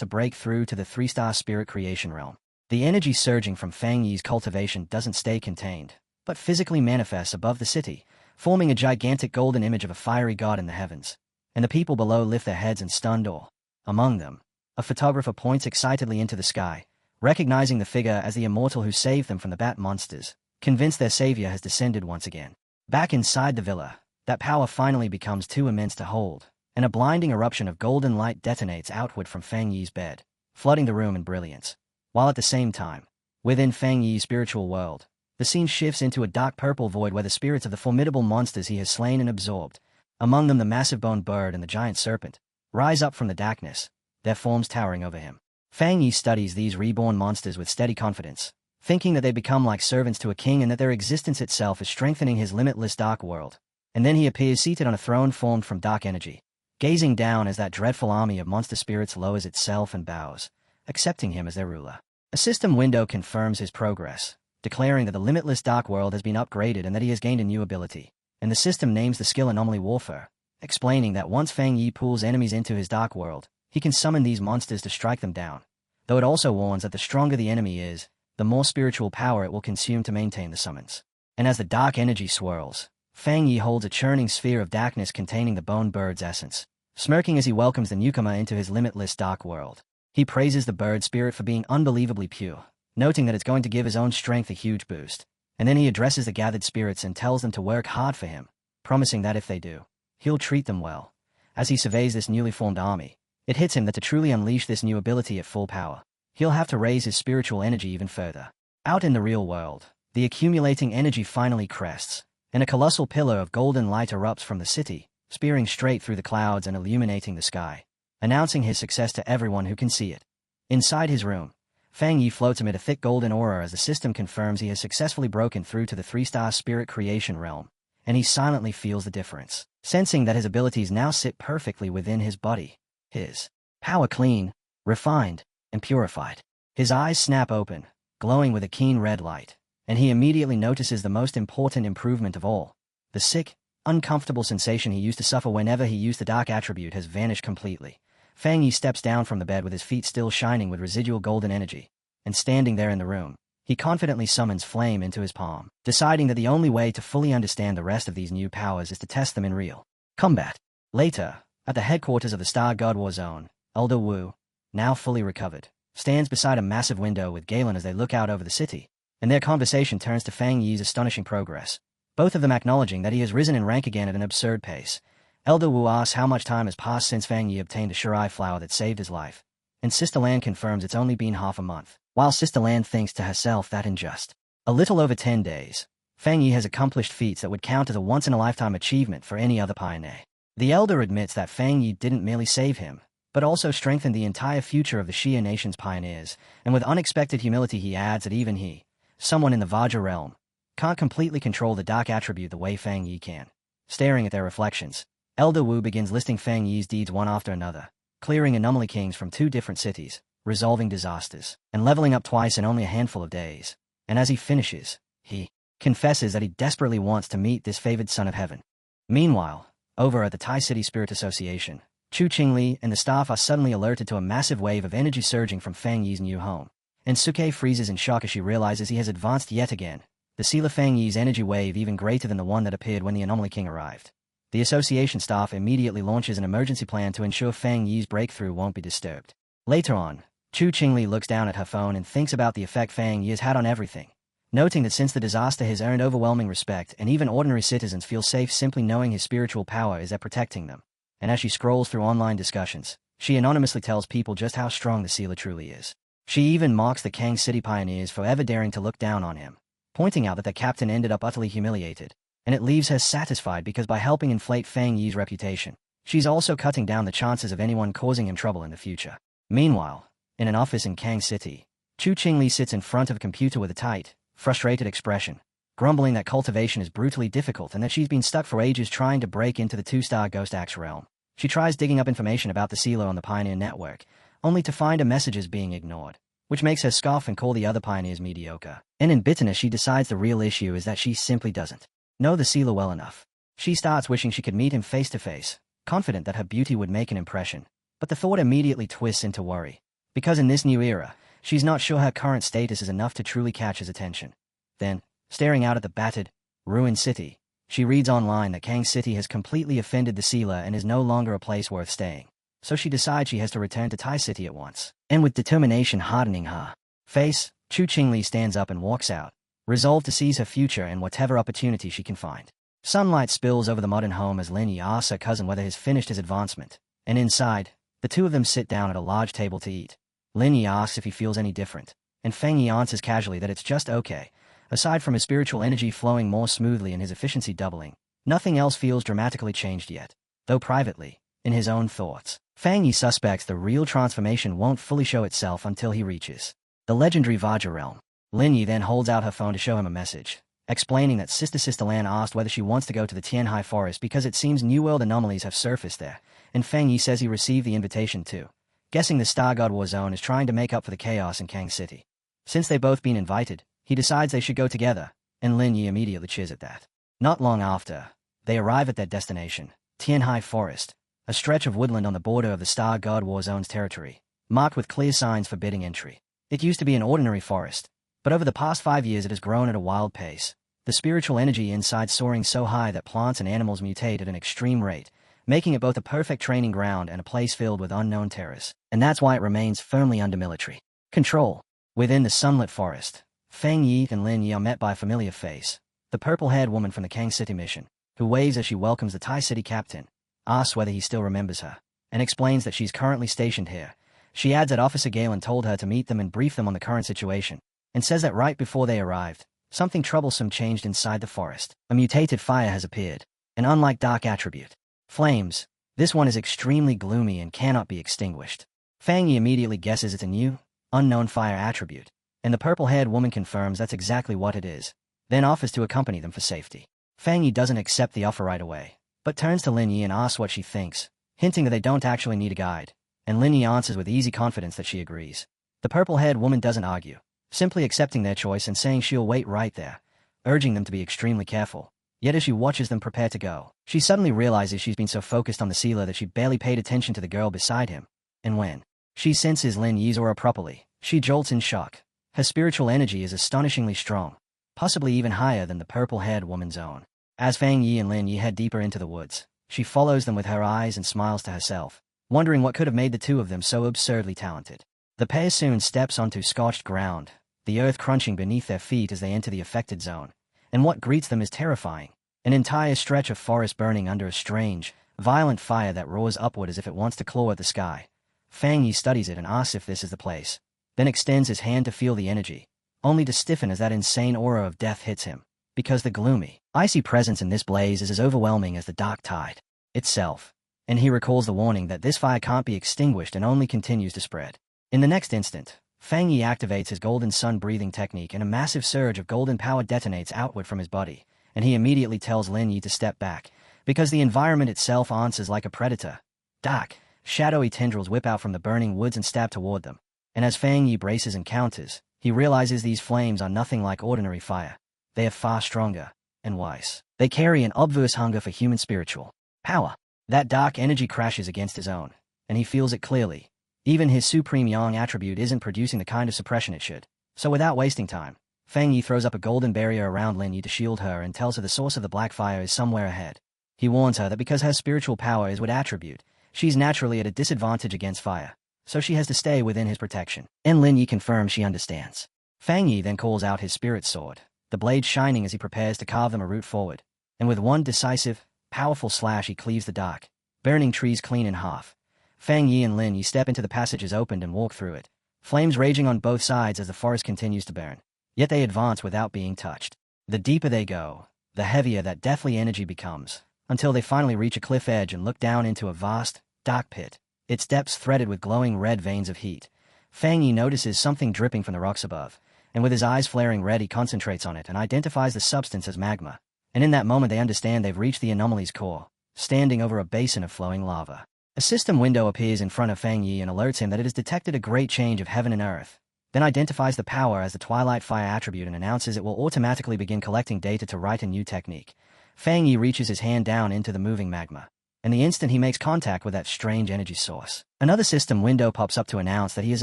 Speaker 1: to break through to the 3-star spirit creation realm. The energy surging from Fang Yi's cultivation doesn't stay contained, but physically manifests above the city, forming a gigantic golden image of a fiery god in the heavens. And the people below lift their heads in stunned awe. Among them, a photographer points excitedly into the sky, recognizing the figure as the Immortal who saved them from the bat monsters, convinced their savior has descended once again. Back inside the villa, that power finally becomes too immense to hold, and a blinding eruption of golden light detonates outward from Fang Yi's bed, flooding the room in brilliance. While at the same time, within Fang Yi's spiritual world, the scene shifts into a dark purple void where the spirits of the formidable monsters he has slain and absorbed, among them the massive boned bird and the giant serpent, rise up from the darkness, their forms towering over him. Fang Yi studies these reborn monsters with steady confidence, thinking that they become like servants to a king and that their existence itself is strengthening his limitless dark world. And then he appears seated on a throne formed from dark energy, gazing down as that dreadful army of monster spirits lowers itself and bows, accepting him as their ruler. A system window confirms his progress, declaring that the limitless dark world has been upgraded and that he has gained a new ability. And the system names the skill Anomaly Warfare, explaining that once Fang Yi pulls enemies into his dark world, he can summon these monsters to strike them down. Though it also warns that the stronger the enemy is, the more spiritual power it will consume to maintain the summons. And as the dark energy swirls, Fang Yi holds a churning sphere of darkness containing the bone bird's essence, smirking as he welcomes the newcomer into his limitless dark world. He praises the bird spirit for being unbelievably pure, noting that it's going to give his own strength a huge boost. And then he addresses the gathered spirits and tells them to work hard for him, promising that if they do, he'll treat them well. As he surveys this newly formed army, it hits him that to truly unleash this new ability at full power, he'll have to raise his spiritual energy even further. Out in the real world, the accumulating energy finally crests, and a colossal pillar of golden light erupts from the city, spearing straight through the clouds and illuminating the sky, announcing his success to everyone who can see it. Inside his room, Fang Yi floats amid a thick golden aura as the system confirms he has successfully broken through to the 3-star spirit creation realm, and he silently feels the difference, sensing that his abilities now sit perfectly within his body. His power clean, refined, and purified. His eyes snap open, glowing with a keen red light, and he immediately notices the most important improvement of all. The sick, uncomfortable sensation he used to suffer whenever he used the dark attribute has vanished completely. Fang Yi steps down from the bed with his feet still shining with residual golden energy, and standing there in the room, he confidently summons flame into his palm, deciding that the only way to fully understand the rest of these new powers is to test them in real combat. Later, at the headquarters of the Star God War Zone, Elder Wu, now fully recovered, stands beside a massive window with Galen as they look out over the city, and their conversation turns to Fang Yi's astonishing progress, both of them acknowledging that he has risen in rank again at an absurd pace. Elder Wu asks how much time has passed since Fang Yi obtained a Shirai flower that saved his life, and Sister Lan confirms it's only been half a month, while Sister Lan thinks to herself that in just a little over 10 days, Fang Yi has accomplished feats that would count as a once-in-a-lifetime achievement for any other pioneer. The Elder admits that Fang Yi didn't merely save him, but also strengthened the entire future of the Xia Nation's pioneers, and with unexpected humility he adds that even he, someone in the Vajra realm, can't completely control the dark attribute the way Fang Yi can. Staring at their reflections, Elder Wu begins listing Fang Yi's deeds one after another, clearing anomaly kings from 2 different cities, resolving disasters, and leveling up twice in only a handful of days. And as he finishes, he confesses that he desperately wants to meet this favored son of heaven. Meanwhile, over at the Tai City Spirit Association, Chu Qingli and the staff are suddenly alerted to a massive wave of energy surging from Fang Yi's new home, and Suke freezes in shock as she realizes he has advanced yet again, the seal of Fang Yi's energy wave even greater than the one that appeared when the Anomaly King arrived. The association staff immediately launches an emergency plan to ensure Fang Yi's breakthrough won't be disturbed. Later on, Chu Qingli looks down at her phone and thinks about the effect Fang Yi has had on everything, noting that since the disaster has earned overwhelming respect and even ordinary citizens feel safe simply knowing his spiritual power is at protecting them. And as she scrolls through online discussions, she anonymously tells people just how strong the sealer truly is. She even mocks the Kang City pioneers for ever daring to look down on him, pointing out that their captain ended up utterly humiliated, and it leaves her satisfied because by helping inflate Fang Yi's reputation, she's also cutting down the chances of anyone causing him trouble in the future. Meanwhile, in an office in Kang City, Chu Qingli sits in front of a computer with a tight, frustrated expression, grumbling that cultivation is brutally difficult and that she's been stuck for ages trying to break into the 2-star Ghost Axe realm. She tries digging up information about the sealer on the Pioneer Network, only to find her messages being ignored. which makes her scoff and call the other pioneers mediocre. And in bitterness, she decides the real issue is that she simply doesn't know the sealer well enough. She starts wishing she could meet him face to face, confident that her beauty would make an impression. But the thought immediately twists into worry, because in this new era, she's not sure her current status is enough to truly catch his attention. Then, staring out at the battered, ruined city, she reads online that Kang City has completely offended the sealer and is no longer a place worth staying. So she decides she has to return to Tai City at once. And with determination hardening her face, Chu Qingli stands up and walks out, resolved to seize her future and whatever opportunity she can find. Sunlight spills over the modern home as Lin Yi asks her cousin whether he's finished his advancement. And inside, the two of them sit down at a large table to eat. Lin Yi asks if he feels any different, and Feng Yi answers casually that it's just okay. Aside from his spiritual energy flowing more smoothly and his efficiency doubling, nothing else feels dramatically changed yet. Though privately, in his own thoughts, Feng Yi suspects the real transformation won't fully show itself until he reaches the legendary Vajra realm. Lin Yi then holds out her phone to show him a message, explaining that Sister Lan asked whether she wants to go to the Tianhai Forest because it seems New World anomalies have surfaced there, and Feng Yi says he received the invitation too, guessing the Star God War Zone is trying to make up for the chaos in Kang City. Since they've both been invited, he decides they should go together, and Lin Yi immediately cheers at that. Not long after, they arrive at their destination, Tianhai Forest, a stretch of woodland on the border of the Star God War Zone's territory, marked with clear signs forbidding entry. It used to be an ordinary forest, but over the past 5 years it has grown at a wild pace, the spiritual energy inside soaring so high that plants and animals mutate at an extreme rate, making it both a perfect training ground and a place filled with unknown terrors. And that's why it remains firmly under military control. Within the sunlit forest, Feng Yi and Lin Yi are met by a familiar face, the purple-haired woman from the Kang City mission, who waves as she welcomes the Tai City captain, asks whether he still remembers her, and explains that she's currently stationed here. She adds that Officer Galen told her to meet them and brief them on the current situation, and says that right before they arrived, something troublesome changed inside the forest. A mutated fire has appeared, an unlike dark attribute. Flames. This one is extremely gloomy and cannot be extinguished. Feng Yi immediately guesses it's a new, unknown fire attribute, and the purple-haired woman confirms that's exactly what it is, then offers to accompany them for safety. Feng Yi doesn't accept the offer right away, but turns to Lin Yi and asks what she thinks, hinting that they don't actually need a guide, and Lin Yi answers with easy confidence that she agrees. The purple-haired woman doesn't argue, simply accepting their choice and saying she'll wait right there, urging them to be extremely careful. Yet as she watches them prepare to go, she suddenly realizes she's been so focused on the sealer that she barely paid attention to the girl beside him, and when she senses Lin Yi's aura properly, she jolts in shock. Her spiritual energy is astonishingly strong, possibly even higher than the purple-haired woman's own. As Feng Yi and Lin Yi head deeper into the woods, she follows them with her eyes and smiles to herself, wondering what could have made the two of them so absurdly talented. The pair soon steps onto scorched ground, the earth crunching beneath their feet as they enter the affected zone, and what greets them is terrifying. An entire stretch of forest burning under a strange, violent fire that roars upward as if it wants to claw at the sky. Feng Yi studies it and asks if this is the place, then extends his hand to feel the energy, only to stiffen as that insane aura of death hits him, because the gloomy, icy presence in this blaze is as overwhelming as the dark tide itself, and he recalls the warning that this fire can't be extinguished and only continues to spread. In the next instant, Feng Yi activates his golden sun breathing technique and a massive surge of golden power detonates outward from his body, and he immediately tells Lin Yi to step back, because the environment itself answers like a predator. Dark, shadowy tendrils whip out from the burning woods and stab toward them, and as Feng Yi braces and counters, he realizes these flames are nothing like ordinary fire. They are far stronger and wise. They carry an obvious hunger for human spiritual power. That dark energy crashes against his own, and he feels it clearly. Even his supreme yang attribute isn't producing the kind of suppression it should. So without wasting time, Feng Yi throws up a golden barrier around Lin Yi to shield her and tells her the source of the black fire is somewhere ahead. He warns her that because her spiritual power is what attribute, she's naturally at a disadvantage against fire, so she has to stay within his protection. And Lin Yi confirms she understands. Feng Yi then calls out his spirit sword, the blade shining as he prepares to carve them a route forward, and with one decisive, powerful slash he cleaves the dark, burning trees clean in half. Feng Yi and Lin Yi step into the passages opened and walk through it, flames raging on both sides as the forest continues to burn. Yet they advance without being touched. The deeper they go, the heavier that deathly energy becomes, until they finally reach a cliff edge and look down into a vast, dark pit, its depths threaded with glowing red veins of heat. Feng Yi notices something dripping from the rocks above, and with his eyes flaring red he concentrates on it and identifies the substance as magma. And in that moment they understand they've reached the anomaly's core, standing over a basin of flowing lava. A system window appears in front of Feng Yi and alerts him that it has detected a great change of heaven and earth. then identifies the power as the Twilight Fire attribute and announces it will automatically begin collecting data to write a new technique. Fang Yi reaches his hand down into the moving magma, and the instant he makes contact with that strange energy source, another system window pops up to announce that he has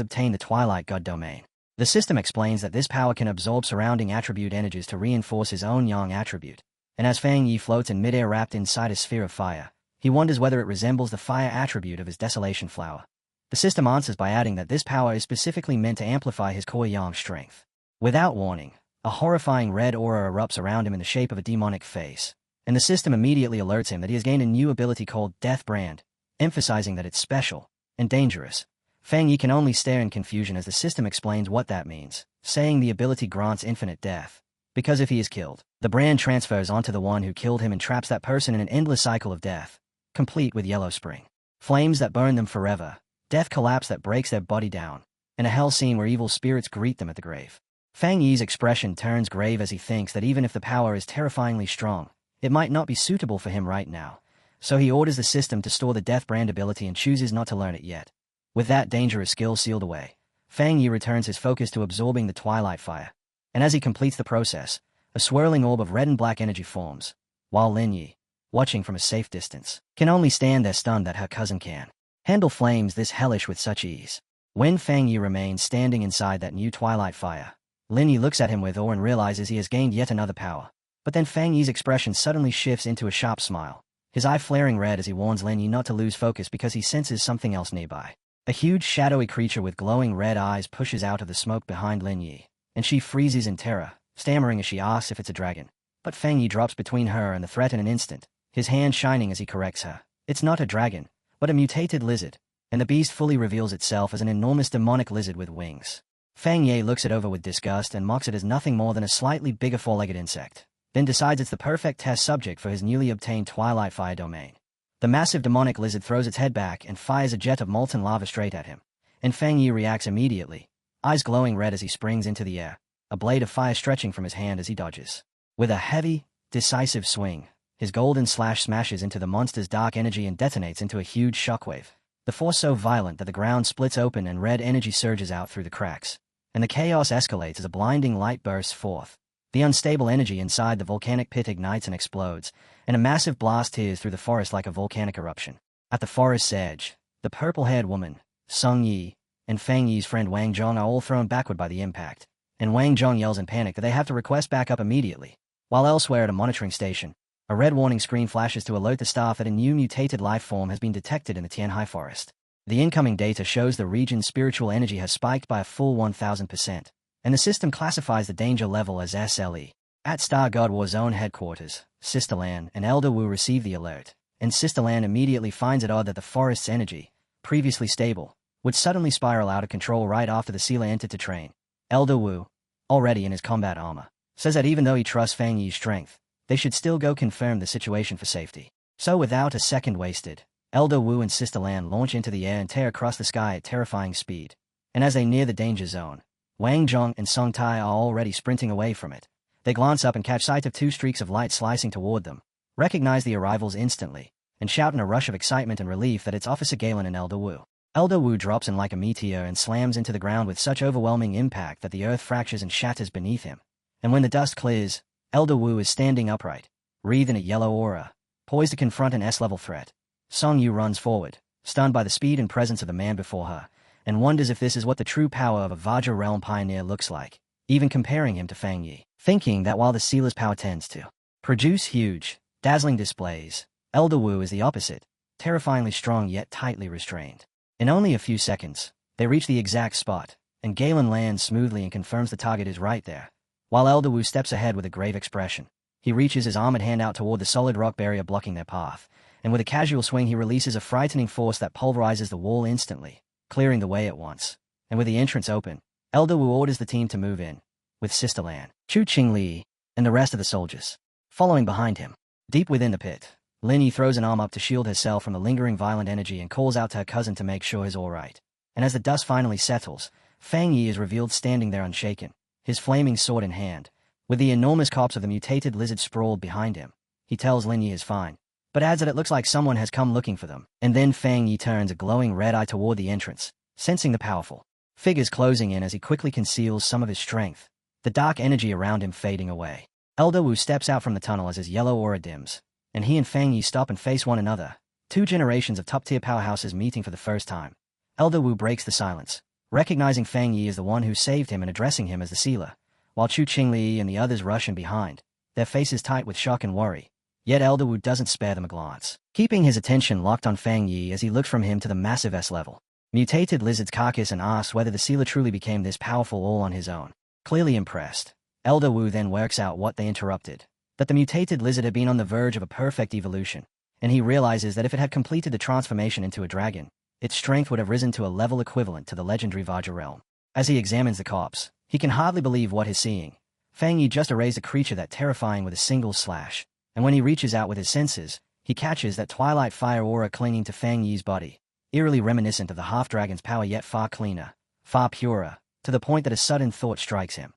Speaker 1: obtained the Twilight God domain. The system explains that this power can absorb surrounding attribute energies to reinforce his own yang attribute, and as Fang Yi floats in midair wrapped inside a sphere of fire, he wonders whether it resembles the fire attribute of his Desolation Flower. The system answers by adding that this power is specifically meant to amplify his core yang strength. Without warning, a horrifying red aura erupts around him in the shape of a demonic face, and the system immediately alerts him that he has gained a new ability called Death Brand, emphasizing that it's special and dangerous. Fang Yi can only stare in confusion as the system explains what that means, saying the ability grants infinite death, because if he is killed, the brand transfers onto the one who killed him and traps that person in an endless cycle of death, complete with yellow spring flames that burn them forever, death collapse that breaks their body down, and a hell scene where evil spirits greet them at the grave. Fang Yi's expression turns grave as he thinks that even if the power is terrifyingly strong, it might not be suitable for him right now, so he orders the system to store the Death Brand ability and chooses not to learn it yet. With that dangerous skill sealed away, Fang Yi returns his focus to absorbing the Twilight Fire, and as he completes the process, a swirling orb of red and black energy forms, while Lin Yi, watching from a safe distance, can only stand there stunned that her cousin can handle flames this hellish with such ease. When Fang Yi remains standing inside that new Twilight Fire, Lin Yi looks at him with awe and realizes he has gained yet another power. But then Fang Yi's expression suddenly shifts into a sharp smile, his eye flaring red as he warns Lin Yi not to lose focus because he senses something else nearby. A huge shadowy creature with glowing red eyes pushes out of the smoke behind Lin Yi, and she freezes in terror, stammering as she asks if it's a dragon. But Fang Yi drops between her and the threat in an instant, his hand shining as he corrects her. It's not a dragon, but a mutated lizard, and the beast fully reveals itself as an enormous demonic lizard with wings. Fang Yi looks it over with disgust and mocks it as nothing more than a slightly bigger four-legged insect, then decides it's the perfect test subject for his newly obtained Twilight Fire domain. The massive demonic lizard throws its head back and fires a jet of molten lava straight at him, and Fang Yi reacts immediately, eyes glowing red as he springs into the air, a blade of fire stretching from his hand as he dodges. With a heavy, decisive swing, his golden slash smashes into the monster's dark energy and detonates into a huge shockwave, the force so violent that the ground splits open and red energy surges out through the cracks, and the chaos escalates as a blinding light bursts forth. The unstable energy inside the volcanic pit ignites and explodes, and a massive blast tears through the forest like a volcanic eruption. At the forest's edge, the purple-haired woman, Sung Yi, and Fang Yi's friend Wang Zhong are all thrown backward by the impact, and Wang Zhong yells in panic that they have to request backup immediately. While elsewhere at a monitoring station, a red warning screen flashes to alert the staff that a new mutated life form has been detected in the Tianhai forest. The incoming data shows the region's spiritual energy has spiked by a full 1000%, and the system classifies the danger level as SLE. At Star God War Zone headquarters, Sister Lan and Elder Wu receive the alert, and Sister Lan immediately finds it odd that the forest's energy, previously stable, would suddenly spiral out of control right after the sealer entered to train. Elder Wu, already in his combat armor, says that even though he trusts Fang Yi's strength, they should still go confirm the situation for safety. So without a second wasted, Elder Wu and Sister Lan launch into the air and tear across the sky at terrifying speed, and as they near the danger zone, Wang Zhong and Song Tai are already sprinting away from it. They glance up and catch sight of two streaks of light slicing toward them, recognize the arrivals instantly, and shout in a rush of excitement and relief that it's Officer Galen and Elder Wu. Elder Wu drops in like a meteor and slams into the ground with such overwhelming impact that the earth fractures and shatters beneath him. And when the dust clears, Elder Wu is standing upright, wreathed in a yellow aura, poised to confront an S-level threat. Song Yu runs forward, stunned by the speed and presence of the man before her, and wonders if this is what the true power of a Vajra realm pioneer looks like, even comparing him to Fang Yi. Thinking that while the sealer's power tends to produce huge, dazzling displays, Elder Wu is the opposite, terrifyingly strong yet tightly restrained. In only a few seconds, they reach the exact spot, and Galen lands smoothly and confirms the target is right there, while Elder Wu steps ahead with a grave expression. He reaches his armored hand out toward the solid rock barrier blocking their path, and with a casual swing he releases a frightening force that pulverizes the wall instantly, clearing the way at once. And with the entrance open, Elder Wu orders the team to move in, with Sister Lan, Chu Qingli, and the rest of the soldiers following behind him. Deep within the pit, Lin Yi throws an arm up to shield herself from the lingering violent energy and calls out to her cousin to make sure he's all right. And as the dust finally settles, Fang Yi is revealed standing there unshaken, his flaming sword in hand, with the enormous corpse of the mutated lizard sprawled behind him. He tells Lin Yi is fine, but adds that it looks like someone has come looking for them. And then Fang Yi turns a glowing red eye toward the entrance, sensing the powerful figures closing in as he quickly conceals some of his strength, the dark energy around him fading away. Elder Wu steps out from the tunnel as his yellow aura dims, and he and Fang Yi stop and face one another, two generations of top-tier powerhouses meeting for the first time. Elder Wu breaks the silence, recognizing Fang Yi as the one who saved him and addressing him as the sealer, while Chu Qingli and the others rush in behind, their faces tight with shock and worry. Yet Elder Wu doesn't spare them a glance, keeping his attention locked on Fang Yi as he looks from him to the massive S-level mutated lizard's carcass and asks whether the sealer truly became this powerful all on his own. Clearly impressed, Elder Wu then works out what they interrupted, that the mutated lizard had been on the verge of a perfect evolution, and he realizes that if it had completed the transformation into a dragon, its strength would have risen to a level equivalent to the legendary Vajra realm. As he examines the corpse, he can hardly believe what he's seeing. Fang Yi just erased a creature that terrifying with a single slash, and when he reaches out with his senses, he catches that twilight fire aura clinging to Fang Yi's body, eerily reminiscent of the half-dragon's power yet far cleaner, far purer, to the point that a sudden thought strikes him.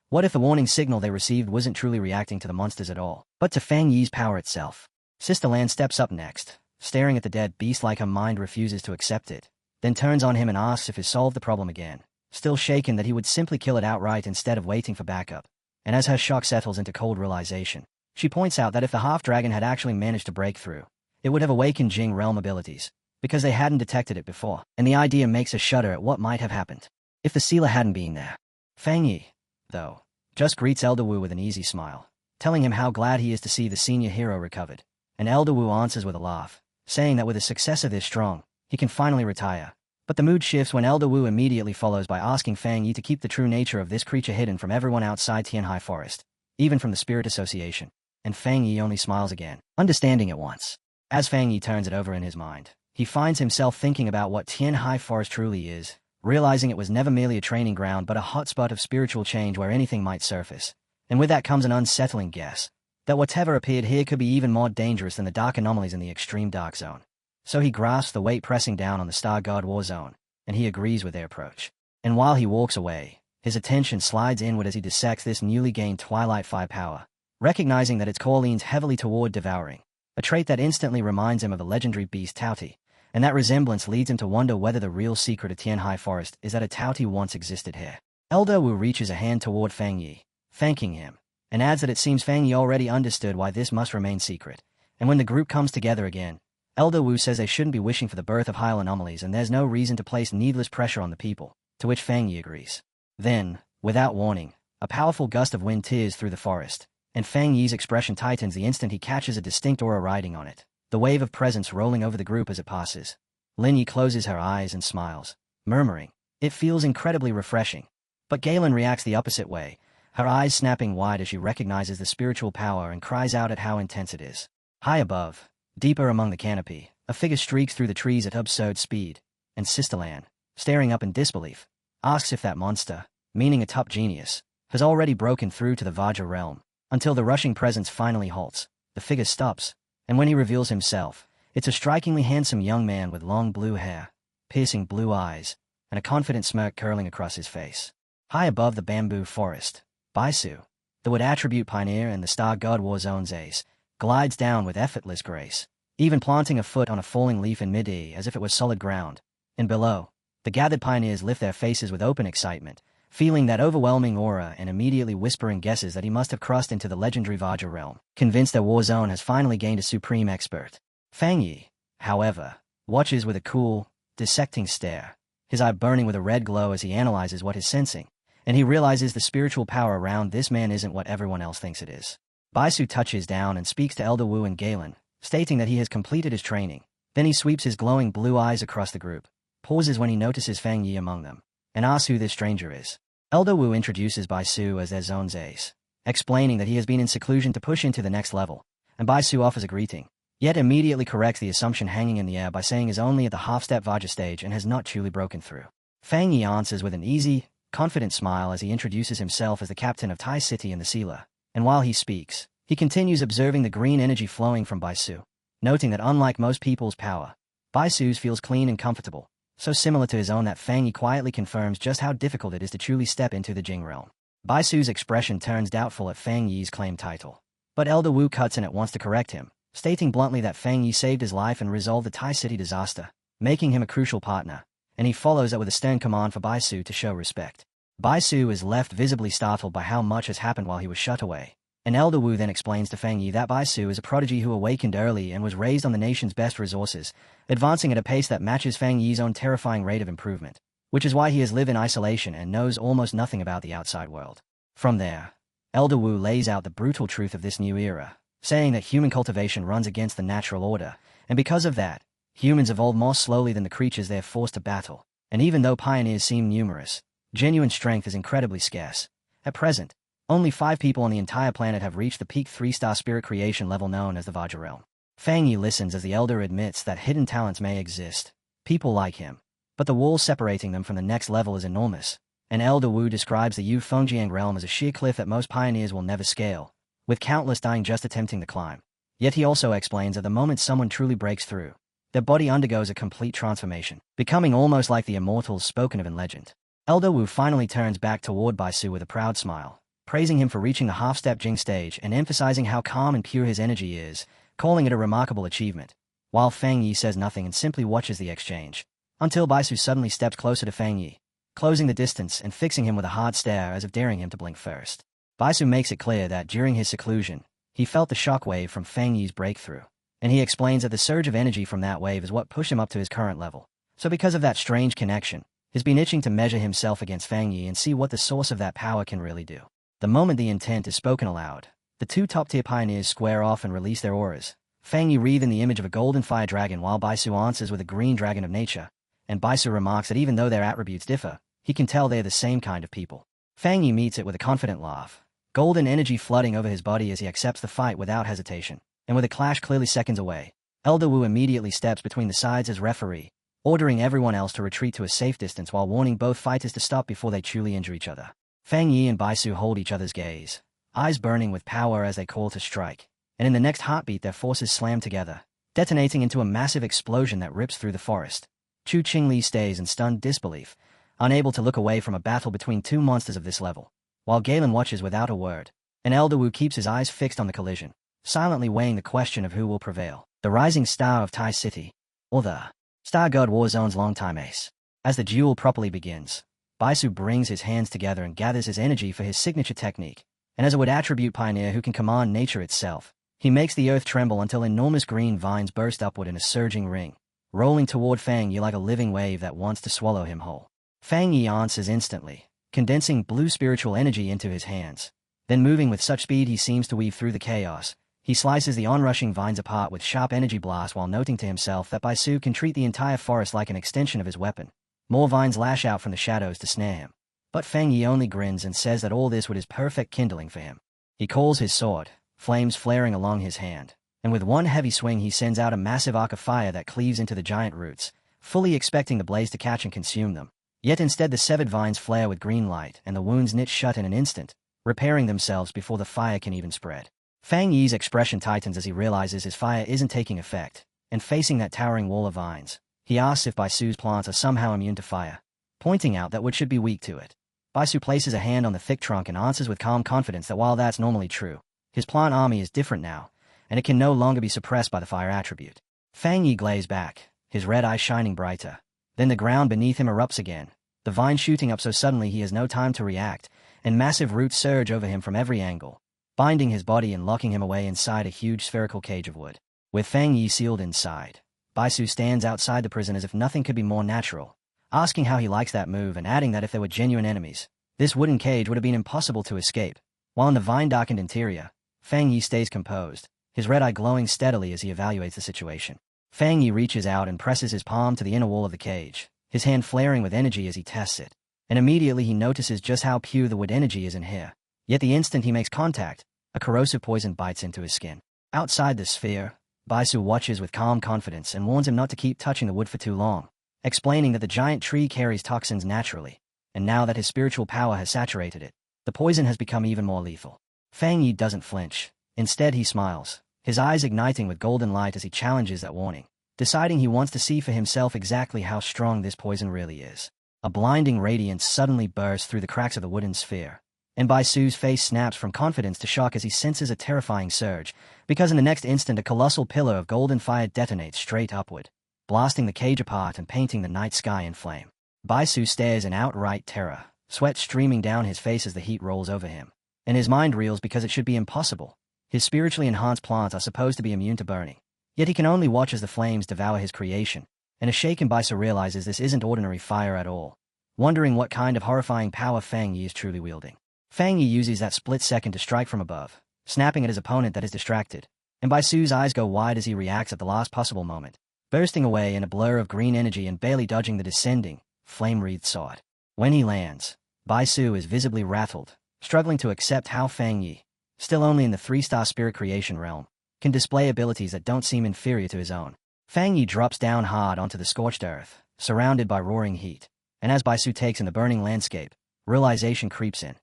Speaker 1: What if the warning signal they received wasn't truly reacting to the monsters at all, but to Fang Yi's power itself? Sister Lan steps up next, staring at the dead beast like her mind refuses to accept it, then turns on him and asks if he solved the problem again, still shaken that he would simply kill it outright instead of waiting for backup. And as her shock settles into cold realization, she points out that if the half-dragon had actually managed to break through, it would have awakened Jing realm abilities, because they hadn't detected it before, and the idea makes her shudder at what might have happened if the sealer hadn't been there. Fang Yi, though, just greets Elder Wu with an easy smile, telling him how glad he is to see the senior hero recovered, and Elder Wu answers with a laugh, saying that with a successor this strong, he can finally retire. But the mood shifts when Elder Wu immediately follows by asking Fang Yi to keep the true nature of this creature hidden from everyone outside Tianhai Forest, even from the Spirit Association, and Fang Yi only smiles again, understanding at once. As Fang Yi turns it over in his mind, he finds himself thinking about what Tianhai Forest truly is, realizing it was never merely a training ground but a hotspot of spiritual change where anything might surface. And with that comes an unsettling guess, that whatever appeared here could be even more dangerous than the dark anomalies in the extreme dark zone. So he grasps the weight pressing down on the Star God War Zone, and he agrees with their approach. And while he walks away, his attention slides inward as he dissects this newly gained Twilight Fire power, recognizing that its core leans heavily toward devouring, a trait that instantly reminds him of the legendary beast Tauti, and that resemblance leads him to wonder whether the real secret of Tianhai Forest is that a Tauti once existed here. Elder Wu reaches a hand toward Fang Yi, thanking him, and adds that it seems Fang Yi already understood why this must remain secret, and when the group comes together again, Elder Wu says they shouldn't be wishing for the birth of high anomalies and there's no reason to place needless pressure on the people, to which Fang Yi agrees. Then, without warning, a powerful gust of wind tears through the forest, and Fang Yi's expression tightens the instant he catches a distinct aura riding on it, the wave of presence rolling over the group as it passes. Lin Yi closes her eyes and smiles, murmuring, "It feels incredibly refreshing." But Galen reacts the opposite way, her eyes snapping wide as she recognizes the spiritual power and cries out at how intense it is. High above, deeper among the canopy, a figure streaks through the trees at absurd speed, and Sister Lan, staring up in disbelief, asks if that monster, meaning a top genius, has already broken through to the Vajra realm. Until the rushing presence finally halts, the figure stops, and when he reveals himself, it's a strikingly handsome young man with long blue hair, piercing blue eyes, and a confident smirk curling across his face. High above the bamboo forest, Baisu, the wood attribute pioneer and the Star God War Zone's ace, glides down with effortless grace, even planting a foot on a falling leaf in mid-air as if it was solid ground. And below, the gathered pioneers lift their faces with open excitement, feeling that overwhelming aura and immediately whispering guesses that he must have crossed into the legendary Vajra realm, convinced their war zone has finally gained a supreme expert. Fang Yi, however, watches with a cool, dissecting stare, his eye burning with a red glow as he analyzes what he's sensing, and he realizes the spiritual power around this man isn't what everyone else thinks it is. Baisu touches down and speaks to Elder Wu and Galen, stating that he has completed his training. Then he sweeps his glowing blue eyes across the group, pauses when he notices Fang Yi among them, and asks who this stranger is. Elder Wu introduces Baisu as their zone's ace, explaining that he has been in seclusion to push into the next level, and Baisu offers a greeting, yet immediately corrects the assumption hanging in the air by saying is only at the half-step Vajra stage and has not truly broken through. Fang Yi answers with an easy, confident smile as he introduces himself as the captain of Tai City and the Sealer, and while he speaks, he continues observing the green energy flowing from Baisu, noting that unlike most people's power, Baisu's feels clean and comfortable, so similar to his own that Fang Yi quietly confirms just how difficult it is to truly step into the Jing realm. Baisu's expression turns doubtful at Fang Yi's claimed title, but Elder Wu cuts in at once to correct him, stating bluntly that Fang Yi saved his life and resolved the Tai City disaster, making him a crucial partner, and he follows up with a stern command for Baisu to show respect. Baisu is left visibly startled by how much has happened while he was shut away. And Elder Wu then explains to Feng Yi that Baisu is a prodigy who awakened early and was raised on the nation's best resources, advancing at a pace that matches Feng Yi's own terrifying rate of improvement, which is why he has lived in isolation and knows almost nothing about the outside world. From there, Elder Wu lays out the brutal truth of this new era, saying that human cultivation runs against the natural order, and because of that, humans evolve more slowly than the creatures they are forced to battle. And even though pioneers seem numerous, genuine strength is incredibly scarce. At present, only 5 people on the entire planet have reached the peak 3-star spirit creation level known as the Vajra Realm. Feng Yi listens as the elder admits that hidden talents may exist, people like him, but the wall separating them from the next level is enormous, and Elder Wu describes the Yu Fengjiang realm as a sheer cliff that most pioneers will never scale, with countless dying just attempting the climb. Yet he also explains that the moment someone truly breaks through, their body undergoes a complete transformation, becoming almost like the immortals spoken of in legend. Elder Wu finally turns back toward Baisu with a proud smile, praising him for reaching the half-step Jing stage and emphasizing how calm and pure his energy is, calling it a remarkable achievement, while Feng Yi says nothing and simply watches the exchange, until Baisu suddenly steps closer to Feng Yi, closing the distance and fixing him with a hard stare as if daring him to blink first. Baisu makes it clear that during his seclusion, he felt the shockwave from Feng Yi's breakthrough, and he explains that the surge of energy from that wave is what pushed him up to his current level. So because of that strange connection, he's been itching to measure himself against Feng Yi and see what the source of that power can really do. The moment the intent is spoken aloud, the 2 top-tier pioneers square off and release their auras. Feng Yi wreathed in the image of a golden fire dragon while Baisu answers with a green dragon of nature, and Baisu remarks that even though their attributes differ, he can tell they are the same kind of people. Feng Yi meets it with a confident laugh, golden energy flooding over his body as he accepts the fight without hesitation, and with a clash clearly seconds away, Elder Wu immediately steps between the sides as referee, ordering everyone else to retreat to a safe distance while warning both fighters to stop before they truly injure each other. Feng Yi and Baisu hold each other's gaze, eyes burning with power as they call to strike, and in the next heartbeat their forces slam together, detonating into a massive explosion that rips through the forest. Chu Qingli stays in stunned disbelief, unable to look away from a battle between 2 monsters of this level, while Galen watches without a word, and Elder Wu keeps his eyes fixed on the collision, silently weighing the question of who will prevail, the rising star of Tai City, or the Star God Warzone's longtime ace. As the duel properly begins, Baisu brings his hands together and gathers his energy for his signature technique, and as a wood attribute pioneer who can command nature itself, he makes the earth tremble until enormous green vines burst upward in a surging ring, rolling toward Feng Yi like a living wave that wants to swallow him whole. Feng Yi answers instantly, condensing blue spiritual energy into his hands. Then moving with such speed he seems to weave through the chaos, he slices the onrushing vines apart with sharp energy blasts while noting to himself that Baisu can treat the entire forest like an extension of his weapon. More vines lash out from the shadows to snare him. But Feng Yi only grins and says that all this wood is perfect kindling for him. He calls his sword, flames flaring along his hand, and with one heavy swing he sends out a massive arc of fire that cleaves into the giant roots, fully expecting the blaze to catch and consume them. Yet instead the severed vines flare with green light and the wounds knit shut in an instant, repairing themselves before the fire can even spread. Feng Yi's expression tightens as he realizes his fire isn't taking effect, and facing that towering wall of vines, he asks if Baisu's plants are somehow immune to fire, pointing out that wood should be weak to it. Baisu places a hand on the thick trunk and answers with calm confidence that while that's normally true, his plant army is different now, and it can no longer be suppressed by the fire attribute. Feng Yi glazes back, his red eyes shining brighter. Then the ground beneath him erupts again, the vine shooting up so suddenly he has no time to react, and massive roots surge over him from every angle, binding his body and locking him away inside a huge spherical cage of wood. With Feng Yi sealed inside, Baisu stands outside the prison as if nothing could be more natural, asking how he likes that move and adding that if there were genuine enemies, this wooden cage would have been impossible to escape. While in the vine-darkened interior, Feng Yi stays composed, his red eye glowing steadily as he evaluates the situation. Feng Yi reaches out and presses his palm to the inner wall of the cage, his hand flaring with energy as he tests it, and immediately he notices just how pure the wood energy is in here. Yet the instant he makes contact, a corrosive poison bites into his skin. Outside the sphere, Baisu watches with calm confidence and warns him not to keep touching the wood for too long, explaining that the giant tree carries toxins naturally, and now that his spiritual power has saturated it, the poison has become even more lethal. Feng Yi doesn't flinch. Instead he smiles, his eyes igniting with golden light as he challenges that warning, deciding he wants to see for himself exactly how strong this poison really is. A blinding radiance suddenly bursts through the cracks of the wooden sphere, and Baisu's face snaps from confidence to shock as he senses a terrifying surge, because in the next instant a colossal pillar of golden fire detonates straight upward. blasting the cage apart and painting the night sky in flame. Baisu stares in outright terror, sweat streaming down his face as the heat rolls over him. And his mind reels because it should be impossible. His spiritually enhanced plants are supposed to be immune to burning. Yet he can only watch as the flames devour his creation, and a shaken Baisu realizes this isn't ordinary fire at all, wondering what kind of horrifying power Fang Yi is truly wielding. Fang Yi uses that split second to strike from above, snapping at his opponent that is distracted, and Baisu's eyes go wide as he reacts at the last possible moment, bursting away in a blur of green energy and barely dodging the descending, flame-wreathed sword. When he lands, Baisu is visibly rattled, struggling to accept how Fang Yi, still only in the 3-star spirit creation realm, can display abilities that don't seem inferior to his own. Fang Yi drops down hard onto the scorched earth, surrounded by roaring heat, and as Baisu takes in the burning landscape, realization creeps in.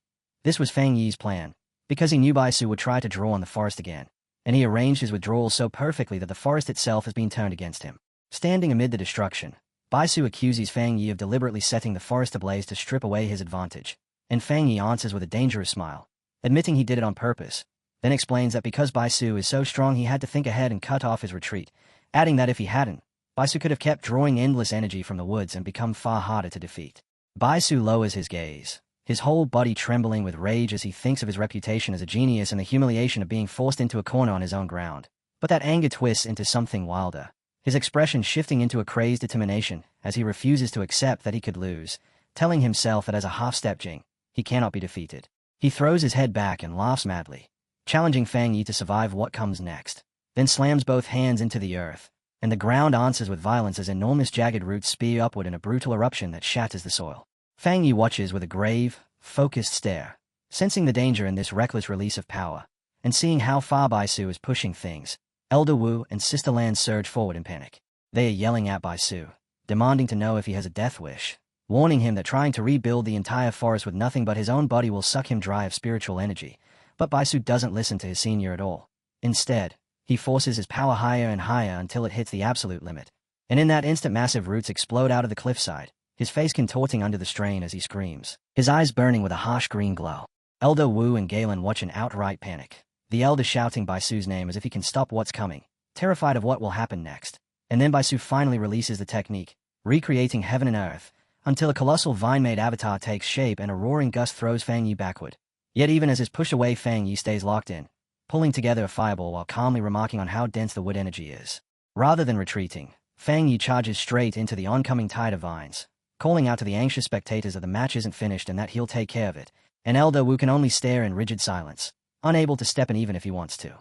Speaker 1: This was Fang Yi's plan, because he knew Baisu would try to draw on the forest again, and he arranged his withdrawal so perfectly that the forest itself has been turned against him. Standing amid the destruction, Baisu accuses Fang Yi of deliberately setting the forest ablaze to strip away his advantage, and Fang Yi answers with a dangerous smile, admitting he did it on purpose, then explains that because Baisu is so strong he had to think ahead and cut off his retreat, adding that if he hadn't, Baisu could have kept drawing endless energy from the woods and become far harder to defeat. Baisu lowers his gaze, his whole body trembling with rage as he thinks of his reputation as a genius and the humiliation of being forced into a corner on his own ground. But that anger twists into something wilder, his expression shifting into a crazed determination as he refuses to accept that he could lose, telling himself that as a half-step Jing, he cannot be defeated. He throws his head back and laughs madly, challenging Fang Yi to survive what comes next, then slams both hands into the earth, and the ground answers with violence as enormous jagged roots spear upward in a brutal eruption that shatters the soil. Fang Yi watches with a grave, focused stare, sensing the danger in this reckless release of power, and seeing how far Baisu is pushing things. Elder Wu and Sister Lan surge forward in panic. They are yelling at Baisu, demanding to know if he has a death wish, warning him that trying to rebuild the entire forest with nothing but his own body will suck him dry of spiritual energy. But Baisu doesn't listen to his senior at all. Instead, he forces his power higher and higher until it hits the absolute limit. And in that instant massive roots explode out of the cliffside, his face contorting under the strain as he screams, his eyes burning with a harsh green glow. Elder Wu and Galen watch in outright panic, the elder shouting Baisu's name as if he can stop what's coming, terrified of what will happen next. And then Baisu finally releases the technique, recreating heaven and earth, until a colossal vine-made avatar takes shape and a roaring gust throws Fang Yi backward. Yet even as his push away, Fang Yi stays locked in, pulling together a fireball while calmly remarking on how dense the wood energy is. Rather than retreating, Fang Yi charges straight into the oncoming tide of vines, calling out to the anxious spectators that the match isn't finished and that he'll take care of it, and Elder Wu can only stare in rigid silence, unable to step in even if he wants to.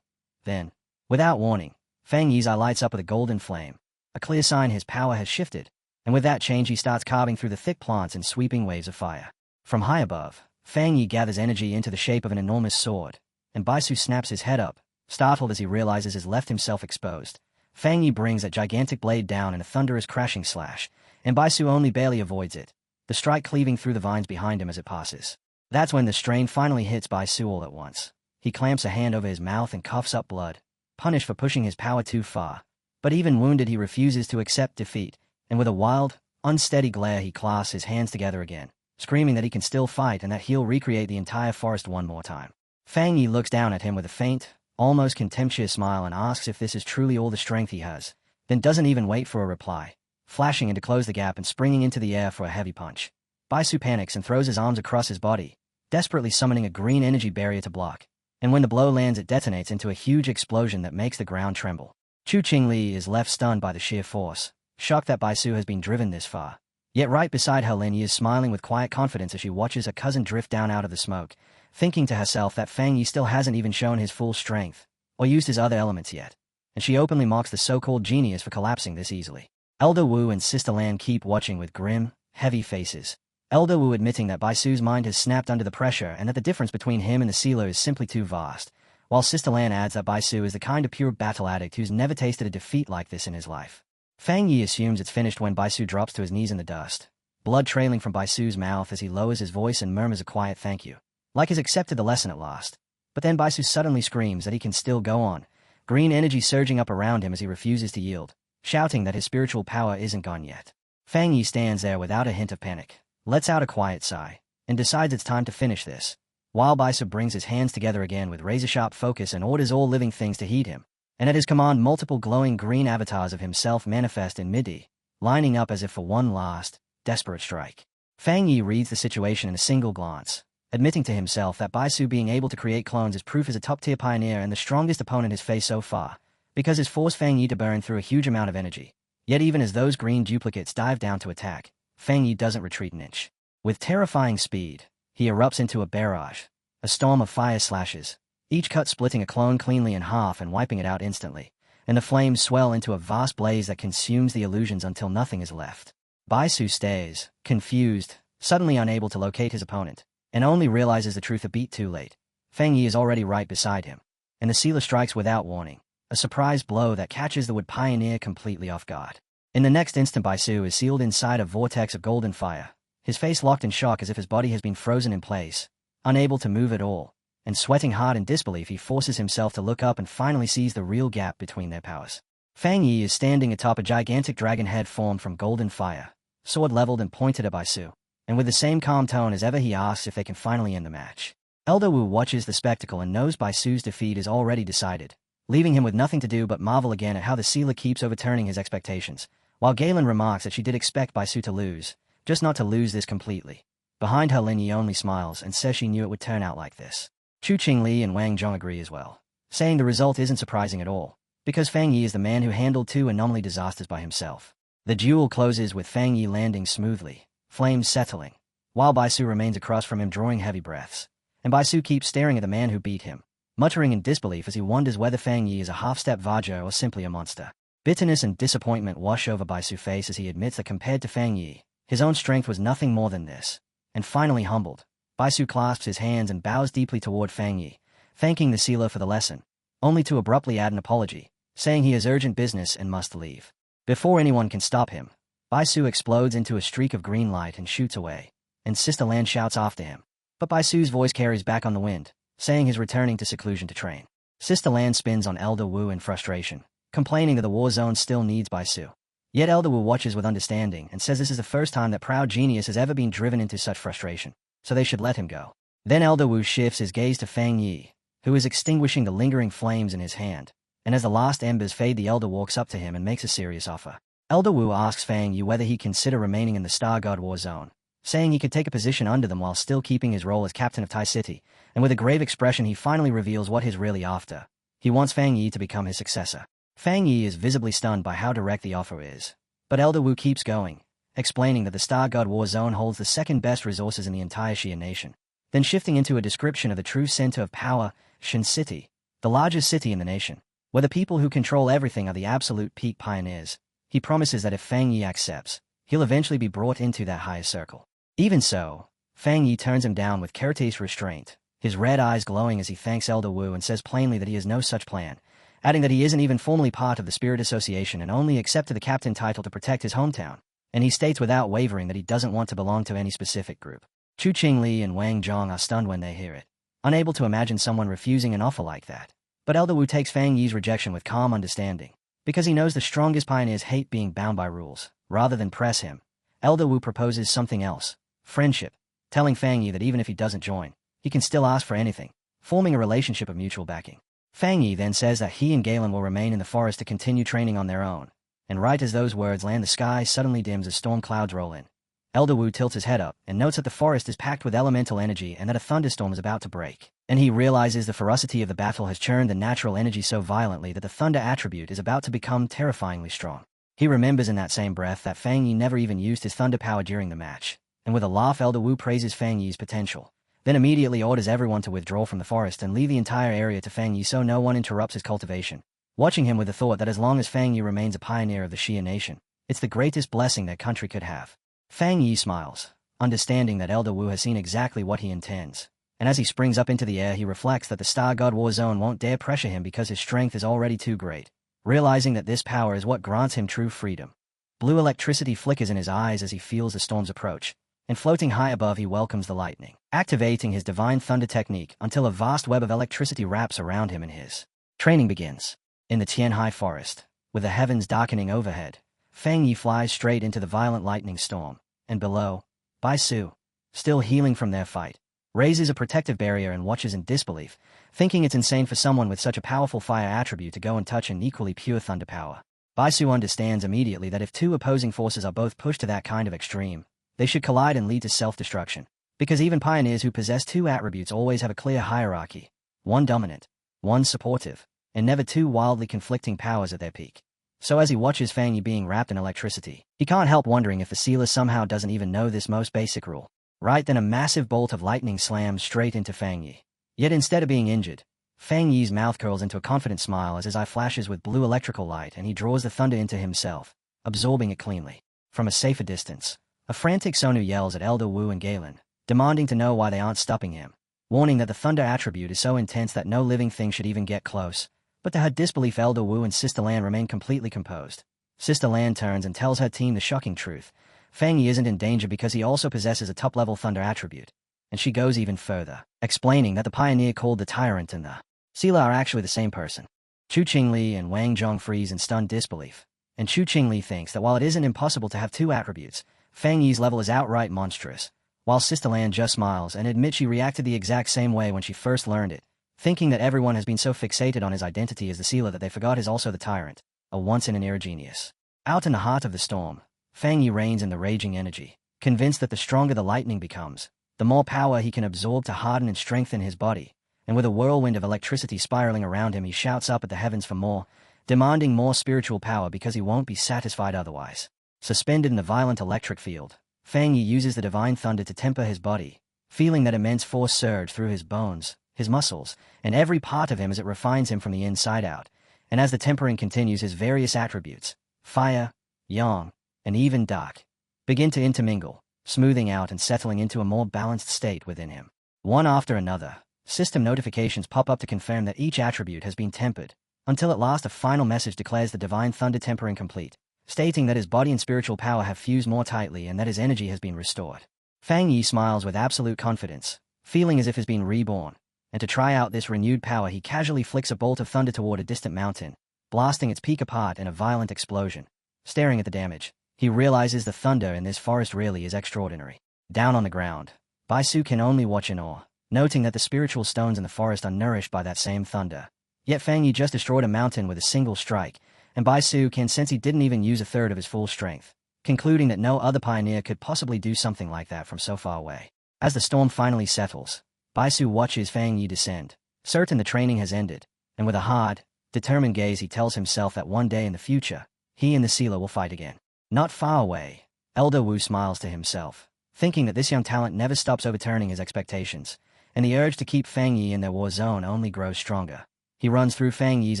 Speaker 1: Then, without warning, Fang Yi's eye lights up with a golden flame, a clear sign his power has shifted, and with that change he starts carving through the thick plants in sweeping waves of fire. From high above, Fang Yi gathers energy into the shape of an enormous sword, and Baisu snaps his head up, startled as he realizes he's left himself exposed. Fang Yi brings that gigantic blade down in a thunderous crashing slash, and Baisu only barely avoids it, the strike cleaving through the vines behind him as it passes. That's when the strain finally hits Baisu all at once. He clamps a hand over his mouth and coughs up blood, punished for pushing his power too far. But even wounded he refuses to accept defeat, and with a wild, unsteady glare he clasps his hands together again, screaming that he can still fight and that he'll recreate the entire forest one more time. Fang Yi looks down at him with a faint, almost contemptuous smile and asks if this is truly all the strength he has, then doesn't even wait for a reply, flashing in to close the gap and springing into the air for a heavy punch. Baisu panics and throws his arms across his body, desperately summoning a green energy barrier to block, and when the blow lands it detonates into a huge explosion that makes the ground tremble. Chu Qingli is left stunned by the sheer force, shocked that Baisu has been driven this far. Yet right beside her Lin Yi is smiling with quiet confidence as she watches her cousin drift down out of the smoke, thinking to herself that Fang Yi still hasn't even shown his full strength, or used his other elements yet, and she openly mocks the so-called genius for collapsing this easily. Elder Wu and Sister Lan keep watching with grim, heavy faces, Elder Wu admitting that Baisu's mind has snapped under the pressure and that the difference between him and the sealer is simply too vast, while Sister Lan adds that Baisu is the kind of pure battle addict who's never tasted a defeat like this in his life. Fang Yi assumes it's finished when Baisu drops to his knees in the dust, blood trailing from Baisu's mouth as he lowers his voice and murmurs a quiet thank you, like he's accepted the lesson at last. But then Baisu suddenly screams that he can still go on, green energy surging up around him as he refuses to yield, shouting that his spiritual power isn't gone yet. Fang Yi stands there without a hint of panic, lets out a quiet sigh, and decides it's time to finish this, while Baisu brings his hands together again with razor-sharp focus and orders all living things to heed him, and at his command multiple glowing green avatars of himself manifest in mid-air, lining up as if for one last, desperate strike. Fang Yi reads the situation in a single glance, admitting to himself that Baisu being able to create clones is proof as a top-tier pioneer and the strongest opponent he's faced so far, because his forced Fang Yi to burn through a huge amount of energy. Yet even as those green duplicates dive down to attack, Fang Yi doesn't retreat an inch. With terrifying speed, he erupts into a barrage, a storm of fire slashes, each cut splitting a clone cleanly in half and wiping it out instantly, and the flames swell into a vast blaze that consumes the illusions until nothing is left. Baisu stays, confused, suddenly unable to locate his opponent, and only realizes the truth a beat too late. Fang Yi is already right beside him, and the sealer strikes without warning, a surprise blow that catches the wood pioneer completely off guard. In the next instant, Baisu is sealed inside a vortex of golden fire, his face locked in shock as if his body has been frozen in place, unable to move at all, and sweating hard in disbelief he forces himself to look up and finally sees the real gap between their powers. Fang Yi is standing atop a gigantic dragon head formed from golden fire, sword leveled and pointed at Baisu, and with the same calm tone as ever he asks if they can finally end the match. Elder Wu watches the spectacle and knows Baisu's defeat is already decided, leaving him with nothing to do but marvel again at how the sealer keeps overturning his expectations, while Galen remarks that she did expect Baisu to lose, just not to lose this completely. Behind her, Lin Yi only smiles and says she knew it would turn out like this. Chu Qingli and Wang Zhong agree as well, saying the result isn't surprising at all, because Fang Yi is the man who handled two anomaly disasters by himself. The duel closes with Fang Yi landing smoothly, flames settling, while Baisu remains across from him drawing heavy breaths, and Baisu keeps staring at the man who beat him, muttering in disbelief as he wonders whether Fang Yi is a half-step Vajo or simply a monster. Bitterness and disappointment wash over Baisu's face as he admits that compared to Fang Yi, his own strength was nothing more than this, and finally humbled, Baisu clasps his hands and bows deeply toward Fang Yi, thanking the sealer for the lesson, only to abruptly add an apology, saying he has urgent business and must leave. Before anyone can stop him, Baisu explodes into a streak of green light and shoots away, and Sister Lan shouts after him. But Baisu's voice carries back on the wind, saying he's returning to seclusion to train. Sister Lan spins on Elder Wu in frustration, complaining that the war zone still needs Baisu. Yet Elder Wu watches with understanding and says this is the first time that proud genius has ever been driven into such frustration, so they should let him go. Then Elder Wu shifts his gaze to Fang Yi, who is extinguishing the lingering flames in his hand, and as the last embers fade, the Elder walks up to him and makes a serious offer. Elder Wu asks Fang Yi whether he consider remaining in the Star God War Zone, saying he could take a position under them while still keeping his role as captain of Tai City, and with a grave expression he finally reveals what he's really after. He wants Fang Yi to become his successor. Fang Yi is visibly stunned by how direct the offer is, but Elder Wu keeps going, explaining that the Star God War Zone holds the second-best resources in the entire Xian nation, then shifting into a description of the true center of power, Shin City, the largest city in the nation, where the people who control everything are the absolute peak pioneers. He promises that if Fang Yi accepts, he'll eventually be brought into that higher circle. Even so, Fang Yi turns him down with courteous restraint, his red eyes glowing as he thanks Elder Wu and says plainly that he has no such plan, adding that he isn't even formally part of the Spirit Association and only accepted the captain title to protect his hometown, and he states without wavering that he doesn't want to belong to any specific group. Chu Qingli and Wang Zhong are stunned when they hear it, unable to imagine someone refusing an offer like that. But Elder Wu takes Fang Yi's rejection with calm understanding, because he knows the strongest pioneers hate being bound by rules. Rather than press him, Elder Wu proposes something else, friendship, telling Fang Yi that even if he doesn't join, he can still ask for anything, forming a relationship of mutual backing. Fang Yi then says that he and Galen will remain in the forest to continue training on their own, and right as those words land, the sky suddenly dims as storm clouds roll in. Elder Wu tilts his head up and notes that the forest is packed with elemental energy and that a thunderstorm is about to break, and he realizes the ferocity of the battle has churned the natural energy so violently that the thunder attribute is about to become terrifyingly strong. He remembers in that same breath that Fang Yi never even used his thunder power during the match, and with a laugh Elder Wu praises Fang Yi's potential, then immediately orders everyone to withdraw from the forest and leave the entire area to Fang Yi so no one interrupts his cultivation, watching him with the thought that as long as Fang Yi remains a pioneer of the Xian nation, it's the greatest blessing their country could have. Fang Yi smiles, understanding that Elder Wu has seen exactly what he intends, and as he springs up into the air he reflects that the Star God War Zone won't dare pressure him because his strength is already too great, realizing that this power is what grants him true freedom. Blue electricity flickers in his eyes as he feels the storm's approach, and floating high above he welcomes the lightning, activating his divine thunder technique until a vast web of electricity wraps around him and his training begins. In the Tianhai forest, with the heavens darkening overhead, Fang Yi flies straight into the violent lightning storm, and below, Baisu, still healing from their fight, raises a protective barrier and watches in disbelief, thinking it's insane for someone with such a powerful fire attribute to go and touch an equally pure thunder power. Baisu understands immediately that if two opposing forces are both pushed to that kind of extreme, they should collide and lead to self-destruction. Because even pioneers who possess two attributes always have a clear hierarchy, one dominant, one supportive, and never two wildly conflicting powers at their peak. So as he watches Fang Yi being wrapped in electricity, he can't help wondering if the sealer somehow doesn't even know this most basic rule. Right then a massive bolt of lightning slams straight into Fang Yi. Yet instead of being injured, Fang Yi's mouth curls into a confident smile as his eye flashes with blue electrical light and he draws the thunder into himself, absorbing it cleanly. From a safer distance, a frantic Sonu yells at Elder Wu and Galen, demanding to know why they aren't stopping him, warning that the thunder attribute is so intense that no living thing should even get close. But to her disbelief, Elder Wu and Sister Lan remain completely composed. Sister Lan turns and tells her team the shocking truth. Fang Yi isn't in danger because he also possesses a top-level thunder attribute. And she goes even further, explaining that the pioneer called the Tyrant and the Sealer are actually the same person. Chu Qingli and Wang Zhong freeze in stunned disbelief. And Chu Qingli thinks that while it isn't impossible to have two attributes, Fang Yi's level is outright monstrous. While Sister Lan just smiles and admits she reacted the exact same way when she first learned it, thinking that everyone has been so fixated on his identity as the Sealer that they forgot he's also the Tyrant, a once-in-an-era genius. Out in the heart of the storm, Fang Yi reigns in the raging energy, convinced that the stronger the lightning becomes, the more power he can absorb to harden and strengthen his body, and with a whirlwind of electricity spiraling around him he shouts up at the heavens for more, demanding more spiritual power because he won't be satisfied otherwise. Suspended in the violent electric field, Fang Yi uses the divine thunder to temper his body, feeling that immense force surge through his bones, his muscles, and every part of him as it refines him from the inside out, and as the tempering continues his various attributes, fire, yang, and even dark, begin to intermingle, smoothing out and settling into a more balanced state within him. One after another, system notifications pop up to confirm that each attribute has been tempered, until at last a final message declares the divine thunder tempering complete, stating that his body and spiritual power have fused more tightly and that his energy has been restored. Fang Yi smiles with absolute confidence, feeling as if he's been reborn, and to try out this renewed power he casually flicks a bolt of thunder toward a distant mountain, blasting its peak apart in a violent explosion. Staring at the damage, he realizes the thunder in this forest really is extraordinary. Down on the ground, Baisu can only watch in awe, noting that the spiritual stones in the forest are nourished by that same thunder. Yet Fang Yi just destroyed a mountain with a single strike, and Baisu can sense he didn't even use a third of his full strength, concluding that no other pioneer could possibly do something like that from so far away. As the storm finally settles, Baisu watches Fang Yi descend, certain the training has ended, and with a hard, determined gaze he tells himself that one day in the future, he and the Sealer will fight again. Not far away, Elder Wu smiles to himself, thinking that this young talent never stops overturning his expectations, and the urge to keep Fang Yi in their war zone only grows stronger. He runs through Fang Yi's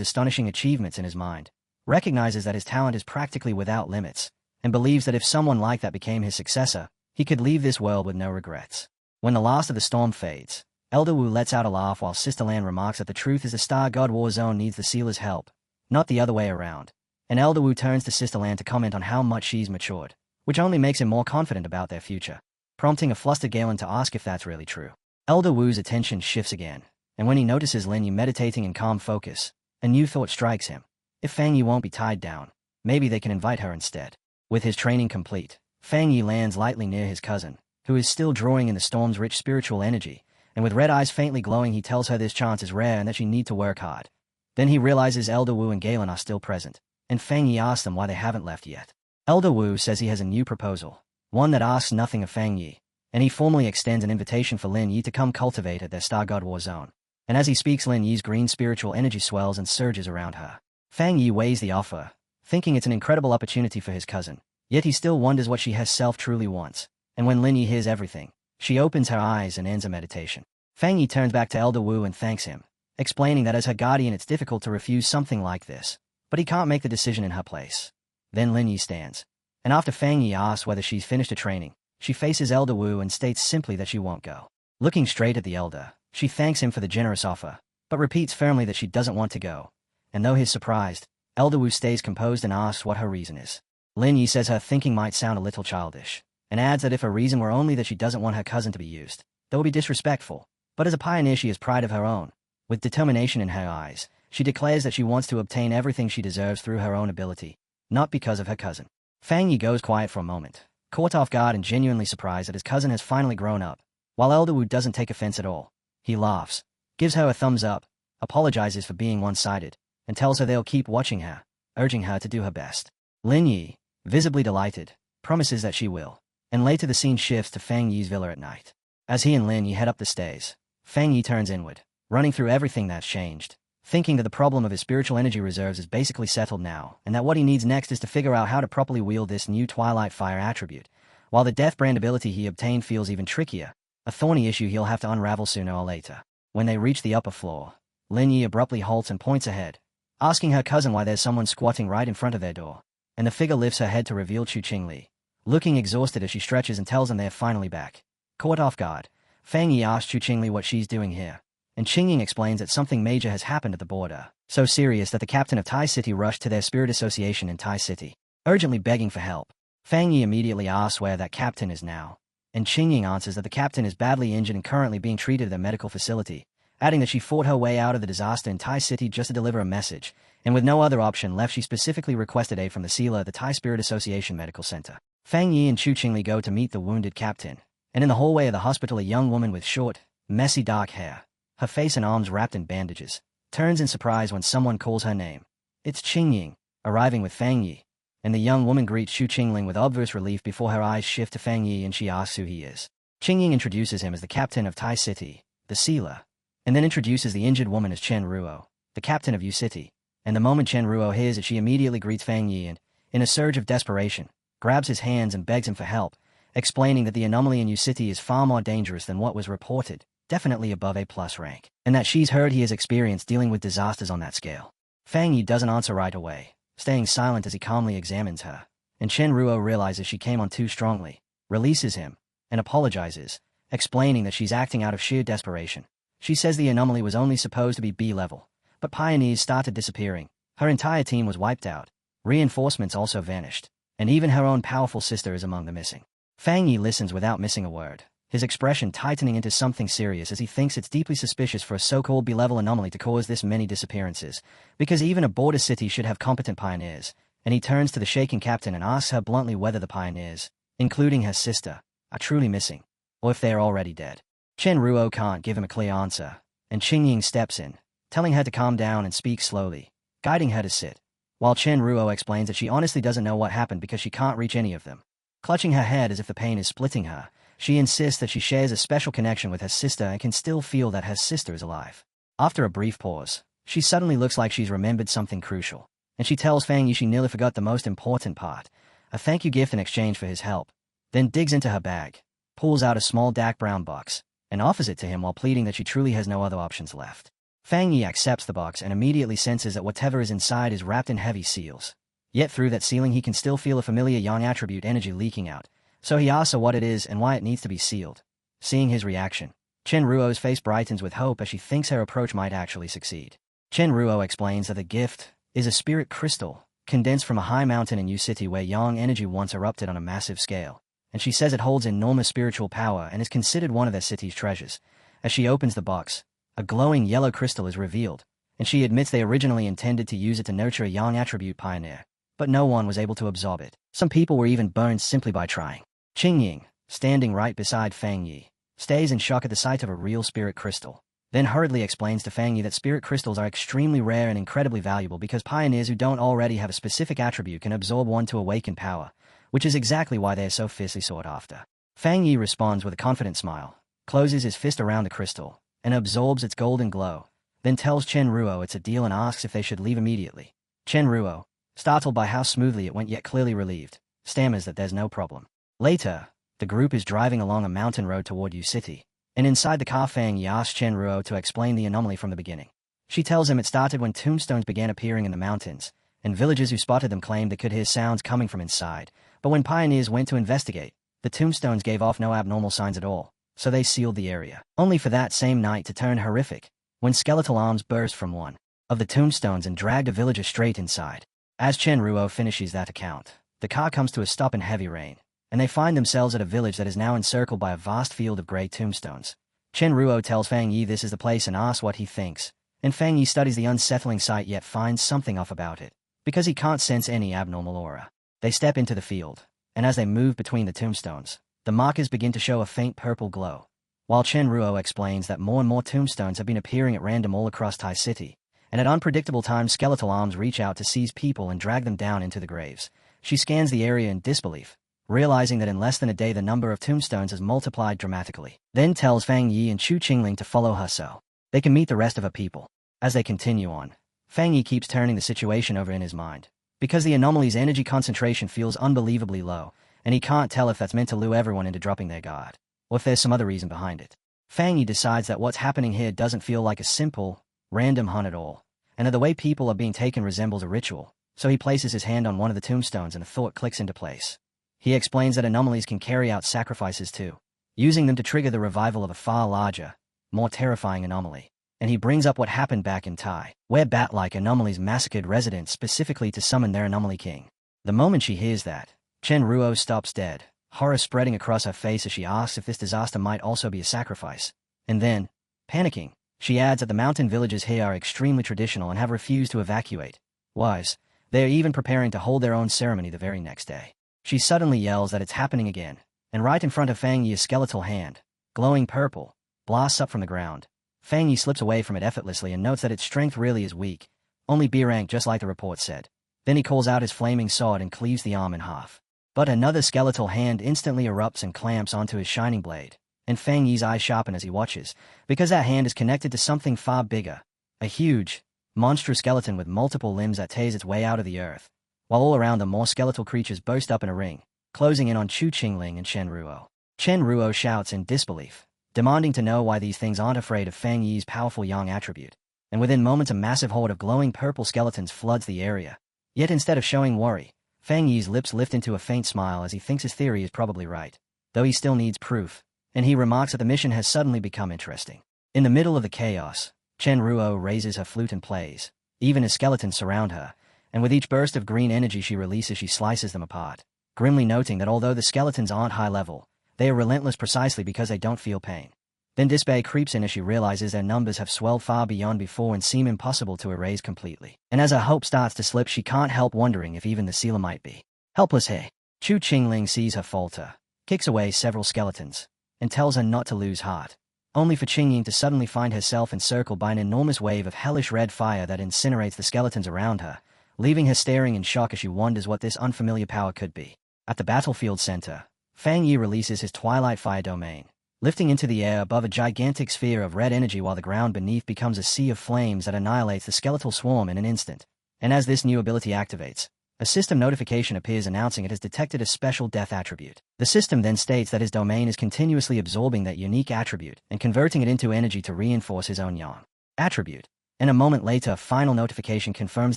Speaker 1: astonishing achievements in his mind, recognizes that his talent is practically without limits, and believes that if someone like that became his successor, he could leave this world with no regrets. When the last of the storm fades, Elder Wu lets out a laugh while Sister Lan remarks that the truth is the Star God War Zone needs the Sealer's help, not the other way around. And Elder Wu turns to Sister Lan to comment on how much she's matured, which only makes him more confident about their future, prompting a flustered Galen to ask if that's really true. Elder Wu's attention shifts again, and when he notices Lin Yi meditating in calm focus, a new thought strikes him. If Fang Yi won't be tied down, maybe they can invite her instead. With his training complete, Fang Yi lands lightly near his cousin, who is still drawing in the storm's rich spiritual energy, and with red eyes faintly glowing he tells her this chance is rare and that she need to work hard. Then he realizes Elder Wu and Galen are still present, and Fang Yi asks them why they haven't left yet. Elder Wu says he has a new proposal, one that asks nothing of Fang Yi, and he formally extends an invitation for Lin Yi to come cultivate at their Star God War Zone. And as he speaks, Lin Yi's green spiritual energy swells and surges around her. Fang Yi weighs the offer, thinking it's an incredible opportunity for his cousin, yet he still wonders what she herself truly wants. And when Lin Yi hears everything, she opens her eyes and ends her meditation. Fang Yi turns back to Elder Wu and thanks him, explaining that as her guardian it's difficult to refuse something like this, but he can't make the decision in her place. Then Lin Yi stands, and after Fang Yi asks whether she's finished her training, she faces Elder Wu and states simply that she won't go. Looking straight at the Elder, she thanks him for the generous offer, but repeats firmly that she doesn't want to go, and though he's surprised, Elder Wu stays composed and asks what her reason is. Lin Yi says her thinking might sound a little childish, and adds that if her reason were only that she doesn't want her cousin to be used, that would be disrespectful, but as a pioneer she has pride of her own. With determination in her eyes, she declares that she wants to obtain everything she deserves through her own ability, not because of her cousin. Fang Yi goes quiet for a moment, caught off guard and genuinely surprised that his cousin has finally grown up, while Elder Wu doesn't take offense at all. He laughs, gives her a thumbs up, apologizes for being one-sided, and tells her they'll keep watching her, urging her to do her best. Lin Yi, visibly delighted, promises that she will, and later the scene shifts to Fang Yi's villa at night. As he and Lin Yi head up the stairs, Fang Yi turns inward, running through everything that's changed, thinking that the problem of his spiritual energy reserves is basically settled now, and that what he needs next is to figure out how to properly wield this new Twilight Fire attribute, while the Death Brand ability he obtained feels even trickier, a thorny issue he'll have to unravel sooner or later. When they reach the upper floor, Lin Yi abruptly halts and points ahead, asking her cousin why there's someone squatting right in front of their door, and the figure lifts her head to reveal Chu Qingli, looking exhausted as she stretches and tells them they're finally back. Caught off guard, Fang Yi asks Chu Qingli what she's doing here, and Qingying explains that something major has happened at the border, so serious that the captain of Tai City rushed to their spirit association in Tai City, urgently begging for help. Fang Yi immediately asks where that captain is now, and Qingying answers that the captain is badly injured and currently being treated at a medical facility, adding that she fought her way out of the disaster in Tai City just to deliver a message, and with no other option left she specifically requested aid from the sealer at the Tai Spirit Association Medical Center. Fang Yi and Chu Qingli go to meet the wounded captain, and in the hallway of the hospital a young woman with short, messy dark hair, her face and arms wrapped in bandages, turns in surprise when someone calls her name. It's Qingying, arriving with Fang Yi, and the young woman greets Chu Qingling with obvious relief before her eyes shift to Fang Yi and she asks who he is. Qingying introduces him as the captain of Tai City, the sealer, and then introduces the injured woman as Chen Ruo, the captain of Yu City, and the moment Chen Ruo hears it she immediately greets Fang Yi and, in a surge of desperation, grabs his hands and begs him for help, explaining that the anomaly in Yu City is far more dangerous than what was reported, definitely above A+ rank, and that she's heard he has experience dealing with disasters on that scale. Fang Yi doesn't answer right away, staying silent as he calmly examines her, and Chen Ruo realizes she came on too strongly, releases him, and apologizes, explaining that she's acting out of sheer desperation. She says the anomaly was only supposed to be B-level, but pioneers started disappearing, her entire team was wiped out, reinforcements also vanished, and even her own powerful sister is among the missing. Fang Yi listens without missing a word, his expression tightening into something serious as he thinks it's deeply suspicious for a so-called B-level anomaly to cause this many disappearances, because even a border city should have competent pioneers, and he turns to the shaken captain and asks her bluntly whether the pioneers, including her sister, are truly missing, or if they are already dead. Chen Ruo can't give him a clear answer, and Qingying steps in, telling her to calm down and speak slowly, guiding her to sit, while Chen Ruo explains that she honestly doesn't know what happened because she can't reach any of them. Clutching her head as if the pain is splitting her, she insists that she shares a special connection with her sister and can still feel that her sister is alive. After a brief pause, she suddenly looks like she's remembered something crucial, and she tells Fang Yi she nearly forgot the most important part, a thank you gift in exchange for his help, then digs into her bag, pulls out a small dark brown box, and offers it to him while pleading that she truly has no other options left. Fang Yi accepts the box and immediately senses that whatever is inside is wrapped in heavy seals. Yet through that sealing he can still feel a familiar yang attribute energy leaking out, so he asks her what it is and why it needs to be sealed. Seeing his reaction, Chen Ruo's face brightens with hope as she thinks her approach might actually succeed. Chen Ruo explains that the gift is a spirit crystal, condensed from a high mountain in Yu City where yang energy once erupted on a massive scale, and she says it holds enormous spiritual power and is considered one of their city's treasures. As she opens the box, a glowing yellow crystal is revealed, and she admits they originally intended to use it to nurture a yang attribute pioneer, but no one was able to absorb it. Some people were even burned simply by trying. Qingying, standing right beside Fang Yi, stays in shock at the sight of a real spirit crystal, then hurriedly explains to Fang Yi that spirit crystals are extremely rare and incredibly valuable because pioneers who don't already have a specific attribute can absorb one to awaken power, which is exactly why they are so fiercely sought after. Fang Yi responds with a confident smile, closes his fist around the crystal, and absorbs its golden glow, then tells Chen Ruo it's a deal and asks if they should leave immediately. Chen Ruo, startled by how smoothly it went yet clearly relieved, stammers that there's no problem. Later, the group is driving along a mountain road toward Yu City, and inside the car Fang Yi asks Chen Ruo to explain the anomaly from the beginning. She tells him it started when tombstones began appearing in the mountains, and villagers who spotted them claimed they could hear sounds coming from inside, but when pioneers went to investigate, the tombstones gave off no abnormal signs at all, so they sealed the area, only for that same night to turn horrific, when skeletal arms burst from one of the tombstones and dragged a villager straight inside. As Chen Ruo finishes that account, the car comes to a stop in heavy rain, and they find themselves at a village that is now encircled by a vast field of grey tombstones. Chen Ruo tells Fang Yi this is the place and asks what he thinks, and Fang Yi studies the unsettling sight yet finds something off about it, because he can't sense any abnormal aura. They step into the field, and as they move between the tombstones, the markers begin to show a faint purple glow, while Chen Ruo explains that more and more tombstones have been appearing at random all across Tai City, and at unpredictable times skeletal arms reach out to seize people and drag them down into the graves. She scans the area in disbelief, realizing that in less than a day the number of tombstones has multiplied dramatically. Then tells Fang Yi and Chu Qingling to follow her so they can meet the rest of her people. As they continue on, Fang Yi keeps turning the situation over in his mind, because the anomaly's energy concentration feels unbelievably low, and he can't tell if that's meant to lure everyone into dropping their guard, or if there's some other reason behind it. Fang Yi decides that what's happening here doesn't feel like a simple, random hunt at all, and that the way people are being taken resembles a ritual, so he places his hand on one of the tombstones and a thought clicks into place. He explains that anomalies can carry out sacrifices too, using them to trigger the revival of a far larger, more terrifying anomaly. And he brings up what happened back in Tai, where bat-like anomalies massacred residents specifically to summon their anomaly king. The moment she hears that, Chen Ruo stops dead, horror spreading across her face as she asks if this disaster might also be a sacrifice. And then, panicking, she adds that the mountain villages here are extremely traditional and have refused to evacuate. Wise, they are even preparing to hold their own ceremony the very next day. She suddenly yells that it's happening again, and right in front of Fang Yi a skeletal hand, glowing purple, blasts up from the ground. Fang Yi slips away from it effortlessly and notes that its strength really is weak, only B rank just like the report said. Then he calls out his flaming sword and cleaves the arm in half. But another skeletal hand instantly erupts and clamps onto his shining blade, and Fang Yi's eyes sharpen as he watches, because that hand is connected to something far bigger, a huge, monstrous skeleton with multiple limbs that tears its way out of the earth, while all around them more skeletal creatures burst up in a ring, closing in on Chu Qingling and Chen Ruo. Chen Ruo shouts in disbelief, demanding to know why these things aren't afraid of Fang Yi's powerful yang attribute. And within moments a massive horde of glowing purple skeletons floods the area. Yet instead of showing worry, Fang Yi's lips lift into a faint smile as he thinks his theory is probably right, though he still needs proof, and he remarks that the mission has suddenly become interesting. In the middle of the chaos, Chen Ruo raises her flute and plays, even as skeletons surround her, and with each burst of green energy she releases she slices them apart, grimly noting that although the skeletons aren't high level, they are relentless precisely because they don't feel pain. Then despair creeps in as she realizes their numbers have swelled far beyond before and seem impossible to erase completely. And as her hope starts to slip she can't help wondering if even the sealer might be helpless here. Chu Qingling sees her falter, kicks away several skeletons, and tells her not to lose heart, only for Qingying to suddenly find herself encircled by an enormous wave of hellish red fire that incinerates the skeletons around her, leaving her staring in shock as she wonders what this unfamiliar power could be. At the battlefield center, Fang Yi releases his Twilight Fire domain, lifting into the air above a gigantic sphere of red energy while the ground beneath becomes a sea of flames that annihilates the skeletal swarm in an instant. And as this new ability activates, a system notification appears announcing it has detected a special death attribute. The system then states that his domain is continuously absorbing that unique attribute and converting it into energy to reinforce his own yang attribute. And a moment later a final notification confirms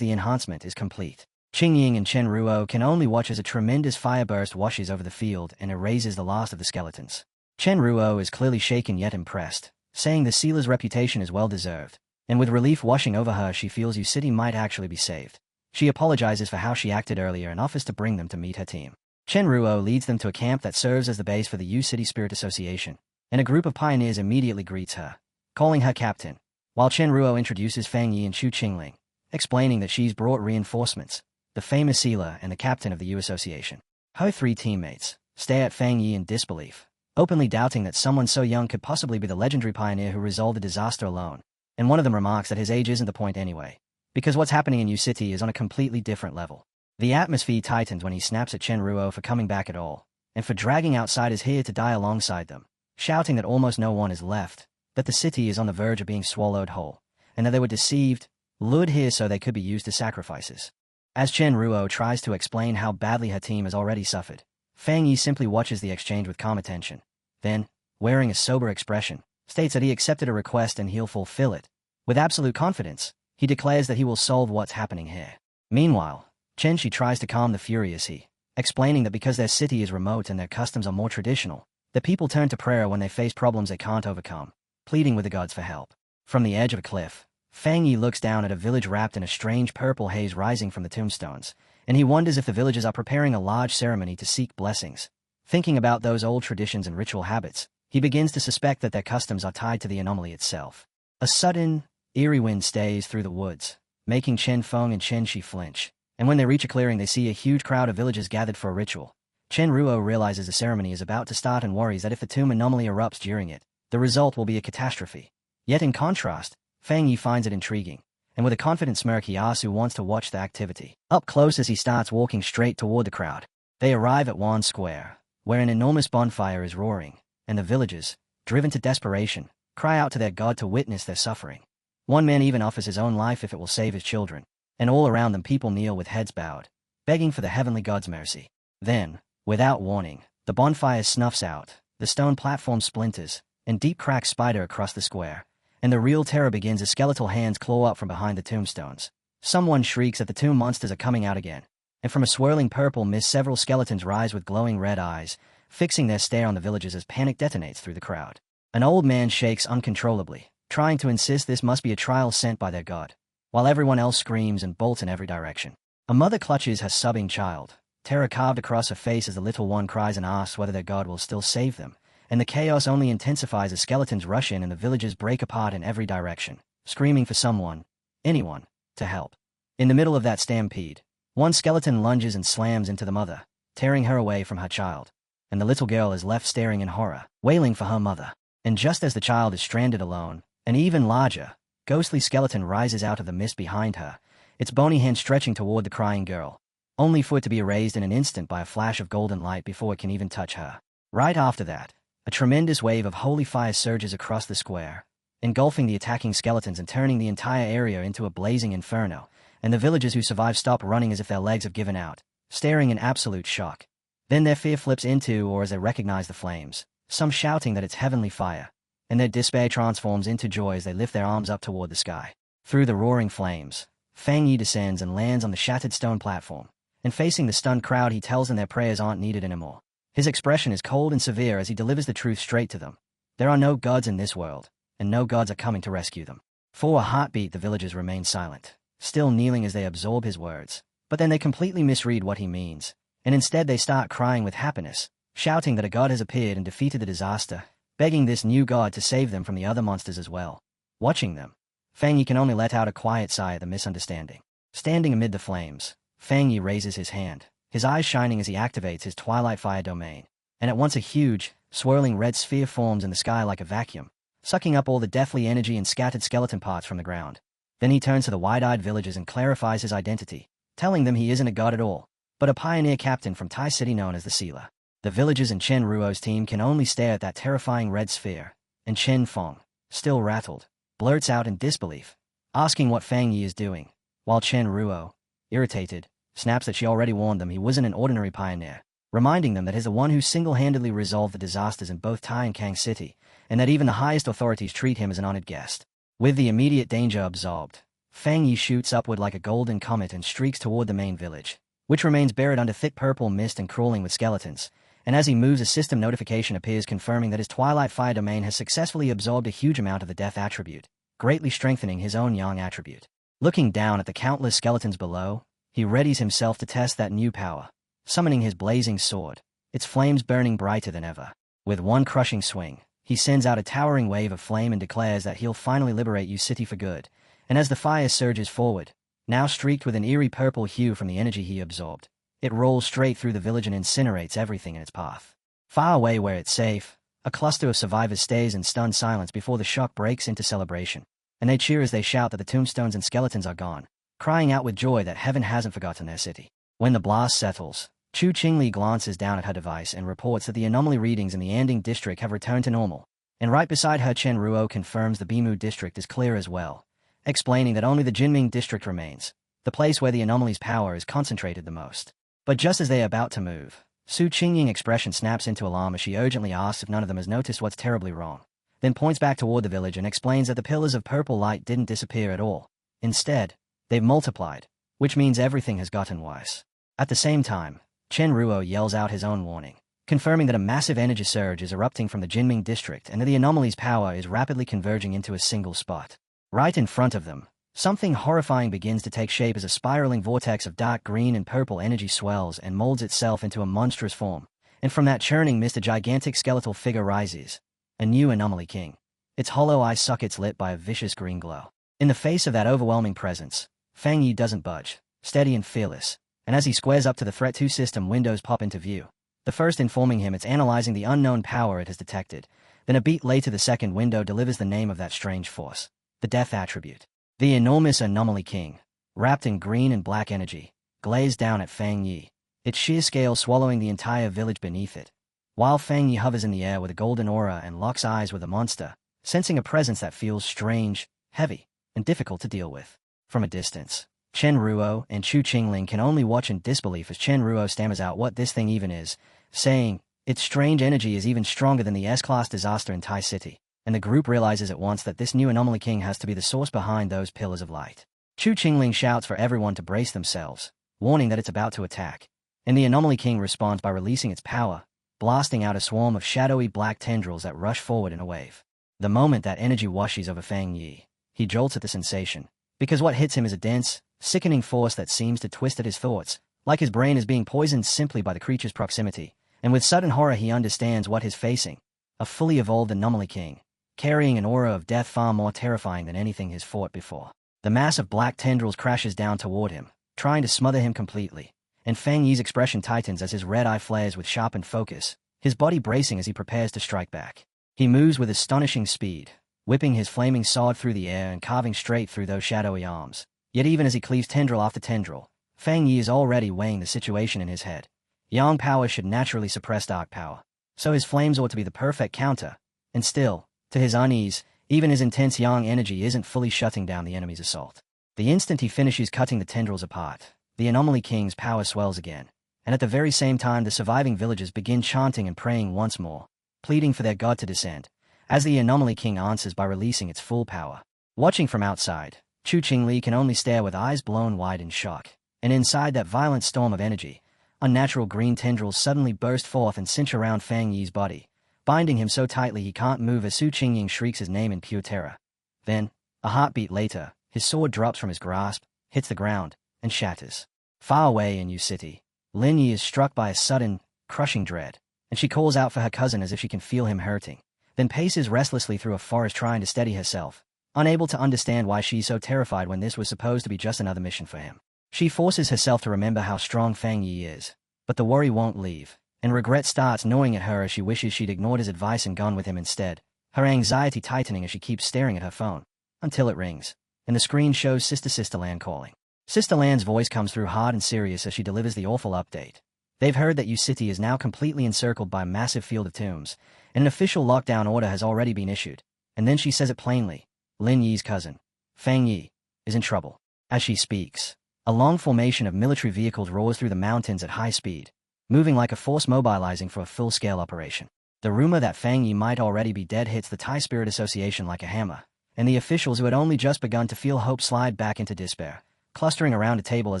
Speaker 1: the enhancement is complete. Qingying and Chen Ruo can only watch as a tremendous fireburst washes over the field and erases the last of the skeletons. Chen Ruo is clearly shaken yet impressed, saying the sealer's reputation is well deserved, and with relief washing over her she feels Yu City might actually be saved. She apologizes for how she acted earlier and offers to bring them to meet her team. Chen Ruo leads them to a camp that serves as the base for the Yu City Spirit Association, and a group of pioneers immediately greets her, calling her captain, while Chen Ruo introduces Fang Yi and Chu Qingling, explaining that she's brought reinforcements, the famous sealer and the captain of the Yu Association. Her three teammates stare at Fang Yi in disbelief, openly doubting that someone so young could possibly be the legendary pioneer who resolved the disaster alone, and one of them remarks that his age isn't the point anyway, because what's happening in Yu City is on a completely different level. The atmosphere tightens when he snaps at Chen Ruo for coming back at all, and for dragging outsiders here to die alongside them, shouting that almost no one is left, that the city is on the verge of being swallowed whole, and that they were deceived, lured here so they could be used as sacrifices. As Chen Ruo tries to explain how badly her team has already suffered, Fang Yi simply watches the exchange with calm attention. Then, wearing a sober expression, states that he accepted a request and he'll fulfill it. With absolute confidence, he declares that he will solve what's happening here. Meanwhile, Chen Shi tries to calm the furious he, explaining that because their city is remote and their customs are more traditional, the people turn to prayer when they face problems they can't overcome, pleading with the gods for help. From the edge of a cliff, Fang Yi looks down at a village wrapped in a strange purple haze rising from the tombstones, and he wonders if the villagers are preparing a large ceremony to seek blessings. Thinking about those old traditions and ritual habits, he begins to suspect that their customs are tied to the anomaly itself. A sudden, eerie wind stays through the woods, making Chen Feng and Chen Shi flinch, and when they reach a clearing they see a huge crowd of villagers gathered for a ritual. Chen Ruo realizes the ceremony is about to start and worries that if the tomb anomaly erupts during it, the result will be a catastrophe. Yet in contrast, Fang Yi finds it intriguing, and with a confident smirk he asks who wants to watch the activity. Up close as he starts walking straight toward the crowd. They arrive at Wan Square, where an enormous bonfire is roaring, and the villagers, driven to desperation, cry out to their god to witness their suffering. One man even offers his own life if it will save his children, and all around them people kneel with heads bowed, begging for the heavenly god's mercy. Then, without warning, the bonfire snuffs out, the stone platform splinters, and deep cracks spider across the square, and the real terror begins as skeletal hands claw up from behind the tombstones. Someone shrieks that the tomb monsters are coming out again, and from a swirling purple mist several skeletons rise with glowing red eyes, fixing their stare on the villagers as panic detonates through the crowd. An old man shakes uncontrollably, trying to insist this must be a trial sent by their god, while everyone else screams and bolts in every direction. A mother clutches her sobbing child, terror carved across her face as the little one cries and asks whether their god will still save them, and the chaos only intensifies as skeletons rush in and the villagers break apart in every direction, screaming for someone, anyone, to help. In the middle of that stampede, one skeleton lunges and slams into the mother, tearing her away from her child, and the little girl is left staring in horror, wailing for her mother. And just as the child is stranded alone, an even larger, ghostly skeleton rises out of the mist behind her, its bony hand stretching toward the crying girl, only for it to be erased in an instant by a flash of golden light before it can even touch her. Right after that, a tremendous wave of holy fire surges across the square, engulfing the attacking skeletons and turning the entire area into a blazing inferno, and the villagers who survive stop running as if their legs have given out, staring in absolute shock. Then their fear flips into, or as they recognize the flames, some shouting that it's heavenly fire, and their despair transforms into joy as they lift their arms up toward the sky. Through the roaring flames, Fang Yi descends and lands on the shattered stone platform, and facing the stunned crowd he tells them their prayers aren't needed anymore. His expression is cold and severe as he delivers the truth straight to them. There are no gods in this world, and no gods are coming to rescue them. For a heartbeat the villagers remain silent, still kneeling as they absorb his words, but then they completely misread what he means, and instead they start crying with happiness, shouting that a god has appeared and defeated the disaster, begging this new god to save them from the other monsters as well. Watching them, Fang Yi can only let out a quiet sigh at the misunderstanding. Standing amid the flames, Fang Yi raises his hand, his eyes shining as he activates his Twilight Fire domain, and at once a huge, swirling red sphere forms in the sky like a vacuum, sucking up all the deathly energy and scattered skeleton parts from the ground. Then he turns to the wide-eyed villagers and clarifies his identity, telling them he isn't a god at all, but a pioneer captain from Tai City known as the Sealer. The villagers and Chen Ruo's team can only stare at that terrifying red sphere, and Chen Feng, still rattled, blurts out in disbelief, asking what Fang Yi is doing, while Chen Ruo, irritated, snaps that she already warned them he wasn't an ordinary pioneer, reminding them that he's the one who single-handedly resolved the disasters in both Tai and Kang City, and that even the highest authorities treat him as an honored guest. With the immediate danger absorbed, Fang Yi shoots upward like a golden comet and streaks toward the main village, which remains buried under thick purple mist and crawling with skeletons, and as he moves a system notification appears confirming that his Twilight Fire domain has successfully absorbed a huge amount of the death attribute, greatly strengthening his own yang attribute. Looking down at the countless skeletons below, he readies himself to test that new power, summoning his blazing sword, its flames burning brighter than ever. With one crushing swing, he sends out a towering wave of flame and declares that he'll finally liberate U City for good, and as the fire surges forward, now streaked with an eerie purple hue from the energy he absorbed, it rolls straight through the village and incinerates everything in its path. Far away where it's safe, a cluster of survivors stays in stunned silence before the shock breaks into celebration, and they cheer as they shout that the tombstones and skeletons are gone, crying out with joy that heaven hasn't forgotten their city. When the blast settles, Chu Qingli glances down at her device and reports that the anomaly readings in the Anding district have returned to normal, and right beside her Chen Ruo confirms the Bimu district is clear as well, explaining that only the Jinming district remains, the place where the anomaly's power is concentrated the most. But just as they are about to move, Su Qingying's expression snaps into alarm as she urgently asks if none of them has noticed what's terribly wrong, then points back toward the village and explains that the pillars of purple light didn't disappear at all. Instead, they've multiplied, which means everything has gotten worse. At the same time, Chen Ruo yells out his own warning, confirming that a massive energy surge is erupting from the Jinming district and that the anomaly's power is rapidly converging into a single spot. Right in front of them, something horrifying begins to take shape as a spiraling vortex of dark green and purple energy swells and molds itself into a monstrous form, and from that churning mist a gigantic skeletal figure rises, a new anomaly king, its hollow eye sockets lit by a vicious green glow. In the face of that overwhelming presence, Fang Yi doesn't budge, steady and fearless, and as he squares up to the Threat 2 system windows pop into view, the first informing him it's analyzing the unknown power it has detected, Then a beat later the second window delivers the name of that strange force, the Death Attribute. The enormous Anomaly King, wrapped in green and black energy, glazed down at Fang Yi, its sheer scale swallowing the entire village beneath it. While Fang Yi hovers in the air with a golden aura and locks eyes with the monster, sensing a presence that feels strange, heavy, and difficult to deal with. From a distance, Chen Ruo and Chu Qingling can only watch in disbelief as Chen Ruo stammers out what this thing even is, saying, its strange energy is even stronger than the S-Class disaster in Tai City, and the group realizes at once that this new Anomaly King has to be the source behind those pillars of light. Chu Qingling shouts for everyone to brace themselves, warning that it's about to attack, and the Anomaly King responds by releasing its power, blasting out a swarm of shadowy black tendrils that rush forward in a wave. The moment that energy washes over Fang Yi, he jolts at the sensation, because what hits him is a dense, sickening force that seems to twist at his thoughts, like his brain is being poisoned simply by the creature's proximity, and with sudden horror he understands what he's facing, a fully evolved Anomaly King, carrying an aura of death far more terrifying than anything he's fought before. The mass of black tendrils crashes down toward him, trying to smother him completely, and Fang Yi's expression tightens as his red eye flares with sharpened focus, his body bracing as he prepares to strike back. He moves with astonishing speed, whipping his flaming sword through the air and carving straight through those shadowy arms. Yet even as he cleaves tendril after tendril, Fang Yi is already weighing the situation in his head. Yang power should naturally suppress dark power, so his flames ought to be the perfect counter, and still, to his unease, even his intense yang energy isn't fully shutting down the enemy's assault. The instant he finishes cutting the tendrils apart, the Anomaly King's power swells again, and at the very same time the surviving villagers begin chanting and praying once more, pleading for their god to descend, as the Anomaly King answers by releasing its full power. Watching from outside, Chu Qingli can only stare with eyes blown wide in shock, and inside that violent storm of energy, unnatural green tendrils suddenly burst forth and cinch around Fang Yi's body, binding him so tightly he can't move as Su Qingying shrieks his name in pure terror. Then, a heartbeat later, his sword drops from his grasp, hits the ground, and shatters. Far away in Yu City, Lin Yi is struck by a sudden, crushing dread, and she calls out for her cousin as if she can feel him hurting, then paces restlessly through a forest trying to steady herself, unable to understand why she's so terrified when this was supposed to be just another mission for him. She forces herself to remember how strong Fang Yi is, but the worry won't leave, and regret starts gnawing at her as she wishes she'd ignored his advice and gone with him instead, her anxiety tightening as she keeps staring at her phone, until it rings, and the screen shows Sister Lan calling. Sister Lan's voice comes through hard and serious as she delivers the awful update. They've heard that Yu City is now completely encircled by a massive field of tombs, and an official lockdown order has already been issued, and then she says it plainly, Lin Yi's cousin, Fang Yi, is in trouble. As she speaks, a long formation of military vehicles roars through the mountains at high speed, moving like a force mobilizing for a full-scale operation. The rumor that Fang Yi might already be dead hits the Thai Spirit Association like a hammer, and the officials who had only just begun to feel hope slide back into despair, clustering around a table as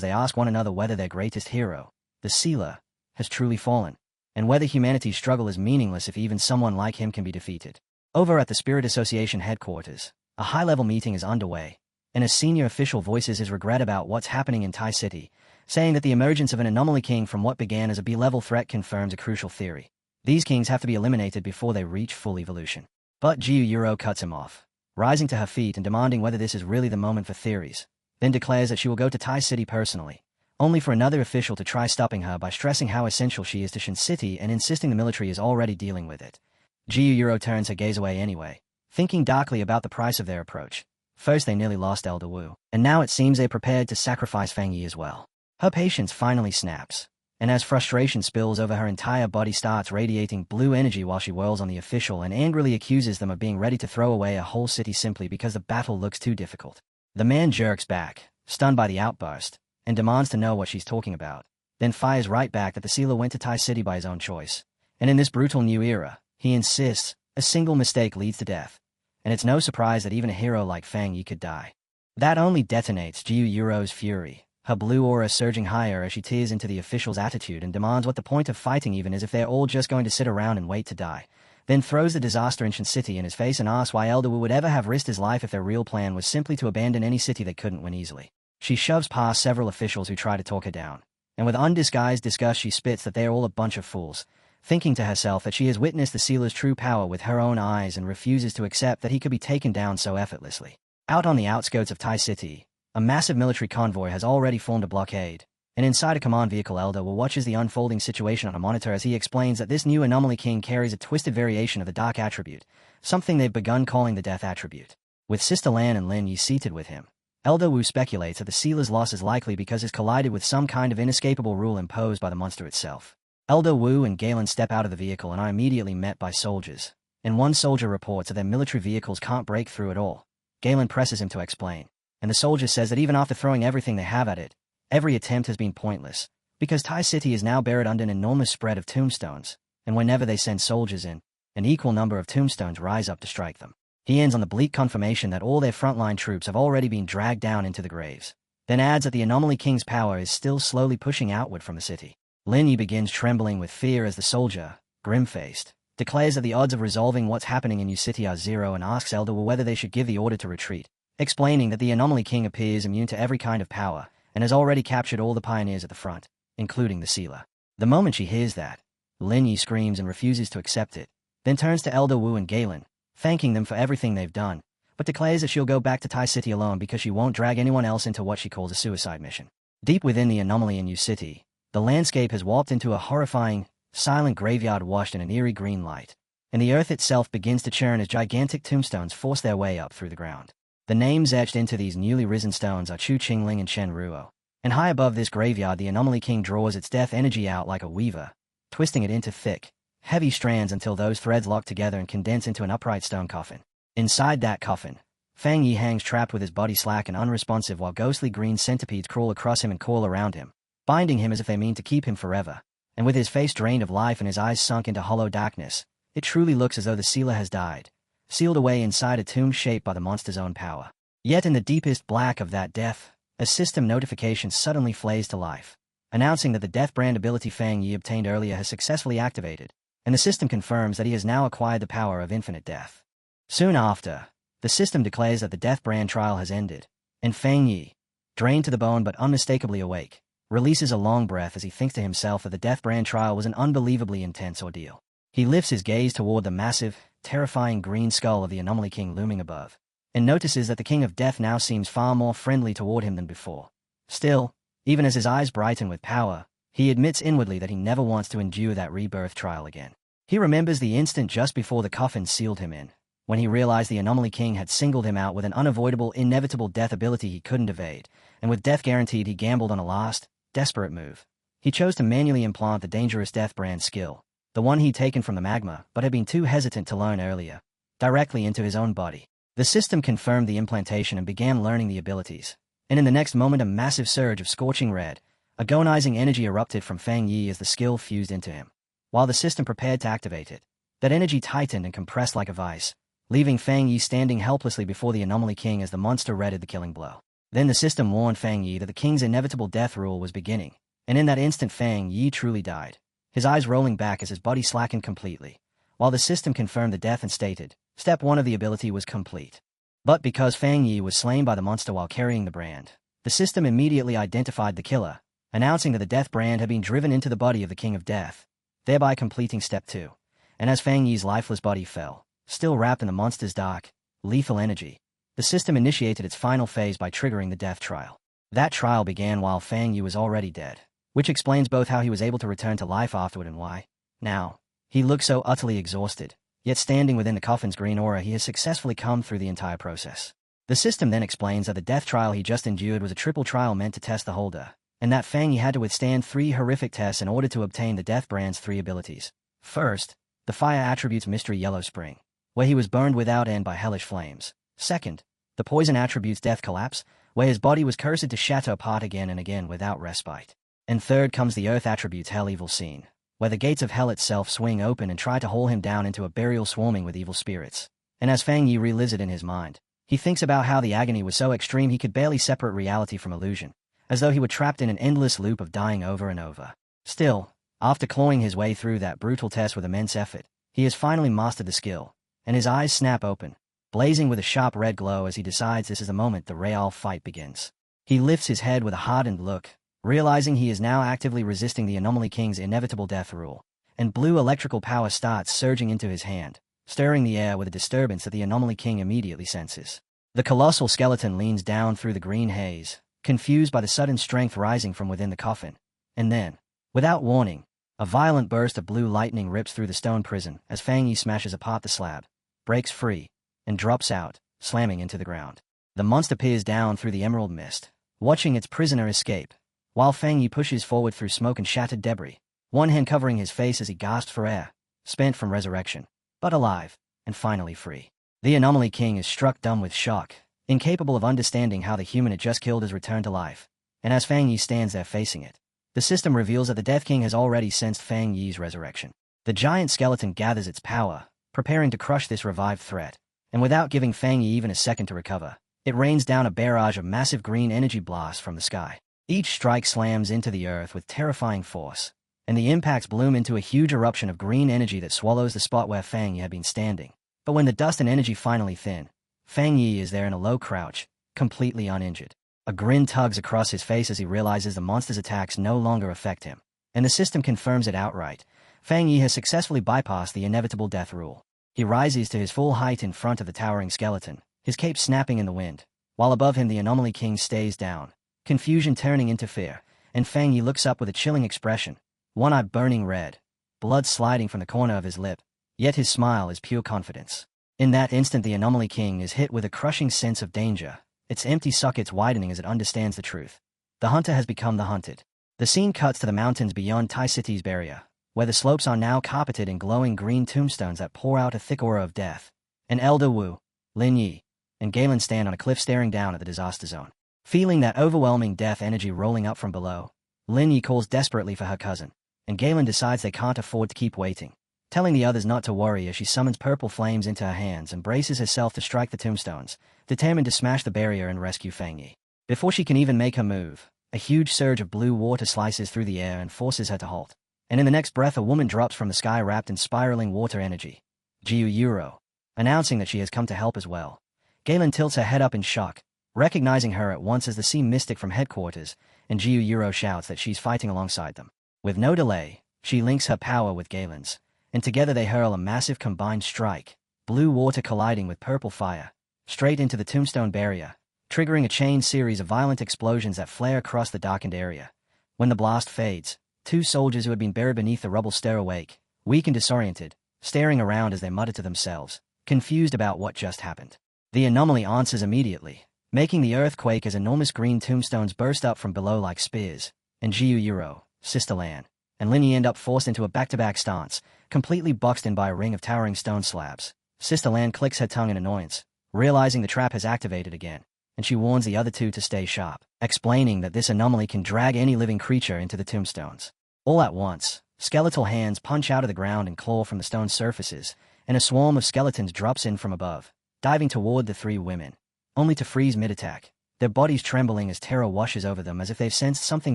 Speaker 1: they ask one another whether their greatest hero, the sealer, has truly fallen, and whether humanity's struggle is meaningless if even someone like him can be defeated. Over at the Spirit Association headquarters, a high-level meeting is underway, and a senior official voices his regret about what's happening in Tai City, saying that the emergence of an Anomaly King from what began as a B-level threat confirms a crucial theory. These kings have to be eliminated before they reach full evolution. But Jiu Yuro cuts him off, rising to her feet and demanding whether this is really the moment for theories, then declares that she will go to Tai City personally, only for another official to try stopping her by stressing how essential she is to Shin City and insisting the military is already dealing with it. Jiu Yuro turns her gaze away anyway, thinking darkly about the price of their approach. First they nearly lost Elder Wu, and now it seems they're prepared to sacrifice Fang Yi as well. Her patience finally snaps, and as frustration spills over her entire body starts radiating blue energy while she whirls on the official and angrily accuses them of being ready to throw away a whole city simply because the battle looks too difficult. The man jerks back, stunned by the outburst, and demands to know what she's talking about, then fires right back that the sealer went to Tai City by his own choice. And in this brutal new era, he insists, a single mistake leads to death, and it's no surprise that even a hero like Fang Yi could die. That only detonates Jiu Yuro's fury, her blue aura surging higher as she tears into the official's attitude and demands what the point of fighting even is if they're all just going to sit around and wait to die, then throws the disaster in Shin City in his face and asks why Elder Wu would ever have risked his life if their real plan was simply to abandon any city they couldn't win easily. She shoves past several officials who try to talk her down, and with undisguised disgust she spits that they are all a bunch of fools, thinking to herself that she has witnessed the sealer's true power with her own eyes and refuses to accept that he could be taken down so effortlessly. Out on the outskirts of Tai City, a massive military convoy has already formed a blockade, and inside a command vehicle Elder watches the unfolding situation on a monitor as he explains that this new Anomaly King carries a twisted variation of the Dark attribute, something they've begun calling the Death attribute. With Sister Lan and Lin Yi seated with him, Elder Wu speculates that the sealer's loss is likely because it's collided with some kind of inescapable rule imposed by the monster itself. Elder Wu and Galen step out of the vehicle and are immediately met by soldiers, and one soldier reports that their military vehicles can't break through at all. Galen presses him to explain, and the soldier says that even after throwing everything they have at it, every attempt has been pointless, because Tai City is now buried under an enormous spread of tombstones, and whenever they send soldiers in, an equal number of tombstones rise up to strike them. He ends on the bleak confirmation that all their frontline troops have already been dragged down into the graves, then adds that the Anomaly King's power is still slowly pushing outward from the city. Lin Yi begins trembling with fear as the soldier, grim-faced, declares that the odds of resolving what's happening in New City are zero and asks Elder Wu whether they should give the order to retreat, explaining that the Anomaly King appears immune to every kind of power and has already captured all the pioneers at the front, including the sealer. The moment she hears that, Lin Yi screams and refuses to accept it, then turns to Elder Wu and Galen, thanking them for everything they've done, but declares that she'll go back to Tai City alone because she won't drag anyone else into what she calls a suicide mission. Deep within the anomaly in New City, the landscape has warped into a horrifying, silent graveyard washed in an eerie green light, and the earth itself begins to churn as gigantic tombstones force their way up through the ground. The names etched into these newly risen stones are Chu Qingling and Chen Ruo, and high above this graveyard the Anomaly King draws its death energy out like a weaver, twisting it into thick, heavy strands until those threads lock together and condense into an upright stone coffin. Inside that coffin, Fang Yi hangs trapped with his body slack and unresponsive while ghostly green centipedes crawl across him and coil around him, binding him as if they mean to keep him forever. And with his face drained of life and his eyes sunk into hollow darkness, it truly looks as though the sealer has died, sealed away inside a tomb shaped by the monster's own power. Yet in the deepest black of that death, a system notification suddenly flares to life, announcing that the death brand ability Fang Yi obtained earlier has successfully activated, and the system confirms that he has now acquired the power of infinite death. Soon after, the system declares that the death brand trial has ended, and Fang Yi, drained to the bone but unmistakably awake, releases a long breath as he thinks to himself that the death brand trial was an unbelievably intense ordeal. He lifts his gaze toward the massive, terrifying green skull of the Anomaly King looming above, and notices that the King of Death now seems far more friendly toward him than before. Still, even as his eyes brighten with power, he admits inwardly that he never wants to endure that rebirth trial again. He remembers the instant just before the coffin sealed him in, when he realized the Anomaly King had singled him out with an unavoidable, inevitable death ability he couldn't evade, and with death guaranteed he gambled on a last, desperate move. He chose to manually implant the dangerous death brand skill, the one he'd taken from the magma but had been too hesitant to learn earlier, directly into his own body. The system confirmed the implantation and began learning the abilities, and in the next moment a massive surge of scorching red, agonizing energy erupted from Fang Yi as the skill fused into him. While the system prepared to activate it, that energy tightened and compressed like a vice, leaving Fang Yi standing helplessly before the Anomaly King as the monster readied the killing blow. Then the system warned Fang Yi that the king's inevitable death rule was beginning, and in that instant Fang Yi truly died, his eyes rolling back as his body slackened completely, while the system confirmed the death and stated, Step 1 of the ability was complete. But because Fang Yi was slain by the monster while carrying the brand, the system immediately identified the killer, announcing that the death brand had been driven into the body of the King of Death, thereby completing Step 2. And as Fang Yi's lifeless body fell, still wrapped in the monster's dark, lethal energy, the system initiated its final phase by triggering the death trial. That trial began while Fang Yi was already dead, which explains both how he was able to return to life afterward and why, now, he looked so utterly exhausted, yet standing within the coffin's green aura he has successfully come through the entire process. The system then explains that the death trial he just endured was a triple trial meant to test the holder, and that Fang Yi had to withstand 3 horrific tests in order to obtain the death brand's 3 abilities. First, the fire attribute's mystery yellow spring, where he was burned without end by hellish flames. Second, the poison attribute's death collapse, where his body was cursed to shatter apart again and again without respite. And third comes the earth attribute's hell evil scene, where the gates of hell itself swing open and try to haul him down into a burial swarming with evil spirits. And as Fang Yi relives it in his mind, he thinks about how the agony was so extreme he could barely separate reality from illusion, as though he were trapped in an endless loop of dying over and over. Still, after clawing his way through that brutal test with immense effort, he has finally mastered the skill, and his eyes snap open, blazing with a sharp red glow as he decides this is the moment the real fight begins. He lifts his head with a hardened look, realizing he is now actively resisting the Anomaly King's inevitable death rule, and blue electrical power starts surging into his hand, stirring the air with a disturbance that the Anomaly King immediately senses. The colossal skeleton leans down through the green haze, confused by the sudden strength rising from within the coffin. And then, without warning, a violent burst of blue lightning rips through the stone prison as Fang Yi smashes apart the slab, breaks free, and drops out, slamming into the ground. The monster peers down through the emerald mist, watching its prisoner escape, while Fang Yi pushes forward through smoke and shattered debris, one hand covering his face as he gasps for air, spent from resurrection, but alive, and finally free. The Anomaly King is struck dumb with shock, incapable of understanding how the human it just killed has returned to life, and as Fang Yi stands there facing it, the system reveals that the Death King has already sensed Fang Yi's resurrection. The giant skeleton gathers its power, preparing to crush this revived threat, and without giving Fang Yi even a second to recover, it rains down a barrage of massive green energy blasts from the sky. Each strike slams into the earth with terrifying force, and the impacts bloom into a huge eruption of green energy that swallows the spot where Fang Yi had been standing. But when the dust and energy finally thin, Fang Yi is there in a low crouch, completely uninjured. A grin tugs across his face as he realizes the monster's attacks no longer affect him, and the system confirms it outright. Fang Yi has successfully bypassed the inevitable death rule. He rises to his full height in front of the towering skeleton, his cape snapping in the wind, while above him the Anomaly King stays down, confusion turning into fear, and Fang Yi looks up with a chilling expression, one eye burning red, blood sliding from the corner of his lip, yet his smile is pure confidence. In that instant the Anomaly King is hit with a crushing sense of danger, its empty sockets widening as it understands the truth. The hunter has become the hunted. The scene cuts to the mountains beyond Tai City's barrier, where the slopes are now carpeted in glowing green tombstones that pour out a thick aura of death. And Elder Wu, Lin Yi, and Galen stand on a cliff staring down at the disaster zone. Feeling that overwhelming death energy rolling up from below, Lin Yi calls desperately for her cousin, and Galen decides they can't afford to keep waiting, telling the others not to worry as she summons purple flames into her hands and braces herself to strike the tombstones, determined to smash the barrier and rescue Fang Yi. Before she can even make her move, a huge surge of blue water slices through the air and forces her to halt. And in the next breath a woman drops from the sky wrapped in spiraling water energy. Jiu Yuro, announcing that she has come to help as well. Galen tilts her head up in shock, recognizing her at once as the sea mystic from headquarters, and Jiu Yuro shouts that she's fighting alongside them. With no delay, she links her power with Galen's, and together they hurl a massive combined strike, blue water colliding with purple fire, straight into the tombstone barrier, triggering a chain series of violent explosions that flare across the darkened area. When the blast fades, two soldiers who had been buried beneath the rubble stir awake, weak and disoriented, staring around as they mutter to themselves, confused about what just happened. The anomaly answers immediately, making the earthquake as enormous green tombstones burst up from below like spears, and Jiu Yuro, Sister Lan, and Lin Yi end up forced into a back-to-back stance, completely boxed in by a ring of towering stone slabs. Sister Lan clicks her tongue in annoyance, realizing the trap has activated again, and she warns the other two to stay sharp, explaining that this anomaly can drag any living creature into the tombstones. All at once, skeletal hands punch out of the ground and claw from the stone surfaces, and a swarm of skeletons drops in from above, diving toward the three women, only to freeze mid-attack, their bodies trembling as terror washes over them as if they've sensed something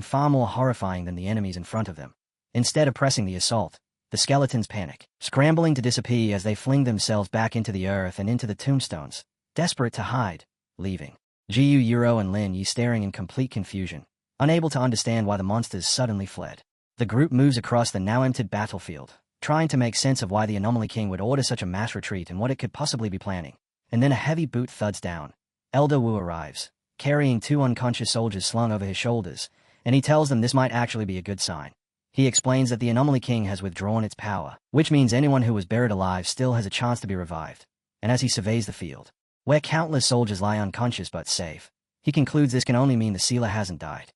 Speaker 1: far more horrifying than the enemies in front of them. Instead of pressing the assault, the skeletons panic, scrambling to disappear as they fling themselves back into the earth and into the tombstones, desperate to hide, leaving Jiu Yuro and Lin Yi staring in complete confusion, unable to understand why the monsters suddenly fled. The group moves across the now emptied battlefield, trying to make sense of why the Anomaly King would order such a mass retreat and what it could possibly be planning. And then a heavy boot thuds down. Elder Wu arrives, carrying two unconscious soldiers slung over his shoulders, and he tells them this might actually be a good sign. He explains that the Anomaly King has withdrawn its power, which means anyone who was buried alive still has a chance to be revived. And as he surveys the field, where countless soldiers lie unconscious but safe, he concludes this can only mean the sealer hasn't died.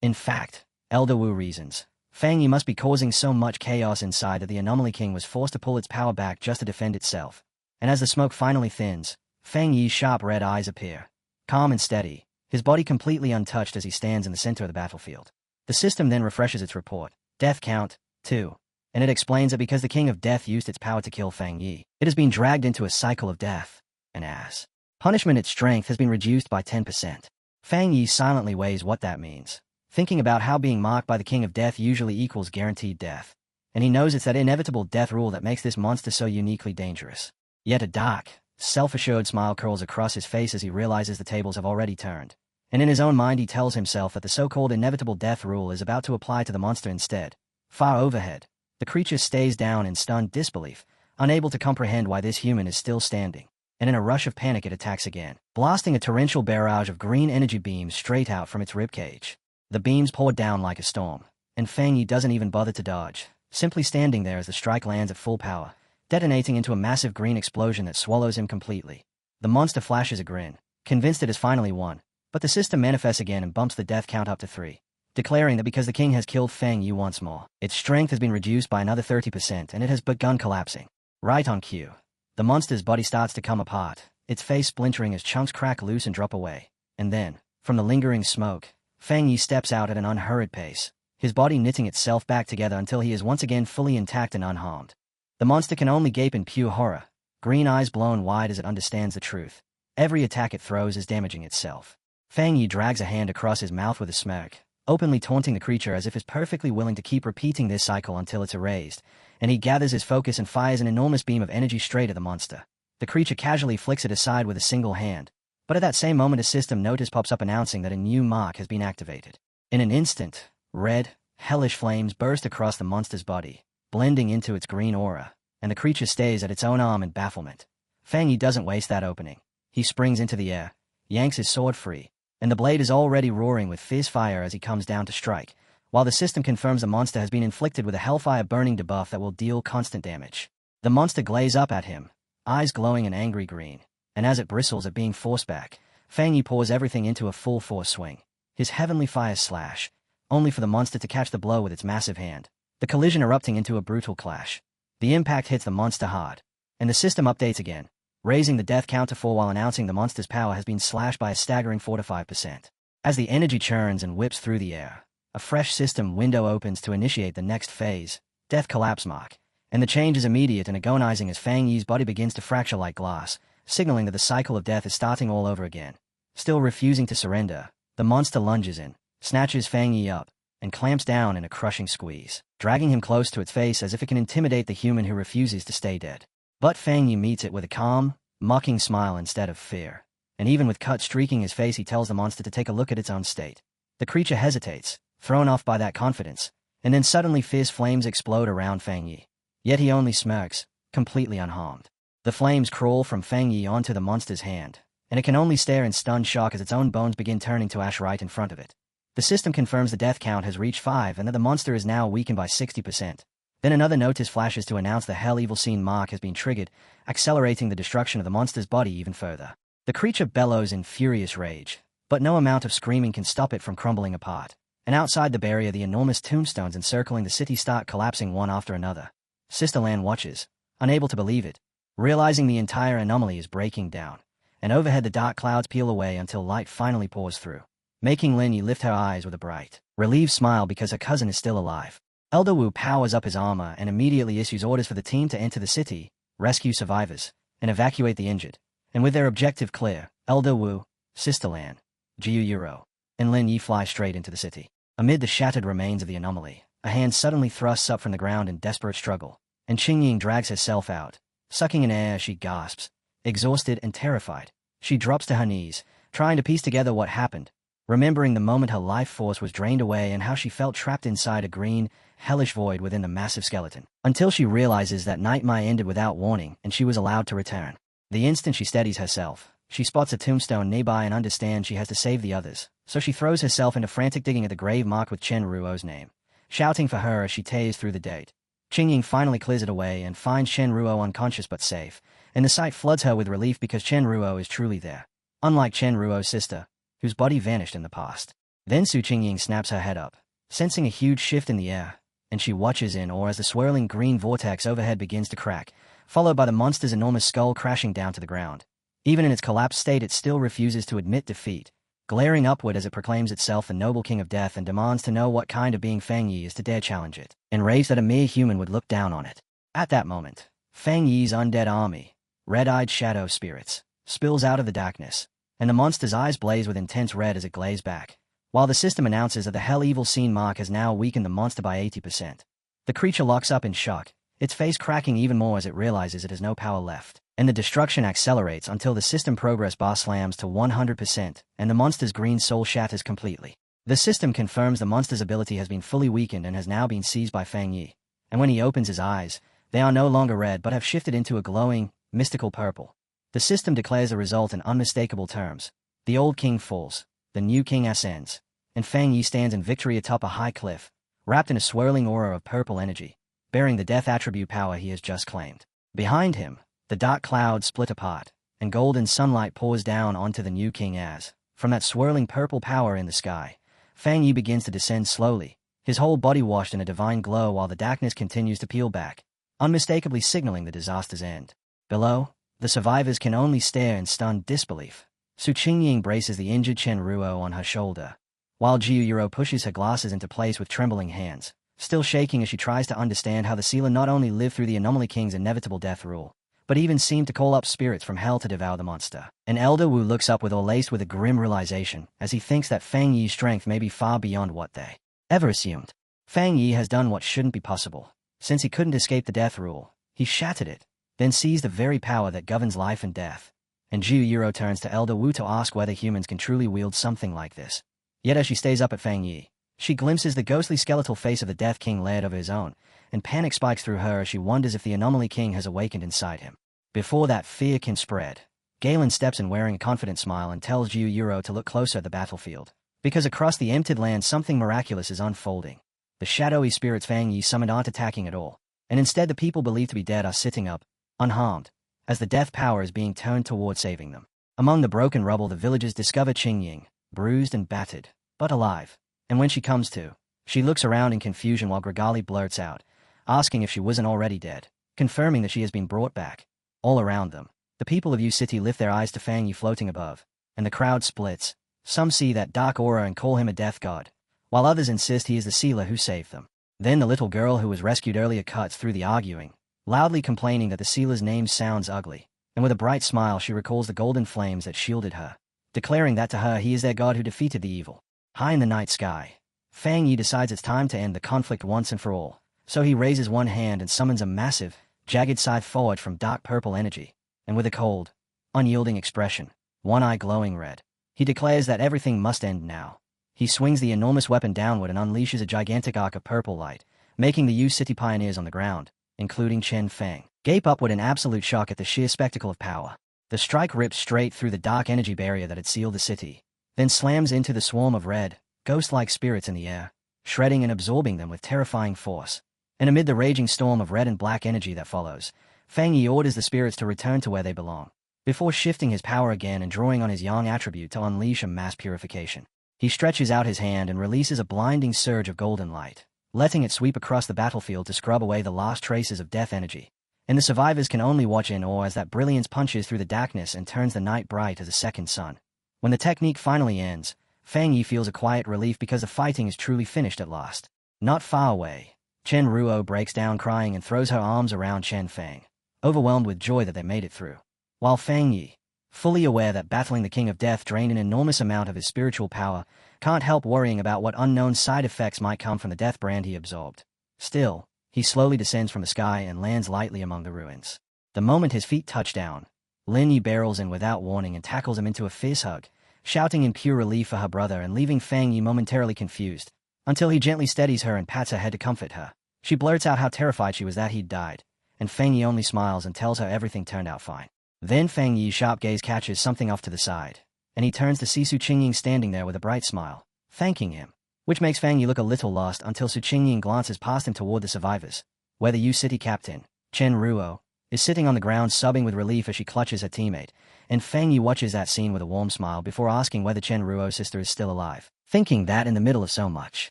Speaker 1: In fact, Elder Wu reasons, Fang Yi must be causing so much chaos inside that the Anomaly King was forced to pull its power back just to defend itself. And as the smoke finally thins, Fang Yi's sharp red eyes appear, calm and steady, his body completely untouched as he stands in the center of the battlefield. The system then refreshes its report, Death Count, 2, and it explains that because the King of Death used its power to kill Fang Yi, it has been dragged into a cycle of death, and as punishment its strength has been reduced by 10%. Fang Yi silently weighs what that means, thinking about how being marked by the King of Death usually equals guaranteed death, and he knows it's that inevitable death rule that makes this monster so uniquely dangerous. Yet a dark, self-assured smile curls across his face as he realizes the tables have already turned, and in his own mind he tells himself that the so-called inevitable death rule is about to apply to the monster instead. Far overhead, the creature stays down in stunned disbelief, unable to comprehend why this human is still standing. and in a rush of panic it attacks again, blasting a torrential barrage of green energy beams straight out from its ribcage. The beams poured down like a storm, and Fang Yi doesn't even bother to dodge, simply standing there as the strike lands at full power, detonating into a massive green explosion that swallows him completely. The monster flashes a grin, convinced it has finally won, but the system manifests again and bumps the death count up to 3, declaring that because the king has killed Fang Yi once more, its strength has been reduced by another 30% and it has begun collapsing. Right on cue. The monster's body starts to come apart, its face splintering as chunks crack loose and drop away. And then, from the lingering smoke, Fang Yi steps out at an unhurried pace, his body knitting itself back together until he is once again fully intact and unharmed. The monster can only gape in pure horror, green eyes blown wide as it understands the truth. Every attack it throws is damaging itself. Fang Yi drags a hand across his mouth with a smirk, openly taunting the creature as if it's perfectly willing to keep repeating this cycle until it's erased, and he gathers his focus and fires an enormous beam of energy straight at the monster. The creature casually flicks it aside with a single hand, but at that same moment a system notice pops up announcing that a new mark has been activated. In an instant, red, hellish flames burst across the monster's body, blending into its green aura, and the creature stays at its own arm in bafflement. Fang Yi doesn't waste that opening. He springs into the air, yanks his sword free, and the blade is already roaring with fierce fire as he comes down to strike, while the system confirms the monster has been inflicted with a hellfire burning debuff that will deal constant damage. The monster glares up at him, eyes glowing an angry green, and as it bristles at being forced back, Fang Yi pours everything into a full force swing, his heavenly fire slash, only for the monster to catch the blow with its massive hand, the collision erupting into a brutal clash. The impact hits the monster hard, and the system updates again, raising the death count to 4 while announcing the monster's power has been slashed by a staggering 4 to 5%. As the energy churns and whips through the air, a fresh system window opens to initiate the next phase, Death Collapse Mark, and the change is immediate and agonizing as Fang Yi's body begins to fracture like glass, signaling that the cycle of death is starting all over again. Still refusing to surrender, the monster lunges in, snatches Fang Yi up, and clamps down in a crushing squeeze, dragging him close to its face as if it can intimidate the human who refuses to stay dead. But Fang Yi meets it with a calm, mocking smile instead of fear, and even with cut streaking his face he tells the monster to take a look at its own state. The creature hesitates, thrown off by that confidence, and then suddenly fierce flames explode around Fang Yi. Yet he only smirks, completely unharmed. The flames crawl from Fang Yi onto the monster's hand, and it can only stare in stunned shock as its own bones begin turning to ash right in front of it. The system confirms the death count has reached 5 and that the monster is now weakened by 60%. Then another notice flashes to announce the Hell Evil Scene mark has been triggered, accelerating the destruction of the monster's body even further. The creature bellows in furious rage, but no amount of screaming can stop it from crumbling apart. And outside the barrier the enormous tombstones encircling the city start collapsing one after another. Sisterland watches, unable to believe it, realizing the entire anomaly is breaking down, and overhead the dark clouds peel away until light finally pours through, making Lin Yi lift her eyes with a bright, relieved smile because her cousin is still alive. Elder Wu powers up his armor and immediately issues orders for the team to enter the city, rescue survivors, and evacuate the injured. And with their objective clear, Elder Wu, Sisterland, Jiu Yuro, and Lin Yi fly straight into the city. Amid the shattered remains of the anomaly, a hand suddenly thrusts up from the ground in desperate struggle, and Qingying drags herself out, sucking in air as she gasps. Exhausted and terrified, she drops to her knees, trying to piece together what happened, remembering the moment her life force was drained away and how she felt trapped inside a green, hellish void within the massive skeleton, until she realizes that nightmare ended without warning and she was allowed to return. The instant she steadies herself, she spots a tombstone nearby and understands she has to save the others, so she throws herself into frantic digging at the grave marked with Chen Ruo's name, shouting for her as she tears through the date. Qingying finally clears it away and finds Chen Ruo unconscious but safe, and the sight floods her with relief because Chen Ruo is truly there, unlike Chen Ruo's sister, whose body vanished in the past. Then Su Qingying snaps her head up, sensing a huge shift in the air, and she watches in awe as the swirling green vortex overhead begins to crack, followed by the monster's enormous skull crashing down to the ground. Even in its collapsed state it still refuses to admit defeat, glaring upward as it proclaims itself the noble king of death and demands to know what kind of being Fang Yi is to dare challenge it, enraged that a mere human would look down on it. At that moment, Fang Yi's undead army, red-eyed shadow spirits, spills out of the darkness, and the monster's eyes blaze with intense red as it glares back, while the system announces that the Hell Evil Scene mark has now weakened the monster by 80%. The creature locks up in shock, its face cracking even more as it realizes it has no power left, and the destruction accelerates until the system progress bar slams to 100% and the monster's green soul shatters completely. The system confirms the monster's ability has been fully weakened and has now been seized by Fang Yi, and when he opens his eyes, they are no longer red but have shifted into a glowing, mystical purple. The system declares the result in unmistakable terms. The old king falls, the new king ascends, and Fang Yi stands in victory atop a high cliff, wrapped in a swirling aura of purple energy, bearing the death attribute power he has just claimed. Behind him, the dark clouds split apart, and golden sunlight pours down onto the new king as, from that swirling purple power in the sky, Fang Yi begins to descend slowly, his whole body washed in a divine glow while the darkness continues to peel back, unmistakably signaling the disaster's end. Below, the survivors can only stare in stunned disbelief. Su Qingying braces the injured Chen Ruo on her shoulder, while Jiu Yuro pushes her glasses into place with trembling hands, still shaking as she tries to understand how the sealer not only lived through the Anomaly King's inevitable death rule, but even seemed to call up spirits from hell to devour the monster. And Elder Wu looks up with all laced with a grim realization as he thinks that Fang Yi's strength may be far beyond what they ever assumed. Fang Yi has done what shouldn't be possible. Since he couldn't escape the death rule, he shattered it, then seized the very power that governs life and death. And Jiu Yuro turns to Elder Wu to ask whether humans can truly wield something like this. Yet as she stays up at Fang Yi, she glimpses the ghostly skeletal face of the Death King layered over his own, and panic spikes through her as she wonders if the Anomaly King has awakened inside him. Before that fear can spread, Galen steps in wearing a confident smile and tells Jiu Yuro to look closer at the battlefield, because across the emptied land something miraculous is unfolding. The shadowy spirits Fang Yi summoned aren't attacking at all, and instead the people believed to be dead are sitting up, unharmed, as the death power is being turned toward saving them. Among the broken rubble the villagers discover Qingying, bruised and battered, but alive. And when she comes to, she looks around in confusion while Grigali blurts out, asking if she wasn't already dead, confirming that she has been brought back. All around them, the people of U City lift their eyes to Fang Yi floating above, and the crowd splits. Some see that dark aura and call him a death god, while others insist he is the sealer who saved them. Then the little girl who was rescued earlier cuts through the arguing, loudly complaining that the sealer's name sounds ugly, and with a bright smile she recalls the golden flames that shielded her, declaring that to her he is their god who defeated the evil. High in the night sky, Fang Yi decides it's time to end the conflict once and for all, so he raises one hand and summons a massive, jagged scythe forward from dark purple energy, and with a cold, unyielding expression, one eye glowing red, he declares that everything must end now. He swings the enormous weapon downward and unleashes a gigantic arc of purple light, making the U City pioneers on the ground, including Chen Feng, gape upward in absolute shock at the sheer spectacle of power. The strike rips straight through the dark energy barrier that had sealed the city, then slams into the swarm of red, ghost-like spirits in the air, shredding and absorbing them with terrifying force. And amid the raging storm of red and black energy that follows, Fang Yi orders the spirits to return to where they belong, before shifting his power again and drawing on his yang attribute to unleash a mass purification. He stretches out his hand and releases a blinding surge of golden light, letting it sweep across the battlefield to scrub away the last traces of death energy. And the survivors can only watch in awe as that brilliance punches through the darkness and turns the night bright as a second sun. When the technique finally ends, Fang Yi feels a quiet relief because the fighting is truly finished at last. Not far away, Chen Ruo breaks down crying and throws her arms around Chen Feng, overwhelmed with joy that they made it through. While Fang Yi, fully aware that battling the King of Death drained an enormous amount of his spiritual power, can't help worrying about what unknown side effects might come from the death brand he absorbed. Still, he slowly descends from the sky and lands lightly among the ruins. The moment his feet touch down, Lin Yi barrels in without warning and tackles him into a fierce hug, shouting in pure relief for her brother and leaving Fang Yi momentarily confused, until he gently steadies her and pats her head to comfort her. She blurts out how terrified she was that he'd died, and Fang Yi only smiles and tells her everything turned out fine. Then Fang Yi's sharp gaze catches something off to the side, and he turns to see Su Qingying standing there with a bright smile, thanking him, which makes Fang Yi look a little lost until Su Qingying glances past him toward the survivors, where the U City captain, Chen Ruo, is sitting on the ground sobbing with relief as she clutches her teammate, and Fang Yi watches that scene with a warm smile before asking whether Chen Ruo's sister is still alive, thinking that in the middle of so much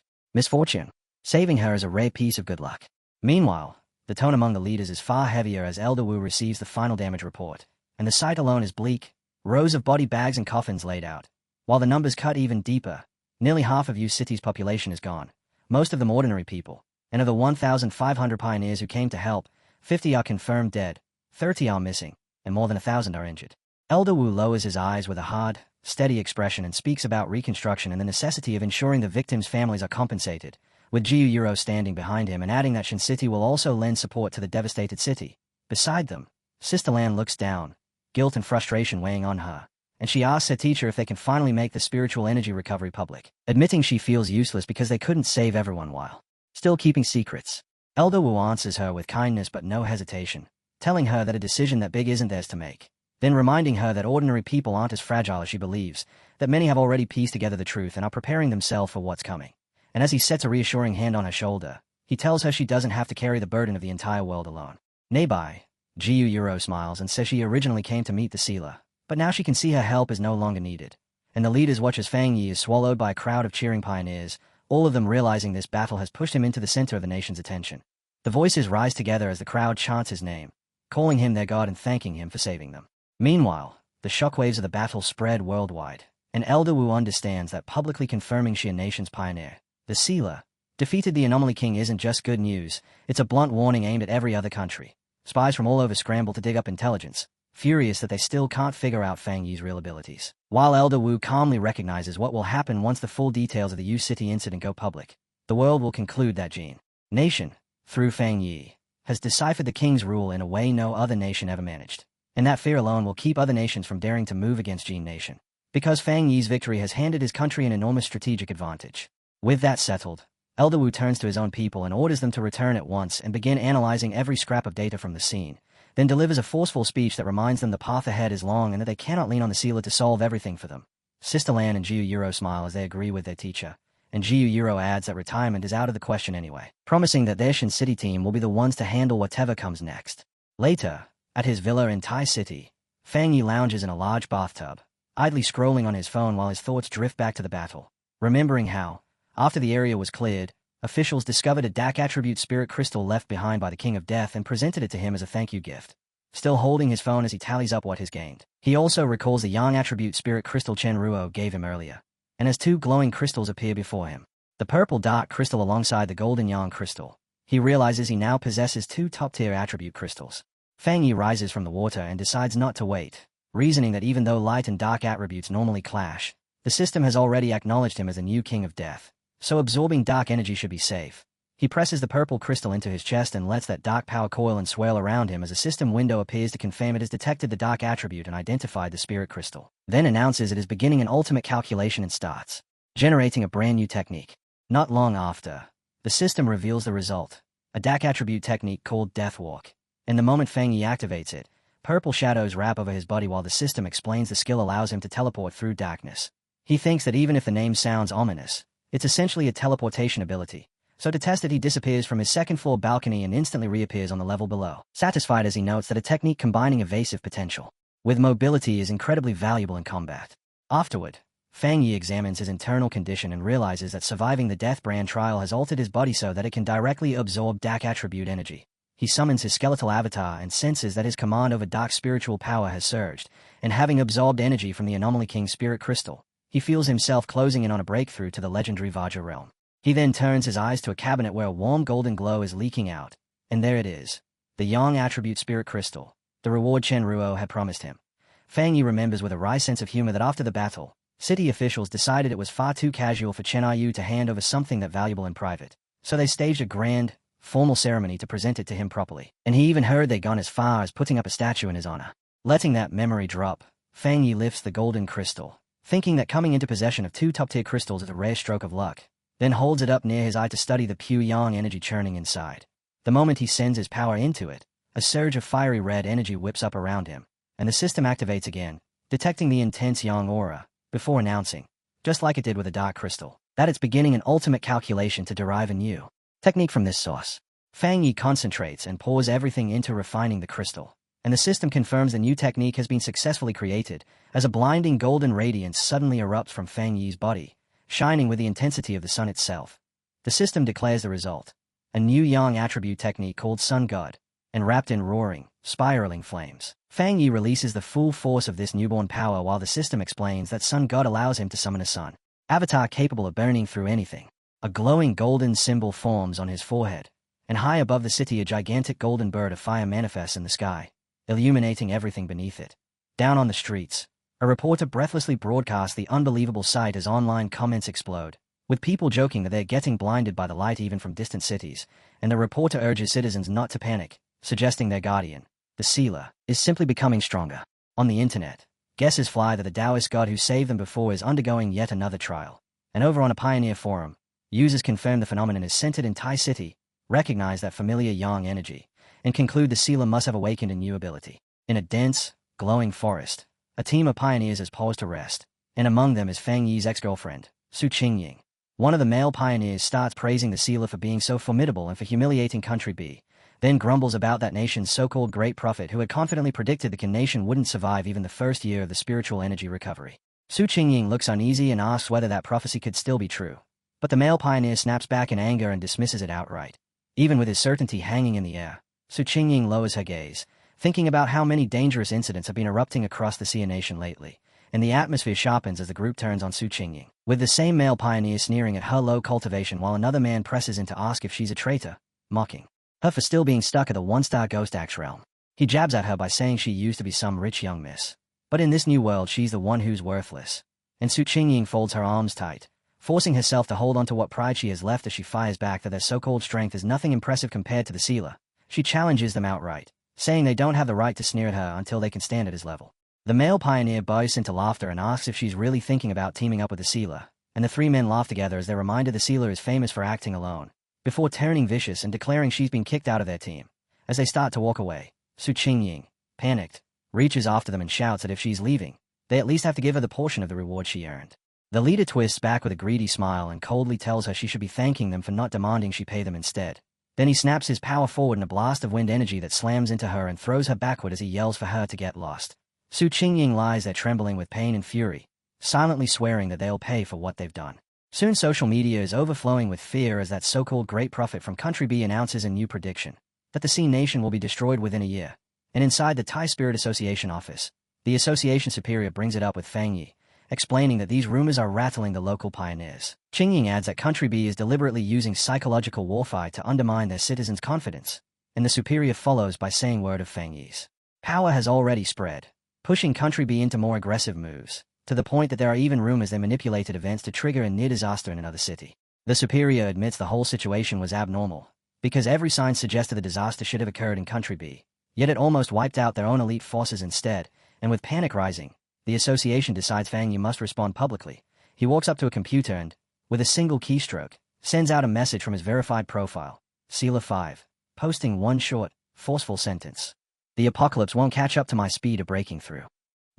Speaker 1: misfortune, saving her is a rare piece of good luck. Meanwhile, the tone among the leaders is far heavier as Elder Wu receives the final damage report, and the sight alone is bleak, rows of body bags and coffins laid out. While the numbers cut even deeper, nearly half of U City's population is gone, most of them ordinary people, and of the 1,500 pioneers who came to help, 50 are confirmed dead, 30 are missing, and more than 1,000 are injured. Elder Wu lowers his eyes with a hard, steady expression and speaks about reconstruction and the necessity of ensuring the victims' families are compensated, with Jiu Yuro standing behind him and adding that Shin City will also lend support to the devastated city. Beside them, Sister Lan looks down, guilt and frustration weighing on her, and she asks her teacher if they can finally make the spiritual energy recovery public, admitting she feels useless because they couldn't save everyone while still keeping secrets. Elder Wu answers her with kindness but no hesitation, telling her that a decision that big isn't theirs to make, then reminding her that ordinary people aren't as fragile as she believes, that many have already pieced together the truth and are preparing themselves for what's coming. And as he sets a reassuring hand on her shoulder, he tells her she doesn't have to carry the burden of the entire world alone. Nearby, Jiu Euro smiles and says she originally came to meet the sealer, but now she can see her help is no longer needed. And the leaders watch as Fang Yi is swallowed by a crowd of cheering pioneers, all of them realizing this battle has pushed him into the center of the nation's attention. The voices rise together as the crowd chants his name, calling him their god and thanking him for saving them. Meanwhile, the shockwaves of the battle spread worldwide, and Elder Wu understands that publicly confirming Xia Nation's pioneer, the sealer, defeated the Anomaly King isn't just good news, it's a blunt warning aimed at every other country. Spies from all over scramble to dig up intelligence, furious that they still can't figure out Fang Yi's real abilities. While Elder Wu calmly recognizes what will happen once the full details of the Yu City incident go public, the world will conclude that Xia Nation, through Fang Yi, has deciphered the king's rule in a way no other nation ever managed. And that fear alone will keep other nations from daring to move against Xia Nation. Because Fang Yi's victory has handed his country an enormous strategic advantage. With that settled, Elder Wu turns to his own people and orders them to return at once and begin analyzing every scrap of data from the scene, then delivers a forceful speech that reminds them the path ahead is long and that they cannot lean on the sealer to solve everything for them. Sister Lan and Jiu Euro smile as they agree with their teacher, and Jiu Euro adds that retirement is out of the question anyway, promising that their Shin City team will be the ones to handle whatever comes next. Later, at his villa in Tai City, Fang Yi lounges in a large bathtub, idly scrolling on his phone while his thoughts drift back to the battle, remembering how, after the area was cleared, officials discovered a dark attribute spirit crystal left behind by the King of Death and presented it to him as a thank you gift. Still holding his phone as he tallies up what he's gained, he also recalls the yang attribute spirit crystal Chen Ruo gave him earlier, and as two glowing crystals appear before him, the purple dark crystal alongside the golden yang crystal, he realizes he now possesses two top-tier attribute crystals. Fang Yi rises from the water and decides not to wait, reasoning that even though light and dark attributes normally clash, the system has already acknowledged him as a new King of Death, so absorbing dark energy should be safe. He presses the purple crystal into his chest and lets that dark power coil and swirl around him as a system window appears to confirm it has detected the dark attribute and identified the spirit crystal, then announces it is beginning an ultimate calculation and starts generating a brand new technique. Not long after, the system reveals the result, a dark attribute technique called Death Walk. And the moment Fang Yi activates it, purple shadows wrap over his body while the system explains the skill allows him to teleport through darkness. He thinks that even if the name sounds ominous, it's essentially a teleportation ability, so to test it he disappears from his second-floor balcony and instantly reappears on the level below, satisfied as he notes that a technique combining evasive potential with mobility is incredibly valuable in combat. Afterward, Fang Yi examines his internal condition and realizes that surviving the Death Brand trial has altered his body so that it can directly absorb dark attribute energy. He summons his skeletal avatar and senses that his command over dark spiritual power has surged, and having absorbed energy from the Anomaly King's spirit crystal, he feels himself closing in on a breakthrough to the legendary Vajra realm. He then turns his eyes to a cabinet where a warm golden glow is leaking out, and there it is, the Yang attribute spirit crystal, the reward Chen Ruo had promised him. Fang Yi remembers with a wry sense of humor that after the battle, city officials decided it was far too casual for Chen Yu to hand over something that valuable in private, so they staged a grand, formal ceremony to present it to him properly, and he even heard they'd gone as far as putting up a statue in his honor. Letting that memory drop, Fang Yi lifts the golden crystal, thinking that coming into possession of two top-tier crystals is a rare stroke of luck, then holds it up near his eye to study the pure yang energy churning inside. The moment he sends his power into it, a surge of fiery red energy whips up around him, and the system activates again, detecting the intense yang aura, before announcing, just like it did with a dark crystal, that it's beginning an ultimate calculation to derive a new technique from this source. Fang Yi concentrates and pours everything into refining the crystal, and the system confirms the new technique has been successfully created, as a blinding golden radiance suddenly erupts from Fang Yi's body, shining with the intensity of the sun itself. The system declares the result, a new yang attribute technique called Sun God, and wrapped in roaring, spiraling flames. Fang Yi releases the full force of this newborn power while the system explains that Sun God allows him to summon a sun avatar capable of burning through anything. A glowing golden symbol forms on his forehead, and high above the city a gigantic golden bird of fire manifests in the sky, illuminating everything beneath it. Down on the streets, a reporter breathlessly broadcasts the unbelievable sight as online comments explode, with people joking that they're getting blinded by the light even from distant cities, and the reporter urges citizens not to panic, suggesting their guardian, the sealer, is simply becoming stronger. On the internet, guesses fly that the Taoist god who saved them before is undergoing yet another trial, and over on a Pioneer forum, users confirm the phenomenon is centered in Tai City, recognize that familiar yang energy, and conclude the sealer must have awakened a new ability. In a dense, glowing forest, a team of pioneers has paused to rest, and among them is Fang Yi's ex-girlfriend, Su Qingying. One of the male pioneers starts praising the sealer for being so formidable and for humiliating Country B, then grumbles about that nation's so-called great prophet who had confidently predicted the nation wouldn't survive even the first year of the spiritual energy recovery. Su Qingying looks uneasy and asks whether that prophecy could still be true, but the male pioneer snaps back in anger and dismisses it outright. Even with his certainty hanging in the air, Su Qingying lowers her gaze, thinking about how many dangerous incidents have been erupting across the Xia nation lately, and the atmosphere sharpens as the group turns on Su Qingying, with the same male pioneer sneering at her low cultivation while another man presses in to ask if she's a traitor, mocking her for still being stuck at the one-star ghost axe realm. He jabs at her by saying she used to be some rich young miss, but in this new world she's the one who's worthless. And Su Qingying folds her arms tight, forcing herself to hold on to what pride she has left as she fires back that their so-called strength is nothing impressive compared to the sealer. She challenges them outright, saying they don't have the right to sneer at her until they can stand at his level. The male pioneer bursts into laughter and asks if she's really thinking about teaming up with the sealer, and the three men laugh together as they're reminded the sealer is famous for acting alone, before turning vicious and declaring she's been kicked out of their team. As they start to walk away, Su Qingying, panicked, reaches after them and shouts that if she's leaving, they at least have to give her the portion of the reward she earned. The leader twists back with a greedy smile and coldly tells her she should be thanking them for not demanding she pay them instead. Then he snaps his power forward in a blast of wind energy that slams into her and throws her backward as he yells for her to get lost. Su Qingying lies there trembling with pain and fury, silently swearing that they'll pay for what they've done. Soon social media is overflowing with fear as that so-called great prophet from Country B announces a new prediction, that the Xia nation will be destroyed within a year. And inside the Thai Spirit Association office, the association superior brings it up with Fang Yi, explaining that these rumors are rattling the local pioneers. Qingying adds that Country B is deliberately using psychological warfare to undermine their citizens' confidence, and the superior follows by saying word of Fang Yi's power has already spread, pushing Country B into more aggressive moves, to the point that there are even rumors they manipulated events to trigger a near disaster in another city. The superior admits the whole situation was abnormal, because every sign suggested the disaster should have occurred in Country B, yet it almost wiped out their own elite forces instead, and with panic rising, the association decides Fang Yi must respond publicly. He walks up to a computer and, with a single keystroke, sends out a message from his verified profile, Sealer 5, posting one short, forceful sentence. The apocalypse won't catch up to my speed of breaking through.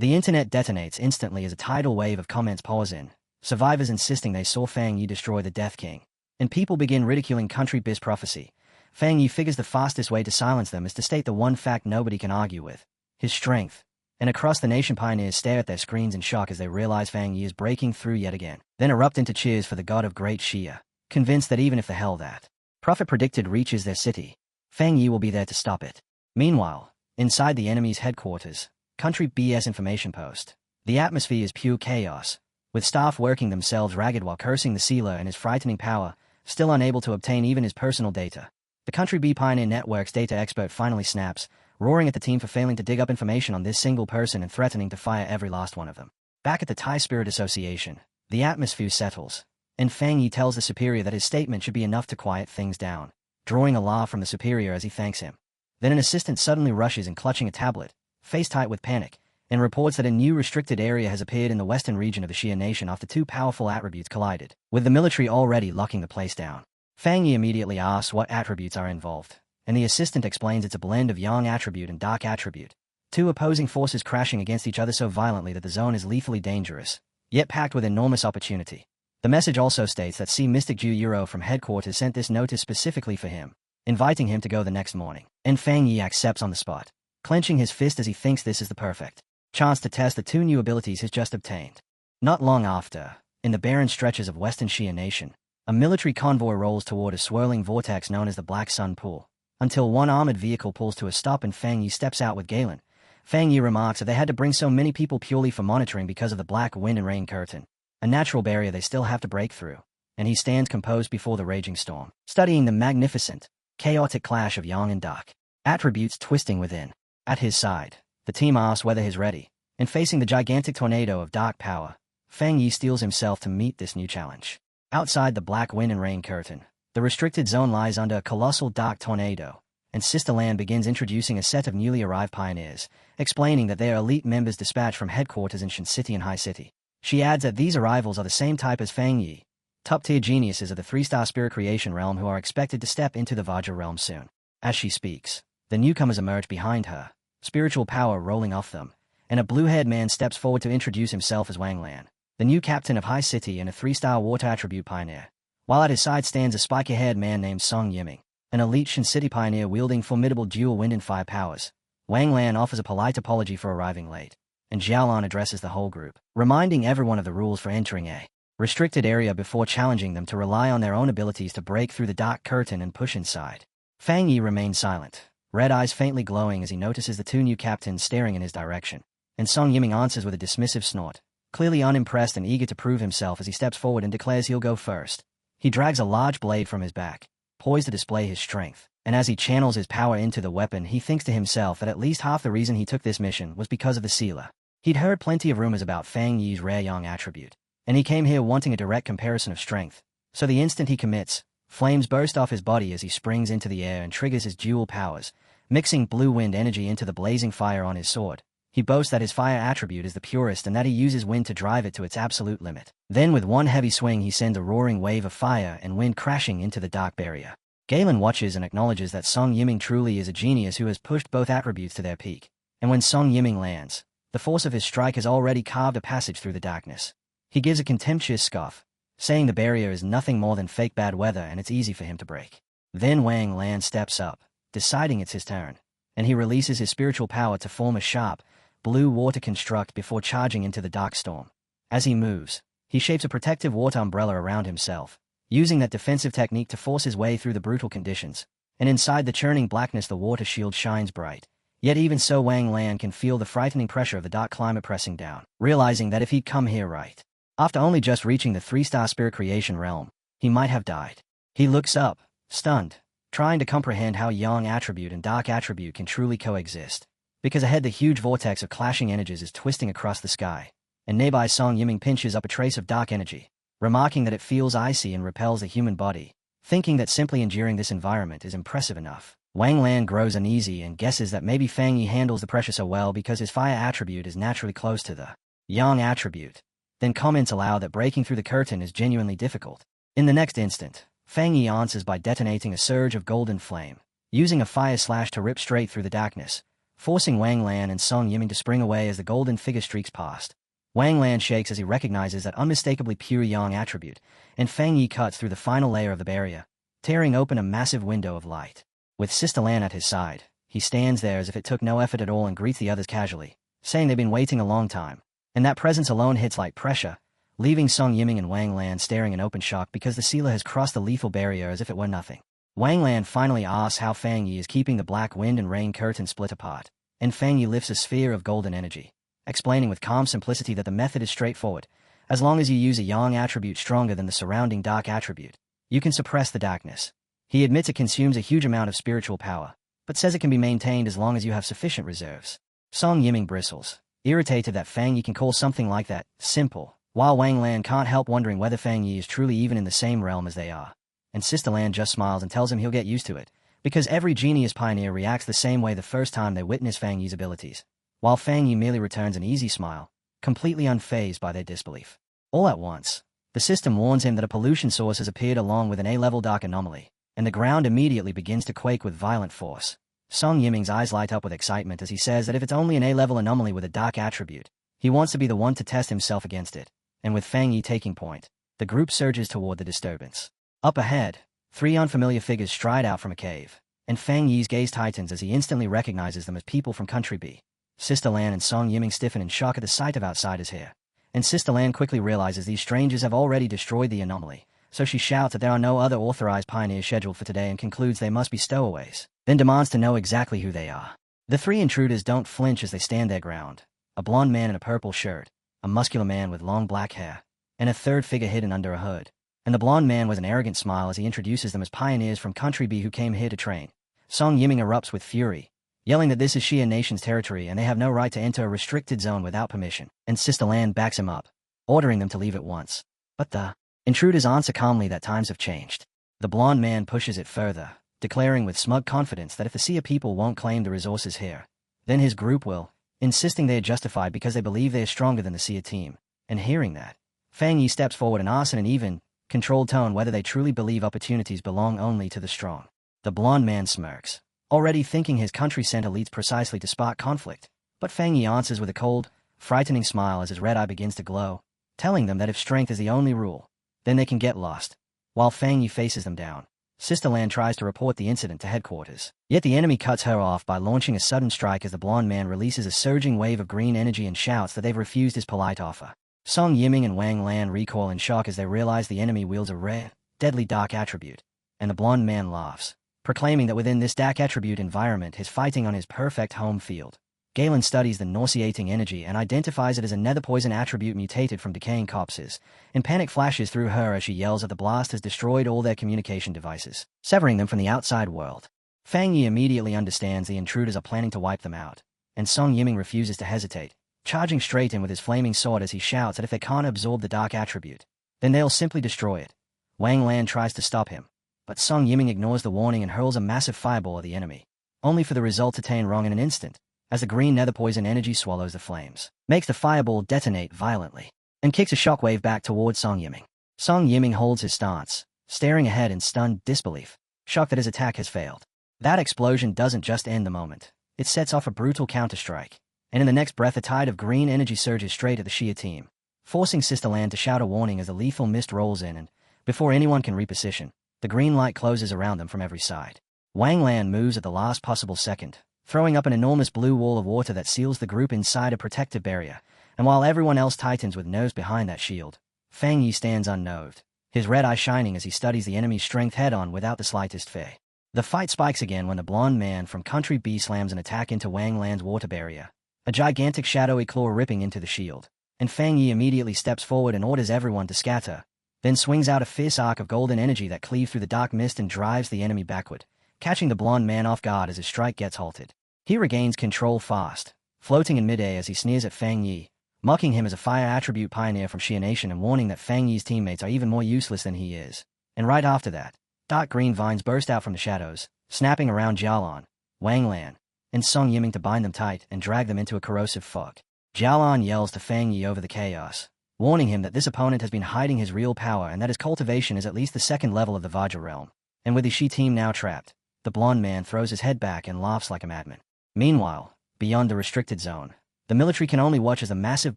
Speaker 1: The internet detonates instantly as a tidal wave of comments pours in, survivors insisting they saw Fang Yi destroy the Death King, and people begin ridiculing Country B's prophecy. Fang Yi figures the fastest way to silence them is to state the one fact nobody can argue with, his strength. And across the nation pioneers stare at their screens in shock as they realize Fang Yi is breaking through yet again, then erupt into cheers for the god of Great Xia, convinced that even if the hell that prophet predicted reaches their city, Fang Yi will be there to stop it. Meanwhile, inside the enemy's headquarters, Country BS information post, the atmosphere is pure chaos, with staff working themselves ragged while cursing the sealer and his frightening power, still unable to obtain even his personal data. The Country B Pioneer Network's data expert finally snaps, roaring at the team for failing to dig up information on this single person and threatening to fire every last one of them. Back at the Thai Spirit Association, the atmosphere settles, and Fang Yi tells the superior that his statement should be enough to quiet things down, drawing a laugh from the superior as he thanks him. Then an assistant suddenly rushes in clutching a tablet, face tight with panic, and reports that a new restricted area has appeared in the western region of the Xia nation after two powerful attributes collided, with the military already locking the place down. Fang Yi immediately asks what attributes are involved, and the assistant explains it's a blend of Yang attribute and Dark attribute, two opposing forces crashing against each other so violently that the zone is lethally dangerous, yet packed with enormous opportunity. The message also states that Sea Mystic Ju Euro from headquarters sent this notice specifically for him, inviting him to go the next morning, and Fang Yi accepts on the spot, clenching his fist as he thinks this is the perfect chance to test the two new abilities he's just obtained. Not long after, in the barren stretches of Western Xia Nation, a military convoy rolls toward a swirling vortex known as the Black Sun Pool, until one armored vehicle pulls to a stop and Fang Yi steps out with Galen. Fang Yi remarks that they had to bring so many people purely for monitoring because of the black wind and rain curtain, a natural barrier they still have to break through, and he stands composed before the raging storm, studying the magnificent, chaotic clash of Yang and Dark attributes twisting within. At his side, the team asks whether he's ready, and facing the gigantic tornado of dark power, Fang Yi steels himself to meet this new challenge. Outside the black wind and rain curtain, the restricted zone lies under a colossal dark tornado, and Sister Land begins introducing a set of newly arrived pioneers, explaining that they are elite members dispatched from headquarters in Shan City and High City. She adds that these arrivals are the same type as Fang Yi, top-tier geniuses of the three-star spirit creation realm who are expected to step into the Vajra realm soon. As she speaks, the newcomers emerge behind her, spiritual power rolling off them, and a blue-haired man steps forward to introduce himself as Wang Lan, the new captain of High City and a 3-star water attribute pioneer. While at his side stands a spiky-haired man named Song Yiming, an elite Shin City pioneer wielding formidable dual wind and fire powers. Wang Lan offers a polite apology for arriving late, and Xiaolan addresses the whole group, reminding everyone of the rules for entering a restricted area before challenging them to rely on their own abilities to break through the dark curtain and push inside. Fang Yi remains silent, red eyes faintly glowing as he notices the two new captains staring in his direction, and Song Yiming answers with a dismissive snort, clearly unimpressed and eager to prove himself as he steps forward and declares he'll go first. He drags a large blade from his back, poised to display his strength, and as he channels his power into the weapon he thinks to himself that at least half the reason he took this mission was because of the sealer. He'd heard plenty of rumors about Fang Yi's rare yang attribute, and he came here wanting a direct comparison of strength, so the instant he commits, flames burst off his body as he springs into the air and triggers his dual powers, mixing blue wind energy into the blazing fire on his sword. He boasts that his fire attribute is the purest and that he uses wind to drive it to its absolute limit. Then with one heavy swing he sends a roaring wave of fire and wind crashing into the dark barrier. Galen watches and acknowledges that Song Yiming truly is a genius who has pushed both attributes to their peak. And when Song Yiming lands, the force of his strike has already carved a passage through the darkness. He gives a contemptuous scoff, saying the barrier is nothing more than fake bad weather and it's easy for him to break. Then Wang Lan steps up, deciding it's his turn, and he releases his spiritual power to form a sharp, blue water construct before charging into the dark storm. As he moves, he shapes a protective water umbrella around himself, using that defensive technique to force his way through the brutal conditions, and inside the churning blackness the water shield shines bright. Yet even so Wang Lan can feel the frightening pressure of the dark climate pressing down, realizing that if he'd come here right, after only just reaching the 3-star spirit creation realm, he might have died. He looks up, stunned, trying to comprehend how yang attribute and dark attribute can truly coexist. Because ahead the huge vortex of clashing energies is twisting across the sky, and nearby Song Yiming pinches up a trace of dark energy, remarking that it feels icy and repels the human body, thinking that simply enduring this environment is impressive enough. Wang Lan grows uneasy and guesses that maybe Fang Yi handles the pressure so well because his fire attribute is naturally close to the yang attribute, then comments aloud that breaking through the curtain is genuinely difficult. In the next instant, Fang Yi answers by detonating a surge of golden flame, using a fire slash to rip straight through the darkness, forcing Wang Lan and Song Yiming to spring away as the golden figure streaks past. Wang Lan shakes as he recognizes that unmistakably pure yang attribute, and Fang Yi cuts through the final layer of the barrier, tearing open a massive window of light. With Sister Lan at his side, he stands there as if it took no effort at all and greets the others casually, saying they've been waiting a long time, and that presence alone hits like pressure, leaving Song Yiming and Wang Lan staring in open shock because the sealer has crossed the lethal barrier as if it were nothing. Wang Lan finally asks how Fang Yi is keeping the black wind and rain curtain split apart, and Fang Yi lifts a sphere of golden energy, explaining with calm simplicity that the method is straightforward. As long as you use a yang attribute stronger than the surrounding dark attribute, you can suppress the darkness. He admits it consumes a huge amount of spiritual power, but says it can be maintained as long as you have sufficient reserves. Song Yiming bristles, irritated that Fang Yi can call something like that simple, while Wang Lan can't help wondering whether Fang Yi is truly even in the same realm as they are. And Sister Lan just smiles and tells him he'll get used to it, because every genius pioneer reacts the same way the first time they witness Fang Yi's abilities, while Fang Yi merely returns an easy smile, completely unfazed by their disbelief. All at once, the system warns him that a pollution source has appeared along with an A-level dark anomaly, and the ground immediately begins to quake with violent force. Song Yiming's eyes light up with excitement as he says that if it's only an A-level anomaly with a dark attribute, he wants to be the one to test himself against it, and with Fang Yi taking point, the group surges toward the disturbance. Up ahead, 3 unfamiliar figures stride out from a cave, and Fang Yi's gaze tightens as he instantly recognizes them as people from Country B. Sister Lan and Song Yiming stiffen in shock at the sight of outsiders here, and Sister Lan quickly realizes these strangers have already destroyed the anomaly, so she shouts that there are no other authorized pioneers scheduled for today and concludes they must be stowaways, then demands to know exactly who they are. The 3 intruders don't flinch as they stand their ground, a blonde man in a purple shirt, a muscular man with long black hair, and a third figure hidden under a hood. And the blonde man with an arrogant smile as he introduces them as pioneers from Country B who came here to train. Song Yiming erupts with fury, yelling that this is Xia Nation's territory and they have no right to enter a restricted zone without permission, and Sister Lan backs him up, ordering them to leave at once. But the intruders answer calmly that times have changed. The blonde man pushes it further, declaring with smug confidence that if the Xia people won't claim the resources here, then his group will, insisting they are justified because they believe they are stronger than the Xia team. And hearing that, Fang Yi steps forward and asks in an even, controlled tone whether they truly believe opportunities belong only to the strong. The blonde man smirks, already thinking his country sent elites precisely to spark conflict, But Fang Yi answers with a cold, frightening smile as his red eye begins to glow, telling them that if strength is the only rule, then they can get lost. While Fang Yi faces them down, Sister Lan tries to report the incident to headquarters. Yet the enemy cuts her off by launching a sudden strike as the blonde man releases a surging wave of green energy and shouts that they've refused his polite offer. Song Yiming and Wang Lan recoil in shock as they realize the enemy wields a rare, deadly dark attribute, and the blonde man laughs, proclaiming that within this dark attribute environment he's fighting on his perfect home field. Galen studies the nauseating energy and identifies it as a nether poison attribute mutated from decaying corpses, and panic flashes through her as she yells that the blast has destroyed all their communication devices, severing them from the outside world. Fang Yi immediately understands the intruders are planning to wipe them out, and Song Yiming refuses to hesitate, charging straight in with his flaming sword as he shouts that if they can't absorb the dark attribute, then they'll simply destroy it. Wang Lan tries to stop him, but Song Yiming ignores the warning and hurls a massive fireball at the enemy, only for the result to turn wrong in an instant, as the green nether poison energy swallows the flames, makes the fireball detonate violently, and kicks a shockwave back towards Song Yiming. Song Yiming holds his stance, staring ahead in stunned disbelief, shocked that his attack has failed. That explosion doesn't just end the moment, it sets off a brutal counterstrike, and in the next breath a tide of green energy surges straight at the Shia team, forcing Sister Lan to shout a warning as the lethal mist rolls in and, before anyone can reposition, the green light closes around them from every side. Wang Lan moves at the last possible second, throwing up an enormous blue wall of water that seals the group inside a protective barrier, and while everyone else tightens with nerves behind that shield, Fang Yi stands unnerved, his red eye shining as he studies the enemy's strength head-on without the slightest fear. The fight spikes again when the blonde man from Country B slams an attack into Wang Lan's water barrier, a gigantic shadowy claw ripping into the shield, and Fang Yi immediately steps forward and orders everyone to scatter, then swings out a fierce arc of golden energy that cleaves through the dark mist and drives the enemy backward, catching the blonde man off guard as his strike gets halted. He regains control fast, floating in midair as he sneers at Fang Yi, mocking him as a fire attribute pioneer from Xia Nation and warning that Fang Yi's teammates are even more useless than he is. And right after that, dark green vines burst out from the shadows, snapping around Jialan, Wang Lan, and Song Yiming to bind them tight and drag them into a corrosive fog. Jialan yells to Fang Yi over the chaos, warning him that this opponent has been hiding his real power and that his cultivation is at least the second level of the Vajra realm. And with the Xi team now trapped, the blonde man throws his head back and laughs like a madman. Meanwhile, beyond the restricted zone, the military can only watch as the massive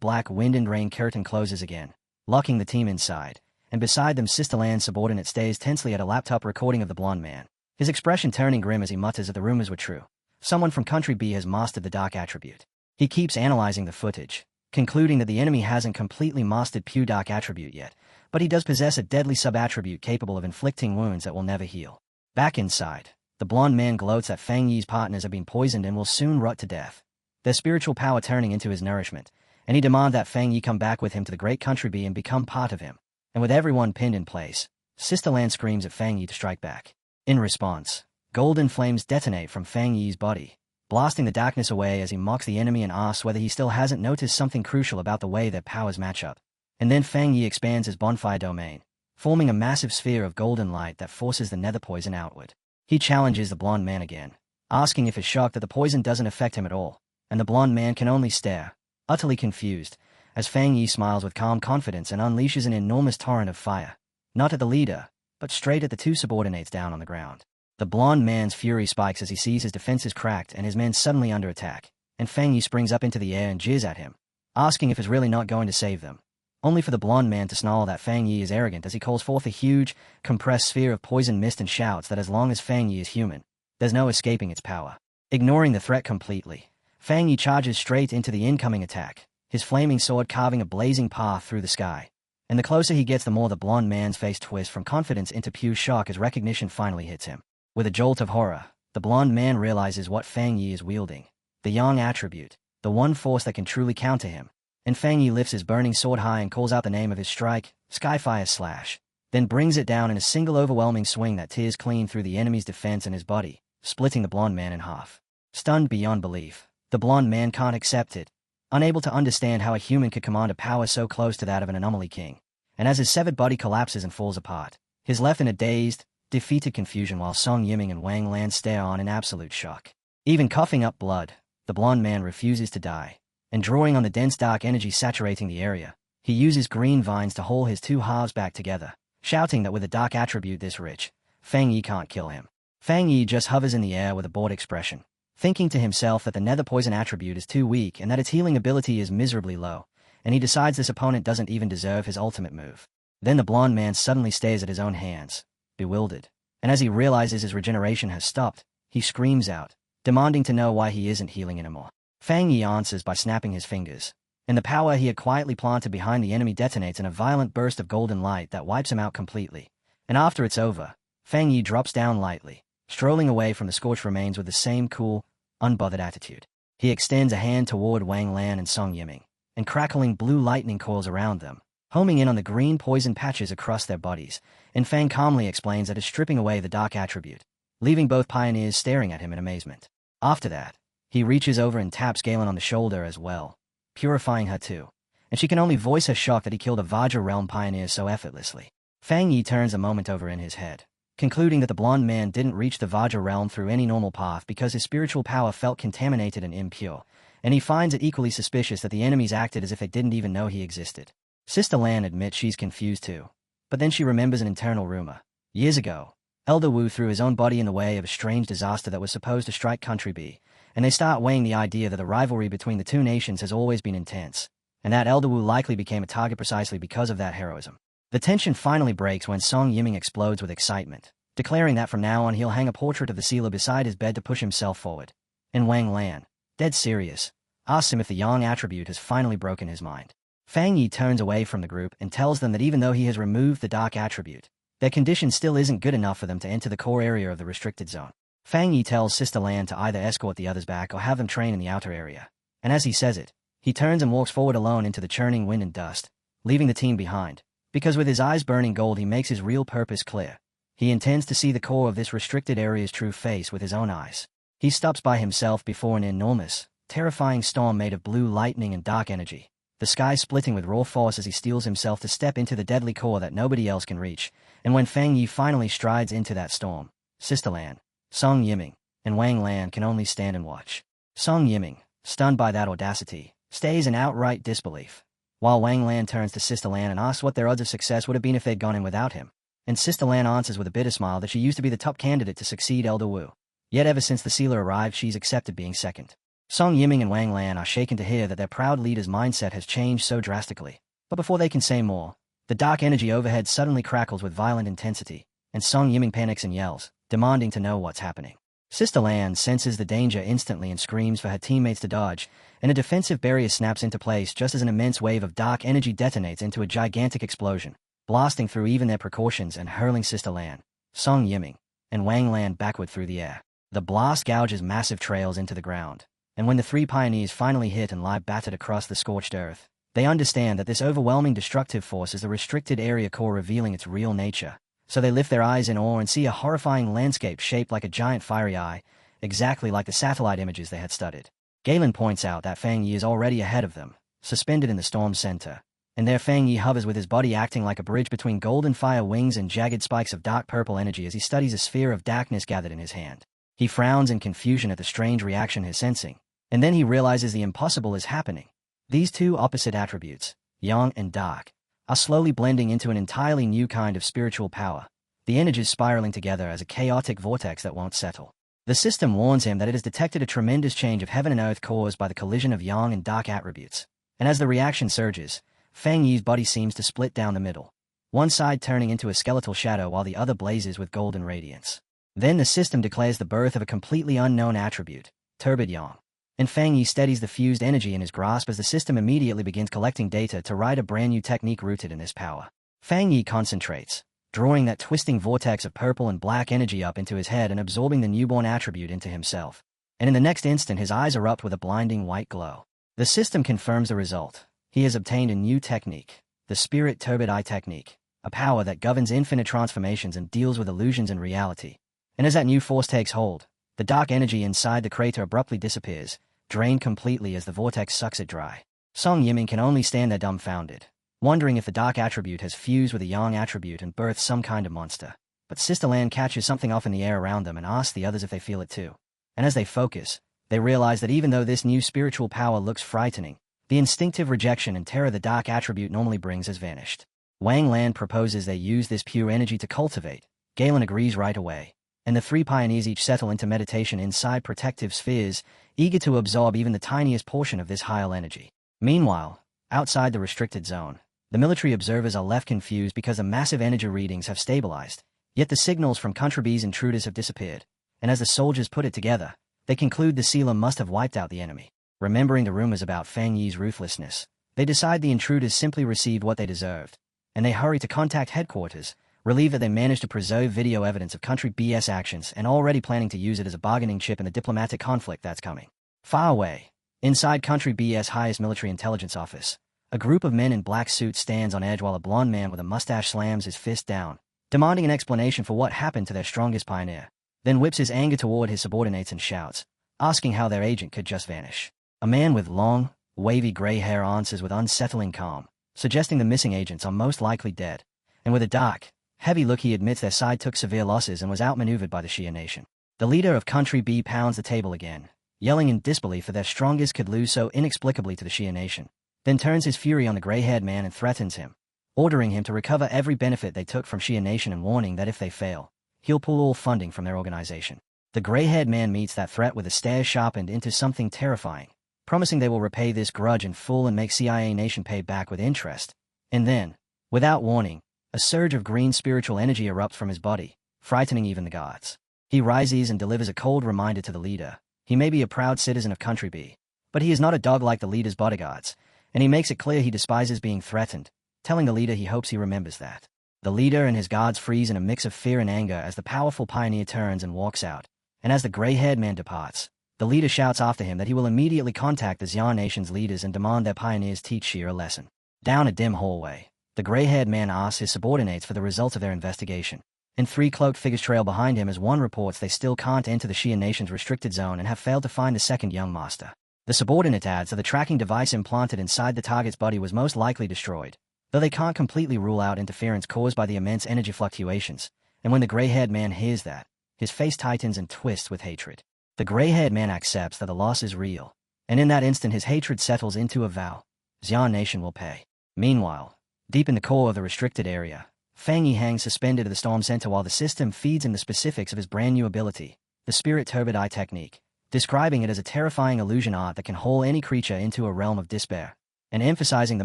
Speaker 1: black wind and rain curtain closes again, locking the team inside, and beside them Sister Lan's subordinate stays tensely at a laptop recording of the blonde man, his expression turning grim as he mutters that the rumors were true. Someone from Country B has mastered the dark attribute. He keeps analyzing the footage, concluding that the enemy hasn't completely mastered pure dark attribute yet, but he does possess a deadly sub-attribute capable of inflicting wounds that will never heal. Back inside, the blonde man gloats that Fang Yi's partners have been poisoned and will soon rot to death, their spiritual power turning into his nourishment, and he demands that Fang Yi come back with him to the Great Country B and become part of him. And with everyone pinned in place, Sister Lan screams at Fang Yi to strike back. In response, golden flames detonate from Fang Yi's body, blasting the darkness away as he mocks the enemy and asks whether he still hasn't noticed something crucial about the way their powers match up. And then Fang Yi expands his bonfire domain, forming a massive sphere of golden light that forces the nether poison outward. He challenges the blonde man again, asking if he's shocked that the poison doesn't affect him at all, and the blonde man can only stare, utterly confused, as Fang Yi smiles with calm confidence and unleashes an enormous torrent of fire, not at the leader, but straight at the two subordinates down on the ground. The blonde man's fury spikes as he sees his defenses cracked and his men suddenly under attack, and Fang Yi springs up into the air and jeers at him, asking if he's really not going to save them, only for the blonde man to snarl that Fang Yi is arrogant as he calls forth a huge, compressed sphere of poison mist and shouts that as long as Fang Yi is human, there's no escaping its power. Ignoring the threat completely, Fang Yi charges straight into the incoming attack, his flaming sword carving a blazing path through the sky. And the closer he gets, the more the blonde man's face twists from confidence into pure shock as recognition finally hits him. With a jolt of horror, the blonde man realizes what Fang Yi is wielding, the Yang attribute, the one force that can truly counter him. And Fang Yi lifts his burning sword high and calls out the name of his strike, Skyfire Slash, then brings it down in a single overwhelming swing that tears clean through the enemy's defense and his body, splitting the blonde man in half. Stunned beyond belief, the blonde man can't accept it, unable to understand how a human could command a power so close to that of an anomaly king. And as his severed body collapses and falls apart, he's left in a dazed, defeated confusion while Song Yiming and Wang Lan stare on in absolute shock. Even coughing up blood, the blonde man refuses to die, and drawing on the dense dark energy saturating the area, he uses green vines to haul his two halves back together, shouting that with a dark attribute this rich, Fang Yi can't kill him. Fang Yi just hovers in the air with a bored expression, thinking to himself that the nether poison attribute is too weak and that its healing ability is miserably low, and he decides this opponent doesn't even deserve his ultimate move. Then the blonde man suddenly stares at his own hands, bewildered, and as he realizes his regeneration has stopped, he screams out, demanding to know why he isn't healing anymore. Fang Yi answers by snapping his fingers, and the power he had quietly planted behind the enemy detonates in a violent burst of golden light that wipes him out completely. And after it's over, Fang Yi drops down lightly, strolling away from the scorched remains with the same cool, unbothered attitude. He extends a hand toward Wang Lan and Song Yiming, and crackling blue lightning coils around them, homing in on the green poison patches across their bodies, and Fang calmly explains that it's stripping away the dark attribute, leaving both pioneers staring at him in amazement. After that, he reaches over and taps Galen on the shoulder as well, purifying her too, and she can only voice her shock that he killed a Vajra realm pioneer so effortlessly. Fang Yi turns a moment over in his head, concluding that the blonde man didn't reach the Vajra realm through any normal path because his spiritual power felt contaminated and impure, and he finds it equally suspicious that the enemies acted as if they didn't even know he existed. Sister Lan admits she's confused too, but then she remembers an internal rumor. Years ago, Elder Wu threw his own body in the way of a strange disaster that was supposed to strike Country B, and they start weighing the idea that the rivalry between the two nations has always been intense, and that Elder Wu likely became a target precisely because of that heroism. The tension finally breaks when Song Yiming explodes with excitement, declaring that from now on he'll hang a portrait of the sealer beside his bed to push himself forward. And Wang Lan, dead serious, asks him if the Yang attribute has finally broken his mind. Fang Yi turns away from the group and tells them that even though he has removed the dark attribute, their condition still isn't good enough for them to enter the core area of the restricted zone. Fang Yi tells Sister Lan to either escort the others back or have them train in the outer area, and as he says it, he turns and walks forward alone into the churning wind and dust, leaving the team behind, because with his eyes burning gold he makes his real purpose clear. He intends to see the core of this restricted area's true face with his own eyes. He stops by himself before an enormous, terrifying storm made of blue lightning and dark energy, the sky splitting with raw force as he steels himself to step into the deadly core that nobody else can reach, and when Fang Yi finally strides into that storm, Sister Lan, Song Yiming, and Wang Lan can only stand and watch. Song Yiming, stunned by that audacity, stays in outright disbelief, while Wang Lan turns to Sister Lan and asks what their odds of success would have been if they'd gone in without him, and Sister Lan answers with a bitter smile that she used to be the top candidate to succeed Elder Wu. Yet ever since the sealer arrived she's accepted being second. Song Yiming and Wang Lan are shaken to hear that their proud leader's mindset has changed so drastically, but before they can say more, the dark energy overhead suddenly crackles with violent intensity, and Song Yiming panics and yells, demanding to know what's happening. Sister Lan senses the danger instantly and screams for her teammates to dodge, and a defensive barrier snaps into place just as an immense wave of dark energy detonates into a gigantic explosion, blasting through even their precautions and hurling Sister Lan, Song Yiming, and Wang Lan backward through the air. The blast gouges massive trails into the ground, and when the three pioneers finally hit and lie battered across the scorched earth, they understand that this overwhelming destructive force is the restricted area core revealing its real nature, so they lift their eyes in awe and see a horrifying landscape shaped like a giant fiery eye, exactly like the satellite images they had studied. Galen points out that Fang Yi is already ahead of them, suspended in the storm's center, and there Fang Yi hovers with his body acting like a bridge between golden fire wings and jagged spikes of dark purple energy as he studies a sphere of darkness gathered in his hand. He frowns in confusion at the strange reaction he's sensing, and then he realizes the impossible is happening. These two opposite attributes, yang and dark, are slowly blending into an entirely new kind of spiritual power, the energies spiraling together as a chaotic vortex that won't settle. The system warns him that it has detected a tremendous change of heaven and earth caused by the collision of yang and dark attributes, and as the reaction surges, Fang Yi's body seems to split down the middle, one side turning into a skeletal shadow while the other blazes with golden radiance. Then the system declares the birth of a completely unknown attribute, turbid yang, and Fang Yi steadies the fused energy in his grasp as the system immediately begins collecting data to write a brand new technique rooted in this power. Fang Yi concentrates, drawing that twisting vortex of purple and black energy up into his head and absorbing the newborn attribute into himself. And in the next instant his eyes erupt with a blinding white glow. The system confirms the result. He has obtained a new technique, the Spirit Turbid Eye Technique, a power that governs infinite transformations and deals with illusions and reality. And as that new force takes hold, the dark energy inside the crater abruptly disappears, drained completely as the vortex sucks it dry. Song Yiming can only stand there dumbfounded, wondering if the dark attribute has fused with the yang attribute and birthed some kind of monster. But Sister Lan catches something off in the air around them and asks the others if they feel it too. And as they focus, they realize that even though this new spiritual power looks frightening, the instinctive rejection and terror the dark attribute normally brings has vanished. Wang Lan proposes they use this pure energy to cultivate. Galen agrees right away, and the three pioneers each settle into meditation inside protective spheres, eager to absorb even the tiniest portion of this higher energy. Meanwhile, outside the restricted zone, the military observers are left confused because the massive energy readings have stabilized, yet the signals from Country B's intruders have disappeared, and as the soldiers put it together, they conclude the sealer must have wiped out the enemy. Remembering the rumors about Fang Yi's ruthlessness, they decide the intruders simply received what they deserved, and they hurry to contact headquarters, relieved that they managed to preserve video evidence of Country B's actions and already planning to use it as a bargaining chip in the diplomatic conflict that's coming. Far away, inside Country B's highest military intelligence office, a group of men in black suits stands on edge while a blond man with a mustache slams his fist down, demanding an explanation for what happened to their strongest pioneer, then whips his anger toward his subordinates and shouts, asking how their agent could just vanish. A man with long, wavy gray hair answers with unsettling calm, suggesting the missing agents are most likely dead, and with a dark, heavy look he admits their side took severe losses and was outmaneuvered by the Shia nation. The leader of Country B pounds the table again, yelling in disbelief that their strongest could lose so inexplicably to the Shia nation, then turns his fury on the gray-haired man and threatens him, ordering him to recover every benefit they took from Shia nation and warning that if they fail, he'll pull all funding from their organization. The gray-haired man meets that threat with a stare sharpened into something terrifying, promising they will repay this grudge in full and make CIA nation pay back with interest. And then, without warning, a surge of green spiritual energy erupts from his body, frightening even the gods. He rises and delivers a cold reminder to the leader. He may be a proud citizen of Country B, but he is not a dog like the leader's bodyguards, and he makes it clear he despises being threatened, telling the leader he hopes he remembers that. The leader and his guards freeze in a mix of fear and anger as the powerful pioneer turns and walks out, and as the gray-haired man departs, the leader shouts after him that he will immediately contact the Xia nation's leaders and demand their pioneers teach Shia a lesson. Down a dim hallway, the gray-haired man asks his subordinates for the results of their investigation, and three cloaked figures trail behind him as one reports they still can't enter the Shia nation's restricted zone and have failed to find the second young master. The subordinate adds that the tracking device implanted inside the target's body was most likely destroyed, though they can't completely rule out interference caused by the immense energy fluctuations, and when the gray-haired man hears that, his face tightens and twists with hatred. The gray-haired man accepts that the loss is real, and in that instant his hatred settles into a vow. Xia nation will pay. Meanwhile, deep in the core of the restricted area, Fang Yi hangs suspended to the storm center while the system feeds him the specifics of his brand new ability, the Spirit Turbid Eye technique, describing it as a terrifying illusion art that can haul any creature into a realm of despair, and emphasizing the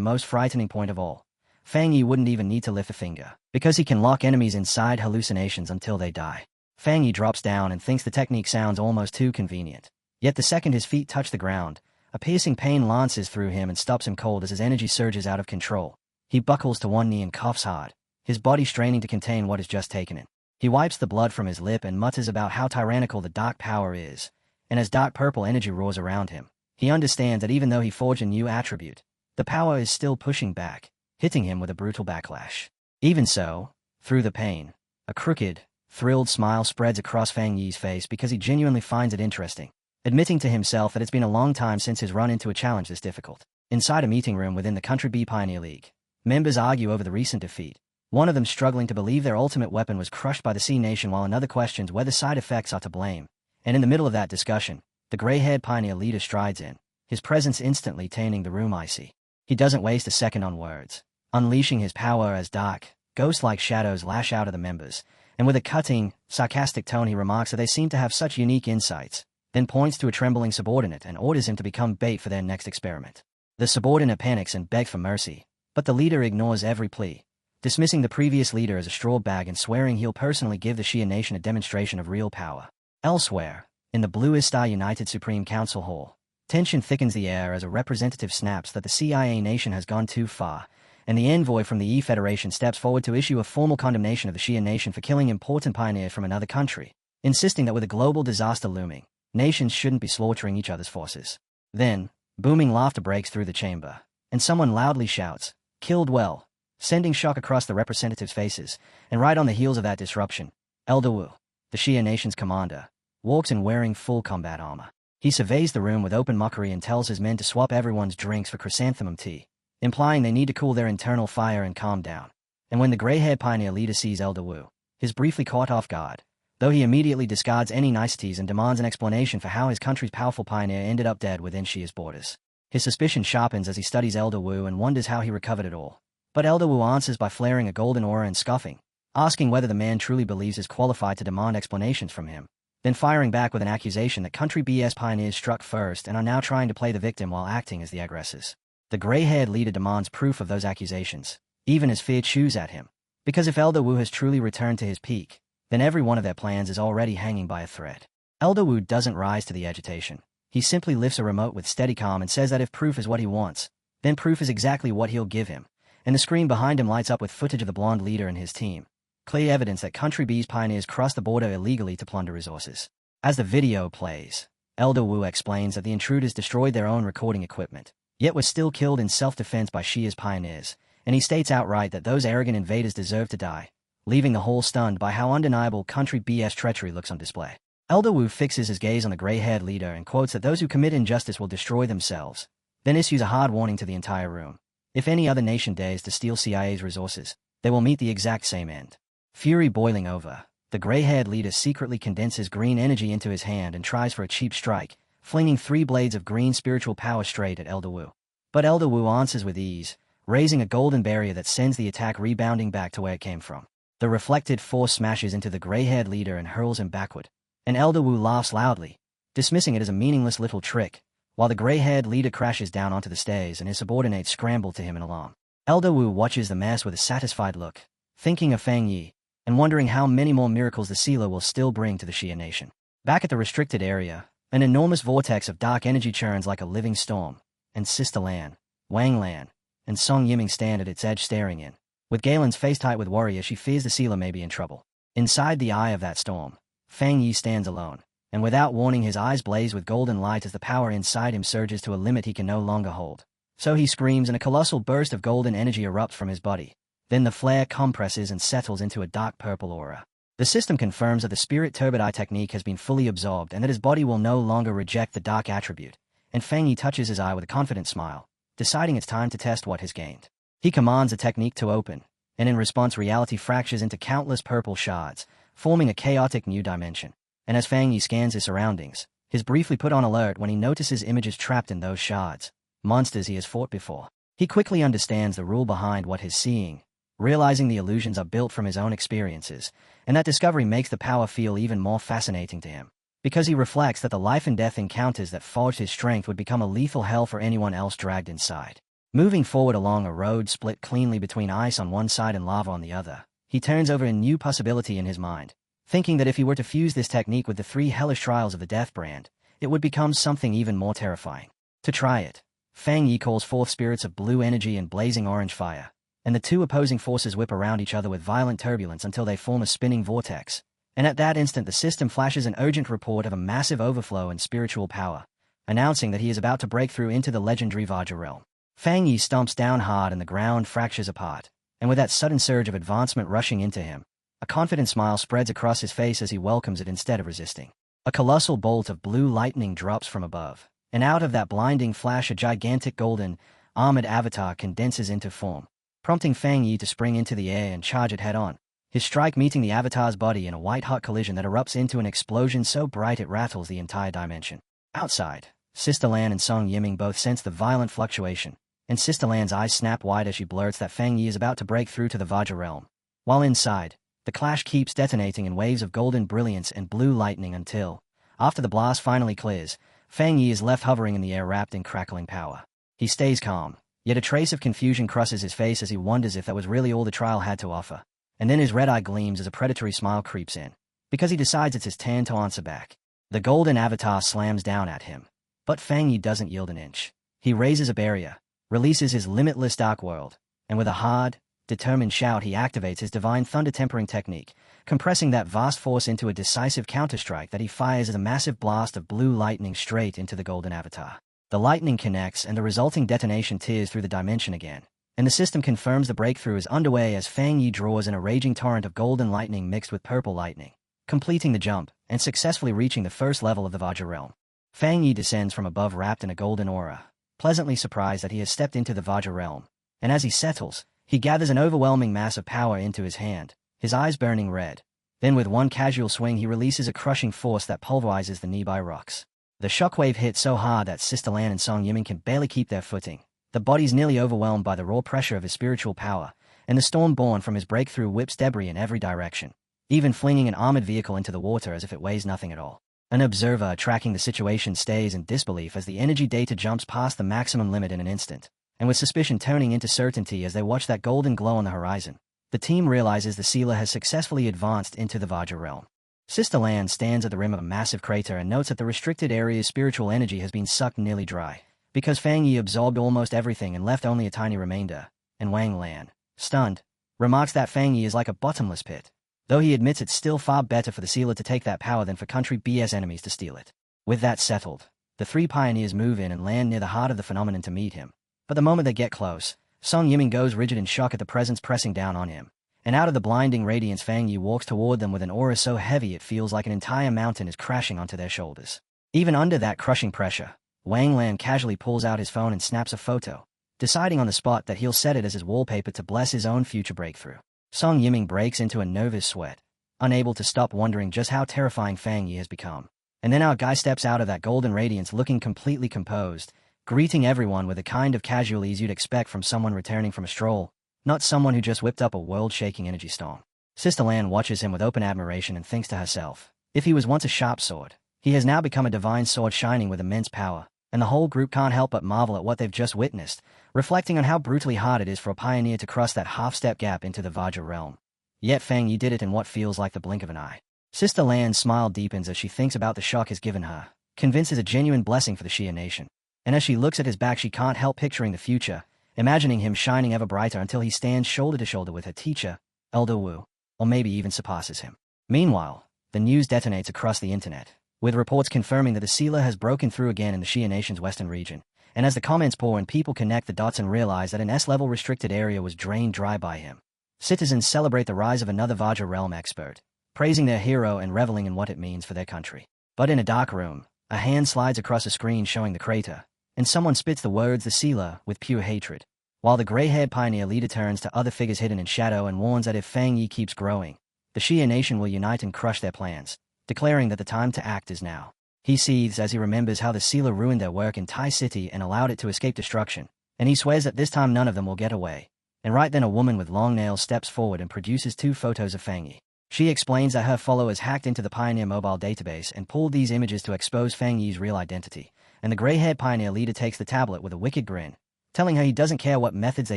Speaker 1: most frightening point of all. Fang Yi wouldn't even need to lift a finger, because he can lock enemies inside hallucinations until they die. Fang Yi drops down and thinks the technique sounds almost too convenient. Yet the second his feet touch the ground, a piercing pain lances through him and stops him cold as his energy surges out of control. He buckles to one knee and coughs hard, his body straining to contain what has just taken it. He wipes the blood from his lip and mutters about how tyrannical the dark power is, and as dark purple energy roars around him, he understands that even though he forged a new attribute, the power is still pushing back, hitting him with a brutal backlash. Even so, through the pain, a crooked, thrilled smile spreads across Fang Yi's face because he genuinely finds it interesting, admitting to himself that it's been a long time since his run into a challenge this difficult. Inside a meeting room within the Country B Pioneer League, members argue over the recent defeat, one of them struggling to believe their ultimate weapon was crushed by the Sea Nation while another questions whether side effects are to blame. And in the middle of that discussion, the gray-haired pioneer leader strides in, his presence instantly tainting the room icy. He doesn't waste a second on words, unleashing his power as dark, ghost-like shadows lash out at the members, and with a cutting, sarcastic tone he remarks that they seem to have such unique insights, then points to a trembling subordinate and orders him to become bait for their next experiment. The subordinate panics and begs for mercy, but the leader ignores every plea, dismissing the previous leader as a straw bag and swearing he'll personally give the Shia nation a demonstration of real power. Elsewhere, in the Blue Star United Supreme Council Hall, tension thickens the air as a representative snaps that the CIA nation has gone too far, and the envoy from the E-Federation steps forward to issue a formal condemnation of the Shia nation for killing important pioneers from another country, insisting that with a global disaster looming, nations shouldn't be slaughtering each other's forces. Then, booming laughter breaks through the chamber, and someone loudly shouts, "Killed well," sending shock across the representatives' faces, and right on the heels of that disruption, Elder Wu, the Shia nation's commander, walks in wearing full combat armor. He surveys the room with open mockery and tells his men to swap everyone's drinks for chrysanthemum tea, implying they need to cool their internal fire and calm down. And when the gray-haired pioneer leader sees Elder Wu, he's briefly caught off guard, though he immediately discards any niceties and demands an explanation for how his country's powerful pioneer ended up dead within Shia's borders. His suspicion sharpens as he studies Elder Wu and wonders how he recovered it all. But Elder Wu answers by flaring a golden aura and scoffing, asking whether the man truly believes is qualified to demand explanations from him, then firing back with an accusation that country BS pioneers struck first and are now trying to play the victim while acting as the aggressors. The gray-haired leader demands proof of those accusations, even as fear chews at him, because if Elder Wu has truly returned to his peak, then every one of their plans is already hanging by a thread. Elder Wu doesn't rise to the agitation. He simply lifts a remote with steady calm and says that if proof is what he wants, then proof is exactly what he'll give him, and the screen behind him lights up with footage of the blonde leader and his team, clear evidence that Country B's pioneers crossed the border illegally to plunder resources. As the video plays, Elder Wu explains that the intruders destroyed their own recording equipment, yet were still killed in self-defense by Shia's pioneers, and he states outright that those arrogant invaders deserve to die, leaving the whole stunned by how undeniable Country BS treachery looks on display. Elder Wu fixes his gaze on the gray-haired leader and quotes that those who commit injustice will destroy themselves, then issues a hard warning to the entire room. If any other nation dares to steal CIA's resources, they will meet the exact same end. Fury boiling over, the gray-haired leader secretly condenses green energy into his hand and tries for a cheap strike, flinging 3 blades of green spiritual power straight at Elder Wu. But Elder Wu answers with ease, raising a golden barrier that sends the attack rebounding back to where it came from. The reflected force smashes into the gray-haired leader and hurls him backward, and Elder Wu laughs loudly, dismissing it as a meaningless little trick, while the gray-haired leader crashes down onto the stairs and his subordinates scramble to him in alarm. Elder Wu watches the mess with a satisfied look, thinking of Fang Yi, and wondering how many more miracles the sealer will still bring to the Xia nation. Back at the restricted area, an enormous vortex of dark energy churns like a living storm, and Sister Lan, Wang Lan, and Song Yiming stand at its edge staring in, with Galen's face tight with worry as she fears the sealer may be in trouble. Inside the eye of that storm, Fang Yi stands alone, and without warning his eyes blaze with golden light as the power inside him surges to a limit he can no longer hold. So he screams and a colossal burst of golden energy erupts from his body. Then the flare compresses and settles into a dark purple aura. The system confirms that the Spirit Turbid Eye technique has been fully absorbed and that his body will no longer reject the dark attribute, and Fang Yi touches his eye with a confident smile, deciding it's time to test what he's gained. He commands the technique to open, and in response reality fractures into countless purple shards, forming a chaotic new dimension. And as Fang Yi scans his surroundings, he's briefly put on alert when he notices images trapped in those shards, monsters he has fought before. He quickly understands the rule behind what he's seeing, realizing the illusions are built from his own experiences, and that discovery makes the power feel even more fascinating to him, because he reflects that the life-and-death encounters that forged his strength would become a lethal hell for anyone else dragged inside. Moving forward along a road split cleanly between ice on one side and lava on the other, he turns over a new possibility in his mind, thinking that if he were to fuse this technique with the 3 hellish trials of the Death Brand, it would become something even more terrifying. To try it, Fang Yi calls forth spirits of blue energy and blazing orange fire, and the 2 opposing forces whip around each other with violent turbulence until they form a spinning vortex, and at that instant the system flashes an urgent report of a massive overflow in spiritual power, announcing that he is about to break through into the legendary Vajra realm. Fang Yi stomps down hard and the ground fractures apart, and with that sudden surge of advancement rushing into him, a confident smile spreads across his face as he welcomes it instead of resisting. A colossal bolt of blue lightning drops from above, and out of that blinding flash a gigantic golden, armored avatar condenses into form, prompting Fang Yi to spring into the air and charge it head-on, his strike meeting the avatar's body in a white-hot collision that erupts into an explosion so bright it rattles the entire dimension. Outside, Sister Lan and Song Yiming both sense the violent fluctuation, and Sister Lan's eyes snap wide as she blurts that Fang Yi is about to break through to the Vajra realm, while inside, the clash keeps detonating in waves of golden brilliance and blue lightning until, after the blast finally clears, Fang Yi is left hovering in the air wrapped in crackling power. He stays calm, yet a trace of confusion crosses his face as he wonders if that was really all the trial had to offer, and then his red eye gleams as a predatory smile creeps in, because he decides it's his turn to answer back. The golden avatar slams down at him, but Fang Yi doesn't yield an inch. He raises a barrier, releases his limitless dark world, and with a hard, determined shout he activates his divine thunder tempering technique, compressing that vast force into a decisive counterstrike that he fires as a massive blast of blue lightning straight into the golden avatar. The lightning connects and the resulting detonation tears through the dimension again, and the system confirms the breakthrough is underway as Fang Yi draws in a raging torrent of golden lightning mixed with purple lightning, completing the jump and successfully reaching the first level of the Vajra realm. Fang Yi descends from above wrapped in a golden aura, pleasantly surprised that he has stepped into the Vajra realm, and as he settles, he gathers an overwhelming mass of power into his hand, his eyes burning red. Then with one casual swing he releases a crushing force that pulverizes the nearby rocks. The shockwave hits so hard that Sister Lan and Song Yiming can barely keep their footing, their bodies nearly overwhelmed by the raw pressure of his spiritual power, and the storm born from his breakthrough whips debris in every direction, even flinging an armored vehicle into the water as if it weighs nothing at all. An observer tracking the situation stays in disbelief as the energy data jumps past the maximum limit in an instant, and with suspicion turning into certainty as they watch that golden glow on the horizon, the team realizes the sealer has successfully advanced into the Vajra realm. Sister Lan stands at the rim of a massive crater and notes that the restricted area's spiritual energy has been sucked nearly dry, because Fang Yi absorbed almost everything and left only a tiny remainder, and Wang Lan, stunned, remarks that Fang Yi is like a bottomless pit, though he admits it's still far better for the sealer to take that power than for country BS enemies to steal it. With that settled, the three pioneers move in and land near the heart of the phenomenon to meet him, but the moment they get close, Song Yiming goes rigid in shock at the presence pressing down on him, and out of the blinding radiance Fang Yi walks toward them with an aura so heavy it feels like an entire mountain is crashing onto their shoulders. Even under that crushing pressure, Wang Lan casually pulls out his phone and snaps a photo, deciding on the spot that he'll set it as his wallpaper to bless his own future breakthrough. Song Yiming breaks into a nervous sweat, unable to stop wondering just how terrifying Fang Yi has become. And then our guy steps out of that golden radiance looking completely composed, greeting everyone with the kind of casual ease you'd expect from someone returning from a stroll, not someone who just whipped up a world-shaking energy storm. Sister Lan watches him with open admiration and thinks to herself, if he was once a sharp sword, he has now become a divine sword shining with immense power, and the whole group can't help but marvel at what they've just witnessed, reflecting on how brutally hard it is for a pioneer to cross that half-step gap into the Vajra realm. Yet Fang Yi did it in what feels like the blink of an eye. Sister Lan's smile deepens as she thinks about the shock he's given her, convinced it's a genuine blessing for the Xia nation. And as she looks at his back she can't help picturing the future, imagining him shining ever brighter until he stands shoulder to shoulder with her teacher, Elder Wu, or maybe even surpasses him. Meanwhile, the news detonates across the internet, with reports confirming that the sealer has broken through again in the Xia nation's western region, and as the comments pour and people connect the dots and realize that an S-level restricted area was drained dry by him, citizens celebrate the rise of another Vajra realm expert, praising their hero and reveling in what it means for their country. But in a dark room, a hand slides across a screen showing the crater, and someone spits the words "the sealer" with pure hatred, while the gray-haired pioneer leader turns to other figures hidden in shadow and warns that if Fang Yi keeps growing, the Xia nation will unite and crush their plans, declaring that the time to act is now. He seethes as he remembers how the sealer ruined their work in Tai City and allowed it to escape destruction, and he swears that this time none of them will get away. And right then a woman with long nails steps forward and produces 2 photos of Fang Yi. She explains that her followers hacked into the Pioneer mobile database and pulled these images to expose Fang Yi's real identity, and the gray-haired Pioneer leader takes the tablet with a wicked grin, telling her he doesn't care what methods they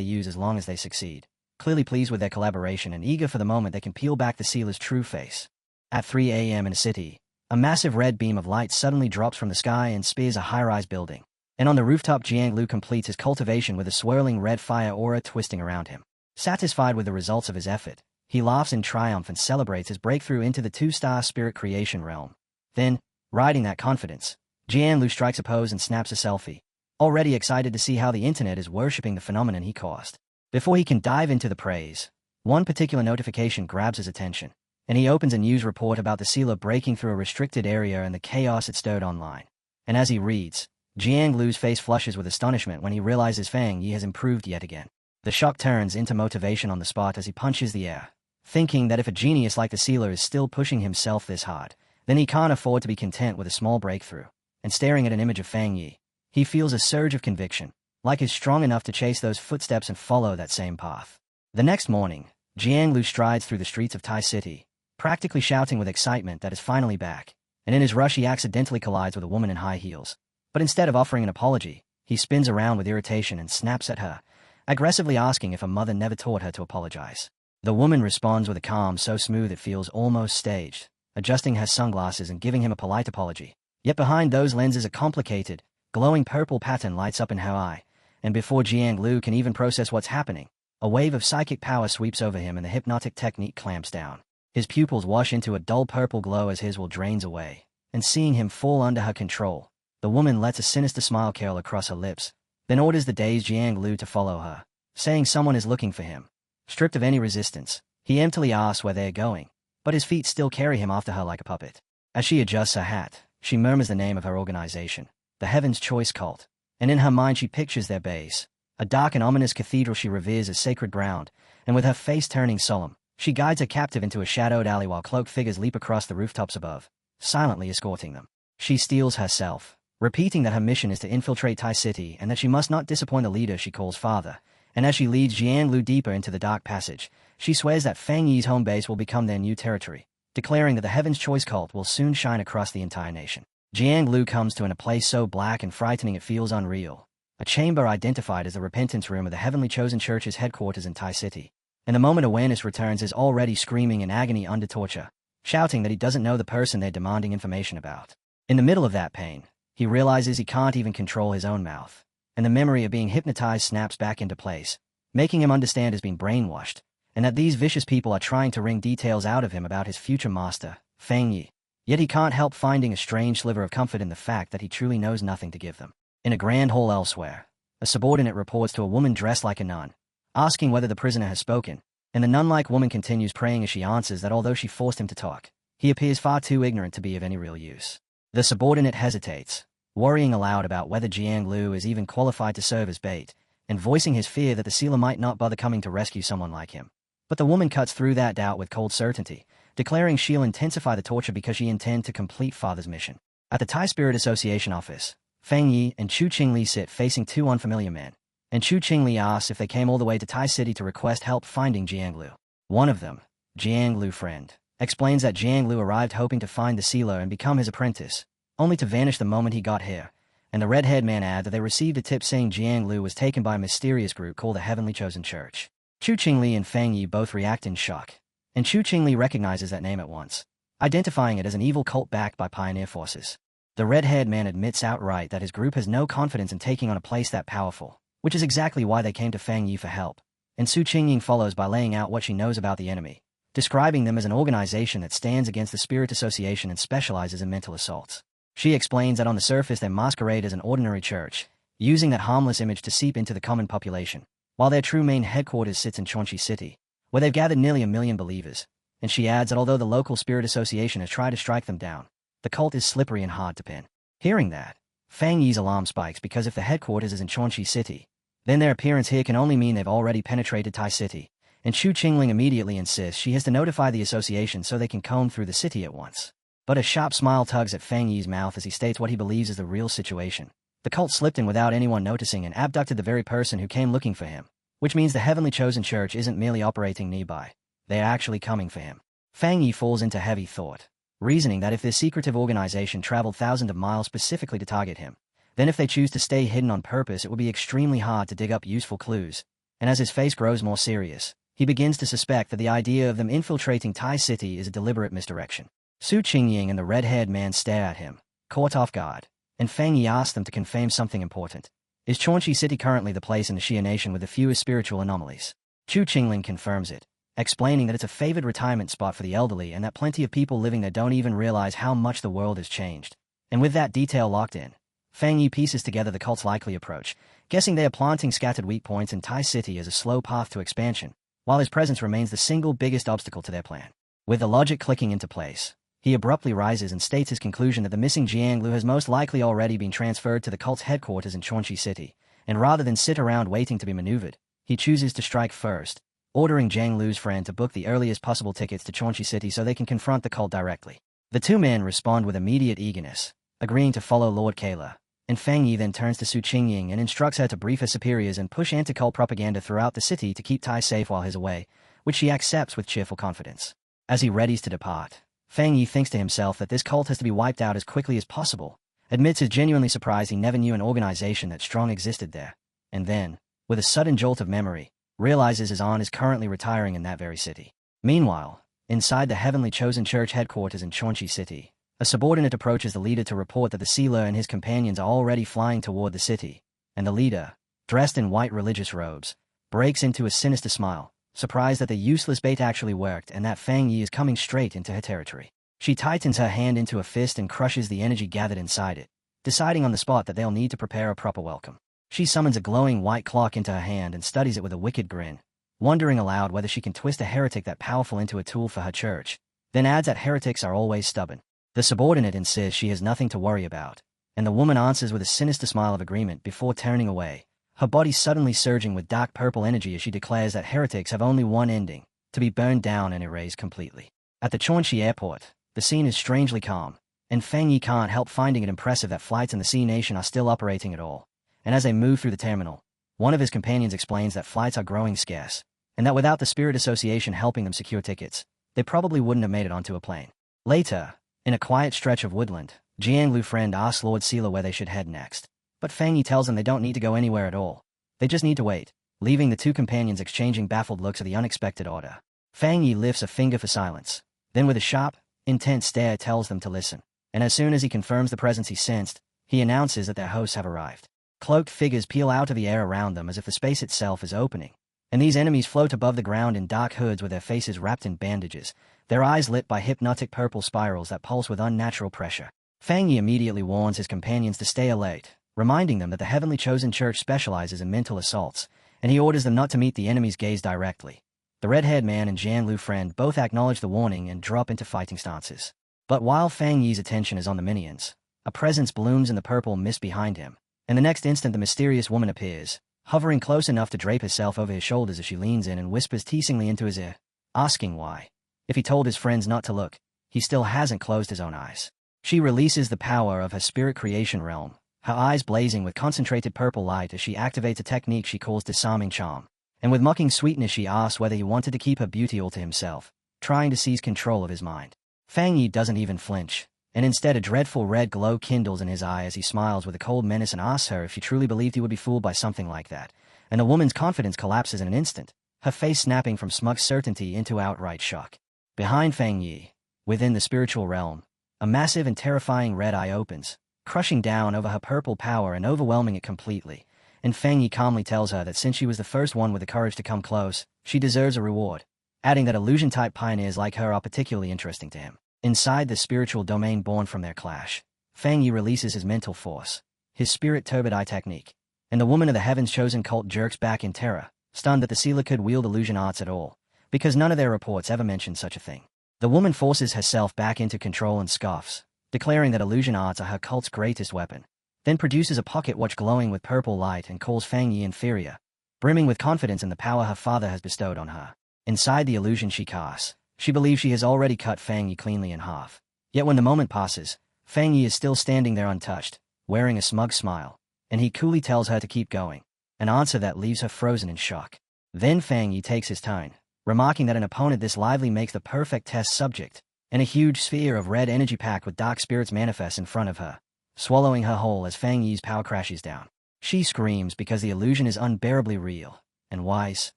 Speaker 1: use as long as they succeed, clearly pleased with their collaboration and eager for the moment they can peel back the sealer's true face. At 3 a.m. in a city, a massive red beam of light suddenly drops from the sky and spears a high-rise building, and on the rooftop Jianglu completes his cultivation with a swirling red fire aura twisting around him. Satisfied with the results of his effort, he laughs in triumph and celebrates his breakthrough into the 2-star spirit creation realm. Then, riding that confidence, Jianglu strikes a pose and snaps a selfie, already excited to see how the internet is worshipping the phenomenon he caused. Before he can dive into the praise, one particular notification grabs his attention, and he opens a news report about the sealer breaking through a restricted area and the chaos it stirred online. And as he reads, Jianglu's face flushes with astonishment when he realizes Fang Yi has improved yet again. The shock turns into motivation on the spot as he punches the air, thinking that if a genius like the sealer is still pushing himself this hard, then he can't afford to be content with a small breakthrough. And staring at an image of Fang Yi, he feels a surge of conviction, like he's strong enough to chase those footsteps and follow that same path. The next morning, Jianglu strides through the streets of Tai City, practically shouting with excitement that is finally back, and in his rush he accidentally collides with a woman in high heels. But instead of offering an apology, he spins around with irritation and snaps at her, aggressively asking if her mother never taught her to apologize. The woman responds with a calm so smooth it feels almost staged, adjusting her sunglasses and giving him a polite apology. Yet behind those lenses a complicated, glowing purple pattern lights up in her eye, and before Jianglu can even process what's happening, a wave of psychic power sweeps over him and the hypnotic technique clamps down. His pupils wash into a dull purple glow as his will drains away, and seeing him fall under her control, the woman lets a sinister smile curl across her lips, then orders the dazed Jianglu to follow her, saying someone is looking for him. Stripped of any resistance, he emptily asks where they are going, but his feet still carry him after her like a puppet. As she adjusts her hat, she murmurs the name of her organization, the Heaven's Choice Cult, and in her mind she pictures their base, a dark and ominous cathedral she reveres as sacred ground, and with her face turning solemn, she guides her captive into a shadowed alley while cloaked figures leap across the rooftops above, silently escorting them. She steels herself, repeating that her mission is to infiltrate Tai City and that she must not disappoint the leader she calls father, And as she leads Jianglu deeper into the dark passage, she swears that Fang Yi's home base will become their new territory, declaring that the Heaven's Choice cult will soon shine across the entire nation. Jianglu comes to in a place so black and frightening it feels unreal, a chamber identified as the repentance room of the Heavenly Chosen Church's headquarters in Tai City. And the moment awareness returns is already screaming in agony under torture, shouting that he doesn't know the person they're demanding information about. In the middle of that pain, he realizes he can't even control his own mouth, and the memory of being hypnotized snaps back into place, making him understand he's been brainwashed, and that these vicious people are trying to wring details out of him about his future master, Fang Yi. Yet he can't help finding a strange sliver of comfort in the fact that he truly knows nothing to give them. In a grand hall elsewhere, a subordinate reports to a woman dressed like a nun, asking whether the prisoner has spoken, and the nun-like woman continues praying as she answers that although she forced him to talk, he appears far too ignorant to be of any real use. The subordinate hesitates, worrying aloud about whether Jianglu is even qualified to serve as bait, and voicing his fear that the sealer might not bother coming to rescue someone like him. But the woman cuts through that doubt with cold certainty, declaring she'll intensify the torture because she intends to complete Father's mission. At the Thai Spirit Association office, Fang Yi and Chu Qingli sit facing two unfamiliar men, and Chu Qingli asks if they came all the way to Tai City to request help finding Jianglu. One of them, Jianglu friend, explains that Jianglu arrived hoping to find the sealer and become his apprentice, only to vanish the moment he got here, and the red-haired man adds that they received a tip saying Jianglu was taken by a mysterious group called the Heavenly Chosen Church. Chu Qingli and Fang Yi both react in shock, and Chu Qingli recognizes that name at once, identifying it as an evil cult backed by pioneer forces. The red-haired man admits outright that his group has no confidence in taking on a place that powerful, which is exactly why they came to Fang Yi for help, and Su Qingying follows by laying out what she knows about the enemy, describing them as an organization that stands against the Spirit Association and specializes in mental assaults. She explains that on the surface they masquerade as an ordinary church, using that harmless image to seep into the common population, while their true main headquarters sits in Chonchi City, where they've gathered nearly 1 million believers, and she adds that although the local Spirit Association has tried to strike them down, the cult is slippery and hard to pin. Hearing that, Fang Yi's alarm spikes because if the headquarters is in Chonchi City, then their appearance here can only mean they've already penetrated Tai City, and Chu Qingling immediately insists she has to notify the association so they can comb through the city at once. But a sharp smile tugs at Fang Yi's mouth as he states what he believes is the real situation. The cult slipped in without anyone noticing and abducted the very person who came looking for him, which means the Heavenly Chosen Church isn't merely operating nearby, they're actually coming for him. Fang Yi falls into heavy thought, reasoning that if this secretive organization traveled thousands of miles specifically to target him, then if they choose to stay hidden on purpose it would be extremely hard to dig up useful clues, and as his face grows more serious, he begins to suspect that the idea of them infiltrating Tai City is a deliberate misdirection. Su Qingying and the red-haired man stare at him, caught off guard, and Fang Yi asks them to confirm something important. Is Chonchi City currently the place in the Xia Nation with the fewest spiritual anomalies? Chu Qingling confirms it, explaining that it's a favored retirement spot for the elderly and that plenty of people living there don't even realize how much the world has changed. And with that detail locked in, Fang Yi pieces together the cult's likely approach, guessing they are planting scattered weak points in Tai City as a slow path to expansion, while his presence remains the single biggest obstacle to their plan. With the logic clicking into place, he abruptly rises and states his conclusion that the missing Jianglu has most likely already been transferred to the cult's headquarters in Chonchi City, and rather than sit around waiting to be maneuvered, he chooses to strike first, ordering Jiang Lu's friend to book the earliest possible tickets to Chonchi City so they can confront the cult directly. The two men respond with immediate eagerness, agreeing to follow Lord Kayla, and Fang Yi then turns to Su Qingying and instructs her to brief her superiors and push anti-cult propaganda throughout the city to keep Tai safe while he's away, which she accepts with cheerful confidence. As he readies to depart, Fang Yi thinks to himself that this cult has to be wiped out as quickly as possible, admits he's genuinely surprised he never knew an organization that strong existed there, and then, with a sudden jolt of memory, realizes his aunt is currently retiring in that very city. Meanwhile, inside the Heavenly Chosen Church headquarters in Chonchi City, a subordinate approaches the leader to report that the sealer and his companions are already flying toward the city, and the leader, dressed in white religious robes, breaks into a sinister smile, surprised that the useless bait actually worked and that Fang Yi is coming straight into her territory. She tightens her hand into a fist and crushes the energy gathered inside it, deciding on the spot that they'll need to prepare a proper welcome. She summons a glowing white clock into her hand and studies it with a wicked grin, wondering aloud whether she can twist a heretic that powerful into a tool for her church, then adds that heretics are always stubborn. The subordinate insists she has nothing to worry about, and the woman answers with a sinister smile of agreement before turning away, her body suddenly surging with dark purple energy as she declares that heretics have only one ending, to be burned down and erased completely. At the Chonchi airport, the scene is strangely calm, and Fang Yi can't help finding it impressive that flights in the Sea Nation are still operating at all, and as they move through the terminal, One of his companions explains that flights are growing scarce, and that without the Spirit Association helping them secure tickets, they probably wouldn't have made it onto a plane. Later, in a quiet stretch of woodland, Jianglu's friend asks Lord Sila where they should head next. But Fang Yi tells them they don't need to go anywhere at all. They just need to wait, leaving the two companions exchanging baffled looks at the unexpected order. Fang Yi lifts a finger for silence, then with a sharp, intense stare tells them to listen. And as soon as he confirms the presence he sensed, he announces that their hosts have arrived. Cloaked figures peel out of the air around them as if the space itself is opening. And these enemies float above the ground in dark hoods with their faces wrapped in bandages, their eyes lit by hypnotic purple spirals that pulse with unnatural pressure. Fang Yi immediately warns his companions to stay alert, reminding them that the Heavenly Chosen Church specializes in mental assaults, and he orders them not to meet the enemy's gaze directly. The red-haired man and Jianglu's friend both acknowledge the warning and drop into fighting stances. But while Fang Yi's attention is on the minions, a presence blooms in the purple mist behind him, and the next instant the mysterious woman appears, hovering close enough to drape herself over his shoulders as she leans in and whispers teasingly into his ear, asking why. If he told his friends not to look, he still hasn't closed his own eyes. She releases the power of her spirit creation realm, her eyes blazing with concentrated purple light as she activates a technique she calls disarming charm. And with mocking sweetness she asks whether he wanted to keep her beauty all to himself, trying to seize control of his mind. Fang Yi doesn't even flinch, and instead a dreadful red glow kindles in his eye as he smiles with a cold menace and asks her if she truly believed he would be fooled by something like that. And the woman's confidence collapses in an instant, her face snapping from smug certainty into outright shock. Behind Fang Yi, within the spiritual realm, a massive and terrifying red eye opens, crushing down over her purple power and overwhelming it completely. And Fang Yi calmly tells her that since she was the first one with the courage to come close, she deserves a reward, adding that illusion-type pioneers like her are particularly interesting to him. Inside the spiritual domain born from their clash, Fang Yi releases his mental force, his spirit turbid eye technique, and the woman of the Heaven's Chosen cult jerks back in terror, stunned that the Sila could wield illusion arts at all, because none of their reports ever mentioned such a thing. The woman forces herself back into control and scoffs, declaring that illusion arts are her cult's greatest weapon, then produces a pocket watch glowing with purple light and calls Fang Yi inferior, brimming with confidence in the power her father has bestowed on her. Inside the illusion she casts, she believes she has already cut Fang Yi cleanly in half. Yet when the moment passes, Fang Yi is still standing there untouched, wearing a smug smile, and he coolly tells her to keep going, an answer that leaves her frozen in shock. Then Fang Yi takes his turn, remarking that an opponent this lively makes the perfect test subject, and a huge sphere of red energy packed with dark spirits manifests in front of her, swallowing her whole as Fang Yi's power crashes down. She screams because the illusion is unbearably real, and wise,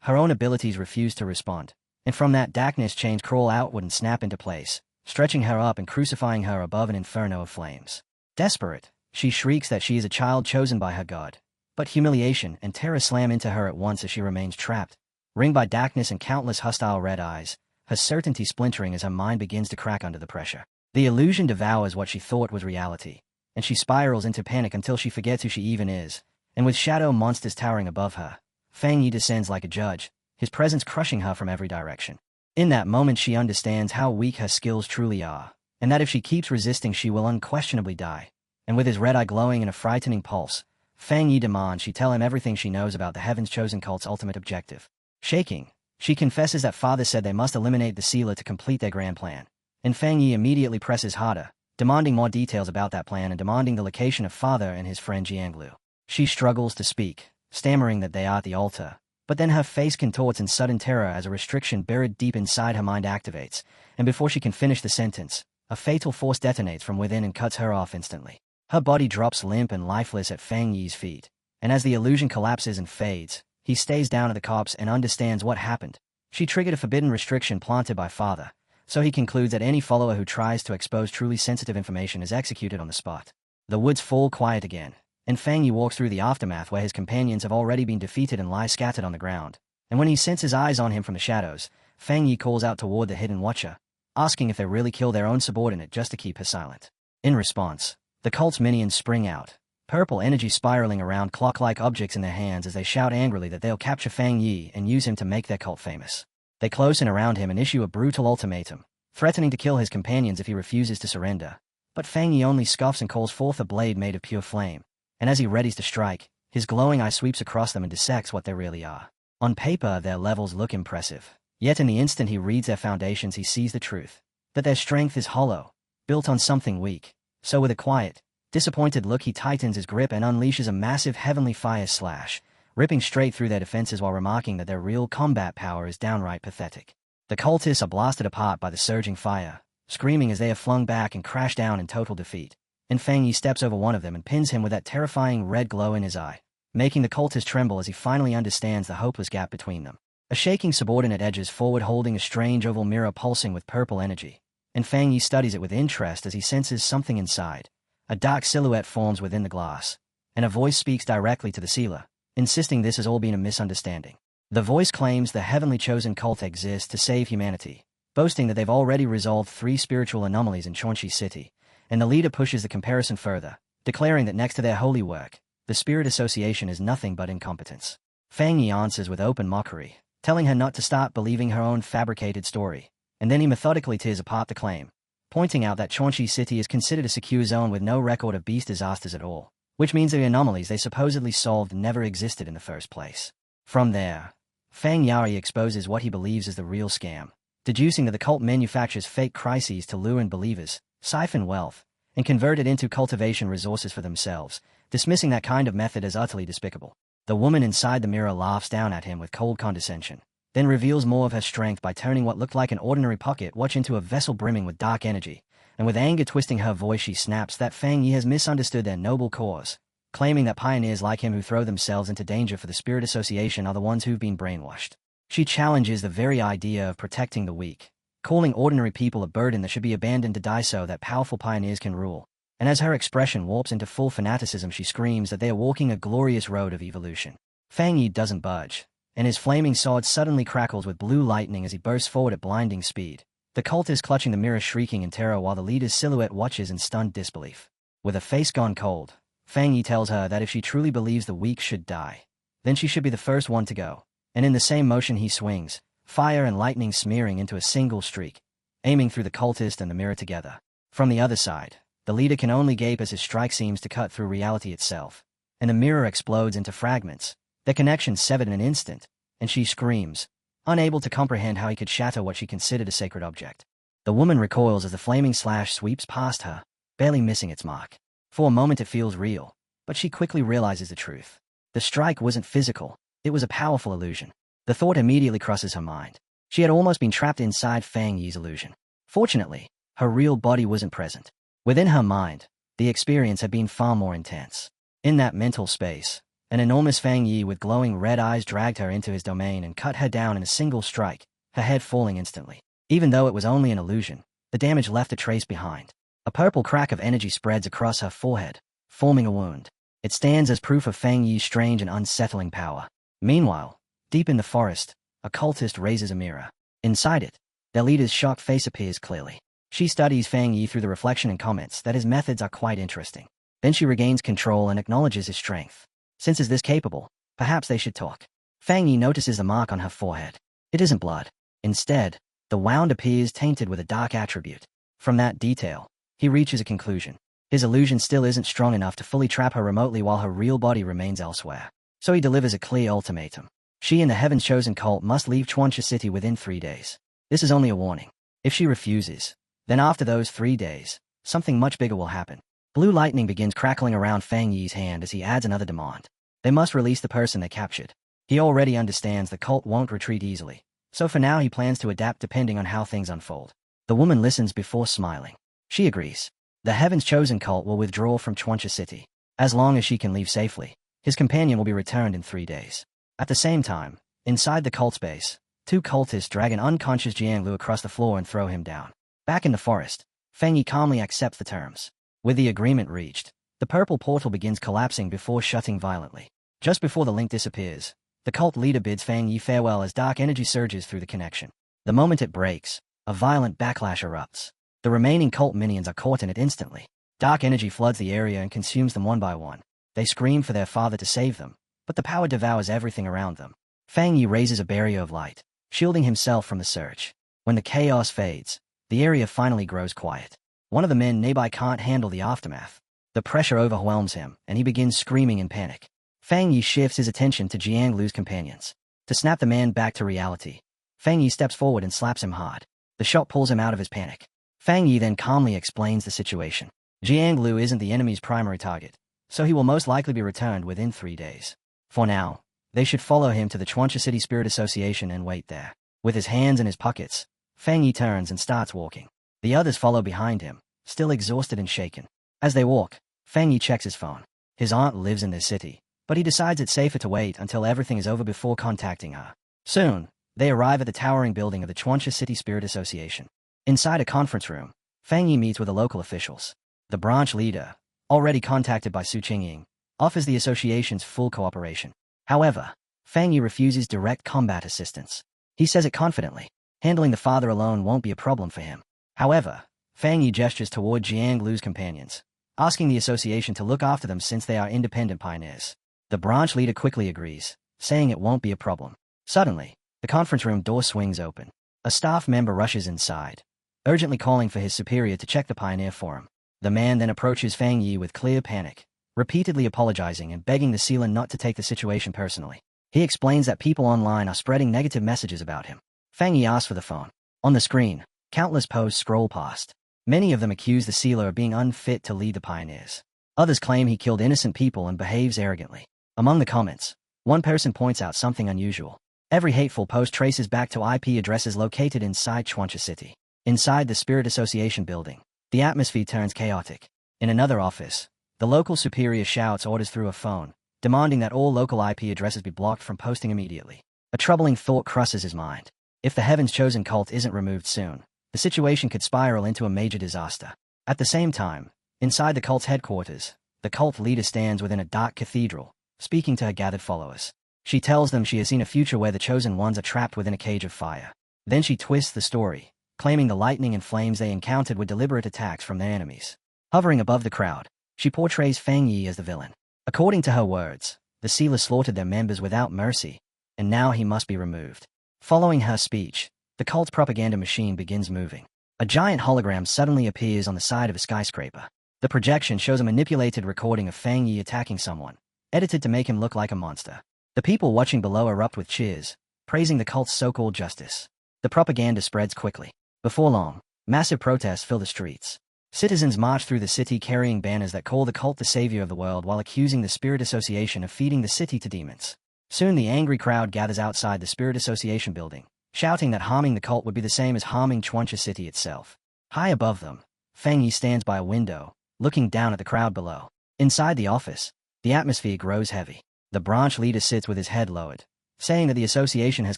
Speaker 1: her own abilities refuse to respond, and from that darkness chains crawl outward and snap into place, stretching her up and crucifying her above an inferno of flames. Desperate, she shrieks that she is a child chosen by her god, but humiliation and terror slam into her at once as she remains trapped, ringed by darkness and countless hostile red eyes, her certainty splintering as her mind begins to crack under the pressure. The illusion devours what she thought was reality, and she spirals into panic until she forgets who she even is, and with shadow monsters towering above her, Fang Yi descends like a judge, his presence crushing her from every direction. In that moment she understands how weak her skills truly are, and that if she keeps resisting she will unquestionably die. And with his red eye glowing in a frightening pulse, Fang Yi demands she tell him everything she knows about the Heaven's Chosen cult's ultimate objective. Shaking, she confesses that father said they must eliminate the Sila to complete their grand plan, and Fang Yi immediately presses harder, demanding more details about that plan and demanding the location of father and his friend Jianglu. She struggles to speak, stammering that they are at the altar, but then her face contorts in sudden terror as a restriction buried deep inside her mind activates, and before she can finish the sentence, a fatal force detonates from within and cuts her off instantly. Her body drops limp and lifeless at Fang Yi's feet, and as the illusion collapses and fades, he stays down at the corpse and understands what happened. She triggered a forbidden restriction planted by father, so he concludes that any follower who tries to expose truly sensitive information is executed on the spot. The woods fall quiet again, and Fang Yi walks through the aftermath where his companions have already been defeated and lie scattered on the ground. And when he senses eyes on him from the shadows, Fang Yi calls out toward the hidden watcher, asking if they really kill their own subordinate just to keep her silent. In response, the cult's minions spring out, purple energy spiraling around clock-like objects in their hands as they shout angrily that they'll capture Fang Yi and use him to make their cult famous. They close in around him and issue a brutal ultimatum, threatening to kill his companions if he refuses to surrender. But Fang Yi only scoffs and calls forth a blade made of pure flame, and as he readies to strike, his glowing eye sweeps across them and dissects what they really are. On paper, their levels look impressive, yet in the instant he reads their foundations he sees the truth, that their strength is hollow, built on something weak. So with a quiet, disappointed look he tightens his grip and unleashes a massive heavenly fire slash, ripping straight through their defenses while remarking that their real combat power is downright pathetic. The cultists are blasted apart by the surging fire, screaming as they are flung back and crash down in total defeat. And Fang Yi steps over one of them and pins him with that terrifying red glow in his eye, making the cultist tremble as he finally understands the hopeless gap between them. A shaking subordinate edges forward holding a strange oval mirror pulsing with purple energy, and Fang Yi studies it with interest as he senses something inside. A dark silhouette forms within the glass, and a voice speaks directly to the sealer, insisting this has all been a misunderstanding. The voice claims the heavenly chosen cult exists to save humanity, boasting that they've already resolved 3 spiritual anomalies in Chuanxi City, and the leader pushes the comparison further, declaring that next to their holy work, the Spirit Association is nothing but incompetence. Fang Yi answers with open mockery, telling her not to start believing her own fabricated story, and then he methodically tears apart the claim, pointing out that Chuanxi City is considered a secure zone with no record of beast disasters at all, which means the anomalies they supposedly solved never existed in the first place. From there, Fang Yi exposes what he believes is the real scam, deducing that the cult manufactures fake crises to lure in believers, siphon wealth, and convert it into cultivation resources for themselves, dismissing that kind of method as utterly despicable. The woman inside the mirror laughs down at him with cold condescension, then reveals more of her strength by turning what looked like an ordinary pocket watch into a vessel brimming with dark energy, and with anger twisting her voice she snaps that Fang Yi has misunderstood their noble cause, claiming that pioneers like him who throw themselves into danger for the Spirit Association are the ones who've been brainwashed. She challenges the very idea of protecting the weak, calling ordinary people a burden that should be abandoned to die so that powerful pioneers can rule. And as her expression warps into full fanaticism, she screams that they are walking a glorious road of evolution. Fang Yi doesn't budge, and his flaming sword suddenly crackles with blue lightning as he bursts forward at blinding speed. The cultist clutching the mirror shrieking in terror while the leader's silhouette watches in stunned disbelief. With a face gone cold, Fang Yi tells her that if she truly believes the weak should die, then she should be the first one to go. And in the same motion he swings, fire and lightning smearing into a single streak, aiming through the cultist and the mirror together. From the other side, the leader can only gape as his strike seems to cut through reality itself, and the mirror explodes into fragments, their connection severed in an instant, and she screams, unable to comprehend how he could shatter what she considered a sacred object. The woman recoils as the flaming slash sweeps past her, barely missing its mark. For a moment it feels real, but she quickly realizes the truth. The strike wasn't physical, it was a powerful illusion. The thought immediately crosses her mind. She had almost been trapped inside Fang Yi's illusion. Fortunately, her real body wasn't present. Within her mind, the experience had been far more intense. In that mental space, an enormous Fang Yi with glowing red eyes dragged her into his domain and cut her down in a single strike, her head falling instantly. Even though it was only an illusion, the damage left a trace behind. A purple crack of energy spreads across her forehead, forming a wound. It stands as proof of Fang Yi's strange and unsettling power. Meanwhile, deep in the forest, a cultist raises a mirror. Inside it, their leader's shocked face appears clearly. She studies Fang Yi through the reflection and comments that his methods are quite interesting. Then she regains control and acknowledges his strength. Since he's this capable, perhaps they should talk. Fang Yi notices the mark on her forehead. It isn't blood. Instead, the wound appears tainted with a dark attribute. From that detail, he reaches a conclusion. His illusion still isn't strong enough to fully trap her remotely while her real body remains elsewhere. So he delivers a clear ultimatum. She and the Heaven's Chosen cult must leave Chuanxi City within 3 days. This is only a warning. If she refuses, then after those 3 days, something much bigger will happen. Blue lightning begins crackling around Fang Yi's hand as he adds another demand. They must release the person they captured. He already understands the cult won't retreat easily, so for now he plans to adapt depending on how things unfold. The woman listens before smiling. She agrees. The Heaven's Chosen cult will withdraw from Chuanxi City. As long as she can leave safely, his companion will be returned in 3 days. At the same time, inside the cult's base, 2 cultists drag an unconscious Jianglu across the floor and throw him down. Back in the forest, Fang Yi calmly accepts the terms. With the agreement reached, the purple portal begins collapsing before shutting violently. Just before the link disappears, the cult leader bids Fang Yi farewell as dark energy surges through the connection. The moment it breaks, a violent backlash erupts. The remaining cult minions are caught in it instantly. Dark energy floods the area and consumes them one by one. They scream for their father to save them, but the power devours everything around them. Fang Yi raises a barrier of light, shielding himself from the surge. When the chaos fades, the area finally grows quiet. One of the men nearby can't handle the aftermath. The pressure overwhelms him, and he begins screaming in panic. Fang Yi shifts his attention to Jianglu's companions. To snap the man back to reality, Fang Yi steps forward and slaps him hard. The shot pulls him out of his panic. Fang Yi then calmly explains the situation. Jianglu isn't the enemy's primary target, so he will most likely be returned within 3 days. For now, They should follow him to the Chuancha City Spirit Association and wait there. With his hands in his pockets, Fang Yi turns and starts walking. The others follow behind him, still exhausted and shaken. As they walk, Fang Yi checks his phone. His aunt lives in their city, but he decides it's safer to wait until everything is over before contacting her. Soon, they arrive at the towering building of the Chuancha City Spirit Association. Inside a conference room, Fang Yi meets with the local officials. The branch leader, already contacted by Su Qingying, offers the association's full cooperation. However, Fang Yi refuses direct combat assistance. He says it confidently. Handling the father alone won't be a problem for him. However, Fang Yi gestures toward Jiang Lu's companions, asking the association to look after them since they are independent pioneers. The branch leader quickly agrees, saying it won't be a problem. Suddenly, the conference room door swings open. A staff member rushes inside, urgently calling for his superior to check the pioneer for him. The man then approaches Fang Yi with clear panic, repeatedly apologizing and begging the sealer not to take the situation personally. He explains that people online are spreading negative messages about him. Fang Yi asks for the phone. On the screen, countless posts scroll past. Many of them accuse the sealer of being unfit to lead the pioneers. Others claim he killed innocent people and behaves arrogantly. Among the comments, one person points out something unusual. Every hateful post traces back to IP addresses located inside Chuancha City. Inside the Spirit Association building, the atmosphere turns chaotic. In another office, the local superior shouts orders through a phone, demanding that all local IP addresses be blocked from posting immediately. A troubling thought crosses his mind. If the Heaven's Chosen cult isn't removed soon, the situation could spiral into a major disaster. At the same time, inside the cult's headquarters, the cult leader stands within a dark cathedral, speaking to her gathered followers. She tells them she has seen a future where the Chosen Ones are trapped within a cage of fire. Then she twists the story, claiming the lightning and flames they encountered were deliberate attacks from their enemies. Hovering above the crowd, she portrays Fang Yi as the villain. According to her words, the sealer slaughtered their members without mercy, and now he must be removed. Following her speech, the cult's propaganda machine begins moving. A giant hologram suddenly appears on the side of a skyscraper. The projection shows a manipulated recording of Fang Yi attacking someone, edited to make him look like a monster. The people watching below erupt with cheers, praising the cult's so-called justice. The propaganda spreads quickly. Before long, massive protests fill the streets. Citizens march through the city carrying banners that call the cult the savior of the world while accusing the Spirit Association of feeding the city to demons. Soon the angry crowd gathers outside the Spirit Association building, shouting that harming the cult would be the same as harming Chuancha City itself. High above them, Fang Yi stands by a window, looking down at the crowd below. Inside the office, the atmosphere grows heavy. The branch leader sits with his head lowered, saying that the association has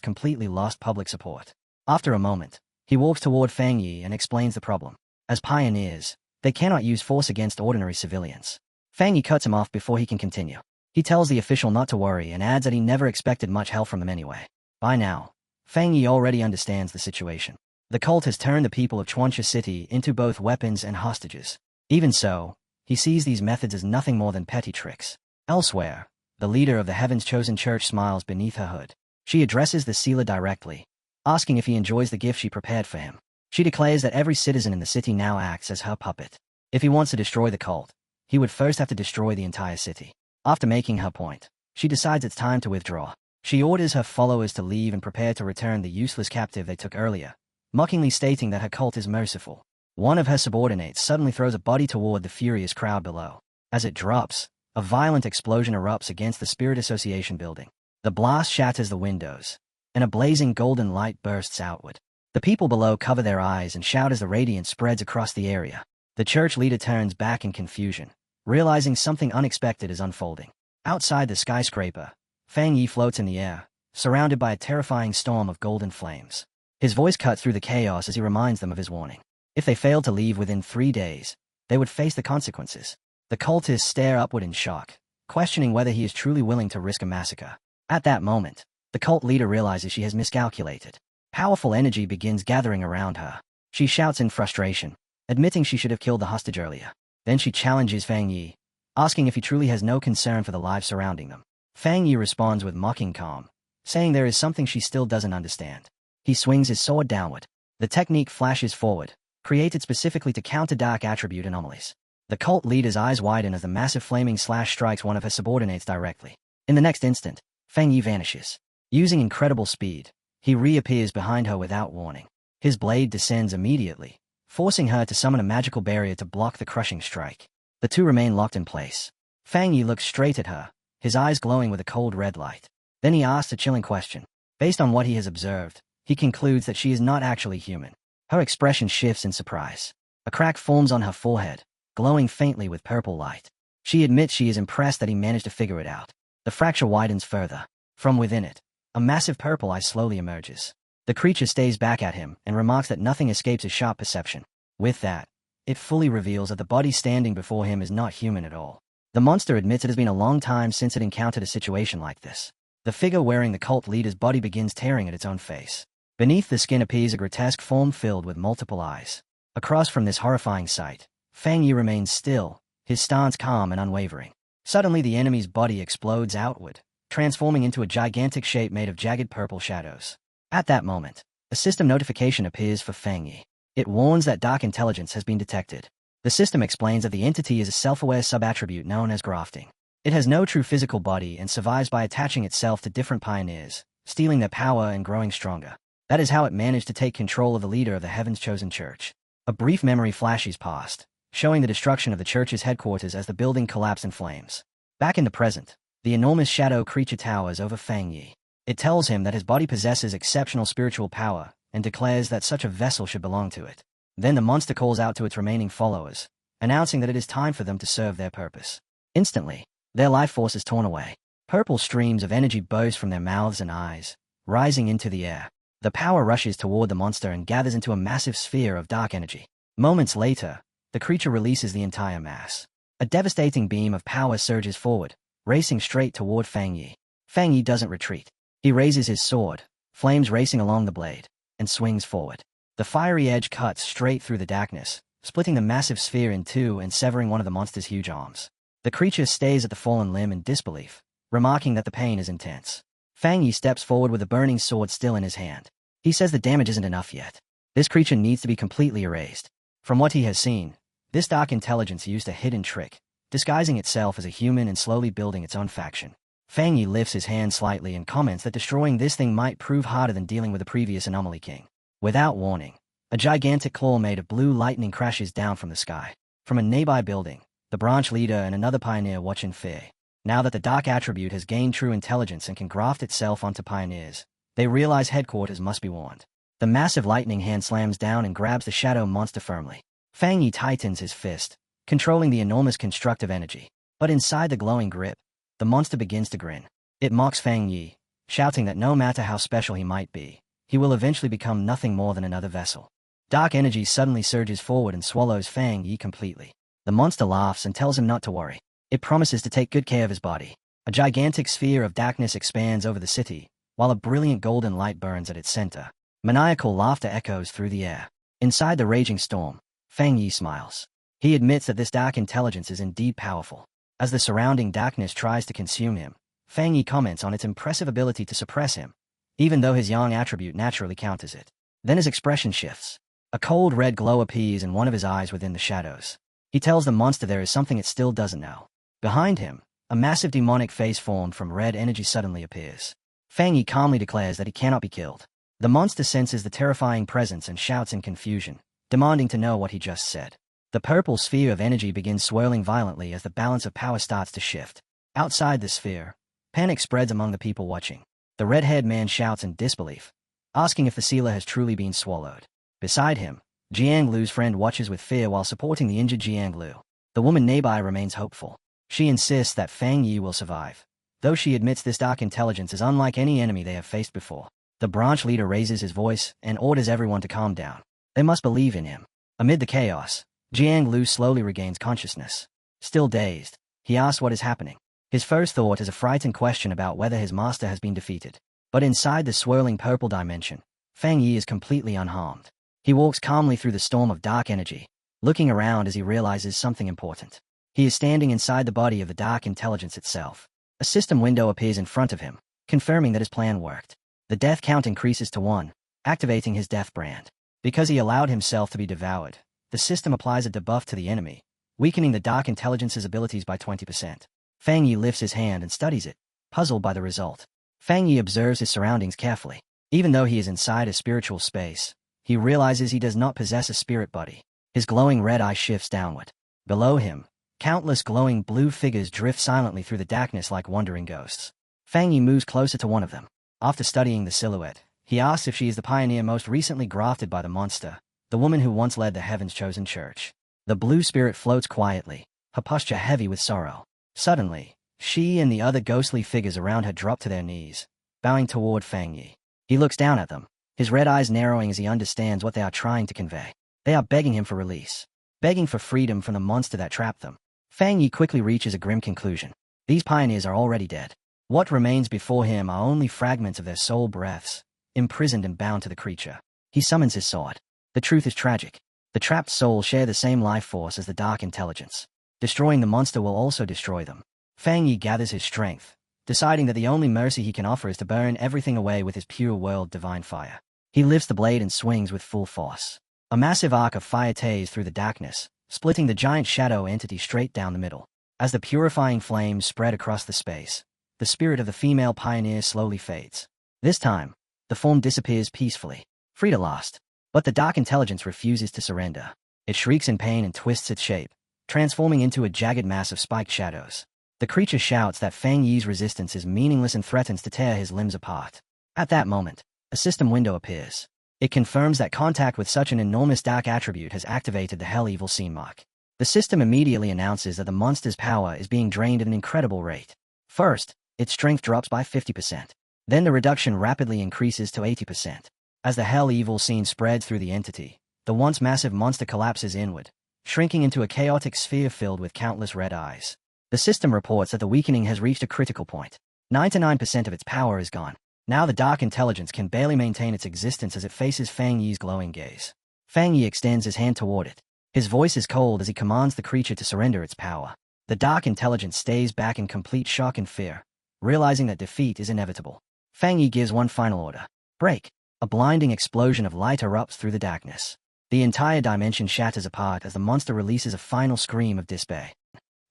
Speaker 1: completely lost public support. After a moment, he walks toward Fang Yi and explains the problem. As pioneers, they cannot use force against ordinary civilians. Fang Yi cuts him off before he can continue. He tells the official not to worry and adds that he never expected much help from them anyway. By now, Fang Yi already understands the situation. The cult has turned the people of Chuancha City into both weapons and hostages. Even so, he sees these methods as nothing more than petty tricks. Elsewhere, the leader of the Heaven's Chosen Church smiles beneath her hood. She addresses the sealer directly, asking if he enjoys the gift she prepared for him. She declares that every citizen in the city now acts as her puppet. If he wants to destroy the cult, he would first have to destroy the entire city. After making her point, she decides it's time to withdraw. She orders her followers to leave and prepare to return the useless captive they took earlier, mockingly stating that her cult is merciful. One of her subordinates suddenly throws a body toward the furious crowd below. As it drops, a violent explosion erupts against the Spirit Association building. The blast shatters the windows, and a blazing golden light bursts outward. The people below cover their eyes and shout as the radiance spreads across the area. The church leader turns back in confusion, realizing something unexpected is unfolding. Outside the skyscraper, Fang Yi floats in the air, surrounded by a terrifying storm of golden flames. His voice cuts through the chaos as he reminds them of his warning. If they failed to leave within 3 days, they would face the consequences. The cultists stare upward in shock, questioning whether he is truly willing to risk a massacre. At that moment, the cult leader realizes she has miscalculated. Powerful energy begins gathering around her. She shouts in frustration, admitting she should have killed the hostage earlier. Then she challenges Fang Yi, asking if he truly has no concern for the lives surrounding them. Fang Yi responds with mocking calm, saying there is something she still doesn't understand. He swings his sword downward. The technique flashes forward, created specifically to counter dark attribute anomalies. The cult leader's eyes widen as the massive flaming slash strikes one of her subordinates directly. In the next instant, Fang Yi vanishes. Using incredible speed, he reappears behind her without warning. His blade descends immediately, forcing her to summon a magical barrier to block the crushing strike. The two remain locked in place. Fang Yi looks straight at her, his eyes glowing with a cold red light. Then he asks a chilling question. Based on what he has observed, he concludes that she is not actually human. Her expression shifts in surprise. A crack forms on her forehead, glowing faintly with purple light. She admits she is impressed that he managed to figure it out. The fracture widens further. From within it, a massive purple eye slowly emerges. The creature stares back at him and remarks that nothing escapes his sharp perception. With that, it fully reveals that the body standing before him is not human at all. The monster admits it has been a long time since it encountered a situation like this. The figure wearing the cult leader's body begins tearing at its own face. Beneath the skin appears a grotesque form filled with multiple eyes. Across from this horrifying sight, Fang Yi remains still, his stance calm and unwavering. Suddenly the enemy's body explodes outward, transforming into a gigantic shape made of jagged purple shadows. At that moment, a system notification appears for Fang Yi. It warns that dark intelligence has been detected. The system explains that the entity is a self-aware sub-attribute known as grafting. It has no true physical body and survives by attaching itself to different pioneers, stealing their power and growing stronger. That is how it managed to take control of the leader of the Heaven's Chosen Church. A brief memory flashes past, showing the destruction of the church's headquarters as the building collapsed in flames. Back in the present, the enormous shadow creature towers over Fang Yi. It tells him that his body possesses exceptional spiritual power and declares that such a vessel should belong to it. Then the monster calls out to its remaining followers, announcing that it is time for them to serve their purpose. Instantly, their life force is torn away. Purple streams of energy burst from their mouths and eyes, rising into the air. The power rushes toward the monster and gathers into a massive sphere of dark energy. Moments later, the creature releases the entire mass. A devastating beam of power surges forward, racing straight toward Fang Yi. Fang Yi doesn't retreat. He raises his sword, flames racing along the blade, and swings forward. The fiery edge cuts straight through the darkness, splitting the massive sphere in two and severing one of the monster's huge arms. The creature stares at the fallen limb in disbelief, remarking that the pain is intense. Fang Yi steps forward with the burning sword still in his hand. He says the damage isn't enough yet. This creature needs to be completely erased. From what he has seen, this dark intelligence used a hidden trick, disguising itself as a human and slowly building its own faction. Fang Yi lifts his hand slightly and comments that destroying this thing might prove harder than dealing with the previous Anomaly King. Without warning, a gigantic claw made of blue lightning crashes down from the sky. From a nearby building, the branch leader and another pioneer watch in fear. Now that the dark attribute has gained true intelligence and can graft itself onto pioneers, they realize headquarters must be warned. The massive lightning hand slams down and grabs the shadow monster firmly. Fang Yi tightens his fist, controlling the enormous constructive energy. But inside the glowing grip, the monster begins to grin. It mocks Fang Yi, shouting that no matter how special he might be, he will eventually become nothing more than another vessel. Dark energy suddenly surges forward and swallows Fang Yi completely. The monster laughs and tells him not to worry. It promises to take good care of his body. A gigantic sphere of darkness expands over the city, while a brilliant golden light burns at its center. Maniacal laughter echoes through the air. Inside the raging storm, Fang Yi smiles. He admits that this dark intelligence is indeed powerful. As the surrounding darkness tries to consume him, Fang Yi comments on its impressive ability to suppress him, even though his yang attribute naturally counters it. Then his expression shifts. A cold red glow appears in one of his eyes within the shadows. He tells the monster there is something it still doesn't know. Behind him, a massive demonic face formed from red energy suddenly appears. Fang Yi calmly declares that he cannot be killed. The monster senses the terrifying presence and shouts in confusion, demanding to know what he just said. The purple sphere of energy begins swirling violently as the balance of power starts to shift. Outside the sphere, panic spreads among the people watching. The red-haired man shouts in disbelief, asking if the sealer has truly been swallowed. Beside him, Jiang Lu's friend watches with fear while supporting the injured Jiang Lu. The woman nearby remains hopeful. She insists that Fang Yi will survive, though she admits this dark intelligence is unlike any enemy they have faced before. The branch leader raises his voice and orders everyone to calm down. They must believe in him. Amid the chaos, Jiang Lu slowly regains consciousness. Still dazed, he asks what is happening. His first thought is a frightened question about whether his master has been defeated. But inside the swirling purple dimension, Fang Yi is completely unharmed. He walks calmly through the storm of dark energy, looking around as he realizes something important. He is standing inside the body of the dark intelligence itself. A system window appears in front of him, confirming that his plan worked. The death count increases to 1, activating his death brand. Because he allowed himself to be devoured, the system applies a debuff to the enemy, weakening the dark intelligence's abilities by 20%. Fang Yi lifts his hand and studies it, puzzled by the result. Fang Yi observes his surroundings carefully. Even though he is inside a spiritual space, he realizes he does not possess a spirit body. His glowing red eye shifts downward. Below him, countless glowing blue figures drift silently through the darkness like wandering ghosts. Fang Yi moves closer to one of them. After studying the silhouette, he asks if she is the pioneer most recently grafted by the monster, the woman who once led the Heaven's Chosen Church. The blue spirit floats quietly, her posture heavy with sorrow. Suddenly, she and the other ghostly figures around her drop to their knees, bowing toward Fang Yi. He looks down at them, his red eyes narrowing as he understands what they are trying to convey. They are begging him for release, begging for freedom from the monster that trapped them. Fang Yi quickly reaches a grim conclusion. These pioneers are already dead. What remains before him are only fragments of their soul breaths, imprisoned and bound to the creature. He summons his sword. The truth is tragic. The trapped souls share the same life force as the dark intelligence. Destroying the monster will also destroy them. Fang Yi gathers his strength, deciding that the only mercy he can offer is to burn everything away with his pure world divine fire. He lifts the blade and swings with full force. A massive arc of fire tears through the darkness, splitting the giant shadow entity straight down the middle. As the purifying flames spread across the space, the spirit of the female pioneer slowly fades. This time, the form disappears peacefully, free to last. But the dark intelligence refuses to surrender. It shrieks in pain and twists its shape, transforming into a jagged mass of spiked shadows. The creature shouts that Fang Yi's resistance is meaningless and threatens to tear his limbs apart. At that moment, a system window appears. It confirms that contact with such an enormous dark attribute has activated the Hell Evil scene mark. The system immediately announces that the monster's power is being drained at an incredible rate. First, its strength drops by 50%. Then the reduction rapidly increases to 80%. As the Hell Evil scene spreads through the entity, the once massive monster collapses inward, shrinking into a chaotic sphere filled with countless red eyes. The system reports that the weakening has reached a critical point. 99% of its power is gone. Now the dark intelligence can barely maintain its existence as it faces Fang Yi's glowing gaze. Fang Yi extends his hand toward it. His voice is cold as he commands the creature to surrender its power. The dark intelligence stays back in complete shock and fear, realizing that defeat is inevitable. Fang Yi gives one final order. Break. A blinding explosion of light erupts through the darkness. The entire dimension shatters apart as the monster releases a final scream of despair.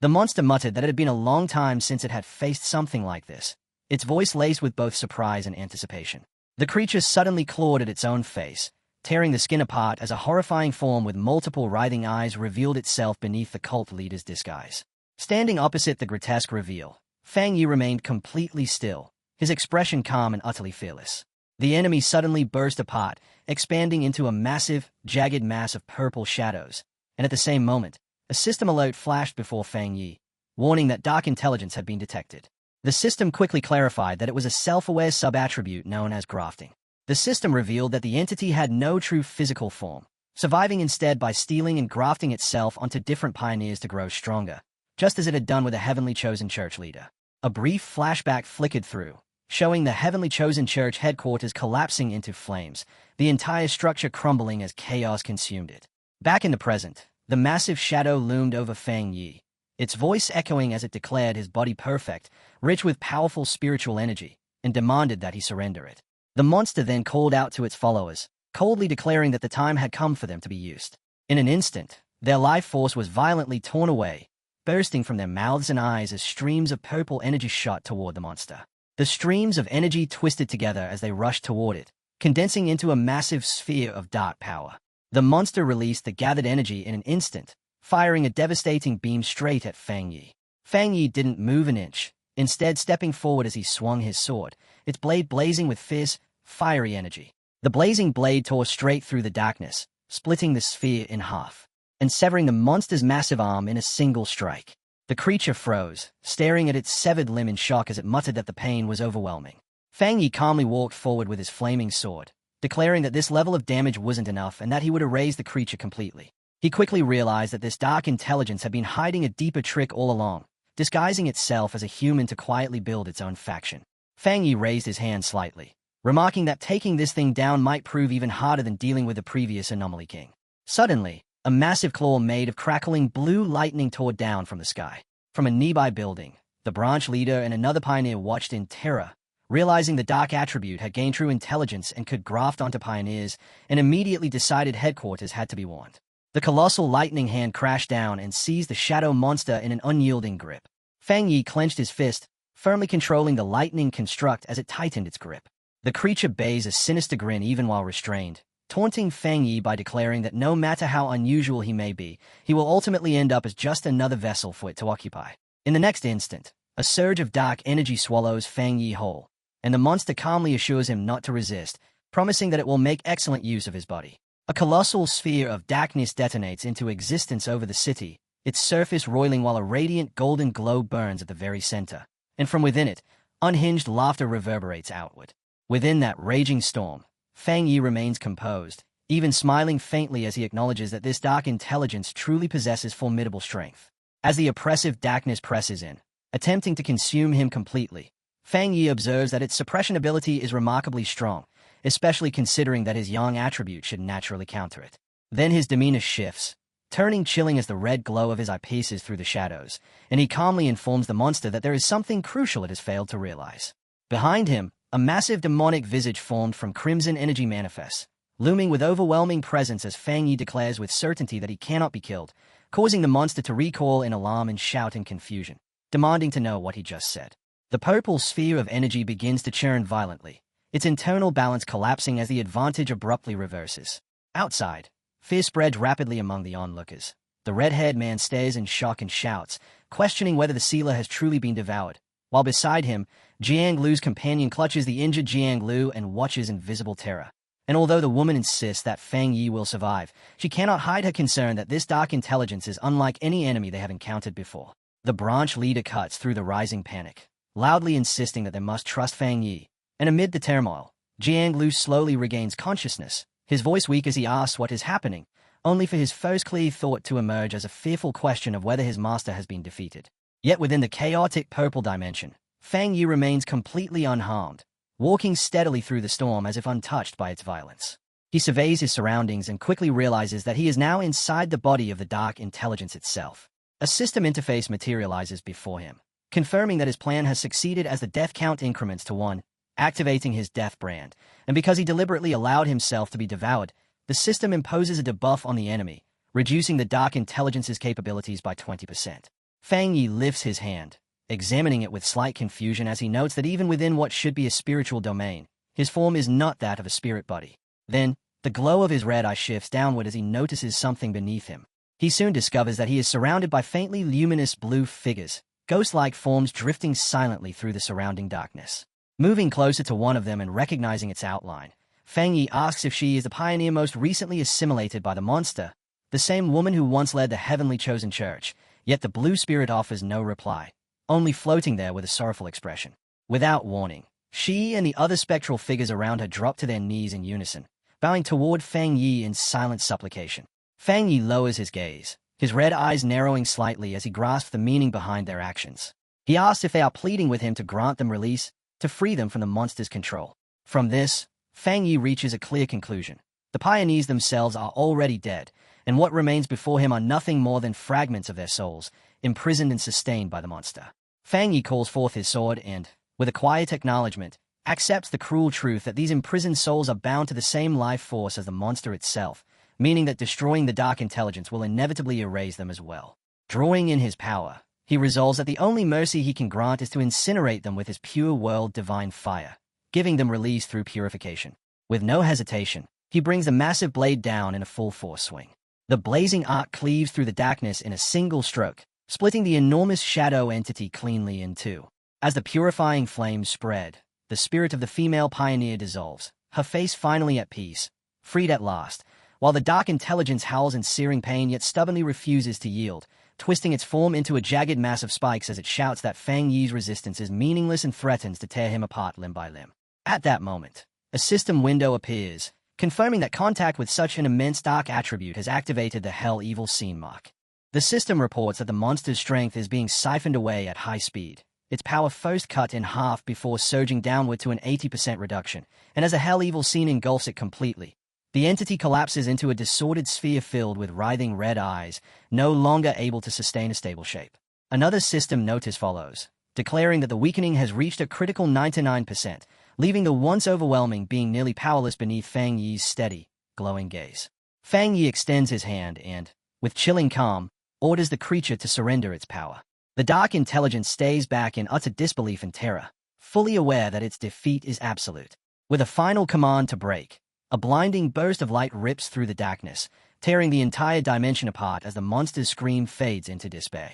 Speaker 1: The monster muttered that it had been a long time since it had faced something like this, its voice laced with both surprise and anticipation. The creature suddenly clawed at its own face, tearing the skin apart as a horrifying form with multiple writhing eyes revealed itself beneath the cult leader's disguise. Standing opposite the grotesque reveal, Fang Yi remained completely still, his expression calm and utterly fearless. The enemy suddenly burst apart, expanding into a massive, jagged mass of purple shadows, and at the same moment, a system alert flashed before Fang Yi, warning that dark intelligence had been detected. The system quickly clarified that it was a self-aware sub-attribute known as grafting. The system revealed that the entity had no true physical form, surviving instead by stealing and grafting itself onto different pioneers to grow stronger, just as it had done with the Heavenly Chosen Church leader. A brief flashback flickered through, showing the Heavenly Chosen Church headquarters collapsing into flames, the entire structure crumbling as chaos consumed it. Back in the present, the massive shadow loomed over Fang Yi, its voice echoing as it declared his body perfect, rich with powerful spiritual energy, and demanded that he surrender it. The monster then called out to its followers, coldly declaring that the time had come for them to be used. In an instant, their life force was violently torn away, bursting from their mouths and eyes as streams of purple energy shot toward the monster. The streams of energy twisted together as they rushed toward it, condensing into a massive sphere of dark power. The monster released the gathered energy in an instant, firing a devastating beam straight at Fang Yi. Fang Yi didn't move an inch, instead stepping forward as he swung his sword, its blade blazing with fierce, fiery energy. The blazing blade tore straight through the darkness, splitting the sphere in half, and severing the monster's massive arm in a single strike. The creature froze, staring at its severed limb in shock as it muttered that the pain was overwhelming. Fang Yi calmly walked forward with his flaming sword, declaring that this level of damage wasn't enough and that he would erase the creature completely. He quickly realized that this dark intelligence had been hiding a deeper trick all along, disguising itself as a human to quietly build its own faction. Fang Yi raised his hand slightly, remarking that taking this thing down might prove even harder than dealing with the previous Anomaly King. Suddenly, a massive claw made of crackling blue lightning tore down from the sky. From a nearby building, the branch leader and another pioneer watched in terror, realizing the dark attribute had gained true intelligence and could graft onto pioneers, and immediately decided headquarters had to be warned. The colossal lightning hand crashed down and seized the shadow monster in an unyielding grip. Fang Yi clenched his fist, firmly controlling the lightning construct as it tightened its grip. The creature bays a sinister grin even while restrained, taunting Fang Yi by declaring that no matter how unusual he may be, he will ultimately end up as just another vessel for it to occupy. In the next instant, A surge of dark energy swallows Fang Yi whole, and the monster calmly assures him not to resist, promising that it will make excellent use of his body. A colossal sphere of darkness detonates into existence over the city, its surface roiling while a radiant golden glow burns at the very center. And from within it, unhinged laughter reverberates outward. Within that raging storm, Fang Yi remains composed, even smiling faintly as he acknowledges that this dark intelligence truly possesses formidable strength. As the oppressive darkness presses in, attempting to consume him completely, Fang Yi observes that its suppression ability is remarkably strong, especially considering that his yang attribute should naturally counter it. Then his demeanor shifts, turning chilling as the red glow of his eye pierces through the shadows, and he calmly informs the monster that there is something crucial it has failed to realize. Behind him, a massive demonic visage formed from crimson energy manifests, looming with overwhelming presence as Fang Yi declares with certainty that he cannot be killed, causing the monster to recoil in alarm and shout in confusion, demanding to know what he just said. The purple sphere of energy begins to churn violently, its internal balance collapsing as the advantage abruptly reverses. Outside, fear spreads rapidly among the onlookers. The red-haired man stares in shock and shouts, questioning whether the sealer has truly been devoured, while beside him, Jiang Lu's companion clutches the injured Jiang Lu and watches in visible terror. And although the woman insists that Fang Yi will survive, she cannot hide her concern that this dark intelligence is unlike any enemy they have encountered before. The branch leader cuts through the rising panic, loudly insisting that they must trust Fang Yi. And amid the turmoil, Jiang Lu slowly regains consciousness, his voice weak as he asks what is happening, only for his first clear thought to emerge as a fearful question of whether his master has been defeated. Yet within the chaotic purple dimension, Fang Yi remains completely unharmed, walking steadily through the storm as if untouched by its violence. He surveys his surroundings and quickly realizes that he is now inside the body of the dark intelligence itself. A system interface materializes before him, confirming that his plan has succeeded as the death count increments to 1, activating his death brand, and because he deliberately allowed himself to be devoured, the system imposes a debuff on the enemy, reducing the dark intelligence's capabilities by 20%. Fang Yi lifts his hand, examining it with slight confusion as he notes that even within what should be a spiritual domain, his form is not that of a spirit body. Then, the glow of his red eye shifts downward as he notices something beneath him. He soon discovers that he is surrounded by faintly luminous blue figures, ghost-like forms drifting silently through the surrounding darkness. Moving closer to one of them and recognizing its outline, Fang Yi asks if she is the pioneer most recently assimilated by the monster, the same woman who once led the heavenly chosen church, yet the blue spirit offers no reply, only floating there with a sorrowful expression. Without warning, she and the other spectral figures around her drop to their knees in unison, bowing toward Fang Yi in silent supplication. Fang Yi lowers his gaze, his red eyes narrowing slightly as he grasps the meaning behind their actions. He asks if they are pleading with him to grant them release, to free them from the monster's control. From this, Fang Yi reaches a clear conclusion. The pioneers themselves are already dead, and what remains before him are nothing more than fragments of their souls, imprisoned and sustained by the monster. Fang Yi calls forth his sword and, with a quiet acknowledgement, accepts the cruel truth that these imprisoned souls are bound to the same life force as the monster itself, meaning that destroying the dark intelligence will inevitably erase them as well. Drawing in his power, he resolves that the only mercy he can grant is to incinerate them with his pure world divine fire, giving them release through purification. With no hesitation, he brings the massive blade down in a full force swing. The blazing arc cleaves through the darkness in a single stroke, splitting the enormous shadow entity cleanly in two. As the purifying flames spread, the spirit of the female pioneer dissolves, her face finally at peace, freed at last, while the dark intelligence howls in searing pain yet stubbornly refuses to yield, twisting its form into a jagged mass of spikes as it shouts that Fang Yi's resistance is meaningless and threatens to tear him apart limb by limb. At that moment, a system window appears, confirming that contact with such an immense dark attribute has activated the Hell Evil Scene mark. The system reports that the monster's strength is being siphoned away at high speed, its power first cut in half before surging downward to an 80% reduction, and as the Hell Evil Scene engulfs it completely, the entity collapses into a disordered sphere filled with writhing red eyes, no longer able to sustain a stable shape. Another system notice follows, declaring that the weakening has reached a critical 99%, leaving the once overwhelming being nearly powerless beneath Fang Yi's steady, glowing gaze. Fang Yi extends his hand and, with chilling calm, orders the creature to surrender its power. The dark intelligence stays back in utter disbelief and terror, fully aware that its defeat is absolute. With a final command to break, a blinding burst of light rips through the darkness, tearing the entire dimension apart as the monster's scream fades into despair.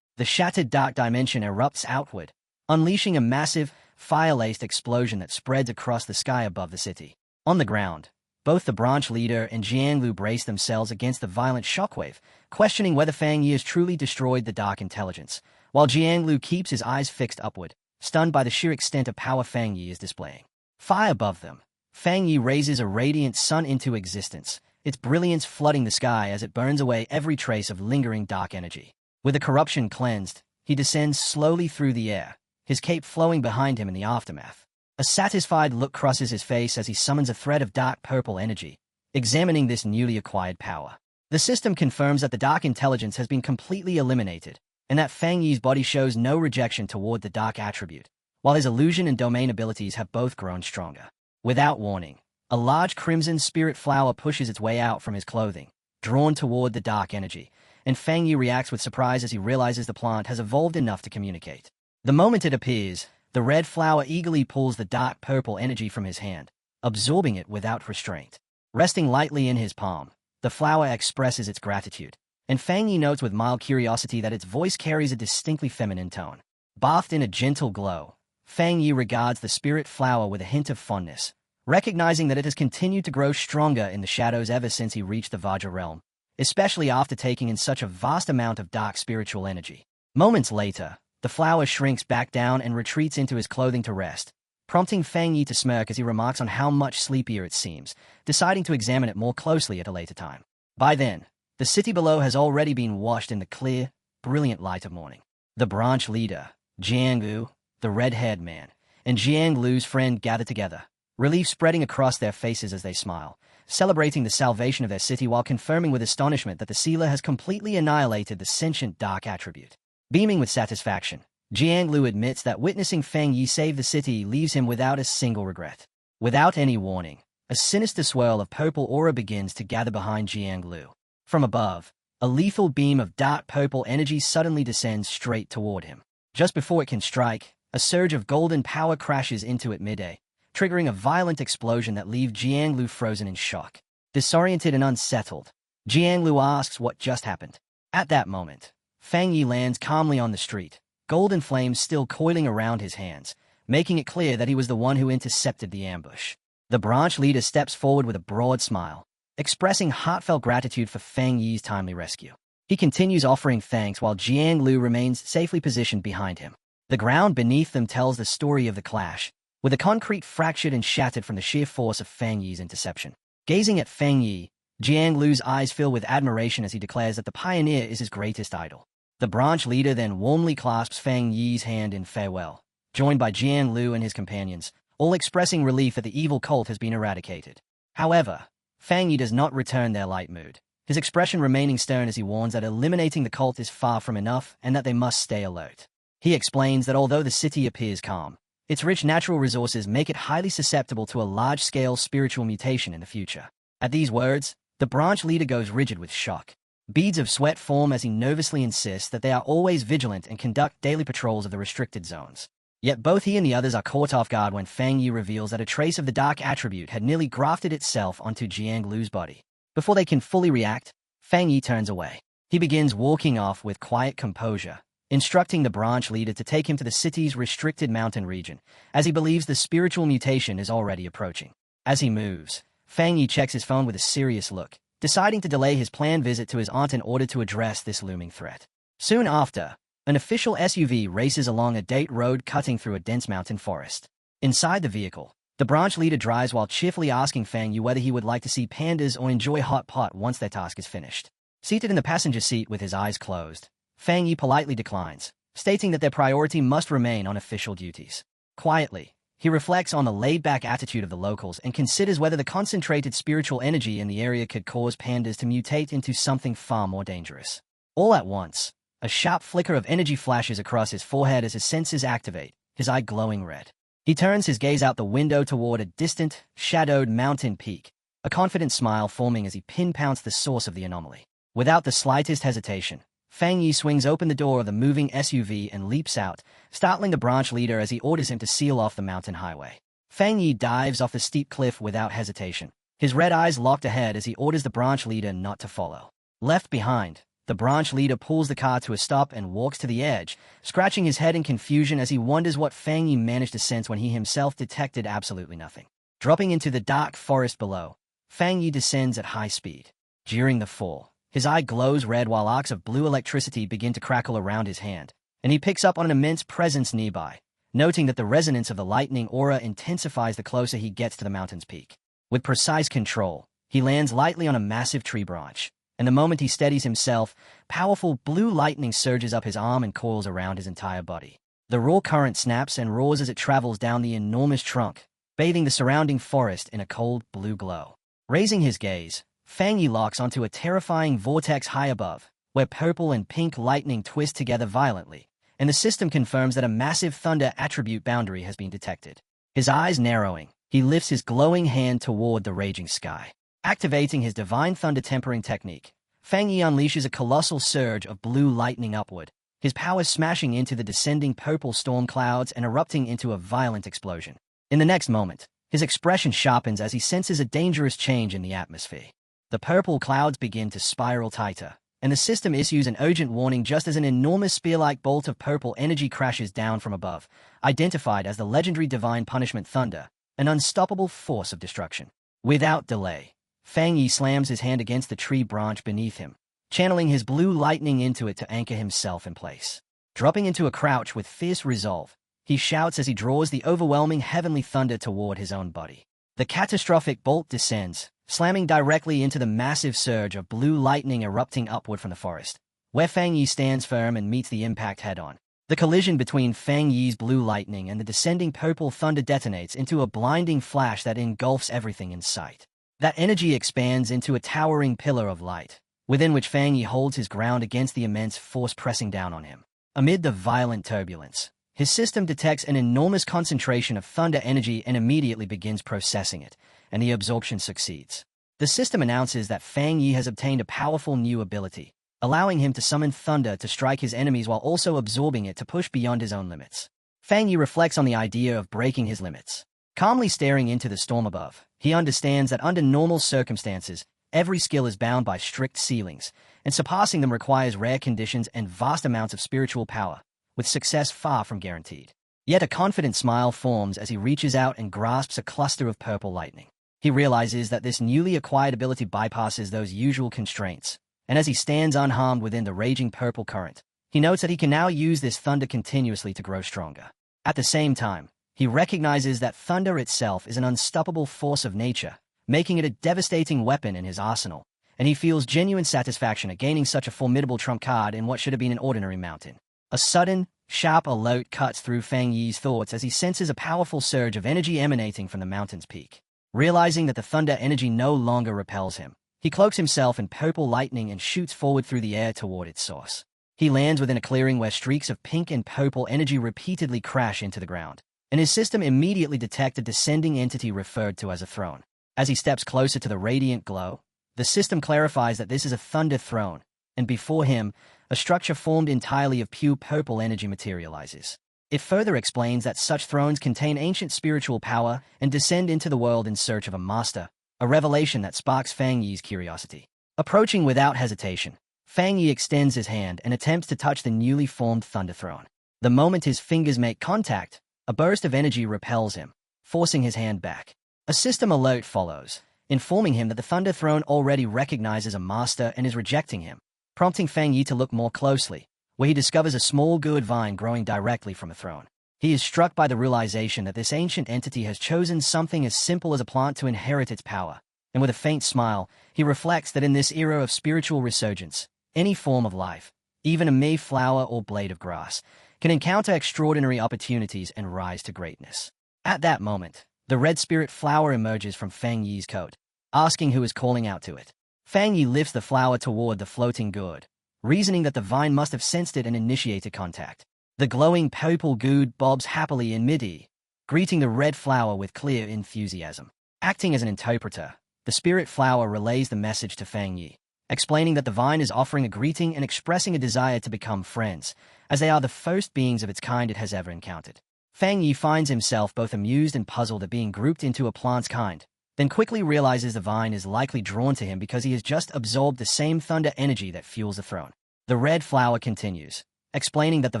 Speaker 1: The shattered dark dimension erupts outward, unleashing a massive, fire-laced explosion that spreads across the sky above the city. On the ground, both the branch leader and Jianglu brace themselves against the violent shockwave, questioning whether Fang Yi has truly destroyed the Dark Intelligence, while Jianglu keeps his eyes fixed upward, stunned by the sheer extent of power Fang Yi is displaying. Far above them, Fang Yi raises a radiant sun into existence, its brilliance flooding the sky as it burns away every trace of lingering dark energy. With the corruption cleansed, he descends slowly through the air, his cape flowing behind him in the aftermath. A satisfied look crosses his face as he summons a thread of dark purple energy, examining this newly acquired power. The system confirms that the Dark Intelligence has been completely eliminated, and that Fang Yi's body shows no rejection toward the dark attribute, while his illusion and domain abilities have both grown stronger. Without warning, a large crimson spirit flower pushes its way out from his clothing, drawn toward the dark energy, and Fang Yi reacts with surprise as he realizes the plant has evolved enough to communicate. The moment it appears, the red flower eagerly pulls the dark purple energy from his hand, absorbing it without restraint. Resting lightly in his palm, the flower expresses its gratitude, and Fang Yi notes with mild curiosity that its voice carries a distinctly feminine tone. Bathed in a gentle glow, Fang Yi regards the spirit flower with a hint of fondness, recognizing that it has continued to grow stronger in the shadows ever since he reached the Vajra realm, especially after taking in such a vast amount of dark spiritual energy. Moments later, the flower shrinks back down and retreats into his clothing to rest, prompting Fang Yi to smirk as he remarks on how much sleepier it seems, deciding to examine it more closely at a later time. By then, the city below has already been washed in the clear, brilliant light of morning. The branch leader, Jianglu, the red-haired man, and Jianglu's friend gather together, relief spreading across their faces as they smile, celebrating the salvation of their city while confirming with astonishment that the sealer has completely annihilated the sentient dark attribute. Beaming with satisfaction, Jianglu admits that witnessing Fang Yi save the city leaves him without a single regret. Without any warning, a sinister swirl of purple aura begins to gather behind Jianglu. From above, a lethal beam of dark purple energy suddenly descends straight toward him. Just before it can strike, a surge of golden power crashes into it mid-air, triggering a violent explosion that leaves Jianglu frozen in shock. Disoriented and unsettled, Jianglu asks what just happened. At that moment, Fang Yi lands calmly on the street, golden flames still coiling around his hands, making it clear that he was the one who intercepted the ambush. The branch leader steps forward with a broad smile, expressing heartfelt gratitude for Fang Yi's timely rescue. He continues offering thanks while Jianglu remains safely positioned behind him. The ground beneath them tells the story of the clash, with the concrete fractured and shattered from the sheer force of Fang Yi's interception. Gazing at Fang Yi, Jianglu's eyes fill with admiration as he declares that the pioneer is his greatest idol. The branch leader then warmly clasps Fang Yi's hand in farewell, joined by Jianglu and his companions, all expressing relief that the evil cult has been eradicated. However, Fang Yi does not return their light mood, his expression remaining stern as he warns that eliminating the cult is far from enough and that they must stay alert. He explains that although the city appears calm, its rich natural resources make it highly susceptible to a large-scale spiritual mutation in the future. At these words, the branch leader goes rigid with shock. Beads of sweat form as he nervously insists that they are always vigilant and conduct daily patrols of the restricted zones. Yet both he and the others are caught off guard when Fang Yi reveals that a trace of the dark attribute had nearly grafted itself onto Jianglu's body. Before they can fully react, Fang Yi turns away. He begins walking off with quiet composure, instructing the branch leader to take him to the city's restricted mountain region, as he believes the spiritual mutation is already approaching. As he moves, Fang Yi checks his phone with a serious look, deciding to delay his planned visit to his aunt in order to address this looming threat. Soon after, an official SUV races along a dirt road cutting through a dense mountain forest. Inside the vehicle, the branch leader drives while cheerfully asking Fang Yi whether he would like to see pandas or enjoy hot pot once their task is finished. Seated in the passenger seat with his eyes closed, Fang Yi politely declines, stating that their priority must remain on official duties. Quietly, he reflects on the laid-back attitude of the locals and considers whether the concentrated spiritual energy in the area could cause pandas to mutate into something far more dangerous. All at once, a sharp flicker of energy flashes across his forehead as his senses activate, his eye glowing red. He turns his gaze out the window toward a distant, shadowed mountain peak, a confident smile forming as he pinpoints the source of the anomaly. Without the slightest hesitation, Fang Yi swings open the door of the moving SUV and leaps out, startling the branch leader as he orders him to seal off the mountain highway. Fang Yi dives off the steep cliff without hesitation, his red eyes locked ahead as he orders the branch leader not to follow. Left behind, The branch leader pulls the car to a stop and walks to the edge, scratching his head in confusion as he wonders what Fang Yi managed to sense when he himself detected absolutely nothing. Dropping into the dark forest below, Fang Yi descends at high speed. During the fall, his eye glows red while arcs of blue electricity begin to crackle around his hand, and he picks up on an immense presence nearby, noting that the resonance of the lightning aura intensifies the closer he gets to the mountain's peak. With precise control, he lands lightly on a massive tree branch, and the moment he steadies himself, powerful blue lightning surges up his arm and coils around his entire body. The raw current snaps and roars as it travels down the enormous trunk, bathing the surrounding forest in a cold blue glow. Raising his gaze, Fang Yi locks onto a terrifying vortex high above, where purple and pink lightning twist together violently, and the system confirms that a massive thunder attribute boundary has been detected. His eyes narrowing, he lifts his glowing hand toward the raging sky. Activating his divine thunder tempering technique, Fang Yi unleashes a colossal surge of blue lightning upward, his power smashing into the descending purple storm clouds and erupting into a violent explosion. In the next moment, his expression sharpens as he senses a dangerous change in the atmosphere. The purple clouds begin to spiral tighter, and the system issues an urgent warning just as an enormous spear-like bolt of purple energy crashes down from above, identified as the legendary divine punishment thunder, an unstoppable force of destruction. Without delay, Fang Yi slams his hand against the tree branch beneath him, channeling his blue lightning into it to anchor himself in place. Dropping into a crouch with fierce resolve, he shouts as he draws the overwhelming heavenly thunder toward his own body. The catastrophic bolt descends, slamming directly into the massive surge of blue lightning erupting upward from the forest, where Fang Yi stands firm and meets the impact head-on. The collision between Fang Yi's blue lightning and the descending purple thunder detonates into a blinding flash that engulfs everything in sight. That energy expands into a towering pillar of light, within which Fang Yi holds his ground against the immense force pressing down on him. Amid the violent turbulence, his system detects an enormous concentration of thunder energy and immediately begins processing it, and the absorption succeeds. The system announces that Fang Yi has obtained a powerful new ability, allowing him to summon thunder to strike his enemies while also absorbing it to push beyond his own limits. Fang Yi reflects on the idea of breaking his limits. Calmly staring into the storm above, he understands that under normal circumstances, every skill is bound by strict ceilings, and surpassing them requires rare conditions and vast amounts of spiritual power, with success far from guaranteed. Yet a confident smile forms as he reaches out and grasps a cluster of purple lightning. He realizes that this newly acquired ability bypasses those usual constraints, and as he stands unharmed within the raging purple current, he notes that he can now use this thunder continuously to grow stronger. At the same time, he recognizes that thunder itself is an unstoppable force of nature, making it a devastating weapon in his arsenal, and he feels genuine satisfaction at gaining such a formidable trump card in what should have been an ordinary mountain. A sudden, sharp alert cuts through Fang Yi's thoughts as he senses a powerful surge of energy emanating from the mountain's peak. Realizing that the thunder energy no longer repels him, he cloaks himself in purple lightning and shoots forward through the air toward its source. He lands within a clearing where streaks of pink and purple energy repeatedly crash into the ground, and his system immediately detects a descending entity referred to as a throne. As he steps closer to the radiant glow, the system clarifies that this is a thunder throne, and before him, a structure formed entirely of pure purple energy materializes. It further explains that such thrones contain ancient spiritual power and descend into the world in search of a master, a revelation that sparks Fang Yi's curiosity. Approaching without hesitation, Fang Yi extends his hand and attempts to touch the newly formed thunder throne. The moment his fingers make contact, a burst of energy repels him, forcing his hand back. A system alert follows, informing him that the thunder throne already recognizes a master and is rejecting him, prompting Fang Yi to look more closely, where he discovers a small gourd vine growing directly from a throne. He is struck by the realization that this ancient entity has chosen something as simple as a plant to inherit its power, and with a faint smile, he reflects that in this era of spiritual resurgence, any form of life, even a mere flower or blade of grass, can encounter extraordinary opportunities and rise to greatness. At that moment, the red spirit flower emerges from Fang Yi's coat, asking who is calling out to it. Fang Yi lifts the flower toward the floating gourd, reasoning that the vine must have sensed it and initiated contact. The glowing purple gourd bobs happily in mid-air, greeting the red flower with clear enthusiasm. Acting as an interpreter, the spirit flower relays the message to Fang Yi, explaining that the vine is offering a greeting and expressing a desire to become friends, as they are the first beings of its kind it has ever encountered. Fang Yi finds himself both amused and puzzled at being grouped into a plant's kind, then quickly realizes the vine is likely drawn to him because he has just absorbed the same thunder energy that fuels the throne. The red flower continues, explaining that the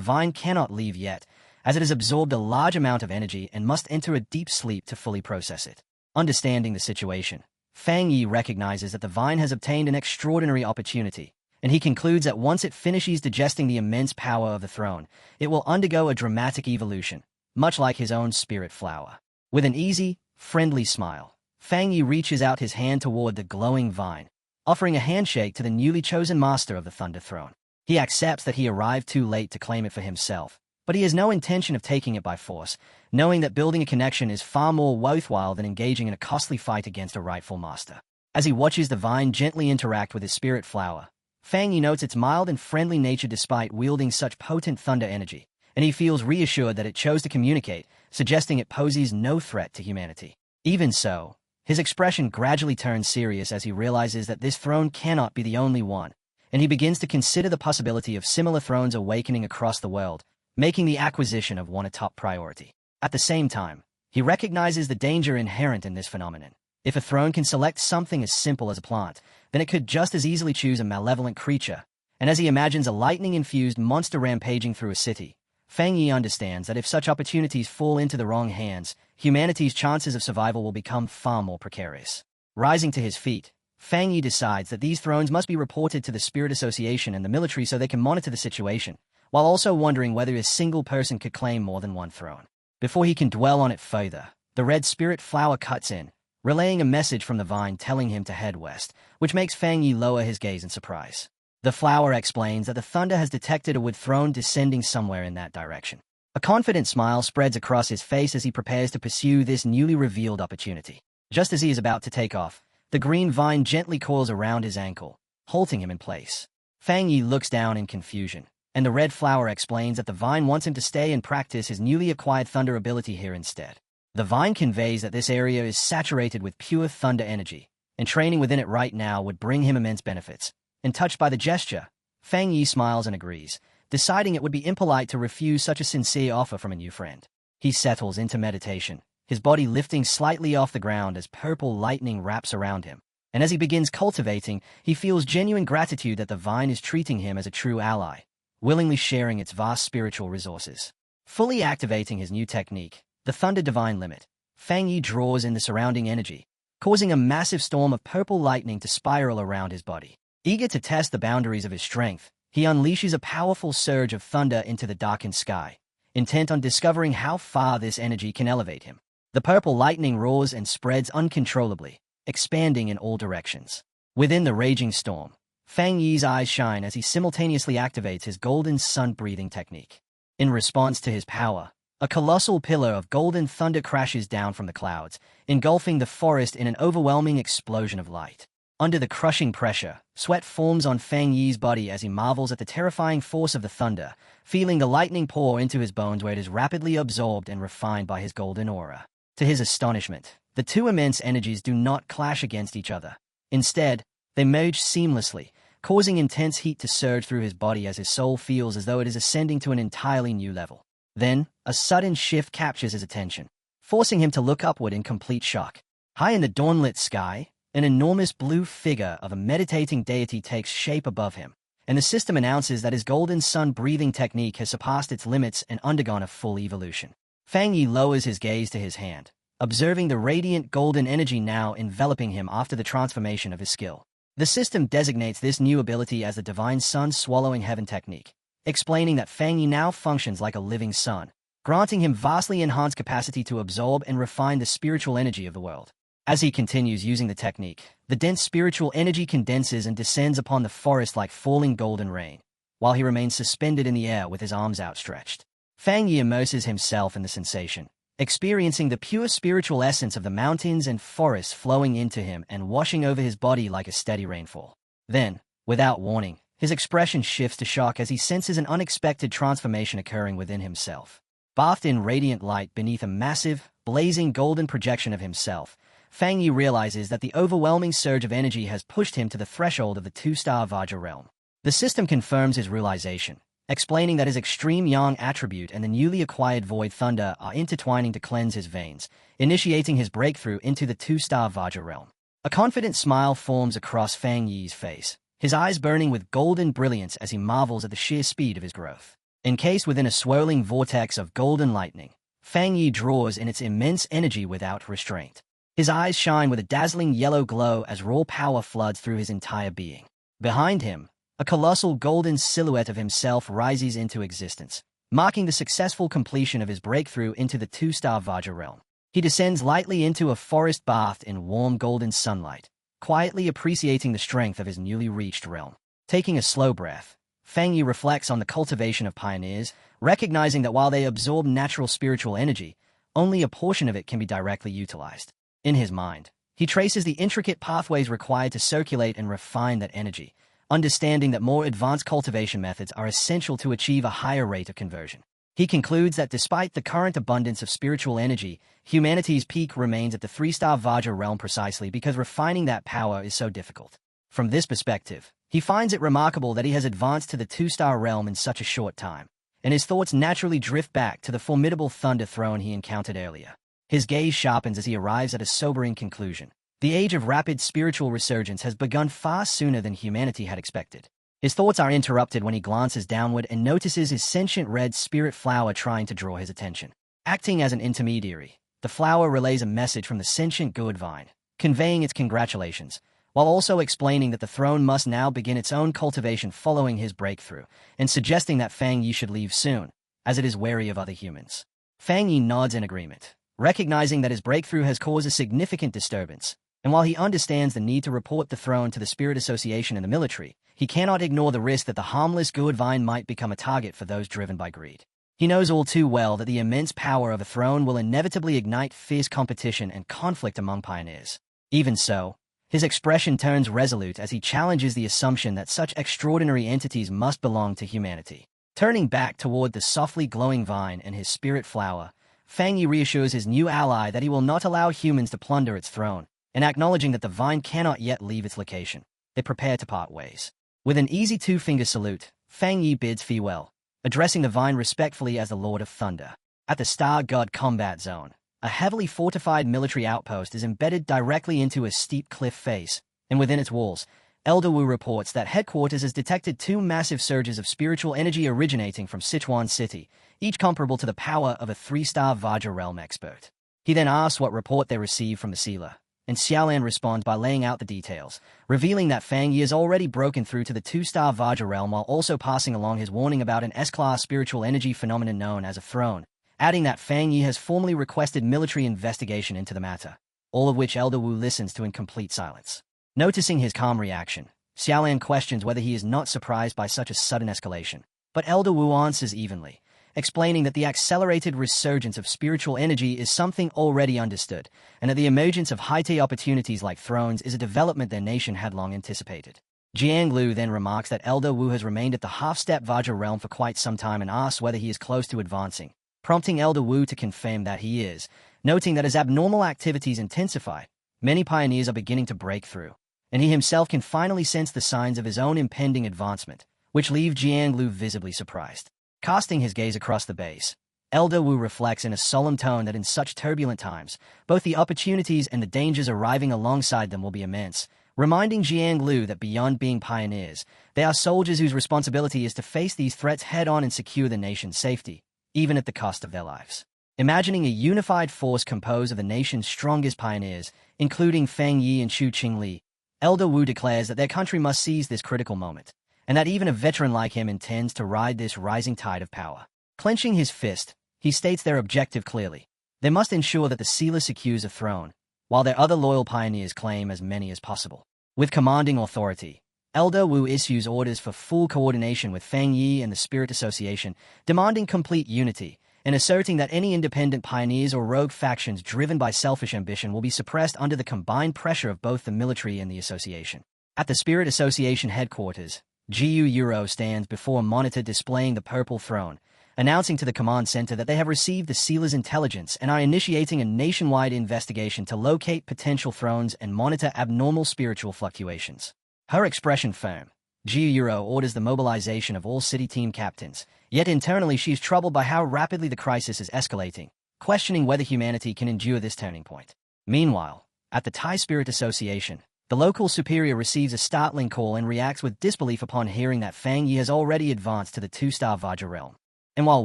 Speaker 1: vine cannot leave yet, as it has absorbed a large amount of energy and must enter a deep sleep to fully process it. Understanding the situation, Fang Yi recognizes that the vine has obtained an extraordinary opportunity, and he concludes that once it finishes digesting the immense power of the throne, it will undergo a dramatic evolution, much like his own spirit flower. With an easy, friendly smile, Fang Yi reaches out his hand toward the glowing vine, offering a handshake to the newly chosen master of the Thunder Throne. He accepts that he arrived too late to claim it for himself, but he has no intention of taking it by force, knowing that building a connection is far more worthwhile than engaging in a costly fight against a rightful master. As he watches the vine gently interact with his spirit flower, Fang Yi notes its mild and friendly nature despite wielding such potent thunder energy, and he feels reassured that it chose to communicate, suggesting it poses no threat to humanity. Even so, his expression gradually turns serious as he realizes that this throne cannot be the only one, and he begins to consider the possibility of similar thrones awakening across the world, making the acquisition of one a top priority. At the same time, he recognizes the danger inherent in this phenomenon. If a throne can select something as simple as a plant, then it could just as easily choose a malevolent creature, and as he imagines a lightning-infused monster rampaging through a city, Fang Yi understands that if such opportunities fall into the wrong hands, humanity's chances of survival will become far more precarious. Rising to his feet, Fang Yi decides that these thrones must be reported to the Spirit Association and the military so they can monitor the situation, while also wondering whether a single person could claim more than one throne. Before he can dwell on it further, the red spirit flower cuts in, relaying a message from the vine telling him to head west, which makes Fang Yi lower his gaze in surprise. The flower explains that the thunder has detected a wood throne descending somewhere in that direction. A confident smile spreads across his face as he prepares to pursue this newly revealed opportunity. Just as he is about to take off, the green vine gently coils around his ankle, halting him in place. Fang Yi looks down in confusion, and the red flower explains that the vine wants him to stay and practice his newly acquired thunder ability here instead. The vine conveys that this area is saturated with pure thunder energy, and training within it right now would bring him immense benefits. And touched by the gesture, Fang Yi smiles and agrees, deciding it would be impolite to refuse such a sincere offer from a new friend. He settles into meditation, his body lifting slightly off the ground as purple lightning wraps around him. And as he begins cultivating, he feels genuine gratitude that the vine is treating him as a true ally, willingly sharing its vast spiritual resources. Fully activating his new technique, the Thunder Divine Limit, Fang Yi draws in the surrounding energy, causing a massive storm of purple lightning to spiral around his body. Eager to test the boundaries of his strength, he unleashes a powerful surge of thunder into the darkened sky, intent on discovering how far this energy can elevate him. The purple lightning roars and spreads uncontrollably, expanding in all directions. Within the raging storm, Fang Yi's eyes shine as he simultaneously activates his golden sun-breathing technique. In response to his power, a colossal pillar of golden thunder crashes down from the clouds, engulfing the forest in an overwhelming explosion of light. Under the crushing pressure, sweat forms on Fang Yi's body as he marvels at the terrifying force of the thunder, feeling the lightning pour into his bones where it is rapidly absorbed and refined by his golden aura. To his astonishment, the two immense energies do not clash against each other. Instead, they merge seamlessly, causing intense heat to surge through his body as his soul feels as though it is ascending to an entirely new level. Then, a sudden shift captures his attention, forcing him to look upward in complete shock. High in the dawnlit sky, an enormous blue figure of a meditating deity takes shape above him, and the system announces that his golden sun-breathing technique has surpassed its limits and undergone a full evolution. Fang Yi lowers his gaze to his hand, observing the radiant golden energy now enveloping him after the transformation of his skill. The system designates this new ability as the Divine Sun Swallowing Heaven technique, explaining that Fang Yi now functions like a living sun, granting him vastly enhanced capacity to absorb and refine the spiritual energy of the world. As he continues using the technique, the dense spiritual energy condenses and descends upon the forest like falling golden rain, while he remains suspended in the air with his arms outstretched. Fang Yi immerses himself in the sensation, experiencing the pure spiritual essence of the mountains and forests flowing into him and washing over his body like a steady rainfall. Then, without warning, his expression shifts to shock as he senses an unexpected transformation occurring within himself. Bathed in radiant light beneath a massive, blazing golden projection of himself, Fang Yi realizes that the overwhelming surge of energy has pushed him to the threshold of the two-star Vajra realm. The system confirms his realization, explaining that his extreme yang attribute and the newly acquired void thunder are intertwining to cleanse his veins, initiating his breakthrough into the two-star Vajra realm. A confident smile forms across Fang Yi's face, his eyes burning with golden brilliance as he marvels at the sheer speed of his growth. Encased within a swirling vortex of golden lightning, Fang Yi draws in its immense energy without restraint. His eyes shine with a dazzling yellow glow as raw power floods through his entire being. Behind him, a colossal golden silhouette of himself rises into existence, marking the successful completion of his breakthrough into the two-star Vajra realm. He descends lightly into a forest bathed in warm golden sunlight, quietly appreciating the strength of his newly reached realm. Taking a slow breath, Fang Yi reflects on the cultivation of pioneers, recognizing that while they absorb natural spiritual energy, only a portion of it can be directly utilized. In his mind, he traces the intricate pathways required to circulate and refine that energy, understanding that more advanced cultivation methods are essential to achieve a higher rate of conversion. He concludes that despite the current abundance of spiritual energy, humanity's peak remains at the three-star Vajra realm precisely because refining that power is so difficult. From this perspective, he finds it remarkable that he has advanced to the two-star realm in such a short time, and his thoughts naturally drift back to the formidable Thunder Throne he encountered earlier. His gaze sharpens as he arrives at a sobering conclusion. The age of rapid spiritual resurgence has begun far sooner than humanity had expected. His thoughts are interrupted when he glances downward and notices his sentient red spirit flower trying to draw his attention. Acting as an intermediary, the flower relays a message from the sentient good vine, conveying its congratulations, while also explaining that the throne must now begin its own cultivation following his breakthrough, and suggesting that Fang Yi should leave soon, as it is wary of other humans. Fang Yi nods in agreement, recognizing that his breakthrough has caused a significant disturbance, and while he understands the need to report the throne to the Spirit Association and the military, he cannot ignore the risk that the harmless good vine might become a target for those driven by greed. He knows all too well that the immense power of a throne will inevitably ignite fierce competition and conflict among pioneers. Even so, his expression turns resolute as he challenges the assumption that such extraordinary entities must belong to humanity. Turning back toward the softly glowing vine and his spirit flower, Fang Yi reassures his new ally that he will not allow humans to plunder its throne, and acknowledging that the vine cannot yet leave its location, they prepare to part ways. With an easy two-finger salute, Fang Yi bids farewell, addressing the vine respectfully as the Lord of Thunder. At the Star God Combat Zone, a heavily fortified military outpost is embedded directly into a steep cliff face, and within its walls, Elder Wu reports that headquarters has detected two massive surges of spiritual energy originating from Sichuan City, each comparable to the power of a three-star Vajra realm expert. He then asks what report they received from the sealer, and Xiaolan responds by laying out the details, revealing that Fang Yi has already broken through to the two-star Vajra realm while also passing along his warning about an S-class spiritual energy phenomenon known as a throne, adding that Fang Yi has formally requested military investigation into the matter, all of which Elder Wu listens to in complete silence. Noticing his calm reaction, Xiaolan questions whether he is not surprised by such a sudden escalation, but Elder Wu answers evenly, explaining that the accelerated resurgence of spiritual energy is something already understood, and that the emergence of high-tech opportunities like thrones is a development their nation had long anticipated. Jiang Lu then remarks that Elder Wu has remained at the half-step Vajra realm for quite some time and asks whether he is close to advancing, prompting Elder Wu to confirm that he is, noting that as abnormal activities intensify, many pioneers are beginning to break through, and he himself can finally sense the signs of his own impending advancement, which leave Jiang Lu visibly surprised. Casting his gaze across the base, Elder Wu reflects in a solemn tone that in such turbulent times, both the opportunities and the dangers arriving alongside them will be immense, reminding Jiang Lu that beyond being pioneers, they are soldiers whose responsibility is to face these threats head-on and secure the nation's safety, even at the cost of their lives. Imagining a unified force composed of the nation's strongest pioneers, including Fang Yi and Xu Qingli, Elder Wu declares that their country must seize this critical moment, and that even a veteran like him intends to ride this rising tide of power. Clenching his fist, he states their objective clearly. They must ensure that the sealer secures a throne, while their other loyal pioneers claim as many as possible. With commanding authority, Elder Wu issues orders for full coordination with Fang Yi and the Spirit Association, demanding complete unity, and asserting that any independent pioneers or rogue factions driven by selfish ambition will be suppressed under the combined pressure of both the military and the association. At the Spirit Association headquarters, Jiu Euro stands before a monitor displaying the Purple Throne, announcing to the command center that they have received the Sealer's intelligence and are initiating a nationwide investigation to locate potential thrones and monitor abnormal spiritual fluctuations. Her expression firm, Jiu Euro orders the mobilization of all city team captains, yet internally she is troubled by how rapidly the crisis is escalating, questioning whether humanity can endure this turning point. Meanwhile, at the Thai Spirit Association, The local superior receives a startling call and reacts with disbelief upon hearing that Fang Yi has already advanced to the 2-star Vajra realm. And while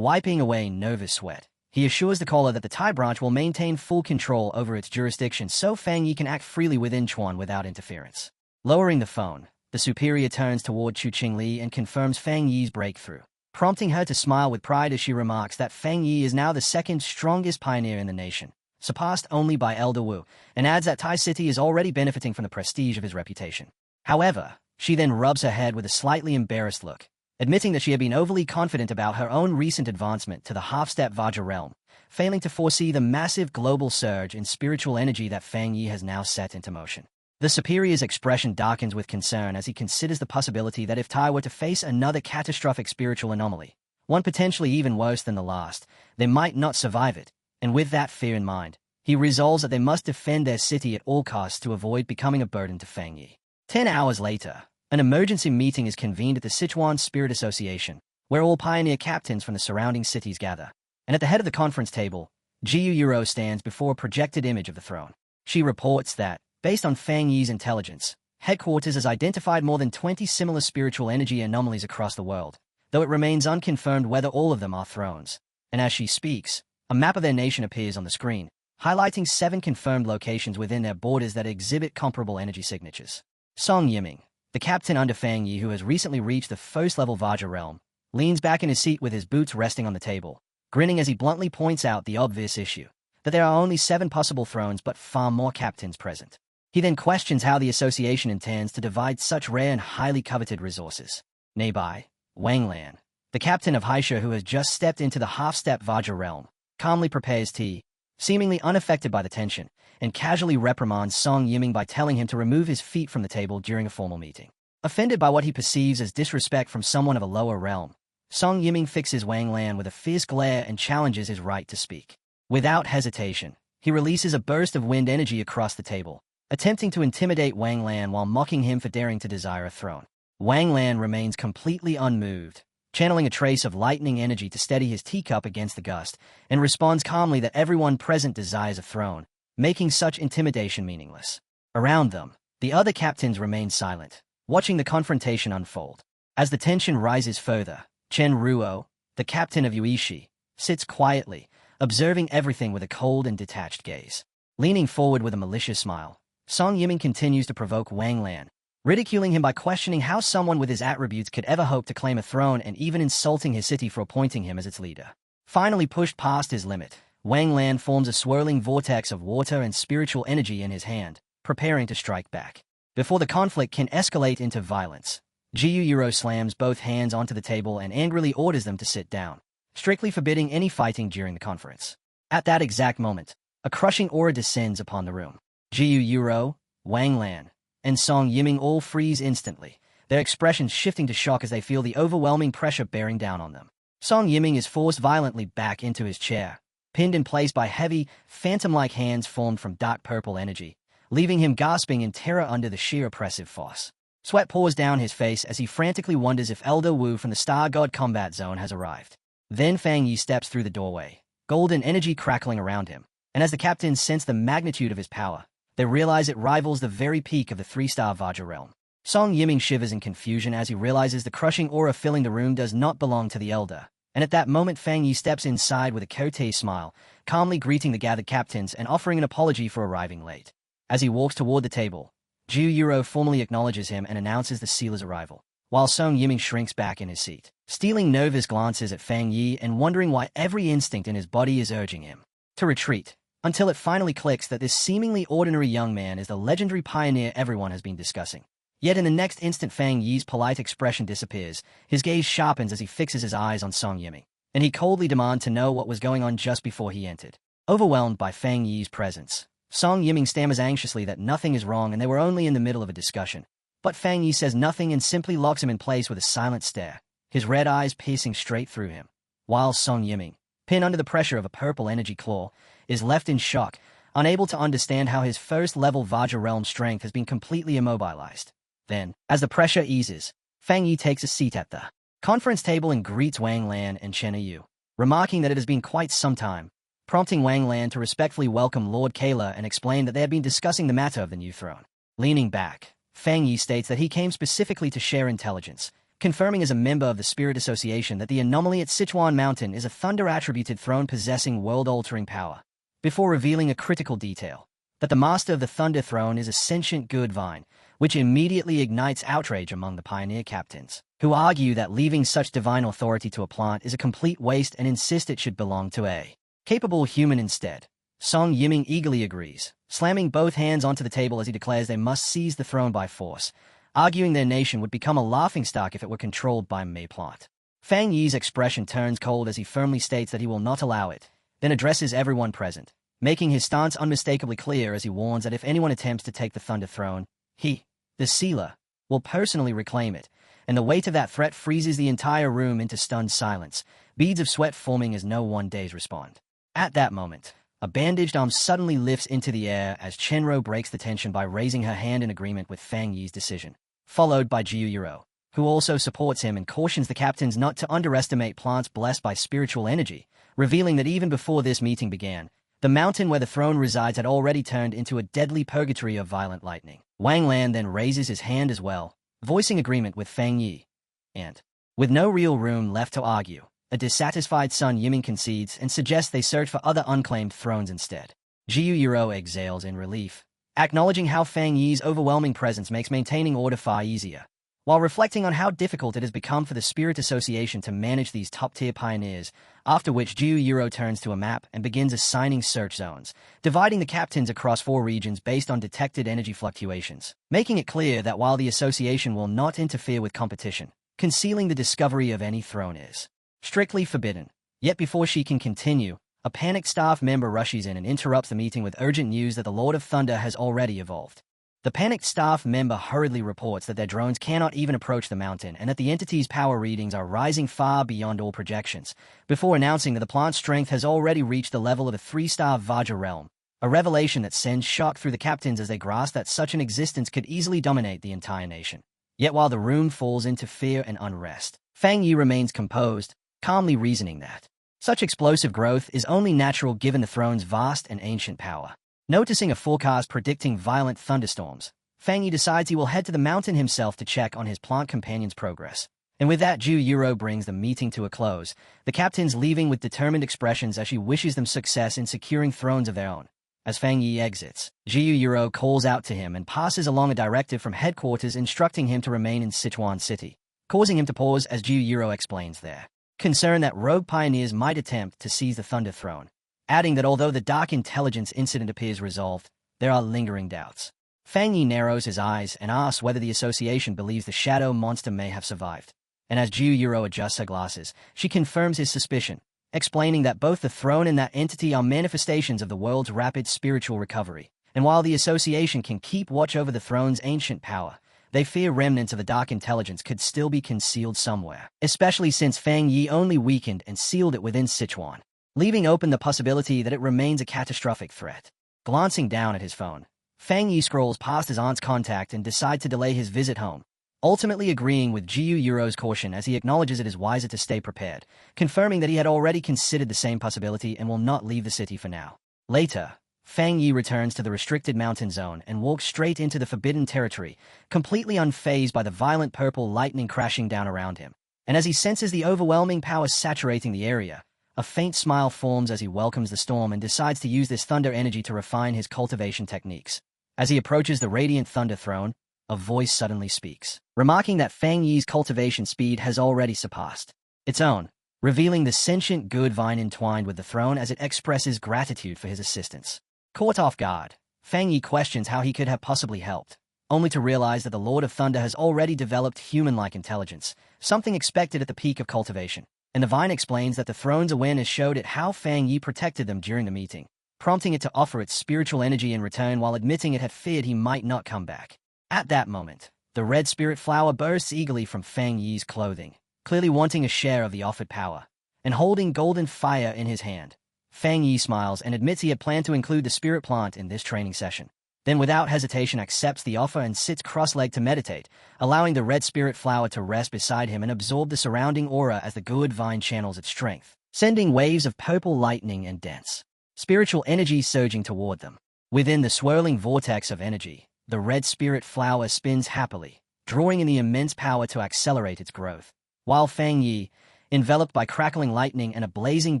Speaker 1: wiping away Nova's sweat, he assures the caller that the Tai branch will maintain full control over its jurisdiction so Fang Yi can act freely within Chuan without interference. Lowering the phone, the superior turns toward Chu Qingli and confirms Fang Yi's breakthrough, prompting her to smile with pride as she remarks that Fang Yi is now the second strongest pioneer in the nation, surpassed only by Elder Wu, and adds that Tai City is already benefiting from the prestige of his reputation. However, she then rubs her head with a slightly embarrassed look, admitting that she had been overly confident about her own recent advancement to the half-step Vajra realm, failing to foresee the massive global surge in spiritual energy that Fang Yi has now set into motion. The superior's expression darkens with concern as he considers the possibility that if Tai were to face another catastrophic spiritual anomaly, one potentially even worse than the last, they might not survive it, and with that fear in mind, he resolves that they must defend their city at all costs to avoid becoming a burden to Fang Yi. 10 hours later, an emergency meeting is convened at the Sichuan Spirit Association, where all pioneer captains from the surrounding cities gather, and at the head of the conference table, Jiu Yuro stands before a projected image of the throne. She reports that, based on Fang Yi's intelligence, headquarters has identified more than 20 similar spiritual energy anomalies across the world, though it remains unconfirmed whether all of them are thrones. And as she speaks, a map of their nation appears on the screen, highlighting 7 confirmed locations within their borders that exhibit comparable energy signatures. Song Yiming, the captain under Fang Yi who has recently reached the first-level Vajra realm, leans back in his seat with his boots resting on the table, grinning as he bluntly points out the obvious issue, that there are only 7 possible thrones but far more captains present. He then questions how the association intends to divide such rare and highly coveted resources. Nearby, Wang Lan, the captain of Haisha who has just stepped into the half-step Vajra realm, calmly prepares tea, seemingly unaffected by the tension, and casually reprimands Song Yiming by telling him to remove his feet from the table during a formal meeting. Offended by what he perceives as disrespect from someone of a lower realm, Song Yiming fixes Wang Lan with a fierce glare and challenges his right to speak. Without hesitation, he releases a burst of wind energy across the table, attempting to intimidate Wang Lan while mocking him for daring to desire a throne. Wang Lan remains completely unmoved, channeling a trace of lightning energy to steady his teacup against the gust, and responds calmly that everyone present desires a throne, making such intimidation meaningless. Around them, the other captains remain silent, watching the confrontation unfold. As the tension rises further, Chen Ruo, the captain of Yuishi, sits quietly, observing everything with a cold and detached gaze. Leaning forward with a malicious smile, Song Yiming continues to provoke Wang Lan, ridiculing him by questioning how someone with his attributes could ever hope to claim a throne and even insulting his city for appointing him as its leader. Finally pushed past his limit, Wang Lan forms a swirling vortex of water and spiritual energy in his hand, preparing to strike back. Before the conflict can escalate into violence, Jiu Yuro slams both hands onto the table and angrily orders them to sit down, strictly forbidding any fighting during the conference. At that exact moment, a crushing aura descends upon the room. Jiu Yuro, Wang Lan, and Song Yiming all freeze instantly, their expressions shifting to shock as they feel the overwhelming pressure bearing down on them. Song Yiming is forced violently back into his chair, pinned in place by heavy, phantom-like hands formed from dark purple energy, leaving him gasping in terror under the sheer oppressive force. Sweat pours down his face as he frantically wonders if Elder Wu from the Star God Combat Zone has arrived. Then Fang Yi steps through the doorway, golden energy crackling around him, and as the captains sense the magnitude of his power, they realize it rivals the very peak of the 3-star Vajra realm. Song Yiming shivers in confusion as he realizes the crushing aura filling the room does not belong to the Elder, and at that moment Fang Yi steps inside with a courteous smile, calmly greeting the gathered captains and offering an apology for arriving late. As he walks toward the table, Jiu Yuro formally acknowledges him and announces the sealer's arrival, while Song Yiming shrinks back in his seat, stealing nervous glances at Fang Yi and wondering why every instinct in his body is urging him to retreat, until it finally clicks that this seemingly ordinary young man is the legendary pioneer everyone has been discussing. Yet in the next instant Fang Yi's polite expression disappears, his gaze sharpens as he fixes his eyes on Song Yiming, and he coldly demands to know what was going on just before he entered. Overwhelmed by Fang Yi's presence, Song Yiming stammers anxiously that nothing is wrong and they were only in the middle of a discussion. But Fang Yi says nothing and simply locks him in place with a silent stare, his red eyes piercing straight through him, while Song Yiming, pinned under the pressure of a purple energy claw, is left in shock, unable to understand how his first-level Vajra realm strength has been completely immobilized. Then, as the pressure eases, Fang Yi takes a seat at the conference table and greets Wang Lan and Chen Yu, remarking that it has been quite some time, prompting Wang Lan to respectfully welcome Lord Kayla and explain that they have been discussing the matter of the new throne. Leaning back, Fang Yi states that he came specifically to share intelligence, confirming as a member of the Spirit Association that the anomaly at Sichuan Mountain is a thunder-attributed throne possessing world-altering power, before revealing a critical detail, that the master of the Thunder Throne is a sentient good vine, which immediately ignites outrage among the pioneer captains, who argue that leaving such divine authority to a plant is a complete waste and insist it should belong to a capable human instead. Song Yiming eagerly agrees, slamming both hands onto the table as he declares they must seize the throne by force, arguing their nation would become a laughingstock if it were controlled by Mei Plant. Fang Yi's expression turns cold as he firmly states that he will not allow it, then addresses everyone present, making his stance unmistakably clear as he warns that if anyone attempts to take the Thunder Throne, he, the sealer, will personally reclaim it, and the weight of that threat freezes the entire room into stunned silence, beads of sweat forming as no one dares respond. At that moment, a bandaged arm suddenly lifts into the air as Chenro breaks the tension by raising her hand in agreement with Fang Yi's decision, followed by Jiu Yuro, who also supports him and cautions the captains not to underestimate plants blessed by spiritual energy, revealing that even before this meeting began, the mountain where the throne resides had already turned into a deadly purgatory of violent lightning. Wang Lan then raises his hand as well, voicing agreement with Fang Yi. And, with no real room left to argue, a dissatisfied Sun Yiming concedes and suggests they search for other unclaimed thrones instead. Jiu Yuro exhales in relief, acknowledging how Fang Yi's overwhelming presence makes maintaining order far easier, while reflecting on how difficult it has become for the Spirit Association to manage these top-tier pioneers, after which Jiu Yuro turns to a map and begins assigning search zones, dividing the captains across 4 regions based on detected energy fluctuations, making it clear that while the association will not interfere with competition, concealing the discovery of any throne is strictly forbidden. Yet before she can continue, a panicked staff member rushes in and interrupts the meeting with urgent news that the Lord of Thunder has already evolved. The panicked staff member hurriedly reports that their drones cannot even approach the mountain and that the entity's power readings are rising far beyond all projections, before announcing that the plant's strength has already reached the level of a 3-star Vajra realm, a revelation that sends shock through the captains as they grasp that such an existence could easily dominate the entire nation. Yet while the room falls into fear and unrest, Fang Yi remains composed, calmly reasoning that such explosive growth is only natural given the throne's vast and ancient power. Noticing a forecast predicting violent thunderstorms, Fang Yi decides he will head to the mountain himself to check on his plant companion's progress. And with that, Jiu Yuro brings the meeting to a close, the captains leaving with determined expressions as she wishes them success in securing thrones of their own. As Fang Yi exits, Jiu Yuro calls out to him and passes along a directive from headquarters instructing him to remain in Sichuan City, causing him to pause as Jiu Yuro explains their concern that rogue pioneers might attempt to seize the Thunder Throne, adding that although the Dark Intelligence incident appears resolved, there are lingering doubts. Fang Yi narrows his eyes and asks whether the association believes the shadow monster may have survived. And as Jiu Yuro adjusts her glasses, she confirms his suspicion, explaining that both the throne and that entity are manifestations of the world's rapid spiritual recovery. And while the association can keep watch over the throne's ancient power, they fear remnants of the Dark Intelligence could still be concealed somewhere, especially since Fang Yi only weakened and sealed it within Sichuan, leaving open the possibility that it remains a catastrophic threat. Glancing down at his phone, Fang Yi scrolls past his aunt's contact and decides to delay his visit home, ultimately agreeing with Jiu Yuro's caution as he acknowledges it is wiser to stay prepared, confirming that he had already considered the same possibility and will not leave the city for now. Later, Fang Yi returns to the restricted mountain zone and walks straight into the forbidden territory, completely unfazed by the violent purple lightning crashing down around him. And as he senses the overwhelming power saturating the area, a faint smile forms as he welcomes the storm and decides to use this thunder energy to refine his cultivation techniques. As he approaches the radiant Thunder Throne, a voice suddenly speaks, remarking that Fang Yi's cultivation speed has already surpassed its own, revealing the sentient good vine entwined with the throne as it expresses gratitude for his assistance. Caught off guard, Fang Yi questions how he could have possibly helped, only to realize that the Lord of Thunder has already developed human-like intelligence, something expected at the peak of cultivation. And the vine explains that the throne's awareness showed it how Fang Yi protected them during the meeting, prompting it to offer its spiritual energy in return while admitting it had feared he might not come back. At that moment, the red spirit flower bursts eagerly from Fang Yi's clothing, clearly wanting a share of the offered power, and holding golden fire in his hand. Fang Yi smiles and admits he had planned to include the spirit plant in this training session, then without hesitation accepts the offer and sits cross-legged to meditate, allowing the red spirit flower to rest beside him and absorb the surrounding aura as the good vine channels its strength, sending waves of purple lightning and dense spiritual energy surging toward them. Within the swirling vortex of energy, the red spirit flower spins happily, drawing in the immense power to accelerate its growth. While Fang Yi, enveloped by crackling lightning and a blazing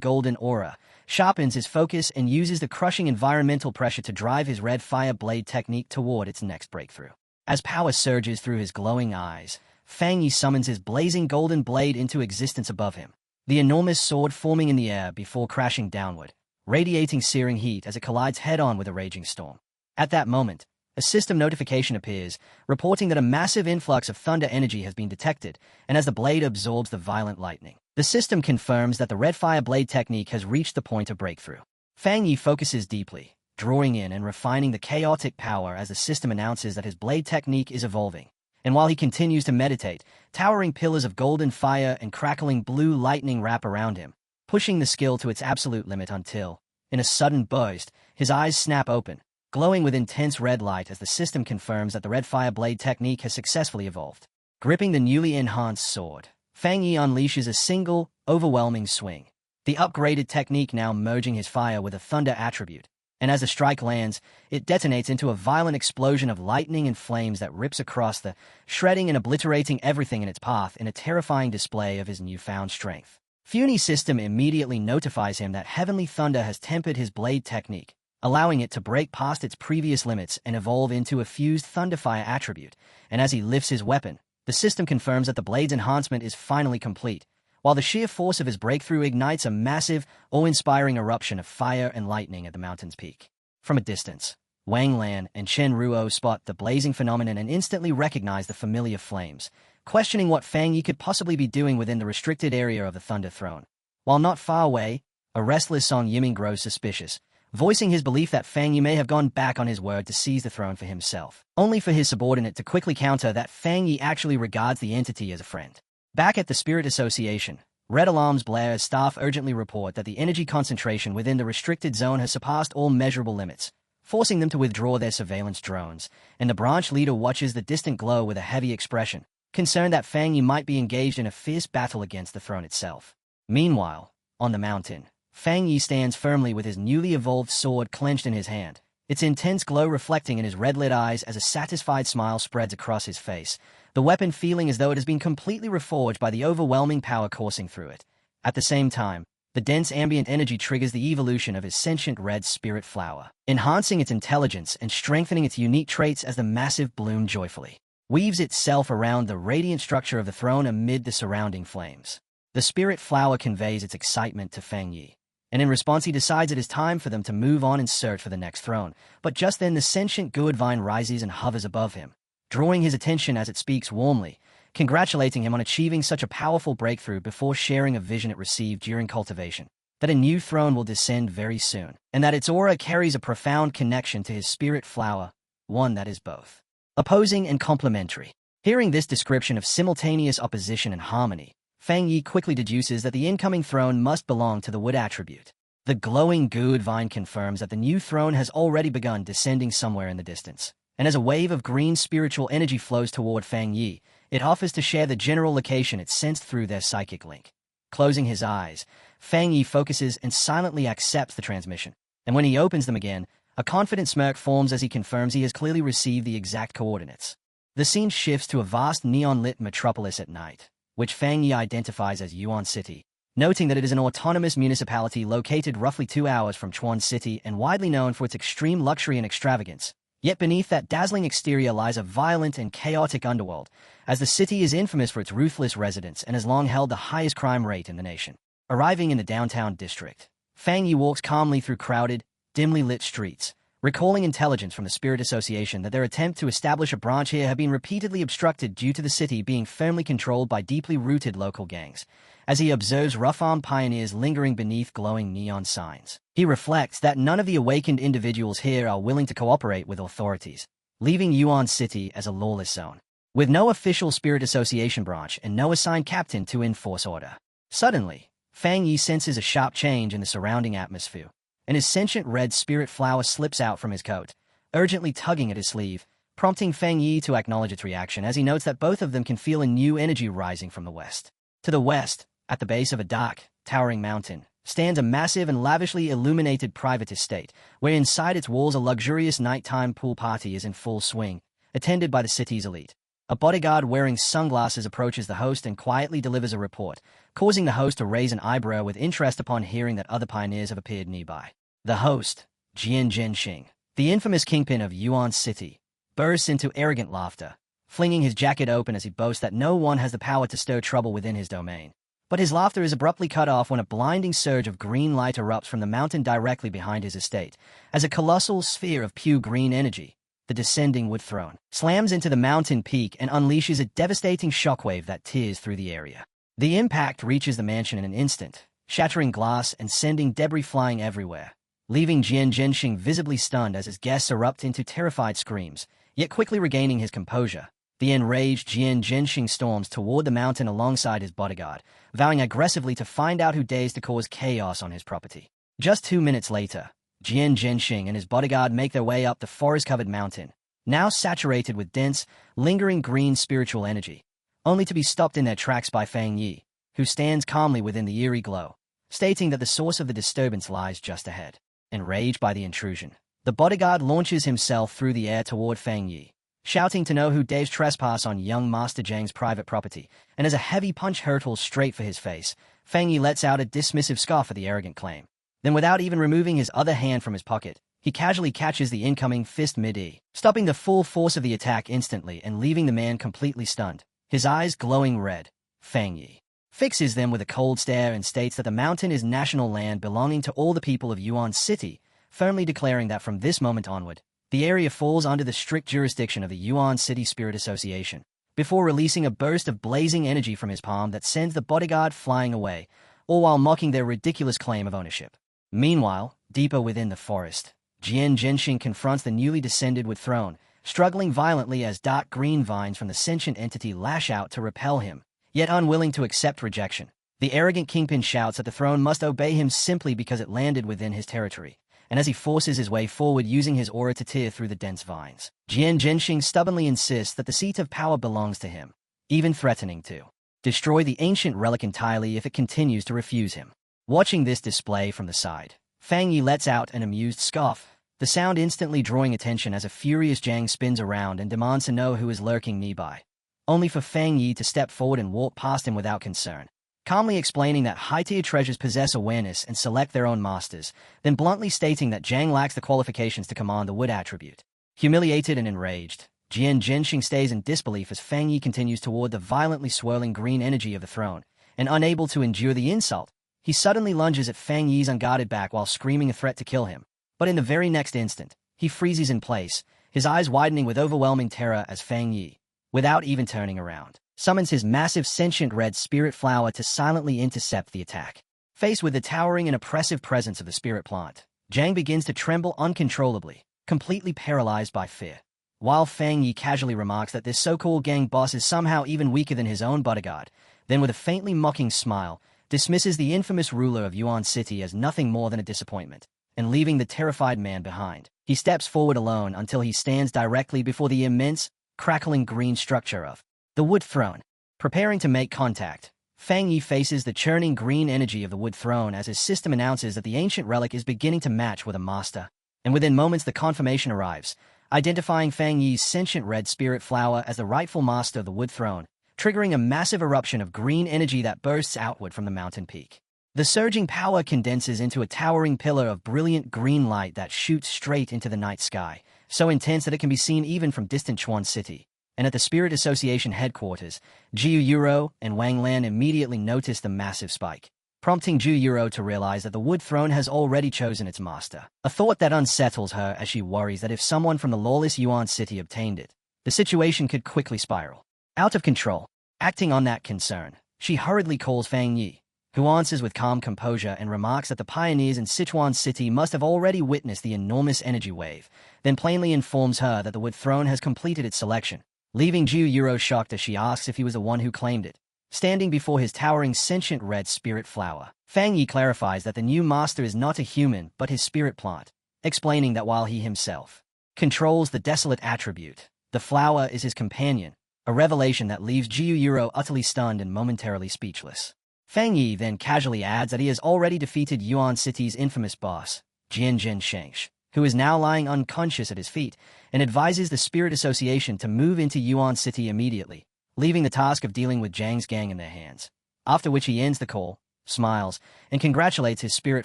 Speaker 1: golden aura, sharpens his focus and uses the crushing environmental pressure to drive his red fire blade technique toward its next breakthrough. As power surges through his glowing eyes, Fang Yi summons his blazing golden blade into existence above him, the enormous sword forming in the air before crashing downward, radiating searing heat as it collides head-on with a raging storm. At that moment, a system notification appears, reporting that a massive influx of thunder energy has been detected, and as the blade absorbs the violent lightning, the system confirms that the red fire blade technique has reached the point of breakthrough. Fang Yi focuses deeply, drawing in and refining the chaotic power as the system announces that his blade technique is evolving. And while he continues to meditate, towering pillars of golden fire and crackling blue lightning wrap around him, pushing the skill to its absolute limit until, in a sudden burst, his eyes snap open, glowing with intense red light as the system confirms that the red fire blade technique has successfully evolved. Gripping the newly enhanced sword, Fang Yi unleashes a single, overwhelming swing, the upgraded technique now merging his fire with a thunder attribute, and as the strike lands, it detonates into a violent explosion of lightning and flames that rips across the, shredding and obliterating everything in its path in a terrifying display of his newfound strength. Funi's system immediately notifies him that heavenly thunder has tempered his blade technique, allowing it to break past its previous limits and evolve into a fused thunderfire attribute, and as he lifts his weapon, the system confirms that the blade's enhancement is finally complete, while the sheer force of his breakthrough ignites a massive, awe-inspiring eruption of fire and lightning at the mountain's peak. From a distance, Wang Lan and Chen Ruo spot the blazing phenomenon and instantly recognize the familiar flames, questioning what Fang Yi could possibly be doing within the restricted area of the Thunder Throne. While not far away, a restless Song Yiming grows suspicious, voicing his belief that Fang Yi may have gone back on his word to seize the throne for himself, only for his subordinate to quickly counter that Fang Yi actually regards the entity as a friend. Back at the Spirit Association, red alarms blare as staff urgently report that the energy concentration within the restricted zone has surpassed all measurable limits, forcing them to withdraw their surveillance drones, and the branch leader watches the distant glow with a heavy expression, concerned that Fang Yi might be engaged in a fierce battle against the throne itself. Meanwhile, on the mountain, Fang Yi stands firmly with his newly evolved sword clenched in his hand, its intense glow reflecting in his red-lit eyes as a satisfied smile spreads across his face, the weapon feeling as though it has been completely reforged by the overwhelming power coursing through it. At the same time, the dense ambient energy triggers the evolution of his sentient red spirit flower, enhancing its intelligence and strengthening its unique traits as the massive bloom joyfully weaves itself around the radiant structure of the throne amid the surrounding flames. The spirit flower conveys its excitement to Fang Yi, and in response he decides it is time for them to move on and search for the next throne. But just then the sentient good vine rises and hovers above him, drawing his attention as it speaks warmly, congratulating him on achieving such a powerful breakthrough before sharing a vision it received during cultivation, that a new throne will descend very soon, and that its aura carries a profound connection to his spirit flower, one that is both opposing and complementary. Hearing this description of simultaneous opposition and harmony, Fang Yi quickly deduces that the incoming throne must belong to the wood attribute. The glowing good vine confirms that the new throne has already begun descending somewhere in the distance, and as a wave of green spiritual energy flows toward Fang Yi, it offers to share the general location it sensed through their psychic link. Closing his eyes, Fang Yi focuses and silently accepts the transmission, and when he opens them again, a confident smirk forms as he confirms he has clearly received the exact coordinates. The scene shifts to a vast neon-lit metropolis at night, which Fang Yi identifies as Yuan City, noting that it is an autonomous municipality located roughly 2 hours from Chuan City and widely known for its extreme luxury and extravagance. Yet beneath that dazzling exterior lies a violent and chaotic underworld, as the city is infamous for its ruthless residents and has long held the highest crime rate in the nation. Arriving in the downtown district, Fang Yi walks calmly through crowded, dimly lit streets, recalling intelligence from the Spirit Association that their attempt to establish a branch here had been repeatedly obstructed due to the city being firmly controlled by deeply rooted local gangs. As he observes rough-armed pioneers lingering beneath glowing neon signs, he reflects that none of the awakened individuals here are willing to cooperate with authorities, leaving Yuan City as a lawless zone, with no official Spirit Association branch and no assigned captain to enforce order. Suddenly, Fang Yi senses a sharp change in the surrounding atmosphere, and his sentient red spirit flower slips out from his coat, urgently tugging at his sleeve, prompting Fang Yi to acknowledge its reaction as he notes that both of them can feel a new energy rising from the west. To the west, at the base of a dark, towering mountain, stands a massive and lavishly illuminated private estate, where inside its walls a luxurious nighttime pool party is in full swing, attended by the city's elite. A bodyguard wearing sunglasses approaches the host and quietly delivers a report, causing the host to raise an eyebrow with interest upon hearing that other pioneers have appeared nearby. The host, Jian Zhenxing, the infamous kingpin of Yuan City, bursts into arrogant laughter, flinging his jacket open as he boasts that no one has the power to stir trouble within his domain. But his laughter is abruptly cut off when a blinding surge of green light erupts from the mountain directly behind his estate, as a colossal sphere of pure green energy, the descending wood throne, slams into the mountain peak and unleashes a devastating shockwave that tears through the area. The impact reaches the mansion in an instant, shattering glass and sending debris flying everywhere, leaving Jian Zhenxing visibly stunned as his guests erupt into terrified screams, yet quickly regaining his composure. The enraged Jian Zhenxing storms toward the mountain alongside his bodyguard, vowing aggressively to find out who dares to cause chaos on his property. Just 2 minutes later, Jian Zhenxing and his bodyguard make their way up the forest-covered mountain, now saturated with dense, lingering green spiritual energy, only to be stopped in their tracks by Fang Yi, who stands calmly within the eerie glow, stating that the source of the disturbance lies just ahead. Enraged by the intrusion, the bodyguard launches himself through the air toward Fang Yi, shouting to know who dares trespass on young Master Zhang's private property, and as a heavy punch hurtles straight for his face, Fang Yi lets out a dismissive scoff at the arrogant claim. Then without even removing his other hand from his pocket, he casually catches the incoming fist mid-air, stopping the full force of the attack instantly and leaving the man completely stunned, his eyes glowing red. Fang Yi fixes them with a cold stare and states that the mountain is national land belonging to all the people of Yuan City, firmly declaring that from this moment onward, the area falls under the strict jurisdiction of the Yuan City Spirit Association, before releasing a burst of blazing energy from his palm that sends the bodyguard flying away, all while mocking their ridiculous claim of ownership. Meanwhile, deeper within the forest, Jian Zhenxing confronts the newly descended wood throne, struggling violently as dark green vines from the sentient entity lash out to repel him, yet unwilling to accept rejection. The arrogant kingpin shouts that the throne must obey him simply because it landed within his territory, and as he forces his way forward using his aura to tear through the dense vines, Jian Zhenxing stubbornly insists that the seat of power belongs to him, even threatening to destroy the ancient relic entirely if it continues to refuse him. Watching this display from the side, Fang Yi lets out an amused scoff, the sound instantly drawing attention as a furious Zhang spins around and demands to know who is lurking nearby, only for Fang Yi to step forward and walk past him without concern, calmly explaining that high-tier treasures possess awareness and select their own masters, then bluntly stating that Zhang lacks the qualifications to command the wood attribute. Humiliated and enraged, Jian Zhenxing stays in disbelief as Fang Yi continues toward the violently swirling green energy of the throne, and unable to endure the insult, he suddenly lunges at Fang Yi's unguarded back while screaming a threat to kill him. But in the very next instant, he freezes in place, his eyes widening with overwhelming terror as Fang Yi, without even turning around, summons his massive sentient red spirit flower to silently intercept the attack. Faced with the towering and oppressive presence of the spirit plant, Zhang begins to tremble uncontrollably, completely paralyzed by fear. While Fang Yi casually remarks that this so-called gang boss is somehow even weaker than his own bodyguard, then with a faintly mocking smile, dismisses the infamous ruler of Yuan City as nothing more than a disappointment, and leaving the terrified man behind, he steps forward alone until he stands directly before the immense, crackling green structure of the wood throne. Preparing to make contact, Fang Yi faces the churning green energy of the wood throne as his system announces that the ancient relic is beginning to match with a master, and within moments the confirmation arrives, identifying Fang Yi's sentient red spirit flower as the rightful master of the wood throne, triggering a massive eruption of green energy that bursts outward from the mountain peak. The surging power condenses into a towering pillar of brilliant green light that shoots straight into the night sky, so intense that it can be seen even from distant Chuan City. And at the Spirit Association headquarters, Jiu Yuro and Wang Lan immediately notice the massive spike, prompting Jiu Yuro to realize that the wood throne has already chosen its master, a thought that unsettles her as she worries that if someone from the lawless Yuan City obtained it, the situation could quickly spiral out of control. Acting on that concern, she hurriedly calls Fang Yi, who answers with calm composure and remarks that the pioneers in Sichuan City must have already witnessed the enormous energy wave, then plainly informs her that the wood throne has completed its selection, leaving Jiu Yuro shocked as she asks if he was the one who claimed it. Standing before his towering sentient red spirit flower, Fang Yi clarifies that the new master is not a human but his spirit plant, explaining that while he himself controls the desolate attribute, the flower is his companion, a revelation that leaves Jiu Yuro utterly stunned and momentarily speechless. Fang Yi then casually adds that he has already defeated Yuan City's infamous boss, Jian Shengsh, who is now lying unconscious at his feet, and advises the Spirit Association to move into Yuan City immediately, leaving the task of dealing with Zhang's gang in their hands. After which he ends the call, smiles, and congratulates his spirit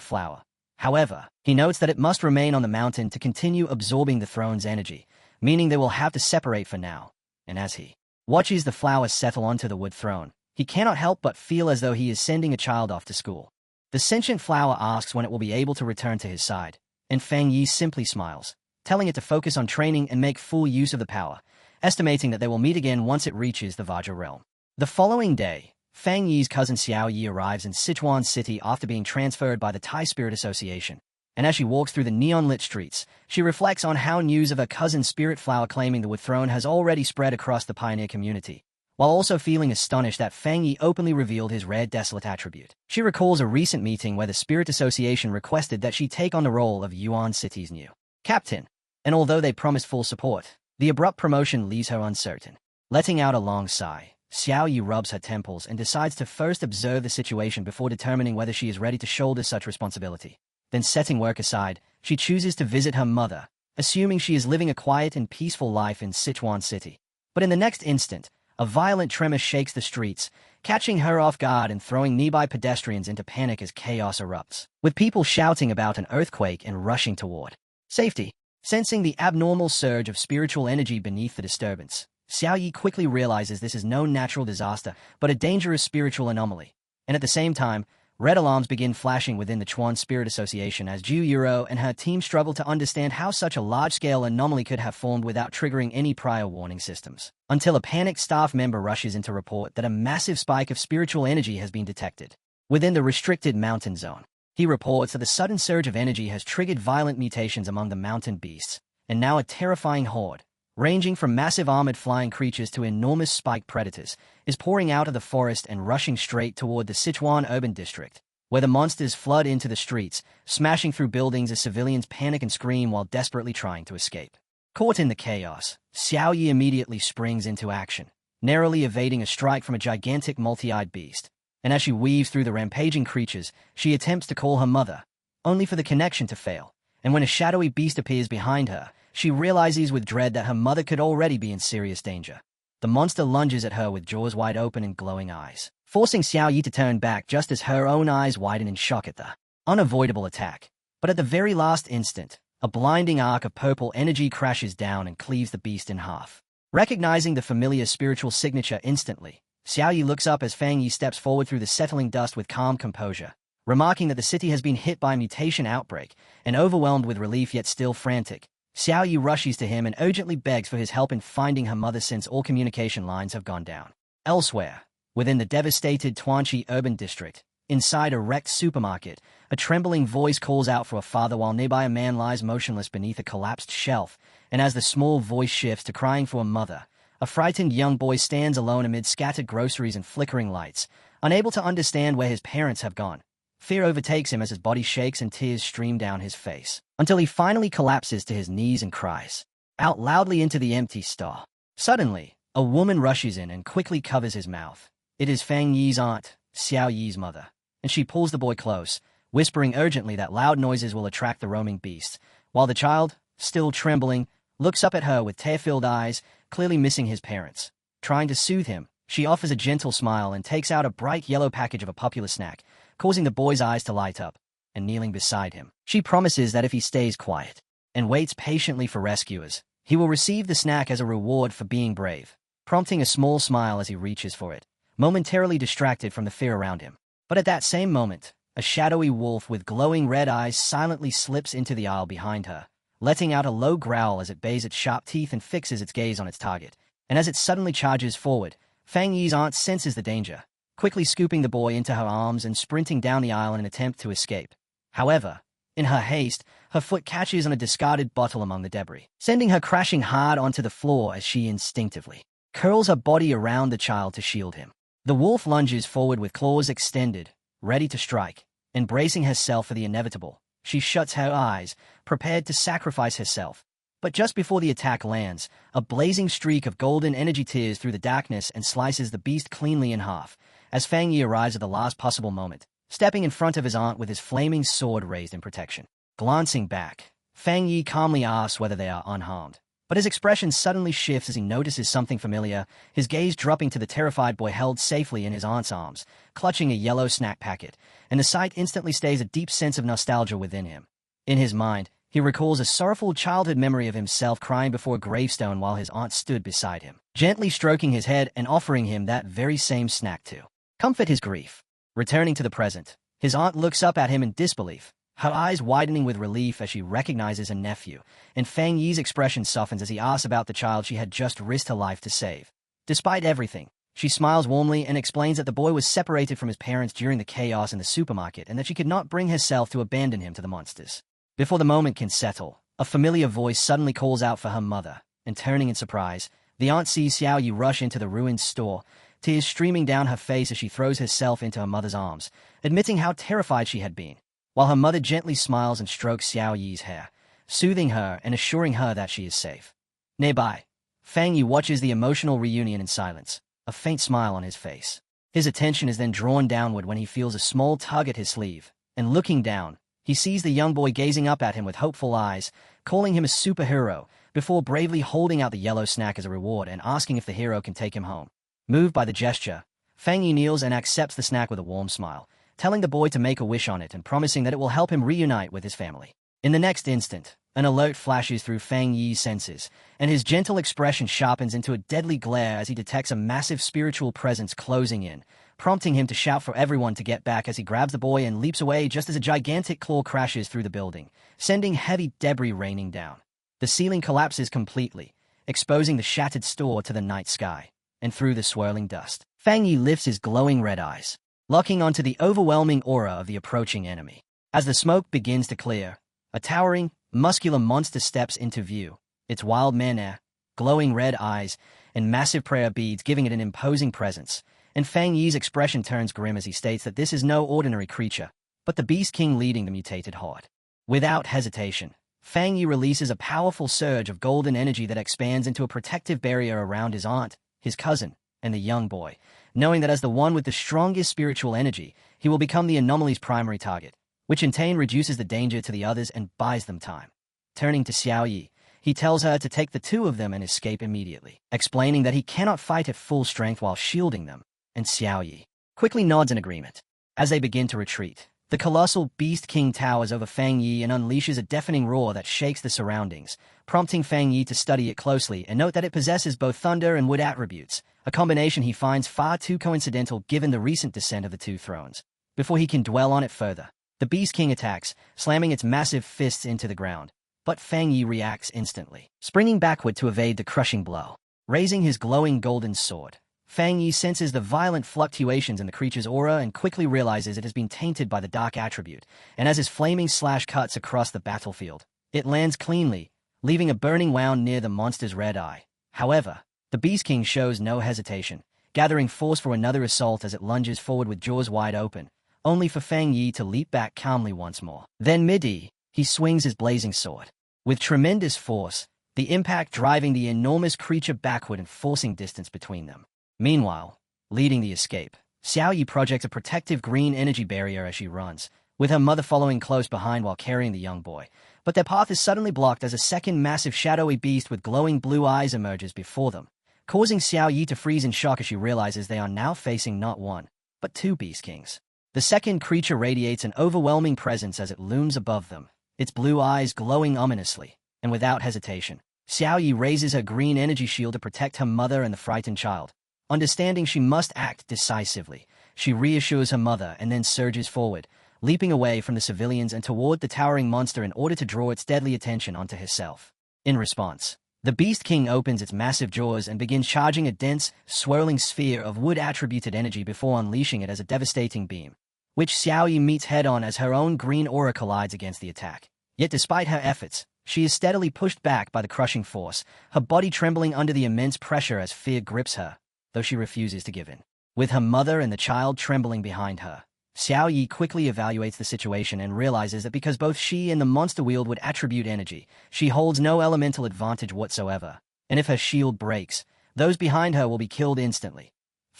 Speaker 1: flower. However, he notes that it must remain on the mountain to continue absorbing the throne's energy, meaning they will have to separate for now. And as he watches the flower settle onto the wood throne, he cannot help but feel as though he is sending a child off to school. The sentient flower asks when it will be able to return to his side, and Fang Yi simply smiles, telling it to focus on training and make full use of the power, estimating that they will meet again once it reaches the Vajra realm. The following day, Fang Yi's cousin Xiao Yi arrives in Sichuan City after being transferred by the Thai Spirit Association, and as she walks through the neon-lit streets, she reflects on how news of her cousin's spirit flower claiming the wood throne has already spread across the pioneer community, while also feeling astonished that Fang Yi openly revealed his rare desolate attribute. She recalls a recent meeting where the Spirit Association requested that she take on the role of Yuan City's new captain, and although they promised full support, the abrupt promotion leaves her uncertain. Letting out a long sigh, Xiao Yi rubs her temples and decides to first observe the situation before determining whether she is ready to shoulder such responsibility. Then setting work aside, she chooses to visit her mother, assuming she is living a quiet and peaceful life in Sichuan City. But in the next instant, a violent tremor shakes the streets, catching her off guard and throwing nearby pedestrians into panic as chaos erupts, with people shouting about an earthquake and rushing toward safety. Sensing the abnormal surge of spiritual energy beneath the disturbance, Xiao Yi quickly realizes this is no natural disaster, but a dangerous spiritual anomaly. And at the same time, red alarms begin flashing within the Chuan Spirit Association as Zhu Yuro and her team struggle to understand how such a large-scale anomaly could have formed without triggering any prior warning systems, until a panicked staff member rushes in to report that a massive spike of spiritual energy has been detected within the restricted mountain zone. He reports that the sudden surge of energy has triggered violent mutations among the mountain beasts, and now a terrifying horde, ranging from massive armored flying creatures to enormous spiked predators, is pouring out of the forest and rushing straight toward the Sichuan urban district, where the monsters flood into the streets, smashing through buildings as civilians panic and scream while desperately trying to escape. Caught in the chaos, Xiao Yi immediately springs into action, narrowly evading a strike from a gigantic multi-eyed beast. And as she weaves through the rampaging creatures, she attempts to call her mother, only for the connection to fail. And when a shadowy beast appears behind her, she realizes with dread that her mother could already be in serious danger. The monster lunges at her with jaws wide open and glowing eyes, forcing Xiao Yi to turn back just as her own eyes widen in shock at the unavoidable attack. But at the very last instant, a blinding arc of purple energy crashes down and cleaves the beast in half. Recognizing the familiar spiritual signature instantly, Xiao Yi looks up as Fang Yi steps forward through the settling dust with calm composure, remarking that the city has been hit by a mutation outbreak, and overwhelmed with relief yet still frantic. Xiao Yi rushes to him and urgently begs for his help in finding her mother since all communication lines have gone down. Elsewhere, within the devastated Tuanqi urban district, inside a wrecked supermarket, a trembling voice calls out for a father while nearby a man lies motionless beneath a collapsed shelf, and as the small voice shifts to crying for a mother, a frightened young boy stands alone amid scattered groceries and flickering lights, unable to understand where his parents have gone. Fear overtakes him as his body shakes and tears stream down his face, until he finally collapses to his knees and cries out loudly into the empty store. Suddenly, a woman rushes in and quickly covers his mouth. It is Fang Yi's aunt, Xiao Yi's mother, and she pulls the boy close, whispering urgently that loud noises will attract the roaming beasts, while the child, still trembling, looks up at her with tear-filled eyes, clearly missing his parents. Trying to soothe him, she offers a gentle smile and takes out a bright yellow package of a popular snack, causing the boy's eyes to light up, and kneeling beside him, she promises that if he stays quiet and waits patiently for rescuers, he will receive the snack as a reward for being brave, prompting a small smile as he reaches for it, momentarily distracted from the fear around him. But at that same moment, a shadowy wolf with glowing red eyes silently slips into the aisle behind her, letting out a low growl as it bays its sharp teeth and fixes its gaze on its target. And as it suddenly charges forward, Fang Yi's aunt senses the danger, quickly scooping the boy into her arms and sprinting down the aisle in an attempt to escape. However, in her haste, her foot catches on a discarded bottle among the debris, sending her crashing hard onto the floor as she instinctively curls her body around the child to shield him. The wolf lunges forward with claws extended, ready to strike. Embracing herself for the inevitable, she shuts her eyes, prepared to sacrifice herself. But just before the attack lands, a blazing streak of golden energy tears through the darkness and slices the beast cleanly in half, as Fang Yi arrives at the last possible moment, stepping in front of his aunt with his flaming sword raised in protection. Glancing back, Fang Yi calmly asks whether they are unharmed. But his expression suddenly shifts as he notices something familiar, his gaze dropping to the terrified boy held safely in his aunt's arms, clutching a yellow snack packet, and the sight instantly stays a deep sense of nostalgia within him. In his mind, he recalls a sorrowful childhood memory of himself crying before a gravestone while his aunt stood beside him, gently stroking his head and offering him that very same snack to comfort his grief. Returning to the present, his aunt looks up at him in disbelief, her eyes widening with relief as she recognizes a nephew, and Fang Yi's expression softens as he asks about the child she had just risked her life to save. Despite everything, she smiles warmly and explains that the boy was separated from his parents during the chaos in the supermarket and that she could not bring herself to abandon him to the monsters. Before the moment can settle, a familiar voice suddenly calls out for her mother, and turning in surprise, the aunt sees Xiao Yi rush into the ruined store, tears streaming down her face as she throws herself into her mother's arms, admitting how terrified she had been, while her mother gently smiles and strokes Xiao Yi's hair, soothing her and assuring her that she is safe. Nearby, Fang Yi watches the emotional reunion in silence, a faint smile on his face. His attention is then drawn downward when he feels a small tug at his sleeve, and looking down, he sees the young boy gazing up at him with hopeful eyes, calling him a superhero, before bravely holding out the yellow snack as a reward and asking if the hero can take him home. Moved by the gesture, Fang Yi kneels and accepts the snack with a warm smile, telling the boy to make a wish on it and promising that it will help him reunite with his family. In the next instant, an alert flashes through Fang Yi's senses, and his gentle expression sharpens into a deadly glare as he detects a massive spiritual presence closing in, prompting him to shout for everyone to get back as he grabs the boy and leaps away just as a gigantic claw crashes through the building, sending heavy debris raining down. The ceiling collapses completely, exposing the shattered store to the night sky, and through the swirling dust, Fang Yi lifts his glowing red eyes, locking onto the overwhelming aura of the approaching enemy. As the smoke begins to clear, a towering, muscular monster steps into view, its wild manhwa, glowing red eyes, and massive prayer beads giving it an imposing presence, and Fang Yi's expression turns grim as he states that this is no ordinary creature, but the Beast King leading the mutated horde. Without hesitation, Fang Yi releases a powerful surge of golden energy that expands into a protective barrier around his aunt, his cousin, and the young boy, knowing that as the one with the strongest spiritual energy, he will become the anomaly's primary target, which in turn reduces the danger to the others and buys them time. Turning to Xiao Yi, he tells her to take the two of them and escape immediately, explaining that he cannot fight at full strength while shielding them, and Xiao Yi quickly nods in agreement. As they begin to retreat, the colossal Beast King towers over Fang Yi and unleashes a deafening roar that shakes the surroundings, prompting Fang Yi to study it closely and note that it possesses both thunder and wood attributes, a combination he finds far too coincidental given the recent descent of the two thrones. Before he can dwell on it further, the Beast King attacks, slamming its massive fists into the ground, but Fang Yi reacts instantly, springing backward to evade the crushing blow. Raising his glowing golden sword, Fang Yi senses the violent fluctuations in the creature's aura and quickly realizes it has been tainted by the dark attribute, and as his flaming slash cuts across the battlefield, it lands cleanly, leaving a burning wound near the monster's red eye. However, the Beast King shows no hesitation, gathering force for another assault as it lunges forward with jaws wide open, only for Fang Yi to leap back calmly once more. Then mid-E, he swings his blazing sword. With tremendous force, the impact driving the enormous creature backward and forcing distance between them. Meanwhile, leading the escape, Xiao Yi projects a protective green energy barrier as she runs, with her mother following close behind while carrying the young boy. But their path is suddenly blocked as a second massive shadowy beast with glowing blue eyes emerges before them, causing Xiao Yi to freeze in shock as she realizes they are now facing not one, but two Beast Kings. The second creature radiates an overwhelming presence as it looms above them, its blue eyes glowing ominously, and without hesitation, Xiao Yi raises her green energy shield to protect her mother and the frightened child. Understanding she must act decisively, she reassures her mother and then surges forward, leaping away from the civilians and toward the towering monster in order to draw its deadly attention onto herself. In response, the Beast King opens its massive jaws and begins charging a dense, swirling sphere of wood-attributed energy before unleashing it as a devastating beam, which Xiao Yi meets head-on as her own green aura collides against the attack. Yet despite her efforts, she is steadily pushed back by the crushing force, her body trembling under the immense pressure as fear grips her, though she refuses to give in. With her mother and the child trembling behind her, Xiao Yi quickly evaluates the situation and realizes that because both she and the monster wield would attribute energy, she holds no elemental advantage whatsoever, and if her shield breaks, those behind her will be killed instantly.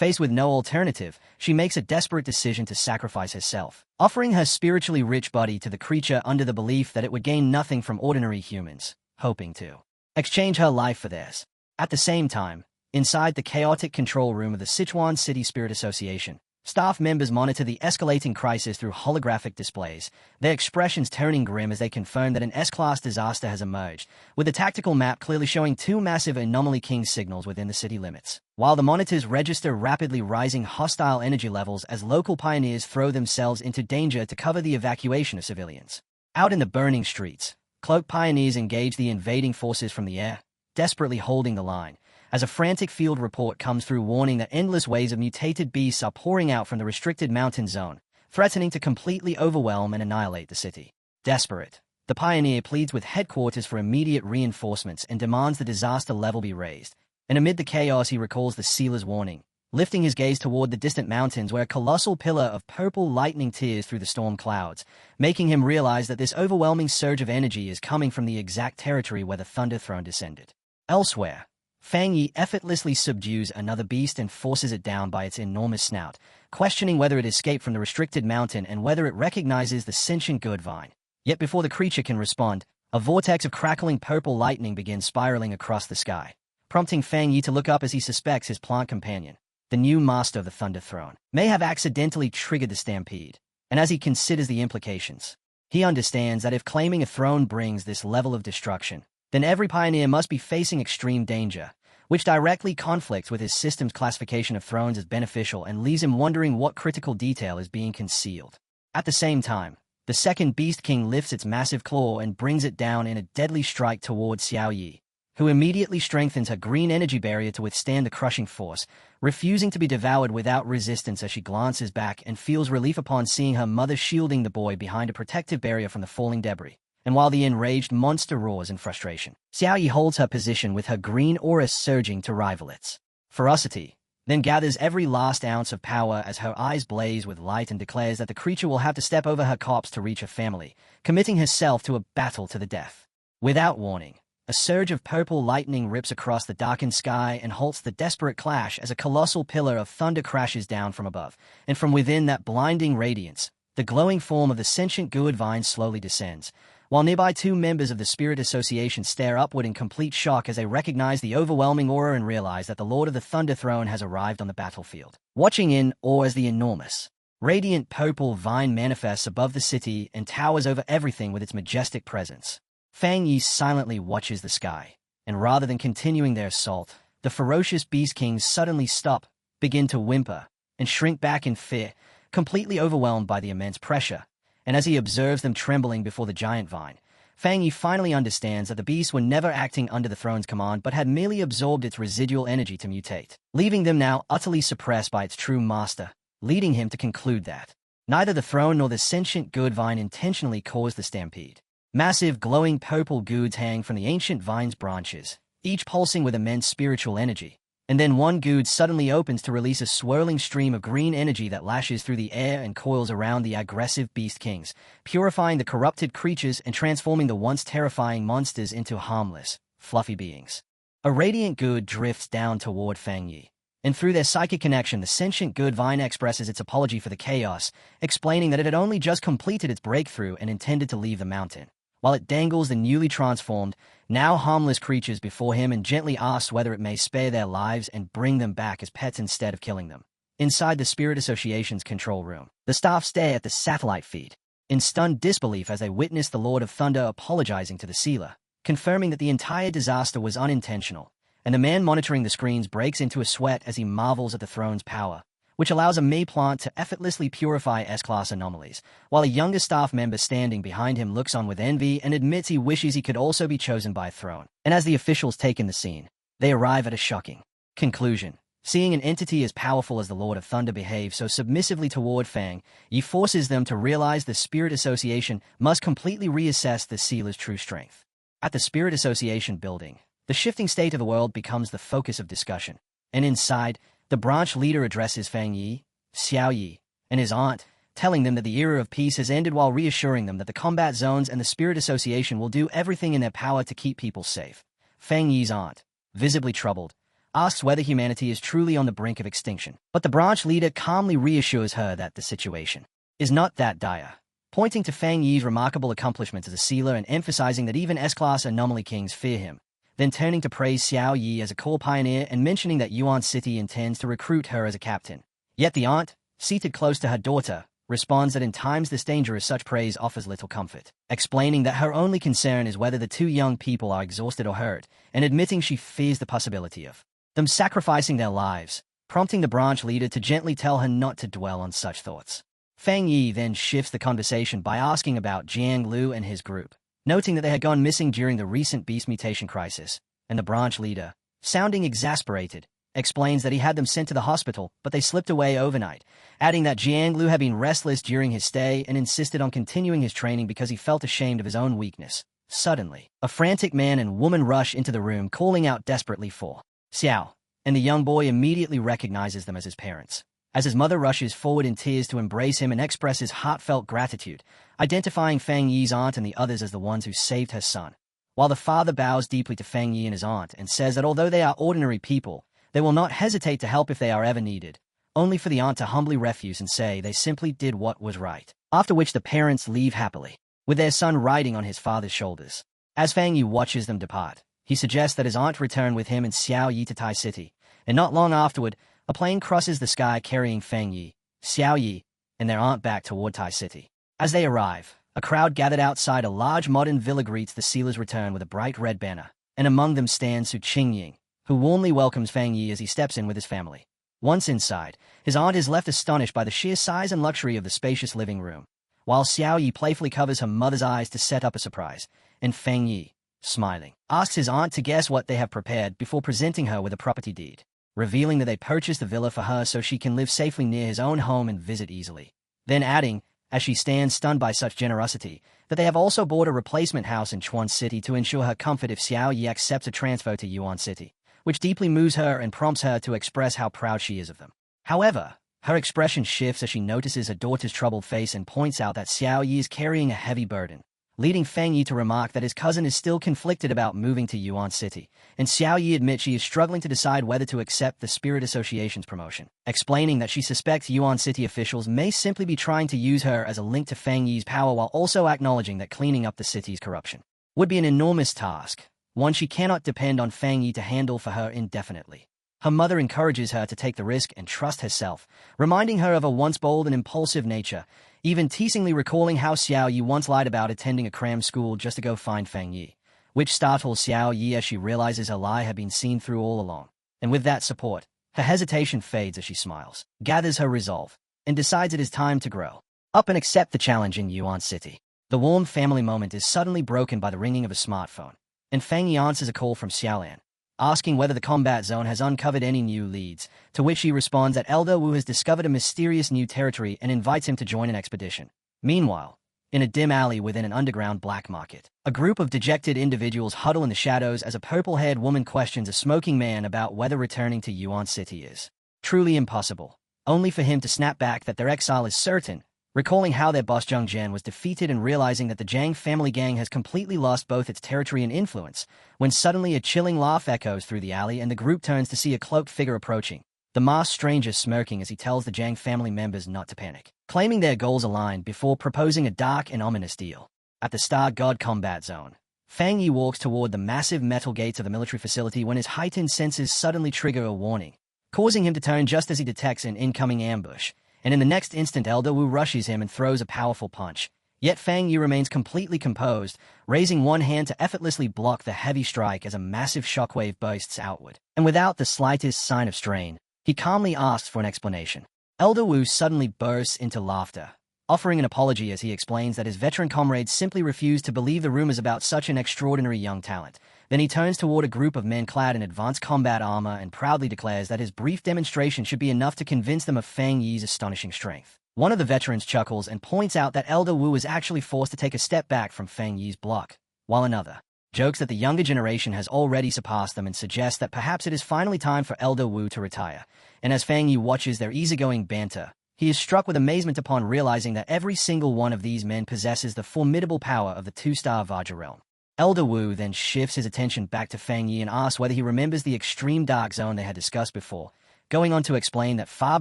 Speaker 1: Faced with no alternative, she makes a desperate decision to sacrifice herself, offering her spiritually rich body to the creature under the belief that it would gain nothing from ordinary humans, hoping to exchange her life for theirs. At the same time, inside the chaotic control room of the Sichuan City Spirit Association, staff members monitor the escalating crisis through holographic displays, their expressions turning grim as they confirm that an S-class disaster has emerged, with the tactical map clearly showing two massive Anomaly King signals within the city limits. While the monitors register rapidly rising hostile energy levels as local pioneers throw themselves into danger to cover the evacuation of civilians. Out in the burning streets, cloaked pioneers engage the invading forces from the air, desperately holding the line, as a frantic field report comes through warning that endless waves of mutated beasts are pouring out from the restricted mountain zone, threatening to completely overwhelm and annihilate the city. Desperate, the pioneer pleads with headquarters for immediate reinforcements and demands the disaster level be raised. And amid the chaos he recalls the sealer's warning, lifting his gaze toward the distant mountains where a colossal pillar of purple lightning tears through the storm clouds, making him realize that this overwhelming surge of energy is coming from the exact territory where the Thunder Throne descended. Elsewhere, Fang Yi effortlessly subdues another beast and forces it down by its enormous snout, questioning whether it escaped from the restricted mountain and whether it recognizes the sentient good vine. Yet before the creature can respond, a vortex of crackling purple lightning begins spiraling across the sky, prompting Fang Yi to look up as he suspects his plant companion, the new master of the Thunder Throne, may have accidentally triggered the stampede. And as he considers the implications, he understands that if claiming a throne brings this level of destruction, then every pioneer must be facing extreme danger, which directly conflicts with his system's classification of thrones as beneficial and leaves him wondering what critical detail is being concealed. At the same time, the second Beast King lifts its massive claw and brings it down in a deadly strike towards Xiao Yi, who immediately strengthens her green energy barrier to withstand the crushing force, refusing to be devoured without resistance as she glances back and feels relief upon seeing her mother shielding the boy behind a protective barrier from the falling debris. And while the enraged monster roars in frustration, Xiao Yi holds her position with her green aura surging to rival its ferocity, then gathers every last ounce of power as her eyes blaze with light and declares that the creature will have to step over her corpse to reach her family, committing herself to a battle to the death. Without warning, a surge of purple lightning rips across the darkened sky and halts the desperate clash as a colossal pillar of thunder crashes down from above, and from within that blinding radiance, the glowing form of the sentient good vine slowly descends, while nearby two members of the Spirit Association stare upward in complete shock as they recognize the overwhelming aura and realize that the Lord of the Thunder Throne has arrived on the battlefield. Watching in awe as the enormous, radiant purple vine manifests above the city and towers over everything with its majestic presence, Fang Yi silently watches the sky, and rather than continuing their assault, the ferocious Beast Kings suddenly stop, begin to whimper, and shrink back in fear, completely overwhelmed by the immense pressure. And as he observes them trembling before the giant vine, Fang Yi finally understands that the beasts were never acting under the throne's command but had merely absorbed its residual energy to mutate, leaving them now utterly suppressed by its true master, leading him to conclude that neither the throne nor the sentient good vine intentionally caused the stampede. Massive glowing purple goods hang from the ancient vine's branches, each pulsing with immense spiritual energy. And then one good suddenly opens to release a swirling stream of green energy that lashes through the air and coils around the aggressive Beast Kings, purifying the corrupted creatures and transforming the once terrifying monsters into harmless, fluffy beings. A radiant good drifts down toward Fang Yi, and through their psychic connection the sentient good vine expresses its apology for the chaos, explaining that it had only just completed its breakthrough and intended to leave the mountain, while it dangles the newly transformed, now harmless creatures before him and gently asks whether it may spare their lives and bring them back as pets instead of killing them. Inside the Spirit Association's control room, the staff stare at the satellite feed, in stunned disbelief as they witness the Lord of Thunder apologizing to the sealer, confirming that the entire disaster was unintentional, and the man monitoring the screens breaks into a sweat as he marvels at the throne's power, which allows a Mei plant to effortlessly purify S-class anomalies, while a younger staff member standing behind him looks on with envy and admits he wishes he could also be chosen by a throne. And as the officials take in the scene, they arrive at a shocking conclusion. Seeing an entity as powerful as the Lord of Thunder behave so submissively toward Fang Yi forces them to realize the Spirit Association must completely reassess the sealer's true strength. At the Spirit Association building, the shifting state of the world becomes the focus of discussion, and inside, the branch leader addresses Fang Yi, Xiao Yi, and his aunt, telling them that the era of peace has ended while reassuring them that the combat zones and the Spirit Association will do everything in their power to keep people safe. Fang Yi's aunt, visibly troubled, asks whether humanity is truly on the brink of extinction. But the branch leader calmly reassures her that the situation is not that dire, pointing to Fang Yi's remarkable accomplishments as a sealer and emphasizing that even S-class anomaly kings fear him, then turning to praise Xiao Yi as a core pioneer and mentioning that Yuan City intends to recruit her as a captain. Yet the aunt, seated close to her daughter, responds that in times this dangerous such praise offers little comfort, explaining that her only concern is whether the two young people are exhausted or hurt, and admitting she fears the possibility of them sacrificing their lives, prompting the branch leader to gently tell her not to dwell on such thoughts. Fang Yi then shifts the conversation by asking about Jiang Lu and his group, noting that they had gone missing during the recent beast mutation crisis, and the branch leader, sounding exasperated, explains that he had them sent to the hospital, but they slipped away overnight, adding that Jiang Lu had been restless during his stay and insisted on continuing his training because he felt ashamed of his own weakness. Suddenly, a frantic man and woman rush into the room calling out desperately for Xiao, and the young boy immediately recognizes them as his parents. As his mother rushes forward in tears to embrace him and expresses heartfelt gratitude, identifying Fang Yi's aunt and the others as the ones who saved her son, while the father bows deeply to Fang Yi and his aunt and says that although they are ordinary people, they will not hesitate to help if they are ever needed, only for the aunt to humbly refuse and say they simply did what was right. After which the parents leave happily, with their son riding on his father's shoulders. As Fang Yi watches them depart, he suggests that his aunt return with him and Xiao Yi to Tai City, and not long afterward, a plane crosses the sky carrying Fang Yi, Xiao Yi, and their aunt back toward Tai City. As they arrive, a crowd gathered outside a large modern villa greets the sealer's return with a bright red banner, and among them stands Su Qingying, who warmly welcomes Fang Yi as he steps in with his family. Once inside, his aunt is left astonished by the sheer size and luxury of the spacious living room, while Xiao Yi playfully covers her mother's eyes to set up a surprise, and Fang Yi, smiling, asks his aunt to guess what they have prepared before presenting her with a property deed, revealing that they purchased the villa for her so she can live safely near his own home and visit easily. Then adding, as she stands stunned by such generosity, that they have also bought a replacement house in Chuan City to ensure her comfort if Xiao Yi accepts a transfer to Yuan City, which deeply moves her and prompts her to express how proud she is of them. However, her expression shifts as she notices her daughter's troubled face and points out that Xiao Yi is carrying a heavy burden, leading Fang Yi to remark that his cousin is still conflicted about moving to Yuan City, and Xiao Yi admits she is struggling to decide whether to accept the Spirit Association's promotion, explaining that she suspects Yuan City officials may simply be trying to use her as a link to Fang Yi's power while also acknowledging that cleaning up the city's corruption would be an enormous task, one she cannot depend on Fang Yi to handle for her indefinitely. Her mother encourages her to take the risk and trust herself, reminding her of her once bold and impulsive nature, even teasingly recalling how Xiao Yi once lied about attending a cram school just to go find Fang Yi, which startles Xiao Yi as she realizes her lie had been seen through all along. And with that support, her hesitation fades as she smiles, gathers her resolve, and decides it is time to grow up and accept the challenge in Yuan City. The warm family moment is suddenly broken by the ringing of a smartphone, and Fang Yi answers a call from Xiaolan, asking whether the combat zone has uncovered any new leads, to which he responds that Elder Wu has discovered a mysterious new territory and invites him to join an expedition. Meanwhile, in a dim alley within an underground black market, a group of dejected individuals huddle in the shadows as a purple-haired woman questions a smoking man about whether returning to Yuan City is truly impossible, only for him to snap back that their exile is certain, recalling how their boss Zheng Jian was defeated and realizing that the Zhang family gang has completely lost both its territory and influence, when suddenly a chilling laugh echoes through the alley and the group turns to see a cloaked figure approaching, the masked stranger smirking as he tells the Zhang family members not to panic, claiming their goals aligned before proposing a dark and ominous deal. At the Star God combat zone, Fang Yi walks toward the massive metal gates of the military facility when his heightened senses suddenly trigger a warning, causing him to turn just as he detects an incoming ambush, and in the next instant Elder Wu rushes him and throws a powerful punch. Yet Fang Yi remains completely composed, raising one hand to effortlessly block the heavy strike as a massive shockwave bursts outward. And without the slightest sign of strain, he calmly asks for an explanation. Elder Wu suddenly bursts into laughter, offering an apology as he explains that his veteran comrades simply refuse to believe the rumors about such an extraordinary young talent. Then he turns toward a group of men clad in advanced combat armor and proudly declares that his brief demonstration should be enough to convince them of Fang Yi's astonishing strength. One of the veterans chuckles and points out that Elder Wu is actually forced to take a step back from Fang Yi's block, while another jokes that the younger generation has already surpassed them and suggests that perhaps it is finally time for Elder Wu to retire. And as Fang Yi watches their easygoing banter, he is struck with amazement upon realizing that every single one of these men possesses the formidable power of the two-star Vajra realm. Elder Wu then shifts his attention back to Fang Yi and asks whether he remembers the extreme dark zone they had discussed before, going on to explain that far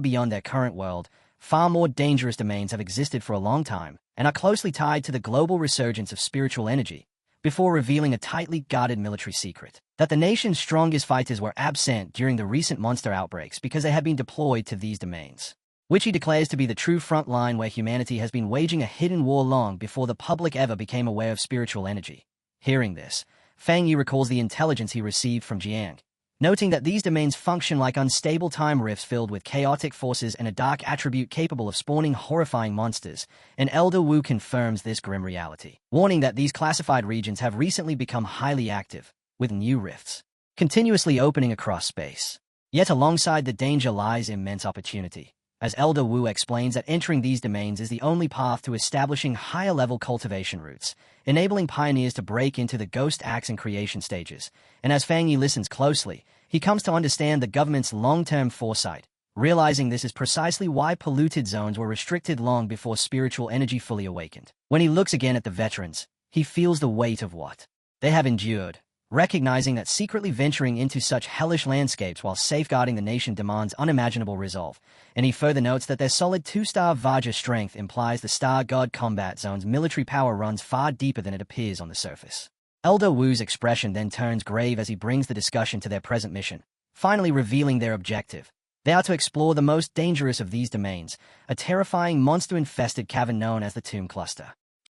Speaker 1: beyond their current world, far more dangerous domains have existed for a long time and are closely tied to the global resurgence of spiritual energy, before revealing a tightly guarded military secret, that the nation's strongest fighters were absent during the recent monster outbreaks because they had been deployed to these domains, which he declares to be the true front line where humanity has been waging a hidden war long before the public ever became aware of spiritual energy. Hearing this, Fang Yi recalls the intelligence he received from Jiang, noting that these domains function like unstable time rifts filled with chaotic forces and a dark attribute capable of spawning horrifying monsters, and Elder Wu confirms this grim reality, warning that these classified regions have recently become highly active, with new rifts continuously opening across space. Yet alongside the danger lies immense opportunity, as Elder Wu explains that entering these domains is the only path to establishing higher-level cultivation routes, enabling pioneers to break into the ghost acts and creation stages. And as Fang Yi listens closely, he comes to understand the government's long-term foresight, realizing this is precisely why polluted zones were restricted long before spiritual energy fully awakened. When he looks again at the veterans, he feels the weight of what they have endured, recognizing that secretly venturing into such hellish landscapes while safeguarding the nation demands unimaginable resolve, and he further notes that their solid 2-star Vajra strength implies the Star God combat zone's military power runs far deeper than it appears on the surface. Elder Wu's expression then turns grave as he brings the discussion to their present mission, finally revealing their objective. They are to explore the most dangerous of these domains, a terrifying monster-infested cavern known as the Tomb Cluster.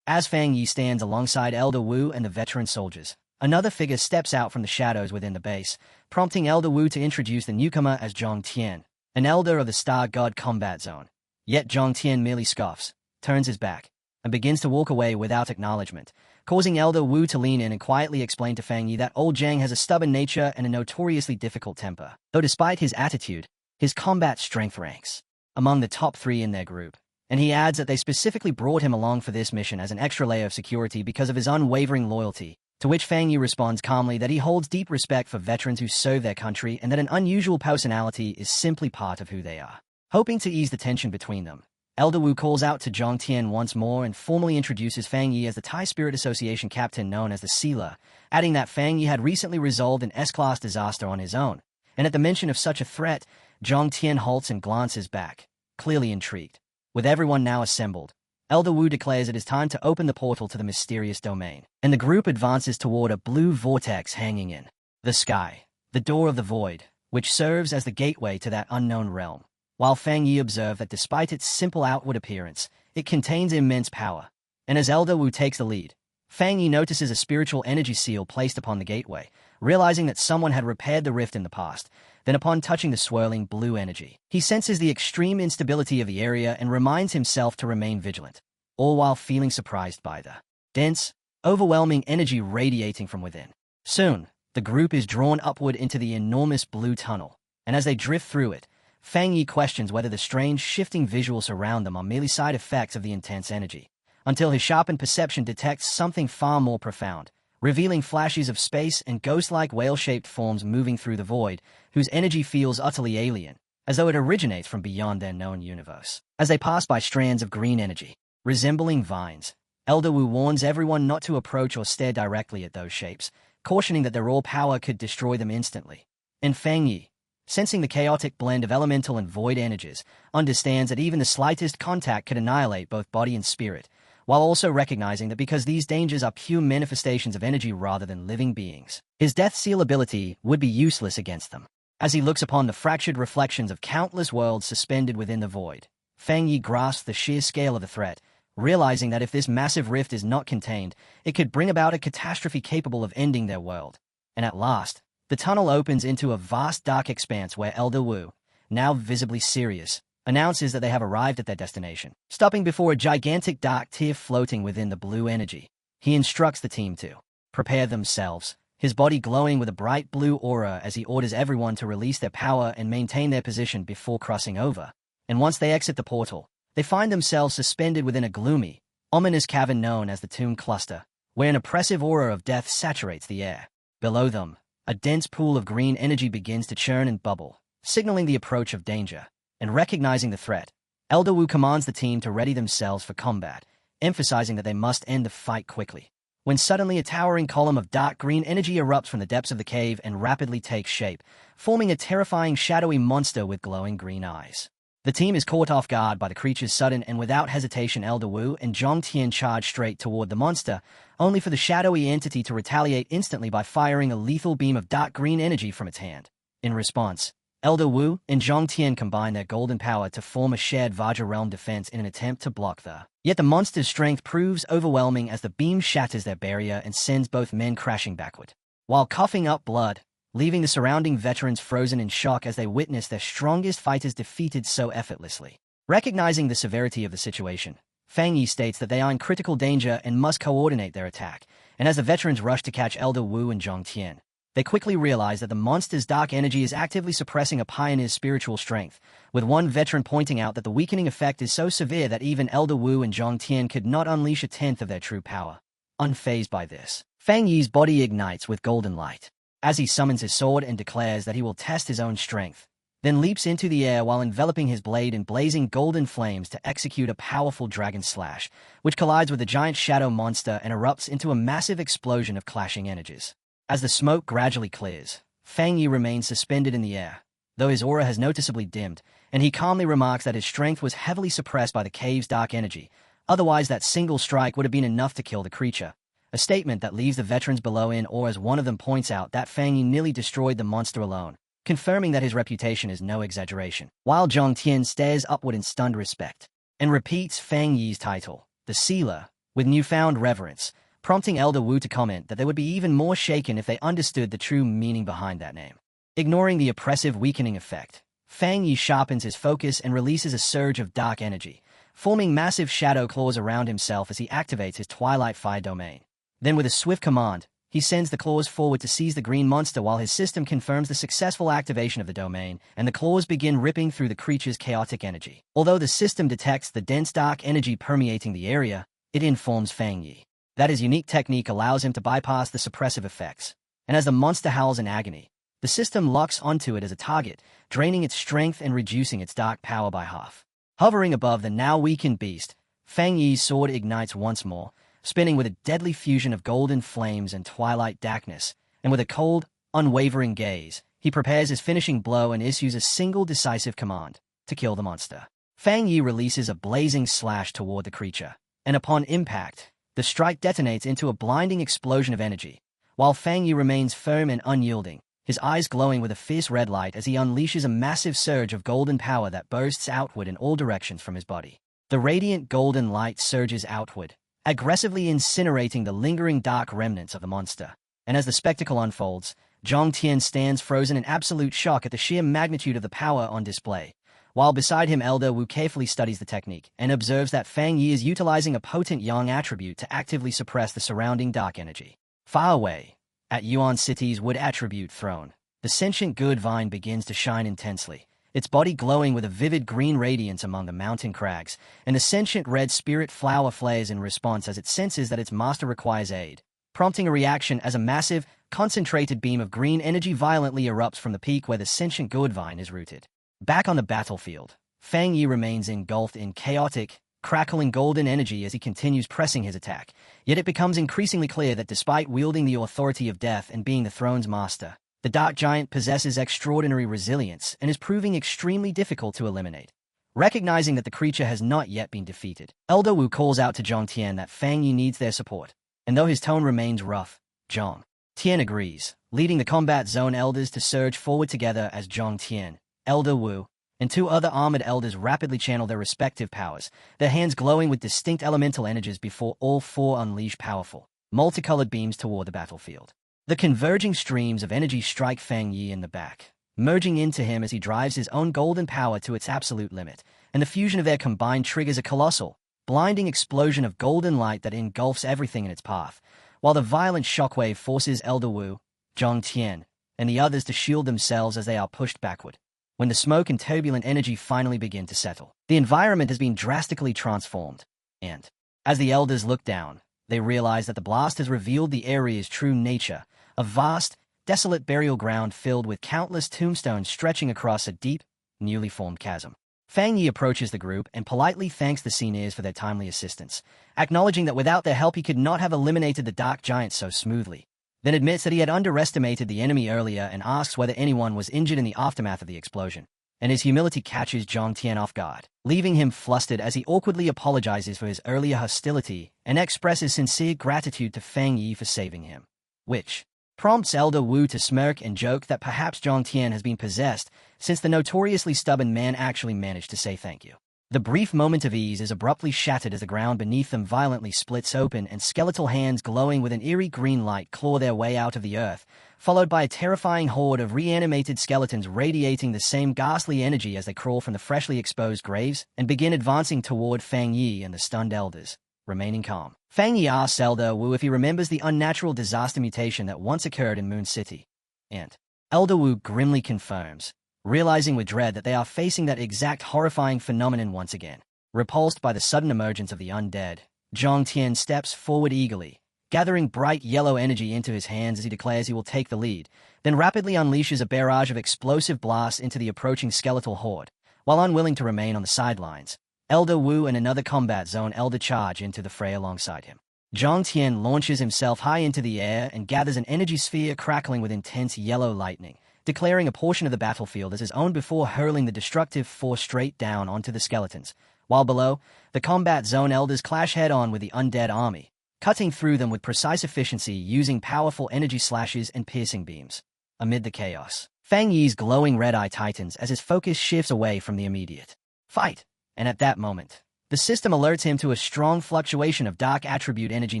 Speaker 1: As Fang Yi stands alongside Elder Wu and the veteran soldiers, another figure steps out from the shadows within the base, prompting Elder Wu to introduce the newcomer as Zhong Tian, an elder of the Star God combat zone. Yet Zhong Tian merely scoffs, turns his back, and begins to walk away without acknowledgement, causing Elder Wu to lean in and quietly explain to Fang Yi that old Zhang has a stubborn nature and a notoriously difficult temper, though despite his attitude, his combat strength ranks among the top 3 in their group. And he adds that they specifically brought him along for this mission as an extra layer of security because of his unwavering loyalty, to which Fang Yi responds calmly that he holds deep respect for veterans who serve their country and that an unusual personality is simply part of who they are. Hoping to ease the tension between them, Elder Wu calls out to Zhong Tian once more and formally introduces Fang Yi as the Thai Spirit Association captain known as the Sealer, adding that Fang Yi had recently resolved an S-class disaster on his own, and at the mention of such a threat, Zhong Tian halts and glances back, clearly intrigued. With everyone now assembled, Elder Wu declares it is time to open the portal to the mysterious domain, and the group advances toward a blue vortex hanging in the sky, the door of the void, which serves as the gateway to that unknown realm. While Fang Yi observed that despite its simple outward appearance, it contains immense power, and as Elder Wu takes the lead, Fang Yi notices a spiritual energy seal placed upon the gateway, realizing that someone had repaired the rift in the past. Then upon touching the swirling blue energy, he senses the extreme instability of the area and reminds himself to remain vigilant, all while feeling surprised by the dense, overwhelming energy radiating from within. Soon, the group is drawn upward into the enormous blue tunnel, and as they drift through it, Fang Yi questions whether the strange, shifting visuals around them are merely side effects of the intense energy, until his sharpened perception detects something far more profound, revealing flashes of space and ghost-like whale-shaped forms moving through the void, whose energy feels utterly alien, as though it originates from beyond their known universe. As they pass by strands of green energy, resembling vines, Elder Wu warns everyone not to approach or stare directly at those shapes, cautioning that their raw power could destroy them instantly. And Fang Yi, sensing the chaotic blend of elemental and void energies, understands that even the slightest contact could annihilate both body and spirit, while also recognizing that because these dangers are pure manifestations of energy rather than living beings, his death seal ability would be useless against them. As he looks upon the fractured reflections of countless worlds suspended within the void, Fang Yi grasps the sheer scale of the threat, realizing that if this massive rift is not contained, it could bring about a catastrophe capable of ending their world. And at last, the tunnel opens into a vast dark expanse where Elder Wu, now visibly serious, announces that they have arrived at their destination. Stopping before a gigantic dark tear floating within the blue energy, he instructs the team to prepare themselves, his body glowing with a bright blue aura as he orders everyone to release their power and maintain their position before crossing over. And once they exit the portal, they find themselves suspended within a gloomy, ominous cavern known as the Tomb Cluster, where an oppressive aura of death saturates the air. Below them, a dense pool of green energy begins to churn and bubble, signaling the approach of danger. And recognizing the threat, Elder Wu commands the team to ready themselves for combat, emphasizing that they must end the fight quickly. when suddenly a towering column of dark green energy erupts from the depths of the cave and rapidly takes shape, forming a terrifying shadowy monster with glowing green eyes. The team is caught off guard by the creature's sudden and without hesitation. Elder Wu and Zhong Tian charge straight toward the monster, only for the shadowy entity to retaliate instantly by firing a lethal beam of dark green energy from its hand. In response, Elder Wu and Zhong Tian combine their golden power to form a shared Vajra realm defense in an attempt to block the. Yet the monster's strength proves overwhelming as the beam shatters their barrier and sends both men crashing backward, while coughing up blood, leaving the surrounding veterans frozen in shock as they witness their strongest fighters defeated so effortlessly. Recognizing the severity of the situation, Fang Yi states that they are in critical danger and must coordinate their attack, and as the veterans rush to catch Elder Wu and Zhong Tian, they quickly realize that the monster's dark energy is actively suppressing a pioneer's spiritual strength, with one veteran pointing out that the weakening effect is so severe that even Elder Wu and Zhong Tian could not unleash a tenth of their true power. Unfazed by this, Fang Yi's body ignites with golden light, as he summons his sword and declares that he will test his own strength, then leaps into the air while enveloping his blade in blazing golden flames to execute a powerful dragon slash, which collides with the giant shadow monster and erupts into a massive explosion of clashing energies. As the smoke gradually clears, Fang Yi remains suspended in the air, though his aura has noticeably dimmed, and he calmly remarks that his strength was heavily suppressed by the cave's dark energy, otherwise that single strike would have been enough to kill the creature. A statement that leaves the veterans below in awe as one of them points out that Fang Yi nearly destroyed the monster alone, confirming that his reputation is no exaggeration, while Zhong Tian stares upward in stunned respect and repeats Fang Yi's title, the Sealer, with newfound reverence, prompting Elder Wu to comment that they would be even more shaken if they understood the true meaning behind that name. Ignoring the oppressive weakening effect, Fang Yi sharpens his focus and releases a surge of dark energy, forming massive shadow claws around himself as he activates his Twilight Fire domain. Then with a swift command, he sends the claws forward to seize the green monster while his system confirms the successful activation of the domain, and the claws begin ripping through the creature's chaotic energy. Although the system detects the dense dark energy permeating the area, it informs Fang Yi that his unique technique allows him to bypass the suppressive effects, and as the monster howls in agony, the system locks onto it as a target, draining its strength and reducing its dark power by half. Hovering above the now weakened beast, Fang Yi's sword ignites once more, spinning with a deadly fusion of golden flames and twilight darkness, and with a cold, unwavering gaze, he prepares his finishing blow and issues a single decisive command, to kill the monster. Fang Yi releases a blazing slash toward the creature, and upon impact, the strike detonates into a blinding explosion of energy, while Fang Yi remains firm and unyielding, his eyes glowing with a fierce red light as he unleashes a massive surge of golden power that bursts outward in all directions from his body. The radiant golden light surges outward, aggressively incinerating the lingering dark remnants of the monster. And as the spectacle unfolds, Zhong Tian stands frozen in absolute shock at the sheer magnitude of the power on display, while beside him Elder Wu carefully studies the technique and observes that Fang Yi is utilizing a potent yang attribute to actively suppress the surrounding dark energy. Far away, at Yuan City's wood attribute throne, the sentient good vine begins to shine intensely, its body glowing with a vivid green radiance among the mountain crags, and the sentient red spirit flower flares in response as it senses that its master requires aid, prompting a reaction as a massive, concentrated beam of green energy violently erupts from the peak where the sentient good vine is rooted. Back on the battlefield, Fang Yi remains engulfed in chaotic, crackling golden energy as he continues pressing his attack, yet it becomes increasingly clear that despite wielding the authority of death and being the throne's master, the dark giant possesses extraordinary resilience and is proving extremely difficult to eliminate. Recognizing that the creature has not yet been defeated, Elder Wu calls out to Zhong Tian that Fang Yi needs their support, and though his tone remains rough, Zhong Tian agrees, leading the combat zone elders to surge forward together as Zhong Tian, Elder Wu, and two other armored elders rapidly channel their respective powers, their hands glowing with distinct elemental energies before all four unleash powerful, multicolored beams toward the battlefield. The converging streams of energy strike Fang Yi in the back, merging into him as he drives his own golden power to its absolute limit, and the fusion of their combined triggers a colossal, blinding explosion of golden light that engulfs everything in its path, while the violent shockwave forces Elder Wu, Zhong Tian, and the others to shield themselves as they are pushed backward. When the smoke and turbulent energy finally begin to settle, the environment has been drastically transformed, and, as the elders look down, they realize that the blast has revealed the area's true nature, a vast, desolate burial ground filled with countless tombstones stretching across a deep, newly formed chasm. Fang Yi approaches the group and politely thanks the seniors for their timely assistance, acknowledging that without their help he could not have eliminated the dark giant so smoothly, then admits that he had underestimated the enemy earlier and asks whether anyone was injured in the aftermath of the explosion. And his humility catches Zhang Tian off guard, leaving him flustered as he awkwardly apologizes for his earlier hostility and expresses sincere gratitude to Fang Yi for saving him, which prompts Elder Wu to smirk and joke that perhaps Zhang Tian has been possessed since the notoriously stubborn man actually managed to say thank you. The brief moment of ease is abruptly shattered as the ground beneath them violently splits open and skeletal hands glowing with an eerie green light claw their way out of the earth, followed by a terrifying horde of reanimated skeletons radiating the same ghastly energy as they crawl from the freshly exposed graves and begin advancing toward Fang Yi and the stunned elders, remaining calm. Fang Yi asks Elder Wu if he remembers the unnatural disaster mutation that once occurred in Moon City, and Elder Wu grimly confirms, realizing with dread that they are facing that exact horrifying phenomenon once again. Repulsed by the sudden emergence of the undead, Zhang Tian steps forward eagerly, gathering bright yellow energy into his hands as he declares he will take the lead, then rapidly unleashes a barrage of explosive blasts into the approaching skeletal horde. While unwilling to remain on the sidelines, Elder Wu and another combat zone elder charge into the fray alongside him. Zhang Tian launches himself high into the air and gathers an energy sphere crackling with intense yellow lightning, declaring a portion of the battlefield as his own before hurling the destructive force straight down onto the skeletons, while below, the combat zone elders clash head-on with the undead army, cutting through them with precise efficiency using powerful energy slashes and piercing beams. Amid the chaos, Fang Yi's glowing red eye tightens as his focus shifts away from the immediate fight, and at that moment, the system alerts him to a strong fluctuation of dark attribute energy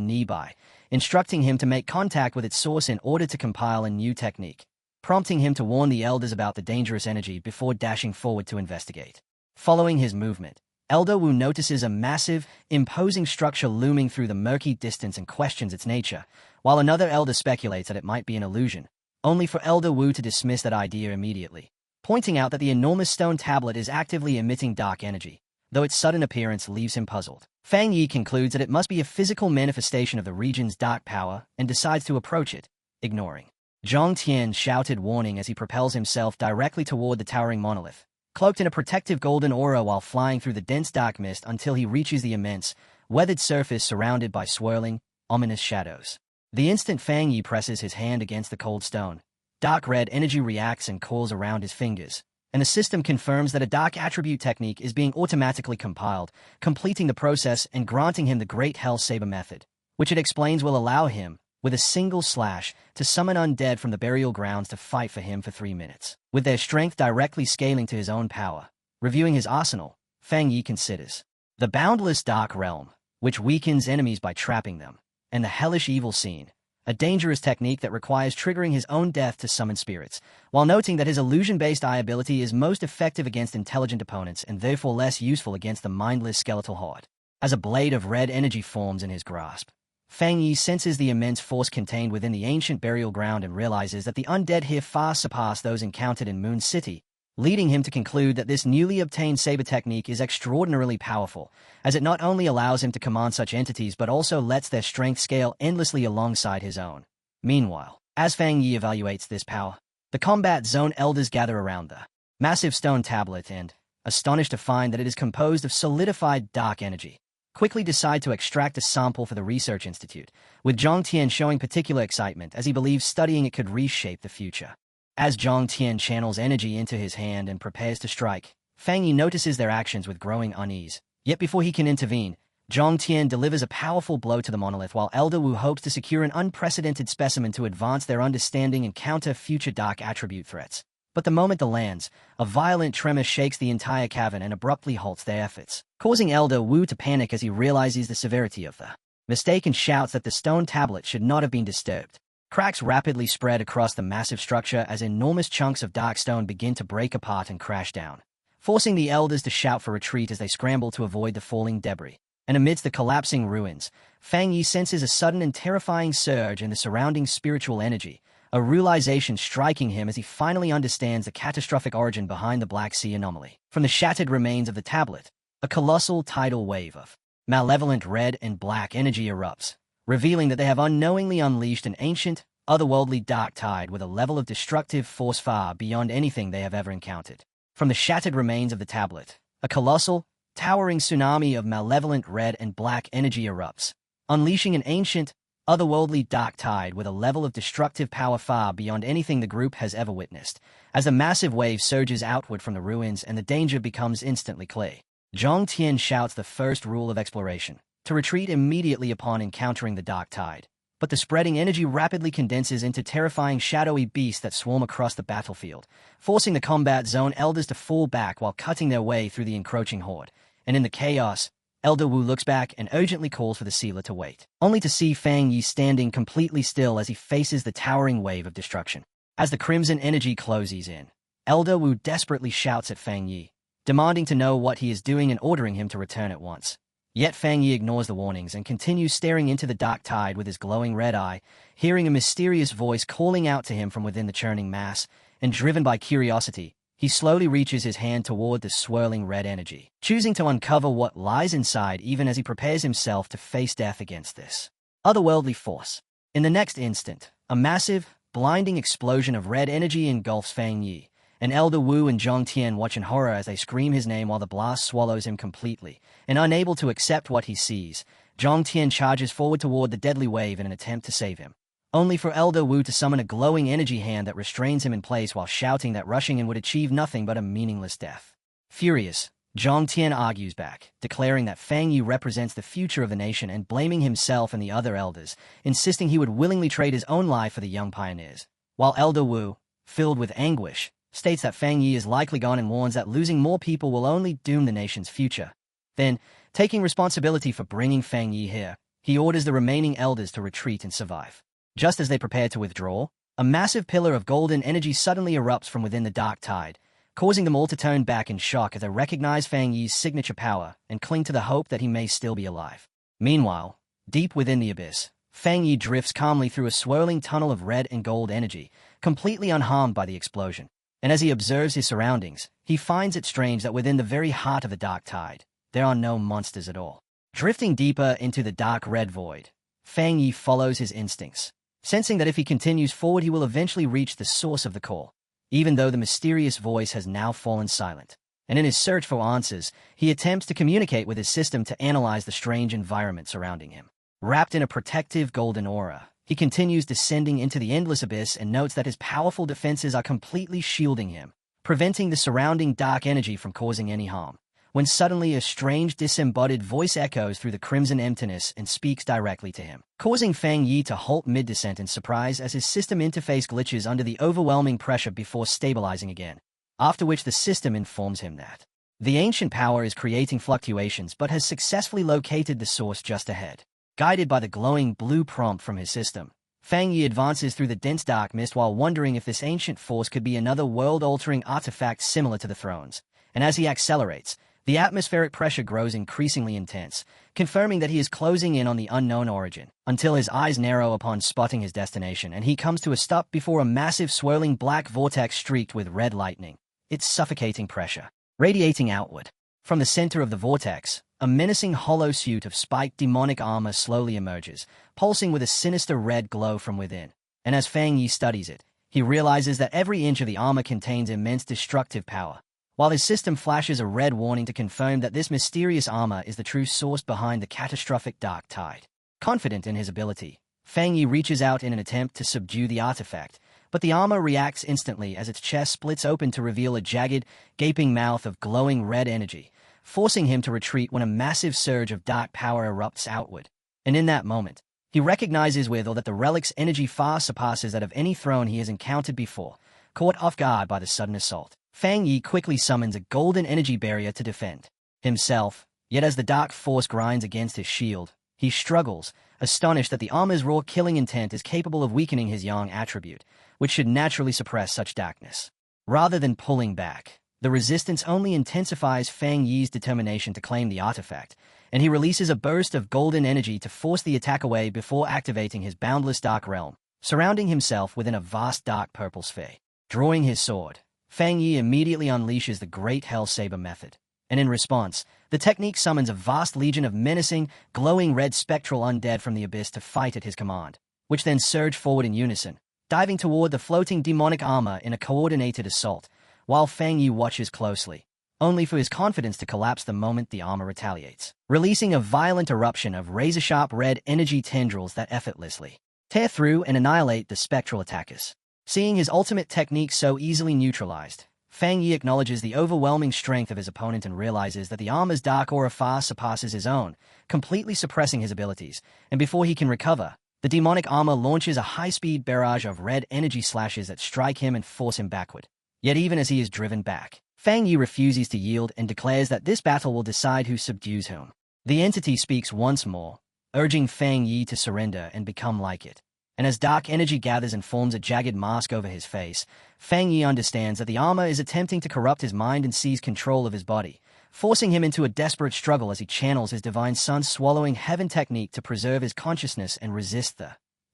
Speaker 1: nearby, instructing him to make contact with its source in order to compile a new technique, prompting him to warn the elders about the dangerous energy before dashing forward to investigate. Following his movement, Elder Wu notices a massive, imposing structure looming through the murky distance and questions its nature, while another elder speculates that it might be an illusion, only for Elder Wu to dismiss that idea immediately, pointing out that the enormous stone tablet is actively emitting dark energy, though its sudden appearance leaves him puzzled. Fang Yi concludes that it must be a physical manifestation of the region's dark power and decides to approach it, ignoring Zhang Tian's shouted warning as he propels himself directly toward the towering monolith, cloaked in a protective golden aura while flying through the dense dark mist until he reaches the immense, weathered surface surrounded by swirling, ominous shadows. The instant Fang Yi presses his hand against the cold stone, dark red energy reacts and coils around his fingers, and the system confirms that a dark attribute technique is being automatically compiled, completing the process and granting him the Great Hell Saber method, which it explains will allow him, with a single slash, to summon undead from the burial grounds to fight for him for 3 minutes. With their strength directly scaling to his own power, reviewing his arsenal, Fang Yi considers the boundless dark realm, which weakens enemies by trapping them, and the hellish evil scene, a dangerous technique that requires triggering his own death to summon spirits, while noting that his illusion-based eye ability is most effective against intelligent opponents and therefore less useful against the mindless skeletal horde. As a blade of red energy forms in his grasp, Fang Yi senses the immense force contained within the ancient burial ground and realizes that the undead here far surpass those encountered in Moon City, leading him to conclude that this newly obtained saber technique is extraordinarily powerful, as it not only allows him to command such entities but also lets their strength scale endlessly alongside his own. Meanwhile, as Fang Yi evaluates this power, the combat zone elders gather around the massive stone tablet and, astonished to find that it is composed of solidified dark energy, quickly decide to extract a sample for the research institute, with Zhang Tian showing particular excitement as he believes studying it could reshape the future. As Zhang Tian channels energy into his hand and prepares to strike, Fang Yi notices their actions with growing unease. Yet before he can intervene, Zhang Tian delivers a powerful blow to the monolith while Elder Wu hopes to secure an unprecedented specimen to advance their understanding and counter future dark attribute threats. But the moment it lands, a violent tremor shakes the entire cavern and abruptly halts their efforts, causing Elder Wu to panic as he realizes the severity of the mistake and shouts that the stone tablet should not have been disturbed. Cracks rapidly spread across the massive structure as enormous chunks of dark stone begin to break apart and crash down, forcing the elders to shout for retreat as they scramble to avoid the falling debris. And amidst the collapsing ruins, Fang Yi senses a sudden and terrifying surge in the surrounding spiritual energy, a realization striking him as he finally understands the catastrophic origin behind the Black Sea anomaly. From the shattered remains of the tablet, a colossal tidal wave of malevolent red and black energy erupts, revealing that they have unknowingly unleashed an ancient, otherworldly dark tide with a level of destructive force far beyond anything they have ever encountered. From the shattered remains of the tablet, A colossal, towering tsunami of malevolent red and black energy erupts, unleashing an ancient, otherworldly dark tide with a level of destructive power far beyond anything the group has ever witnessed. As the massive wave surges outward from the ruins and the danger becomes instantly clear, Zhang Tian shouts the first rule of exploration: to retreat immediately upon encountering the dark tide. But the spreading energy rapidly condenses into terrifying shadowy beasts that swarm across the battlefield, forcing the combat zone elders to fall back while cutting their way through the encroaching horde. And in the chaos, Elder Wu looks back and urgently calls for the sealer to wait, only to see Fang Yi standing completely still as he faces the towering wave of destruction. As the crimson energy closes in, Elder Wu desperately shouts at Fang Yi, demanding to know what he is doing and ordering him to return at once. Yet Fang Yi ignores the warnings and continues staring into the dark tide with his glowing red eye, hearing a mysterious voice calling out to him from within the churning mass, and driven by curiosity, he slowly reaches his hand toward the swirling red energy, choosing to uncover what lies inside even as he prepares himself to face death against this otherworldly force. In the next instant, a massive, blinding explosion of red energy engulfs Fang Yi, and Elder Wu and Zhang Tian watch in horror as they scream his name while the blast swallows him completely. And unable to accept what he sees, Zhang Tian charges forward toward the deadly wave in an attempt to save him, only for Elder Wu to summon a glowing energy hand that restrains him in place while shouting that rushing in would achieve nothing but a meaningless death. Furious, Zhang Tian argues back, declaring that Fang Yi represents the future of the nation and blaming himself and the other elders, insisting he would willingly trade his own life for the young pioneers. While Elder Wu, filled with anguish, states that Fang Yi is likely gone and warns that losing more people will only doom the nation's future. Then, taking responsibility for bringing Fang Yi here, he orders the remaining elders to retreat and survive. Just as they prepare to withdraw, a massive pillar of golden energy suddenly erupts from within the dark tide, causing them all to turn back in shock as they recognize Fang Yi's signature power and cling to the hope that he may still be alive. Meanwhile, deep within the abyss, Fang Yi drifts calmly through a swirling tunnel of red and gold energy, completely unharmed by the explosion. And as he observes his surroundings, he finds it strange that within the very heart of the dark tide, there are no monsters at all. Drifting deeper into the dark red void, Fang Yi follows his instincts, sensing that if he continues forward he will eventually reach the source of the call, even though the mysterious voice has now fallen silent. And in his search for answers, he attempts to communicate with his system to analyze the strange environment surrounding him. Wrapped in a protective golden aura, he continues descending into the endless abyss and notes that his powerful defenses are completely shielding him, preventing the surrounding dark energy from causing any harm. When suddenly a strange disembodied voice echoes through the crimson emptiness and speaks directly to him, causing Fang Yi to halt mid-descent in surprise as his system interface glitches under the overwhelming pressure before stabilizing again, after which the system informs him that the ancient power is creating fluctuations but has successfully located the source just ahead. Guided by the glowing blue prompt from his system, Fang Yi advances through the dense dark mist while wondering if this ancient force could be another world-altering artifact similar to the thrones. And as he accelerates, the atmospheric pressure grows increasingly intense, confirming that he is closing in on the unknown origin, until his eyes narrow upon spotting his destination and he comes to a stop before a massive swirling black vortex streaked with red lightning, its suffocating pressure radiating outward. From the center of the vortex, a menacing hollow suit of spiked demonic armor slowly emerges, pulsing with a sinister red glow from within. And as Fang Yi studies it, he realizes that every inch of the armor contains immense destructive power, while his system flashes a red warning to confirm that this mysterious armor is the true source behind the catastrophic dark tide. Confident in his ability, Fang Yi reaches out in an attempt to subdue the artifact, but the armor reacts instantly as its chest splits open to reveal a jagged, gaping mouth of glowing red energy, forcing him to retreat when a massive surge of dark power erupts outward. And in that moment, he recognizes withal that the relic's energy far surpasses that of any throne he has encountered before. Caught off guard by the sudden assault, Fang Yi quickly summons a golden energy barrier to defend himself, yet as the dark force grinds against his shield, he struggles, astonished that the armor's raw killing intent is capable of weakening his yang attribute, which should naturally suppress such darkness. Rather than pulling back, the resistance only intensifies Fang Yi's determination to claim the artifact, and he releases a burst of golden energy to force the attack away before activating his boundless dark realm, surrounding himself within a vast dark purple sphere. Drawing his sword, Fang Yi immediately unleashes the Great Hell Saber method, and in response, the technique summons a vast legion of menacing, glowing red spectral undead from the abyss to fight at his command, which then surge forward in unison, diving toward the floating demonic armor in a coordinated assault, while Fang Yi watches closely, only for his confidence to collapse the moment the armor retaliates, releasing a violent eruption of razor-sharp red energy tendrils that effortlessly tear through and annihilate the spectral attackers. Seeing his ultimate technique so easily neutralized, Fang Yi acknowledges the overwhelming strength of his opponent and realizes that the armor's dark aura far surpasses his own, completely suppressing his abilities, and before he can recover, the demonic armor launches a high-speed barrage of red energy slashes that strike him and force him backward. Yet even as he is driven back, Fang Yi refuses to yield and declares that this battle will decide who subdues whom. The entity speaks once more, urging Fang Yi to surrender and become like it. And as dark energy gathers and forms a jagged mask over his face, Fang Yi understands that the armor is attempting to corrupt his mind and seize control of his body, forcing him into a desperate struggle as he channels his divine sun swallowing heaven technique to preserve his consciousness and resist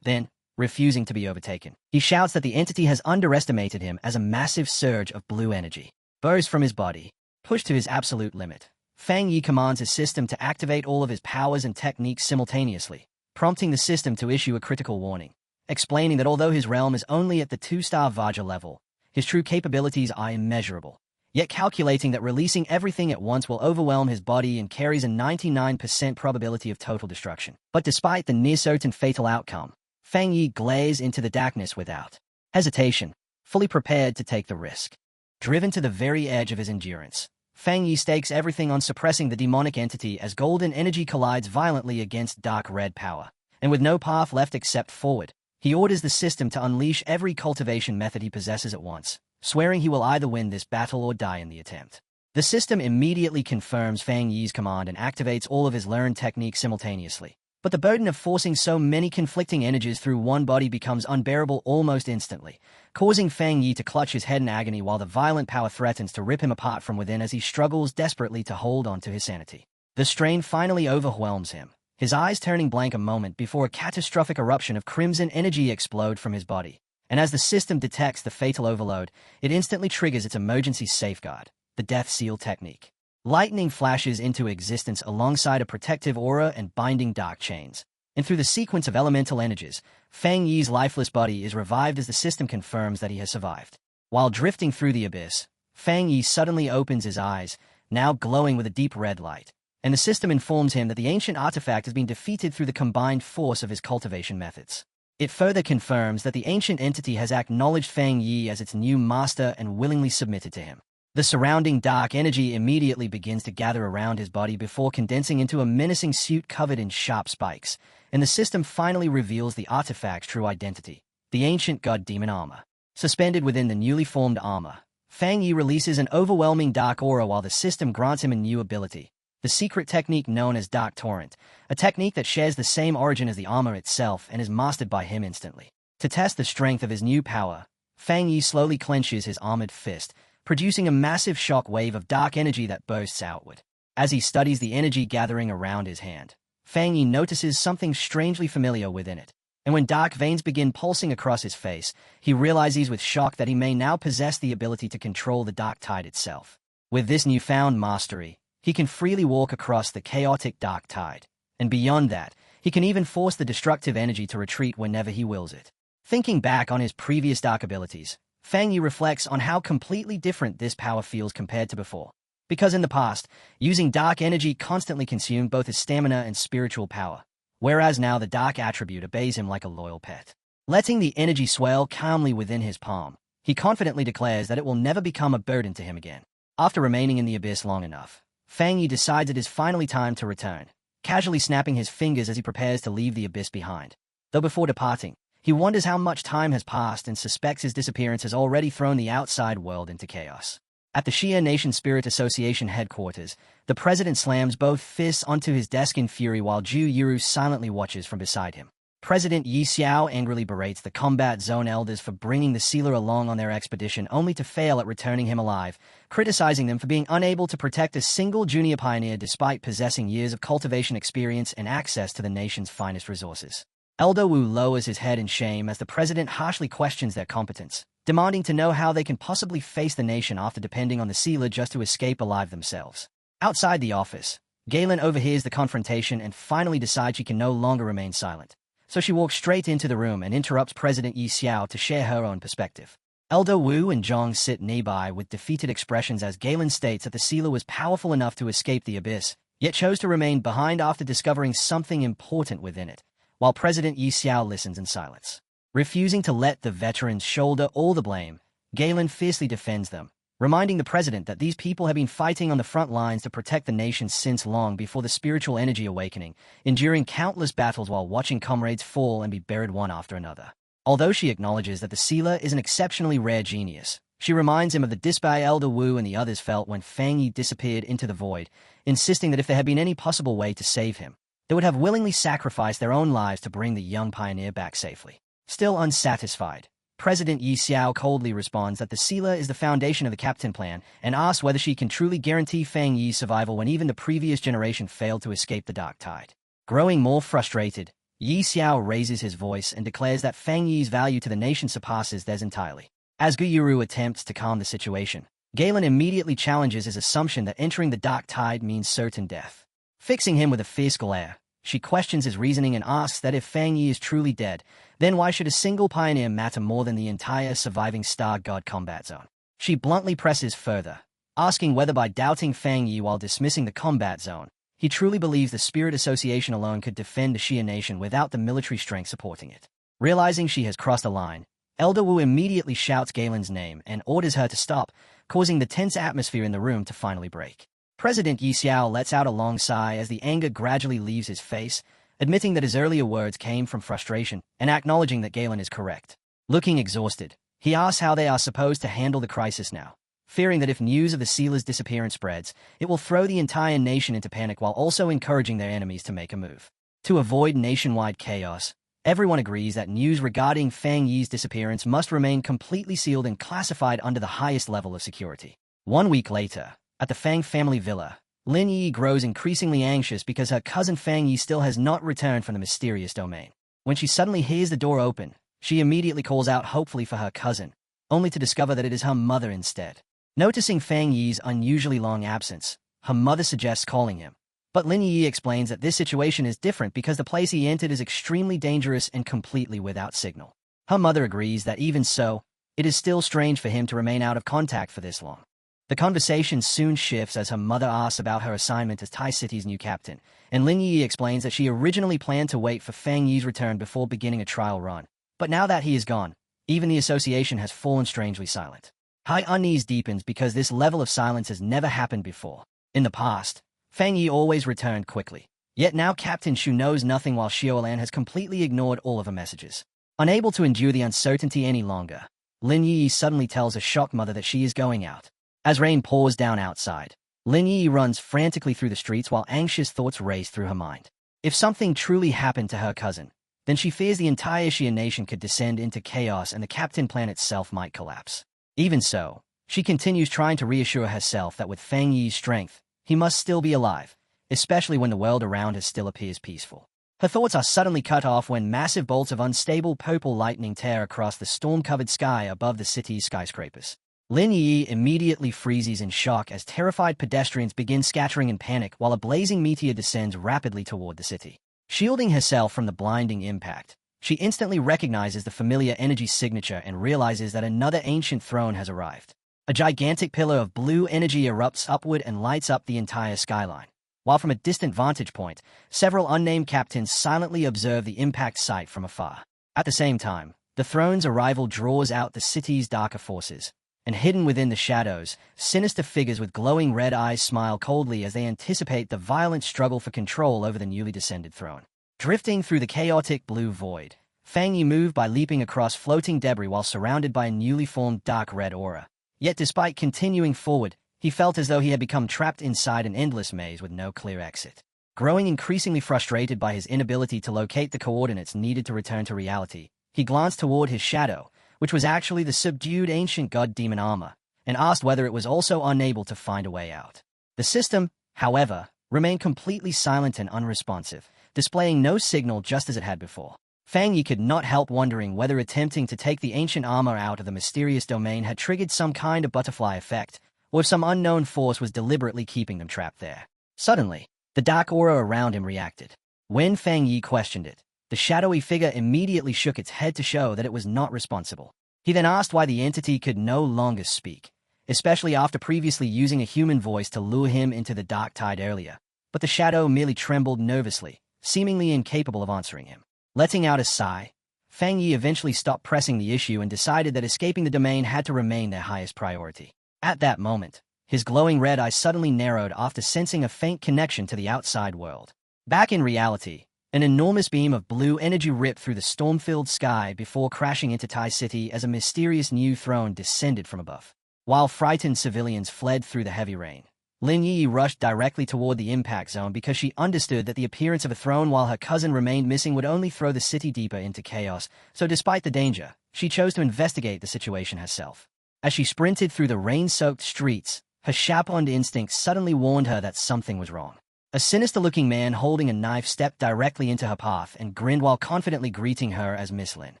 Speaker 1: then, refusing to be overtaken. He shouts that the entity has underestimated him as a massive surge of blue energy bursts from his body, pushed to his absolute limit. Fang Yi commands his system to activate all of his powers and techniques simultaneously, prompting the system to issue a critical warning, explaining that although his realm is only at the 2-star Vajra level, his true capabilities are immeasurable, yet calculating that releasing everything at once will overwhelm his body and carries a 99% probability of total destruction. But despite the near-certain fatal outcome, Fang Yi glares into the darkness without hesitation, fully prepared to take the risk. Driven to the very edge of his endurance, Fang Yi stakes everything on suppressing the demonic entity as golden energy collides violently against dark red power. And with no path left except forward, he orders the system to unleash every cultivation method he possesses at once, swearing he will either win this battle or die in the attempt. The system immediately confirms Fang Yi's command and activates all of his learned techniques simultaneously. But the burden of forcing so many conflicting energies through one body becomes unbearable almost instantly, causing Fang Yi to clutch his head in agony while the violent power threatens to rip him apart from within as he struggles desperately to hold on to his sanity. The strain finally overwhelms him, his eyes turning blank a moment before a catastrophic eruption of crimson energy explodes from his body. And as the system detects the fatal overload, it instantly triggers its emergency safeguard, the Death Seal technique. Lightning flashes into existence alongside a protective aura and binding dark chains. And through the sequence of elemental energies, Fang Yi's lifeless body is revived as the system confirms that he has survived. While drifting through the abyss, Fang Yi suddenly opens his eyes, now glowing with a deep red light. And the system informs him that the ancient artifact has been defeated through the combined force of his cultivation methods. It further confirms that the ancient entity has acknowledged Fang Yi as its new master and willingly submitted to him. The surrounding dark energy immediately begins to gather around his body before condensing into a menacing suit covered in sharp spikes, and the system finally reveals the artifact's true identity, the ancient god-demon armor. Suspended within the newly formed armor, Fang Yi releases an overwhelming dark aura while the system grants him a new ability, the secret technique known as Dark Torrent, a technique that shares the same origin as the armor itself and is mastered by him instantly. To test the strength of his new power, Fang Yi slowly clenches his armored fist, producing a massive shock wave of dark energy that bursts outward. As he studies the energy gathering around his hand, Fang Yi notices something strangely familiar within it. And when dark veins begin pulsing across his face, he realizes with shock that he may now possess the ability to control the dark tide itself. With this newfound mastery, he can freely walk across the chaotic dark tide. And beyond that, he can even force the destructive energy to retreat whenever he wills it. Thinking back on his previous dark abilities, Fang Yi reflects on how completely different this power feels compared to before. Because in the past, using dark energy constantly consumed both his stamina and spiritual power, whereas now the dark attribute obeys him like a loyal pet. Letting the energy swell calmly within his palm, he confidently declares that it will never become a burden to him again. After remaining in the abyss long enough, Fang Yi decides it is finally time to return, casually snapping his fingers as he prepares to leave the abyss behind. Though before departing, he wonders how much time has passed and suspects his disappearance has already thrown the outside world into chaos. At the Xia Nation Spirit Association headquarters, the president slams both fists onto his desk in fury while Zhu Yuru silently watches from beside him. President Yi Xiao angrily berates the combat zone elders for bringing the sealer along on their expedition only to fail at returning him alive, criticizing them for being unable to protect a single junior pioneer despite possessing years of cultivation experience and access to the nation's finest resources. Elder Wu lowers his head in shame as the president harshly questions their competence, demanding to know how they can possibly face the nation after depending on the sealer just to escape alive themselves. Outside the office, Galen overhears the confrontation and finally decides she can no longer remain silent. So she walks straight into the room and interrupts President Yi Xiao to share her own perspective. Elder Wu and Zhang sit nearby with defeated expressions as Galen states that the sealer was powerful enough to escape the abyss, yet chose to remain behind after discovering something important within it, while President Yi Xiao listens in silence. Refusing to let the veterans shoulder all the blame, Galen fiercely defends them, reminding the president that these people have been fighting on the front lines to protect the nation since long before the spiritual energy awakening, enduring countless battles while watching comrades fall and be buried one after another. Although she acknowledges that the sealer is an exceptionally rare genius, she reminds him of the despair Elder Wu and the others felt when Fang Yi disappeared into the void, insisting that if there had been any possible way to save him, they would have willingly sacrificed their own lives to bring the young pioneer back safely. Still unsatisfied, President Yi Xiao coldly responds that the sealer is the foundation of the captain plan and asks whether she can truly guarantee Fang Yi's survival when even the previous generation failed to escape the dark tide. Growing more frustrated, Yi Xiao raises his voice and declares that Fang Yi's value to the nation surpasses theirs entirely. As Guyuru attempts to calm the situation, Galen immediately challenges his assumption that entering the dark tide means certain death. Fixing him with a fierce glare, she questions his reasoning and asks that if Fang Yi is truly dead, then why should a single pioneer matter more than the entire surviving Star God combat zone? She bluntly presses further, asking whether by doubting Fang Yi while dismissing the combat zone, he truly believes the Spirit Association alone could defend the Xia nation without the military strength supporting it. Realizing she has crossed a line, Elder Wu immediately shouts Galen's name and orders her to stop, causing the tense atmosphere in the room to finally break. President Yi Xiao lets out a long sigh as the anger gradually leaves his face, admitting that his earlier words came from frustration and acknowledging that Galen is correct. Looking exhausted, he asks how they are supposed to handle the crisis now, fearing that if news of the sealer's disappearance spreads, it will throw the entire nation into panic while also encouraging their enemies to make a move. To avoid nationwide chaos, everyone agrees that news regarding Fang Yi's disappearance must remain completely sealed and classified under the highest level of security. 1 week later, at the Fang family villa, Lin Yi grows increasingly anxious because her cousin Fang Yi still has not returned from the mysterious domain. When she suddenly hears the door open, she immediately calls out hopefully for her cousin, only to discover that it is her mother instead. Noticing Fang Yi's unusually long absence, her mother suggests calling him. But Lin Yi explains that this situation is different because the place he entered is extremely dangerous and completely without signal. Her mother agrees that even so, it is still strange for him to remain out of contact for this long. The conversation soon shifts as her mother asks about her assignment as Tai City's new captain, and Lin Yi explains that she originally planned to wait for Fang Yi's return before beginning a trial run. But now that he is gone, even the association has fallen strangely silent. Her unease deepens because this level of silence has never happened before. In the past, Fang Yi always returned quickly. Yet now Captain Shu knows nothing while Xiaolan has completely ignored all of her messages. Unable to endure the uncertainty any longer, Lin Yi suddenly tells her shocked mother that she is going out. As rain pours down outside, Lin Yi runs frantically through the streets while anxious thoughts race through her mind. If something truly happened to her cousin, then she fears the entire Xia nation could descend into chaos and the captain plan itself might collapse. Even so, she continues trying to reassure herself that with Fang Yi's strength, he must still be alive, especially when the world around her still appears peaceful. Her thoughts are suddenly cut off when massive bolts of unstable purple lightning tear across the storm-covered sky above the city's skyscrapers. Lin Yi immediately freezes in shock as terrified pedestrians begin scattering in panic while a blazing meteor descends rapidly toward the city. Shielding herself from the blinding impact, she instantly recognizes the familiar energy signature and realizes that another ancient throne has arrived. A gigantic pillar of blue energy erupts upward and lights up the entire skyline, while from a distant vantage point, several unnamed captains silently observe the impact site from afar. At the same time, the throne's arrival draws out the city's darker forces, and hidden within the shadows, sinister figures with glowing red eyes smile coldly as they anticipate the violent struggle for control over the newly descended throne. Drifting through the chaotic blue void, Fang Yi moved by leaping across floating debris while surrounded by a newly formed dark red aura. Yet despite continuing forward, he felt as though he had become trapped inside an endless maze with no clear exit. Growing increasingly frustrated by his inability to locate the coordinates needed to return to reality, he glanced toward his shadow, which was actually the subdued ancient god demon armor, and asked whether it was also unable to find a way out. The system, however, remained completely silent and unresponsive, displaying no signal just as it had before. Fang Yi could not help wondering whether attempting to take the ancient armor out of the mysterious domain had triggered some kind of butterfly effect, or if some unknown force was deliberately keeping them trapped there. Suddenly, the dark aura around him reacted. When Fang Yi questioned it, the shadowy figure immediately shook its head to show that it was not responsible. He then asked why the entity could no longer speak, especially after previously using a human voice to lure him into the dark tide earlier. But the shadow merely trembled nervously, seemingly incapable of answering him. Letting out a sigh, Fang Yi eventually stopped pressing the issue and decided that escaping the domain had to remain their highest priority. At that moment, his glowing red eyes suddenly narrowed after sensing a faint connection to the outside world. Back in reality, an enormous beam of blue energy ripped through the storm-filled sky before crashing into Tai City as a mysterious new throne descended from above. While frightened civilians fled through the heavy rain, Lin Yi rushed directly toward the impact zone because she understood that the appearance of a throne while her cousin remained missing would only throw the city deeper into chaos, so despite the danger, she chose to investigate the situation herself. As she sprinted through the rain-soaked streets, her sharpened instincts suddenly warned her that something was wrong. A sinister-looking man holding a knife stepped directly into her path and grinned while confidently greeting her as Miss Lin.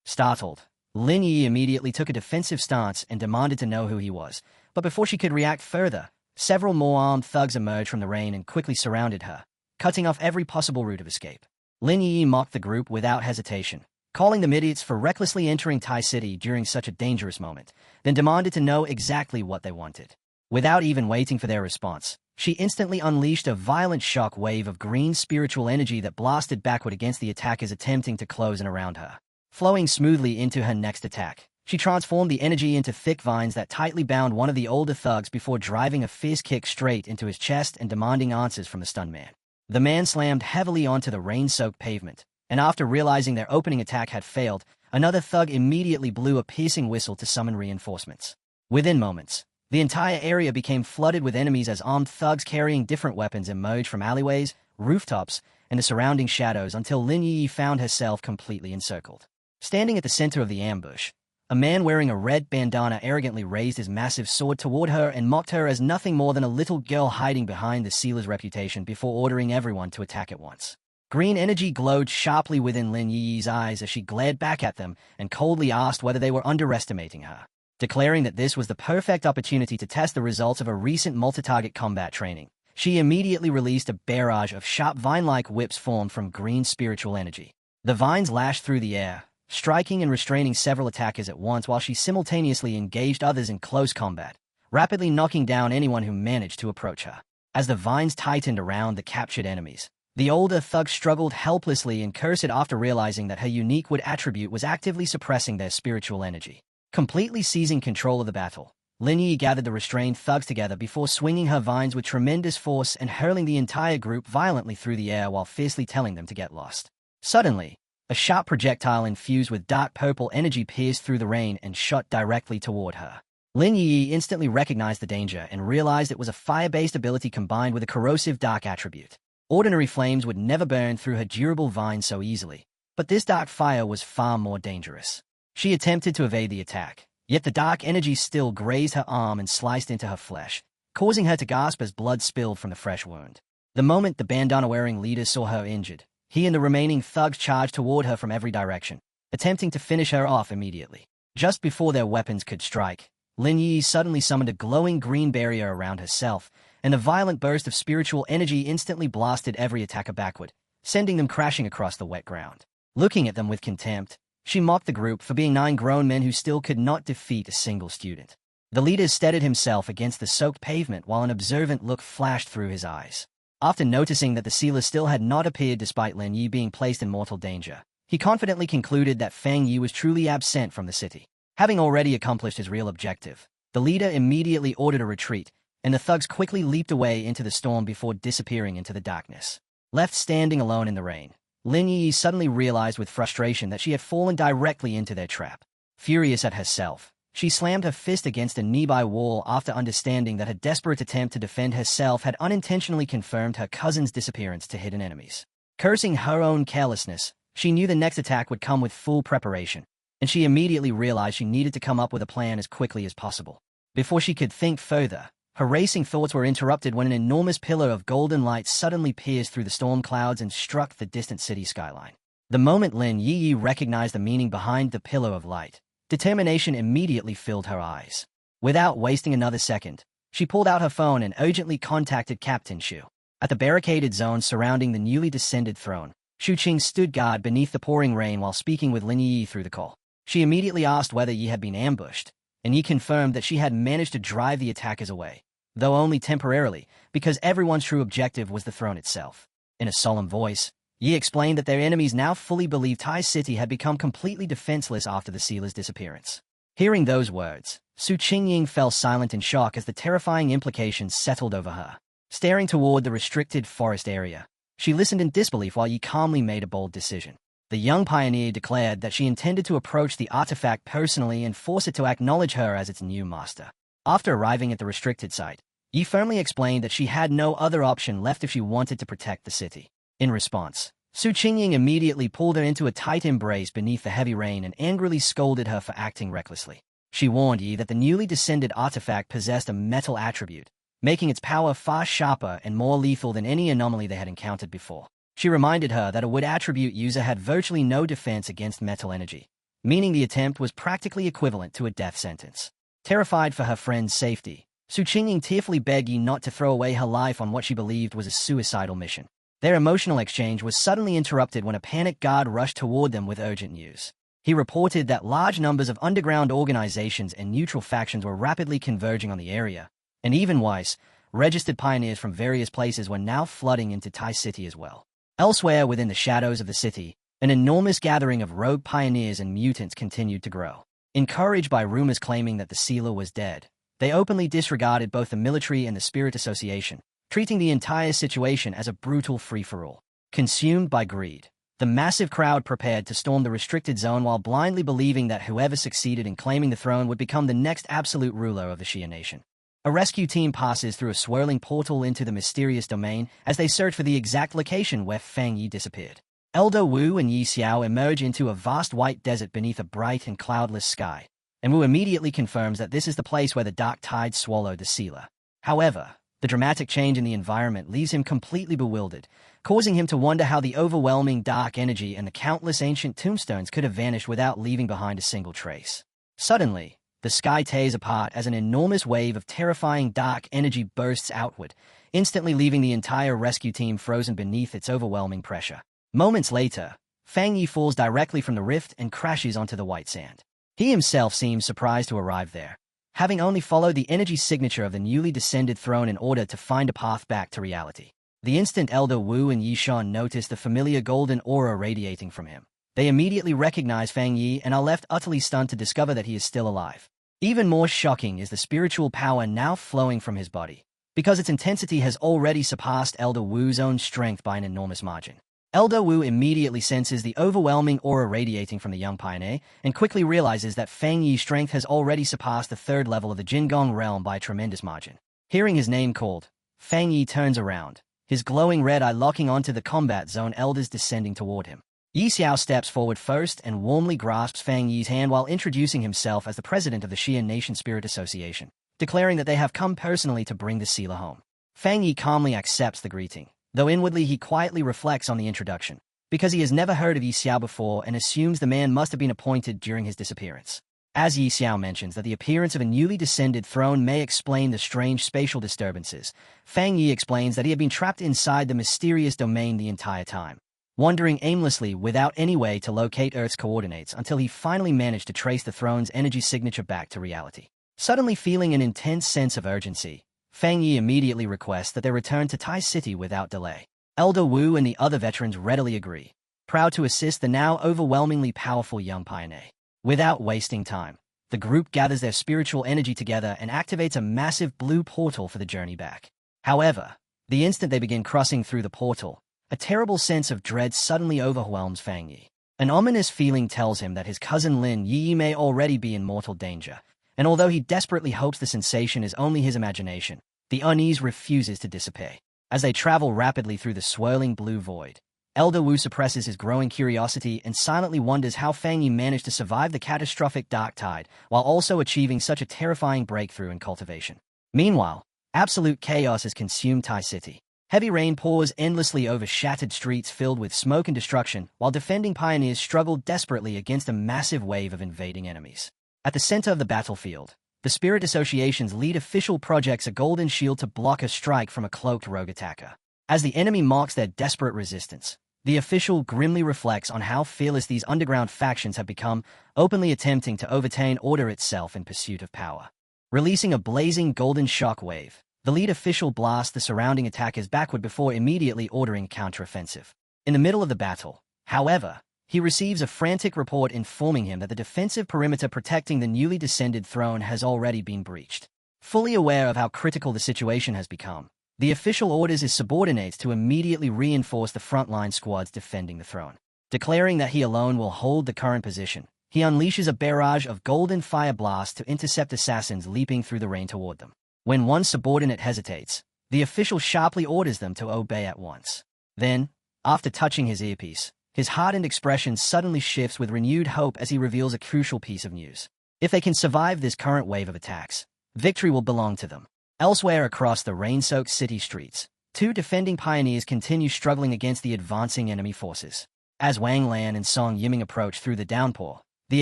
Speaker 1: Startled, Lin Yi immediately took a defensive stance and demanded to know who he was, but before she could react further, several more armed thugs emerged from the rain and quickly surrounded her, cutting off every possible route of escape. Lin Yi mocked the group without hesitation, calling them idiots for recklessly entering Tai City during such a dangerous moment, then demanded to know exactly what they wanted. Without even waiting for their response, she instantly unleashed a violent shock wave of green spiritual energy that blasted backward against the attackers attempting to close in around her. Flowing smoothly into her next attack, she transformed the energy into thick vines that tightly bound one of the older thugs before driving a fierce kick straight into his chest and demanding answers from the stunned man. The man slammed heavily onto the rain-soaked pavement, and after realizing their opening attack had failed, another thug immediately blew a piercing whistle to summon reinforcements. Within moments, the entire area became flooded with enemies as armed thugs carrying different weapons emerged from alleyways, rooftops, and the surrounding shadows until Lin Yi found herself completely encircled. Standing at the center of the ambush, a man wearing a red bandana arrogantly raised his massive sword toward her and mocked her as nothing more than a little girl hiding behind the sealer's reputation before ordering everyone to attack at once. Green energy glowed sharply within Lin Yi's eyes as she glared back at them and coldly asked whether they were underestimating her. Declaring that this was the perfect opportunity to test the results of a recent multi-target combat training, she immediately released a barrage of sharp vine-like whips formed from green spiritual energy. The vines lashed through the air, striking and restraining several attackers at once while she simultaneously engaged others in close combat, rapidly knocking down anyone who managed to approach her. As the vines tightened around the captured enemies, the older thug struggled helplessly and cursed after realizing that her unique wood attribute was actively suppressing their spiritual energy. Completely seizing control of the battle, Lin Yi gathered the restrained thugs together before swinging her vines with tremendous force and hurling the entire group violently through the air while fiercely telling them to get lost. Suddenly, a sharp projectile infused with dark purple energy pierced through the rain and shot directly toward her. Lin Yi instantly recognized the danger and realized it was a fire-based ability combined with a corrosive dark attribute. Ordinary flames would never burn through her durable vines so easily, but this dark fire was far more dangerous. She attempted to evade the attack, yet the dark energy still grazed her arm and sliced into her flesh, causing her to gasp as blood spilled from the fresh wound. The moment the bandana-wearing leader saw her injured, he and the remaining thugs charged toward her from every direction, attempting to finish her off immediately. Just before their weapons could strike, Lin Yi suddenly summoned a glowing green barrier around herself, and a violent burst of spiritual energy instantly blasted every attacker backward, sending them crashing across the wet ground. Looking at them with contempt, she mocked the group for being 9 grown men who still could not defeat a single student. The leader steadied himself against the soaked pavement while an observant look flashed through his eyes. After noticing that the sealer still had not appeared despite Lin Yi being placed in mortal danger, he confidently concluded that Fang Yi was truly absent from the city. Having already accomplished his real objective, the leader immediately ordered a retreat, and the thugs quickly leaped away into the storm before disappearing into the darkness. Left standing alone in the rain, Lin Yi suddenly realized with frustration that she had fallen directly into their trap. Furious at herself, she slammed her fist against a nearby wall after understanding that her desperate attempt to defend herself had unintentionally confirmed her cousin's disappearance to hidden enemies. Cursing her own carelessness, she knew the next attack would come with full preparation, and she immediately realized she needed to come up with a plan as quickly as possible. Before she could think further, her racing thoughts were interrupted when an enormous pillar of golden light suddenly pierced through the storm clouds and struck the distant city skyline. The moment Lin Yi recognized the meaning behind the pillar of light, determination immediately filled her eyes. Without wasting another second, she pulled out her phone and urgently contacted Captain Shu. At the barricaded zone surrounding the newly descended throne, Shu Qing stood guard beneath the pouring rain while speaking with Lin Yi through the call. She immediately asked whether Yi had been ambushed, and Yi confirmed that she had managed to drive the attackers away, though only temporarily, because everyone's true objective was the throne itself. In a solemn voice, Yi explained that their enemies now fully believed Tai City had become completely defenseless after the sealer's disappearance. Hearing those words, Su Qingying fell silent in shock as the terrifying implications settled over her. Staring toward the restricted forest area, she listened in disbelief while Yi calmly made a bold decision. The young pioneer declared that she intended to approach the artifact personally and force it to acknowledge her as its new master. After arriving at the restricted site, Yi firmly explained that she had no other option left if she wanted to protect the city. In response, Su Qingying immediately pulled her into a tight embrace beneath the heavy rain and angrily scolded her for acting recklessly. She warned Yi that the newly descended artifact possessed a metal attribute, making its power far sharper and more lethal than any anomaly they had encountered before. She reminded her that a wood attribute user had virtually no defense against metal energy, meaning the attempt was practically equivalent to a death sentence. Terrified for her friend's safety, Su Qingying tearfully begged Yi not to throw away her life on what she believed was a suicidal mission. Their emotional exchange was suddenly interrupted when a panicked guard rushed toward them with urgent news. He reported that large numbers of underground organizations and neutral factions were rapidly converging on the area, and even worse, registered pioneers from various places were now flooding into Tai City as well. Elsewhere within the shadows of the city, an enormous gathering of rogue pioneers and mutants continued to grow. Encouraged by rumors claiming that the sealer was dead, they openly disregarded both the military and the spirit association, treating the entire situation as a brutal free-for-all. Consumed by greed, the massive crowd prepared to storm the restricted zone while blindly believing that whoever succeeded in claiming the throne would become the next absolute ruler of the Xia nation. A rescue team passes through a swirling portal into the mysterious domain as they search for the exact location where Fang Yi disappeared. Elder Wu and Yi Xiao emerge into a vast white desert beneath a bright and cloudless sky, and Wu immediately confirms that this is the place where the dark tide swallowed the sealer. However, the dramatic change in the environment leaves him completely bewildered, causing him to wonder how the overwhelming dark energy and the countless ancient tombstones could have vanished without leaving behind a single trace. Suddenly, the sky tears apart as an enormous wave of terrifying dark energy bursts outward, instantly leaving the entire rescue team frozen beneath its overwhelming pressure. Moments later, Fang Yi falls directly from the rift and crashes onto the white sand. He himself seems surprised to arrive there, having only followed the energy signature of the newly descended throne in order to find a path back to reality. The instant Elder Wu and Yi Shan notice the familiar golden aura radiating from him, they immediately recognize Fang Yi and are left utterly stunned to discover that he is still alive. Even more shocking is the spiritual power now flowing from his body, because its intensity has already surpassed Elder Wu's own strength by an enormous margin. Elder Wu immediately senses the overwhelming aura radiating from the young pioneer and quickly realizes that Fang Yi's strength has already surpassed the third level of the Jingong realm by a tremendous margin. Hearing his name called, Fang Yi turns around, his glowing red eye locking onto the combat zone elders descending toward him. Yi Xiao steps forward first and warmly grasps Fang Yi's hand while introducing himself as the president of the Xia Nation Spirit Association, declaring that they have come personally to bring the sealer home. Fang Yi calmly accepts the greeting, though inwardly he quietly reflects on the introduction, because he has never heard of Yi Xiao before and assumes the man must have been appointed during his disappearance. As Yi Xiao mentions that the appearance of a newly descended throne may explain the strange spatial disturbances, Fang Yi explains that he had been trapped inside the mysterious domain the entire time, wandering aimlessly without any way to locate Earth's coordinates until he finally managed to trace the throne's energy signature back to reality. Suddenly feeling an intense sense of urgency, Fang Yi immediately requests that they return to Tai City without delay. Elder Wu and the other veterans readily agree, proud to assist the now overwhelmingly powerful young pioneer. Without wasting time, the group gathers their spiritual energy together and activates a massive blue portal for the journey back. However, the instant they begin crossing through the portal, a terrible sense of dread suddenly overwhelms Fang Yi. An ominous feeling tells him that his cousin Lin Yi may already be in mortal danger, and although he desperately hopes the sensation is only his imagination, the unease refuses to dissipate. As they travel rapidly through the swirling blue void, Elder Wu suppresses his growing curiosity and silently wonders how Fang Yi managed to survive the catastrophic dark tide while also achieving such a terrifying breakthrough in cultivation. Meanwhile, absolute chaos has consumed Tai City. Heavy rain pours endlessly over shattered streets filled with smoke and destruction, while defending pioneers struggle desperately against a massive wave of invading enemies. At the center of the battlefield, the Spirit Association's lead official projects a golden shield to block a strike from a cloaked rogue attacker. As the enemy mocks their desperate resistance, The official grimly reflects on how fearless these underground factions have become, openly attempting to overturn order itself in pursuit of power. Releasing a blazing golden shockwave, the lead official blasts the surrounding attackers backward before immediately ordering counteroffensive. In the middle of the battle, however, he receives a frantic report informing him that the defensive perimeter protecting the newly descended throne has already been breached. Fully aware of how critical the situation has become, the official orders his subordinates to immediately reinforce the frontline squads defending the throne. Declaring that he alone will hold the current position, he unleashes a barrage of golden fire blasts to intercept assassins leaping through the rain toward them. When one subordinate hesitates, the official sharply orders them to obey at once. Then, after touching his earpiece, his hardened expression suddenly shifts with renewed hope as he reveals a crucial piece of news. If they can survive this current wave of attacks, victory will belong to them. Elsewhere across the rain-soaked city streets, two defending pioneers continue struggling against the advancing enemy forces. As Wang Lan and Song Yiming approach through the downpour, the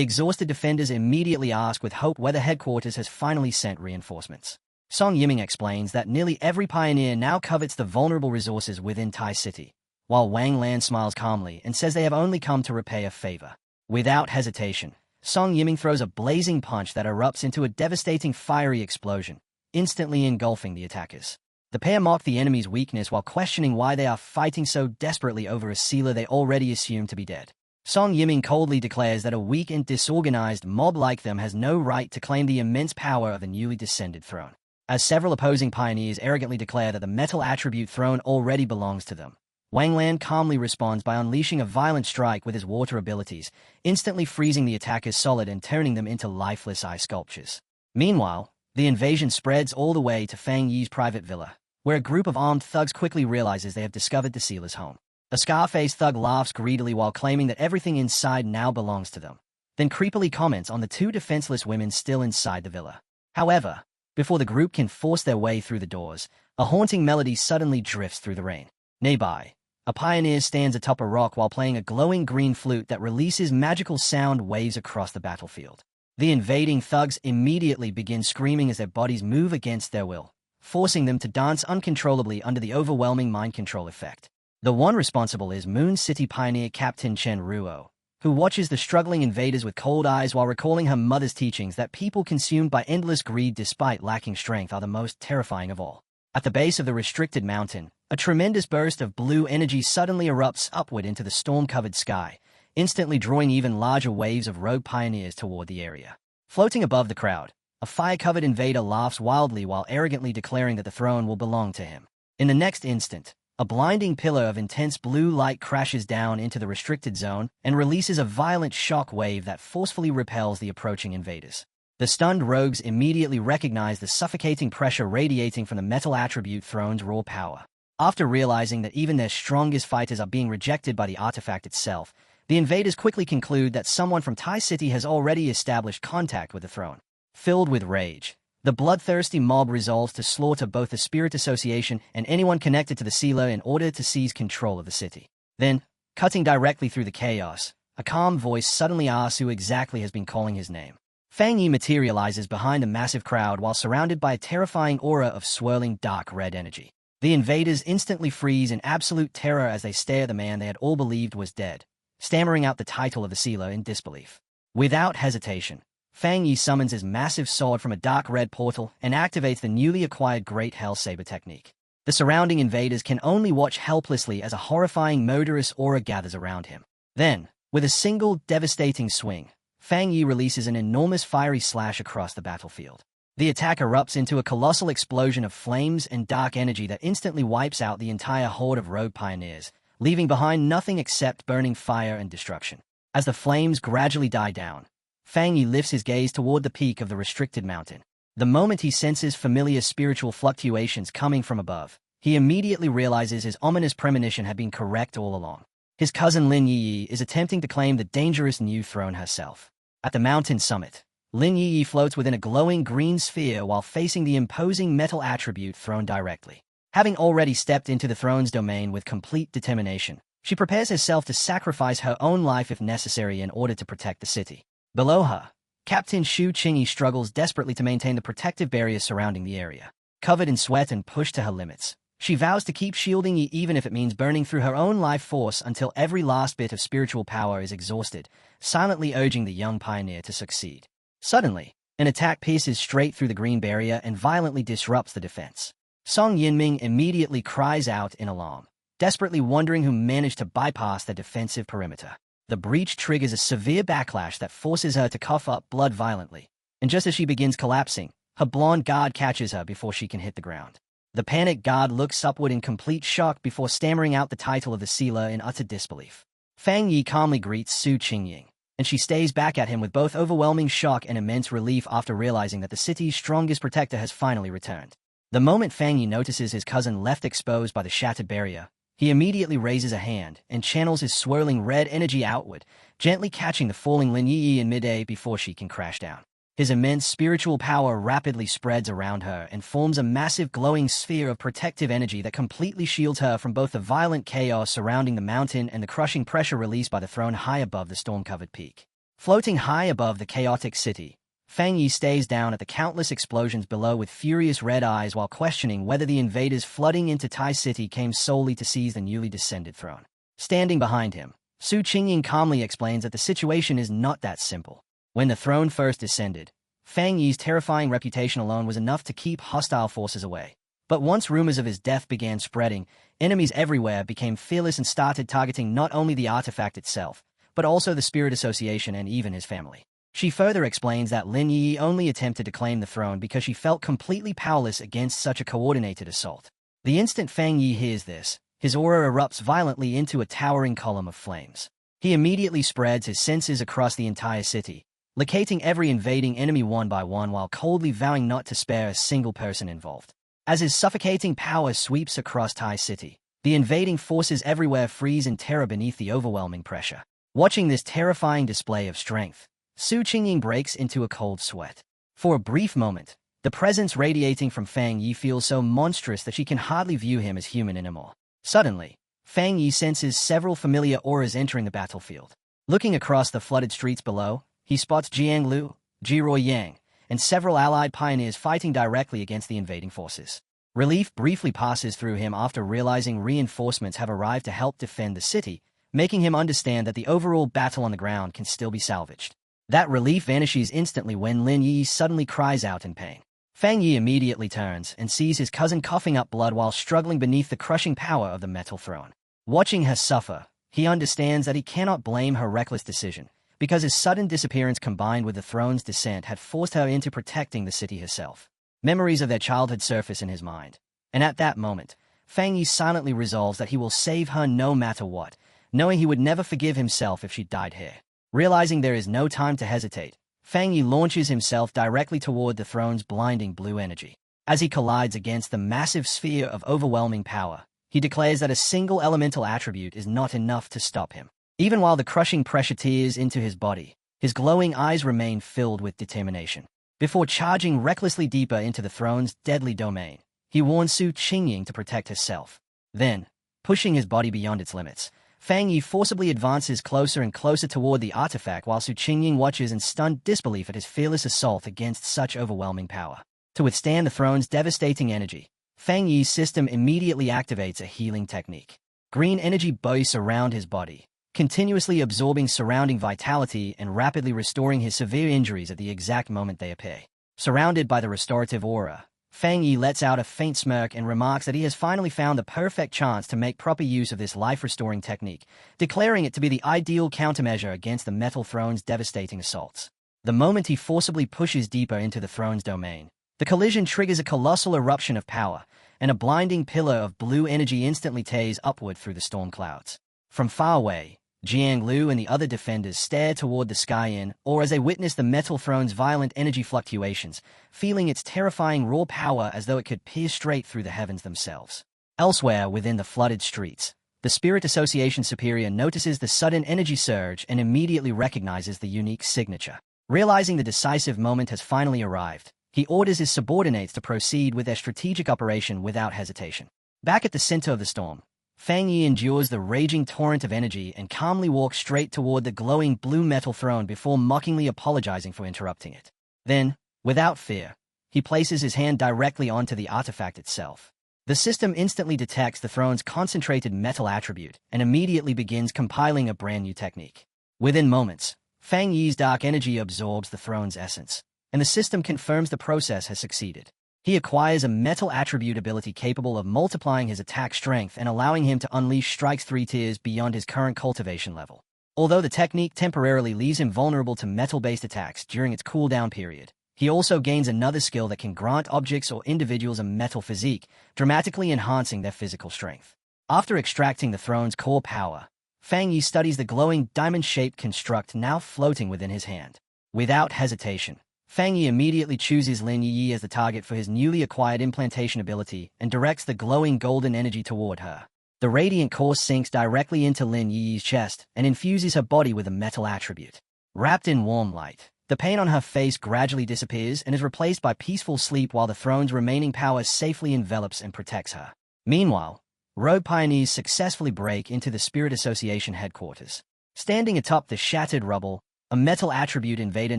Speaker 1: exhausted defenders immediately ask with hope whether headquarters has finally sent reinforcements. Song Yiming explains that nearly every pioneer now covets the vulnerable resources within Tai City, while Wang Lan smiles calmly and says they have only come to repay a favor. Without hesitation, Song Yiming throws a blazing punch that erupts into a devastating fiery explosion, instantly engulfing the attackers. The pair mock the enemy's weakness while questioning why they are fighting so desperately over a sealer they already assumed to be dead. Song Yiming coldly declares that a weak and disorganized mob like them has no right to claim the immense power of the newly descended throne. As several opposing pioneers arrogantly declare that the metal attribute throne already belongs to them, Wang Lan calmly responds by unleashing a violent strike with his water abilities, instantly freezing the attackers solid and turning them into lifeless ice sculptures. Meanwhile, the invasion spreads all the way to Fang Yi's private villa, where a group of armed thugs quickly realizes they have discovered the sealer's home. A scar-faced thug laughs greedily while claiming that everything inside now belongs to them, then creepily comments on the two defenseless women still inside the villa. However, before the group can force their way through the doors, a haunting melody suddenly drifts through the rain. Nearby, a pioneer stands atop a rock while playing a glowing green flute that releases magical sound waves across the battlefield. The invading thugs immediately begin screaming as their bodies move against their will, forcing them to dance uncontrollably under the overwhelming mind control effect. The one responsible is Moon City pioneer Captain Chen Ruo, who watches the struggling invaders with cold eyes while recalling her mother's teachings that people consumed by endless greed despite lacking strength are the most terrifying of all. At the base of the restricted mountain, a tremendous burst of blue energy suddenly erupts upward into the storm-covered sky, instantly drawing even larger waves of rogue pioneers toward the area. Floating above the crowd, a fire-covered invader laughs wildly while arrogantly declaring that the throne will belong to him. In the next instant, a blinding pillar of intense blue light crashes down into the restricted zone and releases a violent shock wave that forcefully repels the approaching invaders. The stunned rogues immediately recognize the suffocating pressure radiating from the metal attribute throne's raw power. After realizing that even their strongest fighters are being rejected by the artifact itself, the invaders quickly conclude that someone from Tai City has already established contact with the throne. Filled with rage, the bloodthirsty mob resolves to slaughter both the Spirit Association and anyone connected to the sealer in order to seize control of the city. Then, cutting directly through the chaos, a calm voice suddenly asks who exactly has been calling his name. Fang Yi materializes behind a massive crowd while surrounded by a terrifying aura of swirling dark red energy. The invaders instantly freeze in absolute terror as they stare at the man they had all believed was dead, stammering out the title of the sealer in disbelief. Without hesitation, Fang Yi summons his massive sword from a dark red portal and activates the newly acquired Great Hell Saber technique. The surrounding invaders can only watch helplessly as a horrifying murderous aura gathers around him. Then, with a single devastating swing, Fang Yi releases an enormous fiery slash across the battlefield. The attack erupts into a colossal explosion of flames and dark energy that instantly wipes out the entire horde of rogue pioneers, leaving behind nothing except burning fire and destruction. As the flames gradually die down, Fang Yi lifts his gaze toward the peak of the restricted mountain. The moment he senses familiar spiritual fluctuations coming from above, he immediately realizes his ominous premonition had been correct all along. His cousin Lin Yi is attempting to claim the dangerous new throne herself. At the mountain summit, Lin Yi floats within a glowing green sphere while facing the imposing metal attribute throne directly. Having already stepped into the throne's domain with complete determination, she prepares herself to sacrifice her own life if necessary in order to protect the city. Below her, Captain Xu Qingyi struggles desperately to maintain the protective barrier surrounding the area. Covered in sweat and pushed to her limits, She vows to keep shielding Yi even if it means burning through her own life force until every last bit of spiritual power is exhausted, silently urging the young pioneer to succeed. Suddenly, an attack pierces straight through the green barrier and violently disrupts the defense. Song Yinming immediately cries out in alarm, desperately wondering who managed to bypass the defensive perimeter. The breach triggers a severe backlash that forces her to cough up blood violently, and just as she begins collapsing, her blonde guard catches her before she can hit the ground. The panicked guard looks upward in complete shock before stammering out the title of the sealer in utter disbelief. Fang Yi calmly greets Su Qingying, and she stays back at him with both overwhelming shock and immense relief after realizing that the city's strongest protector has finally returned. The moment Fang Yi notices his cousin left exposed by the shattered barrier, he immediately raises a hand and channels his swirling red energy outward, gently catching the falling Lin Yi in midair before she can crash down. His immense spiritual power rapidly spreads around her and forms a massive glowing sphere of protective energy that completely shields her from both the violent chaos surrounding the mountain and the crushing pressure released by the throne high above the storm-covered peak. Floating high above the chaotic city, Fang Yi stares down at the countless explosions below with furious red eyes while questioning whether the invaders flooding into Tai City came solely to seize the newly descended throne. Standing behind him, Su Qingying calmly explains that the situation is not that simple. When the throne first descended, Fang Yi's terrifying reputation alone was enough to keep hostile forces away. But once rumors of his death began spreading, enemies everywhere became fearless and started targeting not only the artifact itself, but also the Spirit Association and even his family. She further explains that Lin Yi only attempted to claim the throne because she felt completely powerless against such a coordinated assault. The instant Fang Yi hears this, his aura erupts violently into a towering column of flames. He immediately spreads his senses across the entire city, locating every invading enemy one by one while coldly vowing not to spare a single person involved. As his suffocating power sweeps across Tai City, the invading forces everywhere freeze in terror beneath the overwhelming pressure. Watching this terrifying display of strength, Su Qingying breaks into a cold sweat. For a brief moment, the presence radiating from Fang Yi feels so monstrous that she can hardly view him as human anymore. Suddenly, Fang Yi senses several familiar auras entering the battlefield. Looking across the flooded streets below, he spots Jiang Lu, Jiroi Yang, and several allied pioneers fighting directly against the invading forces. Relief briefly passes through him after realizing reinforcements have arrived to help defend the city, making him understand that the overall battle on the ground can still be salvaged. That relief vanishes instantly when Lin Yi suddenly cries out in pain. Fang Yi immediately turns and sees his cousin coughing up blood while struggling beneath the crushing power of the metal throne. Watching her suffer, he understands that he cannot blame her reckless decision, because his sudden disappearance combined with the throne's descent had forced her into protecting the city herself. Memories of their childhood surface in his mind, and at that moment, Fang Yi silently resolves that he will save her no matter what, knowing he would never forgive himself if she died here. Realizing there is no time to hesitate, Fang Yi launches himself directly toward the throne's blinding blue energy. As he collides against the massive sphere of overwhelming power, he declares that a single elemental attribute is not enough to stop him. Even while the crushing pressure tears into his body, his glowing eyes remain filled with determination. Before charging recklessly deeper into the throne's deadly domain, he warns Su Qingying to protect herself. Then, pushing his body beyond its limits, Fang Yi forcibly advances closer and closer toward the artifact while Su Qingying watches in stunned disbelief at his fearless assault against such overwhelming power. To withstand the throne's devastating energy, Fang Yi's system immediately activates a healing technique. Green energy bursts around his body, continuously absorbing surrounding vitality and rapidly restoring his severe injuries at the exact moment they appear. Surrounded by the restorative aura, Fang Yi lets out a faint smirk and remarks that he has finally found the perfect chance to make proper use of this life-restoring technique, declaring it to be the ideal countermeasure against the metal throne's devastating assaults. The moment he forcibly pushes deeper into the throne's domain, the collision triggers a colossal eruption of power, and a blinding pillar of blue energy instantly tears upward through the storm clouds. From far away, Jiang Lu and the other defenders stare toward the sky in awe as they witness the metal throne's violent energy fluctuations, feeling its terrifying raw power as though it could pierce straight through the heavens themselves. Elsewhere within the flooded streets, the Spirit Association Superior notices the sudden energy surge and immediately recognizes the unique signature. Realizing the decisive moment has finally arrived, he orders his subordinates to proceed with their strategic operation without hesitation. Back at the center of the storm, Fang Yi endures the raging torrent of energy and calmly walks straight toward the glowing blue metal throne before mockingly apologizing for interrupting it. Then, without fear, he places his hand directly onto the artifact itself. The system instantly detects the throne's concentrated metal attribute and immediately begins compiling a brand new technique. Within moments, Fang Yi's dark energy absorbs the throne's essence, and the system confirms the process has succeeded. He acquires a metal attribute ability capable of multiplying his attack strength and allowing him to unleash strikes 3 tiers beyond his current cultivation level. Although the technique temporarily leaves him vulnerable to metal-based attacks during its cooldown period, he also gains another skill that can grant objects or individuals a metal physique, dramatically enhancing their physical strength. After extracting the throne's core power, Fang Yi studies the glowing diamond-shaped construct now floating within his hand. Without hesitation, Fang Yi immediately chooses Lin Yi as the target for his newly acquired implantation ability and directs the glowing golden energy toward her. The radiant core sinks directly into Lin Yi's chest and infuses her body with a metal attribute. Wrapped in warm light, the pain on her face gradually disappears and is replaced by peaceful sleep while the throne's remaining power safely envelops and protects her. Meanwhile, rogue pioneers successfully break into the Spirit Association headquarters. Standing atop the shattered rubble, a metal attribute invader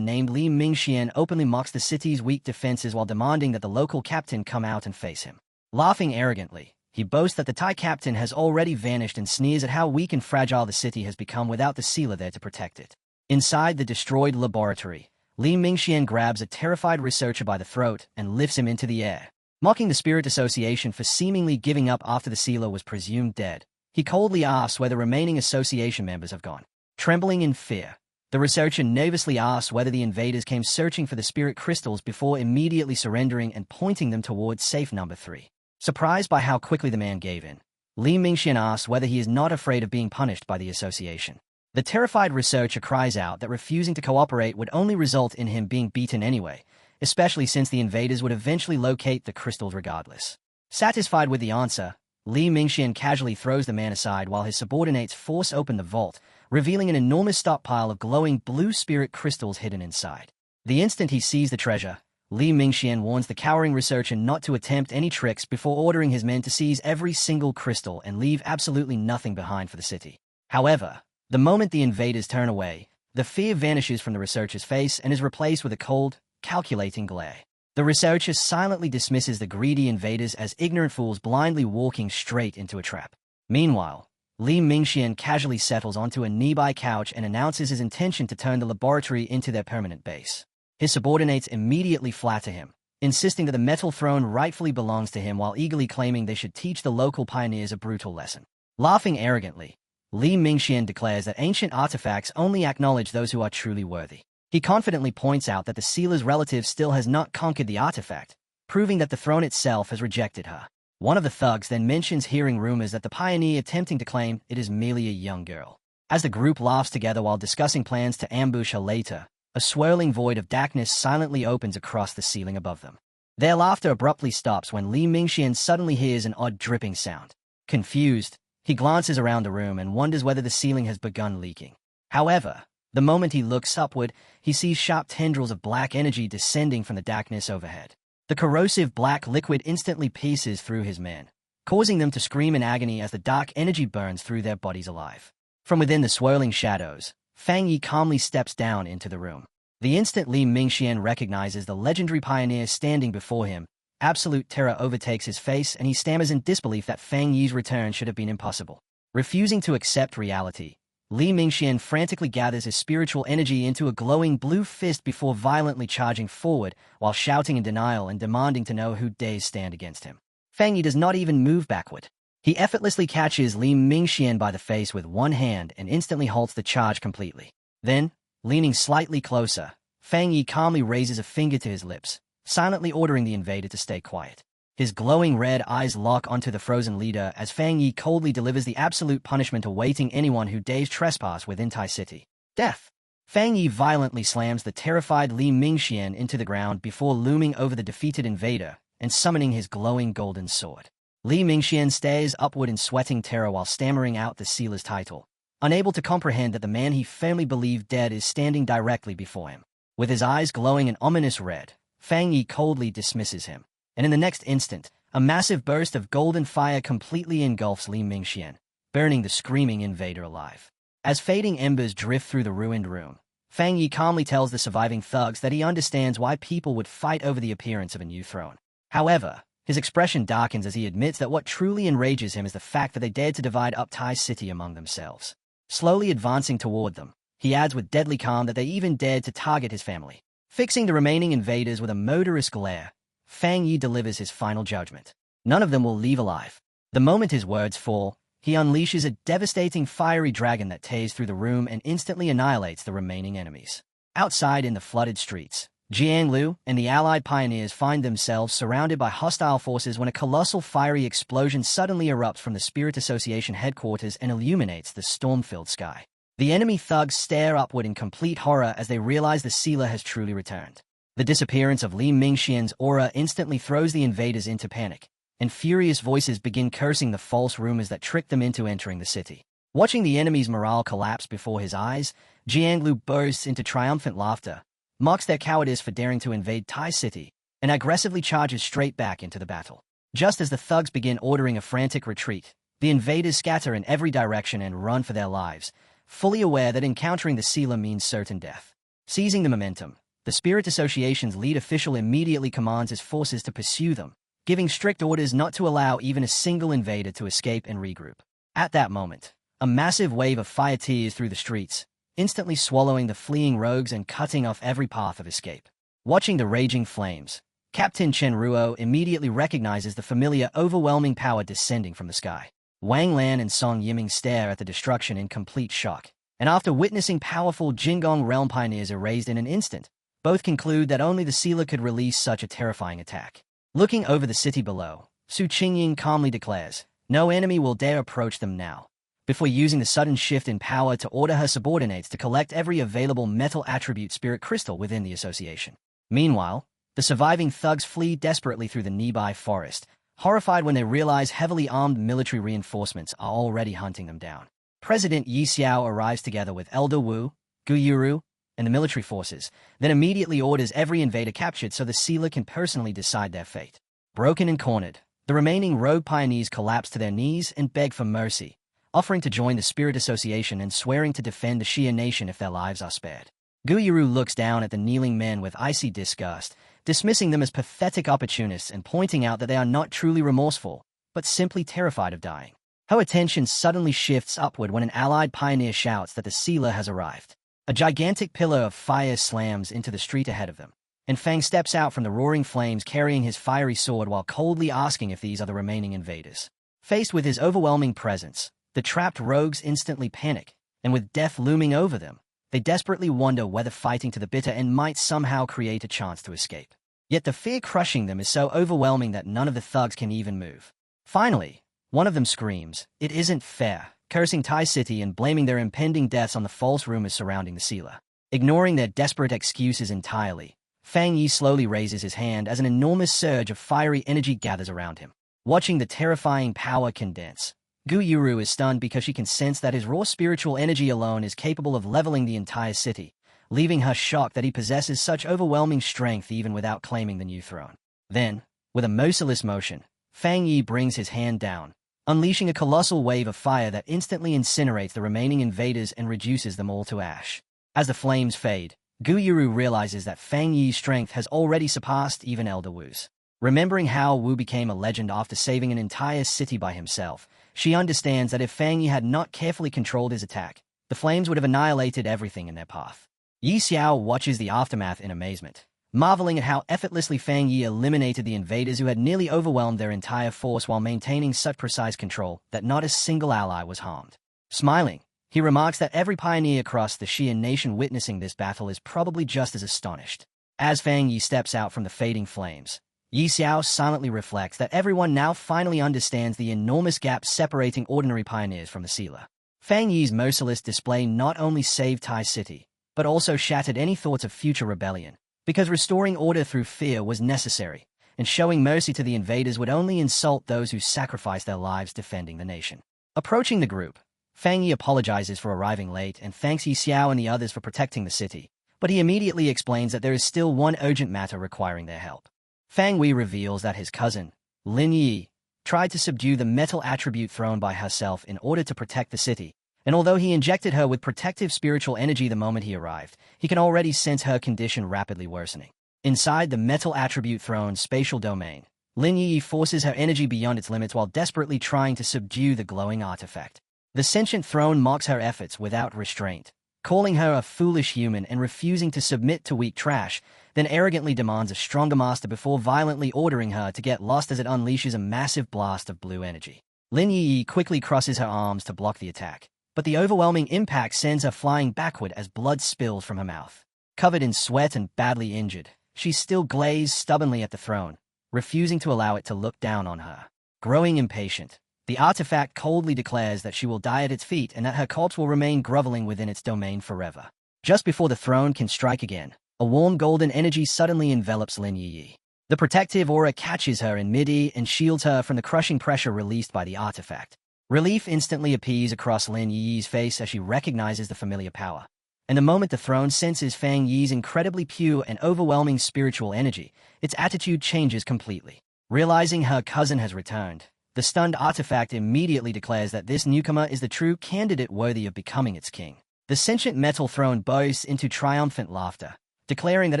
Speaker 1: named Li Mingxian openly mocks the city's weak defenses while demanding that the local captain come out and face him. Laughing arrogantly, he boasts that the Thai captain has already vanished and sneers at how weak and fragile the city has become without the sealer there to protect it. Inside the destroyed laboratory, Li Mingxian grabs a terrified researcher by the throat and lifts him into the air. Mocking the Spirit Association for seemingly giving up after the sealer was presumed dead, he coldly asks where the remaining association members have gone. Trembling in fear, the researcher nervously asks whether the invaders came searching for the spirit crystals before immediately surrendering and pointing them towards safe number 3. Surprised by how quickly the man gave in, Li Mingxian asks whether he is not afraid of being punished by the association. The terrified researcher cries out that refusing to cooperate would only result in him being beaten anyway, especially since the invaders would eventually locate the crystals regardless. Satisfied with the answer, Li Mingxian casually throws the man aside while his subordinates force open the vault, revealing an enormous stockpile of glowing blue spirit crystals hidden inside. The instant he sees the treasure, Li Mingxian warns the cowering researcher not to attempt any tricks before ordering his men to seize every single crystal and leave absolutely nothing behind for the city. However, the moment the invaders turn away, the fear vanishes from the researcher's face and is replaced with a cold, calculating glare. The researcher silently dismisses the greedy invaders as ignorant fools blindly walking straight into a trap. Meanwhile, Li Mingxian casually settles onto a nearby couch and announces his intention to turn the laboratory into their permanent base. His subordinates immediately flatter him, insisting that the metal throne rightfully belongs to him while eagerly claiming they should teach the local pioneers a brutal lesson. Laughing arrogantly, Li Mingxian declares that ancient artifacts only acknowledge those who are truly worthy. He confidently points out that the sealer's relative still has not conquered the artifact, proving that the throne itself has rejected her. One of the thugs then mentions hearing rumors that the pioneer attempting to claim it is merely a young girl. As the group laughs together while discussing plans to ambush her later, a swirling void of darkness silently opens across the ceiling above them. Their laughter abruptly stops when Li Mingxian suddenly hears an odd dripping sound. Confused, he glances around the room and wonders whether the ceiling has begun leaking. However, the moment he looks upward, he sees sharp tendrils of black energy descending from the darkness overhead. The corrosive black liquid instantly pierces through his men, causing them to scream in agony as the dark energy burns through their bodies alive. From within the swirling shadows, Fang Yi calmly steps down into the room. The instant Li Mingxian recognizes the legendary pioneer standing before him, absolute terror overtakes his face and he stammers in disbelief that Fang Yi's return should have been impossible. Refusing to accept reality, Li Mingxian frantically gathers his spiritual energy into a glowing blue fist before violently charging forward while shouting in denial and demanding to know who dares stand against him. Fang Yi does not even move backward. He effortlessly catches Li Mingxian by the face with one hand and instantly halts the charge completely. Then, leaning slightly closer, Fang Yi calmly raises a finger to his lips, silently ordering the invader to stay quiet. His glowing red eyes lock onto the frozen leader as Fang Yi coldly delivers the absolute punishment awaiting anyone who dares trespass within Tai City: death. Fang Yi violently slams the terrified Li Mingxian into the ground before looming over the defeated invader and summoning his glowing golden sword. Li Mingxian stares upward in sweating terror while stammering out the sealer's title, unable to comprehend that the man he firmly believed dead is standing directly before him. With his eyes glowing an ominous red, Fang Yi coldly dismisses him, and in the next instant, a massive burst of golden fire completely engulfs Li Mingxian, burning the screaming invader alive. As fading embers drift through the ruined room, Fang Yi calmly tells the surviving thugs that he understands why people would fight over the appearance of a new throne. However, His expression darkens as he admits that what truly enrages him is the fact that they dared to divide up Tai City among themselves. Slowly advancing toward them, he adds with deadly calm that they even dared to target his family. Fixing the remaining invaders with a murderous glare, Fang Yi delivers his final judgment. None of them will leave alive. The moment his words fall, he unleashes a devastating fiery dragon that tears through the room and instantly annihilates the remaining enemies. Outside in the flooded streets, Jiang Liu and the allied pioneers find themselves surrounded by hostile forces when a colossal fiery explosion suddenly erupts from the Spirit Association headquarters and illuminates the storm-filled sky. The enemy thugs stare upward in complete horror as they realize the sealer has truly returned. The disappearance of Li Mingxian's aura instantly throws the invaders into panic, and furious voices begin cursing the false rumors that tricked them into entering the city. Watching the enemy's morale collapse before his eyes, Jiang Liu bursts into triumphant laughter, mocks their cowardice for daring to invade Tai City, and aggressively charges straight back into the battle. Just as the thugs begin ordering a frantic retreat, the invaders scatter in every direction and run for their lives, fully aware that encountering the sealer means certain death. Seizing the momentum, the Spirit Association's lead official immediately commands his forces to pursue them, giving strict orders not to allow even a single invader to escape and regroup. At that moment, a massive wave of fire tears through the streets, instantly swallowing the fleeing rogues and cutting off every path of escape. Watching the raging flames, Captain Chen Ruo immediately recognizes the familiar overwhelming power descending from the sky. Wang Lan and Song Yiming stare at the destruction in complete shock, and after witnessing powerful Jingong realm pioneers erased in an instant, both conclude that only the sealer could release such a terrifying attack. Looking over the city below, Su Qingying calmly declares, "No enemy will dare approach them now," before using the sudden shift in power to order her subordinates to collect every available metal attribute spirit crystal within the association. Meanwhile, the surviving thugs flee desperately through the nearby forest, horrified when they realize heavily armed military reinforcements are already hunting them down. President Yi Xiao arrives together with Elder Wu, Gu Yuru, and the military forces, then immediately orders every invader captured so the sealer can personally decide their fate. Broken and cornered, the remaining rogue pioneers collapse to their knees and beg for mercy, offering to join the Spirit Association and swearing to defend the Xia nation if their lives are spared. Gu Yuru looks down at the kneeling men with icy disgust, dismissing them as pathetic opportunists and pointing out that they are not truly remorseful, but simply terrified of dying. Her attention suddenly shifts upward when an allied pioneer shouts that the sealer has arrived. A gigantic pillar of fire slams into the street ahead of them, and Fang steps out from the roaring flames carrying his fiery sword while coldly asking if these are the remaining invaders. Faced with his overwhelming presence, the trapped rogues instantly panic, and with death looming over them, they desperately wonder whether fighting to the bitter end might somehow create a chance to escape. Yet the fear crushing them is so overwhelming that none of the thugs can even move. Finally, one of them screams, "It isn't fair," cursing Tai City and blaming their impending deaths on the false rumors surrounding the sealer. Ignoring their desperate excuses entirely, Fang Yi slowly raises his hand as an enormous surge of fiery energy gathers around him. Watching the terrifying power condense, Gu Yuru is stunned because she can sense that his raw spiritual energy alone is capable of leveling the entire city, leaving her shocked that he possesses such overwhelming strength even without claiming the new throne. Then, with a merciless motion, Fang Yi brings his hand down, unleashing a colossal wave of fire that instantly incinerates the remaining invaders and reduces them all to ash. As the flames fade, Gu Yuru realizes that Fang Yi's strength has already surpassed even Elder Wu's. Remembering how Wu became a legend after saving an entire city by himself, she understands that if Fang Yi had not carefully controlled his attack, the flames would have annihilated everything in their path. Yi Xiao watches the aftermath in amazement, marveling at how effortlessly Fang Yi eliminated the invaders who had nearly overwhelmed their entire force while maintaining such precise control that not a single ally was harmed. Smiling, he remarks that every pioneer across the Xia nation witnessing this battle is probably just as astonished. As Fang Yi steps out from the fading flames, Yi Xiao silently reflects that everyone now finally understands the enormous gap separating ordinary pioneers from the sealer. Fang Yi's merciless display not only saved Tai City, but also shattered any thoughts of future rebellion, because restoring order through fear was necessary, and showing mercy to the invaders would only insult those who sacrificed their lives defending the nation. Approaching the group, Fang Yi apologizes for arriving late and thanks Yi Xiao and the others for protecting the city, but he immediately explains that there is still one urgent matter requiring their help. Fang Wei reveals that his cousin, Lin Yi, tried to subdue the metal attribute thrown by herself in order to protect the city, and although he injected her with protective spiritual energy the moment he arrived, he can already sense her condition rapidly worsening. Inside the metal attribute throne's spatial domain, Lin Yi forces her energy beyond its limits while desperately trying to subdue the glowing artifact. The sentient throne mocks her efforts without restraint, calling her a foolish human and refusing to submit to weak trash, then arrogantly demands a stronger master before violently ordering her to get lost as it unleashes a massive blast of blue energy. Lin Yi quickly crosses her arms to block the attack, but the overwhelming impact sends her flying backward as blood spills from her mouth. Covered in sweat and badly injured, she still glazed stubbornly at the throne, refusing to allow it to look down on her. Growing impatient, the artifact coldly declares that she will die at its feet and that her corpse will remain groveling within its domain forever. Just before the throne can strike again, a warm golden energy suddenly envelops Lin Yi. The protective aura catches her in mid-air and shields her from the crushing pressure released by the artifact. Relief instantly appears across Lin Yi's face as she recognizes the familiar power. And the moment the throne senses Fang Yi's incredibly pure and overwhelming spiritual energy, its attitude changes completely. Realizing her cousin has returned, the stunned artifact immediately declares that this newcomer is the true candidate worthy of becoming its king. The sentient metal throne bursts into triumphant laughter, declaring that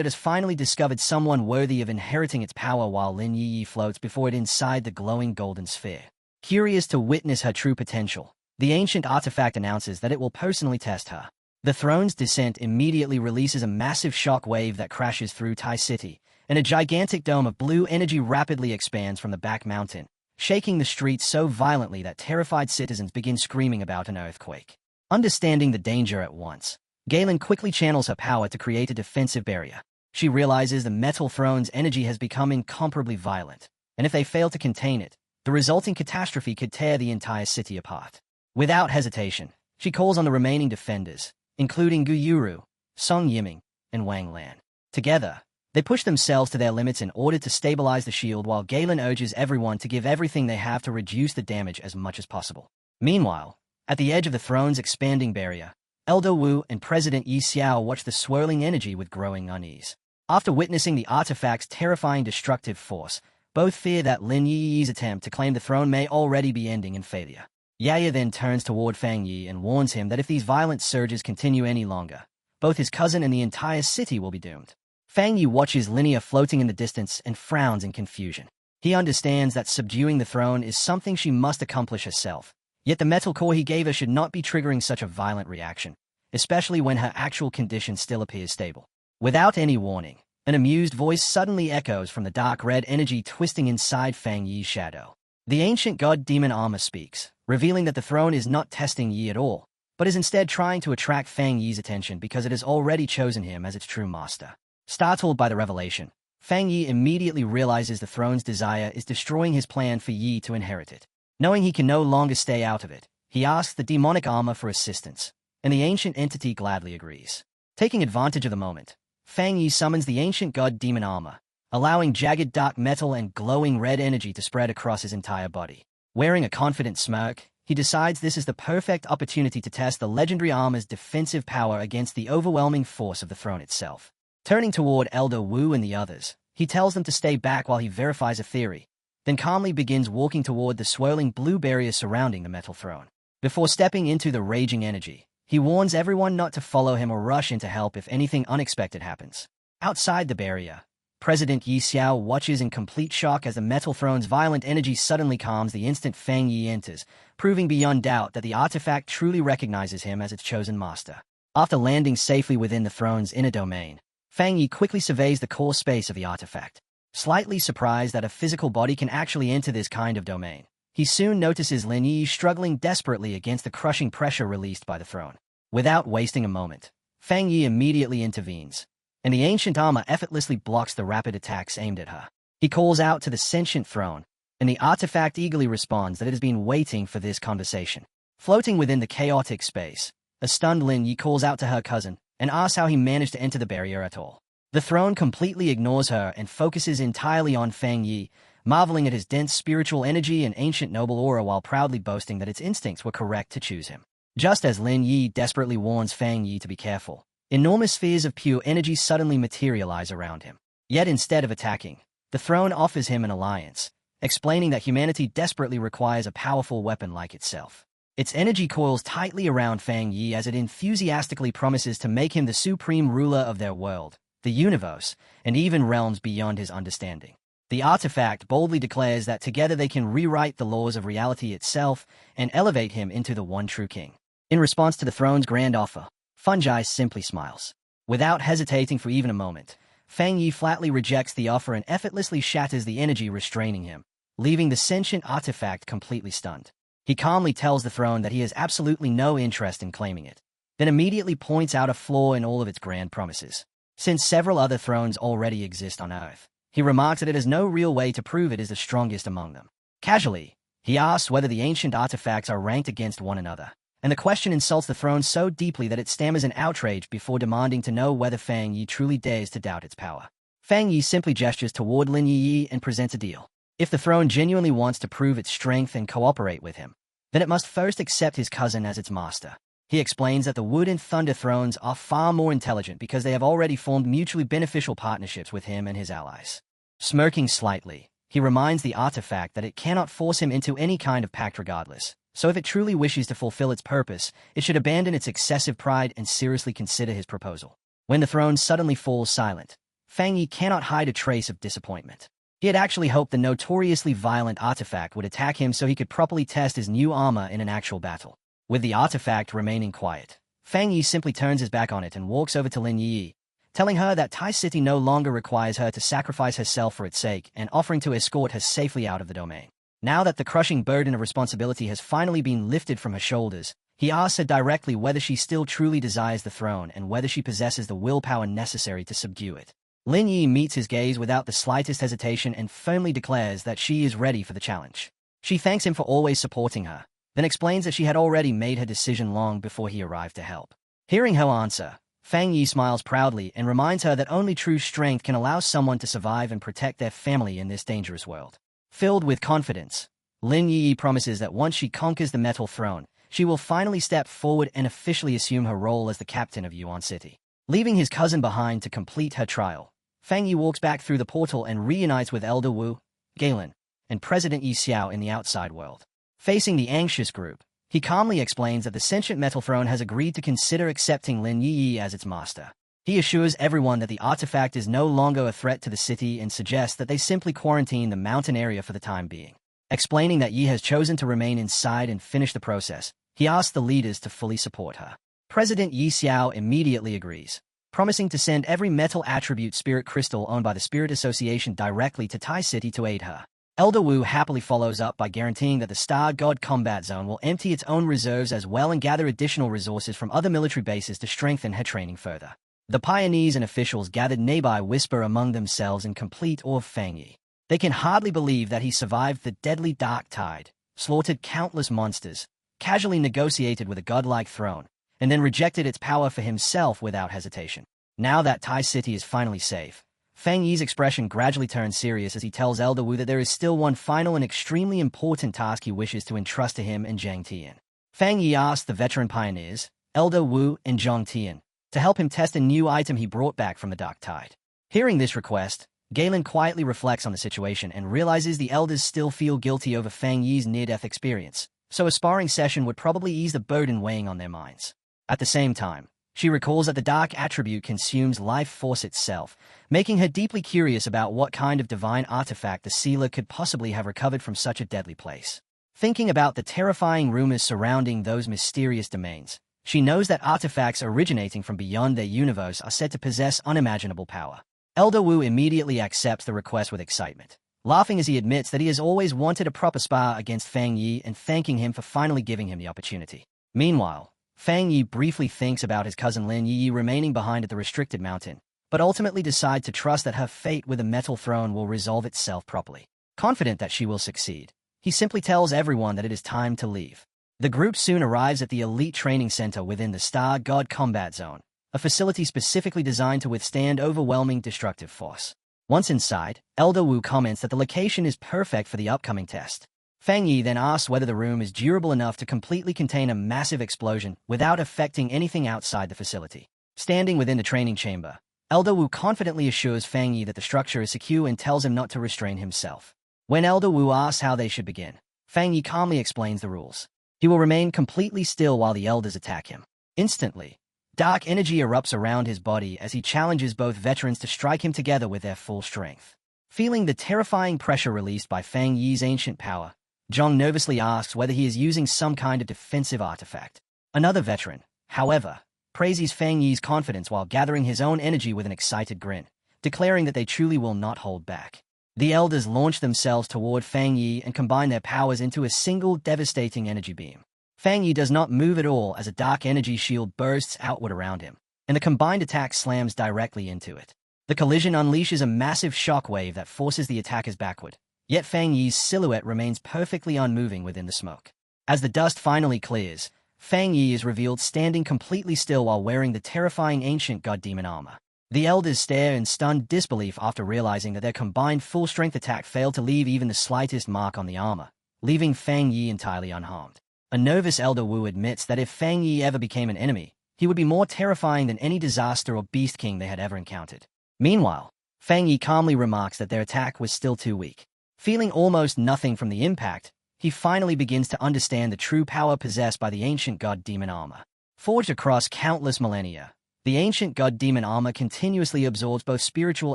Speaker 1: it has finally discovered someone worthy of inheriting its power while Lin Yi floats before it inside the glowing golden sphere. Curious to witness her true potential, the ancient artifact announces that it will personally test her. The throne's descent immediately releases a massive shock wave that crashes through Tai City, and a gigantic dome of blue energy rapidly expands from the back mountain, shaking the streets so violently that terrified citizens begin screaming about an earthquake. Understanding the danger at once, Galen quickly channels her power to create a defensive barrier. She realizes the metal throne's energy has become incomparably violent, and if they fail to contain it, the resulting catastrophe could tear the entire city apart. Without hesitation, she calls on the remaining defenders, including Gu Yuru, Song Yiming, and Wang Lan. Together, they push themselves to their limits in order to stabilize the shield while Galen urges everyone to give everything they have to reduce the damage as much as possible. Meanwhile, at the edge of the throne's expanding barrier, Elder Wu and President Yi Xiao watch the swirling energy with growing unease. After witnessing the artifact's terrifying destructive force, both fear that Lin Yi's attempt to claim the throne may already be ending in failure. Yaya then turns toward Fang Yi and warns him that if these violent surges continue any longer, both his cousin and the entire city will be doomed. Fang Yi watches Linia floating in the distance and frowns in confusion. He understands that subduing the throne is something she must accomplish herself, yet the metal core he gave her should not be triggering such a violent reaction, especially when her actual condition still appears stable. Without any warning, an amused voice suddenly echoes from the dark red energy twisting inside Fang Yi's shadow. The ancient god-demon armor speaks, revealing that the throne is not testing Yi at all, but is instead trying to attract Fang Yi's attention because it has already chosen him as its true master. Startled by the revelation, Fang Yi immediately realizes the throne's desire is destroying his plan for Yi to inherit it. Knowing he can no longer stay out of it, he asks the demonic armor for assistance, and the ancient entity gladly agrees. Taking advantage of the moment, Fang Yi summons the ancient god-demon armor, allowing jagged dark metal and glowing red energy to spread across his entire body. Wearing a confident smirk, he decides this is the perfect opportunity to test the legendary armor's defensive power against the overwhelming force of the throne itself. Turning toward Elder Wu and the others, he tells them to stay back while he verifies a theory, then calmly begins walking toward the swirling blue barrier surrounding the metal throne. Before stepping into the raging energy, he warns everyone not to follow him or rush in to help if anything unexpected happens. Outside the barrier, President Yi Xiao watches in complete shock as the metal throne's violent energy suddenly calms the instant Fang Yi enters, proving beyond doubt that the artifact truly recognizes him as its chosen master. After landing safely within the throne's inner domain, Fang Yi quickly surveys the core space of the artifact. Slightly surprised that a physical body can actually enter this kind of domain, he soon notices Lin Yi struggling desperately against the crushing pressure released by the throne. Without wasting a moment, Fang Yi immediately intervenes, and the ancient armor effortlessly blocks the rapid attacks aimed at her. He calls out to the sentient throne, and the artifact eagerly responds that it has been waiting for this conversation. Floating within the chaotic space, a stunned Lin Yi calls out to her cousin and asks how he managed to enter the barrier at all. The throne completely ignores her and focuses entirely on Fang Yi, marveling at his dense spiritual energy and ancient noble aura while proudly boasting that its instincts were correct to choose him. Just as Lin Yi desperately warns Fang Yi to be careful, enormous spheres of pure energy suddenly materialize around him. Yet instead of attacking, the throne offers him an alliance, explaining that humanity desperately requires a powerful weapon like itself. Its energy coils tightly around Fang Yi as it enthusiastically promises to make him the supreme ruler of their world, the universe, and even realms beyond his understanding. The artifact boldly declares that together they can rewrite the laws of reality itself and elevate him into the one true king. In response to the throne's grand offer, Fungi simply smiles. Without hesitating for even a moment, Fang Yi flatly rejects the offer and effortlessly shatters the energy restraining him, leaving the sentient artifact completely stunned. He calmly tells the throne that he has absolutely no interest in claiming it, then immediately points out a flaw in all of its grand promises. Since several other thrones already exist on Earth, he remarks that it has no real way to prove it is the strongest among them. Casually, he asks whether the ancient artifacts are ranked against one another, and the question insults the throne so deeply that it stammers in outrage before demanding to know whether Fang Yi truly dares to doubt its power. Fang Yi simply gestures toward Lin Yi and presents a deal. If the throne genuinely wants to prove its strength and cooperate with him, then it must first accept his cousin as its master. He explains that the Wood and Thunder thrones are far more intelligent because they have already formed mutually beneficial partnerships with him and his allies. Smirking slightly, he reminds the artifact that it cannot force him into any kind of pact regardless, so if it truly wishes to fulfill its purpose, it should abandon its excessive pride and seriously consider his proposal. When the throne suddenly falls silent, Fang Yi cannot hide a trace of disappointment. He had actually hoped the notoriously violent artifact would attack him so he could properly test his new armor in an actual battle. With the artifact remaining quiet, Fang Yi simply turns his back on it and walks over to Lin Yi, telling her that Tai City no longer requires her to sacrifice herself for its sake and offering to escort her safely out of the domain. Now that the crushing burden of responsibility has finally been lifted from her shoulders, he asks her directly whether she still truly desires the throne and whether she possesses the willpower necessary to subdue it. Lin Yi meets his gaze without the slightest hesitation and firmly declares that she is ready for the challenge. She thanks him for always supporting her, then explains that she had already made her decision long before he arrived to help. Hearing her answer, Fang Yi smiles proudly and reminds her that only true strength can allow someone to survive and protect their family in this dangerous world. Filled with confidence, Lin Yi promises that once she conquers the Metal Throne, she will finally step forward and officially assume her role as the captain of Yuan City. Leaving his cousin behind to complete her trial, Fang Yi walks back through the portal and reunites with Elder Wu, Galen, and President Yi Xiao in the outside world. Facing the anxious group, he calmly explains that the sentient Metal Throne has agreed to consider accepting Lin Yi as its master. He assures everyone that the artifact is no longer a threat to the city and suggests that they simply quarantine the mountain area for the time being. Explaining that Yi has chosen to remain inside and finish the process, he asks the leaders to fully support her. President Yi Xiao immediately agrees, promising to send every metal attribute spirit crystal owned by the Spirit Association directly to Tai City to aid her. Elder Wu happily follows up by guaranteeing that the Star God Combat Zone will empty its own reserves as well and gather additional resources from other military bases to strengthen her training further. The pioneers and officials gathered nearby whisper among themselves in complete awe of Fang Yi. They can hardly believe that he survived the deadly Dark Tide, slaughtered countless monsters, casually negotiated with a godlike throne, and then rejected its power for himself without hesitation. Now that Tai City is finally safe, Fang Yi's expression gradually turns serious as he tells Elder Wu that there is still one final and extremely important task he wishes to entrust to him and Zhang Tian. Fang Yi asks the veteran pioneers, Elder Wu and Zhang Tian, to help him test a new item he brought back from the Dark Tide. Hearing this request, Galen quietly reflects on the situation and realizes the elders still feel guilty over Fang Yi's near-death experience, so a sparring session would probably ease the burden weighing on their minds. At the same time, she recalls that the dark attribute consumes life force itself, making her deeply curious about what kind of divine artifact the sealer could possibly have recovered from such a deadly place. Thinking about the terrifying rumors surrounding those mysterious domains, she knows that artifacts originating from beyond their universe are said to possess unimaginable power. Elder Wu immediately accepts the request with excitement, laughing as he admits that he has always wanted a proper spar against Fang Yi and thanking him for finally giving him the opportunity. Meanwhile, Fang Yi briefly thinks about his cousin Lin Yi remaining behind at the restricted mountain, but ultimately decides to trust that her fate with the Metal Throne will resolve itself properly. Confident that she will succeed, he simply tells everyone that it is time to leave. The group soon arrives at the elite training center within the Star God Combat Zone, a facility specifically designed to withstand overwhelming destructive force. Once inside, Elder Wu comments that the location is perfect for the upcoming test. Fang Yi then asks whether the room is durable enough to completely contain a massive explosion without affecting anything outside the facility. Standing within the training chamber, Elder Wu confidently assures Fang Yi that the structure is secure and tells him not to restrain himself. When Elder Wu asks how they should begin, Fang Yi calmly explains the rules. He will remain completely still while the elders attack him. Instantly, dark energy erupts around his body as he challenges both veterans to strike him together with their full strength. Feeling the terrifying pressure released by Fang Yi's ancient power, Zhang nervously asks whether he is using some kind of defensive artifact. Another veteran, however, praises Fang Yi's confidence while gathering his own energy with an excited grin, declaring that they truly will not hold back. The elders launch themselves toward Fang Yi and combine their powers into a single devastating energy beam. Fang Yi does not move at all as a dark energy shield bursts outward around him, and the combined attack slams directly into it. The collision unleashes a massive shockwave that forces the attackers backward, yet Fang Yi's silhouette remains perfectly unmoving within the smoke. As the dust finally clears, Fang Yi is revealed standing completely still while wearing the terrifying ancient god-demon armor. The elders stare in stunned disbelief after realizing that their combined full-strength attack failed to leave even the slightest mark on the armor, leaving Fang Yi entirely unharmed. A nervous Elder Wu admits that if Fang Yi ever became an enemy, he would be more terrifying than any disaster or beast king they had ever encountered. Meanwhile, Fang Yi calmly remarks that their attack was still too weak. Feeling almost nothing from the impact, he finally begins to understand the true power possessed by the ancient god-demon armor. Forged across countless millennia, the ancient god-demon armor continuously absorbs both spiritual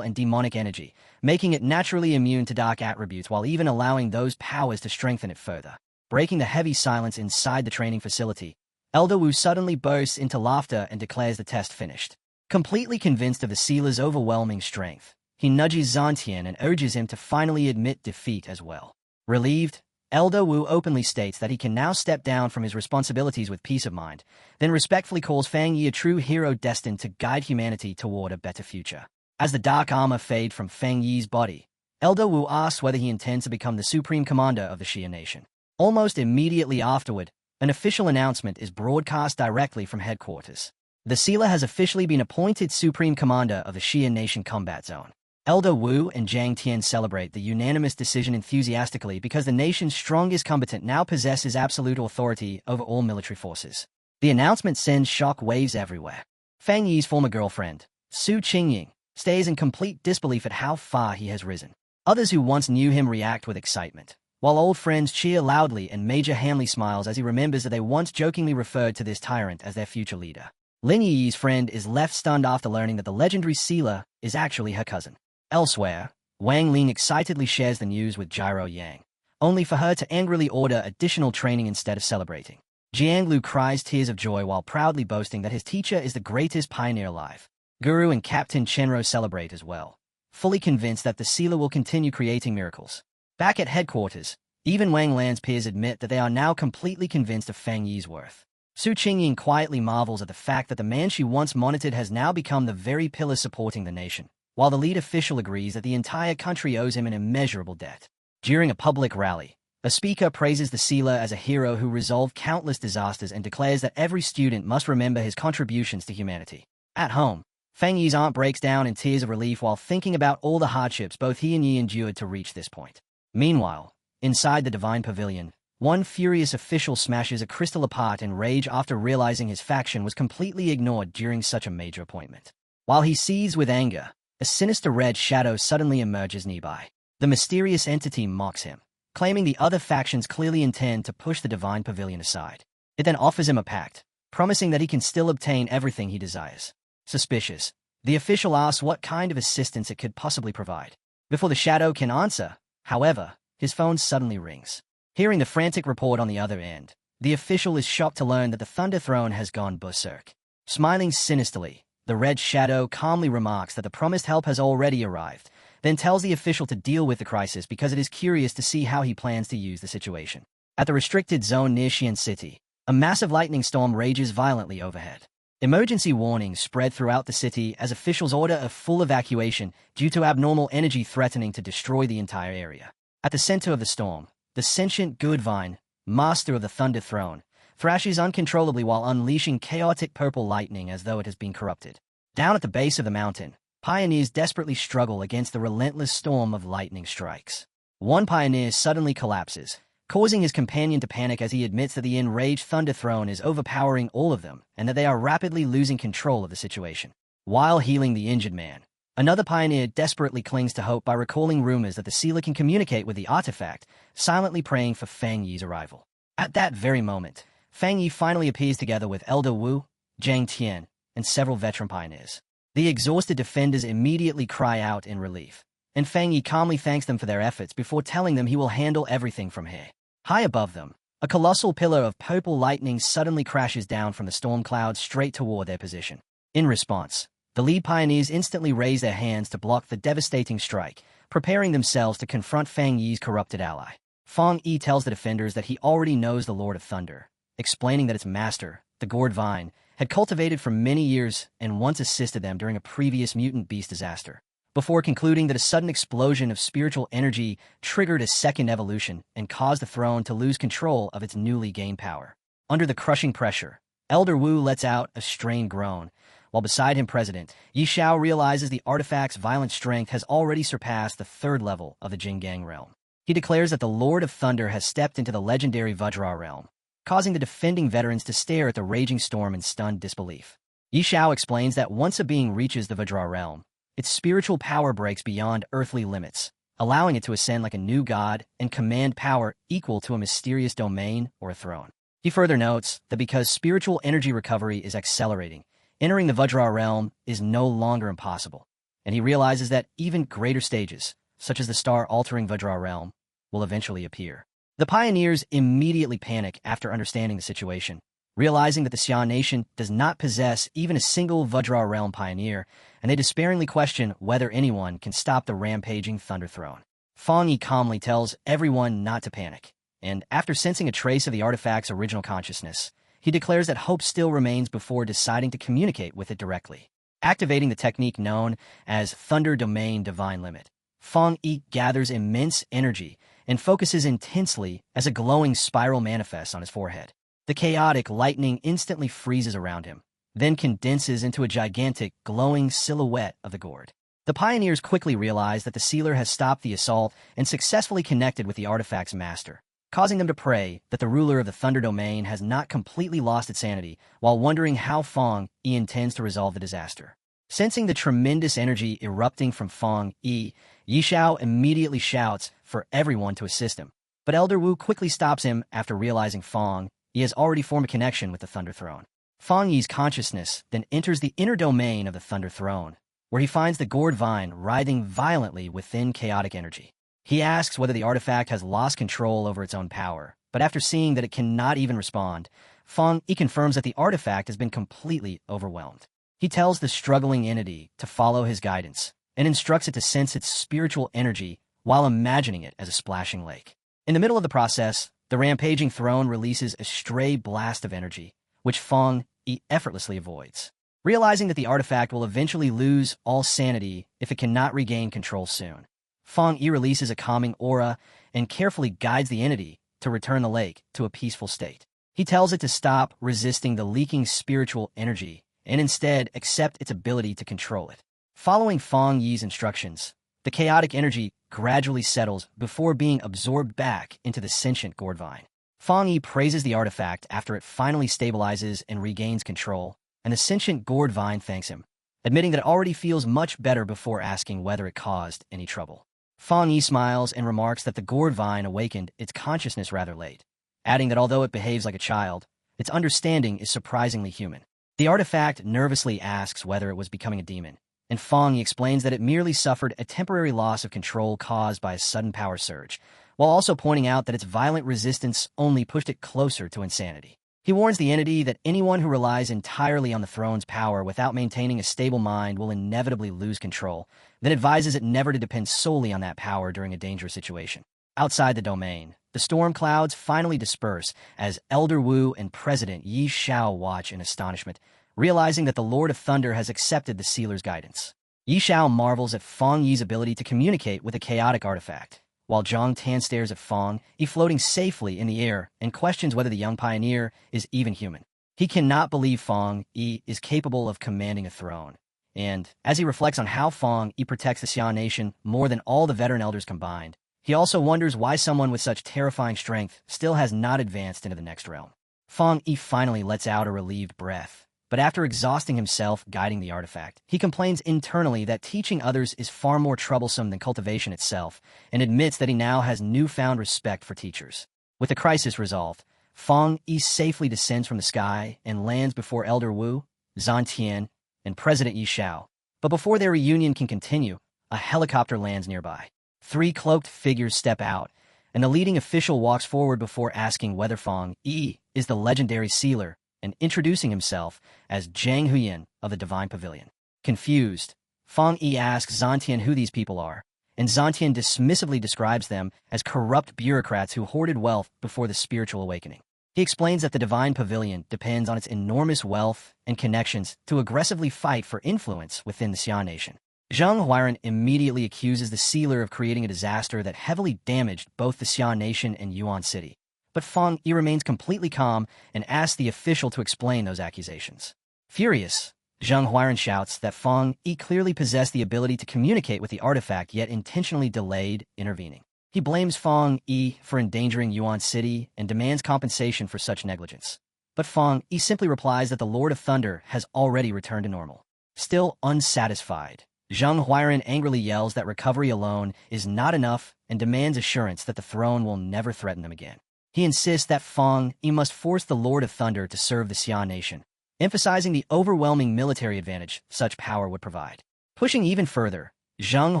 Speaker 1: and demonic energy, making it naturally immune to dark attributes while even allowing those powers to strengthen it further. Breaking the heavy silence inside the training facility, Elder Wu suddenly bursts into laughter and declares the test finished. Completely convinced of the sealer's overwhelming strength, he nudges Zantian and urges him to finally admit defeat as well. Relieved, Elder Wu openly states that he can now step down from his responsibilities with peace of mind, then respectfully calls Fang Yi a true hero destined to guide humanity toward a better future. As the dark armor fades from Fang Yi's body, Elder Wu asks whether he intends to become the supreme commander of the Xia nation. Almost immediately afterward, an official announcement is broadcast directly from headquarters. The sealer has officially been appointed supreme commander of the Xia nation combat zone. Elder Wu and Zhang Tian celebrate the unanimous decision enthusiastically because the nation's strongest combatant now possesses absolute authority over all military forces. The announcement sends shock waves everywhere. Fang Yi's former girlfriend, Su Qingying, stays in complete disbelief at how far he has risen. Others who once knew him react with excitement, while old friends cheer loudly and Major Hanley smiles as he remembers that they once jokingly referred to this tyrant as their future leader. Lin Yi's friend is left stunned after learning that the legendary sealer is actually her cousin. Elsewhere, Wang Ling excitedly shares the news with Gyro Yang, only for her to angrily order additional training instead of celebrating. Jianglu cries tears of joy while proudly boasting that his teacher is the greatest pioneer alive. Guru and Captain Chenro celebrate as well, fully convinced that the sealer will continue creating miracles. Back at headquarters, even Wang Lan's peers admit that they are now completely convinced of Fang Yi's worth. Su Qingying quietly marvels at the fact that the man she once monitored has now become the very pillar supporting the nation, while the lead official agrees that the entire country owes him an immeasurable debt. During a public rally, a speaker praises the sealer as a hero who resolved countless disasters and declares that every student must remember his contributions to humanity. At home, Fang Yi's aunt breaks down in tears of relief while thinking about all the hardships both he and Yi endured to reach this point. Meanwhile, inside the Divine Pavilion, one furious official smashes a crystal apart in rage after realizing his faction was completely ignored during such a major appointment. While he seethes with anger, a sinister red shadow suddenly emerges nearby. The mysterious entity mocks him, claiming the other factions clearly intend to push the Divine Pavilion aside. It then offers him a pact, promising that he can still obtain everything he desires. Suspicious, the official asks what kind of assistance it could possibly provide. Before the shadow can answer, however, his phone suddenly rings. Hearing the frantic report on the other end, the official is shocked to learn that the Thunder Throne has gone berserk. Smiling sinisterly, the red shadow calmly remarks that the promised help has already arrived, then tells the official to deal with the crisis because it is curious to see how he plans to use the situation. At the restricted zone near Xian City, a massive lightning storm rages violently overhead. Emergency warnings spread throughout the city as officials order a full evacuation due to abnormal energy threatening to destroy the entire area. At the center of the storm, the sentient Goodvine, master of the Thunder Throne, thrashes uncontrollably while unleashing chaotic purple lightning as though it has been corrupted. Down at the base of the mountain, pioneers desperately struggle against the relentless storm of lightning strikes. One pioneer suddenly collapses, causing his companion to panic as he admits that the enraged Thunder Throne is overpowering all of them and that they are rapidly losing control of the situation. While healing the injured man, another pioneer desperately clings to hope by recalling rumors that the sealer can communicate with the artifact, silently praying for Fang Yi's arrival. At that very moment, Fang Yi finally appears together with Elder Wu, Zhang Tian, and several veteran pioneers. The exhausted defenders immediately cry out in relief, and Fang Yi calmly thanks them for their efforts before telling them he will handle everything from here. High above them, a colossal pillar of purple lightning suddenly crashes down from the storm clouds straight toward their position. In response, the lead pioneers instantly raise their hands to block the devastating strike, preparing themselves to confront Fang Yi's corrupted ally. Fang Yi tells the defenders that he already knows the Lord of Thunder, explaining that its master, the gourd vine, had cultivated for many years and once assisted them during a previous mutant beast disaster, before concluding that a sudden explosion of spiritual energy triggered a second evolution and caused the throne to lose control of its newly gained power. Under the crushing pressure, Elder Wu lets out a strained groan, while beside him President Yi Xiao realizes the artifact's violent strength has already surpassed the third level of the Jinggang realm. He declares that the Lord of Thunder has stepped into the legendary Vajra realm, causing the defending veterans to stare at the raging storm in stunned disbelief. Yi Xiao explains that once a being reaches the Vajra realm, its spiritual power breaks beyond earthly limits, allowing it to ascend like a new god and command power equal to a mysterious domain or a throne. He further notes that because spiritual energy recovery is accelerating, entering the Vajra realm is no longer impossible, and he realizes that even greater stages, such as the star-altering Vajra realm, will eventually appear. The pioneers immediately panic after understanding the situation, realizing that the Xia nation does not possess even a single Vajra realm pioneer, and they despairingly question whether anyone can stop the rampaging Thunder Throne. Fang Yi calmly tells everyone not to panic, and after sensing a trace of the artifact's original consciousness, he declares that hope still remains before deciding to communicate with it directly. Activating the technique known as Thunder Domain Divine Limit, Fang Yi gathers immense energy and focuses intensely as a glowing spiral manifests on his forehead. The chaotic lightning instantly freezes around him, then condenses into a gigantic, glowing silhouette of the gourd. The pioneers quickly realize that the sealer has stopped the assault and successfully connected with the artifact's master, causing them to pray that the ruler of the Thunder Domain has not completely lost its sanity, while wondering how Fang Yi intends to resolve the disaster. Sensing the tremendous energy erupting from Fang Yi, Yi Xiao immediately shouts for everyone to assist him. But Elder Wu quickly stops him after realizing Fang Yi has already formed a connection with the Thunder Throne. Fang Yi's consciousness then enters the inner domain of the Thunder Throne, where he finds the gourd vine writhing violently within chaotic energy. He asks whether the artifact has lost control over its own power, but after seeing that it cannot even respond, Fang Yi confirms that the artifact has been completely overwhelmed. He tells the struggling entity to follow his guidance and instructs it to sense its spiritual energy while imagining it as a splashing lake. In the middle of the process, the rampaging throne releases a stray blast of energy, which Fang Yi effortlessly avoids. Realizing that the artifact will eventually lose all sanity if it cannot regain control soon, Fang Yi releases a calming aura and carefully guides the entity to return the lake to a peaceful state. He tells it to stop resisting the leaking spiritual energy and instead accept its ability to control it. Following Fang Yi's instructions, the chaotic energy gradually settles before being absorbed back into the sentient gourd vine. Fang Yi praises the artifact after it finally stabilizes and regains control, and the sentient gourd vine thanks him, admitting that it already feels much better before asking whether it caused any trouble. Fang Yi smiles and remarks that the gourd vine awakened its consciousness rather late, adding that although it behaves like a child, its understanding is surprisingly human. The artifact nervously asks whether it was becoming a demon, and Fang Yi explains that it merely suffered a temporary loss of control caused by a sudden power surge, while also pointing out that its violent resistance only pushed it closer to insanity. He warns the entity that anyone who relies entirely on the throne's power without maintaining a stable mind will inevitably lose control, then advises it never to depend solely on that power during a dangerous situation. Outside the domain, the storm clouds finally disperse as Elder Wu and President Yi Xiao watch in astonishment, realizing that the Lord of Thunder has accepted the sealer's guidance. Yi Xiao marvels at Fang Yi's ability to communicate with a chaotic artifact, while Zhang Tan stares at Fang Yi floating safely in the air and questions whether the young pioneer is even human. He cannot believe Fang Yi is capable of commanding a throne, and as he reflects on how Fang Yi protects the Xia nation more than all the veteran elders combined, he also wonders why someone with such terrifying strength still has not advanced into the next realm. Fang Yi finally lets out a relieved breath, but after exhausting himself guiding the artifact, he complains internally that teaching others is far more troublesome than cultivation itself, and admits that he now has newfound respect for teachers. With the crisis resolved, Fang Yi safely descends from the sky and lands before Elder Wu, Zhan Tian, and President Yi Xiao. But before their reunion can continue, a helicopter lands nearby. 3 cloaked figures step out, and the leading official walks forward before asking whether Fang Yi is the legendary sealer and introducing himself as Zhang Huyan of the Divine Pavilion. Confused, Fang Yi asks Zantian who these people are, and Zantian dismissively describes them as corrupt bureaucrats who hoarded wealth before the spiritual awakening. He explains that the Divine Pavilion depends on its enormous wealth and connections to aggressively fight for influence within the Xian nation. Zhang Huairan immediately accuses the sealer of creating a disaster that heavily damaged both the Xian nation and Yuan City. But Fang Yi remains completely calm and asks the official to explain those accusations. Furious, Zhang Huairan shouts that Fang Yi clearly possessed the ability to communicate with the artifact yet intentionally delayed intervening. He blames Fang Yi for endangering Yuan City and demands compensation for such negligence. But Fang Yi simply replies that the Lord of Thunder has already returned to normal. Still unsatisfied, Zhang Huairan angrily yells that recovery alone is not enough and demands assurance that the throne will never threaten them again. He insists that Fang Yi must force the Lord of Thunder to serve the Xian nation, emphasizing the overwhelming military advantage such power would provide. Pushing even further, Zhang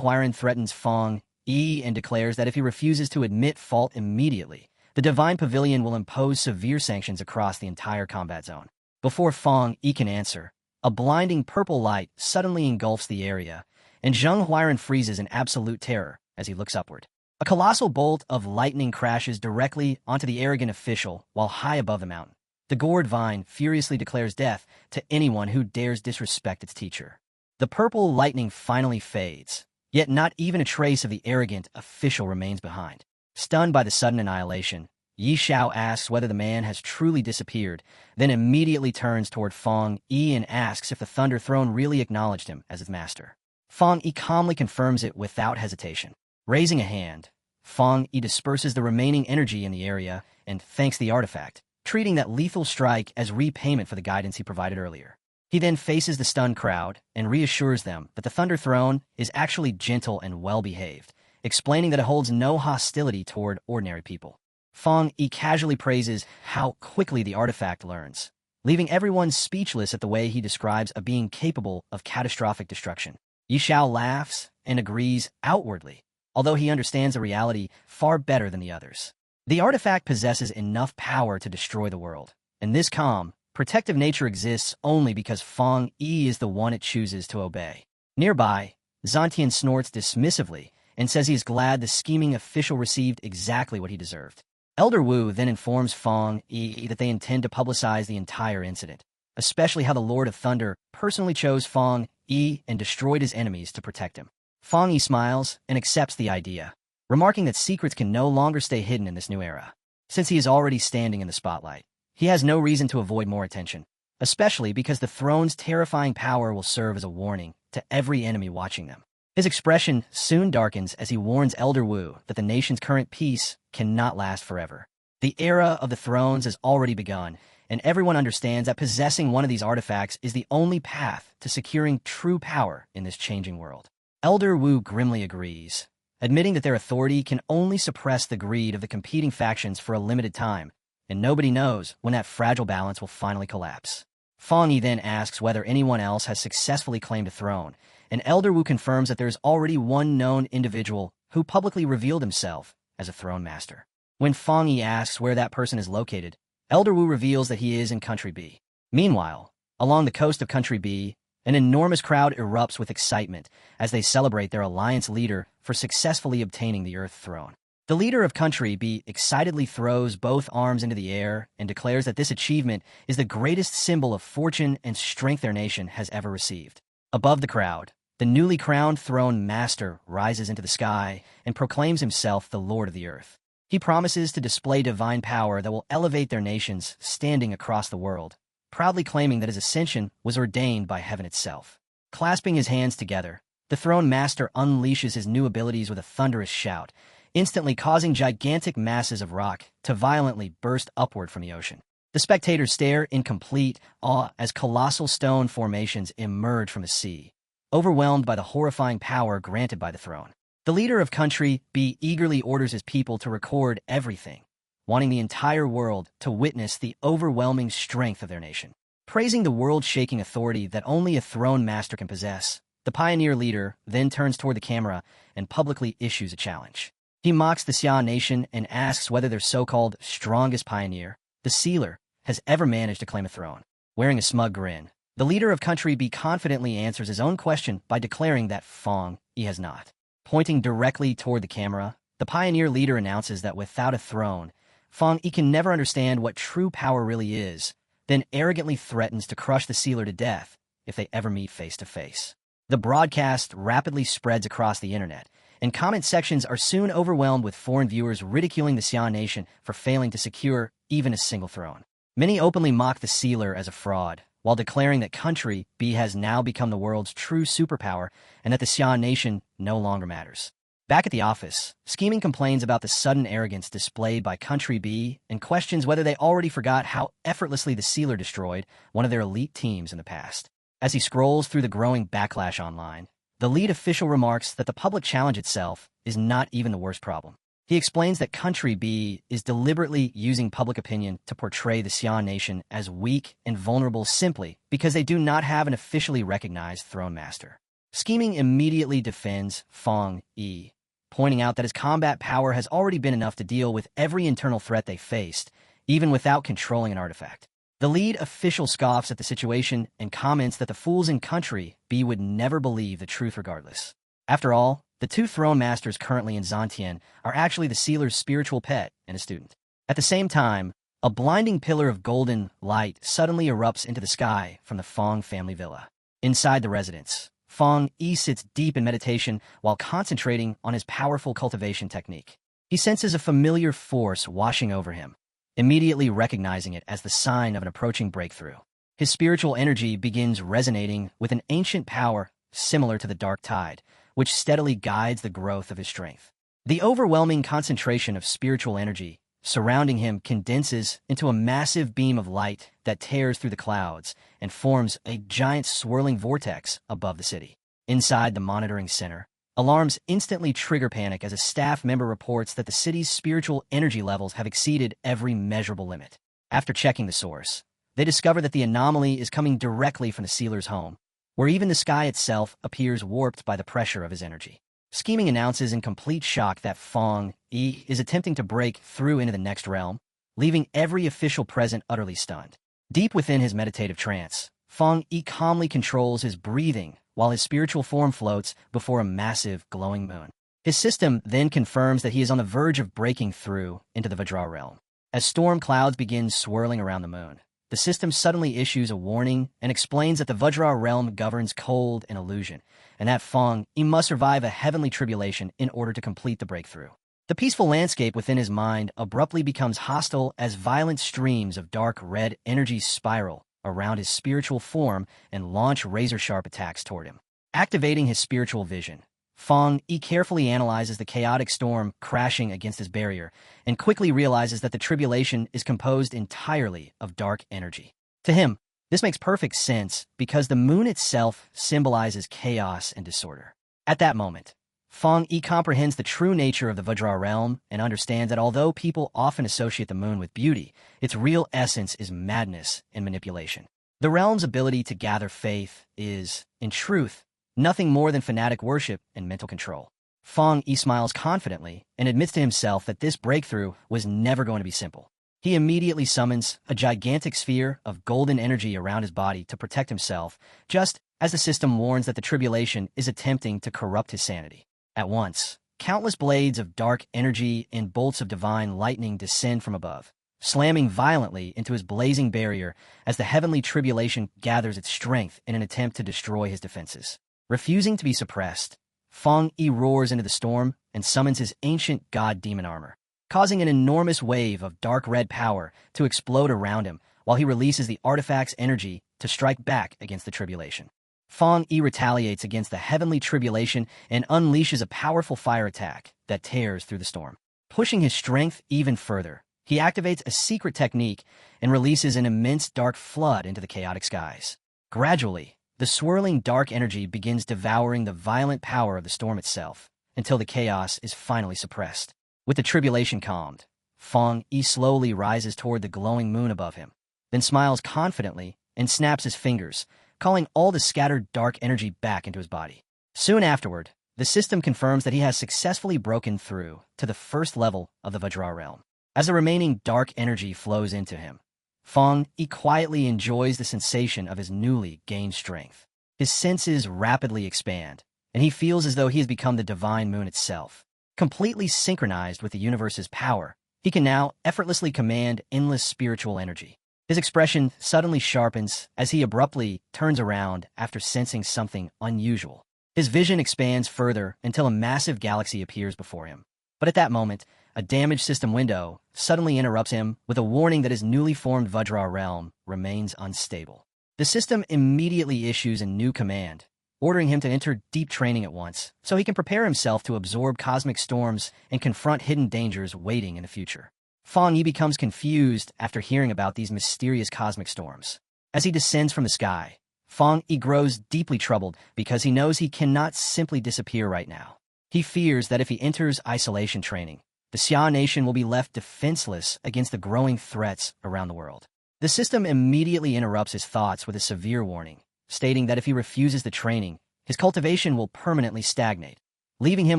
Speaker 1: Huairan threatens Fang Yi and declares that if he refuses to admit fault immediately, the Divine Pavilion will impose severe sanctions across the entire combat zone. Before Fang Yi can answer, a blinding purple light suddenly engulfs the area, and Zhang Huairan freezes in absolute terror as he looks upward. A colossal bolt of lightning crashes directly onto the arrogant official while high above the mountain. The gourd vine furiously declares death to anyone who dares disrespect its teacher. The purple lightning finally fades, yet not even a trace of the arrogant official remains behind. Stunned by the sudden annihilation, Yi Xiao asks whether the man has truly disappeared, then immediately turns toward Fang Yi and asks if the Thunder Throne really acknowledged him as its master. Fang Yi calmly confirms it without hesitation. Raising a hand, Fang Yi disperses the remaining energy in the area and thanks the artifact, treating that lethal strike as repayment for the guidance he provided earlier. He then faces the stunned crowd and reassures them that the Thunder Throne is actually gentle and well-behaved, explaining that it holds no hostility toward ordinary people. Fang Yi casually praises how quickly the artifact learns, leaving everyone speechless at the way he describes a being capable of catastrophic destruction. Yi Xiao laughs and agrees outwardly, although he understands the reality far better than the others. The artifact possesses enough power to destroy the world, and this calm, protective nature exists only because Fang Yi is the one it chooses to obey. Nearby, Zantian snorts dismissively and says he is glad the scheming official received exactly what he deserved. Elder Wu then informs Fang Yi that they intend to publicize the entire incident, especially how the Lord of Thunder personally chose Fang Yi and destroyed his enemies to protect him. Fang Yi smiles and accepts the idea, remarking that secrets can no longer stay hidden in this new era. Since he is already standing in the spotlight, he has no reason to avoid more attention, especially because the throne's terrifying power will serve as a warning to every enemy watching them. His expression soon darkens as he warns Elder Wu that the nation's current peace cannot last forever. The era of the thrones has already begun, and everyone understands that possessing one of these artifacts is the only path to securing true power in this changing world. Elder Wu grimly agrees, admitting that their authority can only suppress the greed of the competing factions for a limited time, and nobody knows when that fragile balance will finally collapse. Fang Yi then asks whether anyone else has successfully claimed a throne, and Elder Wu confirms that there is already one known individual who publicly revealed himself as a throne master. When Fang Yi asks where that person is located, Elder Wu reveals that he is in Country B. Meanwhile, along the coast of Country B, an enormous crowd erupts with excitement as they celebrate their alliance leader for successfully obtaining the Earth Throne. The leader of Country B excitedly throws both arms into the air and declares that this achievement is the greatest symbol of fortune and strength their nation has ever received. Above the crowd, the newly crowned throne master rises into the sky and proclaims himself the Lord of the Earth. He promises to display divine power that will elevate their nations standing across the world, proudly claiming that his ascension was ordained by heaven itself. Clasping his hands together, the throne master unleashes his new abilities with a thunderous shout, instantly causing gigantic masses of rock to violently burst upward from the ocean. The spectators stare in complete awe as colossal stone formations emerge from the sea, overwhelmed by the horrifying power granted by the throne. The leader of Country B eagerly orders his people to record everything, wanting the entire world to witness the overwhelming strength of their nation. Praising the world-shaking authority that only a throne master can possess, The pioneer leader then turns toward the camera and publicly issues a challenge. He mocks the Xia nation and asks whether their so-called strongest pioneer, the Sealer, has ever managed to claim a throne. Wearing a smug grin, the leader of Country B confidently answers his own question by declaring that Fong Yi has not. Pointing directly toward the camera, the pioneer leader announces that without a throne, Fong Yi can never understand what true power really is, then arrogantly threatens to crush the Sealer to death if they ever meet face to face. The broadcast rapidly spreads across the internet, and comment sections are soon overwhelmed with foreign viewers ridiculing the Xia nation for failing to secure even a single throne. Many openly mock the Sealer as a fraud, while declaring that Country B has now become the world's true superpower and that the Xia nation no longer matters. Back at the office, Scheming complains about the sudden arrogance displayed by Country B and questions whether they already forgot how effortlessly the Sealer destroyed one of their elite teams in the past. As he scrolls through the growing backlash online, the lead official remarks that the public challenge itself is not even the worst problem. He explains that Country B is deliberately using public opinion to portray the Xia nation as weak and vulnerable simply because they do not have an officially recognized throne master. Scheming immediately defends Fong Yi, pointing out that his combat power has already been enough to deal with every internal threat they faced, even without controlling an artifact. The lead official scoffs at the situation and comments that the fools in Country B would never believe the truth regardless. After all, the two throne masters currently in Zantian are actually the Sealer's spiritual pet and a student. At the same time, a blinding pillar of golden light suddenly erupts into the sky from the Fong family villa. Inside the residence, Fong Yi sits deep in meditation while concentrating on his powerful cultivation technique. He senses a familiar force washing over him, immediately recognizing it as the sign of an approaching breakthrough. His spiritual energy begins resonating with an ancient power similar to the dark tide, which steadily guides the growth of his strength. The overwhelming concentration of spiritual energy surrounding him condenses into a massive beam of light that tears through the clouds and forms a giant swirling vortex above the city. Inside the monitoring center, alarms instantly trigger panic as a staff member reports that the city's spiritual energy levels have exceeded every measurable limit. After checking the source, they discover that the anomaly is coming directly from the Sealer's home, where even the sky itself appears warped by the pressure of his energy. Scheming announces in complete shock that Fong Yi is attempting to break through into the next realm, leaving every official present utterly stunned. Deep within his meditative trance, Fong Yi calmly controls his breathing while his spiritual form floats before a massive, glowing moon. His system then confirms that he is on the verge of breaking through into the Vajra realm. As storm clouds begin swirling around the moon, the system suddenly issues a warning and explains that the Vajra realm governs cold and illusion, and that Fong Yi must survive a heavenly tribulation in order to complete the breakthrough. The peaceful landscape within his mind abruptly becomes hostile as violent streams of dark red energy spiral around his spiritual form and launch razor-sharp attacks toward him. Activating his spiritual vision, Fong Yi carefully analyzes the chaotic storm crashing against his barrier and quickly realizes that the tribulation is composed entirely of dark energy. To him, this makes perfect sense because the moon itself symbolizes chaos and disorder. At that moment, Fong Yi comprehends the true nature of the Vajra realm and understands that although people often associate the moon with beauty, its real essence is madness and manipulation. The realm's ability to gather faith is, in truth, nothing more than fanatic worship and mental control. Fong Yi smiles confidently and admits to himself that this breakthrough was never going to be simple. He immediately summons a gigantic sphere of golden energy around his body to protect himself, just as the system warns that the tribulation is attempting to corrupt his sanity. At once, countless blades of dark energy and bolts of divine lightning descend from above, slamming violently into his blazing barrier as the heavenly tribulation gathers its strength in an attempt to destroy his defenses. Refusing to be suppressed, Fong Yi roars into the storm and summons his ancient god-demon armor, causing an enormous wave of dark red power to explode around him while he releases the artifact's energy to strike back against the tribulation. Fong Yi retaliates against the heavenly tribulation and unleashes a powerful fire attack that tears through the storm. Pushing his strength even further, he activates a secret technique and releases an immense dark flood into the chaotic skies. Gradually, the swirling dark energy begins devouring the violent power of the storm itself, until the chaos is finally suppressed. With the tribulation calmed, Fong Yi slowly rises toward the glowing moon above him, then smiles confidently and snaps his fingers, calling all the scattered dark energy back into his body. Soon afterward, the system confirms that he has successfully broken through to the first level of the Vajra realm. As the remaining dark energy flows into him, Feng Yi quietly enjoys the sensation of his newly gained strength. His senses rapidly expand, and he feels as though he has become the divine moon itself. Completely synchronized with the universe's power, he can now effortlessly command endless spiritual energy. His expression suddenly sharpens as he abruptly turns around after sensing something unusual. His vision expands further until a massive galaxy appears before him. But at that moment, a damaged system window suddenly interrupts him with a warning that his newly formed Vajra realm remains unstable. The system immediately issues a new command, ordering him to enter deep training at once, so he can prepare himself to absorb cosmic storms and confront hidden dangers waiting in the future. Feng Yi becomes confused after hearing about these mysterious cosmic storms. As he descends from the sky, Feng Yi grows deeply troubled because he knows he cannot simply disappear right now. He fears that if he enters isolation training, the Xia nation will be left defenseless against the growing threats around the world. The system immediately interrupts his thoughts with a severe warning, stating that if he refuses the training, his cultivation will permanently stagnate, leaving him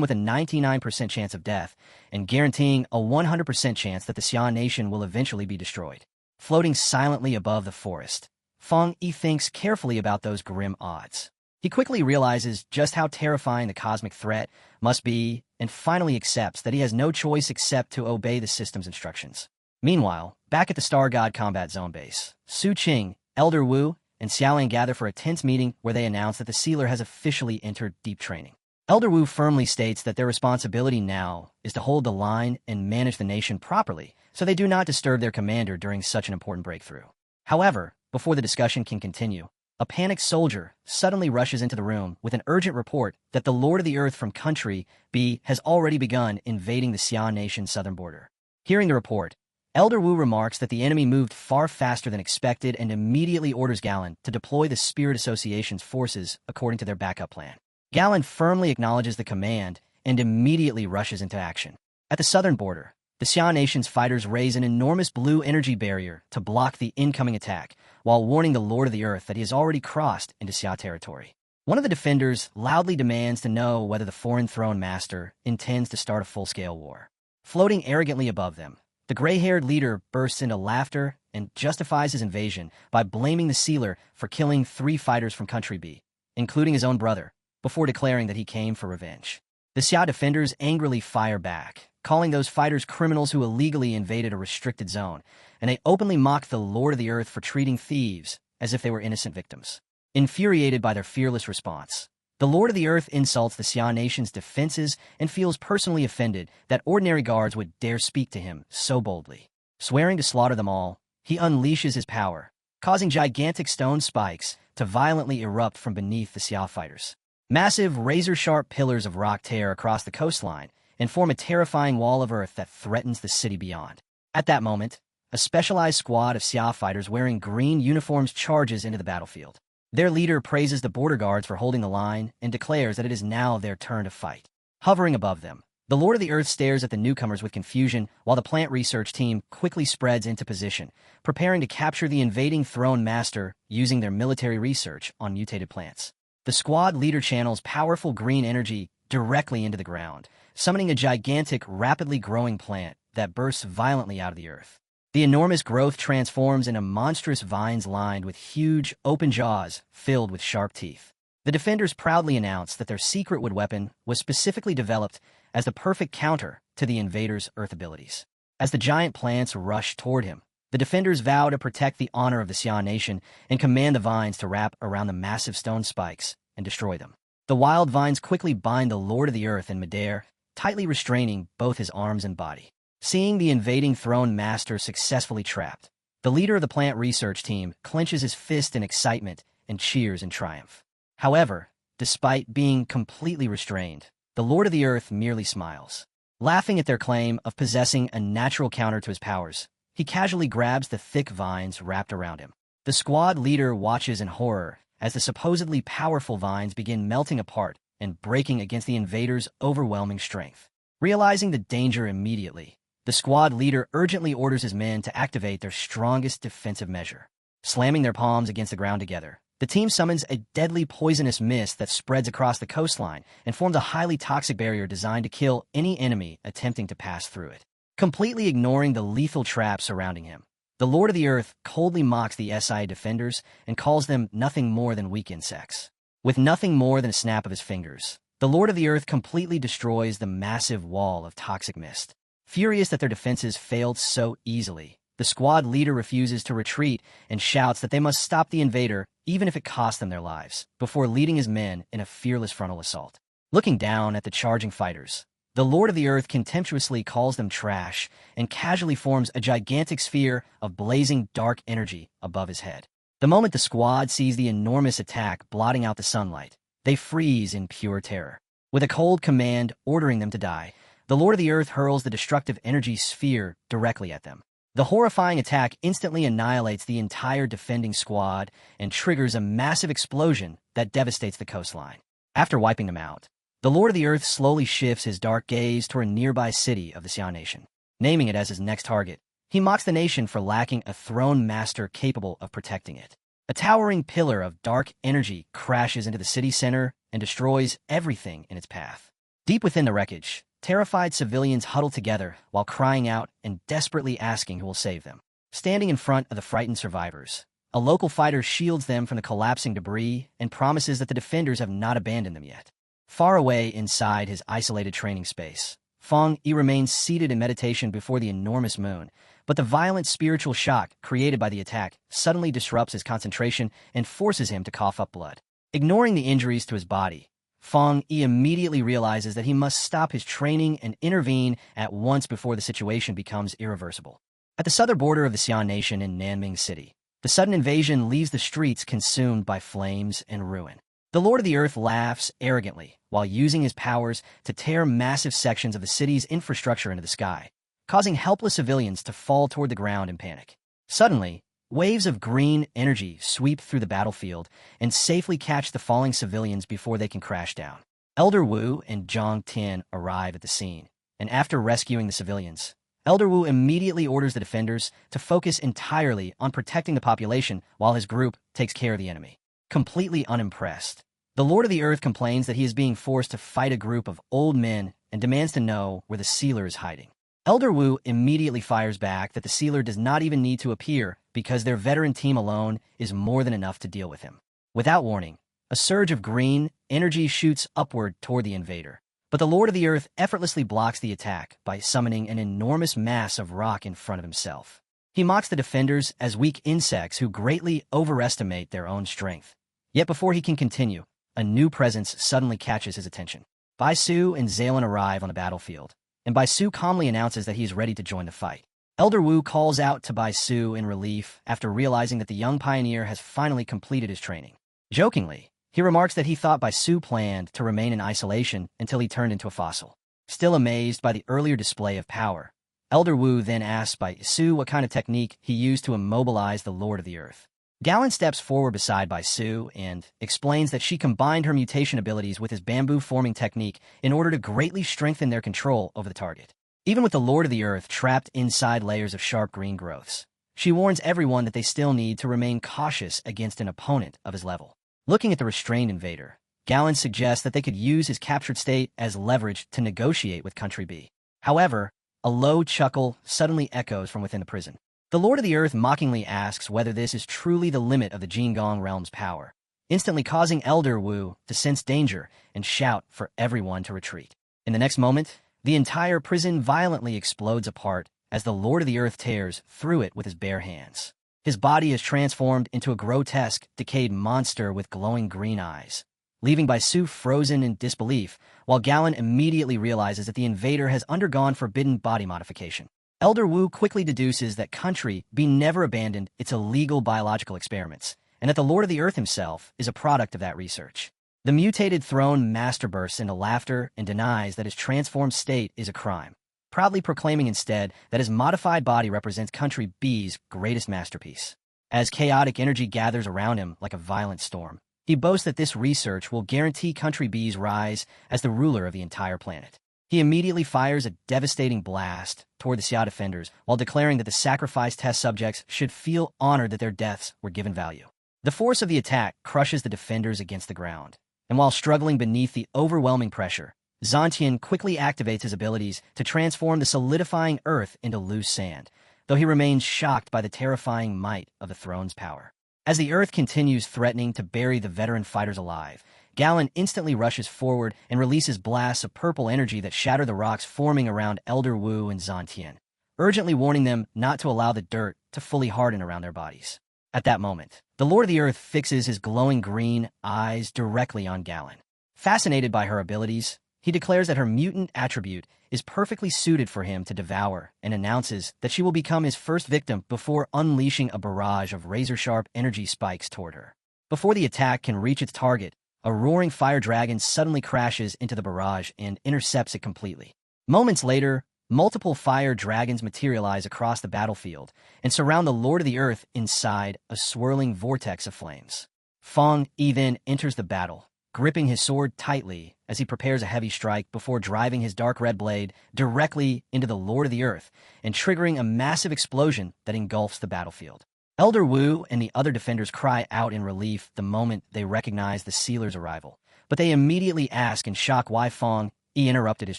Speaker 1: with a 99% chance of death and guaranteeing a 100% chance that the Xia nation will eventually be destroyed. Floating silently above the forest, Feng Yi thinks carefully about those grim odds. He quickly realizes just how terrifying the cosmic threat must be and finally accepts that he has no choice except to obey the system's instructions. Meanwhile, back at the Star God Combat Zone base, Su Qing, Elder Wu, and Xiaoling gather for a tense meeting where they announce that the Sealer has officially entered deep training. Elder Wu firmly states that their responsibility now is to hold the line and manage the nation properly, so they do not disturb their commander during such an important breakthrough. However, before the discussion can continue, a panicked soldier suddenly rushes into the room with an urgent report that the Lord of the Earth from Country B has already begun invading the Xia nation's southern border. Hearing the report, Elder Wu remarks that the enemy moved far faster than expected and immediately orders Galen to deploy the Spirit Association's forces according to their backup plan. Galen firmly acknowledges the command and immediately rushes into action. At the southern border, the Xia nation's fighters raise an enormous blue energy barrier to block the incoming attack, while warning the Lord of the Earth that he has already crossed into Xia territory. One of the defenders loudly demands to know whether the foreign throne master intends to start a full-scale war. Floating arrogantly above them, the gray-haired leader bursts into laughter and justifies his invasion by blaming the Sealer for killing 3 fighters from Country B, including his own brother, before declaring that he came for revenge. The Xia defenders angrily fire back, calling those fighters criminals who illegally invaded a restricted zone, and they openly mock the Lord of the Earth for treating thieves as if they were innocent victims. Infuriated by their fearless response, the Lord of the Earth insults the Xia nation's defenses and feels personally offended that ordinary guards would dare speak to him so boldly. Swearing to slaughter them all, he unleashes his power, causing gigantic stone spikes to violently erupt from beneath the Xia fighters. Massive, razor-sharp pillars of rock tear across the coastline and form a terrifying wall of earth that threatens the city beyond. At that moment, a specialized squad of Xia fighters wearing green uniforms charges into the battlefield. Their leader praises the border guards for holding the line and declares that it is now their turn to fight. Hovering above them, the Lord of the Earth stares at the newcomers with confusion while the plant research team quickly spreads into position, preparing to capture the invading throne master using their military research on mutated plants. The squad leader channels powerful green energy directly into the ground, summoning a gigantic, rapidly growing plant that bursts violently out of the earth. The enormous growth transforms into monstrous vines lined with huge, open jaws filled with sharp teeth. The defenders proudly announce that their secret wood weapon was specifically developed as the perfect counter to the invader's earth abilities. As the giant plants rush toward him, the defenders vow to protect the honor of the Xia nation and command the vines to wrap around the massive stone spikes and destroy them. The wild vines quickly bind the Lord of the Earth in midair, tightly restraining both his arms and body. Seeing the invading throne master successfully trapped, the leader of the plant research team clenches his fist in excitement and cheers in triumph. However, despite being completely restrained, the Lord of the Earth merely smiles. Laughing at their claim of possessing a natural counter to his powers, he casually grabs the thick vines wrapped around him. The squad leader watches in horror as the supposedly powerful vines begin melting apart and breaking against the invader's overwhelming strength. Realizing the danger immediately, the squad leader urgently orders his men to activate their strongest defensive measure. Slamming their palms against the ground together, The team summons a deadly poisonous mist that spreads across the coastline and forms a highly toxic barrier designed to kill any enemy attempting to pass through it. Completely ignoring the lethal traps surrounding him, the Lord of the Earth coldly mocks the SI defenders and calls them nothing more than weak insects. With nothing more than a snap of his fingers, the Lord of the Earth completely destroys the massive wall of toxic mist. Furious that their defenses failed so easily, the squad leader refuses to retreat and shouts that they must stop the invader even if it costs them their lives, before leading his men in a fearless frontal assault. Looking down at the charging fighters, the Lord of the Earth contemptuously calls them trash and casually forms a gigantic sphere of blazing dark energy above his head. The moment the squad sees the enormous attack blotting out the sunlight, they freeze in pure terror. With a cold command ordering them to die, the Lord of the Earth hurls the destructive energy sphere directly at them. The horrifying attack instantly annihilates the entire defending squad and triggers a massive explosion that devastates the coastline. After wiping them out, the Lord of the Earth slowly shifts his dark gaze toward a nearby city of the Xian Nation. Naming it as his next target, he mocks the nation for lacking a throne master capable of protecting it. A towering pillar of dark energy crashes into the city center and destroys everything in its path. Deep within the wreckage, terrified civilians huddle together while crying out and desperately asking who will save them. Standing in front of the frightened survivors, a local fighter shields them from the collapsing debris and promises that the defenders have not abandoned them yet. Far away inside his isolated training space, Feng Yi remains seated in meditation before the enormous moon, but the violent spiritual shock created by the attack suddenly disrupts his concentration and forces him to cough up blood. Ignoring the injuries to his body, Feng Yi immediately realizes that he must stop his training and intervene at once before the situation becomes irreversible. At the southern border of the Xian Nation in Nanming City, the sudden invasion leaves the streets consumed by flames and ruin. The Lord of the Earth laughs arrogantly while using his powers to tear massive sections of the city's infrastructure into the sky, causing helpless civilians to fall toward the ground in panic. Suddenly, waves of green energy sweep through the battlefield and safely catch the falling civilians before they can crash down. Elder Wu and Zhang Tian arrive at the scene, and after rescuing the civilians, Elder Wu immediately orders the defenders to focus entirely on protecting the population while his group takes care of the enemy. Completely unimpressed, the Lord of the Earth complains that he is being forced to fight a group of old men and demands to know where the sealer is hiding. Elder Wu immediately fires back that the sealer does not even need to appear because their veteran team alone is more than enough to deal with him. Without warning, a surge of green energy shoots upward toward the invader, but the Lord of the Earth effortlessly blocks the attack by summoning an enormous mass of rock in front of himself. He mocks the defenders as weak insects who greatly overestimate their own strength. Yet before he can continue, a new presence suddenly catches his attention. Bai Su and Zalen arrive on the battlefield, and Bai Su calmly announces that he is ready to join the fight. Elder Wu calls out to Bai Su in relief after realizing that the young pioneer has finally completed his training. Jokingly, he remarks that he thought Bai Su planned to remain in isolation until he turned into a fossil. Still amazed by the earlier display of power, Elder Wu then asks Bai Su what kind of technique he used to immobilize the Lord of the Earth. Galen steps forward beside Bai Su and explains that she combined her mutation abilities with his bamboo forming technique in order to greatly strengthen their control over the target. Even with the Lord of the Earth trapped inside layers of sharp green growths, she warns everyone that they still need to remain cautious against an opponent of his level. Looking at the restrained invader, Galen suggests that they could use his captured state as leverage to negotiate with Country B. However, a low chuckle suddenly echoes from within the prison. The Lord of the Earth mockingly asks whether this is truly the limit of the Jingong realm's power, instantly causing Elder Wu to sense danger and shout for everyone to retreat. In the next moment, the entire prison violently explodes apart as the Lord of the Earth tears through it with his bare hands. His body is transformed into a grotesque, decayed monster with glowing green eyes, leaving Bai Su frozen in disbelief, while Galen immediately realizes that the invader has undergone forbidden body modification. Elder Wu quickly deduces that Country B never abandoned its illegal biological experiments, and that the Lord of the Earth himself is a product of that research. The mutated throne master bursts into laughter and denies that his transformed state is a crime, proudly proclaiming instead that his modified body represents Country B's greatest masterpiece. As chaotic energy gathers around him like a violent storm, he boasts that this research will guarantee Country B's rise as the ruler of the entire planet. He immediately fires a devastating blast toward the Xia defenders while declaring that the sacrificed test subjects should feel honored that their deaths were given value. The force of the attack crushes the defenders against the ground, and while struggling beneath the overwhelming pressure, Zantian quickly activates his abilities to transform the solidifying earth into loose sand, though he remains shocked by the terrifying might of the throne's power. As the earth continues threatening to bury the veteran fighters alive, Galen instantly rushes forward and releases blasts of purple energy that shatter the rocks forming around Elder Wu and Zantian, urgently warning them not to allow the dirt to fully harden around their bodies. At that moment, the Lord of the Earth fixes his glowing green eyes directly on Galen. Fascinated by her abilities, he declares that her mutant attribute is perfectly suited for him to devour and announces that she will become his first victim before unleashing a barrage of razor-sharp energy spikes toward her. Before the attack can reach its target, a roaring fire dragon suddenly crashes into the barrage and intercepts it completely. Moments later, multiple fire dragons materialize across the battlefield and surround the Lord of the Earth inside a swirling vortex of flames. Feng Yi then enters the battle, gripping his sword tightly as he prepares a heavy strike before driving his dark red blade directly into the Lord of the Earth and triggering a massive explosion that engulfs the battlefield. Elder Wu and the other defenders cry out in relief the moment they recognize the sealer's arrival, but they immediately ask in shock why Feng Yi interrupted his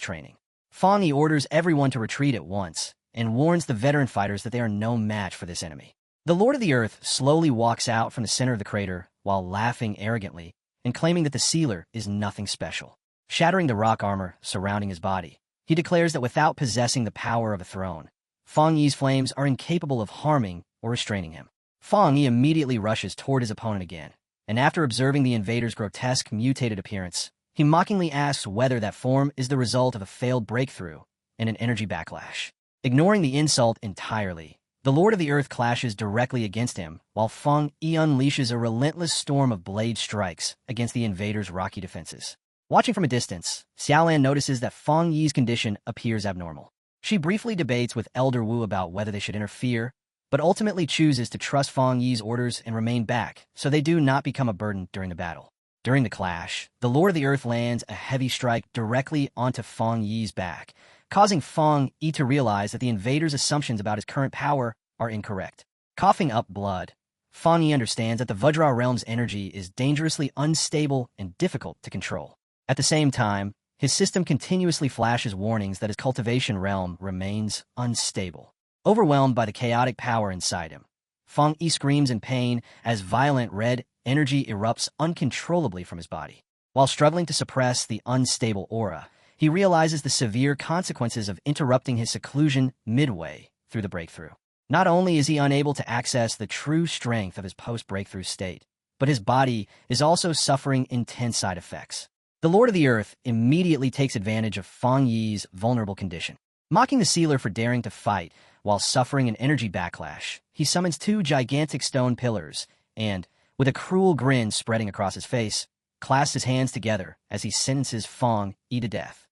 Speaker 1: training. Feng Yi orders everyone to retreat at once and warns the veteran fighters that they are no match for this enemy. The Lord of the Earth slowly walks out from the center of the crater while laughing arrogantly and claiming that the sealer is nothing special. Shattering the rock armor surrounding his body, he declares that without possessing the power of a throne, Feng Yi's flames are incapable of harming or restraining him. Feng Yi immediately rushes toward his opponent again, and after observing the invader's grotesque, mutated appearance, he mockingly asks whether that form is the result of a failed breakthrough and an energy backlash. Ignoring the insult entirely, the Lord of the Earth clashes directly against him, while Feng Yi unleashes a relentless storm of blade strikes against the invader's rocky defenses. Watching from a distance, Xiaolan notices that Feng Yi's condition appears abnormal. She briefly debates with Elder Wu about whether they should interfere, but ultimately chooses to trust Feng Yi's orders and remain back so they do not become a burden during the battle. During the clash, the Lord of the Earth lands a heavy strike directly onto Feng Yi's back, causing Feng Yi to realize that the invader's assumptions about his current power are incorrect. Coughing up blood, Feng Yi understands that the Vajra realm's energy is dangerously unstable and difficult to control. At the same time, his system continuously flashes warnings that his cultivation realm remains unstable. Overwhelmed by the chaotic power inside him, Feng Yi screams in pain as violent red energy erupts uncontrollably from his body. While struggling to suppress the unstable aura, he realizes the severe consequences of interrupting his seclusion midway through the breakthrough. Not only is he unable to access the true strength of his post-breakthrough state, but his body is also suffering intense side effects. The Lord of the Earth immediately takes advantage of Feng Yi's vulnerable condition. Mocking the sealer for daring to fight while suffering an energy backlash, he summons two gigantic stone pillars and, with a cruel grin spreading across his face, clasps his hands together as he sentences Feng Yi to death.